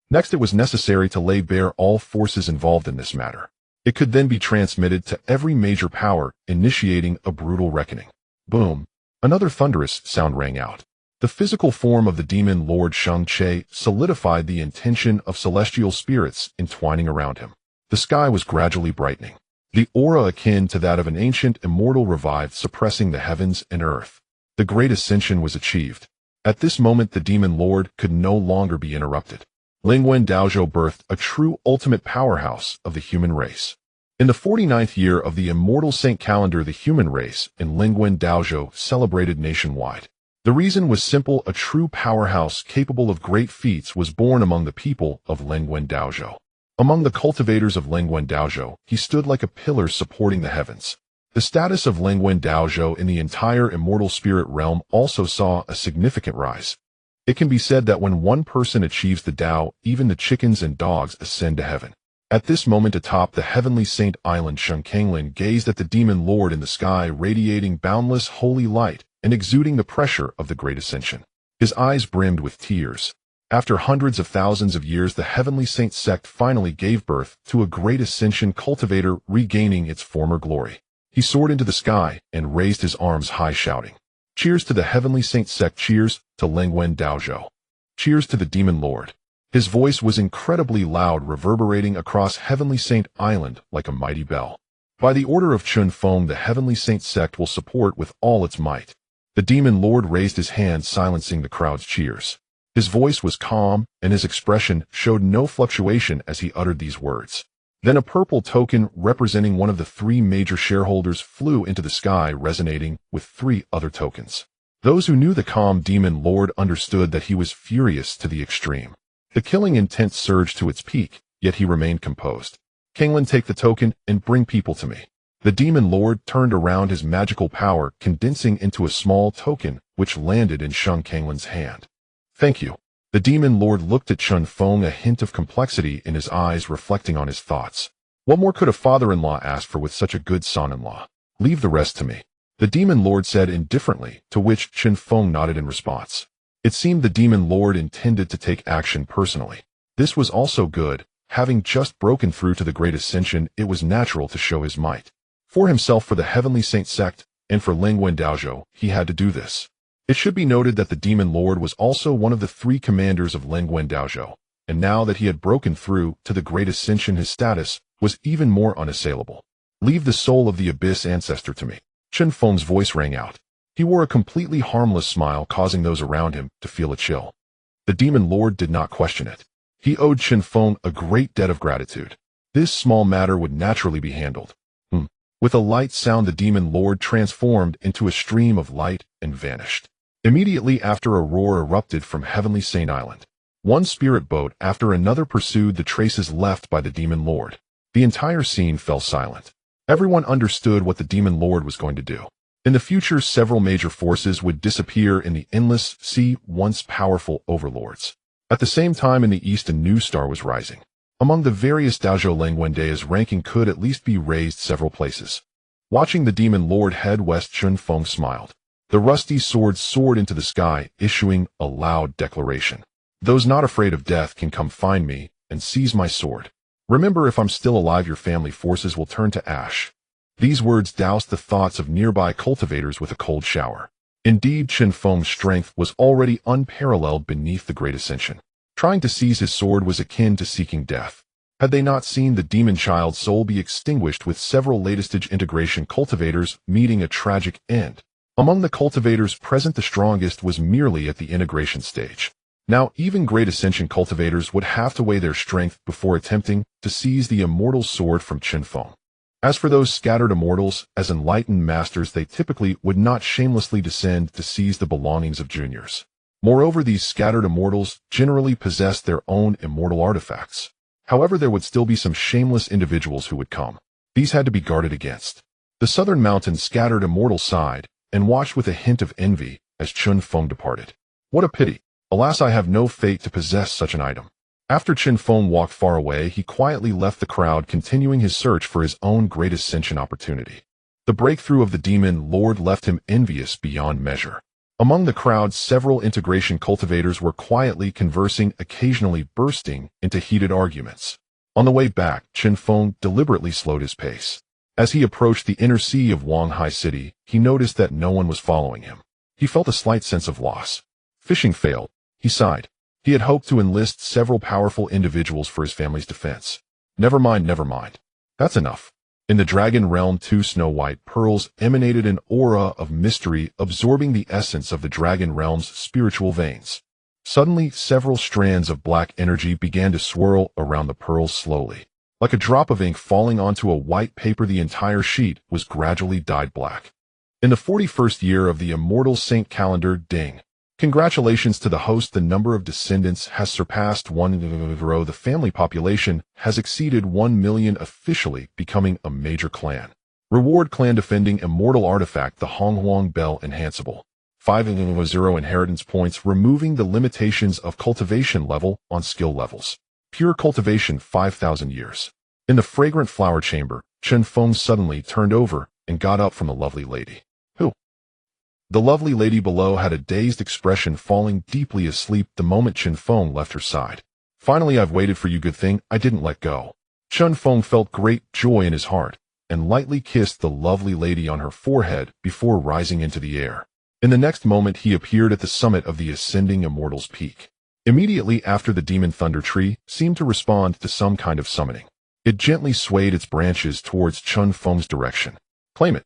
Next, it was necessary to lay bare all forces involved in this matter. It could then be transmitted to every major power, initiating a brutal reckoning. Boom! Another thunderous sound rang out. The physical form of the demon Lord Sheng Che solidified the intention of celestial spirits entwining around him. The sky was gradually brightening. The aura akin to that of an ancient immortal revived, suppressing the heavens and earth. The great ascension was achieved. At this moment, the demon lord could no longer be interrupted. Lingwen Daozhou birthed a true ultimate powerhouse of the human race. In the 49th year of the immortal saint calendar, the human race in Lingwen Daozhou celebrated nationwide. The reason was simple: a true powerhouse capable of great feats was born among the people of Lingwen Daozhou. Among the cultivators of Lingwen Daozhou, he stood like a pillar supporting the heavens. The status of Lingwen Daozhou in the entire immortal spirit realm also saw a significant rise. It can be said that when one person achieves the Tao, even the chickens and dogs ascend to heaven. At this moment, atop the heavenly saint island, Sheng Kenglin gazed at the demon lord in the sky, radiating boundless holy light and exuding the pressure of the great ascension. His eyes brimmed with tears. After hundreds of thousands of years, the heavenly saint sect finally gave birth to a great ascension cultivator, regaining its former glory. He soared into the sky and raised his arms high, shouting, "Cheers to the heavenly saint sect! Cheers to Lingwen Daozhou! Cheers to the demon lord!" His voice was incredibly loud, reverberating across Heavenly Saint Island like a mighty bell. "By the order of Chen Feng, the Heavenly Saint sect will support with all its might." The demon lord raised his hand, silencing the crowd's cheers. His voice was calm, and his expression showed no fluctuation as he uttered these words. Then a purple token representing one of the three major shareholders flew into the sky, resonating with three other tokens. Those who knew the calm demon lord understood that he was furious to the extreme. The killing intent surged to its peak, yet he remained composed. "Kenglin, take the token and bring people to me." The demon lord turned around, his magical power condensing into a small token which landed in Sheng Kenglin's hand. "Thank you." The demon lord looked at Chen Feng, a hint of complexity in his eyes reflecting on his thoughts. What more could a father-in-law ask for with such a good son-in-law? "Leave the rest to me," the demon lord said indifferently, to which Chen Feng nodded in response. It seemed the demon lord intended to take action personally. This was also good. Having just broken through to the great ascension, it was natural to show his might. For himself, for the heavenly saint sect, and for Lingwen Daozhou, he had to do this. It should be noted that the demon lord was also one of the three commanders of Lingwen Daozhou, and now that he had broken through to the great ascension, his status was even more unassailable. "Leave the soul of the abyss ancestor to me," Chen Feng's voice rang out. He wore a completely harmless smile, causing those around him to feel a chill. The demon lord did not question it. He owed Chen Feng a great debt of gratitude. This small matter would naturally be handled. With a light sound, the demon lord transformed into a stream of light and vanished. Immediately after, a roar erupted from Heavenly Saint Island. One spirit boat after another pursued the traces left by the demon lord. The entire scene fell silent. Everyone understood what the demon lord was going to do. In the future, several major forces would disappear in the endless sea, once powerful overlords. At the same time, in the east, a new star was rising. Among the various Daozhou, Lingwen's ranking could at least be raised several places. Watching the demon lord head west, Chen Feng smiled. The rusty sword soared into the sky, issuing a loud declaration. "Those not afraid of death can come find me and seize my sword. Remember, if I'm still alive, your family forces will turn to ash." These words doused the thoughts of nearby cultivators with a cold shower. Indeed, Chen Feng's strength was already unparalleled beneath the Great Ascension. Trying to seize his sword was akin to seeking death. Had they not seen the demon child's soul be extinguished, with several latest-stage integration cultivators meeting a tragic end? Among the cultivators present, the strongest was merely at the integration stage. Now, even Great Ascension cultivators would have to weigh their strength before attempting to seize the immortal sword from Chen Feng. As for those scattered immortals, as enlightened masters, they typically would not shamelessly descend to seize the belongings of juniors. Moreover, these scattered immortals generally possessed their own immortal artifacts. However, there would still be some shameless individuals who would come. These had to be guarded against. The southern mountain scattered immortal sighed and watched with a hint of envy as Chen Feng departed. What a pity. Alas, I have no fate to possess such an item. After Chen Feng walked far away, he quietly left the crowd, continuing his search for his own great ascension opportunity. The breakthrough of the demon lord left him envious beyond measure. Among the crowd, several integration cultivators were quietly conversing, occasionally bursting into heated arguments. On the way back, Chen Feng deliberately slowed his pace. As he approached the inner sea of Wanghai City, he noticed that no one was following him. He felt a slight sense of loss. Fishing failed. He sighed. He had hoped to enlist several powerful individuals for his family's defense. Never mind, never mind. That's enough. In the dragon realm, 2 snow-white pearls emanated an aura of mystery, absorbing the essence of the dragon realm's spiritual veins. Suddenly, several strands of black energy began to swirl around the pearls slowly. Like a drop of ink falling onto a white paper, the entire sheet was gradually dyed black. In the 41st year of the immortal Saint calendar, ding. Congratulations to the host. The number of descendants has surpassed 1 million. The family population has exceeded 1 million, officially becoming a major clan. Reward: clan defending immortal artifact, the Honghuang Bell enhanceable. 500 inheritance points, removing the limitations of cultivation level on skill levels. Pure cultivation, 5,000 years. In the fragrant flower chamber, Chen Feng suddenly turned over and got up from the lovely lady. Who? The lovely lady below had a dazed expression, falling deeply asleep the moment Chen Feng left her side. Finally, I've waited for you. Good thing I didn't let go. Chen Feng felt great joy in his heart and lightly kissed the lovely lady on her forehead before rising into the air. In the next moment, he appeared at the summit of the ascending immortals peak. Immediately after, the demon thunder tree seemed to respond to some kind of summoning. It gently swayed its branches towards Chen Feng's direction. Claim it.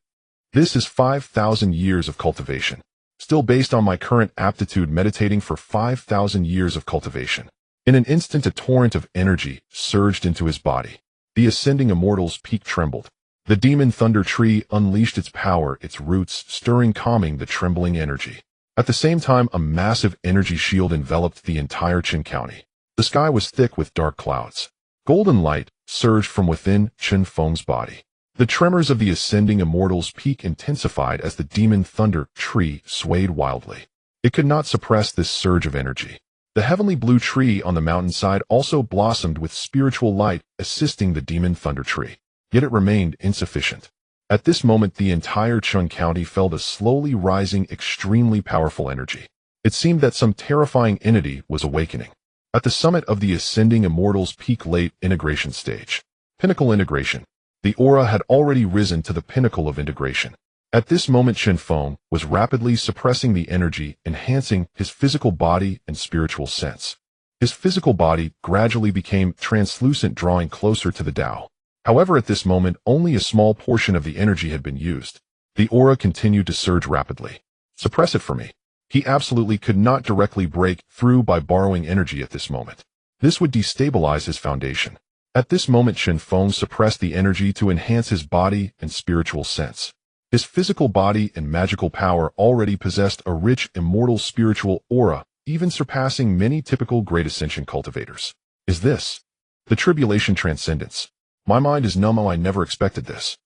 This is 5,000 years of cultivation. Still based on my current aptitude, meditating for 5,000 years of cultivation. In an instant, a torrent of energy surged into his body. The ascending immortals peak trembled. The demon thunder tree unleashed its power, its roots stirring, calming the trembling energy. At the same time, a massive energy shield enveloped the entire Qin County. The sky was thick with dark clouds. Golden light surged from within Chen Feng's body. The tremors of the ascending immortals peak intensified as the demon thunder tree swayed wildly. It could not suppress this surge of energy. The heavenly blue tree on the mountainside also blossomed with spiritual light, assisting the demon thunder tree. Yet it remained insufficient. At this moment, the entire Qin County felt a slowly rising, extremely powerful energy. It seemed that some terrifying entity was awakening. At the summit of the ascending immortals peak, late integration stage. Pinnacle integration. The aura had already risen to the pinnacle of integration. At this moment, Chen Feng was rapidly suppressing the energy, enhancing his physical body and spiritual sense. His physical body gradually became translucent, drawing closer to the Tao. However, at this moment, only a small portion of the energy had been used. The aura continued to surge rapidly. Suppress it for me. He absolutely could not directly break through by borrowing energy at this moment. This would destabilize his foundation. At this moment, Chen Feng suppressed the energy to enhance his body and spiritual sense. His physical body and magical power already possessed a rich, immortal spiritual aura, even surpassing many typical great ascension cultivators. Is this the tribulation transcendence? My mind is numb. I never expected this.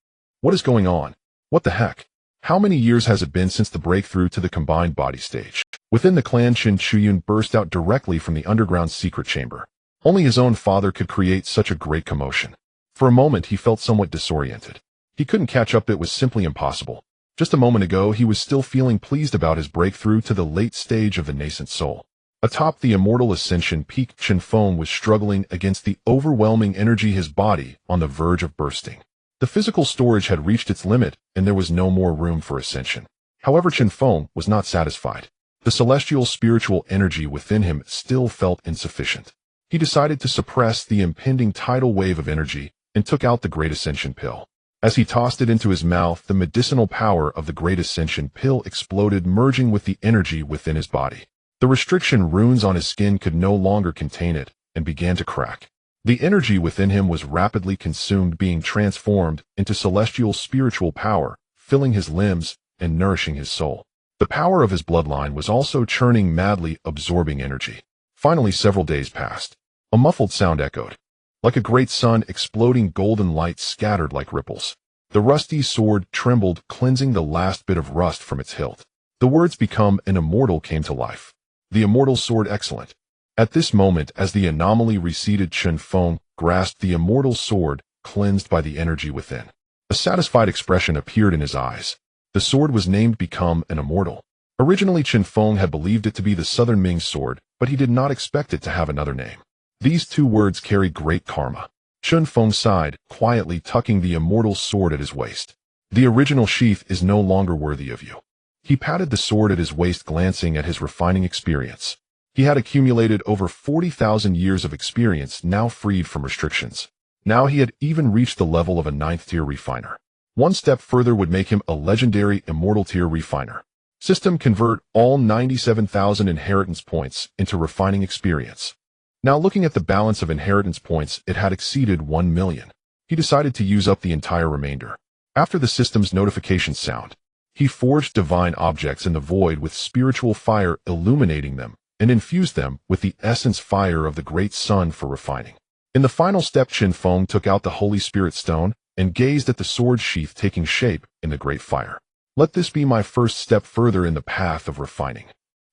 What is going on? What the heck? How many years has it been since the breakthrough to the combined body stage? Within the clan, Qin Chuyun burst out directly from the underground secret chamber. Only his own father could create such a great commotion. For a moment, he felt somewhat disoriented. He couldn't catch up. It was simply impossible. Just a moment ago, he was still feeling pleased about his breakthrough to the late stage of the nascent soul. Atop the immortal ascension peak, Chen Feng was struggling against the overwhelming energy, his body on the verge of bursting. The physical storage had reached its limit, and there was no more room for ascension. However, Chen Feng was not satisfied. The celestial spiritual energy within him still felt insufficient. He decided to suppress the impending tidal wave of energy and took out the Great Ascension Pill. As he tossed it into his mouth, the medicinal power of the Great Ascension Pill exploded, merging with the energy within his body. The restriction runes on his skin could no longer contain it and began to crack. The energy within him was rapidly consumed, being transformed into celestial spiritual power, filling his limbs and nourishing his soul. The power of his bloodline was also churning madly, absorbing energy. Finally, several days passed. A muffled sound echoed. Like a great sun, exploding golden light scattered like ripples. The rusty sword trembled, cleansing the last bit of rust from its hilt. The words "become an immortal" came to life. The immortal sword excellent. At this moment, as the anomaly receded, Chen Feng grasped the immortal sword, cleansed by the energy within. A satisfied expression appeared in his eyes. The sword was named "Become an Immortal." Originally, Chen Feng had believed it to be the Southern Ming sword, but he did not expect it to have another name. These two words carry great karma. Chen Feng sighed, quietly tucking the immortal sword at his waist. The original sheath is no longer worthy of you. He patted the sword at his waist, glancing at his refining experience. He had accumulated over 40,000 years of experience, now freed from restrictions. Now he had even reached the level of a 9th-tier refiner. One step further would make him a legendary immortal-tier refiner. System: convert all 97,000 inheritance points into refining experience. Now, looking at the balance of inheritance points, it had exceeded 1 million. He decided to use up the entire remainder. After the system's notification sound, he forged divine objects in the void with spiritual fire, illuminating them, and infused them with the essence fire of the great sun for refining. In the final step, Chen Feng took out the Holy Spirit stone and gazed at the sword sheath taking shape in the great fire. Let this be my first step further in the path of refining.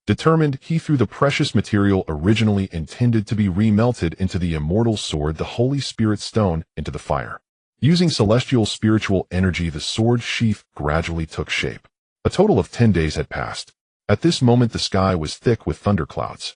Determined, he threw the precious material originally intended to be remelted into the immortal sword, the Holy Spirit stone, into the fire. Using celestial spiritual energy, the sword sheath gradually took shape. A total of 10 days had passed. At this moment, the sky was thick with thunderclouds.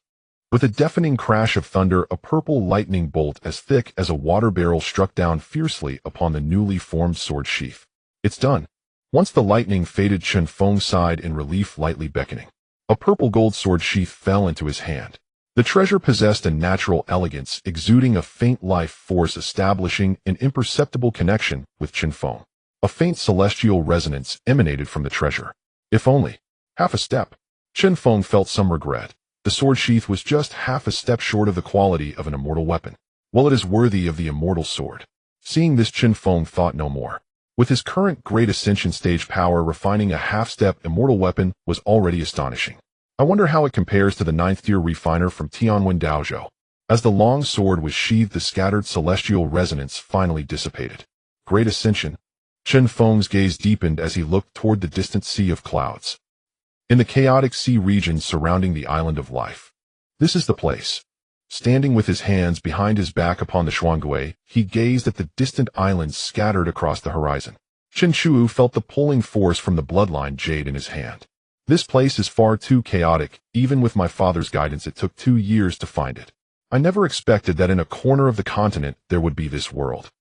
With a deafening crash of thunder, a purple lightning bolt as thick as a water barrel struck down fiercely upon the newly formed sword sheath. It's done. Once the lightning faded, Chen Feng sighed in relief, lightly beckoning. A purple gold sword sheath fell into his hand. The treasure possessed a natural elegance, exuding a faint life force, establishing an imperceptible connection with Chen Feng. A faint celestial resonance emanated from the treasure. If only half a step. Chen Feng felt some regret. The sword sheath was just half a step short of the quality of an immortal weapon. Well, it is worthy of the immortal sword. Seeing this, Chen Feng thought no more. With his current Great Ascension stage power, refining a half-step immortal weapon was already astonishing. I wonder how it compares to the 9th-tier refiner from Tianwen Daozhou. As the long sword was sheathed, the scattered celestial resonance finally dissipated. Great Ascension. Chen Feng's gaze deepened as he looked toward the distant sea of clouds. In the chaotic sea region surrounding the island of life. This is the place. Standing with his hands behind his back upon the Shuanghui, he gazed at the distant islands scattered across the horizon. Chen Shu felt the pulling force from the bloodline jade in his hand. This place is far too chaotic. Even with my father's guidance, it took 2 years to find it. I never expected that in a corner of the continent there would be this world.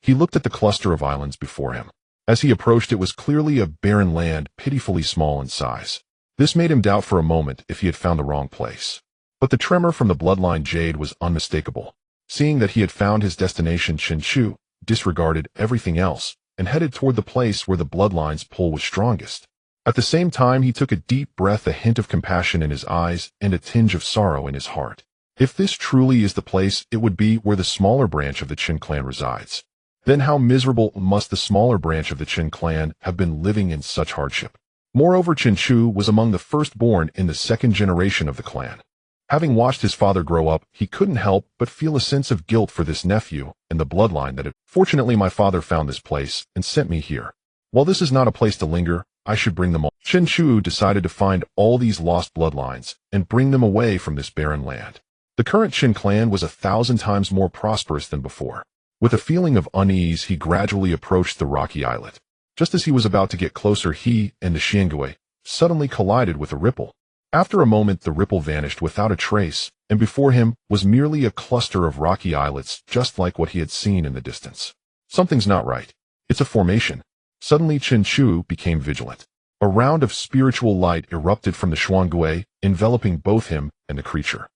He looked at the cluster of islands before him. As he approached, it was clearly a barren land, pitifully small in size. This made him doubt for a moment if he had found the wrong place. But the tremor from the bloodline jade was unmistakable. Seeing that he had found his destination, Chen Shu disregarded everything else and headed toward the place where the bloodline's pull was strongest. At the same time, he took a deep breath, a hint of compassion in his eyes and a tinge of sorrow in his heart. If this truly is the place, it would be where the smaller branch of the Qin clan resides. Then how miserable must the smaller branch of the Qin clan have been living in such hardship. Moreover, Chen Shu was among the firstborn in the 2nd generation of the clan. Having watched his father grow up, he couldn't help but feel a sense of guilt for this nephew and the bloodline that had. Fortunately, my father found this place and sent me here. While this is not a place to linger, I should bring them all. Chen Shu decided to find all these lost bloodlines and bring them away from this barren land. The current Qin clan was 1,000 times more prosperous than before. With a feeling of unease, he gradually approached the rocky islet. Just as he was about to get closer, he and the Xiangui suddenly collided with a ripple. After a moment, the ripple vanished without a trace, and before him was merely a cluster of rocky islets, just like what he had seen in the distance. Something's not right. It's a formation. Suddenly, Chen Shu became vigilant. A round of spiritual light erupted from the Shuanghui, enveloping both him and the creature.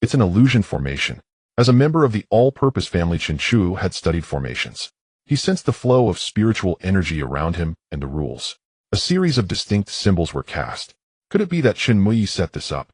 It's an illusion formation. As a member of the all-purpose family, Chen Shu had studied formations. He sensed the flow of spiritual energy around him and the rules. A series of distinct symbols were cast. Could it be that Chen Mui set this up?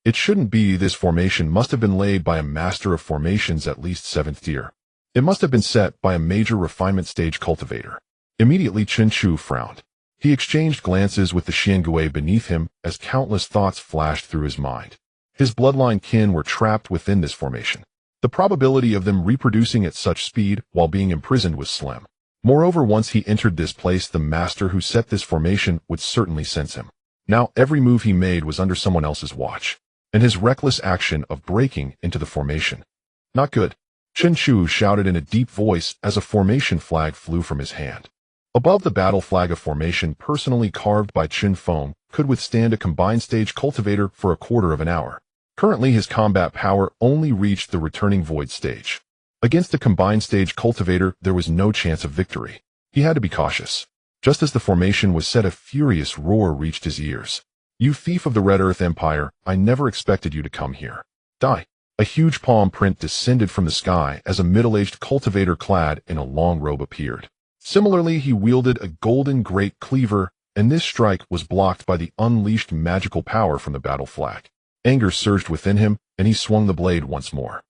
It shouldn't be. This formation must have been laid by a master of formations, at least 7th tier. It must have been set by a major refinement stage cultivator. Immediately, Chen Shu frowned. He exchanged glances with the Xiangui beneath him as countless thoughts flashed through his mind. His bloodline kin were trapped within this formation. The probability of them reproducing at such speed while being imprisoned was slim. Moreover, once he entered this place, the master who set this formation would certainly sense him. Now every move he made was under someone else's watch, and his reckless action of breaking into the formation. Not good. Chen Chu shouted in a deep voice as a formation flag flew from his hand. Above the battle flag, a formation personally carved by Chen Feng could withstand a combined stage cultivator for a quarter of an hour. Currently, his combat power only reached the returning void stage. Against a combined stage cultivator, there was no chance of victory. He had to be cautious. Just as the formation was set, a furious roar reached his ears. "You thief of the Red Earth Empire, I never expected you to come here. Die." A huge palm print descended from the sky as a middle-aged cultivator clad in a long robe appeared. Similarly, he wielded a golden great cleaver, and this strike was blocked by the unleashed magical power from the battle flag. Anger surged within him, and he swung the blade once more.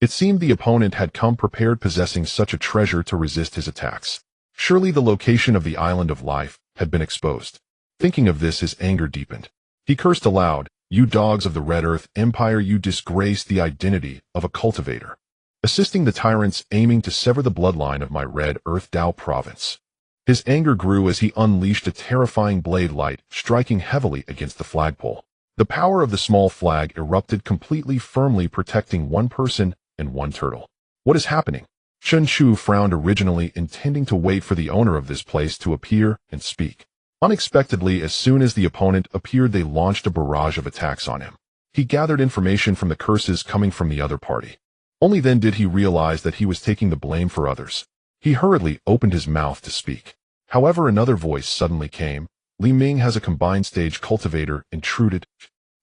It seemed the opponent had come prepared, possessing such a treasure to resist his attacks. Surely the location of the Island of Life had been exposed. Thinking of this, his anger deepened. He cursed aloud, "You dogs of the Red Earth Empire, you disgrace the identity of a cultivator. Assisting the tyrants aiming to sever the bloodline of my Red Earth Dao province." His anger grew as he unleashed a terrifying blade light, striking heavily against the flagpole. The power of the small flag erupted completely, firmly protecting one person and one turtle. What is happening? Chen Chu frowned, originally intending to wait for the owner of this place to appear and speak. Unexpectedly, as soon as the opponent appeared, they launched a barrage of attacks on him. He gathered information from the curses coming from the other party. Only then did he realize that he was taking the blame for others. He hurriedly opened his mouth to speak. However, another voice suddenly came. "Li Ming has a combined stage cultivator intruded."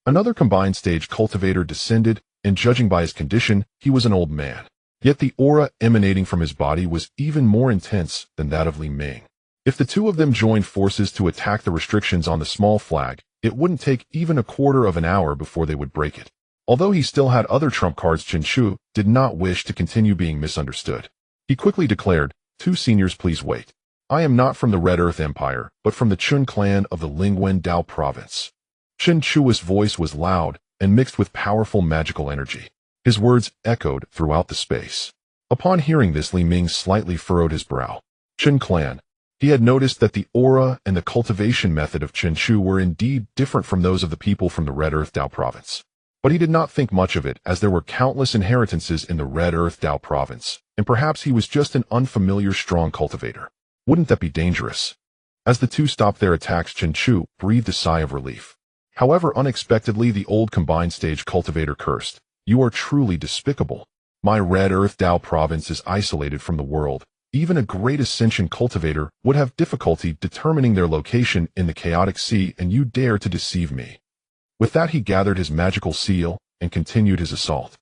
Another combined stage cultivator descended, and judging by his condition, he was an old man. Yet the aura emanating from his body was even more intense than that of Li Ming. If the two of them joined forces to attack the restrictions on the small flag, it wouldn't take even a quarter of an hour before they would break it. Although he still had other trump cards, Chen Chu did not wish to continue being misunderstood. He quickly declared, "Two seniors, please wait. I am not from the Red Earth Empire, but from the Chun clan of the Lingwen Dao province." Chen Chu's voice was loud and mixed with powerful magical energy. His words echoed throughout the space. Upon hearing this, Li Ming slightly furrowed his brow. Chun clan. He had noticed that the aura and the cultivation method of Chen Chu were indeed different from those of the people from the Red Earth Dao province. But he did not think much of it, as there were countless inheritances in the Red Earth Dao province, and perhaps he was just an unfamiliar strong cultivator. Wouldn't that be dangerous? As the two stopped their attacks, Chen Chu breathed a sigh of relief. However, unexpectedly, the old combined stage cultivator cursed, "You are truly despicable. My Red Earth Dao province is isolated from the world. Even a great ascension cultivator would have difficulty determining their location in the chaotic sea, and you dare to deceive me." With that, he gathered his magical seal and continued his assault.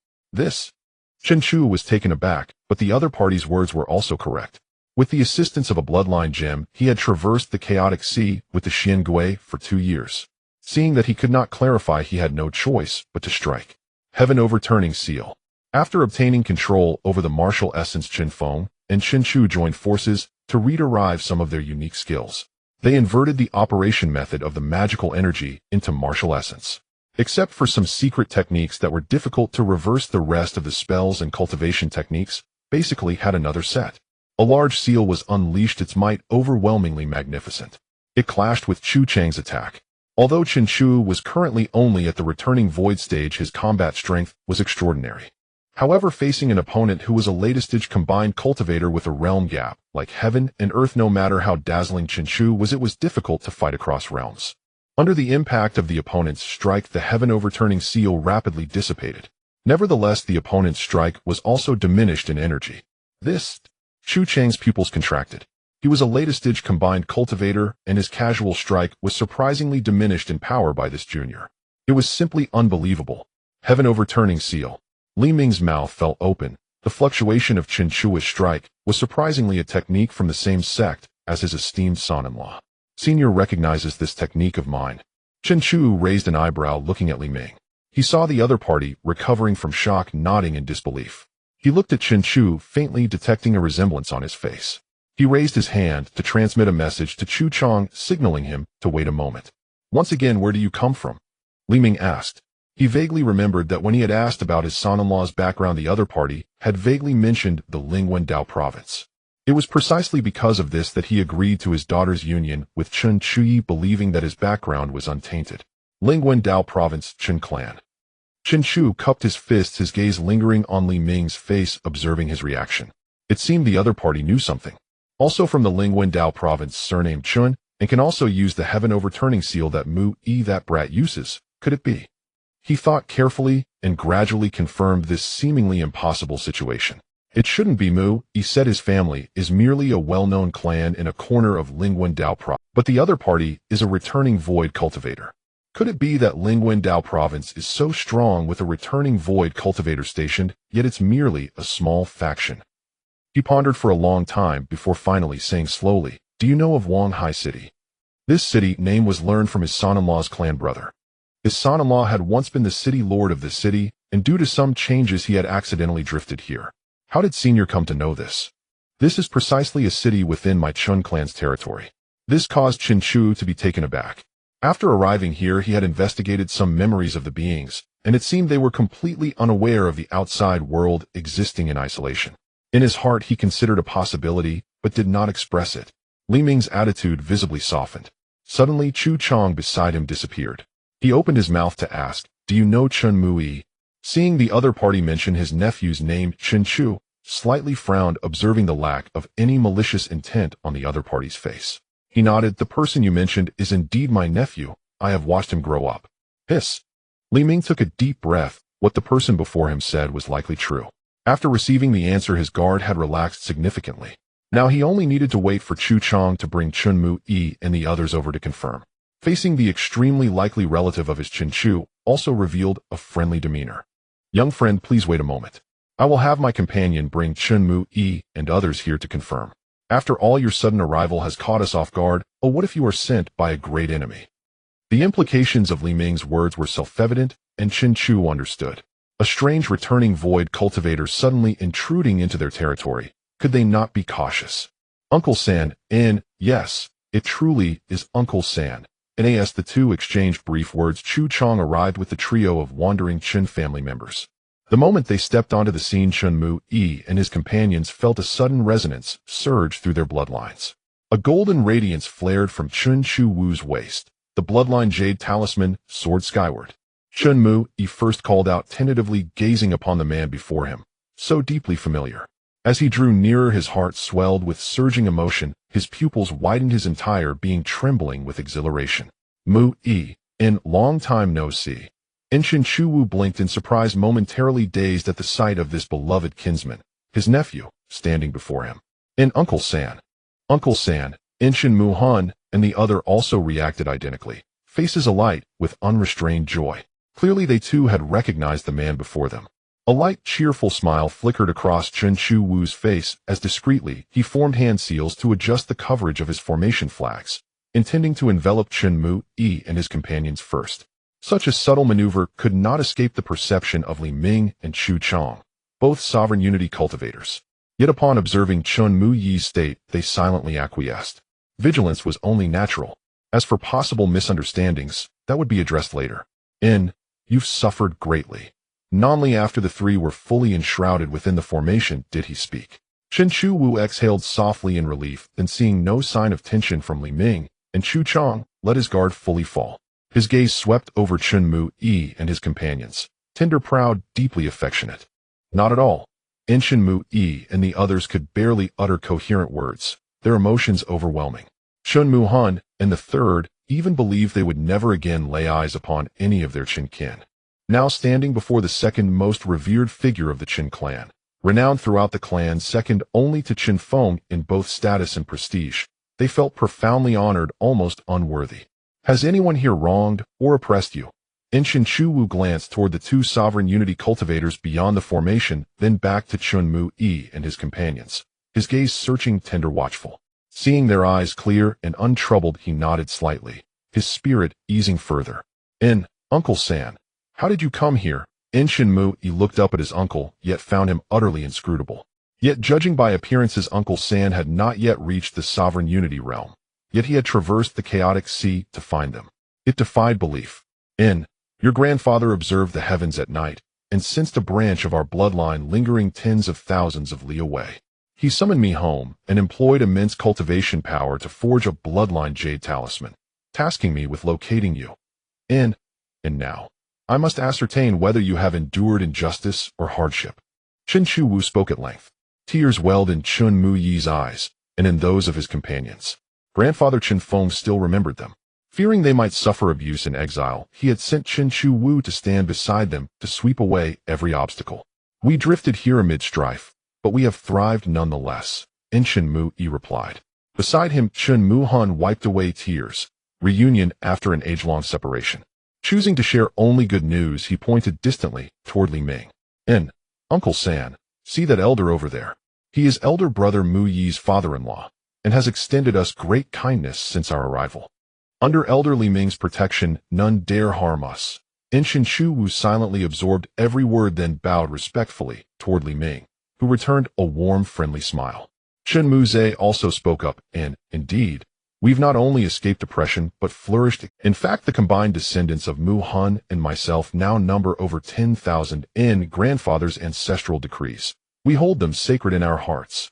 Chen Chu was taken aback, but the other party's words were also correct. With the assistance of a bloodline gem, he had traversed the chaotic sea with the Xiangui for 2 years. Seeing that he could not clarify, he had no choice but to strike. Heaven-overturning seal. After obtaining control over the martial essence, Chen Feng and Chen Chu joined forces to rederive some of their unique skills. They inverted the operation method of the magical energy into martial essence. Except for some secret techniques that were difficult to reverse, the rest of the spells and cultivation techniques basically had another set. A large seal was unleashed, its might overwhelmingly magnificent. It clashed with Chu Chang's attack. Although Chen Chu was currently only at the returning void stage, his combat strength was extraordinary. However, facing an opponent who was a latest-stage combined cultivator with a realm gap, like heaven and earth, no matter how dazzling Chen Chu was, it was difficult to fight across realms. Under the impact of the opponent's strike, the heaven-overturning seal rapidly dissipated. Nevertheless, the opponent's strike was also diminished in energy. Chu Chang's pupils contracted. He was a latest-stage combined cultivator, and his casual strike was surprisingly diminished in power by this junior. It was simply unbelievable. Heaven-overturning seal. Li Ming's mouth fell open. The fluctuation of Chen Chu's strike was surprisingly a technique from the same sect as his esteemed son-in-law. Senior recognizes this technique of mine. Chen Chu raised an eyebrow, looking at Li Ming. He saw the other party recovering from shock, nodding in disbelief. He looked at Chen Chu, faintly detecting a resemblance on his face. He raised his hand to transmit a message to Chu Chang, signaling him to wait a moment. Once again, where do you come from? Li Ming asked. He vaguely remembered that when he had asked about his son-in-law's background, the other party had vaguely mentioned the Lingwen Dao province. It was precisely because of this that he agreed to his daughter's union with Chen Chuyi, believing that his background was untainted. Lingwen Dao province, Chen clan. Chen Chu cupped his fists, his gaze lingering on Li Ming's face, observing his reaction. It seemed the other party knew something. Also from the Lingwen Dao province, surnamed Chun, and can also use the heaven overturning seal that Mu-E that brat uses. Could it be? He thought carefully and gradually confirmed this seemingly impossible situation. It shouldn't be Mu-E said. His family is merely a well-known clan in a corner of Lingwen Dao province, but the other party is a returning void cultivator. Could it be that Lingwen Dao province is so strong with a returning void cultivator stationed, yet it's merely a small faction? He pondered for a long time before finally saying slowly, do you know of Wanghai City? This city name was learned from his son-in-law's clan brother. His son-in-law had once been the city lord of this city, and due to some changes he had accidentally drifted here. How did Senior come to know this? This is precisely a city within my Chun clan's territory. This caused Chen Chu to be taken aback. After arriving here, he had investigated some memories of the beings, and it seemed they were completely unaware of the outside world, existing in isolation. In his heart, he considered a possibility, but did not express it. Li Ming's attitude visibly softened. Suddenly, Chu Chang beside him disappeared. He opened his mouth to ask, do you know Chen Mu-E? Seeing the other party mention his nephew's name, Chen Chu slightly frowned, observing the lack of any malicious intent on the other party's face. He nodded. The person you mentioned is indeed my nephew. I have watched him grow up. Hiss. Li Ming took a deep breath. What the person before him said was likely true. After receiving the answer, his guard had relaxed significantly. Now he only needed to wait for Chu Chang to bring Chen Mu-E and the others over to confirm. Facing the extremely likely relative of his Chen Chu also revealed a friendly demeanor. Young friend, please wait a moment. I will have my companion bring Chen Mu-E and others here to confirm. After all, your sudden arrival has caught us off guard. Oh, what if you are sent by a great enemy? The implications of Li Ming's words were self-evident, and Chen Chu understood. A strange returning void cultivator suddenly intruding into their territory. Could they not be cautious? Uncle San, yes, it truly is Uncle San. As the two exchanged brief words, Chu Chang arrived with the trio of wandering Chen family members. The moment they stepped onto the scene, Chen Mu-E and his companions felt a sudden resonance surge through their bloodlines. A golden radiance flared from Chen Chu Wu's waist. The bloodline jade talisman soared skyward. Chen Mu-E first called out, tentatively gazing upon the man before him, so deeply familiar. As he drew nearer, his heart swelled with surging emotion, his pupils widened, his entire being trembling with exhilaration. Mu-E, in long time no see. Chen Chu Wu blinked in surprise, momentarily dazed at the sight of this beloved kinsman, his nephew, standing before him. Uncle San. Uncle San, Chen Mu-Han, and the other also reacted identically, faces alight with unrestrained joy. Clearly they too had recognized the man before them. A light, cheerful smile flickered across Chen Chu Wu's face as discreetly he formed hand seals to adjust the coverage of his formation flags, intending to envelop Chen Mu-E and his companions first. Such a subtle maneuver could not escape the perception of Li Ming and Chu Chang, both sovereign unity cultivators. Yet upon observing Chen Mu-Yi's state, they silently acquiesced. Vigilance was only natural. As for possible misunderstandings, that would be addressed later. You've suffered greatly. Only after the three were fully enshrouded within the formation did he speak. Chen Chu Wu exhaled softly in relief, then seeing no sign of tension from Li Ming and Chu Chang, let his guard fully fall. His gaze swept over Chen Mu-E and his companions, tender, proud, deeply affectionate. Not at all. Chen Mu-E and the others could barely utter coherent words, their emotions overwhelming. Chen Mu-Han and the third even believed they would never again lay eyes upon any of their Chen kin. Now standing before the second most revered figure of the Chen clan, renowned throughout the clan, second only to Chen Feng in both status and prestige, they felt profoundly honored, almost unworthy. Has anyone here wronged or oppressed you? Chen Chu Wu glanced toward the two sovereign unity cultivators beyond the formation, then back to Chen Mu-E and his companions, his gaze searching, tender, watchful. Seeing their eyes clear and untroubled, he nodded slightly, his spirit easing further. Uncle San, how did you come here? Chen Mu-E looked up at his uncle, yet found him utterly inscrutable. Yet judging by appearances, Uncle San had not yet reached the sovereign unity realm. Yet he had traversed the chaotic sea to find them. It defied belief. Your grandfather observed the heavens at night, and sensed a branch of our bloodline lingering tens of thousands of li away. He summoned me home, and employed immense cultivation power to forge a bloodline jade talisman, tasking me with locating you. And now, I must ascertain whether you have endured injustice or hardship. Chen Wu spoke at length. Tears welled in Chen Muyi's eyes, and in those of his companions. Grandfather Chen Feng still remembered them. Fearing they might suffer abuse in exile, he had sent Chen Wu to stand beside them to sweep away every obstacle. We drifted here amid strife, but we have thrived nonetheless, Chen Mu-yi replied. Beside him, Chen Mu-han wiped away tears. Reunion after an age-long separation. Choosing to share only good news, he pointed distantly toward Li Ming. Uncle San, see that elder over there. He is elder brother Mu-yi's father-in-law, and has extended us great kindness since our arrival. Under elder Li Ming's protection, none dare harm us. Chen Wu silently absorbed every word, then bowed respectfully toward Li Ming, who returned a warm, friendly smile. Chen Muze also spoke up, and, indeed, we've not only escaped oppression, but flourished. In fact, the combined descendants of Mu Han and myself now number over 10,000 in grandfather's ancestral decrees. We hold them sacred in our hearts.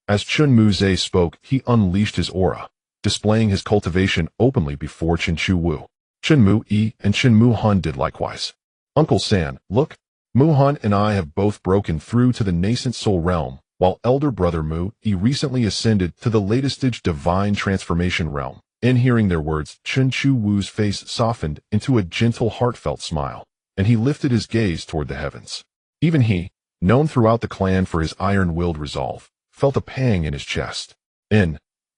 As Chen Muze spoke, he unleashed his aura, displaying his cultivation openly before Chen Wu. Chen Mu-yi and Chen Mu-han did likewise. Uncle San, look, Mu-han and I have both broken through to the nascent soul realm, while elder brother Mu-yi recently ascended to the latest stage divine transformation realm. In hearing their words, Chen Wu's face softened into a gentle, heartfelt smile, and he lifted his gaze toward the heavens. Even he, known throughout the clan for his iron-willed resolve, felt a pang in his chest.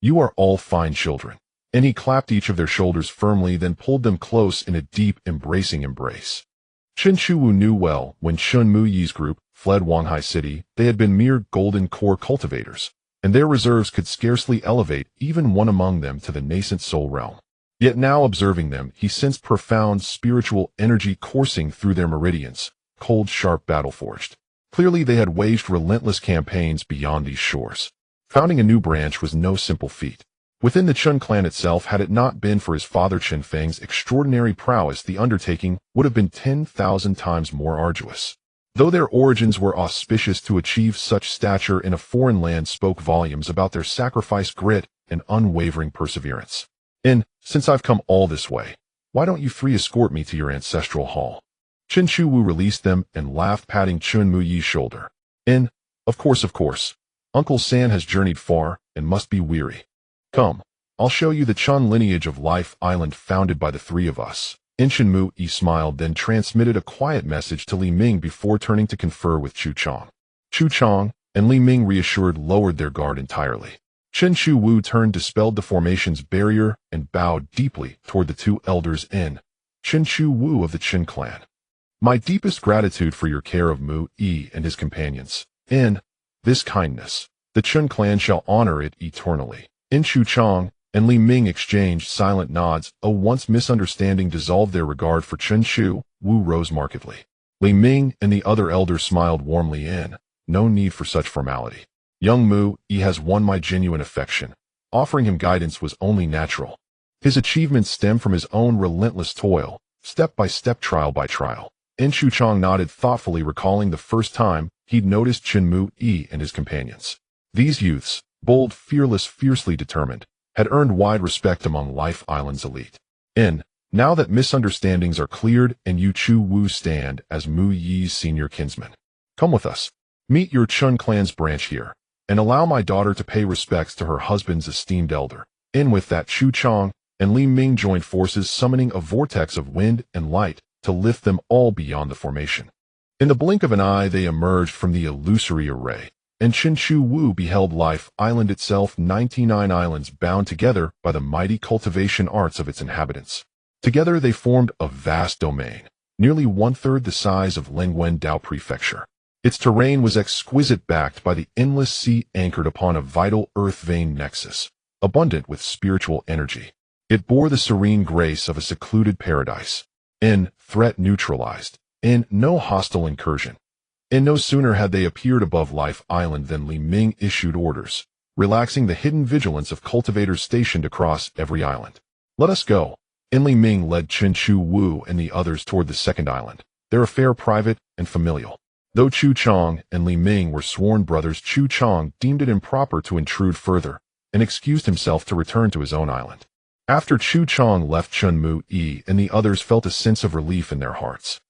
You are all fine children. And he clapped each of their shoulders firmly, then pulled them close in a deep, embracing embrace. Chen Wu knew well, when Chen Muyi's group fled Wanghai City, they had been mere golden core cultivators, and their reserves could scarcely elevate even one among them to the nascent soul realm. Yet now observing them, he sensed profound spiritual energy coursing through their meridians, cold, sharp, battle-forged. Clearly they had waged relentless campaigns beyond these shores. Founding a new branch was no simple feat. Within the Chen clan itself, had it not been for his father Chen Feng's extraordinary prowess, the undertaking would have been 10,000 times more arduous. Though their origins were auspicious, to achieve such stature in a foreign land spoke volumes about their sacrifice, grit, and unwavering perseverance. Since I've come all this way, why don't you three escort me to your ancestral hall? Chen Wu released them and laughed, patting Chen Muyi's shoulder. Of course. Uncle San has journeyed far and must be weary. Come, I'll show you the Chen lineage of Life Island founded by the three of us. Chen Mu-yi smiled, then transmitted a quiet message to Li Ming before turning to confer with Chu Chang. Chu Chang and Li Ming, reassured, lowered their guard entirely. Chen Wu turned, dispelled the formation's barrier, and bowed deeply toward the two elders. Chen Wu of the Chen clan. My deepest gratitude for your care of Mu-yi and his companions. This kindness, the Chen clan shall honor it eternally. Chu Chang and Li Ming exchanged silent nods. A once misunderstanding dissolved their regard for Chen Wu rose markedly. Li Ming and the other elders smiled warmly. No need for such formality. Young Mu-yi has won my genuine affection. Offering him guidance was only natural. His achievements stem from his own relentless toil, step by step, trial by trial. Chu Chang nodded thoughtfully, recalling the first time he'd noticed Chen Mu-yi and his companions. These youths, bold, fearless, fiercely determined, had earned wide respect among Life Island's elite. Now that misunderstandings are cleared and you Chu Wu stand as Mu-yi's senior kinsman, come with us. Meet your Chen clan's branch here, and allow my daughter to pay respects to her husband's esteemed elder. With that, Chu Chang and Li Ming joined forces, summoning a vortex of wind and light to lift them all beyond the formation. In the blink of an eye, they emerged from the illusory array, and Chen Wu beheld Life Island itself, 99 islands bound together by the mighty cultivation arts of its inhabitants. Together they formed a vast domain, nearly one-third the size of Lengwen Dao Prefecture. Its terrain was exquisite, backed by the endless sea, anchored upon a vital earth-vein nexus, abundant with spiritual energy. It bore the serene grace of a secluded paradise. Threat neutralized. No hostile incursion. And no sooner had they appeared above Life Island than Li Ming issued orders, relaxing the hidden vigilance of cultivators stationed across every island. Let us go. And Li Ming led Chen Chu Wu and the others toward the second island, their affair private and familial. Though Chu Chong and Li Ming were sworn brothers, Chu Chong deemed it improper to intrude further, and excused himself to return to his own island. After Chu Chong left, Chen Mu Yi and the others felt a sense of relief in their hearts.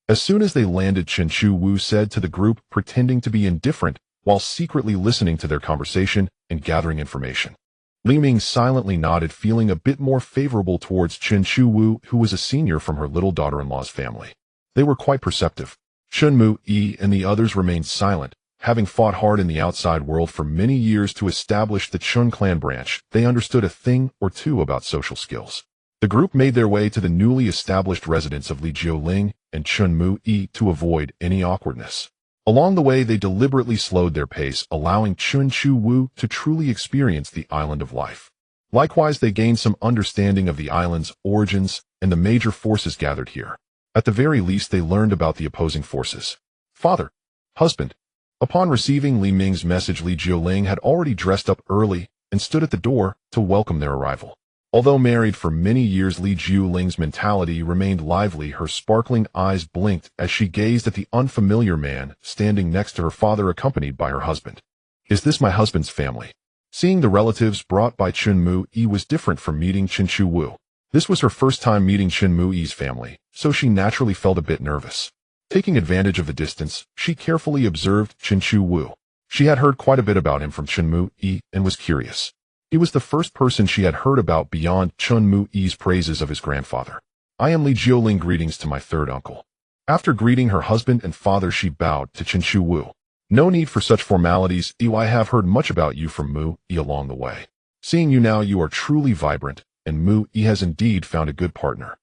As soon as they landed, Chen Chu Wu said to the group, pretending to be indifferent while secretly listening to their conversation and gathering information. Li Ming silently nodded, feeling a bit more favorable towards Chen Chu Wu, who was a senior from her little daughter-in-law's family. They were quite perceptive. Chen Mu Yi and the others remained silent, having fought hard in the outside world for many years to establish the Chun clan branch. They understood a thing or two about social skills. The group made their way to the newly established residence of Li Jiuling and Chen Mu Yi to avoid any awkwardness. Along the way, they deliberately slowed their pace, allowing Chen Chu Wu to truly experience the island of life. Likewise, they gained some understanding of the island's origins and the major forces gathered here. At the very least, they learned about the opposing forces. Father, husband. Upon receiving Li Ming's message, Li Jiuling had already dressed up early and stood at the door to welcome their arrival. Although married for many years, Li Jiuling's mentality remained lively. Her sparkling eyes blinked as she gazed at the unfamiliar man standing next to her father, accompanied by her husband. Is this my husband's family? Seeing the relatives brought by Chen Mu Yi was different from meeting Chen Chu Wu. This was her first time meeting Chen Mu Yi's family, so she naturally felt a bit nervous. Taking advantage of the distance, she carefully observed Chen Chu Wu. She had heard quite a bit about him from Chen Mu Yi and was curious. He was the first person she had heard about beyond Chen Mu Yi's praises of his grandfather. I am Li Jiuling, greetings to my third uncle. After greeting her husband and father, she bowed to Chen Chu Wu. No need for such formalities. I have heard much about you from Mu Yi along the way. Seeing you now, you are truly vibrant, and Mu Yi has indeed found a good partner.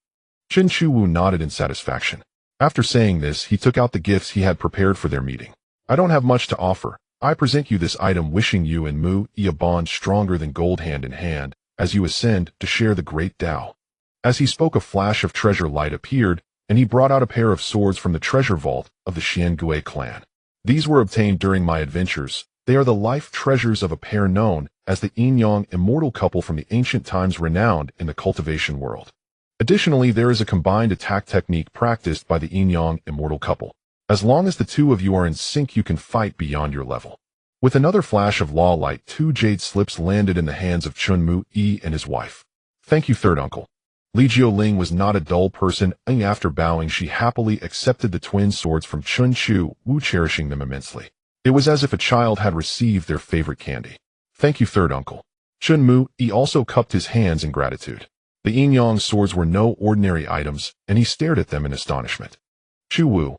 Chen Chu Wu nodded in satisfaction. After saying this, he took out the gifts he had prepared for their meeting. I don't have much to offer. I present you this item, wishing you and Mu Yi a bond stronger than gold hand in hand, as you ascend to share the great Tao. As he spoke, a flash of treasure light appeared, and he brought out a pair of swords from the treasure vault of the Xiangui clan. These were obtained during my adventures. They are the life treasures of a pair known as the Yin-Yang immortal couple from the ancient times, renowned in the cultivation world. Additionally, there is a combined attack technique practiced by the Yin-Yang immortal couple. As long as the two of you are in sync, you can fight beyond your level. With another flash of law light, 2 jade slips landed in the hands of Chen Mu Yi and his wife. Thank you, third uncle. Li Jiuling was not a dull person, and after bowing, she happily accepted the twin swords from Chen Chu Wu, cherishing them immensely. It was as if a child had received their favorite candy. Thank you, third uncle. Chen Mu Yi also cupped his hands in gratitude. The Yin-Yang swords were no ordinary items, and he stared at them in astonishment. Chu Wu.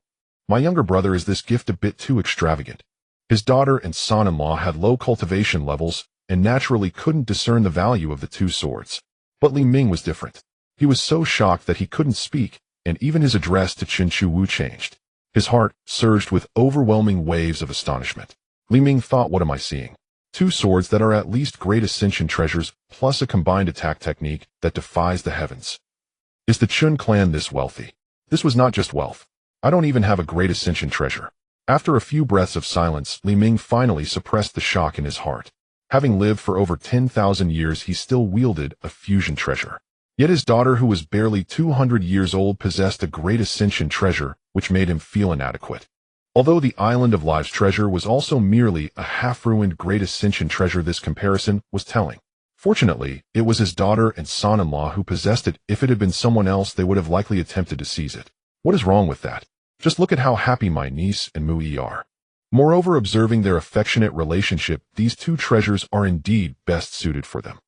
My younger brother, is this gift a bit too extravagant? His daughter and son-in-law had low cultivation levels and naturally couldn't discern the value of the 2 swords. But Li Ming was different. He was so shocked that he couldn't speak, and even his address to Chen Chu Wu changed. His heart surged with overwhelming waves of astonishment. Li Ming thought, what am I seeing? 2 swords that are at least great ascension treasures, plus a combined attack technique that defies the heavens. Is the Chun clan this wealthy? This was not just wealth. I don't even have a great ascension treasure. After a few breaths of silence, Li Ming finally suppressed the shock in his heart. Having lived for over 10,000 years, he still wielded a fusion treasure. Yet his daughter, who was barely 200 years old, possessed a great ascension treasure, which made him feel inadequate. Although the Island of Lives treasure was also merely a half-ruined great ascension treasure, this comparison was telling. Fortunately, it was his daughter and son-in-law who possessed it. If it had been someone else, they would have likely attempted to seize it. What is wrong with that? Just look at how happy my niece and Mu Yi are. Moreover, observing their affectionate relationship, these 2 treasures are indeed best suited for them.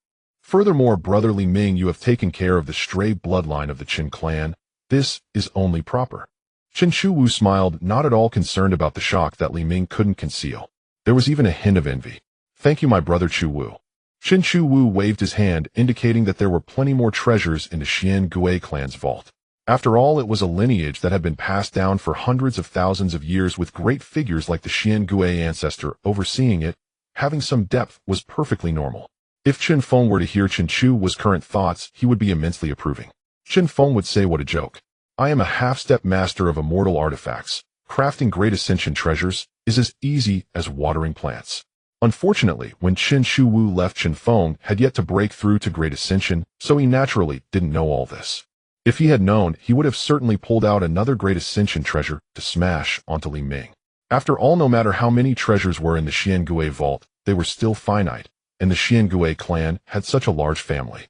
Furthermore, brother Li Ming, you have taken care of the stray bloodline of the Chen clan. This is only proper. Chen Chu Wu smiled, not at all concerned about the shock that Li Ming couldn't conceal. There was even a hint of envy. Thank you, my brother Chu Wu. Chen Chu Wu waved his hand, indicating that there were plenty more treasures in the Xiangui clan's vault. After all, it was a lineage that had been passed down for hundreds of thousands of years, with great figures like the Xiangui ancestor overseeing it. Having some depth was perfectly normal. If Chen Feng were to hear Chen Chu Wu's current thoughts, he would be immensely approving. Chen Feng would say, what a joke. I am a half-step master of immortal artifacts. crafting great ascension treasures is as easy as watering plants. Unfortunately, when Chen Shuwu left, Chen Feng had yet to break through to great ascension, so he naturally didn't know all this. If he had known, he would have certainly pulled out another great ascension treasure to smash onto Li Ming. After all, no matter how many treasures were in the Xiangui vault, they were still finite, and the Xiangui clan had such a large family.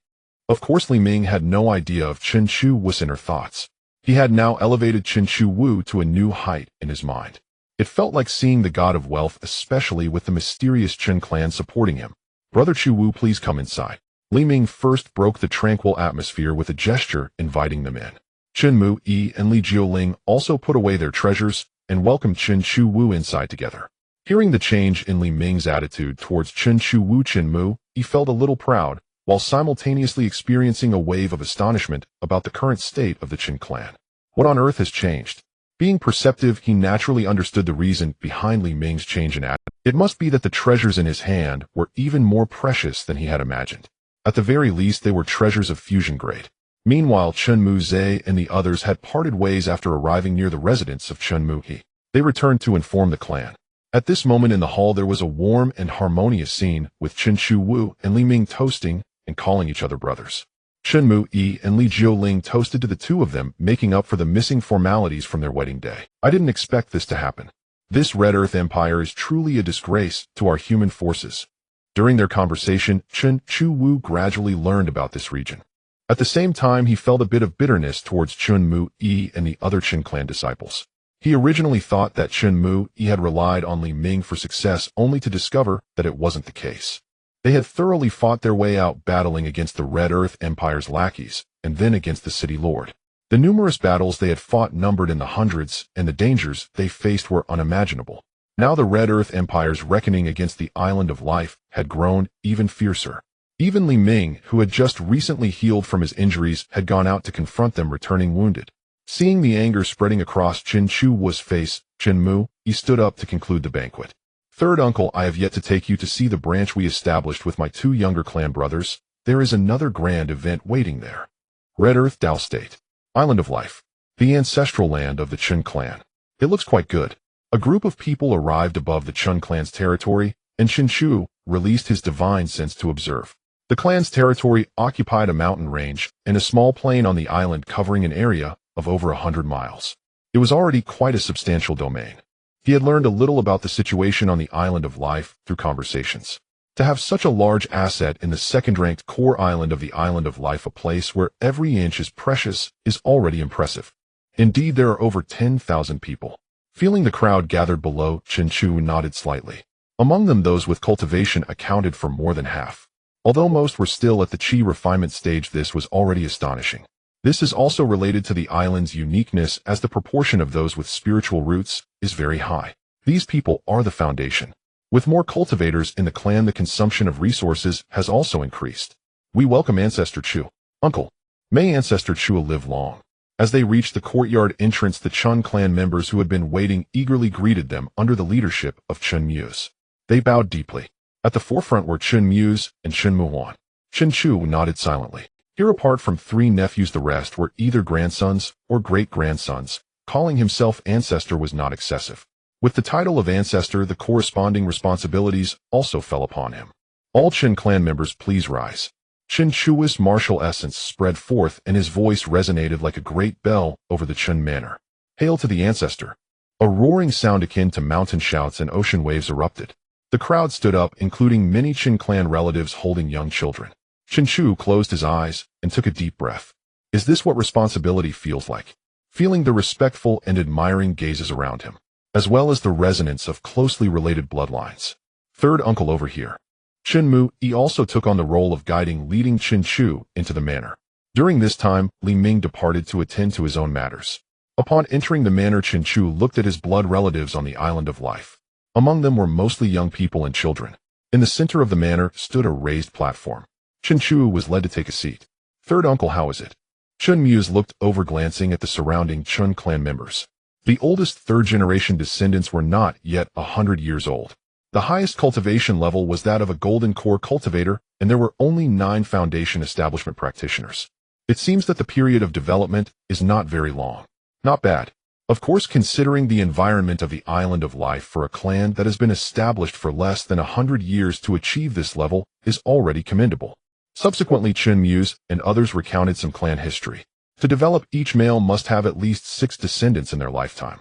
Of course, Li Ming had no idea of Chen Shuwu's inner thoughts. He had now elevated Chen Shuwu to a new height in his mind. It felt like seeing the god of wealth, especially with the mysterious Chen clan supporting him. "Brother Chuwu, please come inside." Li Ming first broke the tranquil atmosphere with a gesture inviting them in. Chen Mu Yi and Li Jiuling also put away their treasures and welcomed Chen Shuwu inside together. Hearing the change in Li Ming's attitude towards Chen Shuwu, Chen Mu Yi felt a little proud, while simultaneously experiencing a wave of astonishment about the current state of the Chen clan. What on earth has changed? Being perceptive, he naturally understood the reason behind Li Ming's change in attitude. It must be that the treasures in his hand were even more precious than he had imagined. At the very least, they were treasures of fusion grade. Meanwhile, Chen Mu Zhe and the others had parted ways after arriving near the residence of Chen Mu He. They returned to inform the clan. At this moment in the hall, there was a warm and harmonious scene, with Chen Shuwu and Li Ming toasting and calling each other brothers. Chen Mu Yi and Li Jiuling toasted to the two of them, making up for the missing formalities from their wedding day. "I didn't expect this to happen. This Red Earth Empire is truly a disgrace to our human forces." During their conversation, Chen Shuwu gradually learned about this region. At the same time, he felt a bit of bitterness towards Chen Mu Yi and the other Chen clan disciples. He originally thought that Chen Mu Yi had relied on Li Ming for success, only to discover that it wasn't the case. They had thoroughly fought their way out, battling against the Red Earth Empire's lackeys, and then against the city lord. The numerous battles they had fought numbered in the hundreds, and the dangers they faced were unimaginable. Now the Red Earth Empire's reckoning against the Island of Life had grown even fiercer. Even Li Ming, who had just recently healed from his injuries, had gone out to confront them, returning wounded. Seeing the anger spreading across Chen Shuwu's face, Chen Mu Yi stood up to conclude the banquet. "Third uncle, I have yet to take you to see the branch we established with my two younger clan brothers. There is another grand event waiting there. Red Earth Dao State, Island of Life, the ancestral land of the Chen clan. It looks quite good." A group of people arrived above the Chen clan's territory, and Chen Shu released his divine sense to observe. The clan's territory occupied a mountain range and a small plain on the island, covering an area of over 100 miles. It was already quite a substantial domain. He had learned a little about the situation on the Island of Life through conversations. To have such a large asset in the second-ranked core island of the Island of Life, a place where every inch is precious, is already impressive. Indeed, there are over 10,000 people. Feeling the crowd gathered below, Chen Chu nodded slightly. Among them, those with cultivation accounted for more than half. Although most were still at the chi refinement stage, this was already astonishing. This is also related to the island's uniqueness, as the proportion of those with spiritual roots is very high. These people are the foundation. With more cultivators in the clan, the consumption of resources has also increased. "We welcome Ancestor Chu. Uncle, may Ancestor Chu live long." As they reached the courtyard entrance, the Chen clan members who had been waiting eagerly greeted them under the leadership of Chen Muse. They bowed deeply. At the forefront were Chen Muse and Chen Muhuan. Chen Chu nodded silently. Here, apart from three nephews, the rest were either grandsons or great-grandsons. Calling himself Ancestor was not excessive. With the title of Ancestor, the corresponding responsibilities also fell upon him. "All Chen clan members, please rise." Chen Chu's martial essence spread forth, and his voice resonated like a great bell over the Chen manor. "Hail to the Ancestor." A roaring sound akin to mountain shouts and ocean waves erupted. The crowd stood up, including many Chen clan relatives holding young children. Chen Chu closed his eyes and took a deep breath. Is this what responsibility feels like? Feeling the respectful and admiring gazes around him, as well as the resonance of closely related bloodlines. "Third uncle, over here." Chen Mu Yi also took on the role of guiding, leading Chen Chu into the manor. During this time, Li Ming departed to attend to his own matters. Upon entering the manor, Chen Chu looked at his blood relatives on the Island of Life. Among them were mostly young people and children. In the center of the manor stood a raised platform. Chen Chu was led to take a seat. "Third uncle, how is it?" Chen Muse looked over, glancing at the surrounding Chen clan members. The oldest third-generation descendants were not yet 100 years old. The highest cultivation level was that of a golden core cultivator, and there were only 9 foundation establishment practitioners. It seems that the period of development is not very long. Not bad. Of course, considering the environment of the Island of Life for a clan that has been established for less than 100 years to achieve this level is already commendable. Subsequently, Chen Muse and others recounted some clan history. To develop, each male must have at least 6 descendants in their lifetime.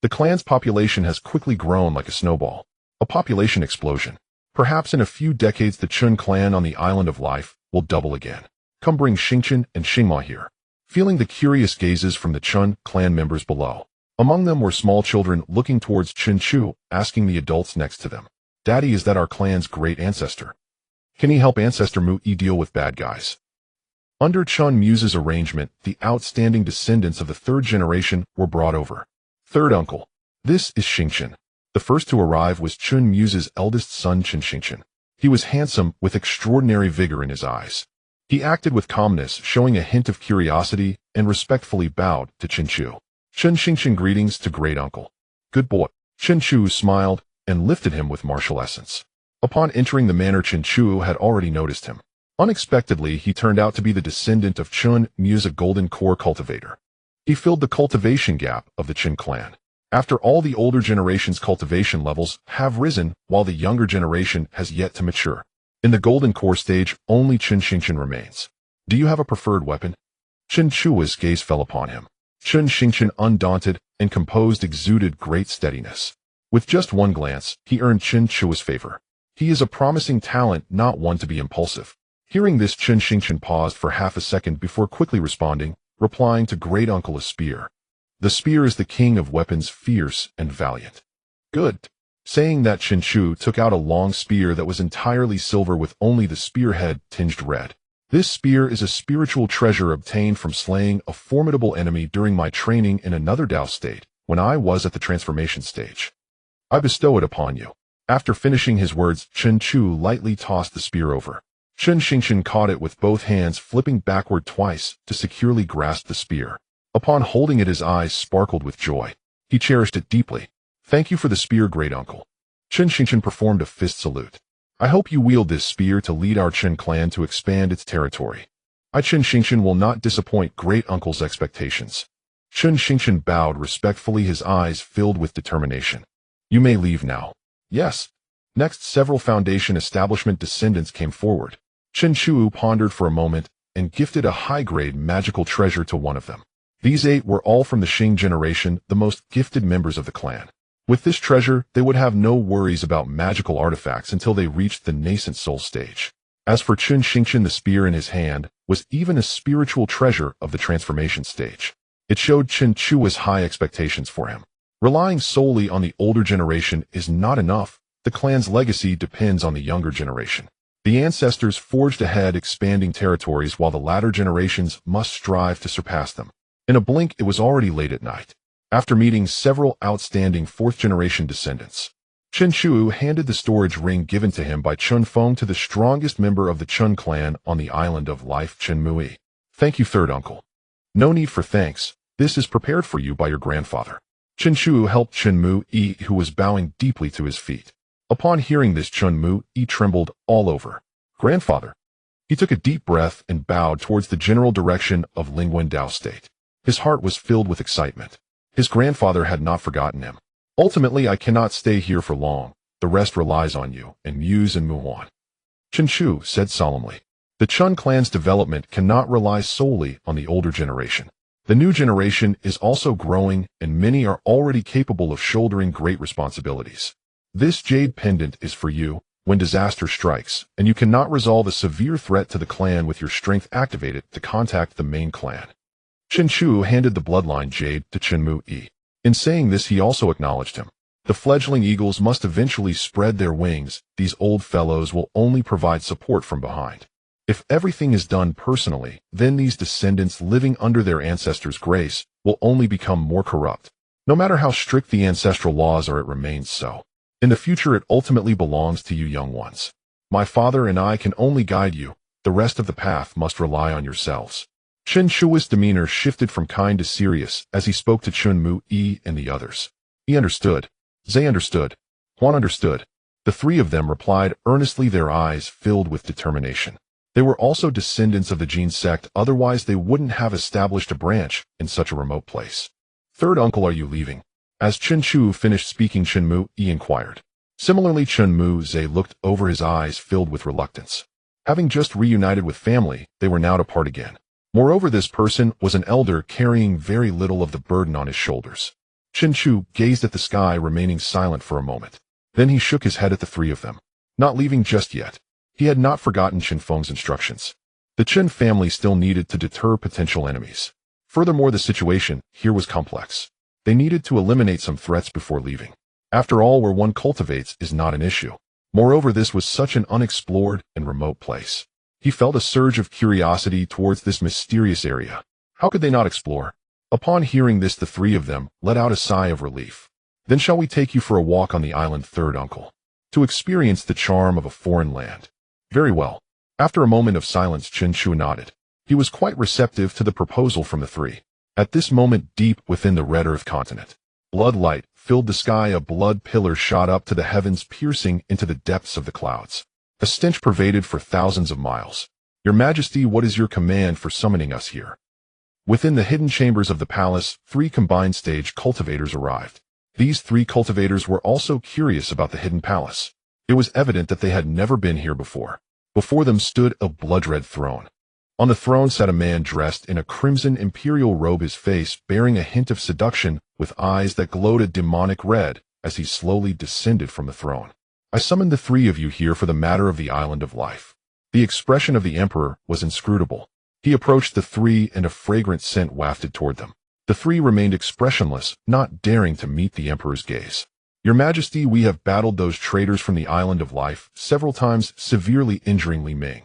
The clan's population has quickly grown like a snowball. A population explosion. Perhaps in a few decades the Chen clan on the Island of Life will double again. Come bring Xingchen and Xingma here. Feeling the curious gazes from the Chen clan members below. Among them were small children looking towards Chen Chu, asking the adults next to them. Daddy, is that our clan's great ancestor? Can he help Ancestor Mu Yi deal with bad guys? Under Chen Muse's arrangement, the outstanding descendants of the third generation were brought over. Third uncle. This is Xingchen. The first to arrive was Chen Muse's eldest son Chen Xingchen. He was handsome, with extraordinary vigor in his eyes. He acted with calmness, showing a hint of curiosity, and respectfully bowed to Chen Chu. Chen Xingchen, greetings to great uncle. Good boy. Chen Chu smiled and lifted him with martial essence. Upon entering the manor, Chen Chu had already noticed him. Unexpectedly, he turned out to be the descendant of Chen Muse, a golden core cultivator. He filled the cultivation gap of the Chen clan. After all, the older generation's cultivation levels have risen, while the younger generation has yet to mature. In the golden core stage, only Chen Xingchen remains. Do you have a preferred weapon? Chen Chu's gaze fell upon him. Chen Xingchen, undaunted and composed, exuded great steadiness. With just one glance, he earned Chen Chu's favor. He is a promising talent, not one to be impulsive. Hearing this, Chen Xingchen paused for half a second before quickly responding, replying to great uncle, a spear. The spear is the king of weapons, fierce and valiant. Good. Saying that, Chen Chu took out a long spear that was entirely silver with only the spearhead tinged red. This spear is a spiritual treasure obtained from slaying a formidable enemy during my training in another Dao state, when I was at the transformation stage. I bestow it upon you. After finishing his words, Chen Chu lightly tossed the spear over. Chen Xingchen caught it with both hands, flipping backward twice to securely grasp the spear. Upon holding it, his eyes sparkled with joy. He cherished it deeply. Thank you for the spear, great uncle. Chen Xingchen performed a fist salute. I hope you wield this spear to lead our Chen clan to expand its territory. Chen Xingchen will not disappoint great uncle's expectations. Chen Xingchen bowed respectfully, his eyes filled with determination. You may leave now. Yes. Next, several foundation establishment descendants came forward. Chen Chu pondered for a moment and gifted a high-grade magical treasure to one of them. These 8 were all from the Xing generation, the most gifted members of the clan. With this treasure, they would have no worries about magical artifacts until they reached the nascent soul stage. As for Chen Xingchen, the spear in his hand was even a spiritual treasure of the transformation stage. It showed Chen Chu's high expectations for him. Relying solely on the older generation is not enough. The clan's legacy depends on the younger generation. The ancestors forged ahead, expanding territories, while the latter generations must strive to surpass them. In a blink, it was already late at night. After meeting several outstanding fourth-generation descendants, Chen Chu handed the storage ring given to him by Chen Feng to the strongest member of the Chen clan on the Island of Life, Chen Mui. Thank you, third uncle. No need for thanks. This is prepared for you by your grandfather. Chen Chu helped Chen Mu Yi, who was bowing deeply to his feet. Upon hearing this, Chen Mu Yi trembled all over. Grandfather. He took a deep breath and bowed towards the general direction of Lingwen Dao state. His heart was filled with excitement. His grandfather had not forgotten him. Ultimately, I cannot stay here for long. The rest relies on you, and Muse and Muhuan. Chen Chu said solemnly. The Chen clan's development cannot rely solely on the older generation. The new generation is also growing, and many are already capable of shouldering great responsibilities. This jade pendant is for you when disaster strikes, and you cannot resolve a severe threat to the clan with your strength activated to contact the main clan. Chen Chu handed the bloodline jade to Chen Mu Yi. In saying this, he also acknowledged him. The fledgling eagles must eventually spread their wings. These old fellows will only provide support from behind. If everything is done personally, then these descendants living under their ancestors' grace will only become more corrupt. No matter how strict the ancestral laws are, it remains so. In the future, it ultimately belongs to you young ones. My father and I can only guide you. The rest of the path must rely on yourselves. Chen Chu's demeanor shifted from kind to serious as he spoke to Chen Mu Yi and the others. He understood. Zhe understood. Huan understood. The 3 of them replied earnestly, their eyes filled with determination. They were also descendants of the Jin sect, otherwise they wouldn't have established a branch in such a remote place. Third uncle, are you leaving? As Chen Chu finished speaking, Chen Mu Yi inquired. Similarly, Chen Mu Zhe looked over, his eyes filled with reluctance. Having just reunited with family, they were now to part again. Moreover, this person was an elder carrying very little of the burden on his shoulders. Chen Chu gazed at the sky, remaining silent for a moment. Then he shook his head at the three of them. Not leaving just yet. He had not forgotten Chen Feng's instructions. The Chen family still needed to deter potential enemies. Furthermore, the situation here was complex. They needed to eliminate some threats before leaving. After all, where one cultivates is not an issue. Moreover, this was such an unexplored and remote place. He felt a surge of curiosity towards this mysterious area. How could they not explore? Upon hearing this, the three of them let out a sigh of relief. Then shall we take you for a walk on the island, third uncle, to experience the charm of a foreign land? Very well. After a moment of silence, Chen Chu nodded. He was quite receptive to the proposal from the three. At this moment, deep within the red earth continent, blood light filled the sky. A blood pillar shot up to the heavens, piercing into the depths of the clouds. A stench pervaded for thousands of miles. Your Majesty, what is your command for summoning us here? Within the hidden chambers of the palace, three combined stage cultivators arrived. These three cultivators were also curious about the hidden palace. It was evident that they had never been here before. Before them stood a blood-red throne. On the throne sat a man dressed in a crimson imperial robe, his face bearing a hint of seduction, with eyes that glowed a demonic red as he slowly descended from the throne. I summoned the three of you here for the matter of the island of life. The expression of the emperor was inscrutable. He approached the three and a fragrant scent wafted toward them. The three remained expressionless, not daring to meet the emperor's gaze. Your Majesty, we have battled those traitors from the island of life several times, severely injuring Li Ming.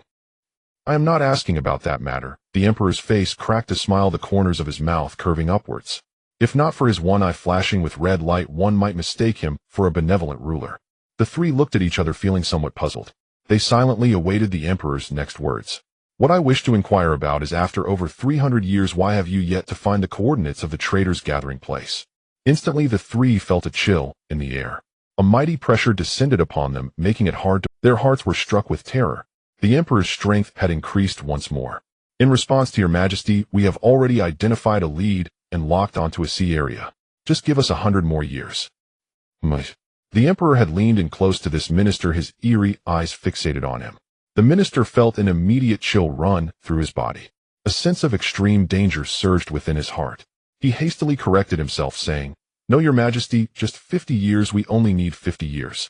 I am not asking about that matter. The emperor's face cracked a smile, the corners of his mouth curving upwards. If not for his one eye flashing with red light, one might mistake him for a benevolent ruler. The three looked at each other, feeling somewhat puzzled. They silently awaited the emperor's next words. What I wish to inquire about is, after over 300 years, why have you yet to find the coordinates of the traitors' gathering place? Instantly, the three felt a chill in the air. A mighty pressure descended upon them, making it hard to... Their hearts were struck with terror. The emperor's strength had increased once more. In response to your Majesty, we have already identified a lead and locked onto a sea area. Just give us 100 more years. The emperor had leaned in close to this minister, his eerie eyes fixated on him. The minister felt an immediate chill run through his body. A sense of extreme danger surged within his heart. He hastily corrected himself, saying, No, your Majesty, just 50 years, we only need 50 years.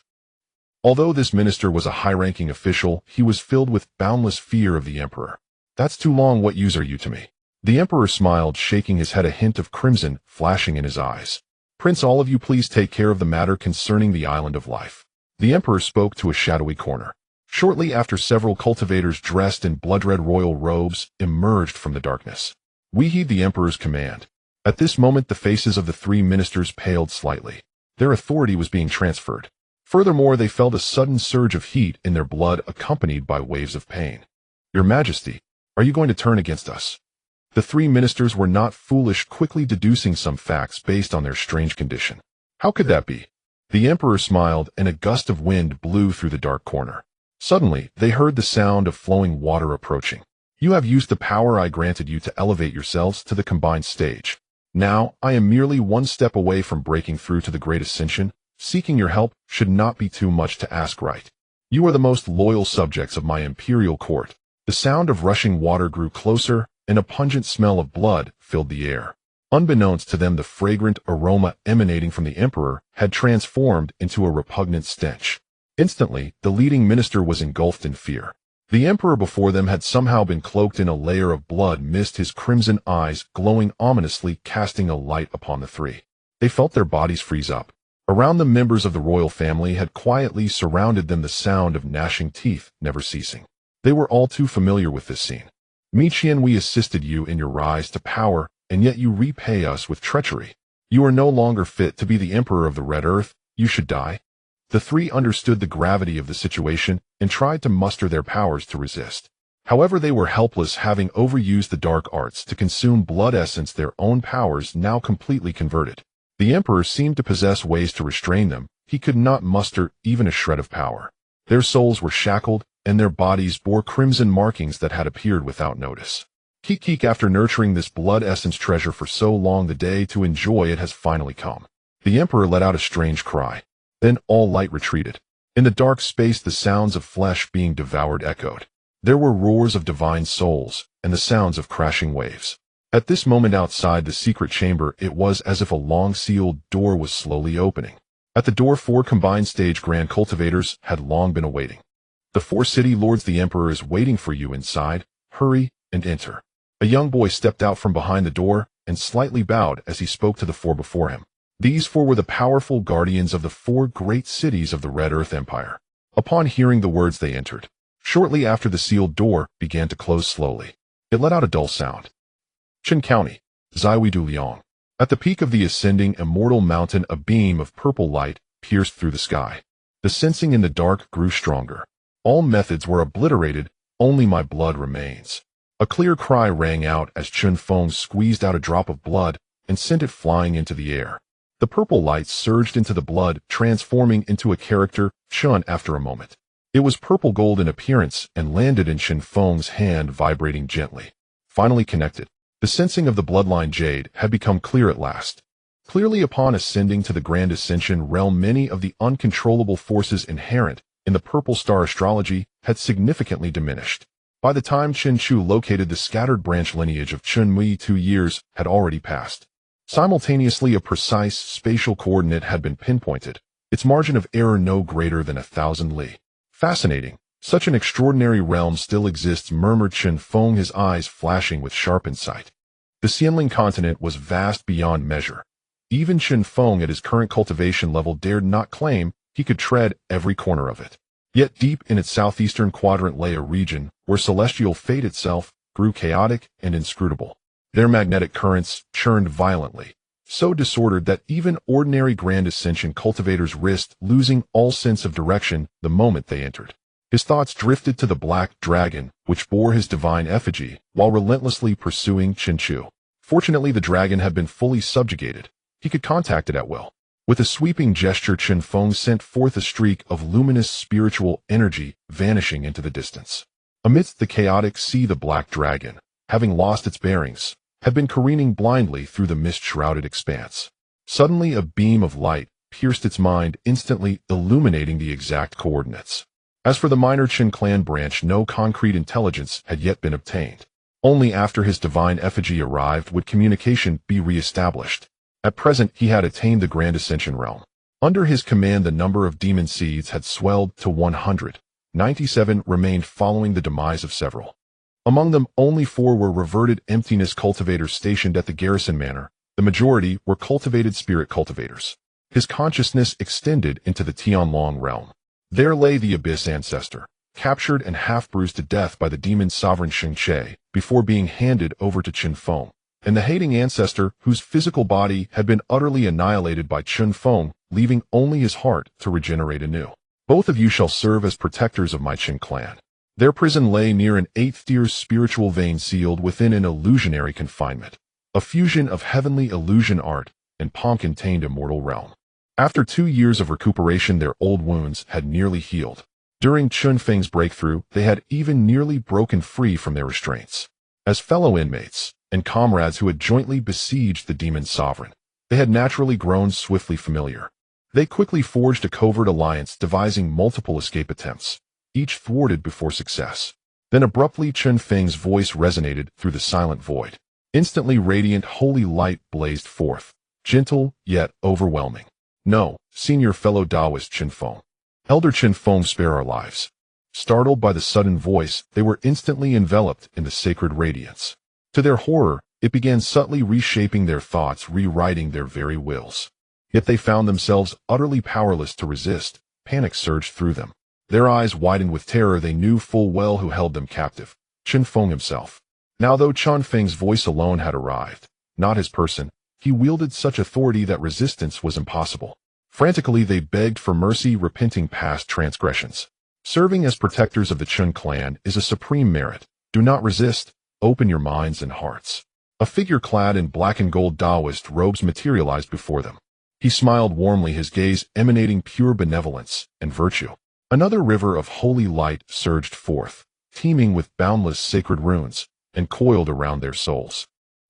Although this minister was a high-ranking official, he was filled with boundless fear of the emperor. That's too long, what use are you to me? The emperor smiled, shaking his head, a hint of crimson flashing in his eyes. Prince, all of you please take care of the matter concerning the island of life. The emperor spoke to a shadowy corner. Shortly after, several cultivators dressed in blood-red royal robes emerged from the darkness. We heed the emperor's command. At this moment, the faces of the three ministers paled slightly. Their authority was being transferred. Furthermore, they felt a sudden surge of heat in their blood, accompanied by waves of pain. Your Majesty, are you going to turn against us? The three ministers were not foolish, quickly deducing some facts based on their strange condition. How could that be? The emperor smiled, and a gust of wind blew through the dark corner. Suddenly, they heard the sound of flowing water approaching. You have used the power I granted you to elevate yourselves to the combined stage. Now, I am merely one step away from breaking through to the great ascension. Seeking your help should not be too much to ask, right? You are the most loyal subjects of my imperial court. The sound of rushing water grew closer, and a pungent smell of blood filled the air. Unbeknownst to them, the fragrant aroma emanating from the emperor had transformed into a repugnant stench. Instantly, the leading minister was engulfed in fear. The emperor before them had somehow been cloaked in a layer of blood mist, his crimson eyes glowing ominously, casting a light upon the three. They felt their bodies freeze up. Around them, members of the royal family had quietly surrounded them, the sound of gnashing teeth never ceasing. They were all too familiar with this scene. Miqian, we assisted you in your rise to power, and yet you repay us with treachery. You are no longer fit to be the emperor of the Red Earth. You should die. The three understood the gravity of the situation and tried to muster their powers to resist. However, they were helpless, having overused the dark arts to consume blood essence, their own powers now completely converted. The emperor seemed to possess ways to restrain them. He could not muster even a shred of power. Their souls were shackled, and their bodies bore crimson markings that had appeared without notice. Keek, after nurturing this blood essence treasure for so long, the day to enjoy it has finally come. The Emperor let out a strange cry. Then all light retreated. In the dark space, the sounds of flesh being devoured echoed. There were roars of divine souls, and the sounds of crashing waves. At this moment outside the secret chamber, it was as if a long-sealed door was slowly opening. At the door, 4 combined stage grand cultivators had long been awaiting. The 4 city lords, the Emperor is waiting for you inside. Hurry and enter. A young boy stepped out from behind the door and slightly bowed as he spoke to the 4 before him. These 4 were the powerful guardians of the 4 great cities of the Red Earth Empire. Upon hearing the words, they entered. Shortly after, the sealed door began to close slowly. It let out a dull sound. Chen County, Ziwi Du Liang. At the peak of the ascending Immortal mountain, a beam of purple light pierced through the sky. The sensing in the dark grew stronger. All methods were obliterated, only my blood remains. A clear cry rang out as Chen Feng squeezed out a drop of blood and sent it flying into the air. The purple light surged into the blood, transforming into a character, Chen, after a moment. It was purple gold in appearance and landed in Chen Feng's hand, vibrating gently. Finally connected. The sensing of the bloodline jade had become clear at last. Clearly, upon ascending to the Grand Ascension realm, many of the uncontrollable forces inherent in the purple star astrology had significantly diminished. By the time Chen Chu located the scattered branch lineage of Chen Mui, 2 years had already passed. Simultaneously, a precise spatial coordinate had been pinpointed, its margin of error no greater than 1,000 li. Fascinating. Such an extraordinary realm still exists, murmured Chen Feng, his eyes flashing with sharp insight. The Xianling continent was vast beyond measure. Even Chen Feng at his current cultivation level dared not claim he could tread every corner of it. Yet deep in its southeastern quadrant lay a region where celestial fate itself grew chaotic and inscrutable. Their magnetic currents churned violently, so disordered that even ordinary Grand Ascension cultivators risked losing all sense of direction the moment they entered. His thoughts drifted to the black dragon, which bore his divine effigy, while relentlessly pursuing Chen Chu. Fortunately, the dragon had been fully subjugated. He could contact it at will. With a sweeping gesture, Chen Feng sent forth a streak of luminous spiritual energy, vanishing into the distance. Amidst the chaotic sea, the black dragon, having lost its bearings, had been careening blindly through the mist-shrouded expanse. Suddenly, a beam of light pierced its mind, instantly illuminating the exact coordinates. As for the minor Chen clan branch, no concrete intelligence had yet been obtained. Only after his divine effigy arrived would communication be re-established. At present, he had attained the Grand Ascension realm. Under his command, the number of demon seeds had swelled to 100. 97 remained following the demise of several. Among them, only 4 were reverted emptiness cultivators stationed at the garrison manor. The majority were cultivated spirit cultivators. His consciousness extended into the Tianlong realm. There lay the Abyss ancestor, captured and half-bruised to death by the demon sovereign Sheng Che before being handed over to Chen Feng, and the hating ancestor whose physical body had been utterly annihilated by Chen Feng, leaving only his heart to regenerate anew. Both of you shall serve as protectors of my Chen clan. Their prison lay near an 8th-tier spiritual vein sealed within an illusionary confinement, a fusion of heavenly illusion art and Ponk-contained immortal realm. After 2 years of recuperation, their old wounds had nearly healed. During Chen Feng's breakthrough, they had even nearly broken free from their restraints. As fellow inmates and comrades who had jointly besieged the demon sovereign, they had naturally grown swiftly familiar. They quickly forged a covert alliance, devising multiple escape attempts, each thwarted before success. Then abruptly, Chen Feng's voice resonated through the silent void. Instantly, radiant holy light blazed forth, gentle yet overwhelming. No, senior fellow daoist Chen Feng. Elder Chen Feng, spare our lives. Startled by the sudden voice, they were instantly enveloped in the sacred radiance. To their horror, it began subtly reshaping their thoughts, rewriting their very wills. Yet they found themselves utterly powerless to resist. Panic surged through them. Their eyes widened with terror. They knew full well who held them captive. Chen Feng himself. Now, though Chen Feng's voice alone had arrived, not his person, he wielded such authority that resistance was impossible. Frantically, they begged for mercy, repenting past transgressions. Serving as protectors of the Chen clan is a supreme merit. Do not resist. Open your minds and hearts. A figure clad in black and gold daoist robes materialized before them. He smiled warmly, his gaze emanating pure benevolence and virtue. Another river of holy light surged forth, teeming with boundless sacred runes, and coiled around their souls.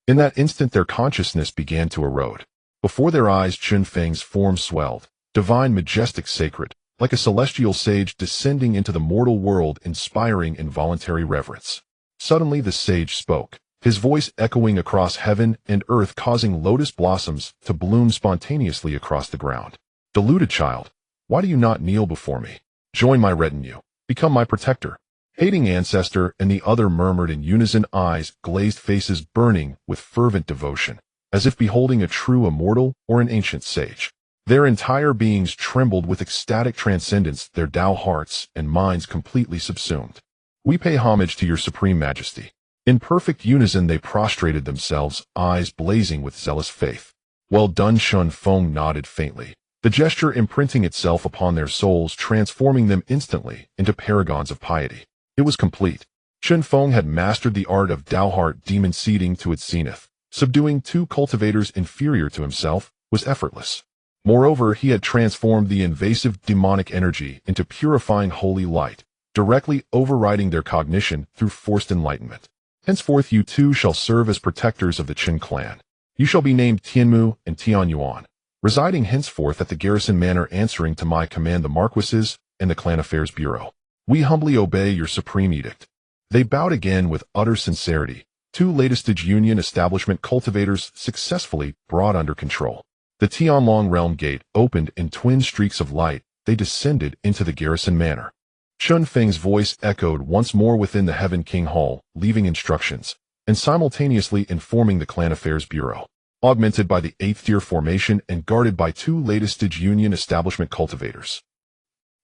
In that instant their consciousness began to erode. Before their eyes Chen Feng's form swelled, divine, majestic, sacred, like a celestial sage descending into the mortal world, inspiring involuntary reverence. Suddenly the sage spoke, his voice echoing across heaven and earth, causing lotus blossoms to bloom spontaneously across the ground. Deluded child, why do you not kneel before me? Join my retinue. Become my protector. Hating ancestor and the other murmured in unison, eyes, glazed faces burning with fervent devotion, as if beholding a true immortal or an ancient sage. Their entire beings trembled with ecstatic transcendence, their Tao hearts and minds completely subsumed. We pay homage to your supreme majesty. In perfect unison they prostrated themselves, eyes blazing with zealous faith. Well done. Chen Feng nodded faintly, the gesture imprinting itself upon their souls, transforming them instantly into paragons of piety. It was complete. Chen Feng had mastered the art of Tao heart demon seeding to its zenith. Subduing two cultivators inferior to himself was effortless. Moreover, he had transformed the invasive demonic energy into purifying holy light, directly overriding their cognition through forced enlightenment. Henceforth you two shall serve as protectors of the Qin clan. You shall be named Tianmu and Tianyuan, residing henceforth at the garrison manor, answering to my command the marquises and the clan affairs bureau. We humbly obey your supreme edict. They bowed again with utter sincerity. Two latest-stage union establishment cultivators successfully brought under control. The Tianlong realm gate opened in twin streaks of light. They descended into the garrison manor. Chen Feng's voice echoed once more within the Heaven King Hall, leaving instructions, and simultaneously informing the Clan Affairs Bureau. Augmented by the 8th tier formation and guarded by two latest-stage union establishment cultivators.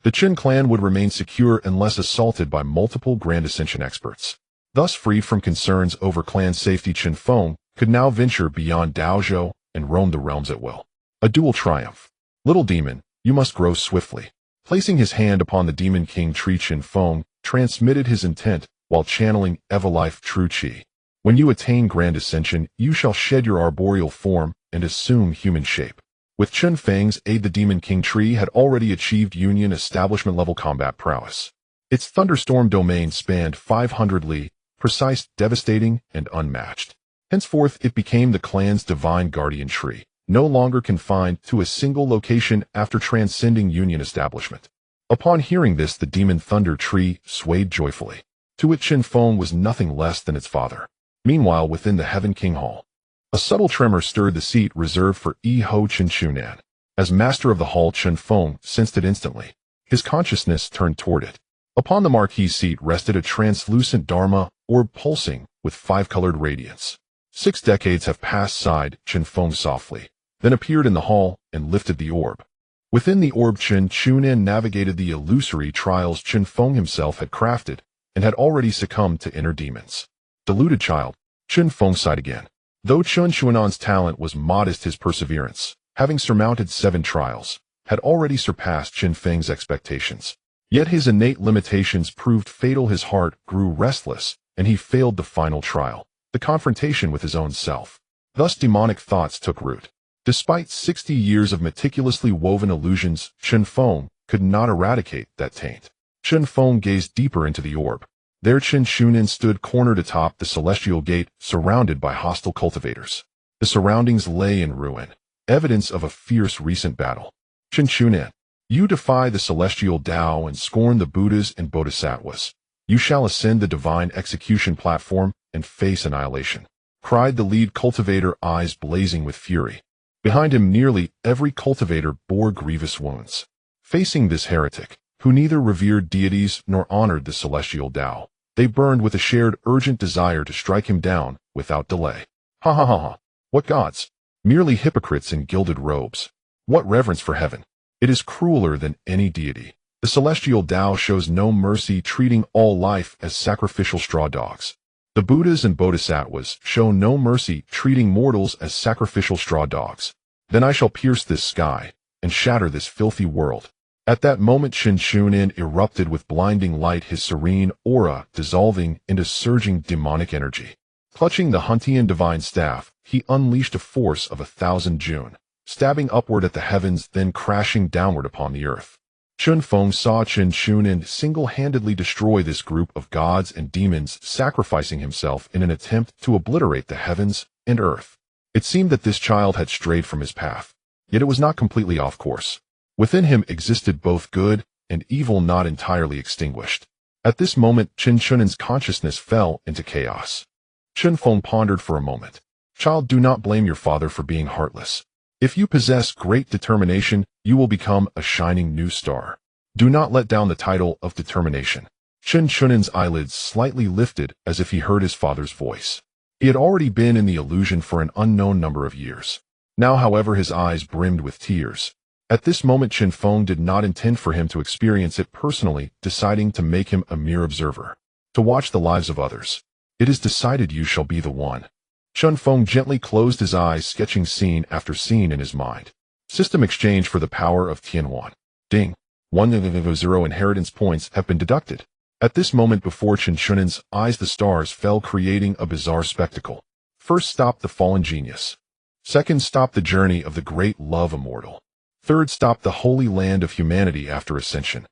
The Qin clan would remain secure unless assaulted by multiple Grand Ascension experts. Thus freed from concerns over clan safety, Chen Feng could now venture beyond Daozhou and roam the realms at will. A dual triumph. Little demon, you must grow swiftly. Placing his hand upon the Demon King tree, Chen Feng transmitted his intent while channeling Evolife True Qi. When you attain Grand Ascension, you shall shed your arboreal form and assume human shape. With Chen Feng's aid, the Demon King tree had already achieved Union Establishment level combat prowess. Its thunderstorm domain spanned 500 li, precise, devastating, and unmatched. Henceforth it became the clan's divine guardian tree, no longer confined to a single location after transcending Union Establishment. Upon hearing this, the Demon Thunder tree swayed joyfully. To it, Chen Feng was nothing less than its father. Meanwhile, within the Heaven King Hall, a subtle tremor stirred the seat reserved for Ho Chen Chunan. As master of the hall, Chen Feng sensed it instantly. His consciousness turned toward it. Upon the marquee seat rested a translucent Dharma orb pulsing with 5-colored radiance. 6 decades have passed, sighed Chen Feng softly, then appeared in the hall and lifted the orb. Within the orb, Chen Chunan navigated the illusory trials Chen Feng himself had crafted and had already succumbed to inner demons. Deluded child, Chen Feng sighed again. Though Chen Chuanan's talent was modest, his perseverance, having surmounted 7 trials, had already surpassed Chen Feng's expectations. Yet his innate limitations proved fatal. His heart grew restless, and he failed the final trial, the confrontation with his own self. Thus demonic thoughts took root. Despite 60 years of meticulously woven illusions, Chen Feng could not eradicate that taint. Chen Feng gazed deeper into the orb. There Chen Chunan stood cornered atop the celestial gate, surrounded by hostile cultivators. The surroundings lay in ruin, evidence of a fierce recent battle. Chen Chunan, you defy the celestial Tao and scorn the Buddhas and Bodhisattvas. You shall ascend the divine execution platform and face annihilation, cried the lead cultivator, eyes blazing with fury. Behind him, nearly every cultivator bore grievous wounds. Facing this heretic, who neither revered deities nor honored the celestial Tao, they burned with a shared urgent desire to strike him down without delay. Ha ha ha ha! What gods? Merely hypocrites in gilded robes. What reverence for heaven! It is crueler than any deity. The celestial Tao shows no mercy, treating all life as sacrificial straw dogs. The Buddhas and Bodhisattvas show no mercy, treating mortals as sacrificial straw dogs. Then I shall pierce this sky and shatter this filthy world. At that moment Chen Chunan erupted with blinding light, his serene aura dissolving into surging demonic energy. Clutching the Huntian divine staff, he unleashed a force of 1,000 June, stabbing upward at the heavens, then crashing downward upon the earth. Chen Feng saw Chen Shunan single-handedly destroy this group of gods and demons, sacrificing himself in an attempt to obliterate the heavens and earth. It seemed that this child had strayed from his path, yet it was not completely off course. Within him existed both good and evil, not entirely extinguished. At this moment, Chen Shunan's consciousness fell into chaos. Chen Feng pondered for a moment. Child, do not blame your father for being heartless. If you possess great determination, you will become a shining new star. Do not let down the title of determination. Chen Shunan's eyelids slightly lifted as if he heard his father's voice. He had already been in the illusion for an unknown number of years. Now, however, his eyes brimmed with tears. At this moment, Chen Feng did not intend for him to experience it personally, deciding to make him a mere observer, to watch the lives of others. It is decided, you shall be the one. Chen Feng gently closed his eyes, sketching scene after scene in his mind. System exchange for the power of Tianhuan. Ding. 100 inheritance points have been deducted. At this moment, before Chen Shunan's eyes, the stars fell, creating a bizarre spectacle. First, stop the fallen genius. Second, stop the journey of the great love immortal. Third, stop the holy land of humanity after ascension.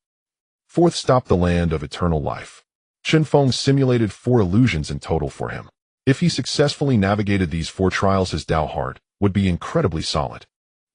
Fourth, stop the land of eternal life. Chen Feng simulated 4 illusions in total for him. If he successfully navigated these 4 trials, his Dao heart would be incredibly solid.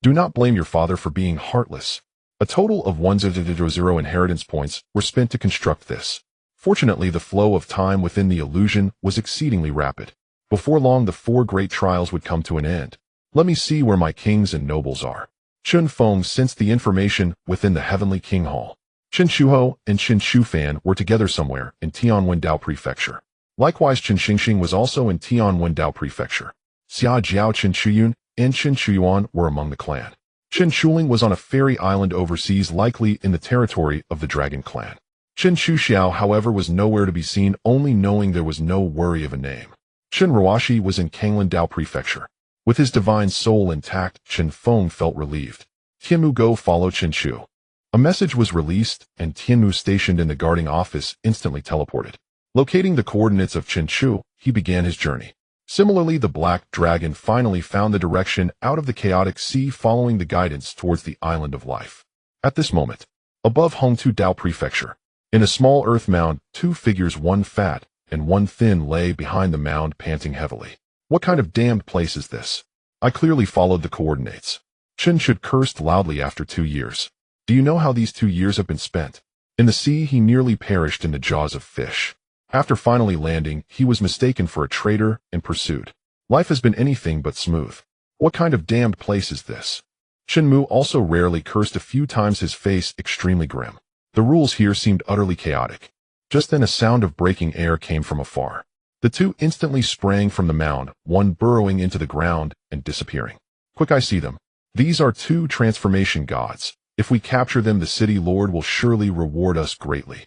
Do not blame your father for being heartless. A total of 100 inheritance points were spent to construct this. Fortunately, the flow of time within the illusion was exceedingly rapid. Before long, the 4 great trials would come to an end. Let me see where my kings and nobles are. Chen Feng sensed the information within the heavenly king hall. Chen Shuho and Chen Shufan were together somewhere in Tianwen Dao Prefecture. Likewise, Chen Xingxing was also in Tianwen Dao Prefecture. Xia Jiao, Chen Shuyun, and Chen Shuyuan were among the clan. Chen Shuling was on a fairy island overseas, likely in the territory of the Dragon Clan. Chen Shuxiao, however, was nowhere to be seen, only knowing there was no worry of a name. Chen Ruashi was in Kanglan Dao Prefecture. With his divine soul intact, Chen Feng felt relieved. Tianmu Go followed Chen Shu. A message was released, and Tianmu, stationed in the guarding office, instantly teleported. Locating the coordinates of Chen Shu, he began his journey. Similarly, the Black Dragon finally found the direction out of the chaotic sea, following the guidance towards the Island of Life. At this moment, above Hongtu Dao Prefecture, in a small earth mound, 2 figures, one fat and one thin, lay behind the mound, panting heavily. What kind of damned place is this? I clearly followed the coordinates. Chen Shud cursed loudly after 2 years. Do you know how these 2 years have been spent? In the sea, he nearly perished in the jaws of fish. After finally landing, he was mistaken for a traitor and pursued. Life has been anything but smooth. What kind of damned place is this? Chen Mu also rarely cursed, a few times, his face extremely grim. The rules here seemed utterly chaotic. Just then a sound of breaking air came from afar. The 2 instantly sprang from the mound, one burrowing into the ground and disappearing. Quick, I see them. These are 2 transformation gods. If we capture them, the city lord will surely reward us greatly.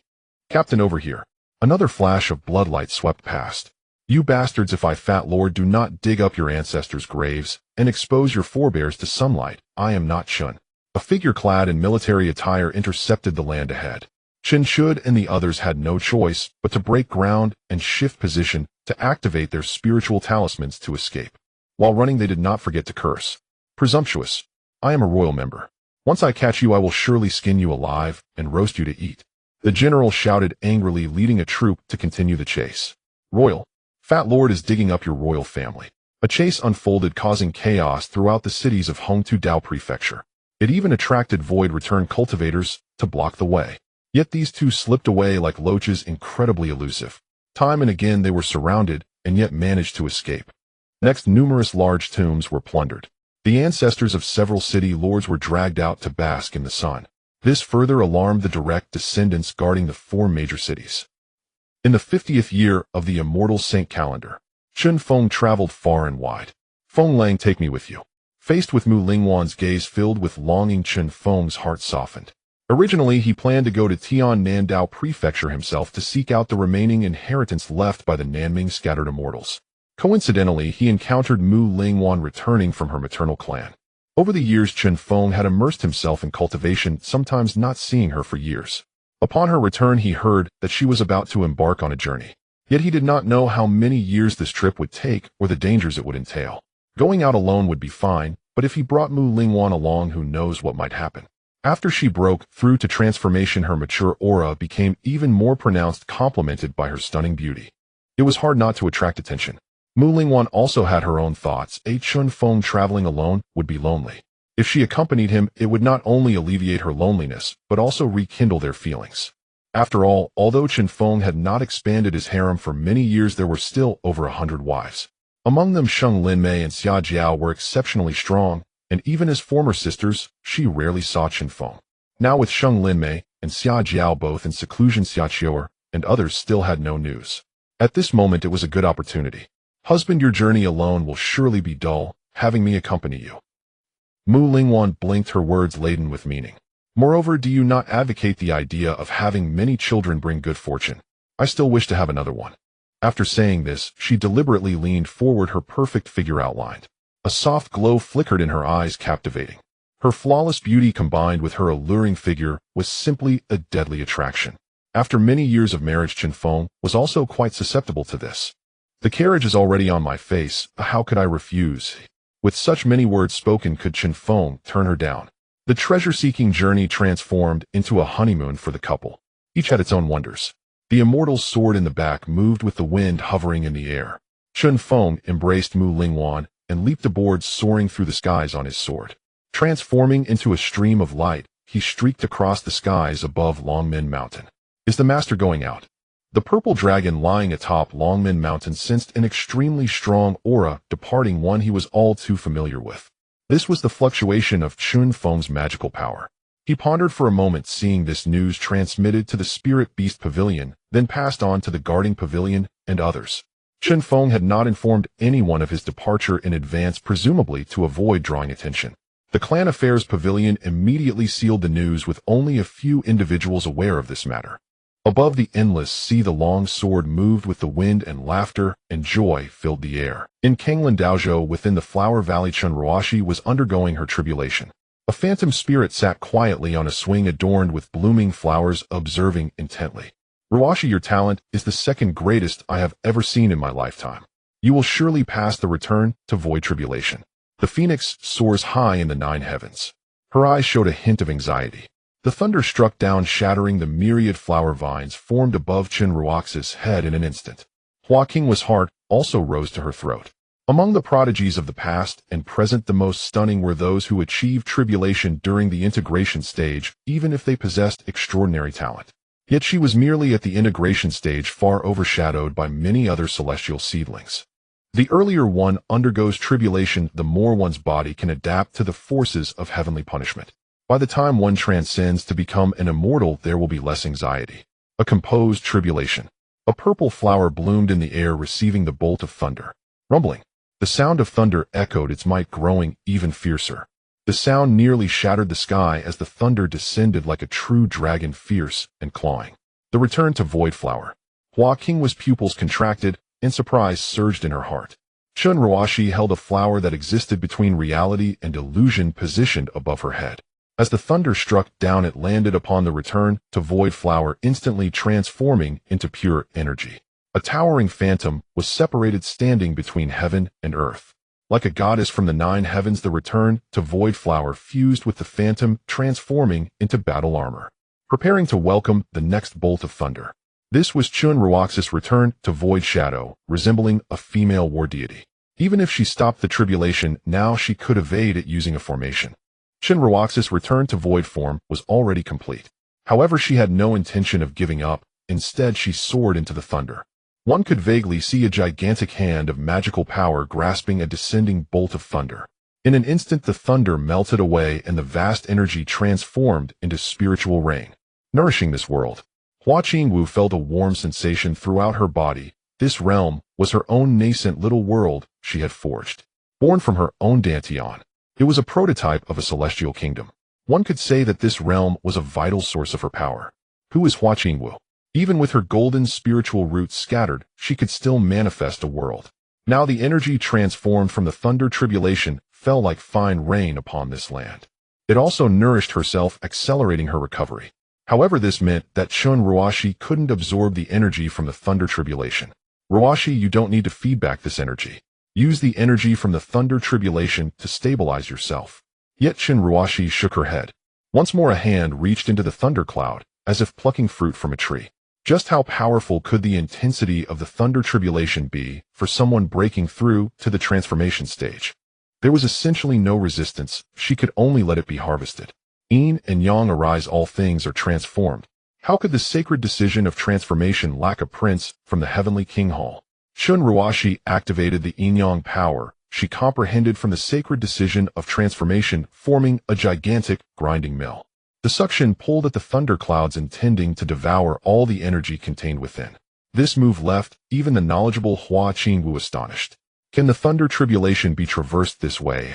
Captain, over here. Another flash of bloodlight swept past. You bastards, if I, Fat Lord, do not dig up your ancestors' graves and expose your forebears to sunlight, I am not Chun. A figure clad in military attire intercepted the land ahead. Chen Shud and the others had no choice but to break ground and shift position to activate their spiritual talismans to escape. While running, they did not forget to curse. Presumptuous. I am a royal member. Once I catch you, I will surely skin you alive and roast you to eat. The general shouted angrily, leading a troop to continue the chase. Royal. Fat Lord is digging up your royal family. A chase unfolded, causing chaos throughout the cities of Hongtu Dao Prefecture. It even attracted void return cultivators to block the way. Yet these 2 slipped away like loaches, incredibly elusive. Time and again they were surrounded and yet managed to escape. Next, numerous large tombs were plundered. The ancestors of several city lords were dragged out to bask in the sun. This further alarmed the direct descendants guarding the 4 major cities. In the 50th year of the Immortal Saint calendar, Chen Feng traveled far and wide. Feng Lang, take me with you. Faced with Mu Lingwan's gaze filled with longing, Chen Feng's heart softened. Originally, he planned to go to Tian Nandao Prefecture himself to seek out the remaining inheritance left by the Nanming scattered immortals. Coincidentally, he encountered Mu Lingwan returning from her maternal clan. Over the years, Chen Feng had immersed himself in cultivation, sometimes not seeing her for years. Upon her return, he heard that she was about to embark on a journey. Yet he did not know how many years this trip would take or the dangers it would entail. Going out alone would be fine, but if he brought Mu Lingwan along, who knows what might happen. After she broke through to transformation, her mature aura became even more pronounced, complemented by her stunning beauty. It was hard not to attract attention. Mu Lingwan also had her own thoughts. Chen Feng traveling alone would be lonely. If she accompanied him, it would not only alleviate her loneliness, but also rekindle their feelings. After all, although Chen Feng had not expanded his harem for many years, there were still over 100 wives. Among them, Sheng Linmei and Xia Jiao were exceptionally strong, and even as former sisters, she rarely saw Chen Feng. Now with Sheng Linmei and Xia Jiao both in seclusion, Xia Qiuer and others still had no news. At this moment, it was a good opportunity. Husband, your journey alone will surely be dull, having me accompany you. Mu Lingwan blinked, her words laden with meaning. Moreover, do you not advocate the idea of having many children bring good fortune? I still wish to have another one. After saying this, she deliberately leaned forward, her perfect figure outlined. A soft glow flickered in her eyes, captivating. Her flawless beauty combined with her alluring figure was simply a deadly attraction. After many years of marriage, Chen Feng was also quite susceptible to this. The carriage is already on my face, how could I refuse? With such many words spoken, could Chen Feng turn her down? The treasure-seeking journey transformed into a honeymoon for the couple. Each had its own wonders. The Immortal's sword in the back moved with the wind hovering in the air. Chen Feng embraced Mu Lingwan and leaped aboard, soaring through the skies on his sword. Transforming into a stream of light, he streaked across the skies above Longmen Mountain. Is the master going out? The purple dragon lying atop Longmen Mountain sensed an extremely strong aura departing, one he was all too familiar with. This was the fluctuation of Chen Feng's magical power. He pondered for a moment, seeing this news transmitted to the Spirit Beast Pavilion, then passed on to the Guarding Pavilion and others. Chen Feng had not informed anyone of his departure in advance, presumably to avoid drawing attention. The Clan Affairs Pavilion immediately sealed the news, with only a few individuals aware of this matter. Above the endless sea, the long sword moved with the wind, and laughter and joy filled the air. In Kanglan Daozhou, within the Flower Valley, Chen Ruoxi was undergoing her tribulation. A phantom spirit sat quietly on a swing adorned with blooming flowers, observing intently. Ruoxi, your talent is the second greatest I have ever seen in my lifetime. You will surely pass the return to void tribulation. The phoenix soars high in the 9 heavens. Her eyes showed a hint of anxiety. The thunder struck down, shattering the myriad flower vines formed above Chen Ruoxi's head in an instant. Hua Qing's heart also rose to her throat. Among the prodigies of the past and present, the most stunning were those who achieved tribulation during the integration stage, even if they possessed extraordinary talent. Yet she was merely at the integration stage, far overshadowed by many other celestial seedlings. The earlier one undergoes tribulation, the more one's body can adapt to the forces of heavenly punishment. By the time one transcends to become an immortal, there will be less anxiety. A composed tribulation. A purple flower bloomed in the air, receiving the bolt of thunder. Rumbling. The sound of thunder echoed, its might growing even fiercer. The sound nearly shattered the sky as the thunder descended like a true dragon, fierce and clawing. The return to Void Flower. Hua Qing's pupils contracted, and surprise surged in her heart. Chen Ruoxi held a flower that existed between reality and illusion, positioned above her head. As the thunder struck down, it landed upon the return to Void Flower, instantly transforming into pure energy. A towering phantom was separated, standing between heaven and earth. Like a goddess from the 9 heavens, the return to Void Flower fused with the phantom, transforming into battle armor, preparing to welcome the next bolt of thunder. This was Chen Ruoxi's return to Void Shadow, resembling a female war deity. Even if she stopped the tribulation, now she could evade it using a formation. Chen Ruoxi's return to void form was already complete. However, she had no intention of giving up. Instead, she soared into the thunder. One could vaguely see a gigantic hand of magical power grasping a descending bolt of thunder. In an instant, the thunder melted away and the vast energy transformed into spiritual rain, nourishing this world. Hua Qingwu felt a warm sensation throughout her body. This realm was her own nascent little world she had forged, born from her own Dantian. It was a prototype of a celestial kingdom. One could say that this realm was a vital source of her power. Who is Hua Qingwu? Even with her golden spiritual roots scattered, she could still manifest a world. Now the energy transformed from the thunder tribulation fell like fine rain upon this land. It also nourished herself, accelerating her recovery. However, this meant that Chen Ruoxi couldn't absorb the energy from the thunder tribulation. Ruoxi, you don't need to feedback this energy. Use the energy from the thunder tribulation to stabilize yourself. Yet Chen Ruoxi shook her head. Once more a hand reached into the thundercloud, as if plucking fruit from a tree. Just how powerful could the intensity of the thunder tribulation be for someone breaking through to the transformation stage? There was essentially no resistance, she could only let it be harvested. Yin and Yang arise, all things are transformed. How could the sacred decision of transformation lack a prince from the heavenly king hall? Shun Ruashi activated the yin-yang power. She comprehended from the sacred decision of transformation, forming a gigantic grinding mill. The suction pulled at the thunderclouds, intending to devour all the energy contained within. This move left even the knowledgeable Hua Qingwu astonished. Can the thunder tribulation be traversed this way?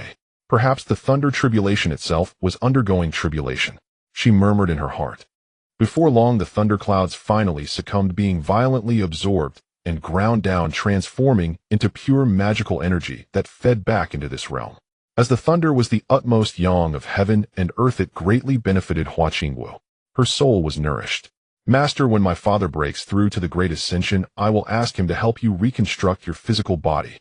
Perhaps the thunder tribulation itself was undergoing tribulation, she murmured in her heart. Before long the thunderclouds finally succumbed, being violently absorbed and ground down, transforming into pure magical energy that fed back into this realm. As the thunder was the utmost yang of heaven and earth, it greatly benefited Hua Qingwu. Her soul was nourished. Master, when my father breaks through to the great ascension, I will ask him to help you reconstruct your physical body.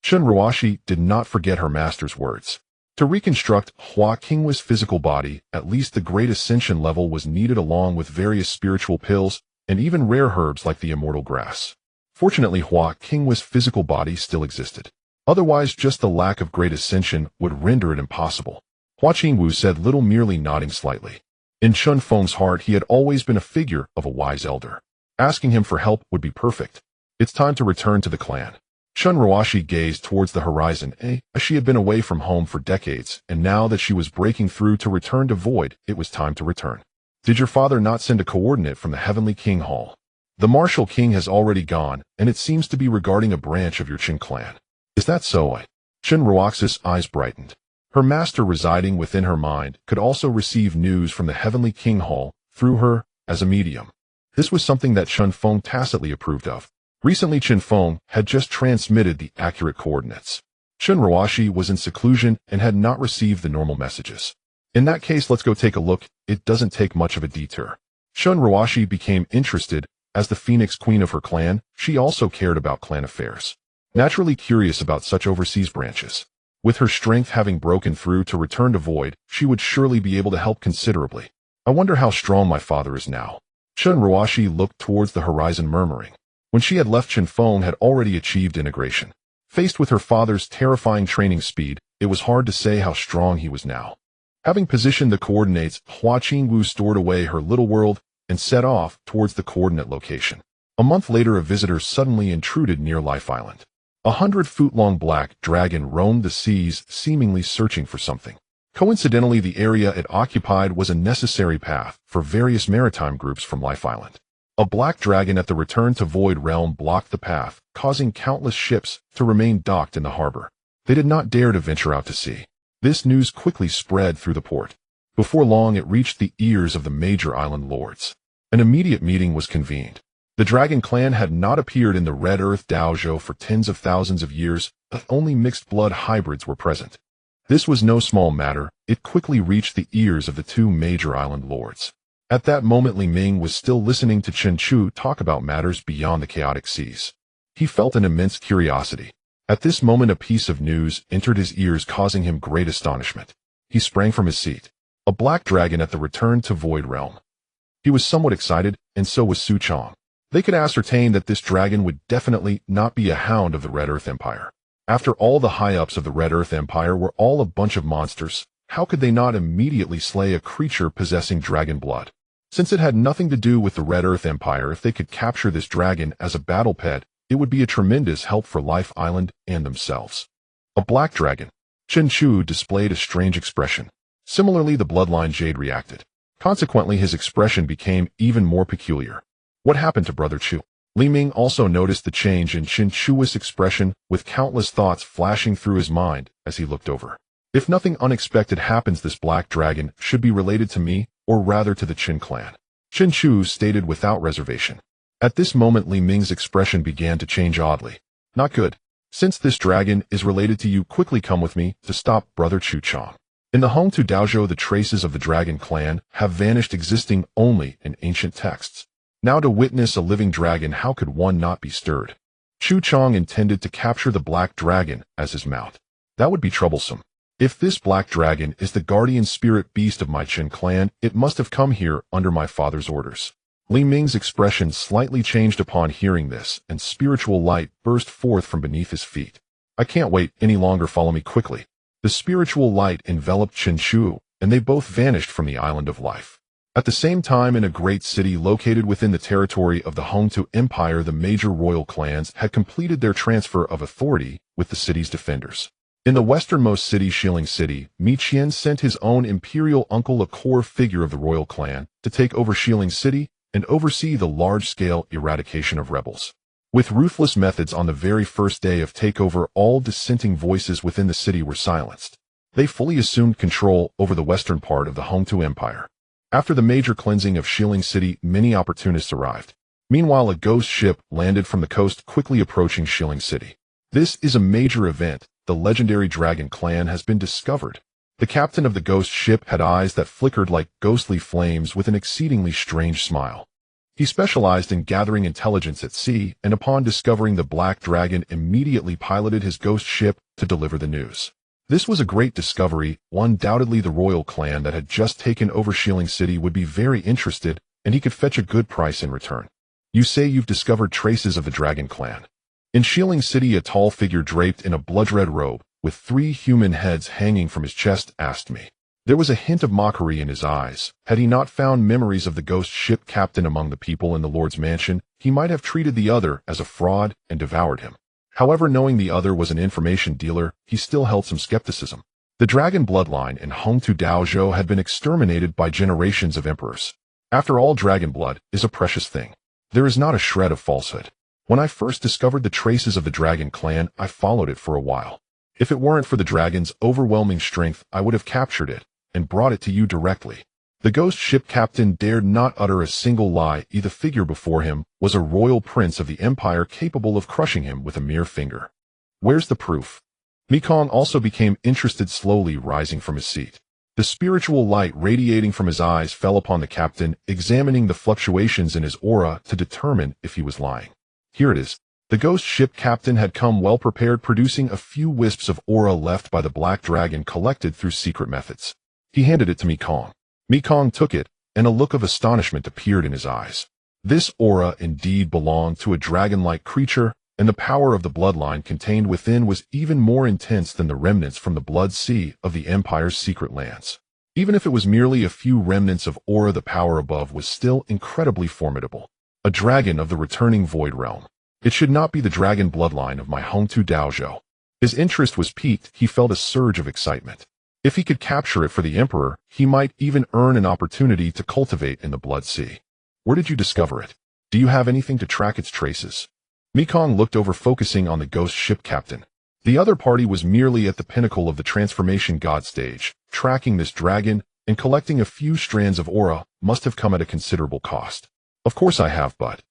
Chen Ruashi did not forget her master's words. To reconstruct Hua Qingwu's physical body, at least the great ascension level was needed, along with various spiritual pills and even rare herbs like the immortal grass. Fortunately, Hua Qingwu's physical body still existed. Otherwise, just the lack of great ascension would render it impossible. Hua Qingwu said little, merely nodding slightly. In Chen Feng's heart, he had always been a figure of a wise elder. Asking him for help would be perfect. It's time to return to the clan. Chen Ruashi gazed towards the horizon. As she had been away from home for decades, and now that she was breaking through to return to Void, it was time to return. Did your father not send a coordinate from the Heavenly King Hall? The Martial King has already gone, and it seems to be regarding a branch of your Chen clan. Is that so? Chen Ruaxi's eyes brightened. Her master, residing within her mind, could also receive news from the Heavenly King Hall through her as a medium. This was something that Chen Feng tacitly approved of. Recently, Chen Feng had just transmitted the accurate coordinates. Chen Ruashi was in seclusion and had not received the normal messages. In that case, let's go take a look. It doesn't take much of a detour. Chen Ruashi became interested. As the Phoenix Queen of her clan, she also cared about clan affairs. Naturally curious about such overseas branches. With her strength having broken through to return to Void, she would surely be able to help considerably. I wonder how strong my father is now. Chen Ruashi looked towards the horizon, murmuring. When she had left, Chen Feng had already achieved integration. Faced with her father's terrifying training speed, it was hard to say how strong he was now. Having positioned the coordinates, Hua Qingwu stored away her little world and set off towards the coordinate location. A month later, a visitor suddenly intruded near Life Island. 100-foot-long black dragon roamed the seas, seemingly searching for something. Coincidentally, the area it occupied was a necessary path for various maritime groups from Life Island. A black dragon at the return to Void realm blocked the path, causing countless ships to remain docked in the harbor. They did not dare to venture out to sea. This news quickly spread through the port. Before long, it reached the ears of the major island lords. An immediate meeting was convened. The Dragon Clan had not appeared in the Red Earth Dojo for tens of thousands of years, but only mixed-blood hybrids were present. This was no small matter. It quickly reached the ears of the two major island lords. At that moment, Li Ming was still listening to Chen Chu talk about matters beyond the chaotic seas. He felt an immense curiosity. At this moment, a piece of news entered his ears, causing him great astonishment. He sprang from his seat. A black dragon at the return to Void realm. He was somewhat excited, and so was Su Chong. They could ascertain that this dragon would definitely not be a hound of the Red Earth Empire. After all, the high-ups of the Red Earth Empire were all a bunch of monsters. How could they not immediately slay a creature possessing dragon blood? Since it had nothing to do with the Red Earth Empire, if they could capture this dragon as a battle pet, it would be a tremendous help for Life Island and themselves. A black dragon. Chen Chu displayed a strange expression. Similarly, the bloodline Jade reacted. Consequently, his expression became even more peculiar. What happened to Brother Chu? Li Ming also noticed the change in Chen Chu's expression, with countless thoughts flashing through his mind as he looked over. If nothing unexpected happens, this black dragon should be related to me, or rather to the Chen clan. Chen Chu stated without reservation. At this moment, Li Ming's expression began to change oddly. Not good. Since this dragon is related to you, quickly come with me to stop Brother Chu Chong. In the Hongtu Dojo, the traces of the Dragon Clan have vanished, existing only in ancient texts. Now, to witness a living dragon, how could one not be stirred? Chu Chong intended to capture the black dragon as his mount. That would be troublesome. If this black dragon is the guardian spirit beast of my Chen clan, it must have come here under my father's orders. Li Ming's expression slightly changed upon hearing this, and spiritual light burst forth from beneath his feet. I can't wait any longer, follow me quickly. The spiritual light enveloped Chen Shu, and they both vanished from the island of life. At the same time, in a great city located within the territory of the Hongtu Empire, the major royal clans had completed their transfer of authority with the city's defenders. In the westernmost city, Shilling City, Mi Qian sent his own imperial uncle, a core figure of the royal clan, to take over Shilling City and oversee the large-scale eradication of rebels. With ruthless methods, on the very first day of takeover, all dissenting voices within the city were silenced. They fully assumed control over the western part of the Hongtu Empire. After the major cleansing of Shilling City, many opportunists arrived. Meanwhile, a ghost ship landed from the coast, quickly approaching Shilling City. This is a major event. The legendary dragon clan has been discovered. The captain of the ghost ship had eyes that flickered like ghostly flames with an exceedingly strange smile. He specialized in gathering intelligence at sea, and upon discovering the black dragon, immediately piloted his ghost ship to deliver the news. This was a great discovery. Undoubtedly, the royal clan that had just taken over Shilling City would be very interested, and he could fetch a good price in return. You say you've discovered traces of the dragon clan. In Shilling City, a tall figure draped in a blood-red robe, with 3 human heads hanging from his chest, asked me. There was a hint of mockery in his eyes. Had he not found memories of the ghost ship captain among the people in the Lord's mansion, he might have treated the other as a fraud and devoured him. However, knowing the other was an information dealer, he still held some skepticism. The dragon bloodline in Hongtu Daozhou had been exterminated by generations of emperors. After all, dragon blood is a precious thing. There is not a shred of falsehood. When I first discovered the traces of the dragon clan, I followed it for a while. If it weren't for the dragon's overwhelming strength, I would have captured it and brought it to you directly. The ghost ship captain dared not utter a single lie. The figure before him was a royal prince of the empire, capable of crushing him with a mere finger. Where's the proof? Mekong also became interested, slowly rising from his seat. The spiritual light radiating from his eyes fell upon the captain, examining the fluctuations in his aura to determine if he was lying. Here it is. The ghost ship captain had come well prepared, producing a few wisps of aura left by the black dragon collected through secret methods. He handed it to Mekong. Mekong took it, and a look of astonishment appeared in his eyes. This aura indeed belonged to a dragon-like creature, and the power of the bloodline contained within was even more intense than the remnants from the blood sea of the Empire's secret lands. Even if it was merely a few remnants of aura, the power above was still incredibly formidable. A dragon of the returning void realm. It should not be the dragon bloodline of my Hongtu Daozhou. His interest was piqued. He felt a surge of excitement. If he could capture it for the Emperor, he might even earn an opportunity to cultivate in the Blood Sea. Where did you discover it? Do you have anything to track its traces? Mekong looked over, focusing on the ghost ship captain. The other party was merely at the pinnacle of the transformation god stage. Tracking this dragon and collecting a few strands of aura must have come at a considerable cost. Of course I have, but...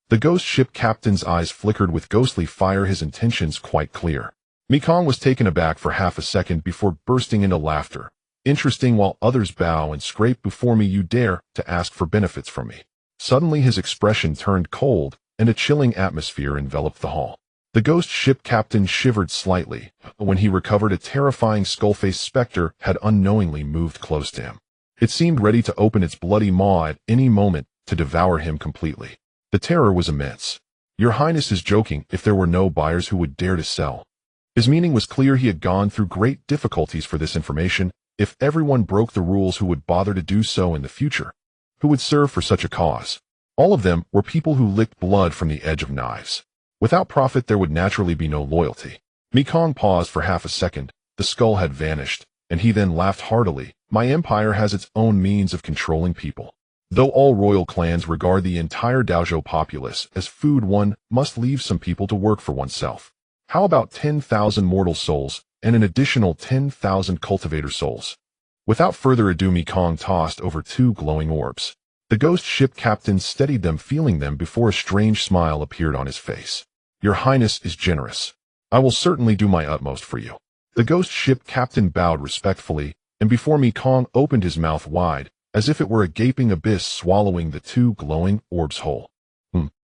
The ghost ship captain's eyes flickered with ghostly fire, his intentions quite clear. Mekong was taken aback for half a second before bursting into laughter. Interesting. While others bow and scrape before me, you dare to ask for benefits from me. Suddenly his expression turned cold, and a chilling atmosphere enveloped the hall. The ghost ship captain shivered slightly. When he recovered, a terrifying skull-faced specter had unknowingly moved close to him. It seemed ready to open its bloody maw at any moment to devour him completely. The terror was immense. Your Highness is joking. If there were no buyers who would dare to sell. His meaning was clear. He had gone through great difficulties for this information. If everyone broke the rules, who would bother to do so in the future? Who would serve for such a cause? All of them were people who licked blood from the edge of knives. Without profit, there would naturally be no loyalty. Mekong paused for half a second. The skull had vanished, and he then laughed heartily. My empire has its own means of controlling people. Though all royal clans regard the entire Daozhou populace as food, one must leave some people to work for oneself. How about 10,000 mortal souls and an additional 10,000 cultivator souls? Without further ado, Mekong tossed over 2 glowing orbs. The ghost ship captain steadied them, feeling them before a strange smile appeared on his face. Your Highness is generous. I will certainly do my utmost for you. The ghost ship captain bowed respectfully, and before Mekong opened his mouth wide, as if it were a gaping abyss, swallowing the 2 glowing orbs whole.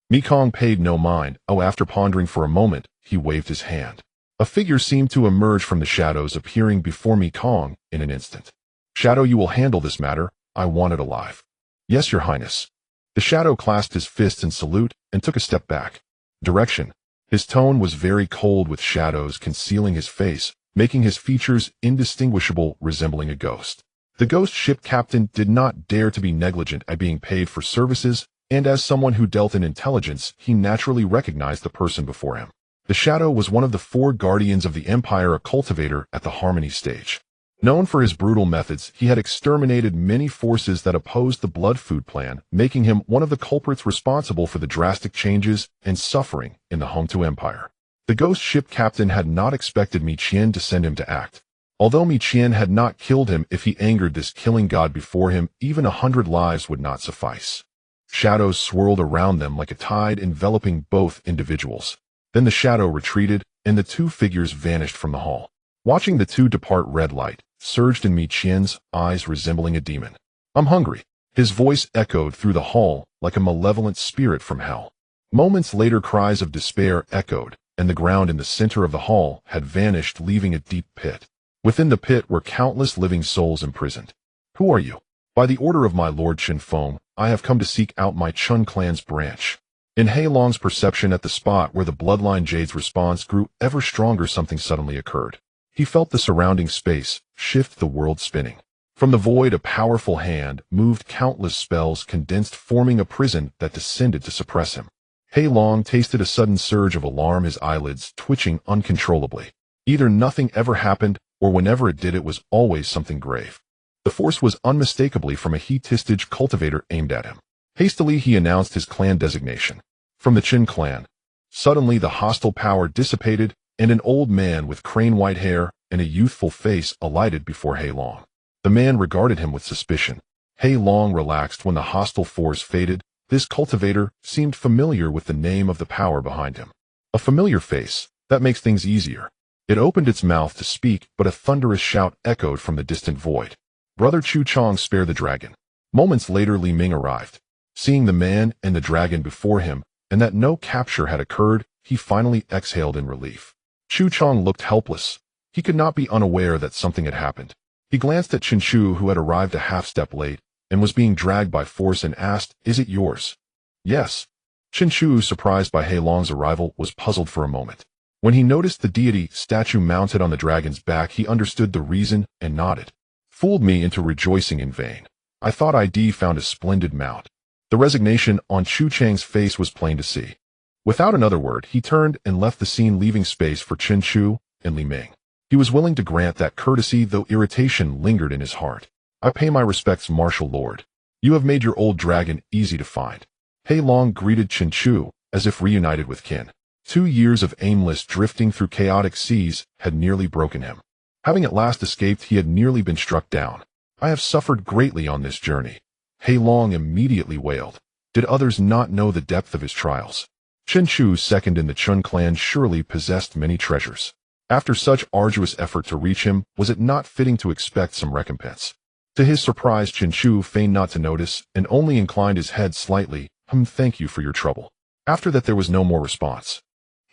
Mekong paid no mind. After pondering for a moment, he waved his hand. A figure seemed to emerge from the shadows, appearing before me Kong in an instant. Shadow, you will handle this matter. I want it alive. Yes, Your Highness. The shadow clasped his fists in salute and took a step back. Direction. His tone was very cold, with shadows concealing his face, making his features indistinguishable, resembling a ghost. The ghost ship captain did not dare to be negligent at being paid for services, and as someone who dealt in intelligence, he naturally recognized the person before him. The shadow was one of the 4 guardians of the empire, a cultivator at the Harmony stage. Known for his brutal methods, he had exterminated many forces that opposed the Blood Food Plan, making him one of the culprits responsible for the drastic changes and suffering in the Hongtu Empire. The ghost ship captain had not expected Mi Qian to send him to act. Although Mi Qian had not killed him, if he angered this killing god before him, even 100 lives would not suffice. Shadows swirled around them like a tide, enveloping both individuals. Then the shadow retreated, and the 2 figures vanished from the hall. Watching the 2 depart, red light surged in Mi Qian's eyes, resembling a demon. I'm hungry. His voice echoed through the hall like a malevolent spirit from hell. Moments later, cries of despair echoed, and the ground in the center of the hall had vanished, leaving a deep pit. Within the pit were countless living souls imprisoned. Who are you? By the order of my lord Chen Feng, I have come to seek out my Chun clan's branch. In Heilong's perception, at the spot where the bloodline jade's response grew ever stronger, something suddenly occurred. He felt the surrounding space shift, the world spinning. From the void, a powerful hand moved, countless spells condensed, forming a prison that descended to suppress him. Heilong tasted a sudden surge of alarm, his eyelids twitching uncontrollably. Either nothing ever happened, or whenever it did, it was always something grave. The force was unmistakably from a heat-tistage cultivator aimed at him. Hastily, he announced his clan designation. From the Chen clan. Suddenly, the hostile power dissipated, and an old man with crane-white hair and a youthful face alighted before Heilong. The man regarded him with suspicion. Heilong relaxed when the hostile force faded. This cultivator seemed familiar with the name of the power behind him. A familiar face. That makes things easier. It opened its mouth to speak, but a thunderous shout echoed from the distant void. Brother Chu Chong, spare the dragon. Moments later, Li Ming arrived. Seeing the man and the dragon before him, and that no capture had occurred, he finally exhaled in relief. Chu Chong looked helpless. He could not be unaware that something had happened. He glanced at Chen Chu, who had arrived a half-step late, and was being dragged by force, and asked, "Is it yours?" "Yes." Chen Chu, surprised by Heilong's arrival, was puzzled for a moment. When he noticed the deity statue mounted on the dragon's back, he understood the reason and nodded. "Fooled me into rejoicing in vain. I thought I'd found a splendid mount." The resignation on Chu Chang's face was plain to see. Without another word, he turned and left the scene, leaving space for Chen Chu and Li Ming. He was willing to grant that courtesy, though irritation lingered in his heart. "I pay my respects, martial lord. You have made your old dragon easy to find." Heilong greeted Chen Chu as if reunited with kin. 2 years of aimless drifting through chaotic seas had nearly broken him. Having at last escaped, he had nearly been struck down. "I have suffered greatly on this journey." Heilong immediately wailed. Did others not know the depth of his trials? Chen Chu, second in the Chun clan, surely possessed many treasures. After such arduous effort to reach him, was it not fitting to expect some recompense? To his surprise, Chen Chu feigned not to notice and only inclined his head slightly. Thank you for your trouble." After that, there was no more response.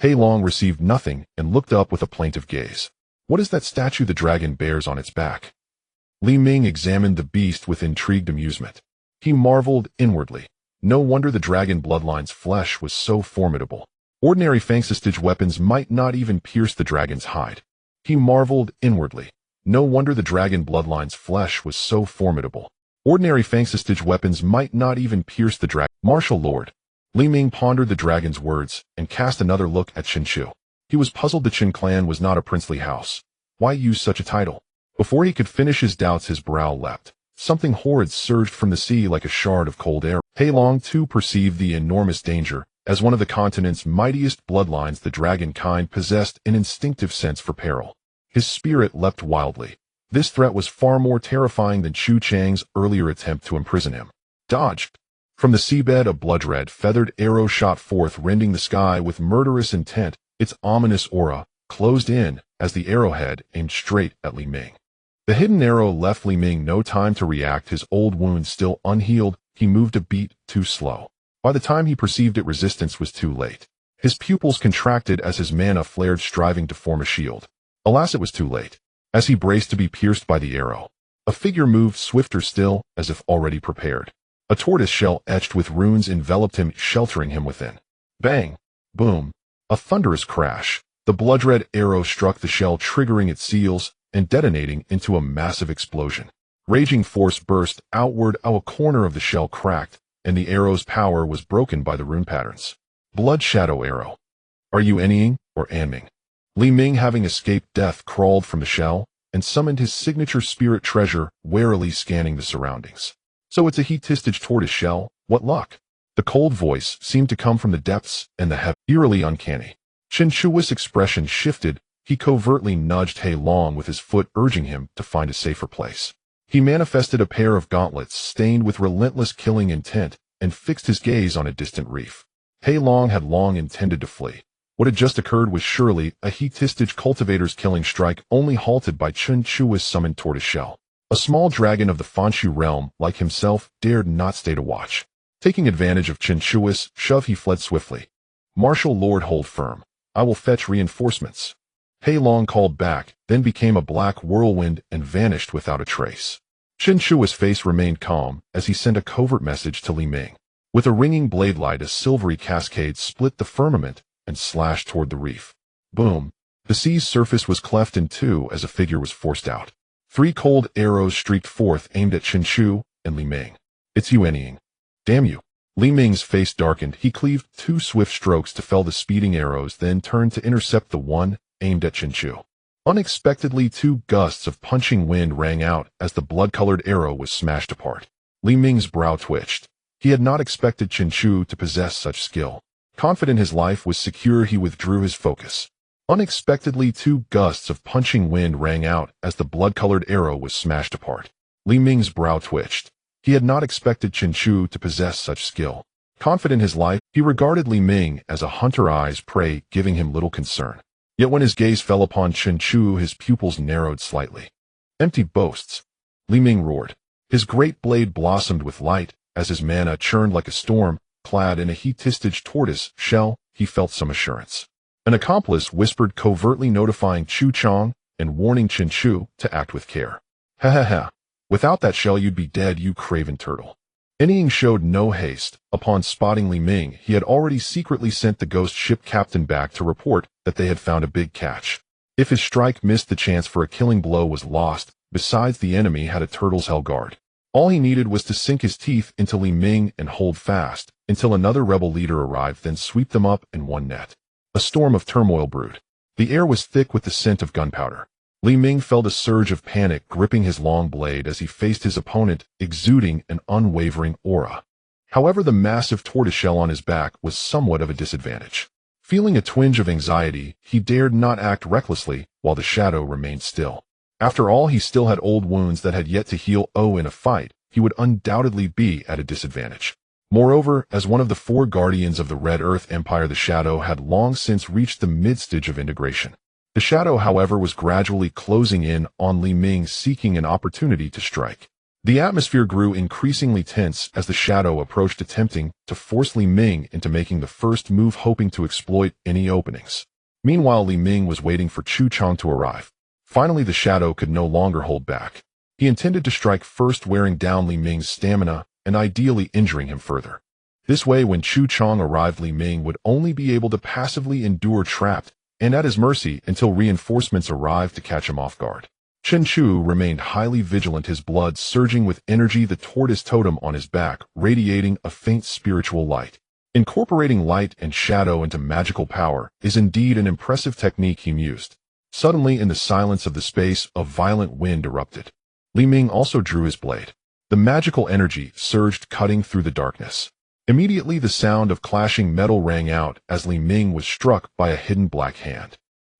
Heilong received nothing and looked up with a plaintive gaze. "What is that statue the dragon bears on its back?" Li Ming examined the beast with intrigued amusement. He marveled inwardly. No wonder the dragon bloodline's flesh was so formidable. Ordinary fangsistage weapons might not even pierce the dragon's hide. He marveled inwardly. No wonder the dragon bloodline's flesh was so formidable. Ordinary fangsistage weapons might not even pierce the dragon. "Martial lord." Li Ming pondered the dragon's words and cast another look at Chen Chu. He was puzzled. The Chen clan was not a princely house. Why use such a title? Before he could finish his doubts, his brow leapt. Something horrid surged from the sea like a shard of cold air. Heilong too perceived the enormous danger. As one of the continent's mightiest bloodlines, the dragon kind possessed an instinctive sense for peril. His spirit leapt wildly. This threat was far more terrifying than Chu Chang's earlier attempt to imprison him. Dodged. From the seabed, a blood-red, feathered arrow shot forth, rending the sky with murderous intent. Its ominous aura closed in as the arrowhead aimed straight at Li Ming. The hidden arrow left Li Ming no time to react. His old wound still unhealed, he moved a beat too slow. By the time he perceived it, resistance was too late. His pupils contracted as his mana flared, striving to form a shield. Alas, it was too late. As he braced to be pierced by the arrow, a figure moved swifter still, as if already prepared. A tortoise shell etched with runes enveloped him, sheltering him within. Bang! Boom! A thunderous crash. The blood-red arrow struck the shell, triggering its seals and detonating into a massive explosion. Raging force burst outward. A corner of the shell cracked, and the arrow's power was broken by the rune patterns. Blood Shadow Arrow. Are you Anying or Anming? Li Ming, having escaped death, crawled from the shell and summoned his signature spirit treasure, warily scanning the surroundings. So it's a heat-tistage tortoise shell? What luck! The cold voice seemed to come from the depths, and the heavy, eerily uncanny. Chen Chu's expression shifted. He covertly nudged He Long with his foot, urging him to find a safer place. He manifested a pair of gauntlets stained with relentless killing intent and fixed his gaze on a distant reef. He Long had long intended to flee. What had just occurred was surely a heat-tistage cultivator's killing strike, only halted by Chen Chu's summoned tortoise shell. A small dragon of the Fanshu realm, like himself, dared not stay to watch. Taking advantage of Chen Chu's shove, he fled swiftly. Martial Lord, hold firm. I will fetch reinforcements. He Long called back, then became a black whirlwind and vanished without a trace. Chen Chu's face remained calm as he sent a covert message to Li Ming. With a ringing blade light, a silvery cascade split the firmament and slashed toward the reef. Boom! The sea's surface was cleft in two as a figure was forced out. 3 cold arrows streaked forth, aimed at Chen Chu and Li Ming. It's you, Anying. Damn you! Li Ming's face darkened. He cleaved 2 swift strokes to fell the speeding arrows, then turned to intercept the one aimed at Chen Chu. Unexpectedly, 2 gusts of punching wind rang out as the blood-colored arrow was smashed apart. Li Ming's brow twitched. He had not expected Chen Chu to possess such skill. Confident his life was secure, he withdrew his focus. Unexpectedly, 2 gusts of punching wind rang out as the blood-colored arrow was smashed apart. Li Ming's brow twitched. He had not expected Chen Chu to possess such skill. Confident his life, he regarded Li Ming as a hunter eyes prey, giving him little concern. Yet when his gaze fell upon Chen Chu, his pupils narrowed slightly. Empty boasts! Li Ming roared. His great blade blossomed with light as his mana churned like a storm. Clad in a heat-tistage tortoise shell, he felt some assurance. An accomplice whispered, covertly notifying Chu Chong and warning Chen Chu to act with care. Ha ha ha! Without that shell you'd be dead, you craven turtle. Anying showed no haste. Upon spotting Li Ming, he had already secretly sent the ghost ship captain back to report that they had found a big catch. If his strike missed, the chance for a killing blow was lost. Besides, the enemy had a turtle's hell guard. All he needed was to sink his teeth into Li Ming and hold fast until another rebel leader arrived, then sweep them up in one net. A storm of turmoil brewed. The air was thick with the scent of gunpowder. Li Ming felt a surge of panic gripping his long blade as he faced his opponent, exuding an unwavering aura. However, the massive tortoiseshell on his back was somewhat of a disadvantage. Feeling a twinge of anxiety, he dared not act recklessly while the shadow remained still. After all, he still had old wounds that had yet to heal. In a fight, he would undoubtedly be at a disadvantage. Moreover, as one of the 4 guardians of the Red Earth Empire, the shadow had long since reached the mid-stage of integration. The shadow, however, was gradually closing in on Li Ming, seeking an opportunity to strike. The atmosphere grew increasingly tense as the shadow approached, attempting to force Li Ming into making the first move, hoping to exploit any openings. Meanwhile, Li Ming was waiting for Chu Chong to arrive. Finally, the shadow could no longer hold back. He intended to strike first, wearing down Li Ming's stamina and ideally injuring him further. This way, when Chu Chong arrived, Li Ming would only be able to passively endure, trapped and at his mercy, until reinforcements arrived to catch him off guard. Chen Chu remained highly vigilant, his blood surging with energy, the tortoise totem on his back radiating a faint spiritual light. Incorporating light and shadow into magical power is indeed an impressive technique, he mused. Suddenly, in the silence of the space, a violent wind erupted. Li Ming also drew his blade. The magical energy surged, cutting through the darkness. Immediately, the sound of clashing metal rang out as Li Ming was struck by a hidden black hand.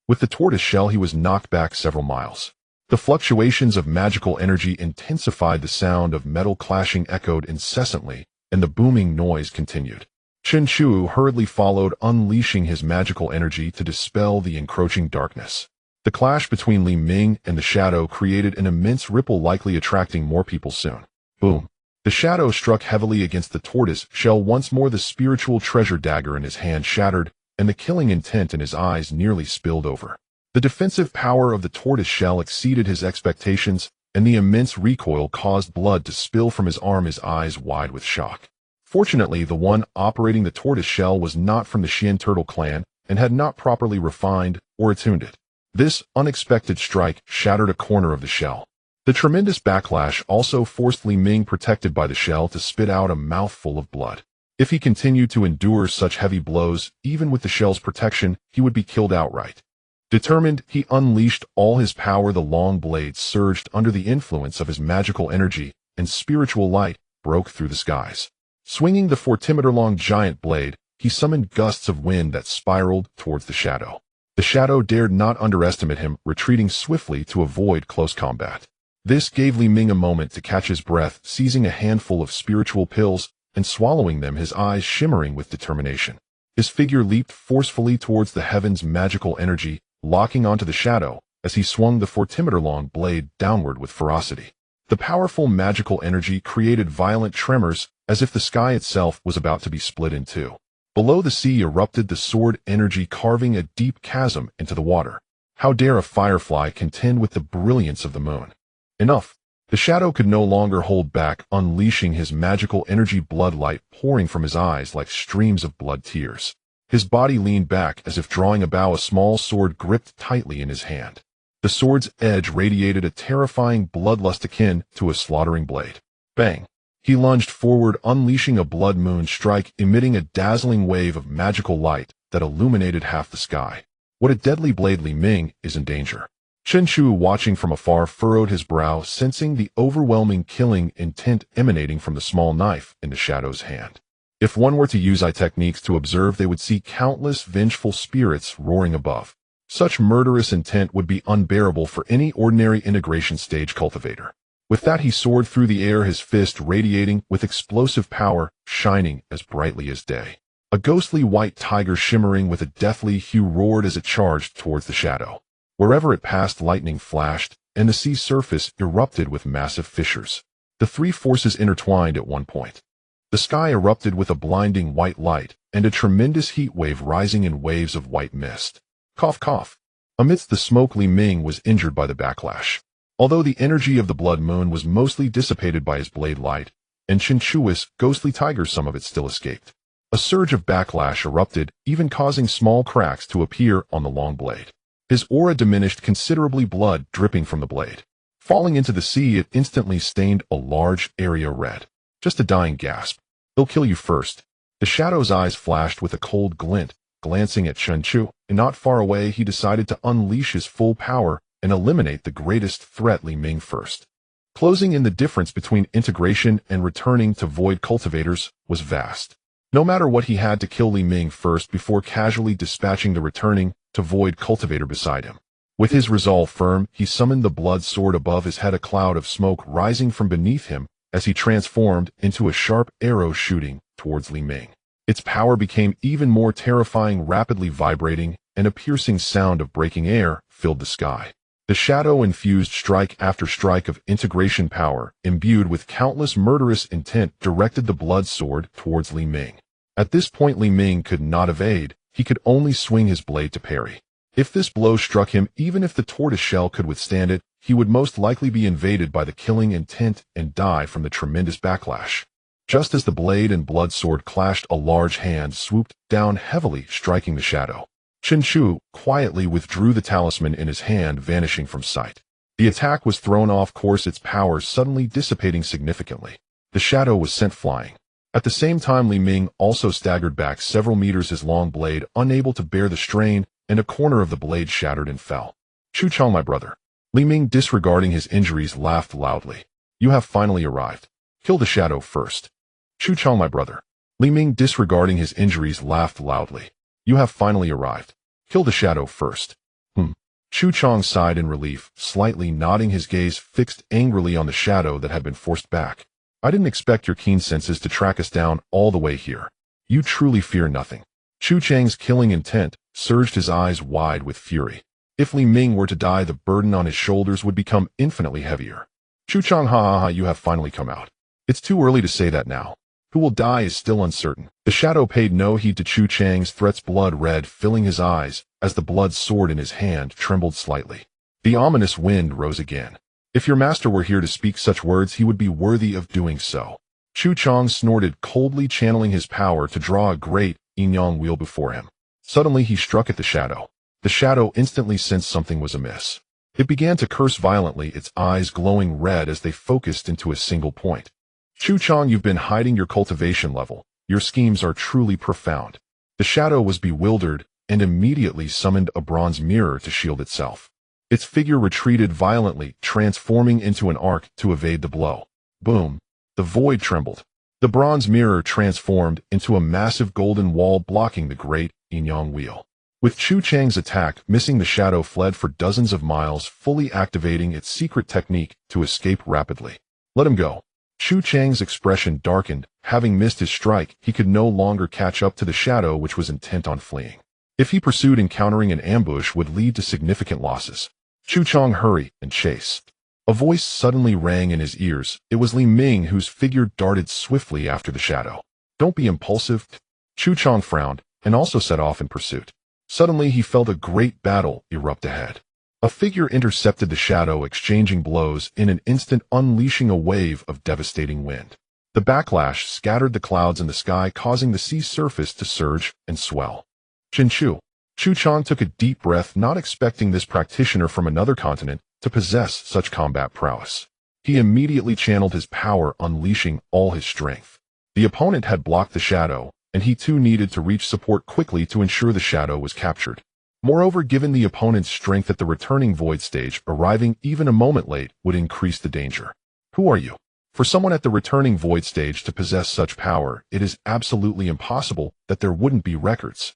With the tortoise shell, he was knocked back several miles. The fluctuations of magical energy intensified. The sound of metal clashing echoed incessantly, and the booming noise continued. Chen Chu hurriedly followed, unleashing his magical energy to dispel the encroaching darkness. The clash between Li Ming and the shadow created an immense ripple, likely attracting more people soon. Boom! The shadow struck heavily against the tortoise shell once more. The spiritual treasure dagger in his hand shattered, and the killing intent in his eyes nearly spilled over. The defensive power of the tortoise shell exceeded his expectations, and the immense recoil caused blood to spill from his arm, his eyes wide with shock. Fortunately, the one operating the tortoise shell was not from the Xian turtle clan and had not properly refined or attuned it. This unexpected strike shattered a corner of the shell. The tremendous backlash also forced Li Ming, protected by the shell, to spit out a mouthful of blood. If he continued to endure such heavy blows, even with the shell's protection, he would be killed outright. Determined, he unleashed all his power. The long blade surged under the influence of his magical energy, and spiritual light broke through the skies. Swinging the 40-meter-long giant blade, he summoned gusts of wind that spiraled towards the shadow. The shadow dared not underestimate him, retreating swiftly to avoid close combat. This gave Li Ming a moment to catch his breath, seizing a handful of spiritual pills and swallowing them, his eyes shimmering with determination. His figure leaped forcefully towards the heaven's magical energy, locking onto the shadow as he swung the 40-meter-long blade downward with ferocity. The powerful magical energy created violent tremors, as if the sky itself was about to be split in two. Below the sea erupted the sword energy, carving a deep chasm into the water. How dare a firefly contend with the brilliance of the moon? Enough! The shadow could no longer hold back, unleashing his magical energy, blood light pouring from his eyes like streams of blood tears. His body leaned back as if drawing a bow, a small sword gripped tightly in his hand. The sword's edge radiated a terrifying bloodlust akin to a slaughtering blade. Bang! He lunged forward, unleashing a blood moon strike, emitting a dazzling wave of magical light that illuminated half the sky. What a deadly blade! Li Ming is in danger. Chen Chu, watching from afar, furrowed his brow, sensing the overwhelming killing intent emanating from the small knife in the shadow's hand. If one were to use eye techniques to observe, they would see countless vengeful spirits roaring above. Such murderous intent would be unbearable for any ordinary integration stage cultivator. With that, he soared through the air, his fist radiating with explosive power, shining as brightly as day. A ghostly white tiger shimmering with a deathly hue roared as it charged towards the shadow. Wherever it passed, lightning flashed, and the sea's surface erupted with massive fissures. The three forces intertwined at one point. The sky erupted with a blinding white light, and a tremendous heat wave rising in waves of white mist. Cough, cough. Amidst the smoke, Li Ming was injured by the backlash. Although the energy of the blood moon was mostly dissipated by his blade light, and Chen Chu's ghostly tiger, some of it still escaped. A surge of backlash erupted, even causing small cracks to appear on the long blade. His aura diminished considerably, blood dripping from the blade. Falling into the sea, it instantly stained a large area red. Just a dying gasp. They'll kill you first. The shadow's eyes flashed with a cold glint, glancing at Chen Chu, and not far away he decided to unleash his full power and eliminate the greatest threat, Li Ming first. Closing in, the difference between integration and returning to void cultivators was vast. No matter what, he had to kill Li Ming first before casually dispatching the returning to void cultivator beside him. With his resolve firm, he summoned the blood sword above his head, a cloud of smoke rising from beneath him as he transformed into a sharp arrow shooting towards Li Ming. Its power became even more terrifying, rapidly vibrating, and a piercing sound of breaking air filled the sky. The shadow-infused strike after strike of integration power, imbued with countless murderous intent, directed the blood sword towards Li Ming. At this point, Li Ming could not evade. He could only swing his blade to parry. If this blow struck him, even if the tortoise shell could withstand it, he would most likely be invaded by the killing intent and die from the tremendous backlash. Just as the blade and blood sword clashed, a large hand swooped down heavily, striking the shadow. Chen Chu quietly withdrew the talisman in his hand, vanishing from sight. The attack was thrown off course, its power suddenly dissipating significantly. The shadow was sent flying. At the same time, Li Ming also staggered back several meters, his long blade unable to bear the strain, and a corner of the blade shattered and fell. "Chu Chang, my brother." Li Ming, disregarding his injuries, laughed loudly. "You have finally arrived. Kill the shadow first." "Chu Chang, my brother." Li Ming, disregarding his injuries, laughed loudly. "You have finally arrived. Kill the shadow first." Chu Chang sighed in relief, slightly nodding, his gaze fixed angrily on the shadow that had been forced back. "I didn't expect your keen senses to track us down all the way here. You truly fear nothing." Chu Chang's killing intent surged, his eyes wide with fury. If Li Ming were to die, the burden on his shoulders would become infinitely heavier. "Chu Chang, ha ha ha, you have finally come out. It's too early to say that now. Who will die is still uncertain. The shadow paid no heed to Chu Chang's threats, blood red filling his eyes, as the blood sword in his hand trembled slightly. The ominous wind rose again. If your master were here to speak such words, he would be worthy of doing so. Chu Chang snorted coldly, channeling his power to draw a great yin-yang wheel before him. Suddenly he struck at the shadow. The shadow instantly sensed something was amiss. It began to curse violently, its eyes glowing red as they focused into a single point. Chu Chang, you've been hiding your cultivation level. Your schemes are truly profound. The shadow was bewildered and immediately summoned a bronze mirror to shield itself. Its figure retreated violently, transforming into an arc to evade the blow. Boom! The void trembled. The bronze mirror transformed into a massive golden wall blocking the great yin-yang wheel. With Chu Chang's attack missing, the shadow fled for dozens of miles, fully activating its secret technique to escape rapidly. Let him go. Chu Chang's expression darkened. Having missed his strike, he could no longer catch up to the shadow, which was intent on fleeing. If he pursued, encountering an ambush would lead to significant losses. Chu Chang, hurry and chase. A voice suddenly rang in his ears. It was Li Ming, whose figure darted swiftly after the shadow. Don't be impulsive. Chu Chang frowned and also set off in pursuit. Suddenly he felt a great battle erupt ahead. A figure intercepted the shadow, exchanging blows in an instant, unleashing a wave of devastating wind. The backlash scattered the clouds in the sky, causing the sea surface to surge and swell. Chu Chang took a deep breath, not expecting this practitioner from another continent to possess such combat prowess. He immediately channeled his power, unleashing all his strength. The opponent had blocked the shadow, and he too needed to reach support quickly to ensure the shadow was captured. Moreover, given the opponent's strength at the returning void stage, arriving even a moment late would increase the danger. Who are you? For someone at the returning void stage to possess such power, it is absolutely impossible that there wouldn't be records.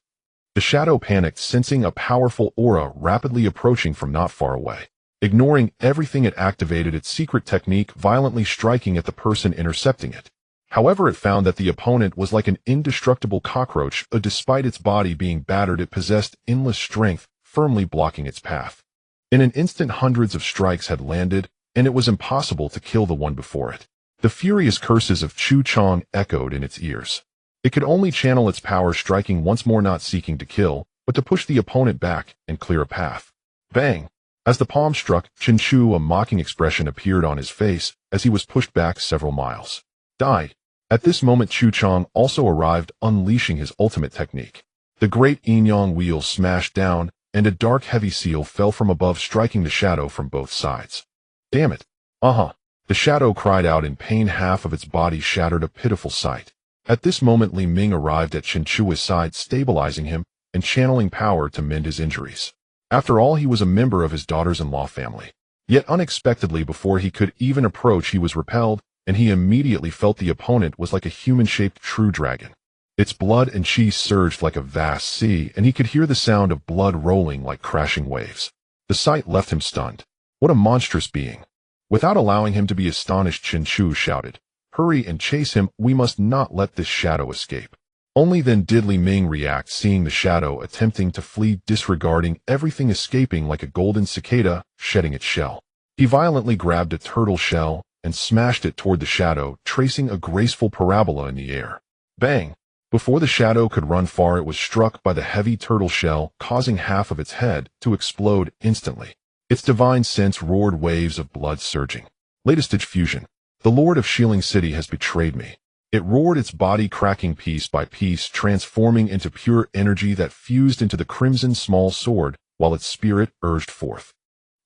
The shadow panicked, sensing a powerful aura rapidly approaching from not far away. Ignoring everything, it activated its secret technique, violently striking at the person intercepting it. However, it found that the opponent was like an indestructible cockroach. Despite its body being battered, it possessed endless strength, firmly blocking its path. In an instant, hundreds of strikes had landed, and it was impossible to kill the one before it. The furious curses of Chu Chang echoed in its ears. It could only channel its power, striking once more, not seeking to kill, but to push the opponent back and clear a path. Bang! As the palm struck Chen Chu, a mocking expression appeared on his face as he was pushed back several miles. Die! At this moment, Chu Chang also arrived, unleashing his ultimate technique. The great yin-yang wheel smashed down, and a dark heavy seal fell from above, striking the shadow from both sides. Damn it! The shadow cried out in pain, half of its body shattered, a pitiful sight. At this moment, Li Ming arrived at Chen Chu's side, stabilizing him and channeling power to mend his injuries. After all, he was a member of his daughter's-in-law family. Yet unexpectedly, before he could even approach, he was repelled, and he immediately felt the opponent was like a human-shaped true dragon. Its blood and chi surged like a vast sea, and he could hear the sound of blood rolling like crashing waves. The sight left him stunned. What a monstrous being! Without allowing him to be astonished, Chen Chu shouted, "Hurry and chase him, we must not let this shadow escape." Only then did Li Ming react, seeing the shadow attempting to flee, disregarding everything, escaping like a golden cicada shedding its shell. He violently grabbed a turtle shell and smashed it toward the shadow, tracing a graceful parabola in the air. Bang! Before the shadow could run far, it was struck by the heavy turtle shell, causing half of its head to explode instantly. Its divine sense roared, waves of blood surging. Latest fusion. The Lord of Shilling City has betrayed me. It roared, its body cracking piece by piece, transforming into pure energy that fused into the crimson small sword, while its spirit urged forth.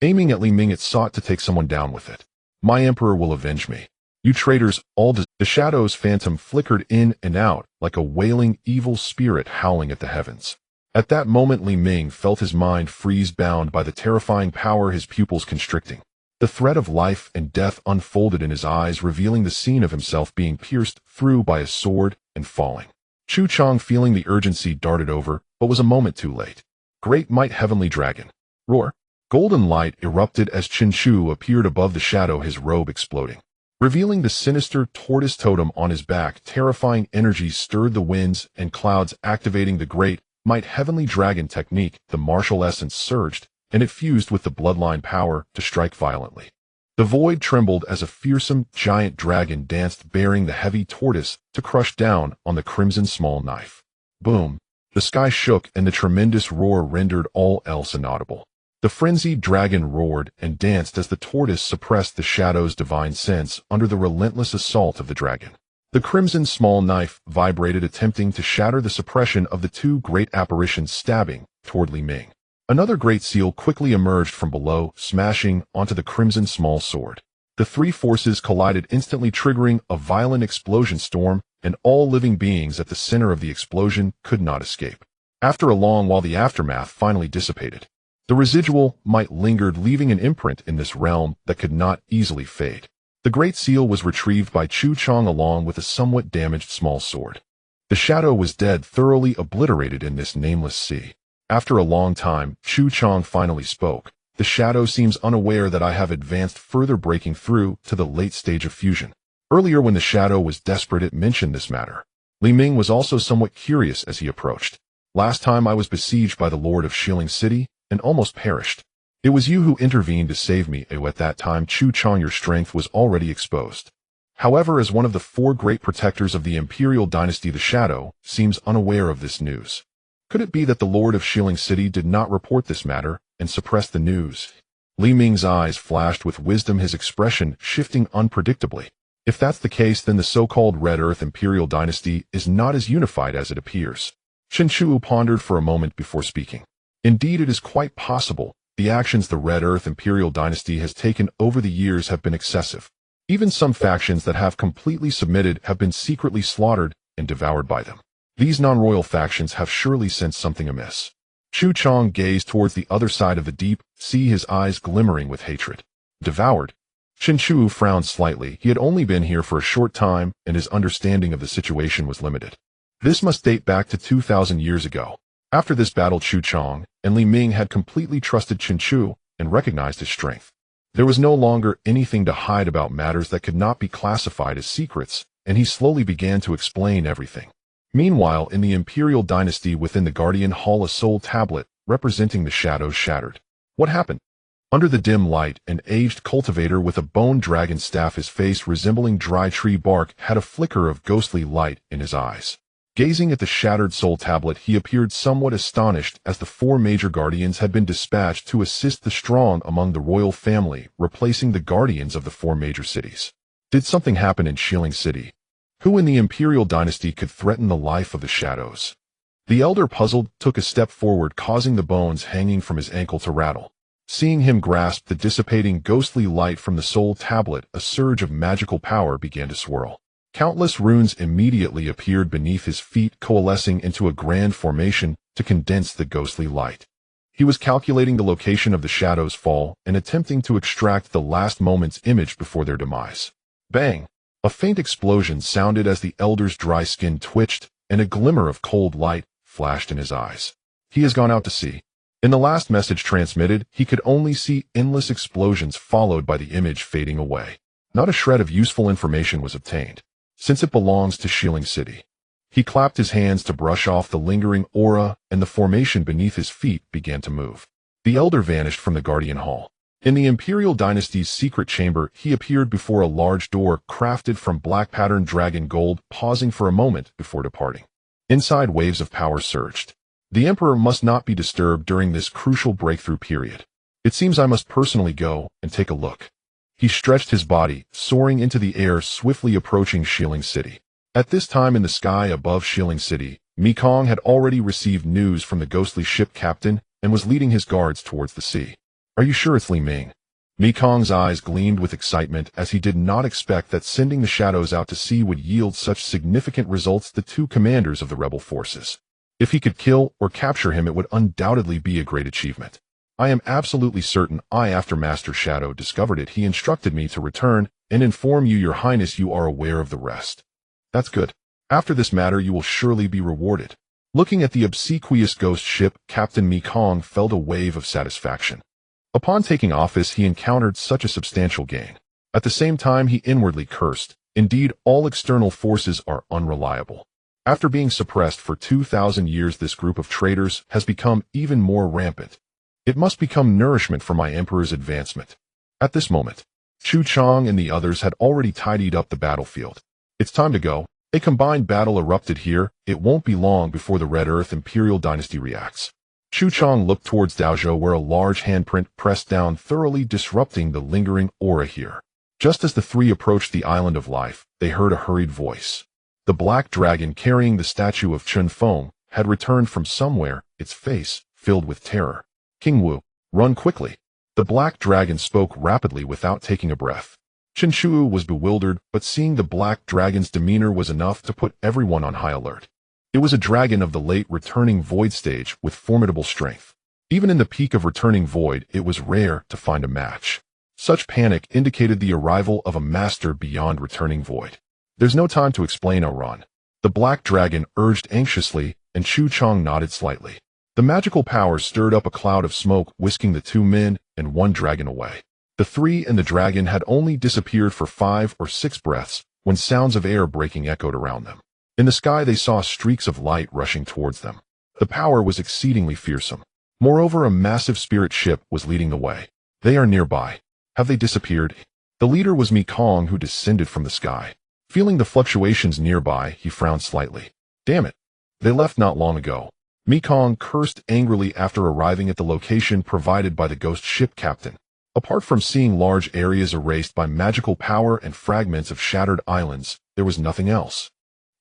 Aiming at Li Ming, it sought to take someone down with it. My emperor will avenge me. You traitors, all the shadow's phantom flickered in and out like a wailing evil spirit howling at the heavens. At that moment, Li Ming felt his mind freeze, bound by the terrifying power, his pupils constricting. The threat of life and death unfolded in his eyes, revealing the scene of himself being pierced through by a sword and falling. Chu Chang, feeling the urgency, darted over, but was a moment too late. Great might, heavenly dragon! Roar! Golden light erupted as Chen Chu appeared above the shadow, his robe exploding. Revealing the sinister tortoise totem on his back, terrifying energy stirred the winds and clouds, activating the great might heavenly dragon technique. The martial essence surged, and it fused with the bloodline power to strike violently. The void trembled as a fearsome, giant dragon danced bearing the heavy tortoise to crush down on the crimson small knife. Boom! The sky shook and the tremendous roar rendered all else inaudible. The frenzied dragon roared and danced as the tortoise suppressed the shadow's divine sense under the relentless assault of the dragon. The crimson small knife vibrated, attempting to shatter the suppression of the two great apparitions stabbing toward Li Ming. Another great seal quickly emerged from below, smashing onto the crimson small sword. The three forces collided, instantly triggering a violent explosion storm, and all living beings at the center of the explosion could not escape. After a long while, the aftermath finally dissipated. The residual might lingered, leaving an imprint in this realm that could not easily fade. The great seal was retrieved by Chu Chang along with a somewhat damaged small sword. The shadow was dead, thoroughly obliterated in this nameless sea. After a long time, Chu Chang finally spoke. The shadow seems unaware that I have advanced further, breaking through to the late stage of fusion. Earlier, when the shadow was desperate, it mentioned this matter. Li Ming was also somewhat curious as he approached. Last time I was besieged by the Lord of Shilling City and almost perished. It was you who intervened to save me. At that time, Chu Chang, your strength was already exposed. However, as one of the four great protectors of the imperial dynasty, the shadow seems unaware of this news. Could it be that the Lord of Shilling City did not report this matter and suppress the news? Li Ming's eyes flashed with wisdom, his expression shifting unpredictably. If that's the case, then the so-called Red Earth Imperial Dynasty is not as unified as it appears. Chen Chu pondered for a moment before speaking. Indeed, it is quite possible. The actions the Red Earth Imperial Dynasty has taken over the years have been excessive. Even some factions that have completely submitted have been secretly slaughtered and devoured by them. These non-royal factions have surely sensed something amiss. Chu Chang gazed towards the other side of the deep sea, his eyes glimmering with hatred. Devoured? Chen Chu frowned slightly. He had only been here for a short time, and his understanding of the situation was limited. This must date back to 2,000 years ago. After this battle, Chu Chang and Li Ming had completely trusted Chen Chu and recognized his strength. There was no longer anything to hide about matters that could not be classified as secrets, and he slowly began to explain everything. Meanwhile, in the Imperial Dynasty within the Guardian Hall, a soul tablet representing the shadows shattered. What happened? Under the dim light, an aged cultivator with a bone dragon staff, his face resembling dry tree bark, had a flicker of ghostly light in his eyes. Gazing at the shattered soul tablet, he appeared somewhat astonished, as the four major guardians had been dispatched to assist the strong among the royal family, replacing the guardians of the four major cities. Did something happen in Shilling City? Who in the Imperial Dynasty could threaten the life of the shadows? The elder, puzzled, took a step forward, causing the bones hanging from his ankle to rattle. Seeing him grasp the dissipating ghostly light from the soul tablet, a surge of magical power began to swirl. Countless runes immediately appeared beneath his feet, coalescing into a grand formation to condense the ghostly light. He was calculating the location of the shadow's fall and attempting to extract the last moment's image before their demise. Bang! A faint explosion sounded as the elder's dry skin twitched, and a glimmer of cold light flashed in his eyes. He has gone out to sea. In the last message transmitted, he could only see endless explosions followed by the image fading away. Not a shred of useful information was obtained, since it belongs to Shilling City. He clapped his hands to brush off the lingering aura, and the formation beneath his feet began to move. The elder vanished from the Guardian Hall. In the Imperial Dynasty's secret chamber, he appeared before a large door crafted from black patterned dragon gold, pausing for a moment before departing. Inside, waves of power surged. The Emperor must not be disturbed during this crucial breakthrough period. It seems I must personally go and take a look. He stretched his body, soaring into the air, swiftly approaching Shilling City. At this time, in the sky above Shilling City, Mekong had already received news from the ghostly ship captain and was leading his guards towards the sea. Are you sure it's Li Ming? Mekong's eyes gleamed with excitement, as he did not expect that sending the shadows out to sea would yield such significant results to the two commanders of the rebel forces. If he could kill or capture him, it would undoubtedly be a great achievement. I am absolutely certain after Master Shadow discovered it, he instructed me to return and inform you, Your Highness. You are aware of the rest. That's good. After this matter, you will surely be rewarded. Looking at the obsequious ghost ship, Captain Mekong felt a wave of satisfaction. Upon taking office, he encountered such a substantial gain. At the same time, he inwardly cursed. Indeed, all external forces are unreliable. After being suppressed for 2,000 years, this group of traitors has become even more rampant. It must become nourishment for my emperor's advancement. At this moment, Chu Chang and the others had already tidied up the battlefield. It's time to go. A combined battle erupted here. It won't be long before the Red Earth Imperial Dynasty reacts. Chu Chang looked towards Daozhou where a large handprint pressed down, thoroughly disrupting the lingering aura here. Just as the three approached the Island of Life, they heard a hurried voice. The black dragon carrying the statue of Chen Feng had returned from somewhere, its face filled with terror. King Wu, run quickly. The black dragon spoke rapidly without taking a breath. Chen Shu was bewildered, but seeing the black dragon's demeanor was enough to put everyone on high alert. It was a dragon of the late returning void stage with formidable strength. Even in the peak of returning void, it was rare to find a match. Such panic indicated the arrival of a master beyond returning void. There's no time to explain, run. The black dragon urged anxiously, and Chu Chang nodded slightly. The magical power stirred up a cloud of smoke, whisking the two men and one dragon away. The three and the dragon had only disappeared for 5 or 6 breaths when sounds of air breaking echoed around them. In the sky they saw streaks of light rushing towards them. The power was exceedingly fearsome. Moreover, a massive spirit ship was leading the way. They are nearby. Have they disappeared? The leader was Mekong, who descended from the sky. Feeling the fluctuations nearby, he frowned slightly. Damn it. They left not long ago. Mekong cursed angrily after arriving at the location provided by the ghost ship captain. Apart from seeing large areas erased by magical power and fragments of shattered islands, there was nothing else.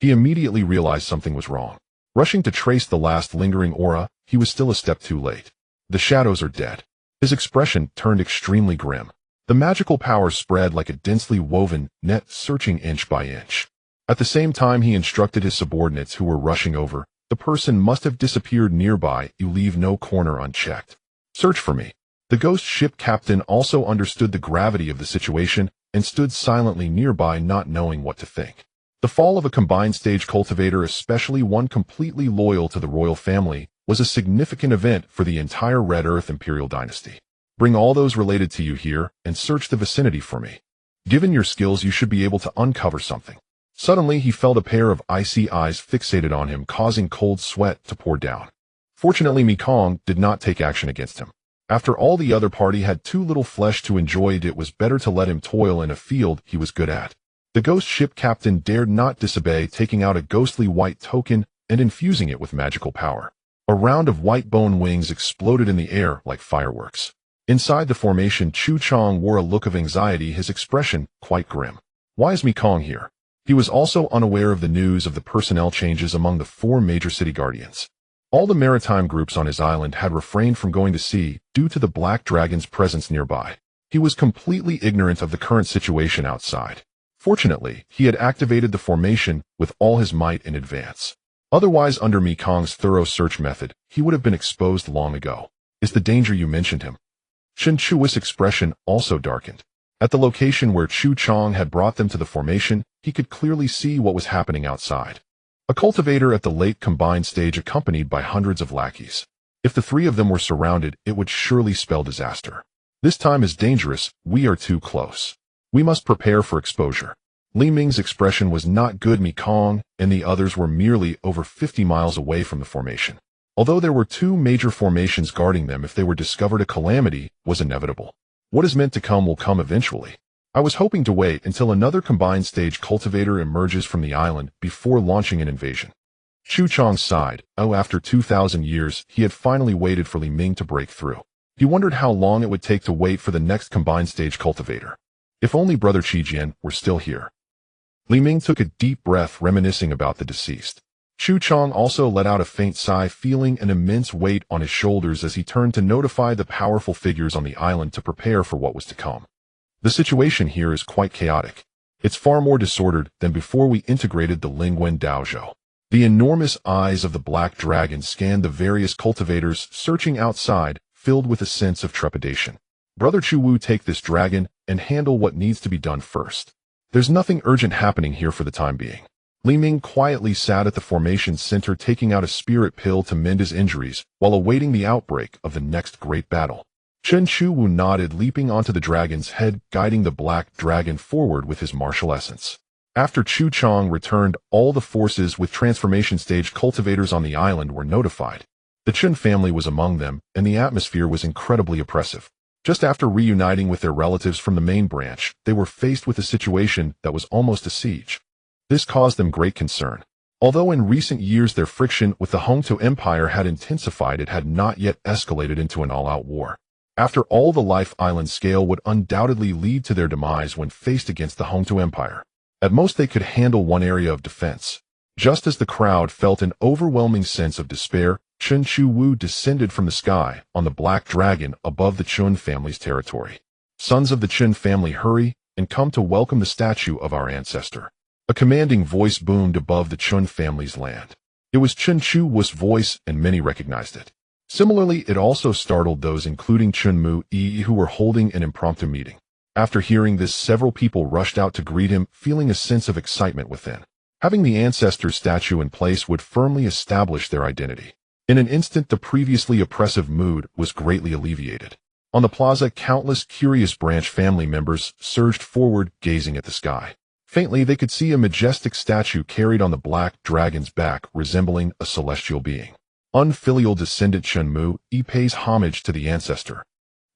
He immediately realized something was wrong. Rushing to trace the last lingering aura, he was still a step too late. The shadows are dead. His expression turned extremely grim. The magical power spread like a densely woven net, searching inch by inch. At the same time he instructed his subordinates who were rushing over, the person must have disappeared nearby, you leave no corner unchecked. Search for me. The ghost ship captain also understood the gravity of the situation and stood silently nearby, not knowing what to think. The fall of a combined stage cultivator, especially one completely loyal to the royal family, was a significant event for the entire Red Earth Imperial Dynasty. Bring all those related to you here and search the vicinity for me. Given your skills, you should be able to uncover something. Suddenly, he felt a pair of icy eyes fixated on him, causing cold sweat to pour down. Fortunately, Mekong did not take action against him. After all, the other party had too little flesh to enjoy it. It was better to let him toil in a field he was good at. The ghost ship captain dared not disobey, taking out a ghostly white token and infusing it with magical power. A round of white bone wings exploded in the air like fireworks. Inside the formation, Chu Chang wore a look of anxiety, his expression quite grim. Why is Mekong here? He was also unaware of the news of the personnel changes among the 4 major city guardians. All the maritime groups on his island had refrained from going to sea due to the Black Dragon's presence nearby. He was completely ignorant of the current situation outside. Fortunately, he had activated the formation with all his might in advance. Otherwise, under Mekong's thorough search method, he would have been exposed long ago. Is the danger you mentioned him? Shen Chui's expression also darkened. At the location where Chu Chang had brought them to the formation, he could clearly see what was happening outside. A cultivator at the late combined stage accompanied by hundreds of lackeys. If the 3 of them were surrounded, it would surely spell disaster. This time is dangerous, we are too close. We must prepare for exposure. Li Ming's expression was not good. Mekong and the others were merely over 50 miles away from the formation. Although there were 2 major formations guarding them, if they were discovered, a calamity was inevitable. What is meant to come will come eventually. I was hoping to wait until another combined stage cultivator emerges from the island before launching an invasion. Chu Chang sighed. Oh, after 2,000 years, he had finally waited for Li Ming to break through. He wondered how long it would take to wait for the next combined stage cultivator. If only Brother Qijian were still here. Li Ming took a deep breath, reminiscing about the deceased. Chu Chang also let out a faint sigh, feeling an immense weight on his shoulders as he turned to notify the powerful figures on the island to prepare for what was to come. The situation here is quite chaotic. It's far more disordered than before we integrated the Lingwen Daozhou. The enormous eyes of the Black Dragon scanned the various cultivators searching outside, filled with a sense of trepidation. Brother Chu Wu, take this dragon and handle what needs to be done first. There's nothing urgent happening here for the time being. Li Ming quietly sat at the formation's center, taking out a spirit pill to mend his injuries while awaiting the outbreak of the next great battle. Chen Chu Wu nodded, leaping onto the dragon's head, guiding the Black Dragon forward with his martial essence. After Chu Chang returned, all the forces with transformation stage cultivators on the island were notified. The Chen family was among them, and the atmosphere was incredibly oppressive. Just after reuniting with their relatives from the main branch, they were faced with a situation that was almost a siege. This caused them great concern. Although in recent years their friction with the Hongtu Empire had intensified, it had not yet escalated into an all-out war. After all, the Life Island scale would undoubtedly lead to their demise when faced against the Hongtu Empire. At most they could handle one area of defense. Just as the crowd felt an overwhelming sense of despair, Chen Wu descended from the sky on the black dragon above the Chun family's territory. Sons of the Chen family, hurry and come to welcome the statue of our ancestor. A commanding voice boomed above the Chun family's land. It was Chen Wu's voice, and many recognized it. Similarly, it also startled those including Chen Mu-yi who were holding an impromptu meeting. After hearing this, several people rushed out to greet him, feeling a sense of excitement within. Having the ancestor's statue in place would firmly establish their identity. In an instant, the previously oppressive mood was greatly alleviated. On the plaza, countless curious branch family members surged forward, gazing at the sky. Faintly, they could see a majestic statue carried on the black dragon's back, resembling a celestial being. Unfilial descendant Chen Mu-yi pays homage to the ancestor.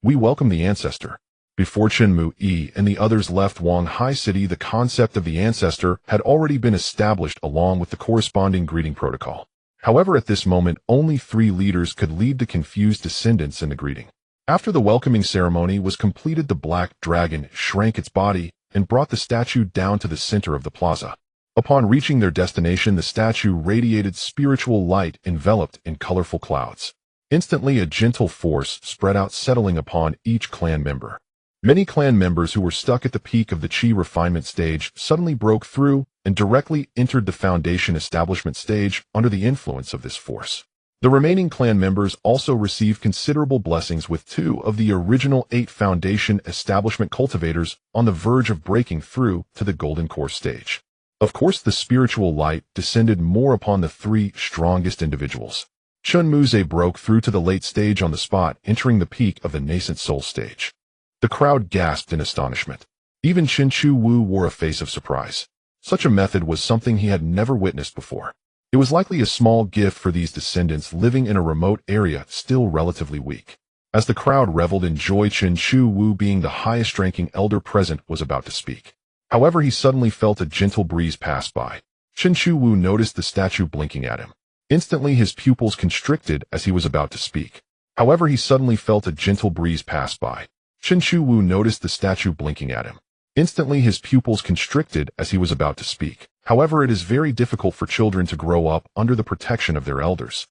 We welcome the ancestor. Before Chen Mu-yi and the others left Wanghai City, the concept of the ancestor had already been established along with the corresponding greeting protocol. However, at this moment, only 3 leaders could lead the confused descendants in the greeting. After the welcoming ceremony was completed, the black dragon shrank its body and brought the statue down to the center of the plaza. Upon reaching their destination, the statue radiated spiritual light enveloped in colorful clouds. Instantly, a gentle force spread out, settling upon each clan member. Many clan members who were stuck at the peak of the Qi refinement stage suddenly broke through and directly entered the foundation establishment stage under the influence of this force. The remaining clan members also received considerable blessings, with 2 of the original 8 foundation establishment cultivators on the verge of breaking through to the golden core stage. Of course, the spiritual light descended more upon the 3 strongest individuals. Chun Muze broke through to the late stage on the spot, entering the peak of the nascent soul stage. The crowd gasped in astonishment. Even Chen Wu wore a face of surprise. Such a method was something he had never witnessed before. It was likely a small gift for these descendants living in a remote area, still relatively weak. As the crowd reveled in joy, Chen Wu, being the highest-ranking elder present, was about to speak. However, he suddenly felt a gentle breeze pass by. Chen Wu noticed the statue blinking at him. Instantly, his pupils constricted as he was about to speak. However, he suddenly felt a gentle breeze pass by. Chen Wu noticed the statue blinking at him. Instantly, his pupils constricted as he was about to speak. However, it is very difficult for children to grow up under the protection of their elders.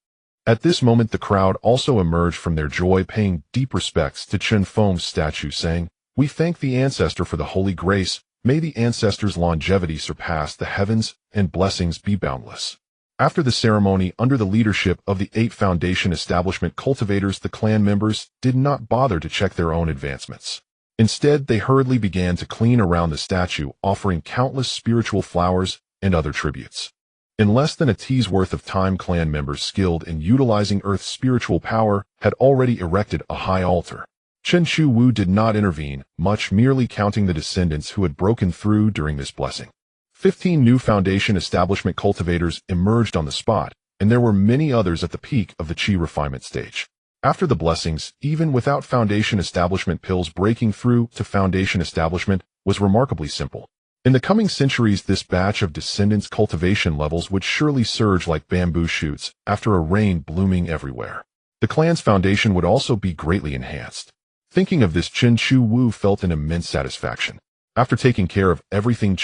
At this moment, the crowd also emerged from their joy, paying deep respects to Chen Feng's statue, saying, "We thank the ancestor for the holy grace. May the ancestor's longevity surpass the heavens and blessings be boundless." After the ceremony, under the leadership of the 8 foundation establishment cultivators, the clan members did not bother to check their own advancements. Instead, they hurriedly began to clean around the statue, offering countless spiritual flowers and other tributes. In less than a tea's worth of time, clan members skilled in utilizing Earth's spiritual power had already erected a high altar. Chen Wu did not intervene much, merely counting the descendants who had broken through during this blessing. 15 new foundation establishment cultivators emerged on the spot, and there were many others at the peak of the Qi refinement stage. After the blessings, even without foundation establishment pills, breaking through to foundation establishment was remarkably simple. In the coming centuries, this batch of descendants' cultivation levels would surely surge like bamboo shoots after a rain blooming everywhere. The clan's foundation would also be greatly enhanced. Thinking of this, Chen Wu felt an immense satisfaction. After taking care of everything,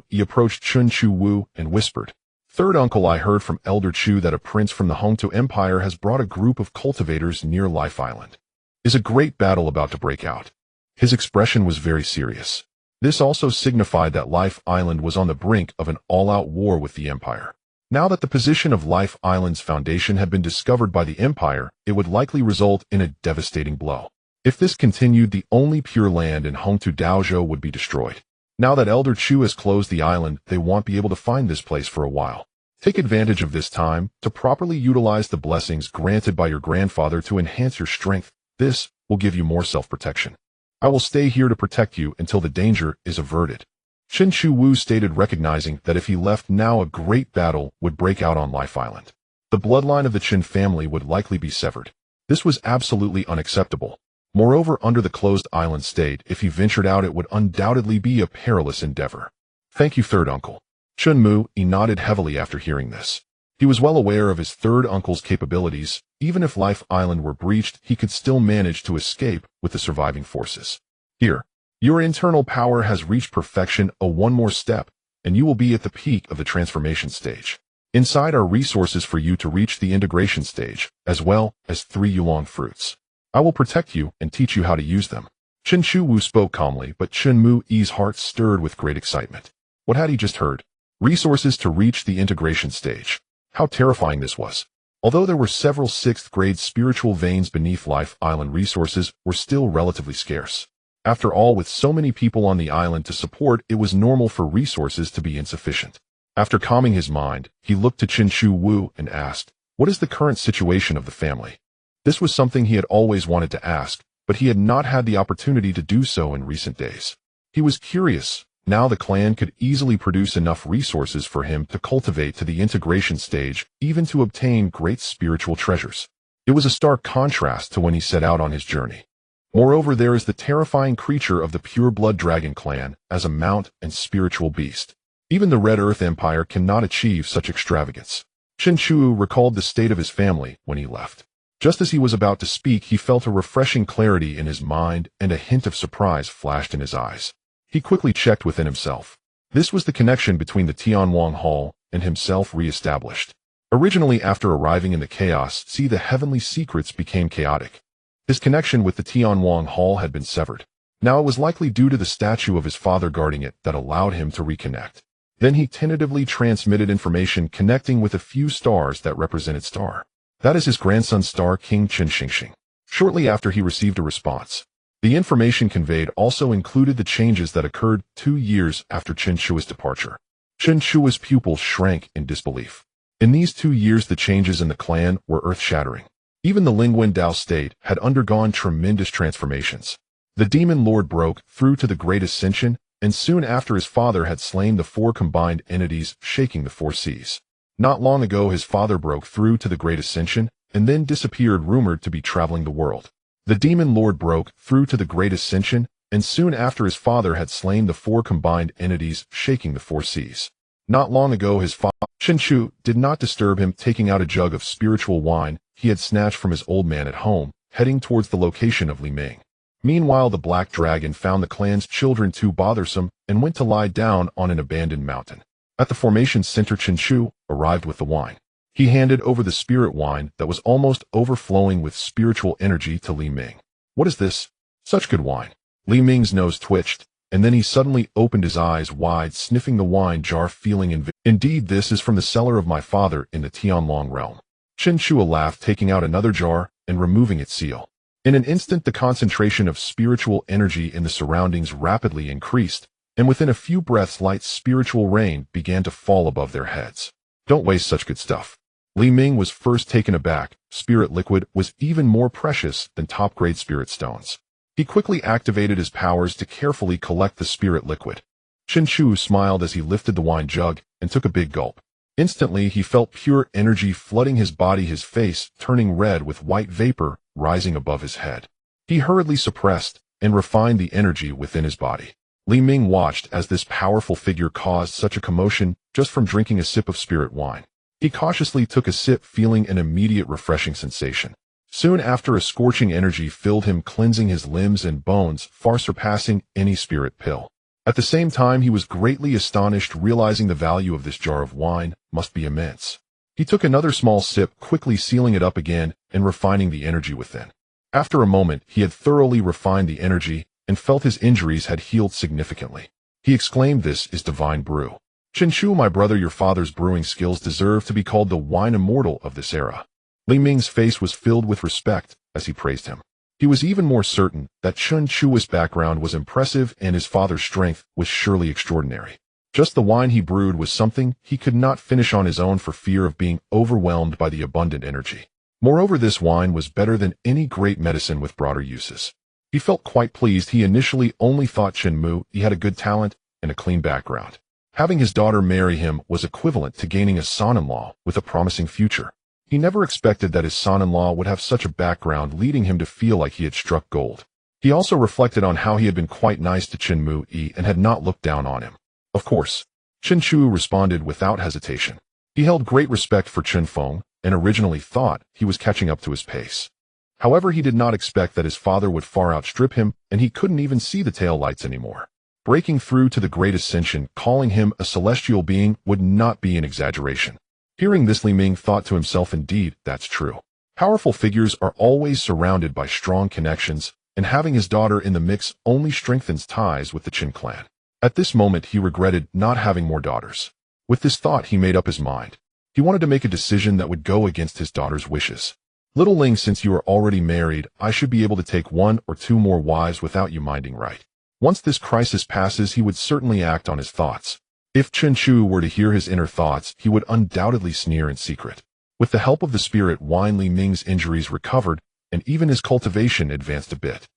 he approached Chen Wu and whispered, "Third uncle, I heard from Elder Chu that a prince from the Hongtu Empire has brought a group of cultivators near Life Island. Is a great battle about to break out?" His expression was very serious. This also signified that Life Island was on the brink of an all-out war with the Empire. Now that the position of Life Island's foundation had been discovered by the Empire, it would likely result in a devastating blow. If this continued, the only pure land in Hongtu Daozhou would be destroyed. Now that Elder Chu has closed the island, they won't be able to find this place for a while. Take advantage of this time to properly utilize the blessings granted by your grandfather to enhance your strength. This will give you more self-protection. I will stay here to protect you until the danger is averted." Chen Wu stated, recognizing that if he left now, a great battle would break out on Life Island. The bloodline of the Chen family would likely be severed. This was absolutely unacceptable. Moreover, under the closed island state, if he ventured out it would undoubtedly be a perilous endeavor. Thank you, third uncle. Chen Mu nodded heavily after hearing this. He was well aware of his third uncle's capabilities. Even if Life Island were breached, he could still manage to escape with the surviving forces. Here, your internal power has reached perfection. One more step, and you will be at the peak of the transformation stage. Inside are resources for you to reach the integration stage, as well as 3 Yulong fruits. I will protect you and teach you how to use them. Chen Shuwu spoke calmly, but Chen Mu's heart stirred with great excitement. What had he just heard? Resources to reach the integration stage. How terrifying this was. Although there were several 6th-grade spiritual veins beneath Life Island, resources were still relatively scarce. After all, with so many people on the island to support, it was normal for resources to be insufficient. After calming his mind, he looked to Chen Shuwu and asked, "What is the current situation of the family?" This was something he had always wanted to ask, but he had not had the opportunity to do so in recent days. He was curious. Now the clan could easily produce enough resources for him to cultivate to the integration stage, even to obtain great spiritual treasures. It was a stark contrast to when he set out on his journey. Moreover, there is the terrifying creature of the pure-blood dragon clan as a mount and spiritual beast. Even the Red Earth Empire cannot achieve such extravagance. Chen Shuwu recalled the state of his family when he left. Just as he was about to speak, he felt a refreshing clarity in his mind and a hint of surprise flashed in his eyes. He quickly checked within himself. This was the connection between the Tianwang Hall and himself re-established. Originally, after arriving in the chaos, the heavenly secrets became chaotic. His connection with the Tianwang Hall had been severed. Now it was likely due to the statue of his father guarding it that allowed him to reconnect. Then he tentatively transmitted information connecting with a few stars that represented star. That is his grandson Star King Chen Xingxing. Shortly after he received a response. The information conveyed also included the changes that occurred 2 years after Chen Shui's departure. Chen Shui's pupils shrank in disbelief. In these 2 years, the changes in the clan were earth-shattering. Even the Lingwen Dao state had undergone tremendous transformations. The demon lord broke through to the great ascension, and soon after his father had slain the 4 combined entities shaking the 4 seas. Not long ago, his father broke through to the Great Ascension and then disappeared, rumored to be traveling the world. The demon lord broke through to the Great Ascension, and soon after his father had slain the 4 combined entities shaking the 4 seas. Not long ago, his father, Chen Shu, did not disturb him, taking out a jug of spiritual wine he had snatched from his old man at home, heading towards the location of Li Ming. Meanwhile, the Black Dragon found the clan's children too bothersome and went to lie down on an abandoned mountain. At the formation center, Chen Shu arrived with the wine. He handed over the spirit wine that was almost overflowing with spiritual energy to Li Ming. "What is this? Such good wine." Li Ming's nose twitched, and then he suddenly opened his eyes wide, sniffing the wine jar, feeling Indeed, this is from the cellar of my father in the Tianlong realm. Chen Shu laughed, taking out another jar and removing its seal. In an instant, the concentration of spiritual energy in the surroundings rapidly increased, and within a few breaths, light spiritual rain began to fall above their heads. "Don't waste such good stuff." Li Ming was first taken aback. Spirit liquid was even more precious than top-grade spirit stones. He quickly activated his powers to carefully collect the spirit liquid. Chen Shu smiled as he lifted the wine jug and took a big gulp. Instantly, he felt pure energy flooding his body, his face turning red with white vapor rising above his head. He hurriedly suppressed and refined the energy within his body. Li Ming watched as this powerful figure caused such a commotion just from drinking a sip of spirit wine. He cautiously took a sip, feeling an immediate refreshing sensation. Soon after, a scorching energy filled him, cleansing his limbs and bones, far surpassing any spirit pill. At the same time, he was greatly astonished, realizing the value of this jar of wine must be immense. He took another small sip, quickly sealing it up again and refining the energy within. After a moment, he had thoroughly refined the energy and felt his injuries had healed significantly. He exclaimed, "This is divine brew. Chen Shu, my brother, your father's brewing skills deserve to be called the wine immortal of this era." Li Ming's face was filled with respect as he praised him. He was even more certain that Chen Shu's background was impressive and his father's strength was surely extraordinary. Just the wine he brewed was something he could not finish on his own for fear of being overwhelmed by the abundant energy. Moreover, this wine was better than any great medicine with broader uses. He felt quite pleased. He initially only thought Chen Mu he had a good talent and a clean background. Having his daughter marry him was equivalent to gaining a son-in-law with a promising future. He never expected that his son-in-law would have such a background, leading him to feel like he had struck gold. He also reflected on how he had been quite nice to Chen Mu-yi and had not looked down on him. Of course, Chen Chu responded without hesitation. He held great respect for Chen Feng and originally thought he was catching up to his pace. However, he did not expect that his father would far outstrip him, and he couldn't even see the tail lights anymore. Breaking through to the great ascension, calling him a celestial being would not be an exaggeration. Hearing this, Li Ming thought to himself, indeed, that's true. Powerful figures are always surrounded by strong connections, and having his daughter in the mix only strengthens ties with the Qin clan. At this moment, he regretted not having more daughters. With this thought, he made up his mind. He wanted to make a decision that would go against his daughter's wishes. Little Ling, since you are already married, I should be able to take 1 or 2 more wives without you minding, right? Once this crisis passes, he would certainly act on his thoughts. If Chen Chu were to hear his inner thoughts, he would undoubtedly sneer in secret. With the help of the spirit wine, Li Ming's injuries recovered, and even his cultivation advanced a bit.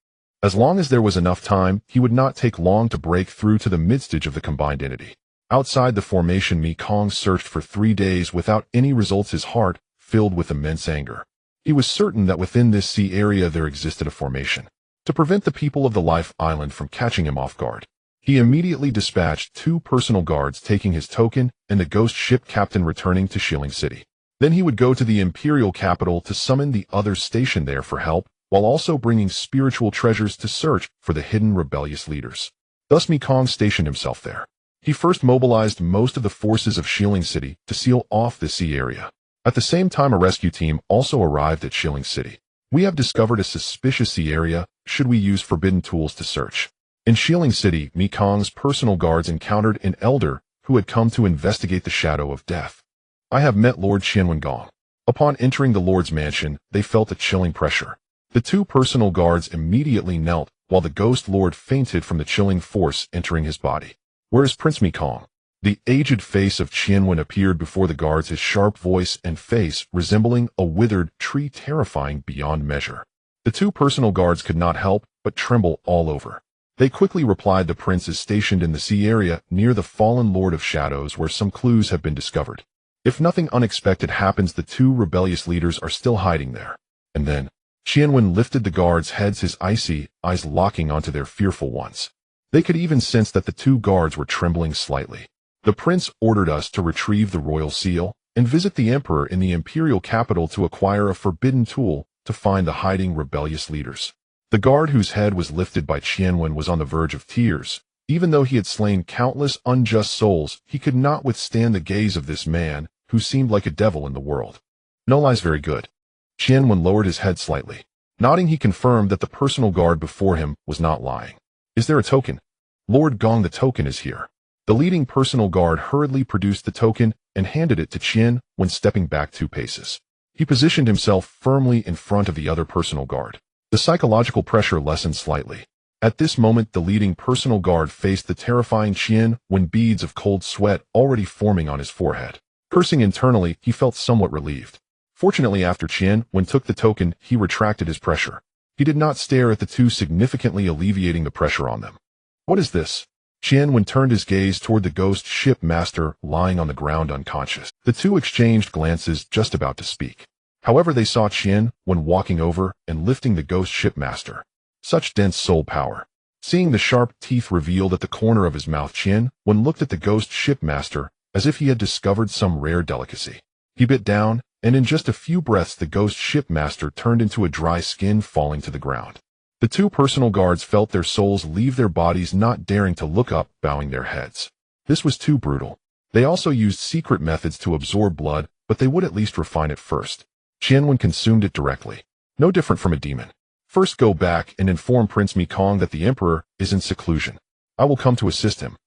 As long as there was enough time, he would not take long to break through to the midstage of the combined entity. Outside the formation, Mi Kong searched for 3 days without any results, his heart filled with immense anger. He was certain that within this sea area there existed a formation. To prevent the people of the Life Island from catching him off guard, he immediately dispatched 2 personal guards, taking his token and the ghost ship captain returning to Shilling City. Then he would go to the imperial capital to summon the others stationed there for help, while also bringing spiritual treasures to search for the hidden rebellious leaders. Thus Mi Kong stationed himself there. He first mobilized most of the forces of Shilling City to seal off the sea area. At the same time, a rescue team also arrived at Shilling City. We have discovered a suspicious sea area. Should we use forbidden tools to search? In Shilling City, Mi Kong's personal guards encountered an elder who had come to investigate the shadow of death. I have met Lord Qianwen Gong. Upon entering the Lord's mansion, they felt a chilling pressure. The 2 personal guards immediately knelt, while the ghost lord fainted from the chilling force entering his body. Where is Prince Mi Kong? The aged face of Qianwen appeared before the guards, his sharp voice and face resembling a withered tree, terrifying beyond measure. The 2 personal guards could not help but tremble all over. They quickly replied, the prince is stationed in the sea area near the fallen Lord of Shadows, where some clues have been discovered. If nothing unexpected happens, the 2 rebellious leaders are still hiding there. And then Qianwen lifted the guards' heads, his icy eyes locking onto their fearful ones. They could even sense that the 2 guards were trembling slightly. The prince ordered us to retrieve the royal seal and visit the emperor in the imperial capital to acquire a forbidden tool to find the hiding rebellious leaders. The guard whose head was lifted by Qianwen was on the verge of tears. Even though he had slain countless unjust souls, he could not withstand the gaze of this man, who seemed like a devil in the world. No lies, very good. Qianwen lowered his head slightly. Nodding, he confirmed that the personal guard before him was not lying. Is there a token? Lord Gong, the token is here. The leading personal guard hurriedly produced the token and handed it to Qian when stepping back 2 paces. He positioned himself firmly in front of the other personal guard. The psychological pressure lessened slightly. At this moment, the leading personal guard faced the terrifying Qian when beads of cold sweat already forming on his forehead. Cursing internally, he felt somewhat relieved. Fortunately, after Qian when took the token, he retracted his pressure. He did not stare at the 2, significantly alleviating the pressure on them. What is this? Qian when turned his gaze toward the ghost ship master lying on the ground unconscious. The 2 exchanged glances, just about to speak. However, they saw Qian when walking over and lifting the ghost ship master. Such dense soul power. Seeing the sharp teeth revealed at the corner of his mouth, Qian when looked at the ghost ship master as if he had discovered some rare delicacy. He bit down, and in just a few breaths the ghost ship master turned into a dry skin, falling to the ground. The 2 personal guards felt their souls leave their bodies, not daring to look up, bowing their heads. This was too brutal. They also used secret methods to absorb blood, but they would at least refine it first. Qianwen consumed it directly. No different from a demon. First, go back and inform Prince Mi Kong that the emperor is in seclusion. I will come to assist him.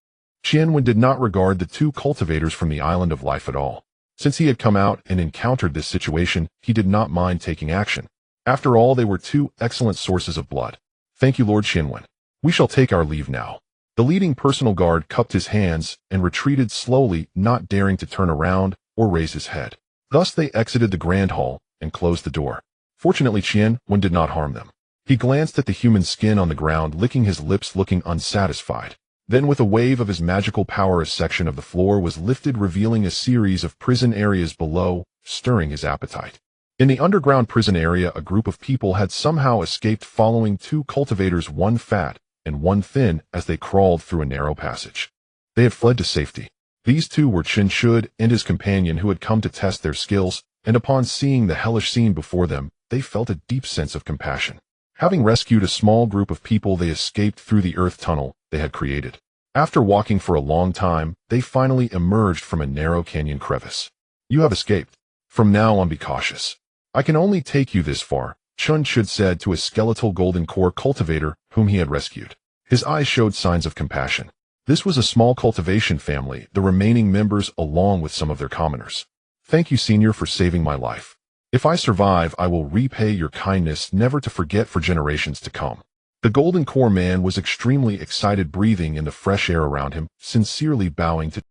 Qianwen did not regard the 2 cultivators from the island of life at all. Since he had come out and encountered this situation, he did not mind taking action. After all, they were 2 excellent sources of blood. Thank you, Lord Qianwen. We shall take our leave now. The leading personal guard cupped his hands and retreated slowly, not daring to turn around or raise his head. Thus they exited the grand hall and closed the door. Fortunately, Qianwen did not harm them. He glanced at the human skin on the ground, licking his lips, looking unsatisfied. Then with a wave of his magical power, a section of the floor was lifted, revealing a series of prison areas below, stirring his appetite. In the underground prison area, a group of people had somehow escaped following two cultivators, one fat and one thin, as they crawled through a narrow passage. They had fled to safety. These two were Chen Shud and his companion, who had come to test their skills, and upon seeing the hellish scene before them, they felt a deep sense of compassion. Having rescued a small group of people, they escaped through the earth tunnel they had created. After walking for a long time, they finally emerged from a narrow canyon crevice. "You have escaped. From now on, be cautious. I can only take you this far," Chen Shud said to a skeletal golden core cultivator whom he had rescued. His eyes showed signs of compassion. This was a small cultivation family, the remaining members along with some of their commoners. "Thank you, Senior, for saving my life. If I survive, I will repay your kindness, never to forget for generations to come." The golden core man was extremely excited, breathing in the fresh air around him, sincerely bowing to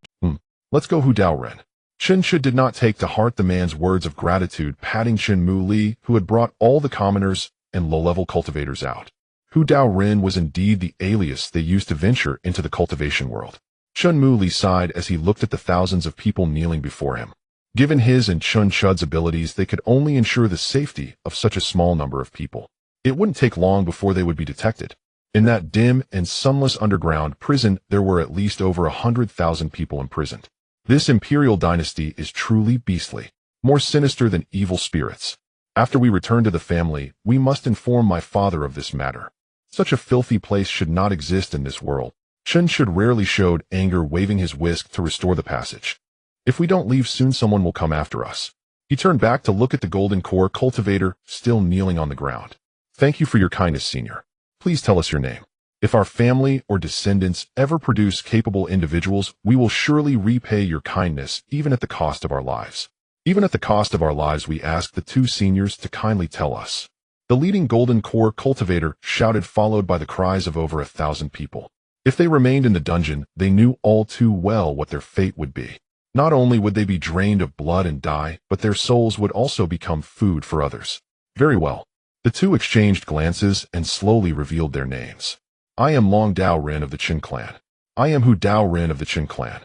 Let's go, Hu Daoren. Chen Shud did not take to heart the man's words of gratitude, patting Chen Mu Li, who had brought all the commoners and low-level cultivators out. Hu Daoren was indeed the alias they used to venture into the cultivation world. Chen Mu Li sighed as he looked at the thousands of people kneeling before him. Given his and Chen Shud's abilities, they could only ensure the safety of such a small number of people. It wouldn't take long before they would be detected. In that dim and sunless underground prison, there were at least over 100,000 people imprisoned. This imperial dynasty is truly beastly, more sinister than evil spirits. After we return to the family, we must inform my father of this matter. Such a filthy place should not exist in this world. Chen Shud rarely showed anger, waving his whisk to restore the passage. "If we don't leave soon, someone will come after us." He turned back to look at the golden core cultivator, still kneeling on the ground. "Thank you for your kindness, Senior. Please tell us your name. If our family or descendants ever produce capable individuals, we will surely repay your kindness, even at the cost of our lives." "Even at the cost of our lives, we ask the two seniors to kindly tell us." The leading golden core cultivator shouted, followed by the cries of over 1,000 people. If they remained in the dungeon, they knew all too well what their fate would be. Not only would they be drained of blood and die, but their souls would also become food for others. "Very well." The two exchanged glances and slowly revealed their names. "I am Long Dao Ren of the Qin clan. I am Hu Dao Ren of the Qin clan.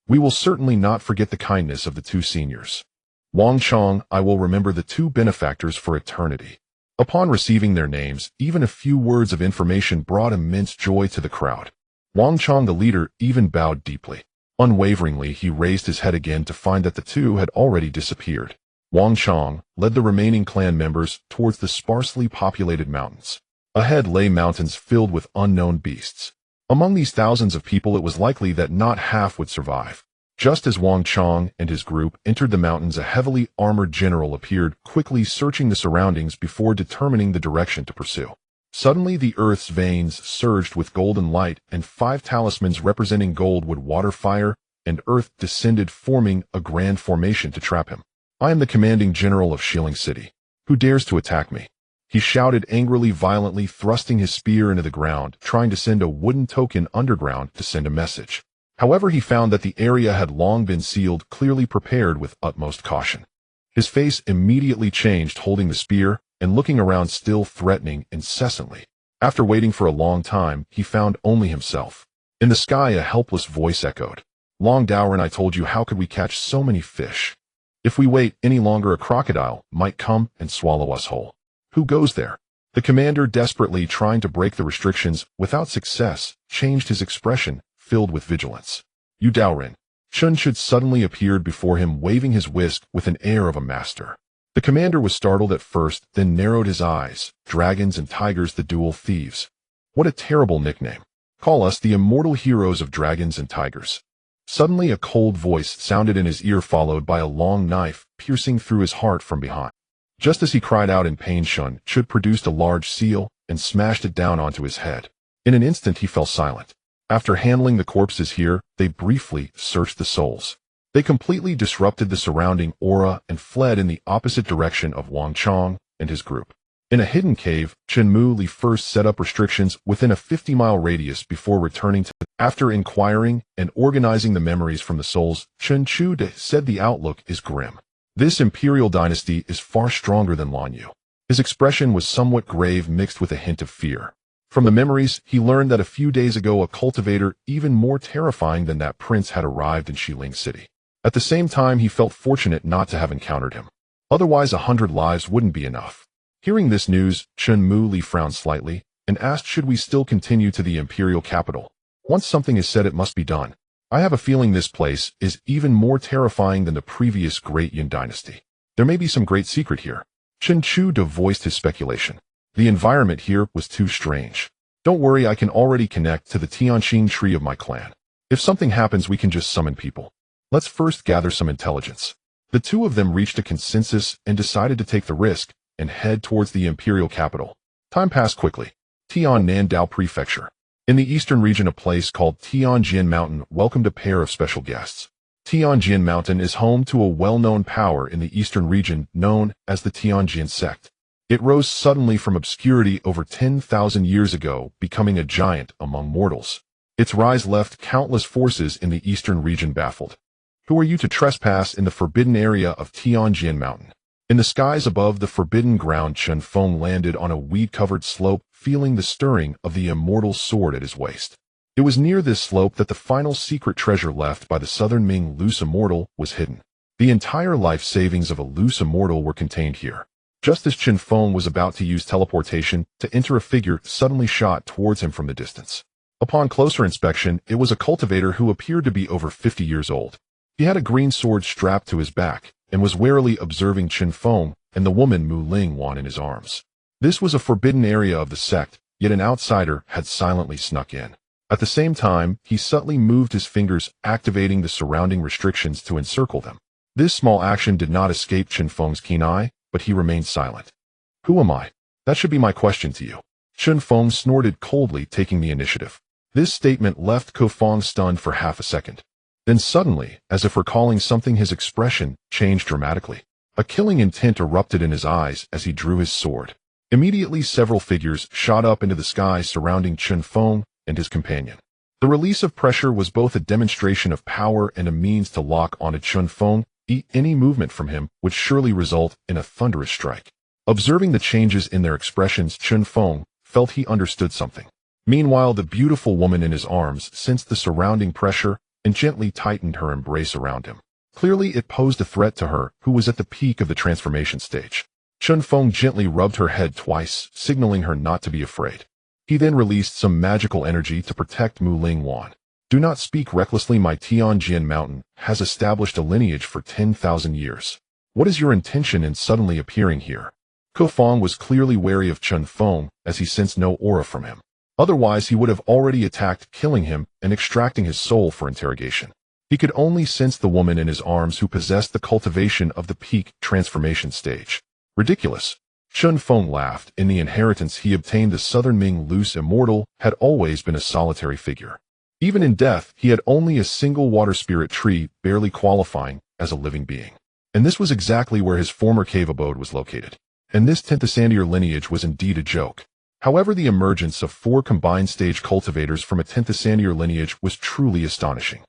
We will certainly not forget the kindness of the two seniors. Wang Chong, I will remember the two benefactors for eternity." Upon receiving their names, even a few words of information brought immense joy to the crowd. Wang Chong, the leader, even bowed deeply. Unwaveringly, he raised his head again to find that the two had already disappeared. Wang Chong led the remaining clan members towards the sparsely populated mountains. Ahead lay mountains filled with unknown beasts. Among these thousands of people, it was likely that not half would survive. Just as Wang Chong and his group entered the mountains, a heavily armored general appeared, quickly searching the surroundings before determining the direction to pursue. Suddenly, the earth's veins surged with golden light, and 5 talismans representing gold, wood, water, fire, and earth descended, forming a grand formation to trap him. "I am the commanding general of Shilling City. Who dares to attack me?" He shouted angrily, violently thrusting his spear into the ground, trying to send a wooden token underground to send a message. However, he found that the area had long been sealed, clearly prepared with utmost caution. His face immediately changed, holding the spear and looking around, still threatening incessantly. After waiting for a long time, he found only himself. In the sky, a helpless voice echoed. "Long Daoren, I told you, how could we catch so many fish? If we wait any longer, a crocodile might come and swallow us whole." "Who goes there?" The commander, desperately trying to break the restrictions without success, changed his expression, filled with vigilance. "You Daoren." Chen Shud suddenly appeared before him, waving his whisk with an air of a master. The commander was startled at first, then narrowed his eyes. "Dragons and tigers, the dual thieves. What a terrible nickname. Call us the immortal heroes of dragons and tigers." Suddenly a cold voice sounded in his ear, followed by a long knife piercing through his heart from behind. Just as he cried out in pain, Chen Shud produced a large seal and smashed it down onto his head. In an instant he fell silent. After handling the corpses here, they briefly searched the souls. They completely disrupted the surrounding aura and fled in the opposite direction of Wang Chong and his group. In a hidden cave, Chen Mu Li first set up restrictions within a 50-mile radius before returning to. After inquiring and organizing the memories from the souls, Chen Chu said the outlook is grim. This imperial dynasty is far stronger than Lan Yu. His expression was somewhat grave, mixed with a hint of fear. From the memories, he learned that a few days ago a cultivator even more terrifying than that prince had arrived in Shilling City. At the same time, he felt fortunate not to have encountered him. Otherwise, 100 lives wouldn't be enough. Hearing this news, Chen Li frowned slightly and asked, should we still continue to the imperial capital? Once something is said, it must be done. I have a feeling this place is even more terrifying than the previous Great Yin dynasty. There may be some great secret here. Chen Chu voiced his speculation. The environment here was too strange. Don't worry, I can already connect to the Tianqing tree of my clan. If something happens, we can just summon people. Let's first gather some intelligence. The two of them reached a consensus and decided to take the risk and head towards the imperial capital. Time passed quickly. Tian Dao Prefecture. In the eastern region, a place called Tianjin Mountain welcomed a pair of special guests. Tianjin Mountain is home to a well-known power in the eastern region known as the Tianjin sect. It rose suddenly from obscurity over 10,000 years ago, becoming a giant among mortals. Its rise left countless forces in the eastern region baffled. Who are you to trespass in the forbidden area of Tianjin Mountain? In the skies above the forbidden ground, Chen Feng landed on a weed-covered slope, feeling the stirring of the immortal sword at his waist. It was near this slope that the final secret treasure left by the Southern Ming loose immortal was hidden. The entire life savings of a loose immortal were contained here. Just as Chen Feng was about to use teleportation to enter, a figure suddenly shot towards him from the distance. Upon closer inspection, it was a cultivator who appeared to be over 50 years old. He had a green sword strapped to his back and was warily observing Chen Feng and the woman Mu Lingwan in his arms. This was a forbidden area of the sect, yet an outsider had silently snuck in. At the same time, he subtly moved his fingers, activating the surrounding restrictions to encircle them. This small action did not escape Chen Feng's keen eye, but he remained silent. Who am I? That should be my question to you. Chen Feng snorted coldly, taking the initiative. This statement left Ko Feng stunned for half a second. Then suddenly, as if recalling something, his expression changed dramatically. A killing intent erupted in his eyes as he drew his sword. Immediately, several figures shot up into the sky surrounding Chen Feng and his companion. The release of pressure was both a demonstration of power and a means to lock onto Chen Feng. Any movement from him would surely result in a thunderous strike. Observing the changes in their expressions, Chen Feng felt he understood something. Meanwhile, the beautiful woman in his arms sensed the surrounding pressure and gently tightened her embrace around him. Clearly, it posed a threat to her, who was at the peak of the transformation stage. Chen Feng gently rubbed her head twice, signaling her not to be afraid. He then released some magical energy to protect Mu Lingwan. Do not speak recklessly. My Tianjin Mountain has established a lineage for 10,000 years. What is your intention in suddenly appearing here? Ko Feng was clearly wary of Chen Feng as he sensed no aura from him. Otherwise, he would have already attacked, killing him and extracting his soul for interrogation. He could only sense the woman in his arms who possessed the cultivation of the peak transformation stage. Ridiculous. Chen Feng laughed. In the inheritance he obtained, the Southern Ming loose immortal had always been a solitary figure. Even in death, he had only a single water spirit tree, barely qualifying as a living being. And this was exactly where his former cave abode was located. And this Tenthassandier lineage was indeed a joke. However, the emergence of 4 combined stage cultivators from a Tenthassandier lineage was truly astonishing.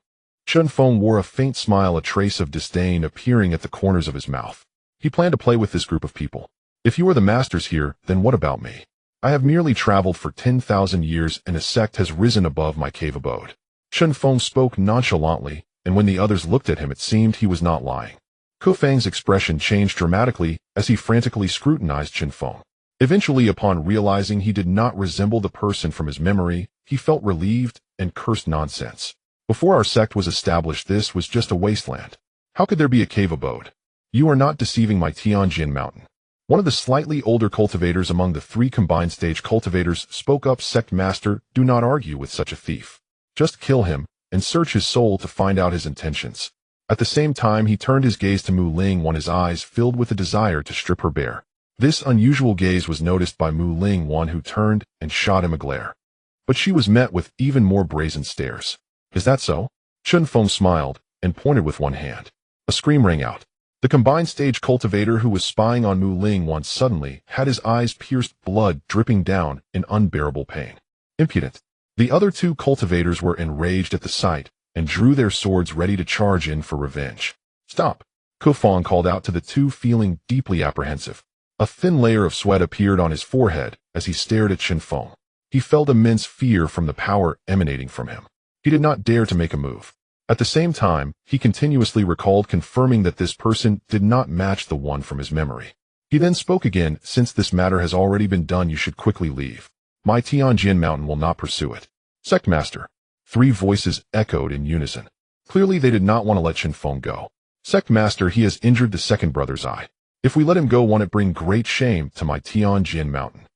Chen Feng wore a faint smile, a trace of disdain appearing at the corners of his mouth. He planned to play with this group of people. If you are the masters here, then what about me? I have merely traveled for 10,000 years and a sect has risen above my cave abode. Chen Feng spoke nonchalantly, and when the others looked at him, it seemed he was not lying. Ko Feng's expression changed dramatically as he frantically scrutinized Chen Feng. Eventually, upon realizing he did not resemble the person from his memory, he felt relieved and cursed. Nonsense. Before our sect was established, this was just a wasteland. How could there be a cave abode? You are not deceiving my Tianjin Mountain. One of the slightly older cultivators among the 3 combined stage cultivators spoke up. Sect master, do not argue with such a thief. Just kill him and search his soul to find out his intentions. At the same time, he turned his gaze to Mu Lingwan, his eyes filled with a desire to strip her bare. This unusual gaze was noticed by Mu Lingwan, who turned and shot him a glare. But she was met with even more brazen stares. Is that so? Chen Feng smiled and pointed with one hand. A scream rang out. The combined stage cultivator who was spying on Mu Lingwan suddenly had his eyes pierced, blood dripping down in unbearable pain. Impudent. The other 2 cultivators were enraged at the sight and drew their swords ready to charge in for revenge. Stop! Ko Feng called out to the 2, feeling deeply apprehensive. A thin layer of sweat appeared on his forehead as he stared at Chen Feng. He felt immense fear from the power emanating from him. He did not dare to make a move. At the same time, he continuously recalled confirming that this person did not match the one from his memory. He then spoke again, since this matter has already been done, you should quickly leave. My Tianjin mountain will not pursue it. Sect Master. 3 voices echoed in unison. Clearly they did not want to let Chen Feng go. Sect Master, he has injured the second brother's eye. If we let him go, won't it bring great shame to my Tianjin mountain?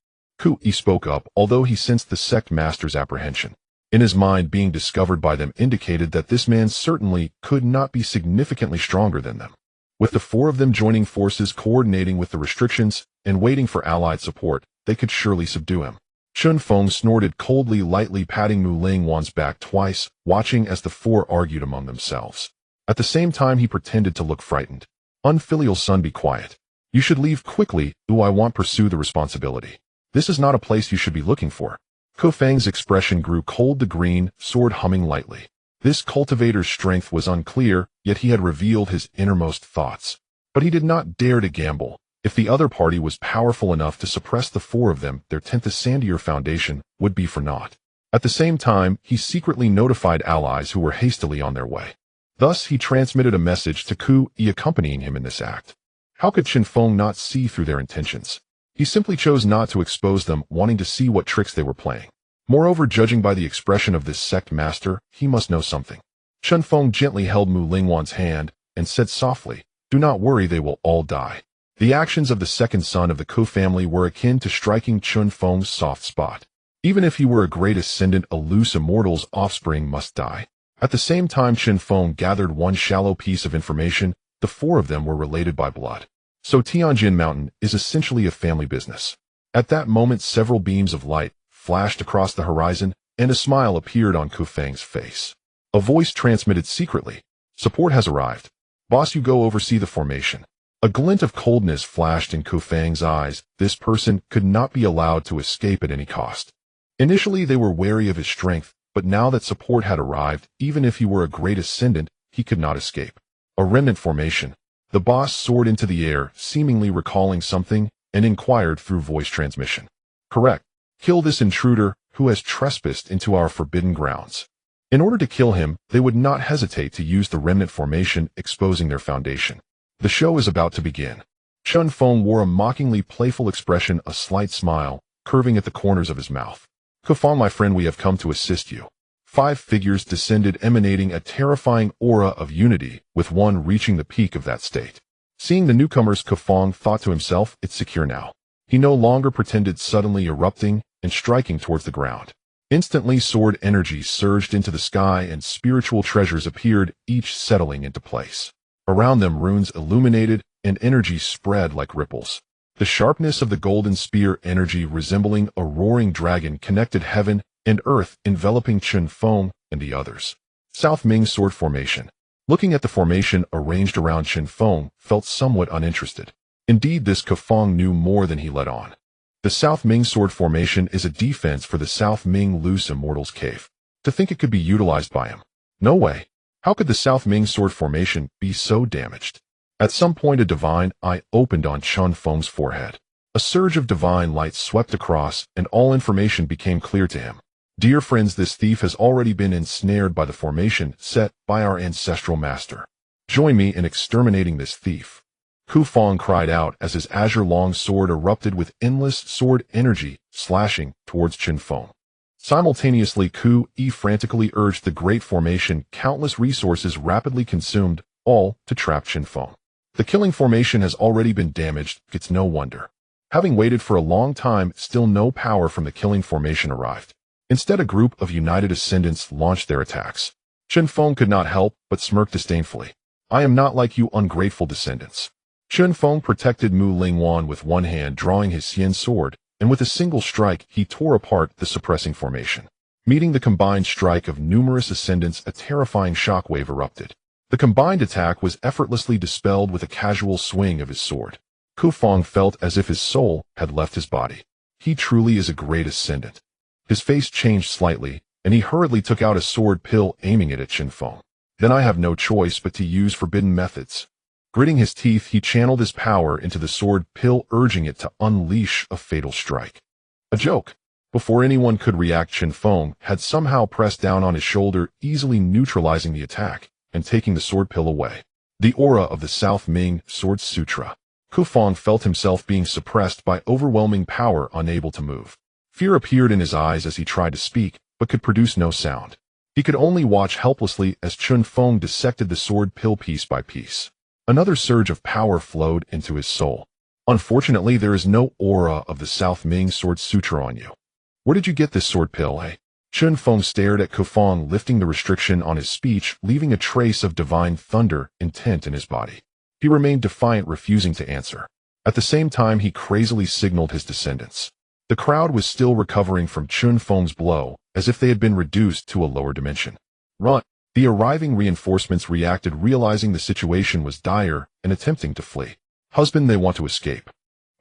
He spoke up, although he sensed the sect master's apprehension. In his mind, being discovered by them indicated that this man certainly could not be significantly stronger than them. With the 4 of them joining forces, coordinating with the restrictions, and waiting for allied support, they could surely subdue him. Chen Feng snorted coldly, lightly patting Mu Lingwan's back twice, watching as the 4 argued among themselves. At the same time, he pretended to look frightened. Unfilial son, be quiet. You should leave quickly, I won't pursue the responsibility. This is not a place you should be looking for. Chen Feng's expression grew cold, the green sword humming lightly. This cultivator's strength was unclear, yet he had revealed his innermost thoughts. But he did not dare to gamble. If the other party was powerful enough to suppress the 4 of them, their 10th Sandier foundation would be for naught. At the same time, he secretly notified allies who were hastily on their way. Thus, he transmitted a message to Ku Yi accompanying him in this act. How could Chen Feng not see through their intentions? He simply chose not to expose them, wanting to see what tricks they were playing. Moreover, judging by the expression of this sect master, he must know something. Chen Feng gently held Mu Lingwan's hand and said softly, do not worry, they will all die. The actions of the second son of the Ku family were akin to striking Chen Feng's soft spot. Even if he were a great ascendant, a loose immortal's offspring must die. At the same time, Chen Feng gathered one shallow piece of information. The 4 of them were related by blood. So Tianjin Mountain is essentially a family business. At that moment, several beams of light flashed across the horizon, and a smile appeared on Chen Feng's face. A voice transmitted secretly, support has arrived. Boss, you go oversee the formation. A glint of coldness flashed in Chen Feng's eyes. This person could not be allowed to escape at any cost. Initially, they were wary of his strength, but now that support had arrived, even if he were a great ascendant, he could not escape. A remnant formation. The boss soared into the air, seemingly recalling something, and inquired through voice transmission. Correct. Kill this intruder who has trespassed into our forbidden grounds. In order to kill him, they would not hesitate to use the remnant formation, exposing their foundation. The show is about to begin. Chen Feng wore a mockingly playful expression, a slight smile, curving at the corners of his mouth. Chen Feng, my friend, we have come to assist you. 5 figures descended, emanating a terrifying aura of unity, with one reaching the peak of that state. Seeing the newcomers, Chen Feng thought to himself, it's secure now. He no longer pretended, suddenly erupting and striking towards the ground. Instantly, sword energy surged into the sky and spiritual treasures appeared, each settling into place. Around them, runes illuminated and energy spread like ripples. The sharpness of the golden spear energy, resembling a roaring dragon, connected heaven and earth, enveloping Chen Feng and the others. South Ming sword formation. Looking at the formation arranged around Chen Feng, felt somewhat uninterested. Indeed, this Chen Feng knew more than he let on. The South Ming sword formation is a defense for the South Ming loose immortals cave. To think it could be utilized by him. No way. How could the South Ming sword formation be so damaged? At some point, a divine eye opened on Chen Feng's forehead. A surge of divine light swept across, and all information became clear to him. Dear friends, this thief has already been ensnared by the formation set by our ancestral master. Join me in exterminating this thief. Chen Feng cried out as his azure-long sword erupted with endless sword energy, slashing towards Chen Feng. Simultaneously, Ku Yi frantically urged the great formation, countless resources rapidly consumed, all to trap Chen Feng. The killing formation has already been damaged, it's no wonder. Having waited for a long time, still no power from the killing formation arrived. Instead, a group of united ascendants launched their attacks. Chen Feng could not help but smirk disdainfully. I am not like you ungrateful descendants. Chen Feng protected Mu Lingwan with one hand, drawing his Xian sword, and with a single strike he tore apart the suppressing formation. Meeting the combined strike of numerous ascendants, a terrifying shockwave erupted. The combined attack was effortlessly dispelled with a casual swing of his sword. Chen Feng felt as if his soul had left his body. He truly is a great ascendant. His face changed slightly, and he hurriedly took out a sword pill, aiming it at Chen Feng. Then I have no choice but to use forbidden methods. Gritting his teeth, he channeled his power into the sword pill, urging it to unleash a fatal strike. A joke. Before anyone could react, Chen Feng had somehow pressed down on his shoulder, easily neutralizing the attack and taking the sword pill away. The aura of the South Ming Sword Sutra. Kufang felt himself being suppressed by overwhelming power, unable to move. Fear appeared in his eyes as he tried to speak, but could produce no sound. He could only watch helplessly as Chen Feng dissected the sword pill piece by piece. Another surge of power flowed into his soul. Unfortunately, there is no aura of the South Ming Sword Sutra on you. Where did you get this sword pill, eh? Chen Feng stared at Kufang, lifting the restriction on his speech, leaving a trace of divine thunder intent in his body. He remained defiant, refusing to answer. At the same time, he crazily signaled his descendants. The crowd was still recovering from Chen Feng's blow, as if they had been reduced to a lower dimension. Run! The arriving reinforcements reacted, realizing the situation was dire and attempting to flee. Husband, they want to escape.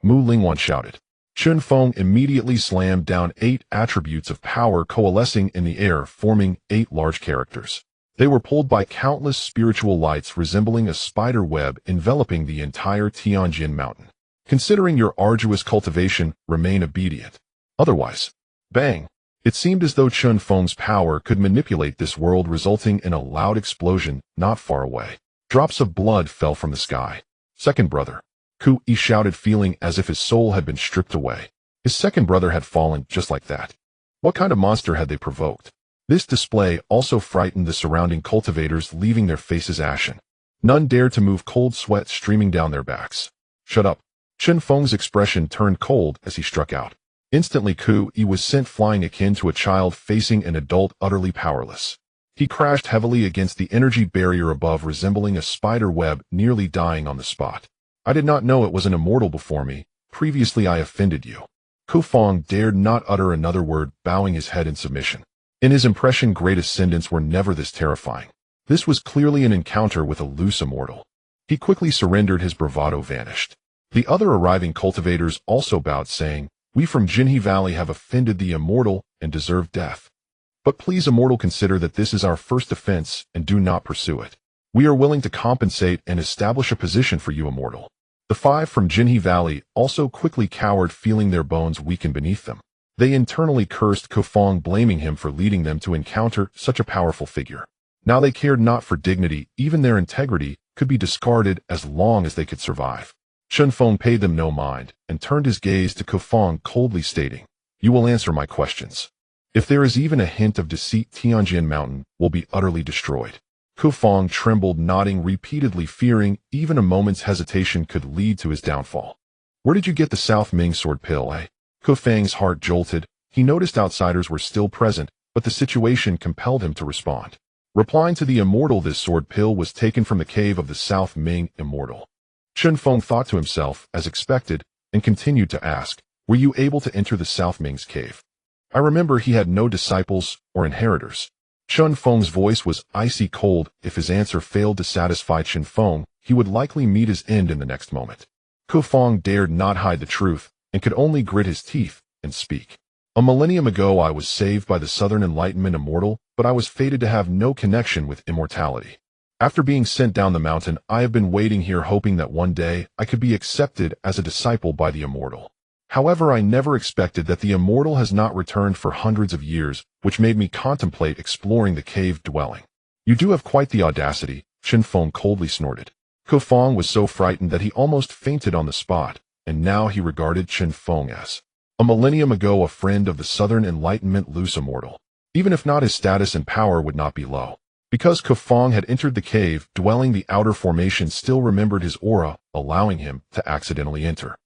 Mu Lingwan shouted. Chen Feng immediately slammed down 8 attributes of power coalescing in the air, forming 8 large characters. They were pulled by countless spiritual lights resembling a spider web enveloping the entire Tianjin mountain. Considering your arduous cultivation, remain obedient. Otherwise, bang! It seemed as though Chen Feng's power could manipulate this world, resulting in a loud explosion not far away. Drops of blood fell from the sky. Second brother. Ku-yi shouted, feeling as if his soul had been stripped away. His second brother had fallen just like that. What kind of monster had they provoked? This display also frightened the surrounding cultivators, leaving their faces ashen. None dared to move, cold sweat streaming down their backs. Shut up. Chen Feng's expression turned cold as he struck out. Instantly, Ku-yi was sent flying, akin to a child facing an adult, utterly powerless. He crashed heavily against the energy barrier above, resembling a spider web, nearly dying on the spot. I did not know it was an immortal before me. Previously I offended you. Kufang dared not utter another word, bowing his head in submission. In his impression, great ascendants were never this terrifying. This was clearly an encounter with a loose immortal. He quickly surrendered, his bravado vanished. The other arriving cultivators also bowed, saying, "We from Jinhe Valley have offended the immortal and deserve death. But please, immortal, consider that this is our first offense and do not pursue it. We are willing to compensate and establish a position for you, immortal." The 5 from Jinhe Valley also quickly cowered, feeling their bones weaken beneath them. They internally cursed Kufang, blaming him for leading them to encounter such a powerful figure. Now they cared not for dignity, even their integrity could be discarded as long as they could survive. Chen Feng paid them no mind and turned his gaze to Kufang, coldly stating, "You will answer my questions. If there is even a hint of deceit, Tianjin Mountain will be utterly destroyed." Kufang trembled, nodding repeatedly, fearing even a moment's hesitation could lead to his downfall. "Where did you get the South Ming sword pill, eh?" Kufang's heart jolted. He noticed outsiders were still present, but the situation compelled him to respond. Replying to the immortal, "This sword pill was taken from the cave of the South Ming Immortal." Chen Feng thought to himself, as expected, and continued to ask, "Were you able to enter the South Ming's cave?" "I remember he had no disciples or inheritors." Chen Feng's voice was icy cold. If his answer failed to satisfy Chen Feng, he would likely meet his end in the next moment. Kufang dared not hide the truth, and could only grit his teeth and speak. "A millennium ago I was saved by the Southern Enlightenment Immortal, but I was fated to have no connection with immortality. After being sent down the mountain, I have been waiting here, hoping that one day I could be accepted as a disciple by the Immortal. However, I never expected that the Immortal has not returned for hundreds of years, which made me contemplate exploring the cave dwelling." "You do have quite the audacity," Chen Feng coldly snorted. Kufang was so frightened that he almost fainted on the spot, and now he regarded Chen Feng as a millennium ago a friend of the Southern Enlightenment loose immortal. Even if not, his status and power would not be low. Because Kufang had entered the cave dwelling, the outer formation still remembered his aura, allowing him to accidentally enter.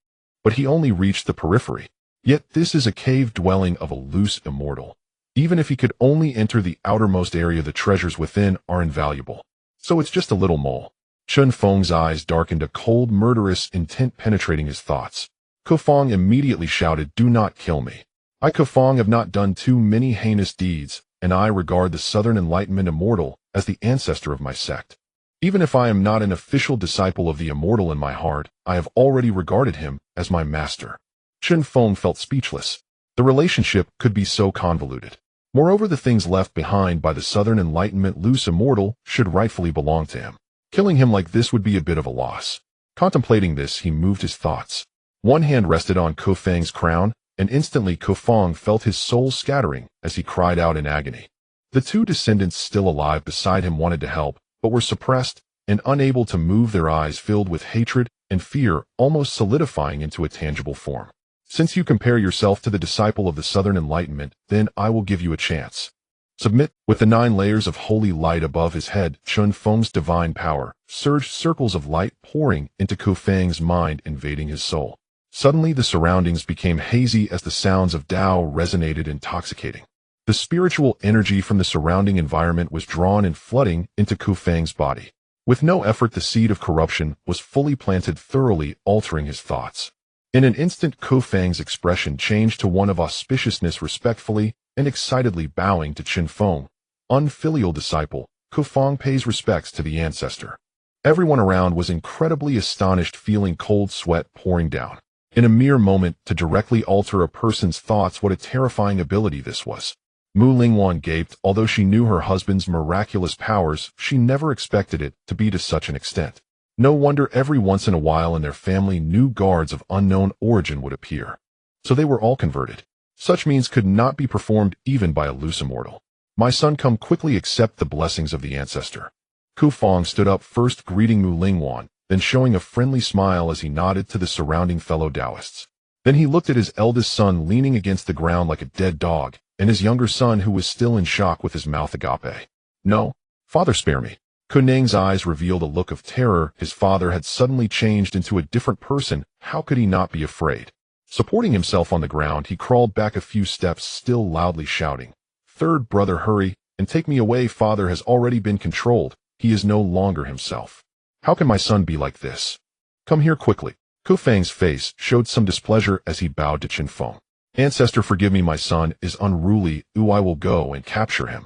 But he only reached the periphery. Yet this is a cave dwelling of a loose immortal. Even if he could only enter the outermost area, the treasures within are invaluable. So it's just a little mole. Chen Feng's eyes darkened, a cold, murderous intent penetrating his thoughts. Kufang immediately shouted, "Do not kill me. I, Kufang, have not done too many heinous deeds, and I regard the Southern Enlightenment Immortal as the ancestor of my sect. Even if I am not an official disciple of the Immortal in my heart, I have already regarded him as my master." Chen Feng felt speechless. The relationship could be so convoluted. Moreover, the things left behind by the Southern Enlightenment loose immortal should rightfully belong to him. Killing him like this would be a bit of a loss. Contemplating this, he moved his thoughts. One hand rested on Kufang's crown, and instantly Feng felt his soul scattering as he cried out in agony. The two descendants still alive beside him wanted to help, but were suppressed and unable to move, their eyes filled with hatred and fear, almost solidifying into a tangible form. Since you compare yourself to the disciple of the Southern Enlightenment, then I will give you a chance. Submit. With the 9 layers of holy light above his head, Chen Feng's divine power surged, circles of light pouring into Feng's mind, invading his soul. Suddenly the surroundings became hazy as the sounds of Tao resonated, intoxicating. The spiritual energy from the surrounding environment was drawn and flooding into Feng's body. With no effort, the seed of corruption was fully planted, thoroughly altering his thoughts. In an instant, Feng's expression changed to one of auspiciousness, respectfully and excitedly bowing to Chen Feng. Unfilial disciple, Feng pays respects to the ancestor. Everyone around was incredibly astonished, feeling cold sweat pouring down. In a mere moment, to directly alter a person's thoughts, what a terrifying ability this was. Mu Lingwan gaped. Although she knew her husband's miraculous powers, she never expected it to be to such an extent. No wonder every once in a while in their family new guards of unknown origin would appear. So they were all converted. Such means could not be performed even by a loose immortal. My son, come quickly, accept the blessings of the ancestor. Feng stood up, first greeting Mu Lingwan, then showing a friendly smile as he nodded to the surrounding fellow daoists. Then he looked at his eldest son leaning against the ground like a dead dog, and his younger son who was still in shock with his mouth agape. No, father, spare me. Kunang's eyes revealed a look of terror. His father had suddenly changed into a different person. How could he not be afraid? Supporting himself on the ground, he crawled back a few steps, still loudly shouting, "Third brother, hurry and take me away. Father has already been controlled. He is no longer himself. How can my son be like this? Come here quickly." Feng's face showed some displeasure as he bowed to Chen Feng. "Ancestor, forgive me, my son is unruly. I will go and capture him."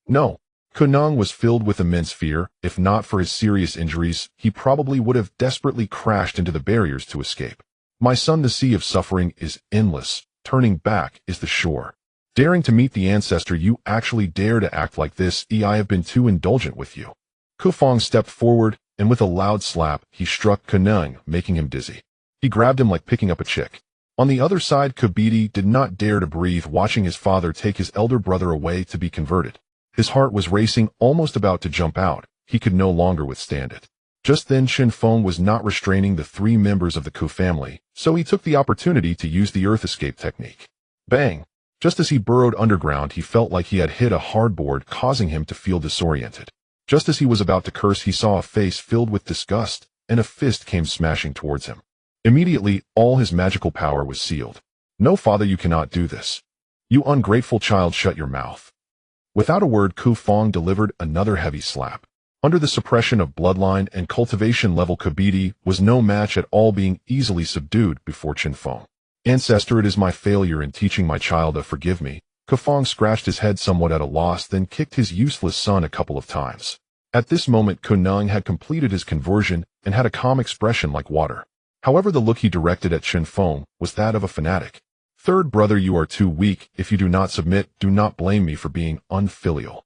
"No." Kunang was filled with immense fear. If not for his serious injuries, he probably would have desperately crashed into the barriers to escape. "My son, the sea of suffering is endless. Turning back is the shore. Daring to meet the ancestor, you actually dare to act like this. I have been too indulgent with you." Feng stepped forward, and with a loud slap, he struck Kunang, making him dizzy. He grabbed him like picking up a chick. On the other side, Kabiti did not dare to breathe, watching his father take his elder brother away to be converted. His heart was racing, almost about to jump out. He could no longer withstand it. Just then, Chen Feng was not restraining the 3 members of the Ku family, so he took the opportunity to use the earth escape technique. Bang! Just as he burrowed underground, he felt like he had hit a hardboard, causing him to feel disoriented. Just as he was about to curse, he saw a face filled with disgust, and a fist came smashing towards him. Immediately, all his magical power was sealed. "No, father, you cannot do this. You ungrateful child, shut your mouth." Without a word, Feng delivered another heavy slap. Under the suppression of bloodline and cultivation level, Kabiti was no match at all, being easily subdued before Chen Feng. "Ancestor, it is my failure in teaching my child to forgive me." Feng scratched his head somewhat at a loss, then kicked his useless son a couple of times. At this moment, Kunang had completed his conversion and had a calm expression like water. However, the look he directed at Chen Feng was that of a fanatic. "Third brother, you are too weak. If you do not submit, do not blame me for being unfilial."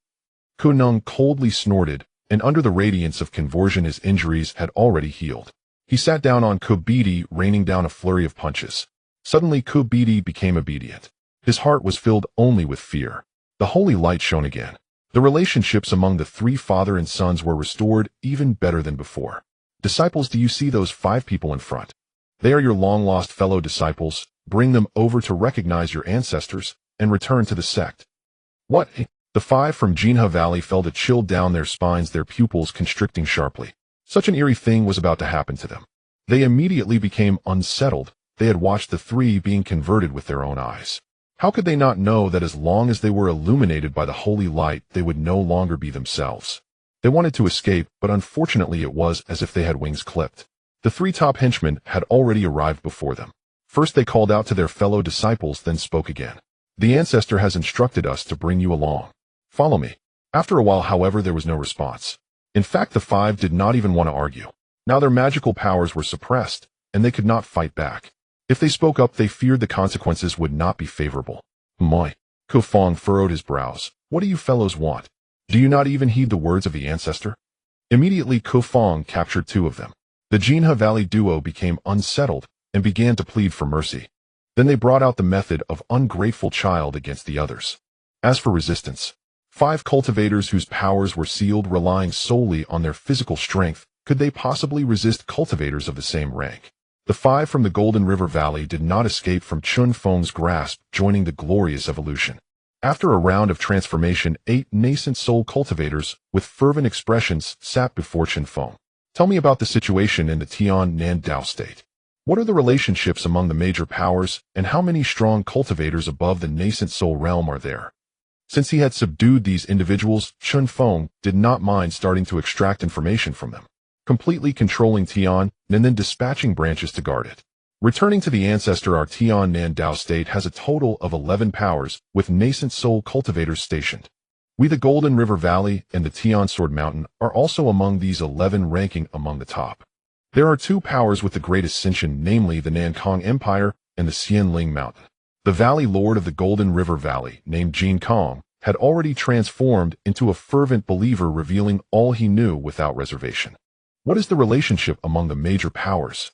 Kunang coldly snorted, and under the radiance of conversion his injuries had already healed. He sat down on Kubiti, raining down a flurry of punches. Suddenly Kubiti became obedient. His heart was filled only with fear. The holy light shone again. The relationships among the 3 father and sons were restored, even better than before. "Disciples, do you see those 5 people in front? They are your long-lost fellow disciples. Bring them over to recognize your ancestors and return to the sect." "What?" The 5 from Jinha Valley felt a chill down their spines, their pupils constricting sharply. Such an eerie thing was about to happen to them. They immediately became unsettled. They had watched the 3 being converted with their own eyes. How could they not know that as long as they were illuminated by the holy light, they would no longer be themselves? They wanted to escape, but unfortunately it was as if they had wings clipped. The 3 top henchmen had already arrived before them. First they called out to their fellow disciples, then spoke again. "The ancestor has instructed us to bring you along. Follow me." After a while, however, there was no response. In fact, the 5 did not even want to argue. Now their magical powers were suppressed, and they could not fight back. If they spoke up, they feared the consequences would not be favorable. "My." Feng furrowed his brows. "What do you fellows want? Do you not even heed the words of the ancestor?" Immediately Feng captured 2 of them. The Jinha Valley duo became unsettled and began to plead for mercy. Then they brought out the method of ungrateful child against the others. As for resistance, 5 cultivators whose powers were sealed relying solely on their physical strength, could they possibly resist cultivators of the same rank? The 5 from the Golden River Valley did not escape from Chen Feng's grasp, joining the glorious evolution. After a round of transformation, 8 nascent soul cultivators, with fervent expressions, sat before Chen Feng. Tell me about the situation in the Tian-Nan Dao state. What are the relationships among the major powers, and how many strong cultivators above the nascent soul realm are there? Since he had subdued these individuals, Chen Feng did not mind starting to extract information from them, completely controlling Tian, and then dispatching branches to guard it. Returning to the ancestor, our Tian-Nan Dao state has a total of 11 powers, with nascent soul cultivators stationed. We, the Golden River Valley and the Tian Sword Mountain, are also among these 11, ranking among the top. There are 2 powers with the great ascension, namely the Nankang Empire and the Xianling Mountain. The Valley Lord of the Golden River Valley, named Jin Kong, had already transformed into a fervent believer, revealing all he knew without reservation. What is the relationship among the major powers?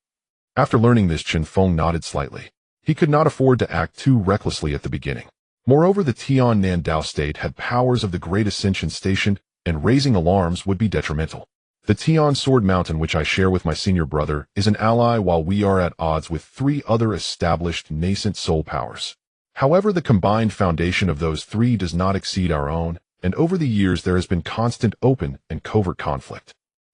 After learning this, Chen Feng nodded slightly. He could not afford to act too recklessly at the beginning. Moreover, the Tian-Nan Dao state had powers of the Great Ascension stationed, and raising alarms would be detrimental. The Tian Sword Mountain, which I share with my senior brother, is an ally while we are at odds with 3 other established nascent soul powers. However, the combined foundation of those 3 does not exceed our own, and over the years there has been constant open and covert conflict.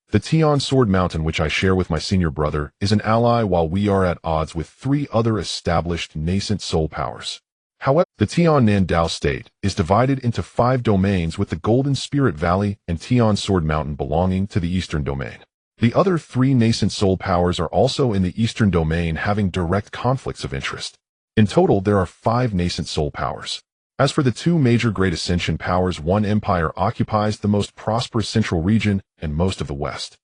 The Tian Sword Mountain, which I share with my senior brother, is an ally while we are at odds with 3 other established nascent soul powers. However, the Tian-Nan Dao state is divided into 5 domains, with the Golden Spirit Valley and Tian Sword Mountain belonging to the Eastern Domain. The other 3 nascent soul powers are also in the Eastern Domain, having direct conflicts of interest. In total, there are 5 nascent soul powers. As for the 2 major Great Ascension powers, one empire occupies the most prosperous central region and most of the west.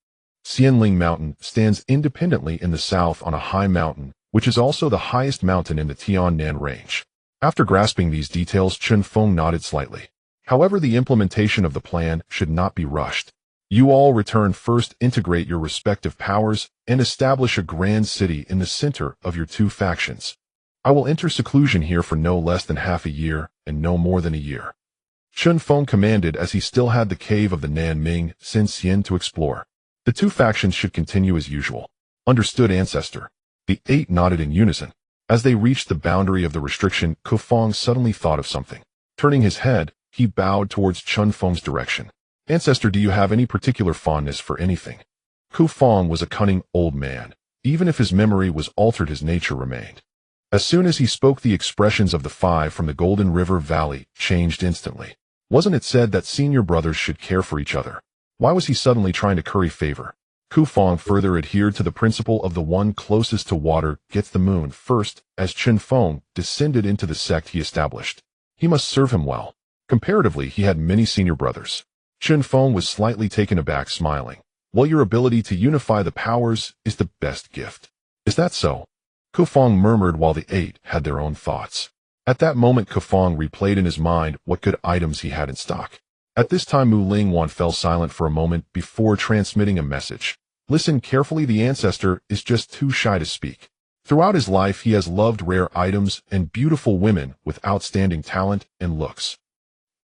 Xianling Mountain stands independently in the south on a high mountain, which is also the highest mountain in the Tian-Nan range. After grasping these details, Chen Feng nodded slightly. However, the implementation of the plan should not be rushed. You all return first, integrate your respective powers, and establish a grand city in the center of your 2 factions. I will enter seclusion here for no less than half a year, and no more than a year. Chen Feng commanded, as he still had the cave of the Nanming Sin Xian to explore. The 2 factions should continue as usual. Understood, ancestor. The 8 nodded in unison. As they reached the boundary of the restriction, Ku Feng suddenly thought of something. Turning his head, he bowed towards Chen Feng's direction. Ancestor, do you have any particular fondness for anything? Ku Feng was a cunning old man. Even if his memory was altered, his nature remained. As soon as he spoke, the expressions of the 5 from the Golden River Valley changed instantly. Wasn't it said that senior brothers should care for each other? Why was he suddenly trying to curry favor? Ku Feng further adhered to the principle of the one closest to water gets the moon first, as Chen Feng descended into the sect he established. He must serve him well. Comparatively, he had many senior brothers. Chen Feng was slightly taken aback, smiling. Well, your ability to unify the powers is the best gift. Is that so? Ku Feng murmured while the 8 had their own thoughts. At that moment, Ku Feng replayed in his mind what good items he had in stock. At this time, Mu Lingwan fell silent for a moment before transmitting a message. Listen carefully, the ancestor is just too shy to speak. Throughout his life, he has loved rare items and beautiful women with outstanding talent and looks.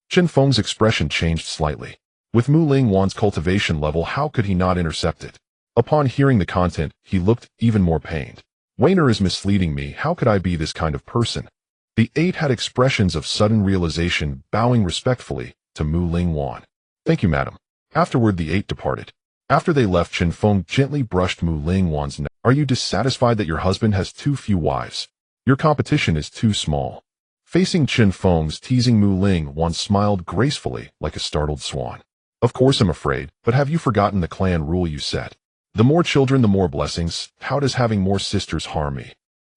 Chen Feng's expression changed slightly. With Mu Lingwan's cultivation level, how could he not intercept it? Upon hearing the content, he looked even more pained. Wainer is misleading me. How could I be this kind of person? The 8 had expressions of sudden realization, bowing respectfully to Mu Lingwan. Thank you, madam. Afterward, the 8 departed. After they left, Chen Feng gently brushed Mu Lingwan's neck. Are you dissatisfied that your husband has too few wives? Your competition is too small. Facing Chen Feng's teasing, Mu Lingwan smiled gracefully like a startled swan. Of course I'm afraid, but have you forgotten the clan rule you set? The more children, the more blessings. How does having more sisters harm me?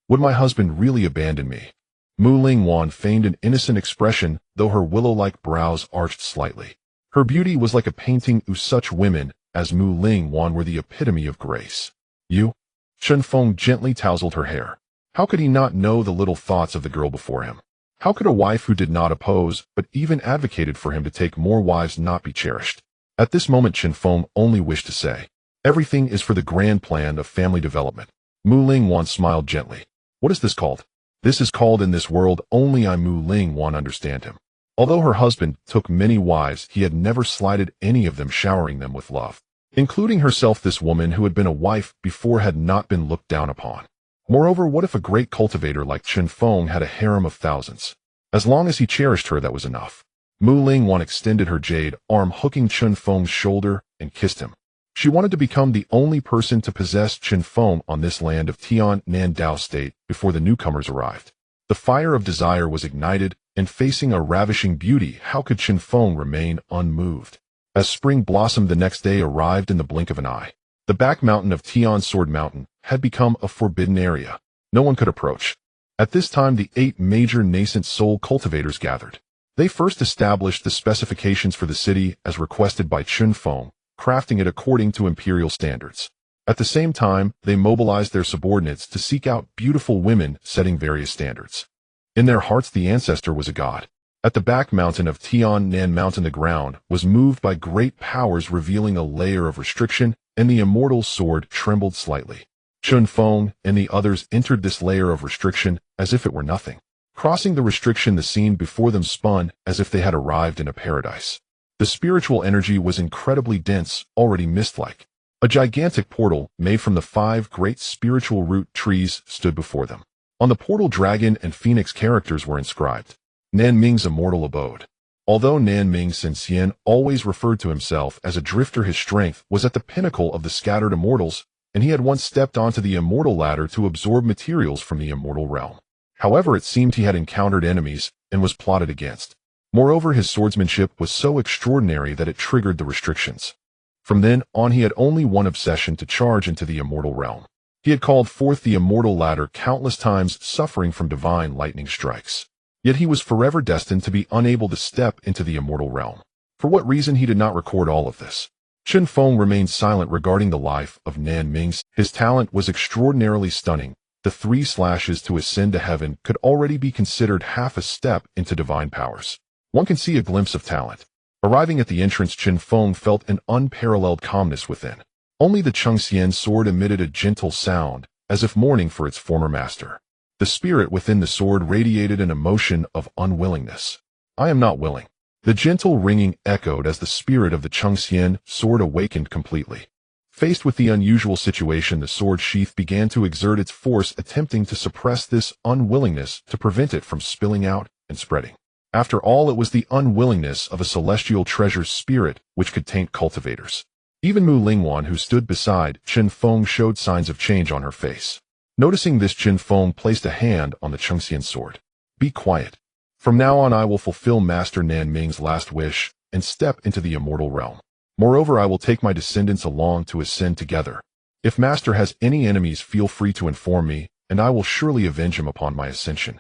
Would my husband really abandon me? Mu Lingwan feigned an innocent expression, though her willow-like brows arched slightly. Her beauty was like a painting. Such women as Mu Lingwan were the epitome of grace. You? Chen Feng gently tousled her hair. How could he not know the little thoughts of the girl before him? How could a wife who did not oppose, but even advocated for him to take more wives, not be cherished? At this moment, Chen Feng only wished to say, everything is for the grand plan of family development. Mu Lingwan smiled gently. What is this called? This is called in this world only I Mu Ling Wan understand him. Although her husband took many wives, he had never slighted any of them, showering them with love. Including herself, this woman who had been a wife before had not been looked down upon. Moreover, what if a great cultivator like Chen Feng had a harem of thousands? As long as he cherished her, that was enough. Mu Ling Wan extended her jade arm, hooking Chen Feng's shoulder, and kissed him. She wanted to become the only person to possess Chen Feng on this land of Tian Nan Dao state before the newcomers arrived. The fire of desire was ignited, and facing a ravishing beauty, how could Chen Feng remain unmoved? As spring blossomed the next day arrived in the blink of an eye. The back mountain of Tian Sword Mountain had become a forbidden area. No one could approach. At this time, the 8 major nascent soul cultivators gathered. They first established the specifications for the city as requested by Chen Feng, crafting it according to imperial standards. At the same time, they mobilized their subordinates to seek out beautiful women, setting various standards. In their hearts, the ancestor was a god. At the back mountain of Tian Nan Mountain, the ground was moved by great powers, revealing a layer of restriction, and the immortal sword trembled slightly. Chen Feng and the others entered this layer of restriction as if it were nothing. Crossing the restriction, the scene before them spun as if they had arrived in a paradise. The spiritual energy was incredibly dense, already mist-like. A gigantic portal, made from the 5 great spiritual root trees, stood before them. On the portal, dragon and phoenix characters were inscribed. Nan Ming's immortal abode. Although Nan Ming Xian always referred to himself as a drifter, his strength was at the pinnacle of the scattered immortals, and he had once stepped onto the immortal ladder to absorb materials from the immortal realm. However, it seemed he had encountered enemies and was plotted against. Moreover, his swordsmanship was so extraordinary that it triggered the restrictions. From then on, he had only one obsession: to charge into the immortal realm. He had called forth the immortal ladder countless times, suffering from divine lightning strikes. Yet he was forever destined to be unable to step into the immortal realm. For what reason, he did not record all of this. Chen Feng remained silent regarding the life of Nan Ming. His talent was extraordinarily stunning. The 3 slashes to ascend to heaven could already be considered half a step into divine powers. One can see a glimpse of talent. Arriving at the entrance, Chen Feng felt an unparalleled calmness within. Only the Chengxian sword emitted a gentle sound, as if mourning for its former master. The spirit within the sword radiated an emotion of unwillingness. I am not willing. The gentle ringing echoed as the spirit of the Chengxian sword awakened completely. Faced with the unusual situation, the sword sheath began to exert its force, attempting to suppress this unwillingness, to prevent it from spilling out and spreading. After all, it was the unwillingness of a celestial treasure spirit which could taint cultivators. Even Mu Lingwan, who stood beside Chen Feng, showed signs of change on her face. Noticing this, Chen Feng placed a hand on the Chengxian sword. Be quiet. From now on, I will fulfill Master Nan Ming's last wish and step into the immortal realm. Moreover, I will take my descendants along to ascend together. If Master has any enemies, feel free to inform me, and I will surely avenge him upon my ascension.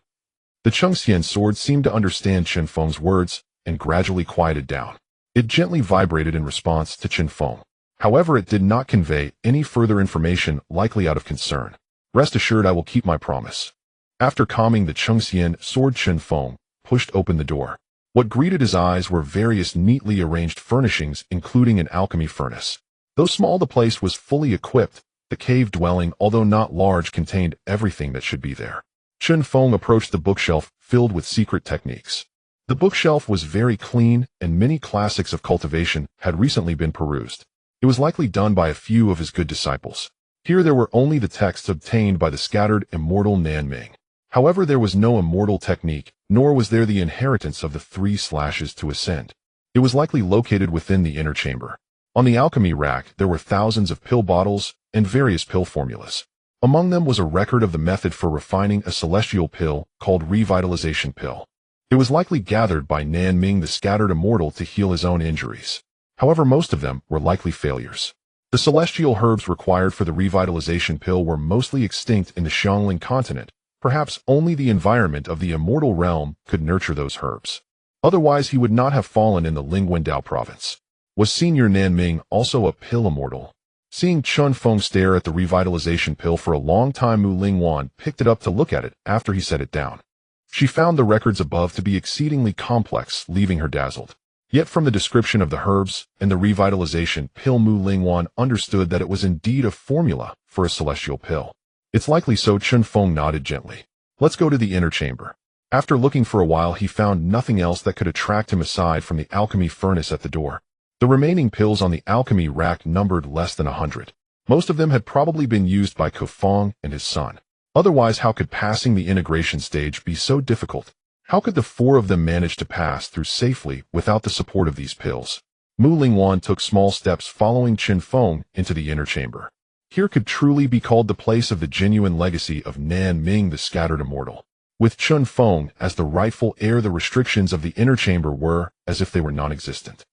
The Chengxian sword seemed to understand Chen Feng's words and gradually quieted down. It gently vibrated in response to Chen Feng. However, it did not convey any further information, likely out of concern. Rest assured, I will keep my promise. After calming the Chengxian sword, Chen Feng pushed open the door. What greeted his eyes were various neatly arranged furnishings, including an alchemy furnace. Though small, the place was fully equipped. The cave dwelling, although not large, contained everything that should be there. Chen Feng approached the bookshelf filled with secret techniques. The bookshelf was very clean, and many classics of cultivation had recently been perused. It was likely done by a few of his good disciples. Here there were only the texts obtained by the scattered immortal Nan Ming. However, there was no immortal technique, nor was there the inheritance of the 3 slashes to ascend. It was likely located within the inner chamber. On the alchemy rack, there were thousands of pill bottles and various pill formulas. Among them was a record of the method for refining a celestial pill called revitalization pill. It was likely gathered by Nan Ming, the scattered immortal, to heal his own injuries. However, most of them were likely failures. The celestial herbs required for the revitalization pill were mostly extinct in the Xiangling continent. Perhaps only the environment of the immortal realm could nurture those herbs. Otherwise, he would not have fallen in the Lingwendao province. Was Senior Nan Ming also a pill immortal? Seeing Chen Feng stare at the revitalization pill for a long time, Mu Lingwan picked it up to look at it after he set it down. She found the records above to be exceedingly complex, leaving her dazzled. Yet from the description of the herbs and the revitalization pill, Mu Lingwan understood that it was indeed a formula for a celestial pill. It's likely so. Chen Feng nodded gently. Let's go to the inner chamber. After looking for a while, he found nothing else that could attract him aside from the alchemy furnace at the door. The remaining pills on the alchemy rack numbered less than 100. Most of them had probably been used by Chen Feng and his son. Otherwise, how could passing the integration stage be so difficult? How could the four of them manage to pass through safely without the support of these pills? Mu Lingwan took small steps following Chen Feng into the inner chamber. Here could truly be called the place of the genuine legacy of Nan Ming, the scattered immortal. With Chen Feng as the rightful heir, the restrictions of the inner chamber were as if they were non-existent.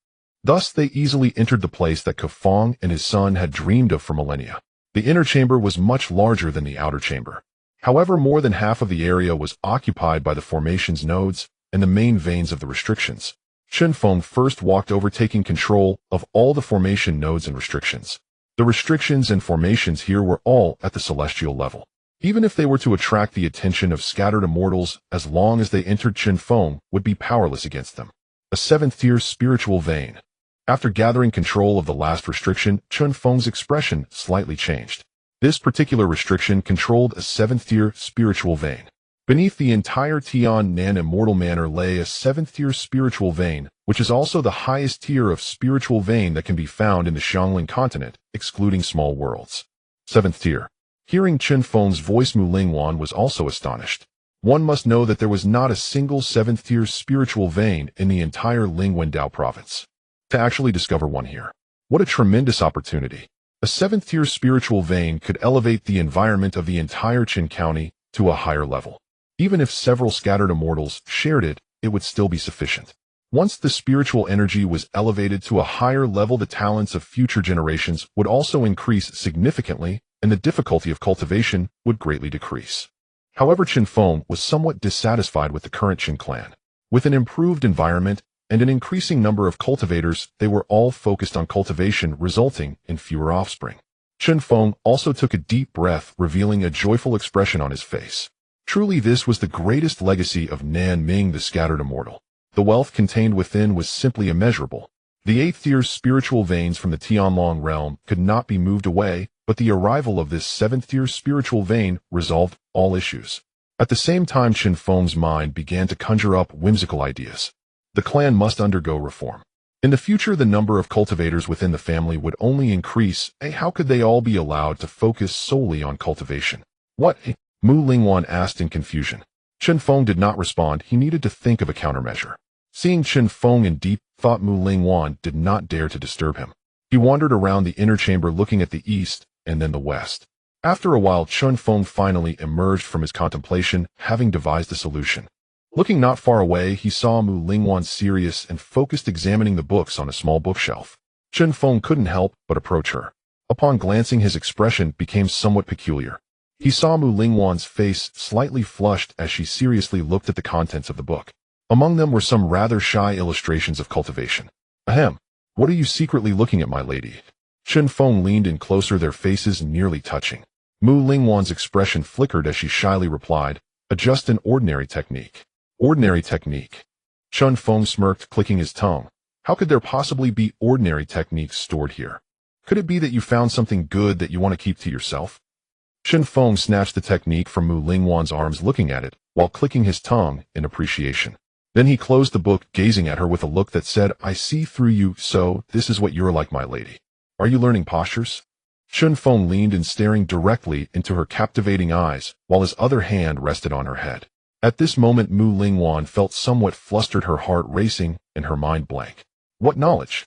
Thus, they easily entered the place that Chen Feng and his son had dreamed of for millennia. The inner chamber was much larger than the outer chamber. However, more than half of the area was occupied by the formation's nodes and the main veins of the restrictions. Chen Feng first walked over, taking control of all the formation nodes and restrictions. The restrictions and formations here were all at the celestial level. Even if they were to attract the attention of scattered immortals, as long as they entered, Chen Feng would be powerless against them. A 7th-tier spiritual vein. After gathering control of the last restriction, Chen Feng's expression slightly changed. This particular restriction controlled a 7th-tier spiritual vein. Beneath the entire Tian Nan Immortal Manor lay a 7th-tier spiritual vein, which is also the highest tier of spiritual vein that can be found in the Xiangling continent, excluding small worlds. 7th tier. Hearing Chen Feng's voice, Mu Lingwan was also astonished. One must know that there was not a single 7th-tier spiritual vein in the entire Lingwen Dao province. To actually discover one here. What a tremendous opportunity. A 7th-tier spiritual vein could elevate the environment of the entire Qin County to a higher level. Even if several scattered immortals shared it, it would still be sufficient. Once the spiritual energy was elevated to a higher level, the talents of future generations would also increase significantly, and the difficulty of cultivation would greatly decrease. However, Chen Feng was somewhat dissatisfied with the current Qin clan. With an improved environment and an increasing number of cultivators, they were all focused on cultivation, resulting in fewer offspring. Chen Feng also took a deep breath, revealing a joyful expression on his face. Truly, this was the greatest legacy of Nan Ming, the scattered immortal. The wealth contained within was simply immeasurable. The 8th-tier spiritual veins from the Tianlong realm could not be moved away, but the arrival of this 7th-tier spiritual vein resolved all issues. At the same time, Chen Feng's mind began to conjure up whimsical ideas. The clan must undergo reform. In the future, the number of cultivators within the family would only increase. How could they all be allowed to focus solely on cultivation? What? Mu Lingwan asked in confusion. Chen Feng did not respond. He needed to think of a countermeasure. Seeing Chen Feng in deep thought, Mu Lingwan did not dare to disturb him. He wandered around the inner chamber, looking at the east and then the west. After a while, Chen Feng finally emerged from his contemplation, having devised a solution. Looking not far away, he saw Mu Lingwan serious and focused, examining the books on a small bookshelf. Chen Feng couldn't help but approach her. Upon glancing, his expression became somewhat peculiar. He saw Mu Lingwan's face slightly flushed as she seriously looked at the contents of the book. Among them were some rather shy illustrations of cultivation. Ahem. What are you secretly looking at, my lady? Chen Feng leaned in closer, their faces nearly touching. Mu Lingwan's expression flickered as she shyly replied, just an ordinary technique. Ordinary technique. Chen Feng smirked, clicking his tongue. How could there possibly be ordinary techniques stored here? Could it be that you found something good that you want to keep to yourself? Chen Feng snatched the technique from Mu Lingwan's arms, looking at it, while clicking his tongue in appreciation. Then he closed the book, gazing at her with a look that said, I see through you, so this is what you're like, my lady. Are you learning postures? Chen Feng leaned in, staring directly into her captivating eyes, while his other hand rested on her head. At this moment, Mu Lingwan felt somewhat flustered, her heart racing and her mind blank. What knowledge?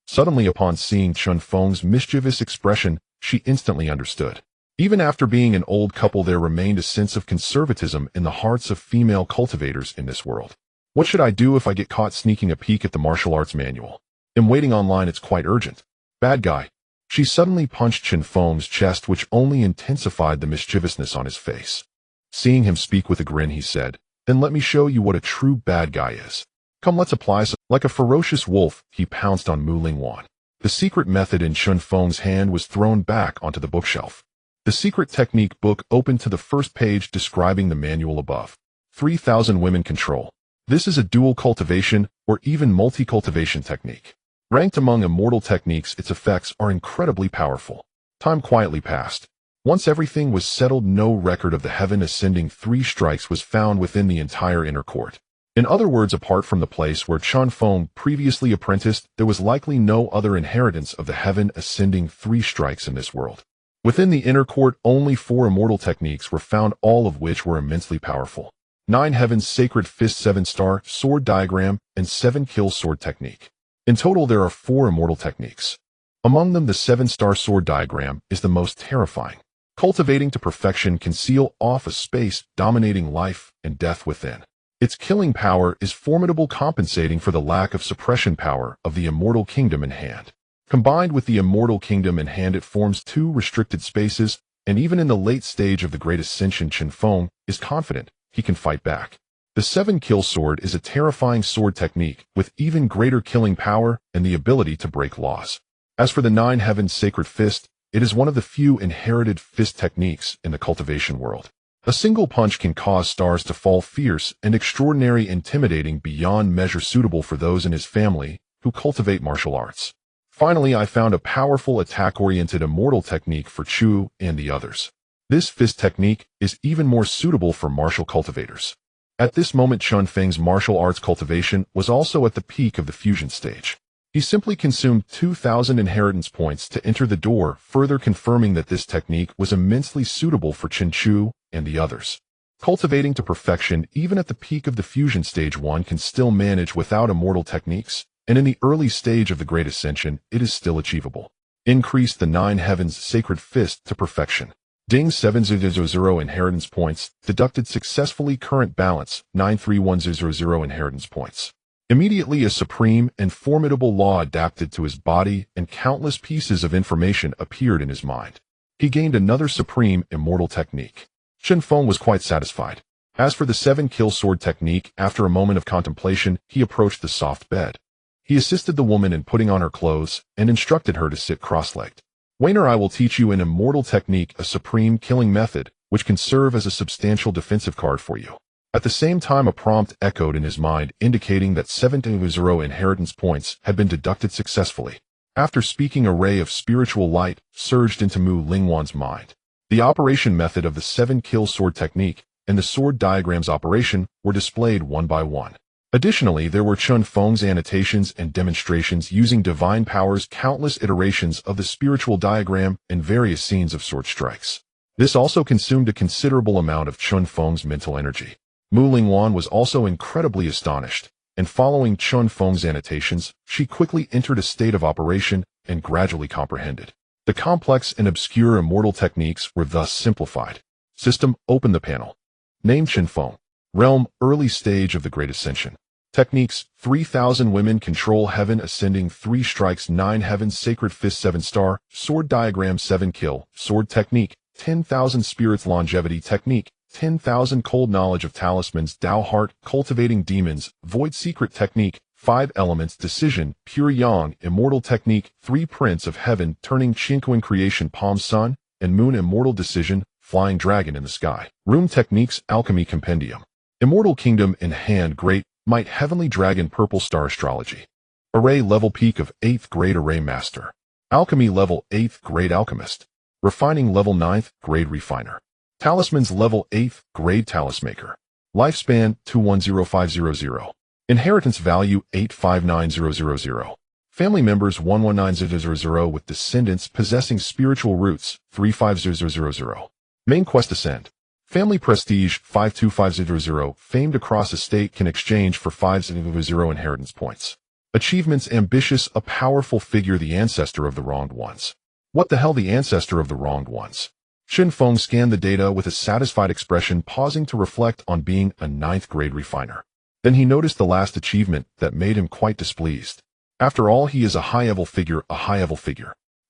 Suddenly, upon seeing Chen Feng's mischievous expression, she instantly understood. Even after being an old couple, there remained a sense of conservatism in the hearts of female cultivators in this world. What should I do if I get caught sneaking a peek at the martial arts manual? I'm waiting online, it's quite urgent. Bad guy. She suddenly punched Chen Feng's chest, which only intensified the mischievousness on his face. Seeing him speak with a grin, he said, Then let me show you what a true bad guy is. Come, let's apply some. Like a ferocious wolf, he pounced on Mu Lingwan. The secret method in Chen Feng's hand was thrown back onto the bookshelf. The secret technique book opened to the first page, describing the manual above. 3,000 women control. This is a dual cultivation or even multi-cultivation technique. Ranked among immortal techniques, its effects are incredibly powerful. Time quietly passed. Once everything was settled, no record of the heaven-ascending 3 strikes was found within the entire inner court. In other words, apart from the place where Chen Feng previously apprenticed, there was likely no other inheritance of the heaven-ascending 3 strikes in this world. Within the inner court, only 4 immortal techniques were found, all of which were immensely powerful. 9 heavens sacred fist, 7-star sword diagram, and 7-kill sword technique. In total, there are 4 immortal techniques. Among them, the 7-star sword diagram is the most terrifying. Cultivating to perfection can seal off a space, dominating life and death within. Its killing power is formidable, compensating for the lack of suppression power of the immortal kingdom in hand. Combined with the immortal kingdom in hand, it forms 2 restricted spaces, and even in the late stage of the Great Ascension, Chen Feng is confident he can fight back. The 7-kill sword is a terrifying sword technique with even greater killing power and the ability to break laws. As for the 9 heavens sacred fist, it is one of the few inherited fist techniques in the cultivation world. A single punch can cause stars to fall, fierce and extraordinary, intimidating beyond measure, suitable for those in his family who cultivate martial arts. Finally, I found a powerful attack-oriented immortal technique for Chu and the others. This fist technique is even more suitable for martial cultivators. At this moment, Chen Feng's martial arts cultivation was also at the peak of the fusion stage. He simply consumed 2,000 inheritance points to enter the door, further confirming that this technique was immensely suitable for Chen Chu and the others. Cultivating to perfection, even at the peak of the fusion stage, one can still manage without immortal techniques, and in the early stage of the Great Ascension, it is still achievable. Increase the 9 heavens sacred fist to perfection. Ding 7000 inheritance points, deducted successfully, current balance 93100 inheritance points. Immediately a supreme and formidable law adapted to his body and countless pieces of information appeared in his mind. He gained another supreme immortal technique. Chen Feng was quite satisfied. As for the 7-kill sword technique, after a moment of contemplation, he approached the soft bed. He assisted the woman in putting on her clothes and instructed her to sit cross-legged. Wainer, I will teach you an immortal technique, a supreme killing method, which can serve as a substantial defensive card for you. At the same time, a prompt echoed in his mind, indicating that 700 inheritance points had been deducted successfully. After speaking, a ray of spiritual light surged into Mu Lingwan's mind. The operation method of the 7-kill sword technique and the sword diagram's operation were displayed one by one. Additionally, there were Chen Feng's annotations and demonstrations using divine powers, countless iterations of the spiritual diagram, and various scenes of sword strikes. This also consumed a considerable amount of Chen Feng's mental energy. Mu Lingwan was also incredibly astonished, and following Chen Feng's annotations, she quickly entered a state of operation and gradually comprehended. The complex and obscure immortal techniques were thus simplified. System, open the panel. Name, Chen Feng. Realm, early stage of the Great Ascension. Techniques, 3,000 women control heaven ascending 3 strikes, 9 heavens sacred fist, 7-star sword diagram, 7-kill sword technique, 10,000 spirits longevity technique, 10,000 cold knowledge of talismans, Tao heart, cultivating demons, void secret technique, 5 elements decision, pure yang, immortal technique, 3 prince of heaven, turning Chinquan creation, palm sun, and moon, immortal decision, flying dragon in the sky. Room techniques, alchemy compendium. Immortal kingdom in hand, great might, heavenly dragon, purple star astrology. Array level peak of 8th grade array master. Alchemy level 8th grade alchemist. Refining level 9th grade refiner. Talismans level 8th grade talismaker. Lifespan 210500. Inheritance value 859000. Family members 119000 with descendants possessing spiritual roots 35000. Main quest ascend. Family prestige 52500. Famed across estate can exchange for 500 inheritance points. Achievements ambitious, a powerful figure, the ancestor of the wronged ones. What the hell, the ancestor of the wronged ones? Chen Feng scanned the data with a satisfied expression, pausing to reflect on being a 9th grade refiner. Then he noticed the last achievement that made him quite displeased. After all, he is a high-level figure,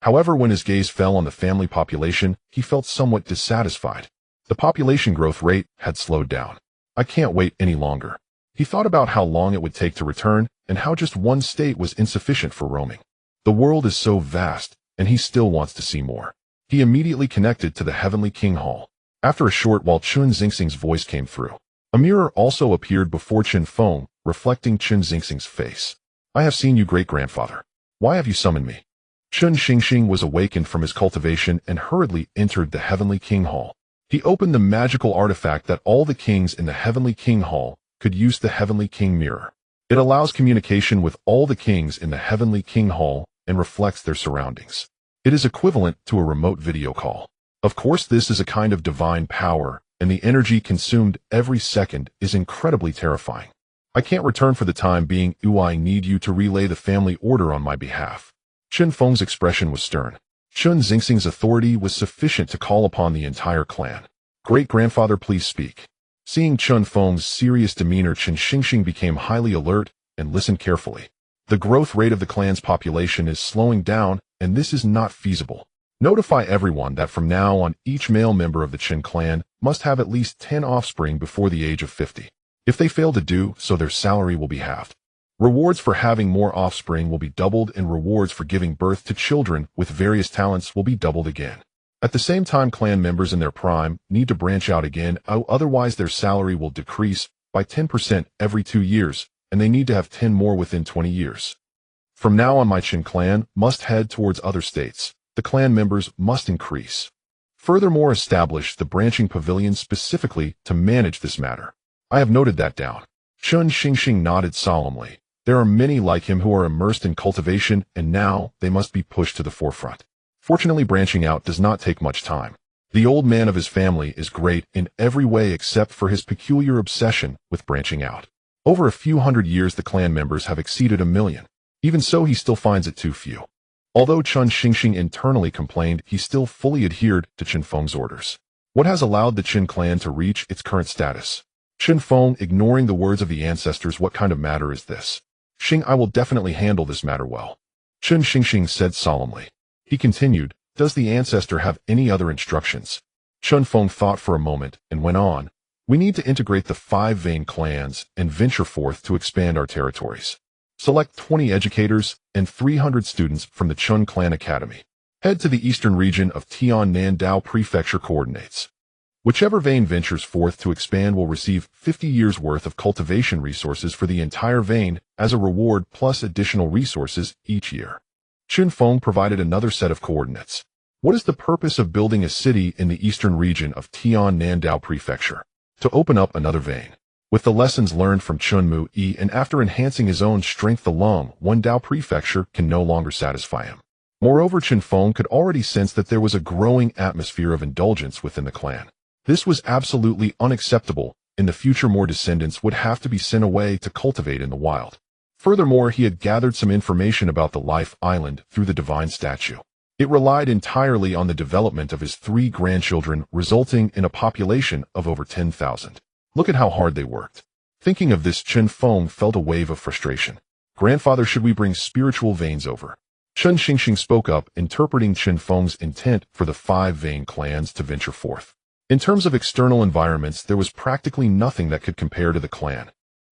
However, when his gaze fell on the family population, he felt somewhat dissatisfied. The population growth rate had slowed down. I can't wait any longer. He thought about how long it would take to return and how just one state was insufficient for roaming. The world is so vast, and he still wants to see more. He immediately connected to the Heavenly King Hall. After a short while, Chen Xingxing's voice came through. A mirror also appeared before Chen Feng, reflecting Chen Xingxing's face. I have seen you, great-grandfather. Why have you summoned me? Chen Xingxing was awakened from his cultivation and hurriedly entered the Heavenly King Hall. He opened the magical artifact that all the kings in the Heavenly King Hall could use, the Heavenly King Mirror. It allows communication with all the kings in the Heavenly King Hall and reflects their surroundings. It is equivalent to a remote video call. Of course, this is a kind of divine power, and the energy consumed every second is incredibly terrifying. I can't return for the time being. I need you to relay the family order on my behalf. Chen Feng's expression was stern. Chen Xingxing's authority was sufficient to call upon the entire clan. Great-grandfather, please speak. Seeing Chen Feng's serious demeanor, Chen Xingxing became highly alert and listened carefully. The growth rate of the clan's population is slowing down, and this is not feasible. Notify everyone that from now on, each male member of the Chen clan must have at least 10 offspring before the age of 50. If they fail to do so, their salary will be halved. Rewards for having more offspring will be doubled, and rewards for giving birth to children with various talents will be doubled again. At the same time, clan members in their prime need to branch out again, otherwise their salary will decrease by 10% every 2 years, and they need to have 10 more within 20 years. From now on, my Chen clan must head towards other states. The clan members must increase. Furthermore, establish the branching pavilion specifically to manage this matter. I have noted that down. Chen Xingxing nodded solemnly. There are many like him who are immersed in cultivation, and now they must be pushed to the forefront. Fortunately, branching out does not take much time. The old man of his family is great in every way except for his peculiar obsession with branching out. Over a few hundred years, the clan members have exceeded 1 million. Even so, he still finds it too few. Although Chen Xingxing internally complained, he still fully adhered to Chen Feng's orders. What has allowed the Chen clan to reach its current status? Chen Feng, ignoring the words of the ancestors, what kind of matter is this? Xing, I will definitely handle this matter well. Chen Xingxing said solemnly. He continued, does the ancestor have any other instructions? Chen Feng thought for a moment and went on. We need to integrate the 5 vein clans and venture forth to expand our territories. Select 20 educators and 300 students from the Chen Clan Academy. Head to the eastern region of Tiannandao Prefecture coordinates. Whichever vein ventures forth to expand will receive 50 years' worth of cultivation resources for the entire vein as a reward, plus additional resources each year. Chen Feng provided another set of coordinates. What is the purpose of building a city in the eastern region of Tiannandao Prefecture? To open up another vein. With the lessons learned from Chun Mu Yi and after enhancing his own strength, the Long One Dao Prefecture can no longer satisfy him. Moreover, Chen Feng could already sense that there was a growing atmosphere of indulgence within the clan. This was absolutely unacceptable. In the future, more descendants would have to be sent away to cultivate in the wild. Furthermore, he had gathered some information about the Life Island through the divine statue. It relied entirely on the development of his 3 grandchildren, resulting in a population of over 10,000. Look at how hard they worked. Thinking of this, Chen Feng felt a wave of frustration. Grandfather, should we bring spiritual veins over? Chen Xingxing spoke up, interpreting Chen Feng's intent for the 5 vein clans to venture forth. In terms of external environments, there was practically nothing that could compare to the clan.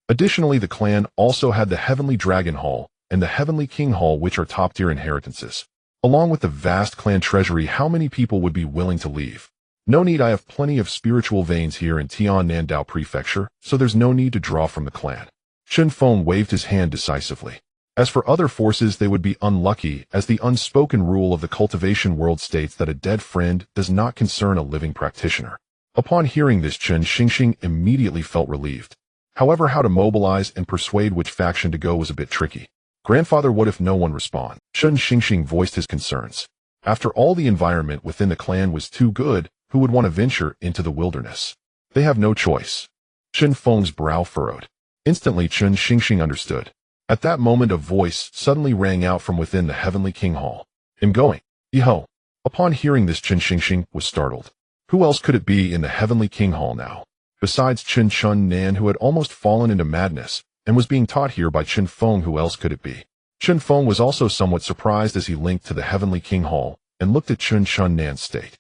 Additionally, the clan also had the Heavenly Dragon Hall and the Heavenly King Hall, which are top-tier inheritances. Along with the vast clan treasury, how many people would be willing to leave? No need, I have plenty of spiritual veins here in Tiannandao Prefecture, so there's no need to draw from the clan. Chen Feng waved his hand decisively. As for other forces, they would be unlucky, as the unspoken rule of the cultivation world states that a dead friend does not concern a living practitioner. Upon hearing this, Chen Xingxing immediately felt relieved. However, how to mobilize and persuade which faction to go was a bit tricky. Grandfather, what if no one respond? Chen Xingxing voiced his concerns. After all, the environment within the clan was too good. Who would want to venture into the wilderness? They have no choice. Chen Feng's brow furrowed. Instantly, Chen Xingxing understood. At that moment, a voice suddenly rang out from within the Heavenly King Hall. I'm going. Yeho. Upon hearing this, Chen Xingxing was startled. Who else could it be in the Heavenly King Hall now? Besides Chen Chun Nan, who had almost fallen into madness and was being taught here by Chen Feng, who else could it be? Chen Feng was also somewhat surprised as he linked to the Heavenly King Hall and looked at Chen Chun Nan's state.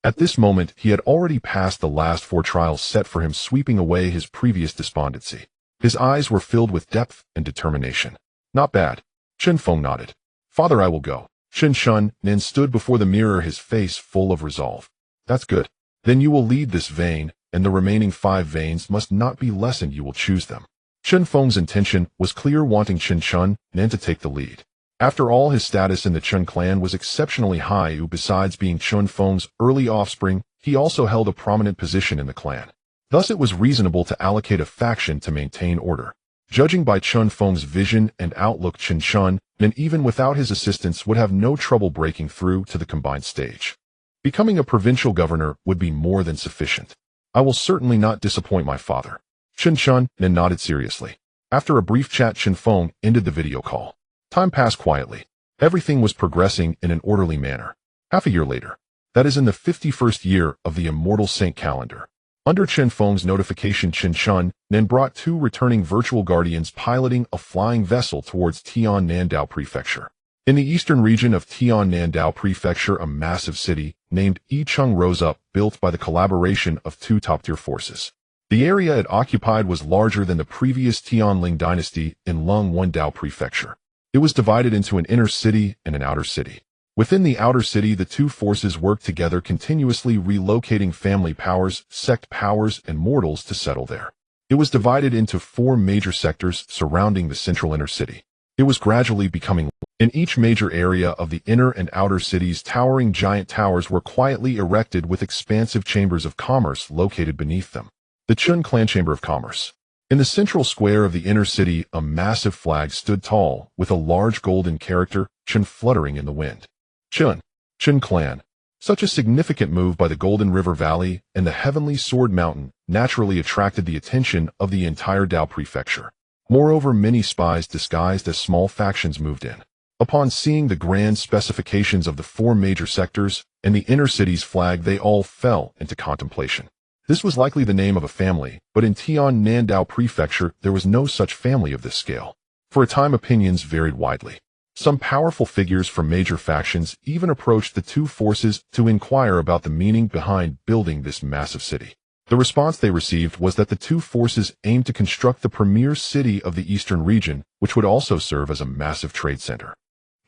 At this moment, he had already passed the last 4 trials set for him, sweeping away his previous despondency. His eyes were filled with depth and determination. Not bad. Chen Feng nodded. Father, I will go. Chen Chun Nan stood before the mirror, his face full of resolve. That's good. Then you will lead this vein, and the remaining 5 veins must not be lessened. You will choose them. Chen Feng's intention was clear, wanting Chen Chun Nan to take the lead. After all, his status in the Chen clan was exceptionally high. Besides being Chen Feng's early offspring, he also held a prominent position in the clan. Thus it was reasonable to allocate a faction to maintain order. Judging by Chen Feng's vision and outlook, Chen Shun, and even without his assistance, would have no trouble breaking through to the combined stage. Becoming a provincial governor would be more than sufficient. I will certainly not disappoint my father. Chen Shun then nodded seriously. After a brief chat, Chen Feng ended the video call. Time passed quietly. Everything was progressing in an orderly manner. Half a year later, that is in the 51st year of the Immortal Saint calendar. Under Chen Feng's notification, Chen Shun then brought 2 returning virtual guardians piloting a flying vessel towards Tiannandao Prefecture. In the eastern region of Tiannandao Prefecture, a massive city named Yicheng rose up, built by the collaboration of 2 top-tier forces. The area it occupied was larger than the previous Tianling dynasty in Lungwandao Prefecture. It was divided into an inner city and an outer city. Within the outer city, the 2 forces worked together, continuously relocating family powers, sect powers, and mortals to settle there. It was divided into 4 major sectors surrounding the central inner city. It was gradually becoming. In each major area of the inner and outer cities, towering giant towers were quietly erected with expansive chambers of commerce located beneath them. The Chen Clan Chamber of Commerce. In the central square of the inner city, a massive flag stood tall, with a large golden character, Chen, fluttering in the wind. Chen Clan. Such a significant move by the Golden River Valley and the Heavenly Sword Mountain naturally attracted the attention of the entire Dao Prefecture. Moreover, many spies disguised as small factions moved in. Upon seeing the grand specifications of the 4 major sectors and the inner city's flag, they all fell into contemplation. This was likely the name of a family, but in Tiannandao Prefecture there was no such family of this scale. For a time, opinions varied widely. Some powerful figures from major factions even approached the 2 forces to inquire about the meaning behind building this massive city. The response they received was that the 2 forces aimed to construct the premier city of the eastern region, which would also serve as a massive trade center.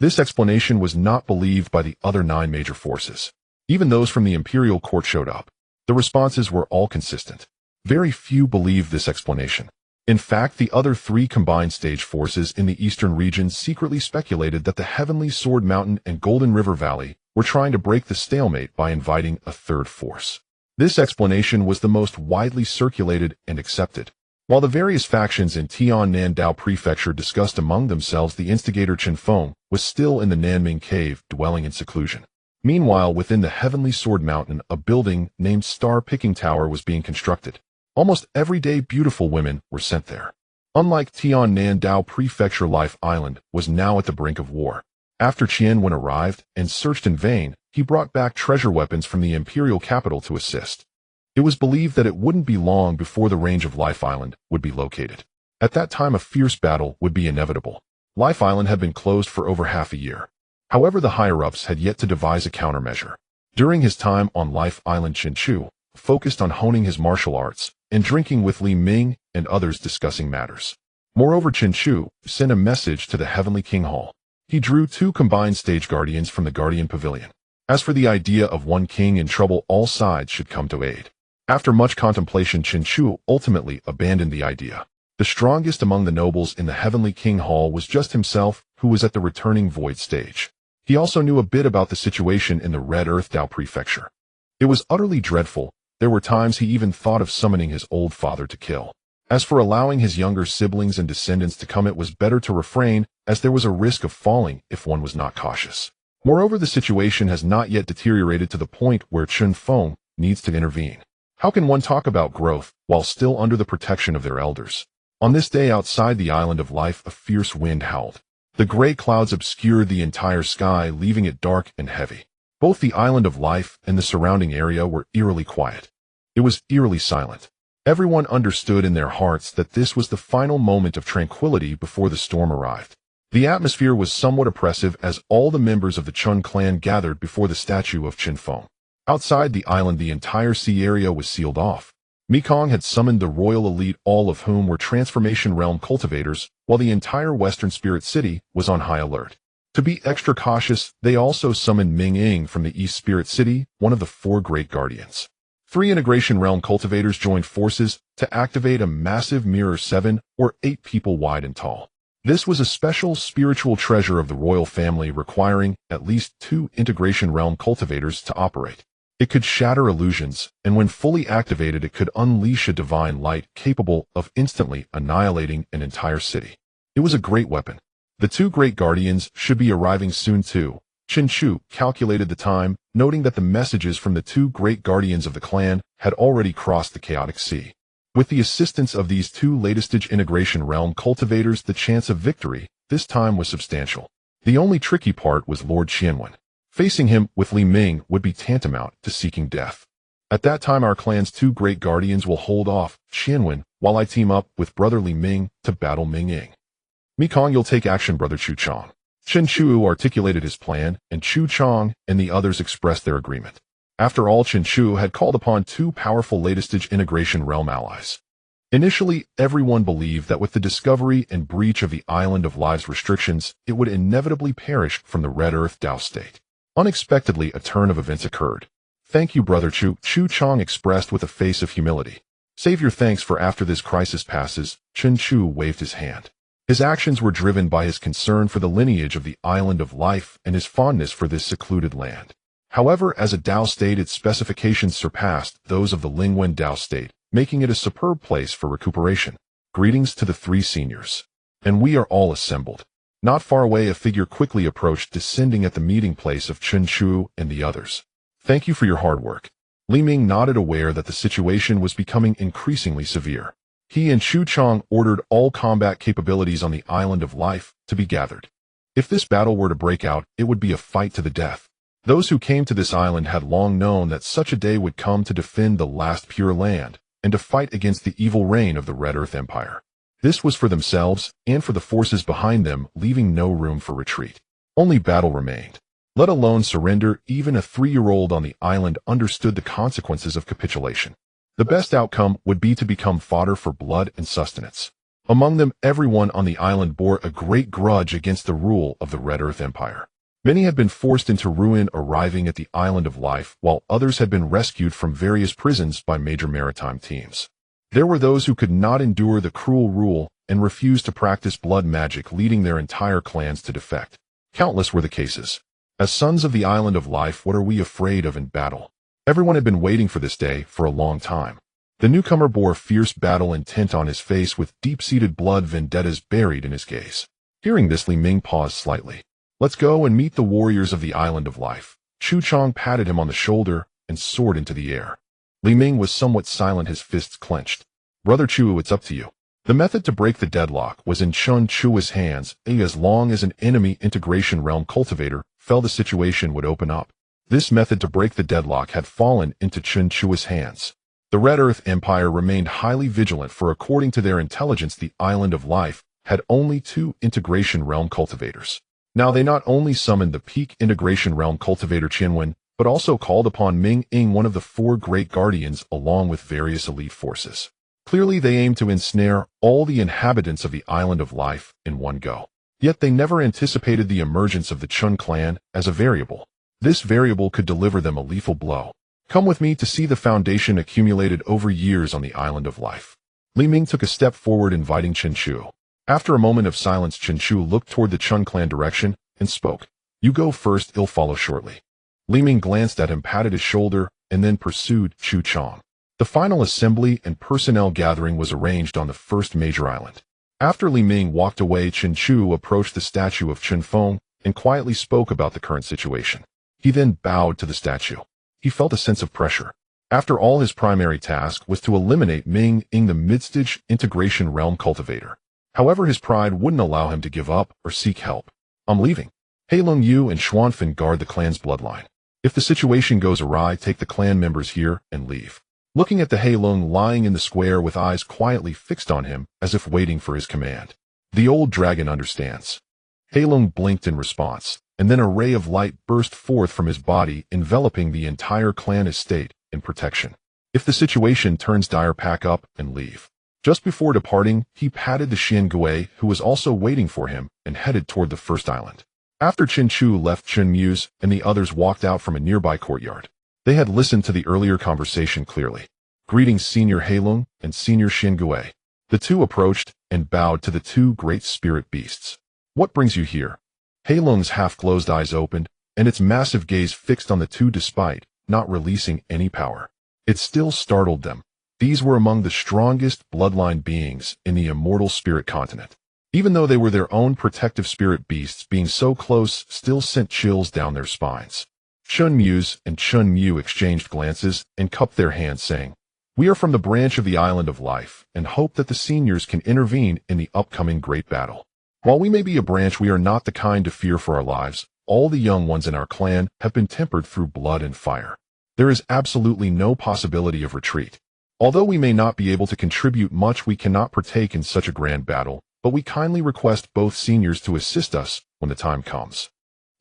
This explanation was not believed by the other 9 major forces. Even those from the imperial court showed up. The responses were all consistent. Very few believed this explanation. In fact, the other 3 combined stage forces in the eastern region secretly speculated that the Heavenly Sword Mountain and Golden River Valley were trying to break the stalemate by inviting a 3rd force. This explanation was the most widely circulated and accepted. While the various factions in Tiannandao Prefecture discussed among themselves, the instigator Chen Feng was still in the Nanming Cave, dwelling in seclusion. Meanwhile, within the Heavenly Sword Mountain, a building named Star Picking Tower was being constructed. Almost everyday beautiful women were sent there. Unlike Tiannandao Prefecture, Life Island was now at the brink of war. After Qian Wen arrived and searched in vain, he brought back treasure weapons from the imperial capital to assist. It was believed that it wouldn't be long before the range of Life Island would be located. At that time, a fierce battle would be inevitable. Life Island had been closed for over half a year. However, the higher-ups had yet to devise a countermeasure. During his time on Life Island, Chen Chu focused on honing his martial arts and drinking with Li Ming and others, discussing matters. Moreover, Chen Chu sent a message to the Heavenly King Hall. He drew 2 combined stage guardians from the Guardian Pavilion. As for the idea of one king in trouble, all sides should come to aid. After much contemplation, Chen Chu ultimately abandoned the idea. The strongest among the nobles in the Heavenly King Hall was just himself, who was at the returning void stage. He also knew a bit about the situation in the Red Earth Dao Prefecture. It was utterly dreadful. There were times he even thought of summoning his old father to kill. As for allowing his younger siblings and descendants to come, it was better to refrain, as there was a risk of falling if one was not cautious. Moreover, the situation has not yet deteriorated to the point where Chen Feng needs to intervene. How can one talk about growth while still under the protection of their elders? On this day outside the Island of Life, a fierce wind howled. The gray clouds obscured the entire sky, leaving it dark and heavy. Both the Island of Life and the surrounding area were eerily quiet. It was eerily silent. Everyone understood in their hearts that this was the final moment of tranquility before the storm arrived. The atmosphere was somewhat oppressive as all the members of the Chen clan gathered before the statue of Chen Feng. Outside the island, the entire sea area was sealed off. Mekong had summoned the royal elite, all of whom were transformation realm cultivators, while the entire Western Spirit City was on high alert. To be extra cautious, they also summoned Ming Ying from the East Spirit City, one of the 4 great guardians. 3 integration realm cultivators joined forces to activate a massive mirror 7 or 8 people wide and tall. This was a special spiritual treasure of the royal family requiring at least 2 integration realm cultivators to operate. It could shatter illusions, and when fully activated it could unleash a divine light capable of instantly annihilating an entire city. It was a great weapon. The 2 great guardians should be arriving soon too. Chen Chu calculated the time, noting that the messages from the 2 great guardians of the clan had already crossed the chaotic sea. With the assistance of these 2 latest-stage integration realm cultivators, the chance of victory this time was substantial. The only tricky part was Lord Qianwen. Facing him with Li Ming would be tantamount to seeking death. At that time our clan's 2 great guardians will hold off Qianwen while I team up with brother Li Ming to battle Ming Ying. Mikong, you'll take action, brother Chu Chong. Chen Chu articulated his plan, and Chu Chong and the others expressed their agreement. After all, Chen Chu had called upon 2 powerful latest-stage integration realm allies. Initially, everyone believed that with the discovery and breach of the Island of Lives restrictions, it would inevitably perish from the Red Earth Dao state. Unexpectedly, a turn of events occurred. Thank you, brother Chu, Chu Chong expressed with a face of humility. Save your thanks, for after this crisis passes, Chen Chu waved his hand. His actions were driven by his concern for the lineage of the Island of Life and his fondness for this secluded land. However, as a Dao state, its specifications surpassed those of the Lingwen Dao state, making it a superb place for recuperation. Greetings to the 3 seniors. And we are all assembled. Not far away, a figure quickly approached, descending at the meeting place of Chen Chu and the others. Thank you for your hard work. Li Ming nodded, aware that the situation was becoming increasingly severe. He and Chu Chong ordered all combat capabilities on the Island of Life to be gathered. If this battle were to break out, it would be a fight to the death. Those who came to this island had long known that such a day would come to defend the last pure land and to fight against the evil reign of the Red Earth Empire. This was for themselves and for the forces behind them, leaving no room for retreat. Only battle remained. Let alone surrender. Even a 3-year-old on the island understood the consequences of capitulation. The best outcome would be to become fodder for blood and sustenance. Among them, everyone on the island bore a great grudge against the rule of the Red Earth Empire. Many had been forced into ruin arriving at the Island of Life, while others had been rescued from various prisons by major maritime teams. There were those who could not endure the cruel rule and refused to practice blood magic, leading their entire clans to defect. Countless were the cases. As sons of the Island of Life, what are we afraid of in battle? Everyone had been waiting for this day for a long time. The newcomer bore fierce battle intent on his face, with deep-seated blood vendettas buried in his gaze. Hearing this, Li Ming paused slightly. Let's go and meet the warriors of the Island of Life. Chu Chong patted him on the shoulder and soared into the air. Li Ming was somewhat silent, his fists clenched. Brother Chu, it's up to you. The method to break the deadlock was in Chen Chu's hands. As long as an enemy integration realm cultivator fell, the situation would open up. This method to break the deadlock had fallen into Chen Chu's hands. The Red Earth Empire remained highly vigilant, for according to their intelligence, the Island of Life had only 2 integration realm cultivators. Now they not only summoned the peak integration realm cultivator Qianwen, but also called upon Ming Ying, one of the 4 great guardians, along with various elite forces. Clearly they aimed to ensnare all the inhabitants of the Island of Life in one go. Yet they never anticipated the emergence of the Chun clan as a variable. This variable could deliver them a lethal blow. Come with me to see the foundation accumulated over years on the Island of Life. Li Ming took a step forward, inviting Chen Chu. After a moment of silence, Chen Chu looked toward the Chun clan direction and spoke. You go first, I'll follow shortly. Li Ming glanced at him, patted his shoulder, and then pursued Chu Chong. The final assembly and personnel gathering was arranged on the first major island. After Li Ming walked away, Chen Chu approached the statue of Chen Feng and quietly spoke about the current situation. He then bowed to the statue. He felt a sense of pressure. After all, his primary task was to eliminate Ming Ying, the mid-stage integration realm cultivator. However, his pride wouldn't allow him to give up or seek help. I'm leaving. Heilong Yu and Xuanfen guard the clan's bloodline. If the situation goes awry, take the clan members here and leave. Looking at the Heilong lying in the square with eyes quietly fixed on him as if waiting for his command. The old dragon understands. Heilong blinked in response, and then a ray of light burst forth from his body, enveloping the entire clan estate in protection. If the situation turns dire, pack up and leave. Just before departing, he patted the Xian Gui, who was also waiting for him, and headed toward the first island. After Chen Chu left, Chen Muse and the others walked out from a nearby courtyard. They had listened to the earlier conversation clearly. Greetings, Senior Heilong and Senior Xian Gui. The two approached, and bowed to the two great spirit beasts. "What brings you here?" Heilong's half-closed eyes opened, and its massive gaze fixed on the two despite not releasing any power. It still startled them. These were among the strongest bloodline beings in the immortal spirit continent. Even though they were their own protective spirit beasts, being so close still sent chills down their spines. Chun Muse and Chun Mu exchanged glances and cupped their hands, saying, "We are from the branch of the Island of Life, and hope that the seniors can intervene in the upcoming great battle. While we may be a branch, we are not the kind to fear for our lives. All the young ones in our clan have been tempered through blood and fire. There is absolutely no possibility of retreat. Although we may not be able to contribute much, we cannot partake in such a grand battle, but we kindly request both seniors to assist us when the time comes."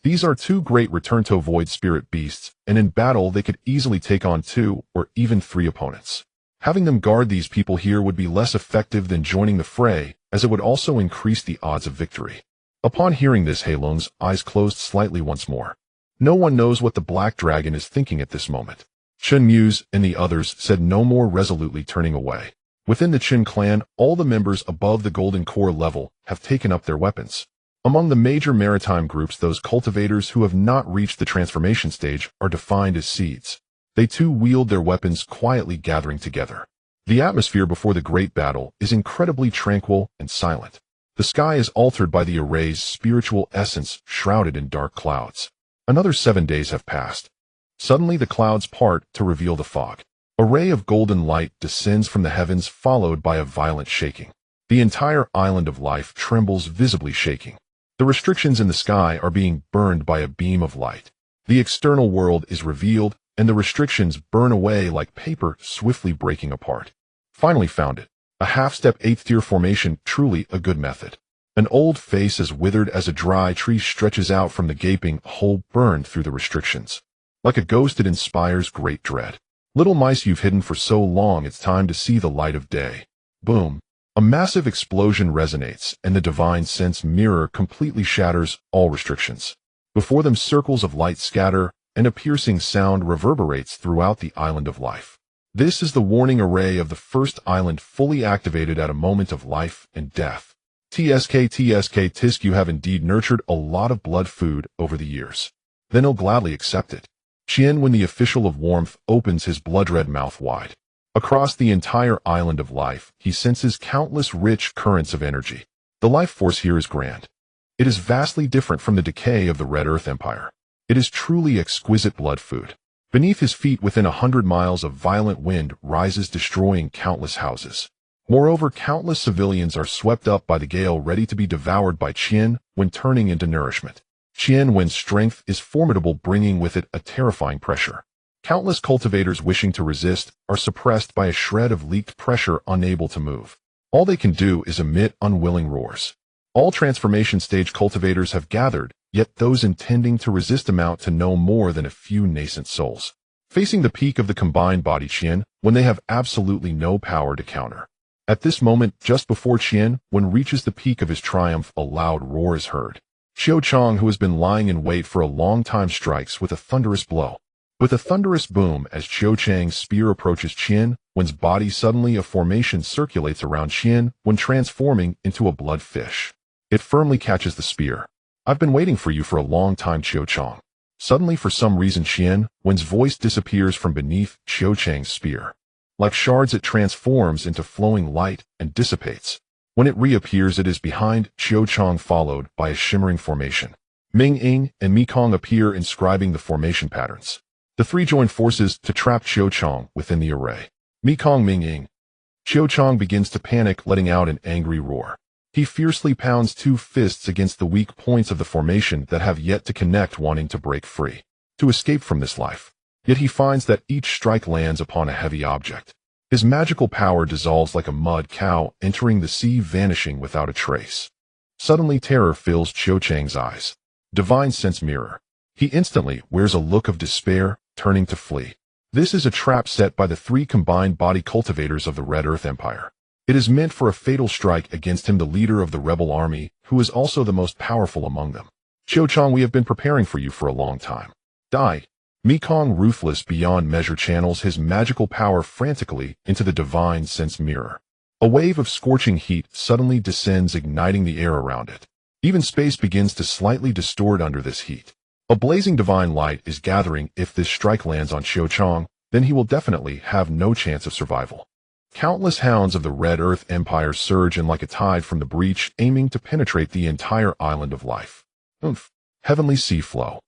These are two great return-to-void spirit beasts, and in battle they could easily take on 2 or even 3 opponents. Having them guard these people here would be less effective than joining the fray, as it would also increase the odds of victory. Upon hearing this, Heilong's eyes closed slightly once more. No one knows what the Black Dragon is thinking at this moment. Chen Muse and the others said no more, resolutely turning away. Within the Qin clan, all the members above the Golden Core level have taken up their weapons. Among the major maritime groups, those cultivators who have not reached the transformation stage are defined as seeds. They too wield their weapons, quietly gathering together. The atmosphere before the great battle is incredibly tranquil and silent. The sky is altered by the array's spiritual essence, shrouded in dark clouds. Another 7 days have passed. Suddenly the clouds part to reveal the fog. A ray of golden light descends from the heavens, followed by a violent shaking. The entire Island of Life trembles, visibly shaking. The restrictions in the sky are being burned by a beam of light. The external world is revealed, and the restrictions burn away like paper, swiftly breaking apart. Finally found it. A half-step 8th-tier formation, truly a good method. An old face as withered as a dry tree stretches out from the gaping hole burned through the restrictions. Like a ghost, it inspires great dread. Little mice, you've hidden for so long, it's time to see the light of day. Boom. A massive explosion resonates, and the divine sense mirror completely shatters all restrictions. Before them, circles of light scatter, and a piercing sound reverberates throughout the Island of Life. This is the warning array of the first island, fully activated at a moment of life and death. TSK Tisk, you have indeed nurtured a lot of blood food over the years. Then he'll gladly accept it. Qian, when the official of warmth opens his blood-red mouth wide. Across the entire Island of Life, he senses countless rich currents of energy. The life force here is grand. It is vastly different from the decay of the Red Earth Empire. It is truly exquisite blood food. Beneath his feet, within 100 miles, of violent wind rises, destroying countless houses. Moreover, countless civilians are swept up by the gale, ready to be devoured by Qian when turning into nourishment. Qian, when strength is formidable, bringing with it a terrifying pressure. Countless cultivators wishing to resist are suppressed by a shred of leaked pressure, unable to move. All they can do is emit unwilling roars. All transformation stage cultivators have gathered, yet those intending to resist amount to no more than a few nascent souls. Facing the peak of the combined body Qian, when they have absolutely no power to counter. At this moment, just before Qian, when reaches the peak of his triumph, a loud roar is heard. Xiao Chong, who has been lying in wait for a long time, strikes with a thunderous blow. With a thunderous boom, as Qiao Chang's spear approaches Qian, one's body, suddenly a formation circulates around Qian when transforming into a blood fish. It firmly catches the spear. "I've been waiting for you for a long time, Xiao Chong." Suddenly, for some reason, Qian, one's voice disappears from beneath Xiao Chang's spear. Like shards, it transforms into flowing light and dissipates. When it reappears, it is behind Xiao Chong, followed by a shimmering formation. Ming Ying and Mi Kong appear, inscribing the formation patterns. The three join forces to trap Xiao Chong within the array. Mi Kong, Ming Ying. Xiao Chong begins to panic, letting out an angry roar. He fiercely pounds 2 fists against the weak points of the formation that have yet to connect, wanting to break free, to escape from this life. Yet he finds that each strike lands upon a heavy object. His magical power dissolves like a mud cow entering the sea, vanishing without a trace. Suddenly, terror fills Xiao Chang's eyes. Divine sense mirror. He instantly wears a look of despair, turning to flee. This is a trap set by the 3 combined body cultivators of the Red Earth Empire. It is meant for a fatal strike against him, the leader of the rebel army, who is also the most powerful among them. "Xiao Chong, we have been preparing for you for a long time. Die." Mi Kong, ruthless beyond measure, channels his magical power frantically into the divine sense mirror. A wave of scorching heat suddenly descends, igniting the air around it. Even space begins to slightly distort under this heat. A blazing divine light is gathering. If this strike lands on Xiaochang, then he will definitely have no chance of survival. Countless hounds of the Red Earth Empire surge in like a tide from the breach, aiming to penetrate the entire island of life. Oomph! Heavenly sea flow.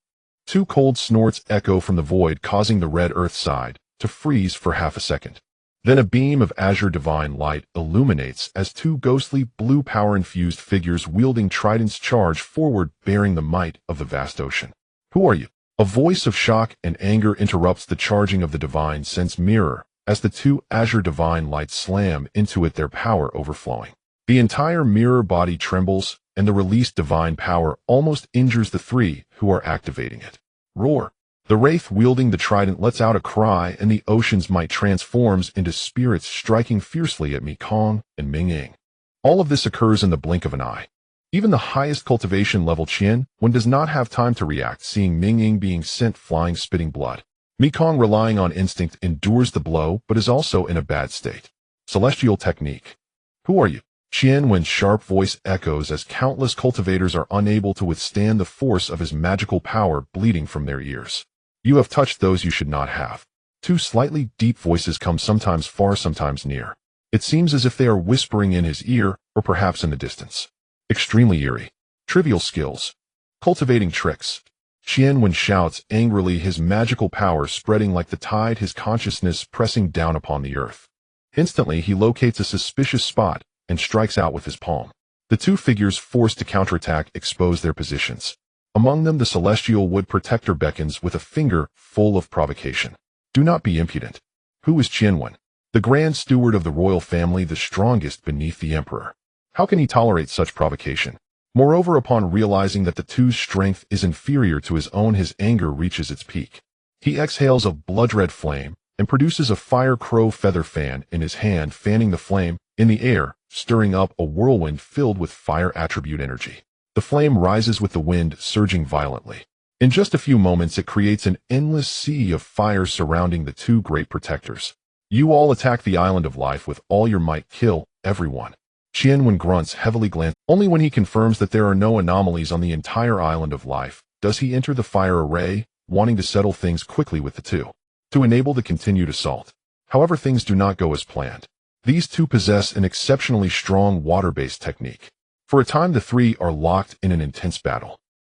Two cold snorts echo from the void, causing the Red Earth side to freeze for half a second. Then a beam of azure divine light illuminates as two ghostly blue power-infused figures wielding tridents charge forward, bearing the might of the vast ocean. Who are you? A voice of shock and anger interrupts the charging of the divine sense mirror as the two azure divine lights slam into it, their power overflowing. The entire mirror body trembles, and the released divine power almost injures the three who are activating it. Roar! The wraith wielding the trident lets out a cry, and the ocean's might transforms into spirits striking fiercely at Mekong and Ming-Ying. All of this occurs in the blink of an eye. Even the highest cultivation level Qian Wen does not have time to react, seeing Ming-Ying being sent flying, spitting blood. Mekong, relying on instinct, endures the blow but is also in a bad state. Celestial technique. Who are you? Qian Wen's sharp voice echoes as countless cultivators are unable to withstand the force of his magical power bleeding from their ears. You have touched those you should not have. Two slightly deep voices come, sometimes far, sometimes near. It seems as if they are whispering in his ear, or perhaps in the distance. Extremely eerie. Trivial skills. Cultivating tricks. Qian Wen shouts angrily, his magical power spreading like the tide, his consciousness pressing down upon the earth. Instantly, he locates a suspicious spot and strikes out with his palm. The two figures, forced to counterattack, expose their positions. Among them, the celestial wood protector beckons with a finger full of provocation. Do not be impudent. Who is Qian Wen? The grand steward of the royal family, the strongest beneath the emperor. How can he tolerate such provocation? Moreover, upon realizing that the two's strength is inferior to his own, his anger reaches its peak. He exhales a blood-red flame and produces a fire crow feather fan in his hand, fanning the flame in the air, stirring up a whirlwind filled with fire attribute energy. The flame rises with the wind, surging violently. In just a few moments, it creates an endless sea of fire surrounding the two great protectors. You all attack the island of life with all your might. Kill everyone. Qian Wen grunts, heavily glancing. Only when he confirms that there are no anomalies on the entire island of life does he enter the fire array, wanting to settle things quickly with the two, to enable the continued assault. However, things do not go as planned. These two possess an exceptionally strong water-based technique. For a time, the three are locked in an intense battle.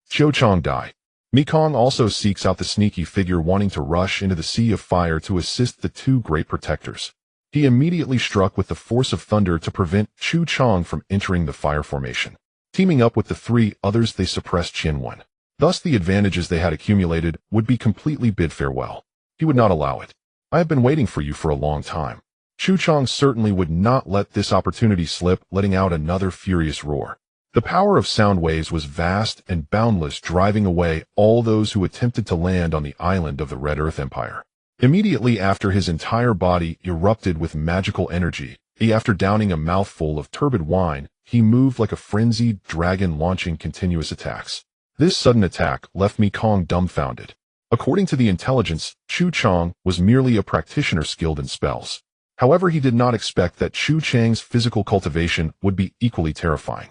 Xiaochang die. Mekong also seeks out the sneaky figure, wanting to rush into the sea of fire to assist the two great protectors. He immediately struck with the force of thunder to prevent Chu Chang from entering the fire formation. Teaming up with the three others, they suppressed Qian Wen. Thus, the advantages they had accumulated would be completely bid farewell. He would not allow it. I have been waiting for you for a long time. Chu Chang certainly would not let this opportunity slip, letting out another furious roar. The power of sound waves was vast and boundless, driving away all those who attempted to land on the island of the Red Earth Empire. Immediately after, his entire body erupted with magical energy. After downing a mouthful of turbid wine, he moved like a frenzied dragon, launching continuous attacks. This sudden attack left Mekong dumbfounded. According to the intelligence, Chu Chang was merely a practitioner skilled in spells. However, he did not expect that Chu Chang's physical cultivation would be equally terrifying.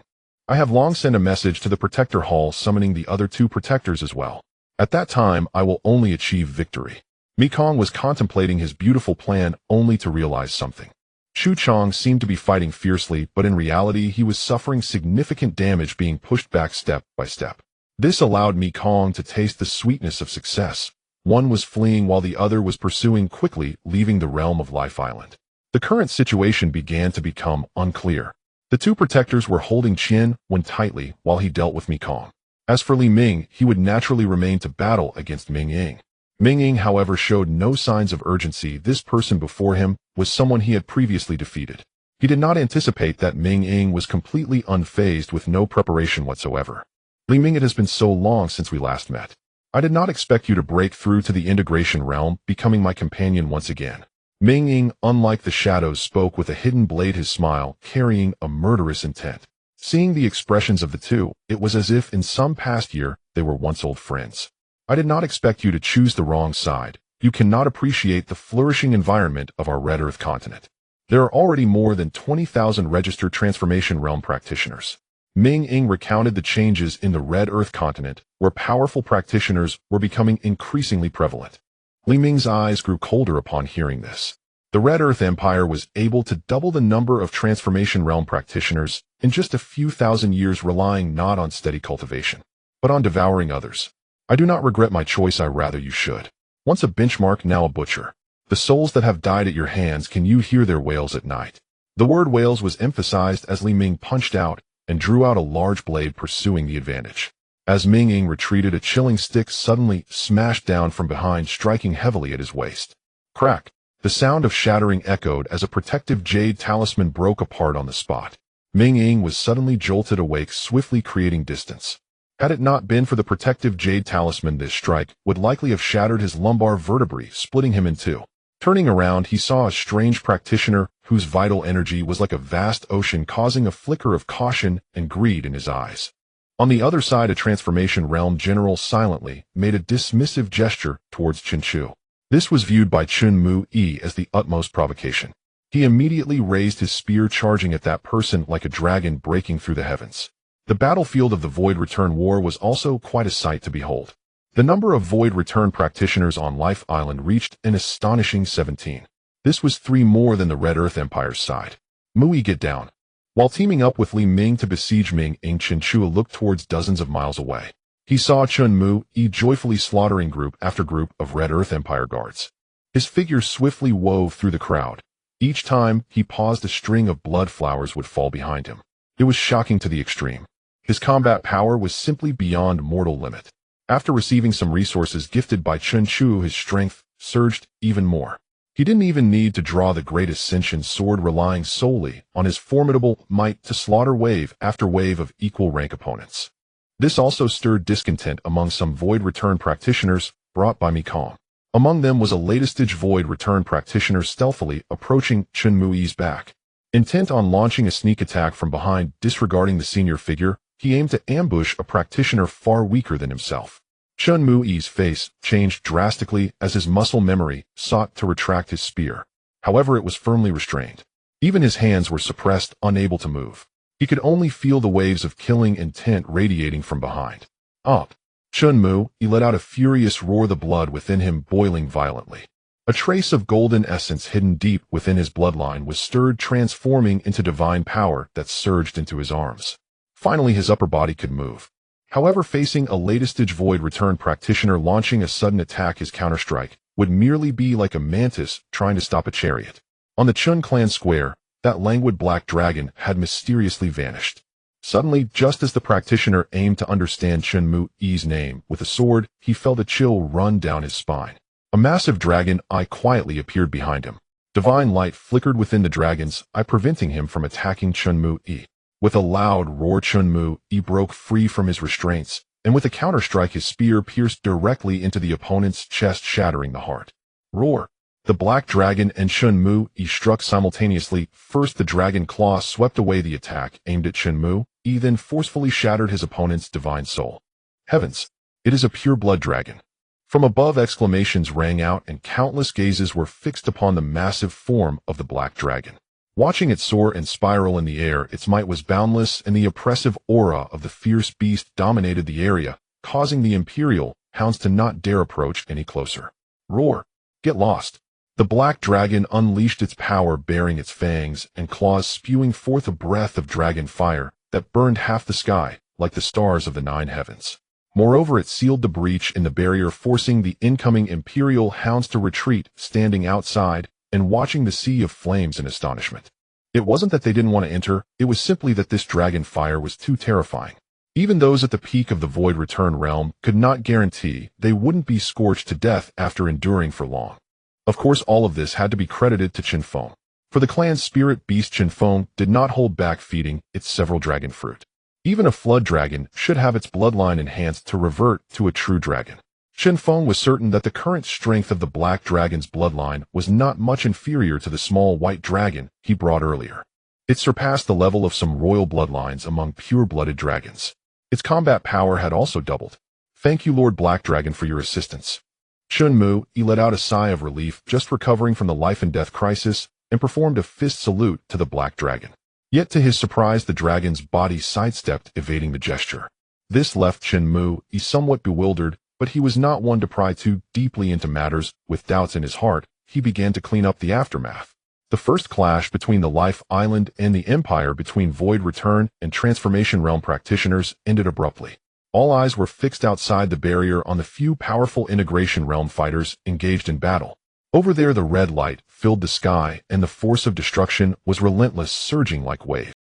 I have long sent a message to the Protector Hall summoning the other two protectors as well. At that time, I will only achieve victory. Mekong was contemplating his beautiful plan only to realize something. Chu Chang seemed to be fighting fiercely, but in reality he was suffering significant damage, being pushed back step by step. This allowed Mekong to taste the sweetness of success. One was fleeing while the other was pursuing quickly, leaving the realm of Life Island. The current situation began to become unclear. The two protectors were holding Qian Wen tightly while he dealt with Mekong. As for Li Ming, he would naturally remain to battle against Ming-Ying. Ming-Ying, however, showed no signs of urgency. This person before him was someone he had previously defeated. He did not anticipate that Ming-Ying was completely unfazed, with no preparation whatsoever. Li Ming, it has been so long since we last met. I did not expect you to break through to the integration realm, becoming my companion once again. Ming-Ying, unlike the shadows, spoke with a hidden blade, his smile carrying a murderous intent. Seeing the expressions of the two, it was as if in some past year they were once old friends. I did not expect you to choose the wrong side. You cannot appreciate the flourishing environment of our Red Earth continent. There are already more than 20,000 registered Transformation Realm practitioners. Ming Ying recounted the changes in the Red Earth continent, where powerful practitioners were becoming increasingly prevalent. Li Ming's eyes grew colder upon hearing this. The Red Earth Empire was able to double the number of Transformation Realm practitioners in just a few thousand years, relying not on steady cultivation, but on devouring others. I do not regret my choice, I rather you should. Once a benchmark, now a butcher. The souls that have died at your hands, can you hear their wails at night? The word wails was emphasized as Li Ming punched out and drew out a large blade, pursuing the advantage. As Ming Ying retreated, a chilling stick suddenly smashed down from behind, striking heavily at his waist. Crack! The sound of shattering echoed as a protective jade talisman broke apart on the spot. Ming Ying was suddenly jolted awake, swiftly creating distance. Had it not been for the protective jade talisman, this strike would likely have shattered his lumbar vertebrae, splitting him in two. Turning around, he saw a strange practitioner whose vital energy was like a vast ocean, causing a flicker of caution and greed in his eyes. On the other side, a Transformation Realm general silently made a dismissive gesture towards Chen Chu. This was viewed by Chun Mu-yi as the utmost provocation. He immediately raised his spear, charging at that person like a dragon breaking through the heavens. The battlefield of the Void Return War was also quite a sight to behold. The number of Void Return practitioners on Life Island reached an astonishing 17. This was 3 more than the Red Earth Empire's side. Mu-yi, get down. While teaming up with Li Ming to besiege Ming Ying, Chen Chu looked towards dozens of miles away. He saw Chun Mu-yi joyfully slaughtering group after group of Red Earth Empire guards. His figure swiftly wove through the crowd. Each time he paused, a string of blood flowers would fall behind him. It was shocking to the extreme. His combat power was simply beyond mortal limit. After receiving some resources gifted by Chen Chu, his strength surged even more. He didn't even need to draw the Great Ascension sword, relying solely on his formidable might to slaughter wave after wave of equal rank opponents. This also stirred discontent among some Void Return practitioners brought by Mikong. Among them was a latest-stage Void Return practitioner stealthily approaching Chun Mu-yi's back. Intent on launching a sneak attack from behind, disregarding the senior figure, he aimed to ambush a practitioner far weaker than himself. Chun Mu-yi's face changed drastically as his muscle memory sought to retract his spear. However, it was firmly restrained. Even his hands were suppressed, unable to move. He could only feel the waves of killing intent radiating from behind. Up! Chun Mu-yi let out a furious roar, the blood within him boiling violently. A trace of golden essence hidden deep within his bloodline was stirred, transforming into divine power that surged into his arms. Finally, his upper body could move. However, facing a latest-stage Void Return practitioner launching a sudden attack, his counterstrike would merely be like a mantis trying to stop a chariot. On the Chun clan square, that languid black dragon had mysteriously vanished. Suddenly, just as the practitioner aimed to understand Chun Mu-yi's name with a sword, he felt a chill run down his spine. A massive dragon eye quietly appeared behind him. Divine light flickered within the dragon's eye, preventing him from attacking Chun Mu-yi. With a loud roar, Chun Mu-yi broke free from his restraints, and with a counterstrike, his spear pierced directly into the opponent's chest, shattering the heart. Roar! The black dragon and Chun Mu-yi struck simultaneously. First, the dragon claw swept away the attack aimed at Chun Mu-yi, then forcefully shattered his opponent's divine soul. Heavens! It is a pure blood dragon. From above, exclamations rang out, and countless gazes were fixed upon the massive form of the black dragon. Watching it soar and spiral in the air, its might was boundless, and the oppressive aura of the fierce beast dominated the area, causing the Imperial hounds to not dare approach any closer. Roar! Get lost! The black dragon unleashed its power, baring its fangs and claws, spewing forth a breath of dragon fire that burned half the sky, like the stars of the 9 heavens. Moreover, it sealed the breach in the barrier, forcing the incoming Imperial hounds to retreat, standing outside and watching the sea of flames in astonishment. It wasn't that they didn't want to enter, it was simply that this dragon fire was too terrifying. Even those at the peak of the Void Return realm could not guarantee they wouldn't be scorched to death after enduring for long. Of course, all of this had to be credited to Chen Feng. For the clan's spirit beast, Chen Feng did not hold back feeding its several dragon fruit. Even a flood dragon should have its bloodline enhanced to revert to a true dragon. Chen Feng was certain that the current strength of the black dragon's bloodline was not much inferior to the small white dragon he brought earlier. It surpassed the level of some royal bloodlines among pure-blooded dragons. Its combat power had also doubled. Thank you, Lord Black Dragon, for your assistance. Chun Mu-yi let out a sigh of relief, just recovering from the life and death crisis, and performed a fist salute to the black dragon. Yet to his surprise, the dragon's body sidestepped, evading the gesture. This left Chen Mu somewhat bewildered, but he was not one to pry too deeply into matters. With doubts in his heart, he began to clean up the aftermath. The first clash between the Life Island and the Empire between Void Return and Transformation Realm practitioners ended abruptly. All eyes were fixed outside the barrier on the few powerful Integration Realm fighters engaged in battle. Over there, the red light filled the sky, and the force of destruction was relentless, surging like waves.